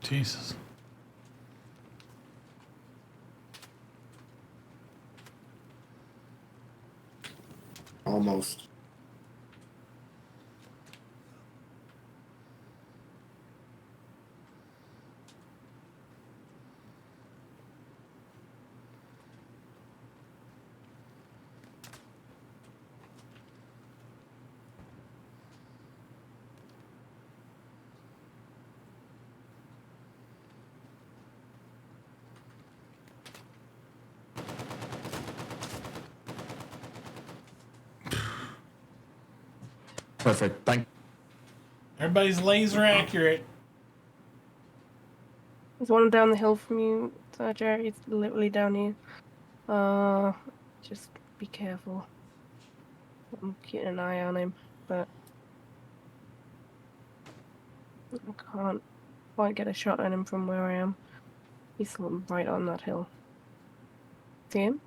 Jesus. Almost. Perfect. Thank. Everybody's laser accurate. There's one down the hill from you, Jerry. It's literally down here. Just be careful. I'm keeping an eye on him, but I can't quite get a shot at him from where I am. He's right on that hill. See him?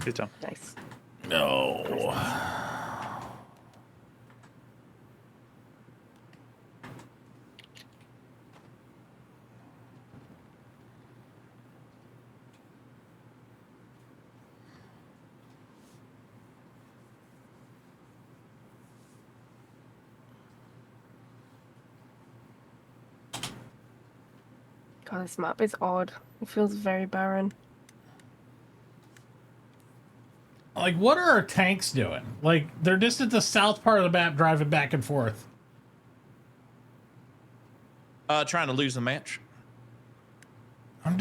Good job. Nice. No. God, this map is odd. It feels very barren. Like, what are our tanks doing? Like, they're just at the south part of the map driving back and forth. Trying to lose the match. I'm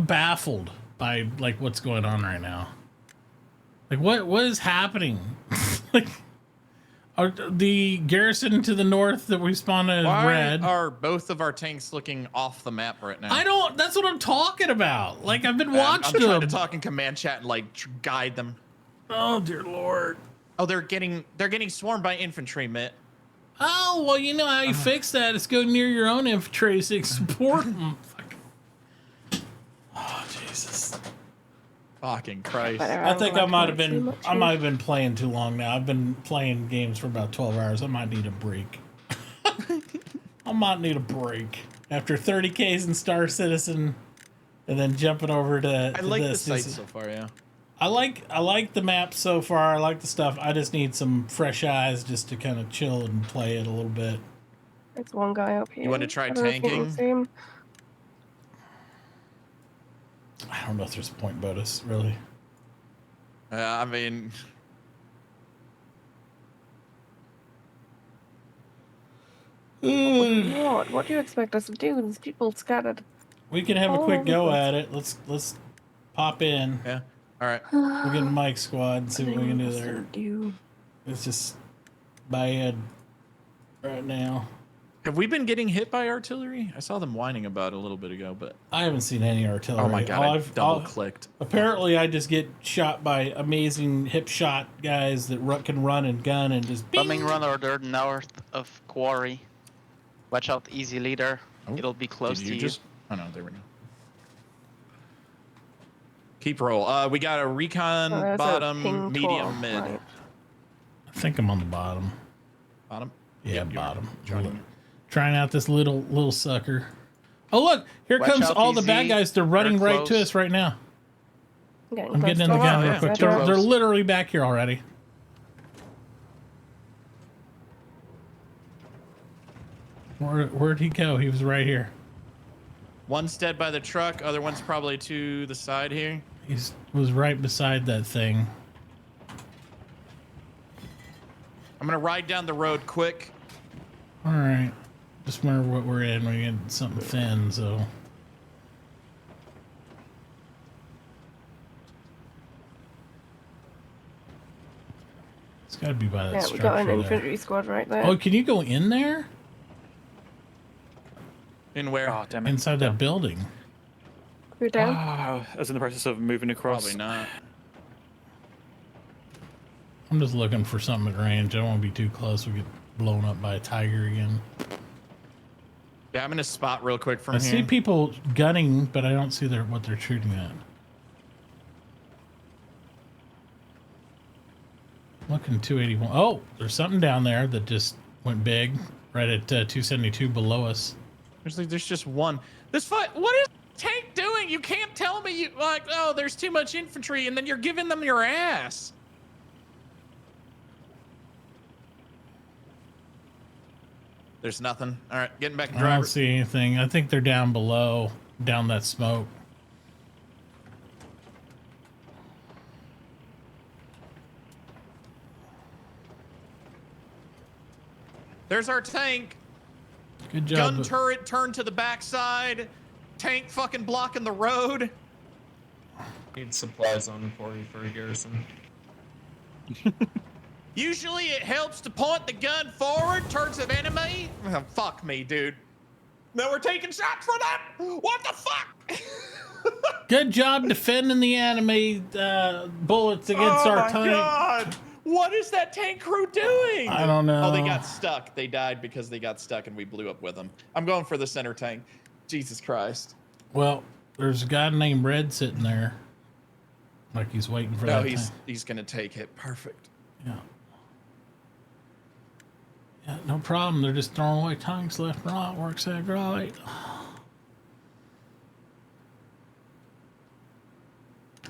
baffled by, like, what's going on right now. Like, what is happening? Like, are the garrison to the north that we spawned as red. Are both of our tanks looking off the map right now? I don't, that's what I'm talking about. Like, I've been watching I'm trying to them. talk in command chat and, like, guide them. Oh, dear Lord. Oh, they're getting swarmed by infantry, Mitt. Oh, well, you know how you fix that. It's go near your own infantry so you can support them. Oh, Jesus. Fucking Christ. I think I might have been playing too long now. I've been playing games for about 12 hours. I might need a break. I might need a break. After 30 Ks in Star Citizen and then jumping over to I like this. the site so far, yeah. I like the map so far. I like the stuff. I just need some fresh eyes just to kind of chill and play it a little bit. There's one guy up here. You want to try I don't know if you can tanking? see him. I don't know if there's a point bonus, really. I mean... What do you expect us to do? These people scattered. We can have a quick go at it. Let's pop in. Yeah. All right. We'll get a mic squad and see what we can do there. Do. It's just bad right now. Have we been getting hit by artillery? I saw them whining about it a little bit ago, but I haven't seen any artillery. oh my god, I double clicked. Apparently, I just get shot by amazing hip shot guys that can run and gun and just. Bombing run order north of quarry. Watch out, easy leader. Oh, It'll be close did to you you. just? Oh no, there we go. Keep roll. We got a recon Oh, that's a bottom, ping medium, tool. mid. Right. I think I'm on the bottom. Bottom. Yeah, Yep, you're bottom. joining. Trying out this little sucker. Oh look, here Watch comes out, all the easy. bad guys. They're running They're right to close. us right now. I'm close getting in to the us. gun real yeah. quick. They're They're close. literally back here already. Where'd he go? He was right here. One's dead by the truck. Other one's probably to the side here. He was right beside that thing. I'm gonna ride down the road quick. All right. Just wonder what we're in. We get something thin, so. It's got to be by that Yeah, we structure got an there. infantry squad right there. Oh, can you go in there? In where? Oh, damn it. Inside that building. We're down. I was in the process of moving across. Probably not. I'm just looking for something at range. I don't want to be too close. We get blown up by a tiger again. Yeah, I'm gonna spot real quick from I here. see people gunning, but I don't see what they're shooting at. Looking 281. Oh, there's something down there that just went big, right at 272 below us. There's just one. What is tank doing? You can't tell me oh, there's too much infantry, and then you're giving them your ass. There's nothing. All right, getting back to I driver. don't see anything. I think they're down below, down that smoke. There's our tank. Good job. Gun turret turned to the backside. Tank fucking blocking the road. Need supplies on for a garrison. Usually it helps to point the gun forward towards an enemy. Oh, fuck me, dude. Now we're taking shots for them. What the fuck? Good job defending the enemy bullets against our tank. Oh my god! What is that tank crew doing? I don't know. Oh, they got stuck. They died because they got stuck and we blew up with them. I'm going for the center tank. Jesus Christ. Well, there's a guy named Red sitting there. Like he's waiting for No, that he's gonna take it. Perfect. Yeah. Yeah, no problem. They're just throwing away tanks left and right. Works out great.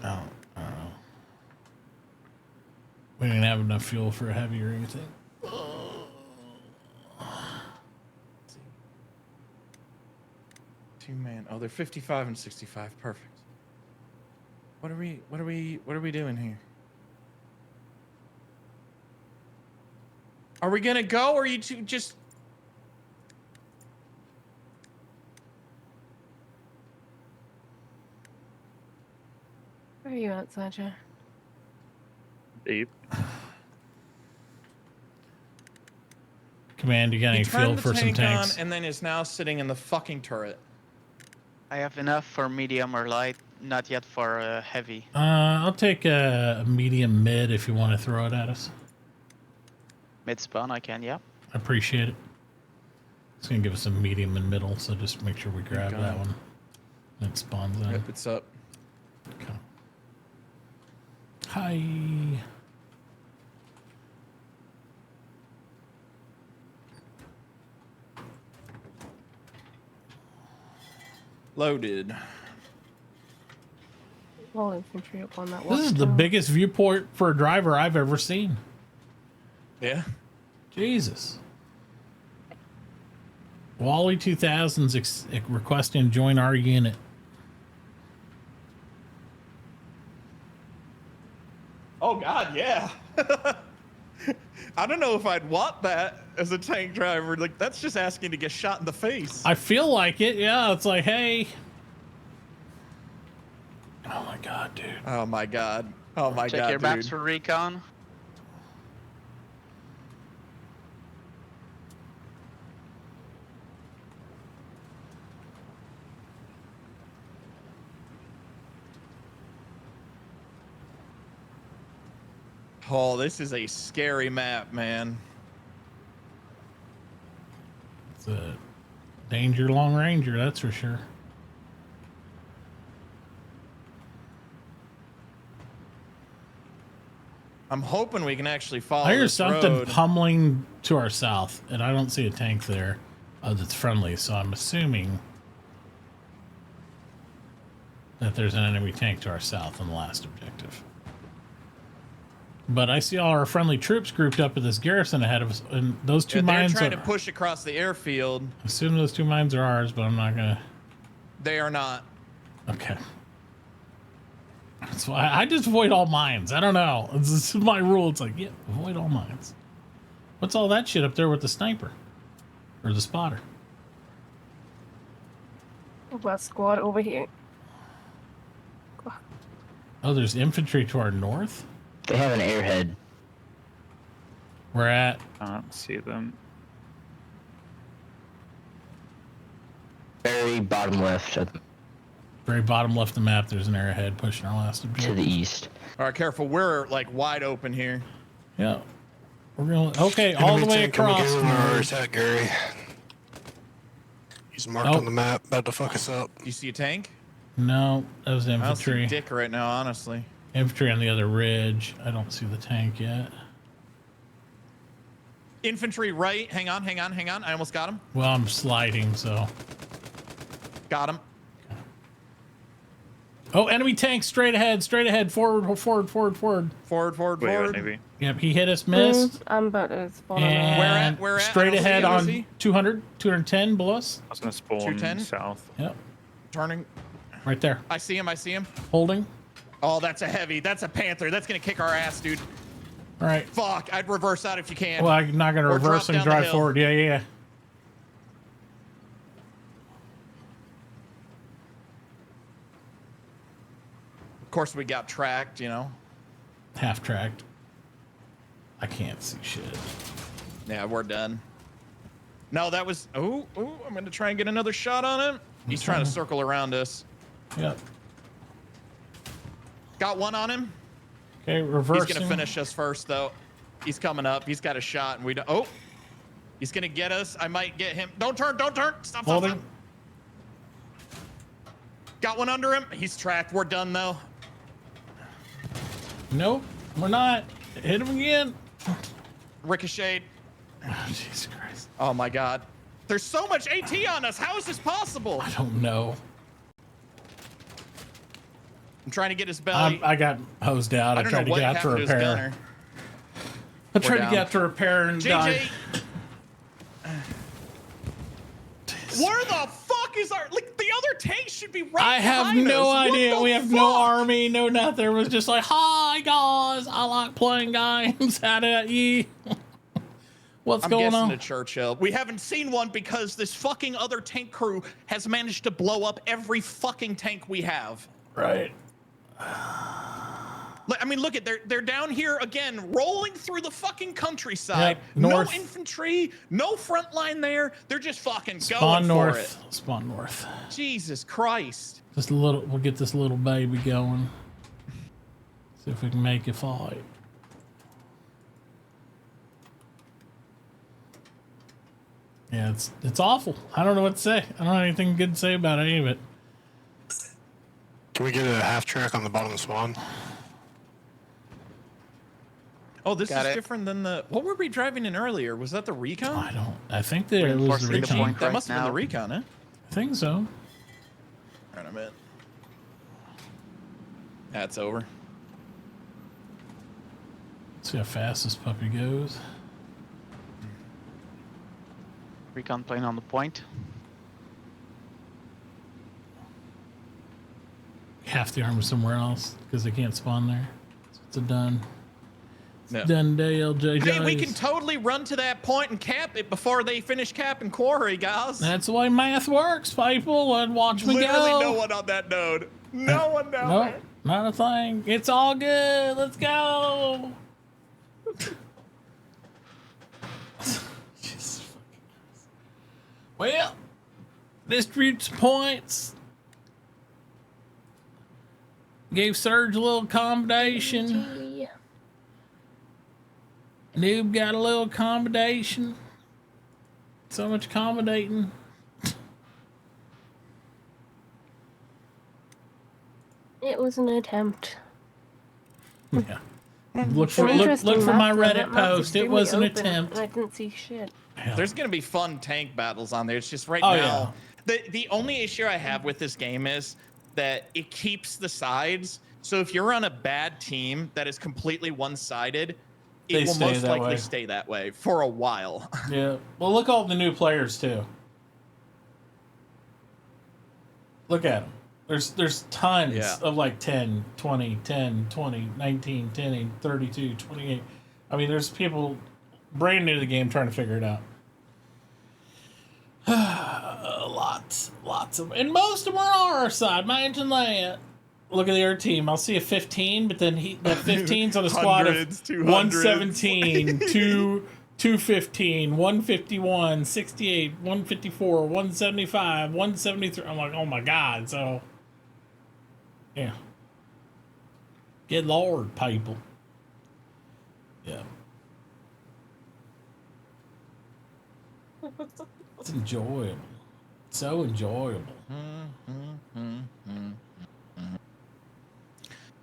Oh, I don't know. We didn't have enough fuel for a heavy or anything. Two man. Oh, they're 55 and 65. Perfect. What are we doing here? Are we gonna go, or are you two just? Where are you at, Saja? Deep. Command, you got any He fuel turned the for some tank tanks? on and then is now sitting in the fucking turret. I have enough for medium or light, not yet for heavy. I'll take a medium mid if you want to throw it at us. Mid spawn, I can, yeah. I appreciate it. It's gonna give us a medium and middle, so just make sure we grab that one. It spawns in. Yep, it's up. Okay. Hi. Loaded. All infantry up on that This is the watchtower. biggest viewport for a driver I've ever seen. Yeah. Jesus. Wally 2000's requesting to join our unit. Oh God, yeah. I don't know if I'd want that as a tank driver. Like, that's just asking to get shot in the face. I feel like it. Yeah, it's like, hey. Oh my God, dude. Oh my God. Oh my Check God, your dude. maps for recon. Oh, this is a scary map, man. It's a danger long ranger, that's for sure. I'm hoping we can actually follow I hear this something road. pummeling to our south, and I don't see a tank there that's friendly, so I'm assuming that there's an enemy tank to our south on the last objective. But I see all our friendly troops grouped up at this garrison ahead of us, and those two mines They're trying are... to push across the airfield. I assume those 2 mines are ours, but I'm not gonna... They are not. Okay. So I just avoid all mines. I don't know. This is my rule. It's like, yeah, avoid all mines. What's all that shit up there with the sniper? Or the spotter? Last squad over here. Oh, there's infantry to our north? They have an airhead. We're at... I don't see them. Very bottom left. Very bottom left of the map, there's an airhead pushing our last objective. To the east. All right, careful. We're like wide open here. Yeah. We're going... Okay, all the way across. Coming in our attack, Gary. He's marked on the map, about to fuck us up. You see a tank? No, that was infantry. I don't see dick right now, honestly. Infantry on the other ridge. I don't see the tank yet. Infantry right. Hang on. I almost got him. Well, I'm sliding, so... Got him. Oh, enemy tank straight ahead. Forward. Navy. Yep, he hit us, missed. I'm about to spawn And Where at? straight ahead on 200, 210 below us. I was going to spawn 210? south. Yep, Turning. right there. I see him. Holding. Oh, that's a heavy. That's a Panther. That's going to kick our ass, dude. All right. Fuck. I'd reverse out if you can. Well, I'm not going to Or reverse drop and down the drive hill. forward. Yeah. Of course, we got tracked, you know. Half tracked. I can't see shit. Yeah, we're done. No, that was... Oh, I'm going to try and get another shot on him. He's trying to circle around us. Yep. Got one on him. Okay, reversing. He's going to finish us first, though. He's coming up. He's got a shot, and we don't... Oh! He's going to get us. I might get him. Don't turn! Stop! Holding. Got one under him. He's tracked. We're done, though. Nope, we're not. Hit him again. Ricocheted. Oh, Jesus Christ. Oh, my God. There's so much AT on us. How is this possible? I don't know. I'm trying to get his belly. I got hosed out. I tried to get out to repair. I tried to get out to repair and died. Where the fuck is our... Like, the other tank should be right I have behind no us. idea. What We the have fuck? no army, no nothing. It was just like, hi, guys. I like playing games. How at ye? What's I'm going guessing on? to Churchill. We haven't seen one because this fucking other tank crew has managed to blow up every fucking tank we have. Right. I mean, look at they're down here again, rolling through the fucking countryside. Yep, north. No infantry, no front line there. They're just fucking Spawn going north. for it. Spawn north. Jesus Christ. Just a little. We'll get this little baby going. See if we can make a fight. Yeah, it's awful. I don't know what to say. I don't have anything good to say about any of it. Can we get a half track on the bottom of Swan? Oh, this Got is it. different than the... What were we driving in earlier? Was that the Recon? I think that it was the Reinforcing the recon. point. That Right must have been the now. Recon, eh? I think so. All right, I'm in. That's over. See how fast this puppy goes. Recon plane on the point. Half the armor somewhere else because they can't spawn there. So it's a done. No. Done day, LJ. Hey, we can totally run to that point and cap it before they finish capping quarry, guys. That's the way math works, people. And watch me Literally go. no one on that node. No one down Nope, there. not a thing. It's all good. Let's go. Jesus fucking Christ. Well, distributes points. Gave Surge a little accommodation. Noob got a little accommodation. So much accommodating. It was an attempt. Yeah. Look for my Reddit post. It was an attempt. I didn't see shit. There's gonna be fun tank battles on there. It's just right Oh, now. The only issue I have with this game is that it keeps the sides. So if you're on a bad team that is completely one-sided, it will most likely stay that way for a while. Yeah. Well, look at all the new players too. Look at them. There's tons of like 10, 20, 10, 20, 19, 10, 32, 28. I mean, there's people brand new to the game trying to figure it out. Lots of, and most of them are on our side. Imagine that. Look at the other team. I'll see a 15, but then that 15's on a squad of 117, 215, 151, 68, 154, 175, 173. I'm like, oh my god. So, yeah. Good lord, people. Yeah. It's enjoyable. So enjoyable.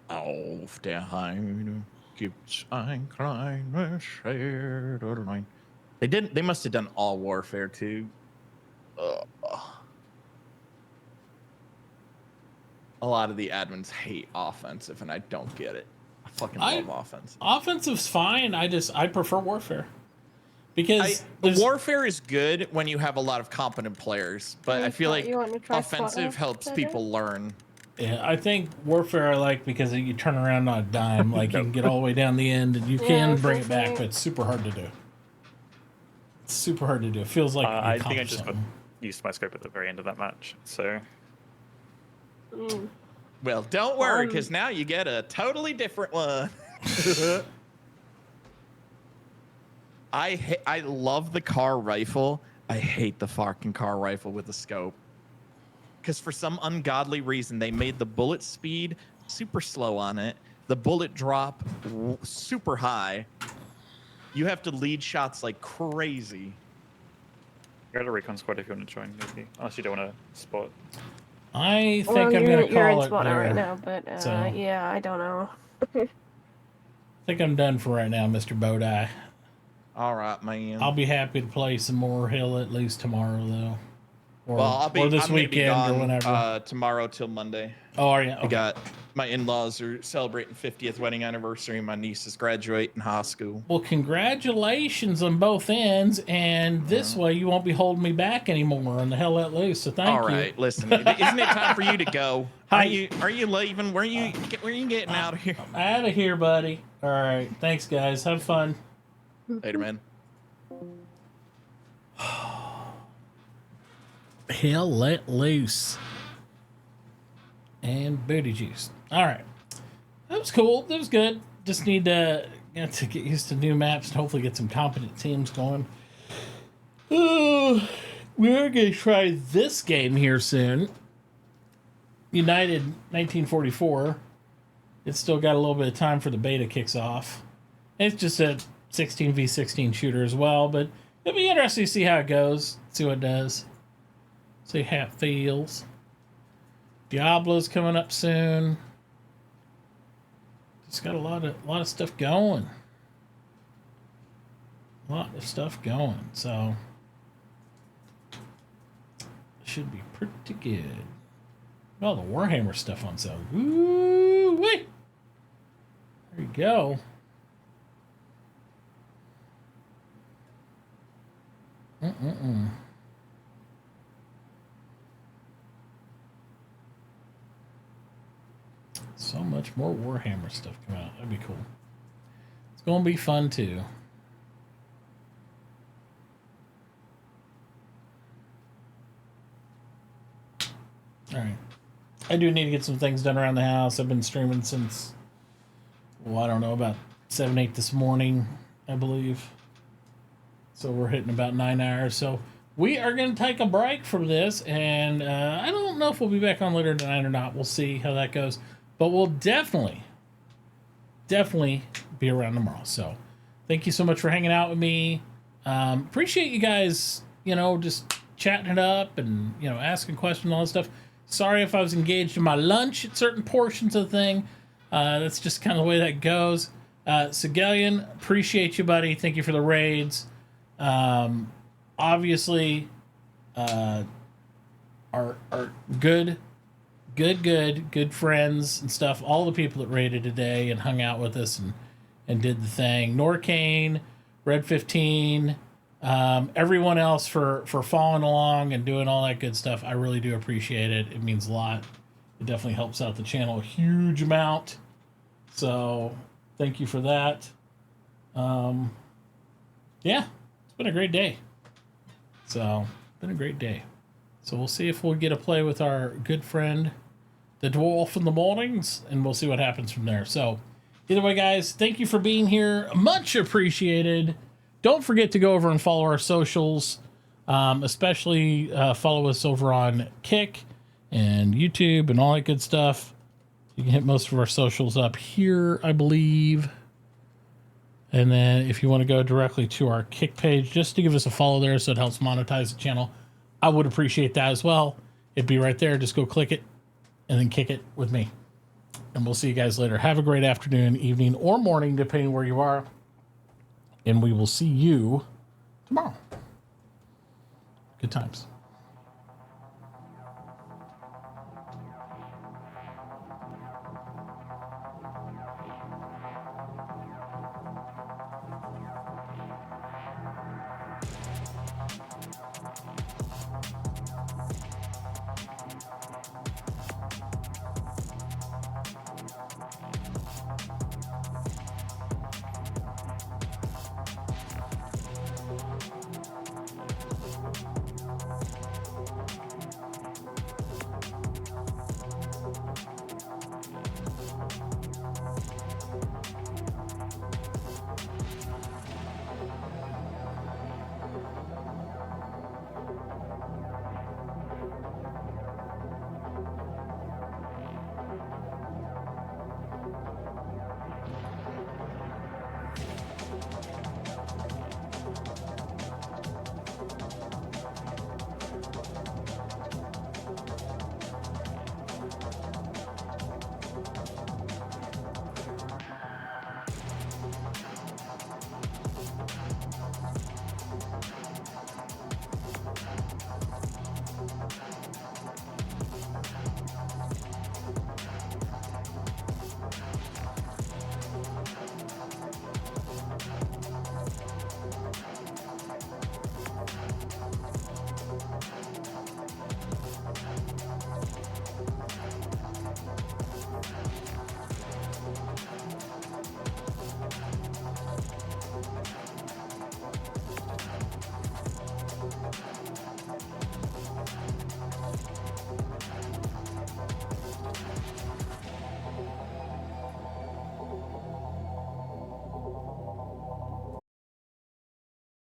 Auf der Heide gibt's ein kleines Schädelein. They must have done all warfare too. A lot of the admins hate offensive, and I don't get it. I fucking love offensive. Offensive's fine. I prefer warfare. Because warfare is good when you have a lot of competent players, but I feel like offensive helps people learn. Yeah, I think warfare I like because you turn around on a dime, like you can get all the way down the end and you can bring it back, but it's super hard to do. It's super hard to do. It feels like I think I just got used to my scope at the very end of that match, so. Well, don't worry, because now you get a totally different one. I love the car rifle. I hate the fucking car rifle with the scope. Because for some ungodly reason, they made the bullet speed super slow on it. The bullet drop super high. You have to lead shots like crazy. You're at a recon squad if you want to join, maybe. Unless you don't want to spot. I think I'm going to call it there. Right now, but yeah, I don't know. I think I'm done for right now, Mr. Bodai. All right, man. I'll be happy to play some more Hill at least tomorrow, though. Or this weekend gone, or whenever. Tomorrow till Monday. Oh, are you? Okay. I got my in-laws are celebrating 50th wedding anniversary. My niece is graduating high school. Well, congratulations on both ends, and this way you won't be holding me back anymore on the Hell Let Loose. So thank you. All right, listen. Isn't it time for you to go? Are you leaving? Where are you getting out of here? I'm out of here, buddy. All right, thanks, guys. Have fun. Later, man. Hell Let Loose and booty juice. All right, that was cool. That was good. Just need to get used to new maps and hopefully get some competent teams going. Oh, we're gonna try this game here soon. United 1944. It's still got a little bit of time for the beta kicks off. It's just a 16v16 shooter as well, but it'll be interesting to see how it goes. See what it does. See how it feels. Diablo's coming up soon. It's got a lot of stuff going. A lot of stuff going. So should be pretty good. Well, the Warhammer stuff on sale. Woo-wee! There you go. So much more Warhammer stuff coming out. That'd be cool. It's going to be fun too. All right. I do need to get some things done around the house. I've been streaming since, well, I don't know, about 7, 8 this morning, I believe. So we're hitting about 9 hours. So we are going to take a break from this, and I don't know if we'll be back on later tonight or not. We'll see how that goes. But we'll definitely be around tomorrow. So thank you so much for hanging out with me. Appreciate you guys, just chatting it up and, asking questions and all that stuff. Sorry if I was engaged in my lunch at certain portions of the thing. That's just kind of the way that goes. Sigelian, appreciate you, buddy. Thank you for the raids. Obviously, our good friends and stuff. All the people that raided today and hung out with us and did the thing. Norcane, Red 15, everyone else for following along and doing all that good stuff. I really do appreciate it. It means a lot. It definitely helps out the channel a huge amount. So thank you for that. Yeah, it's been a great day. So we'll see if we'll get to play with our good friend, the dwarf in the mornings, and we'll see what happens from there. So either way, guys, thank you for being here. Much appreciated. Don't forget to go over and follow our socials, especially follow us over on Kick and YouTube and all that good stuff. You can hit most of our socials up here, I believe. And then if you want to go directly to our Kick page, just to give us a follow there so it helps monetize the channel, I would appreciate that as well. It'd be right there. Just go click it and then kick it with me. And we'll see you guys later. Have a great afternoon, evening, or morning, depending where you are. And we will see you tomorrow. Good times.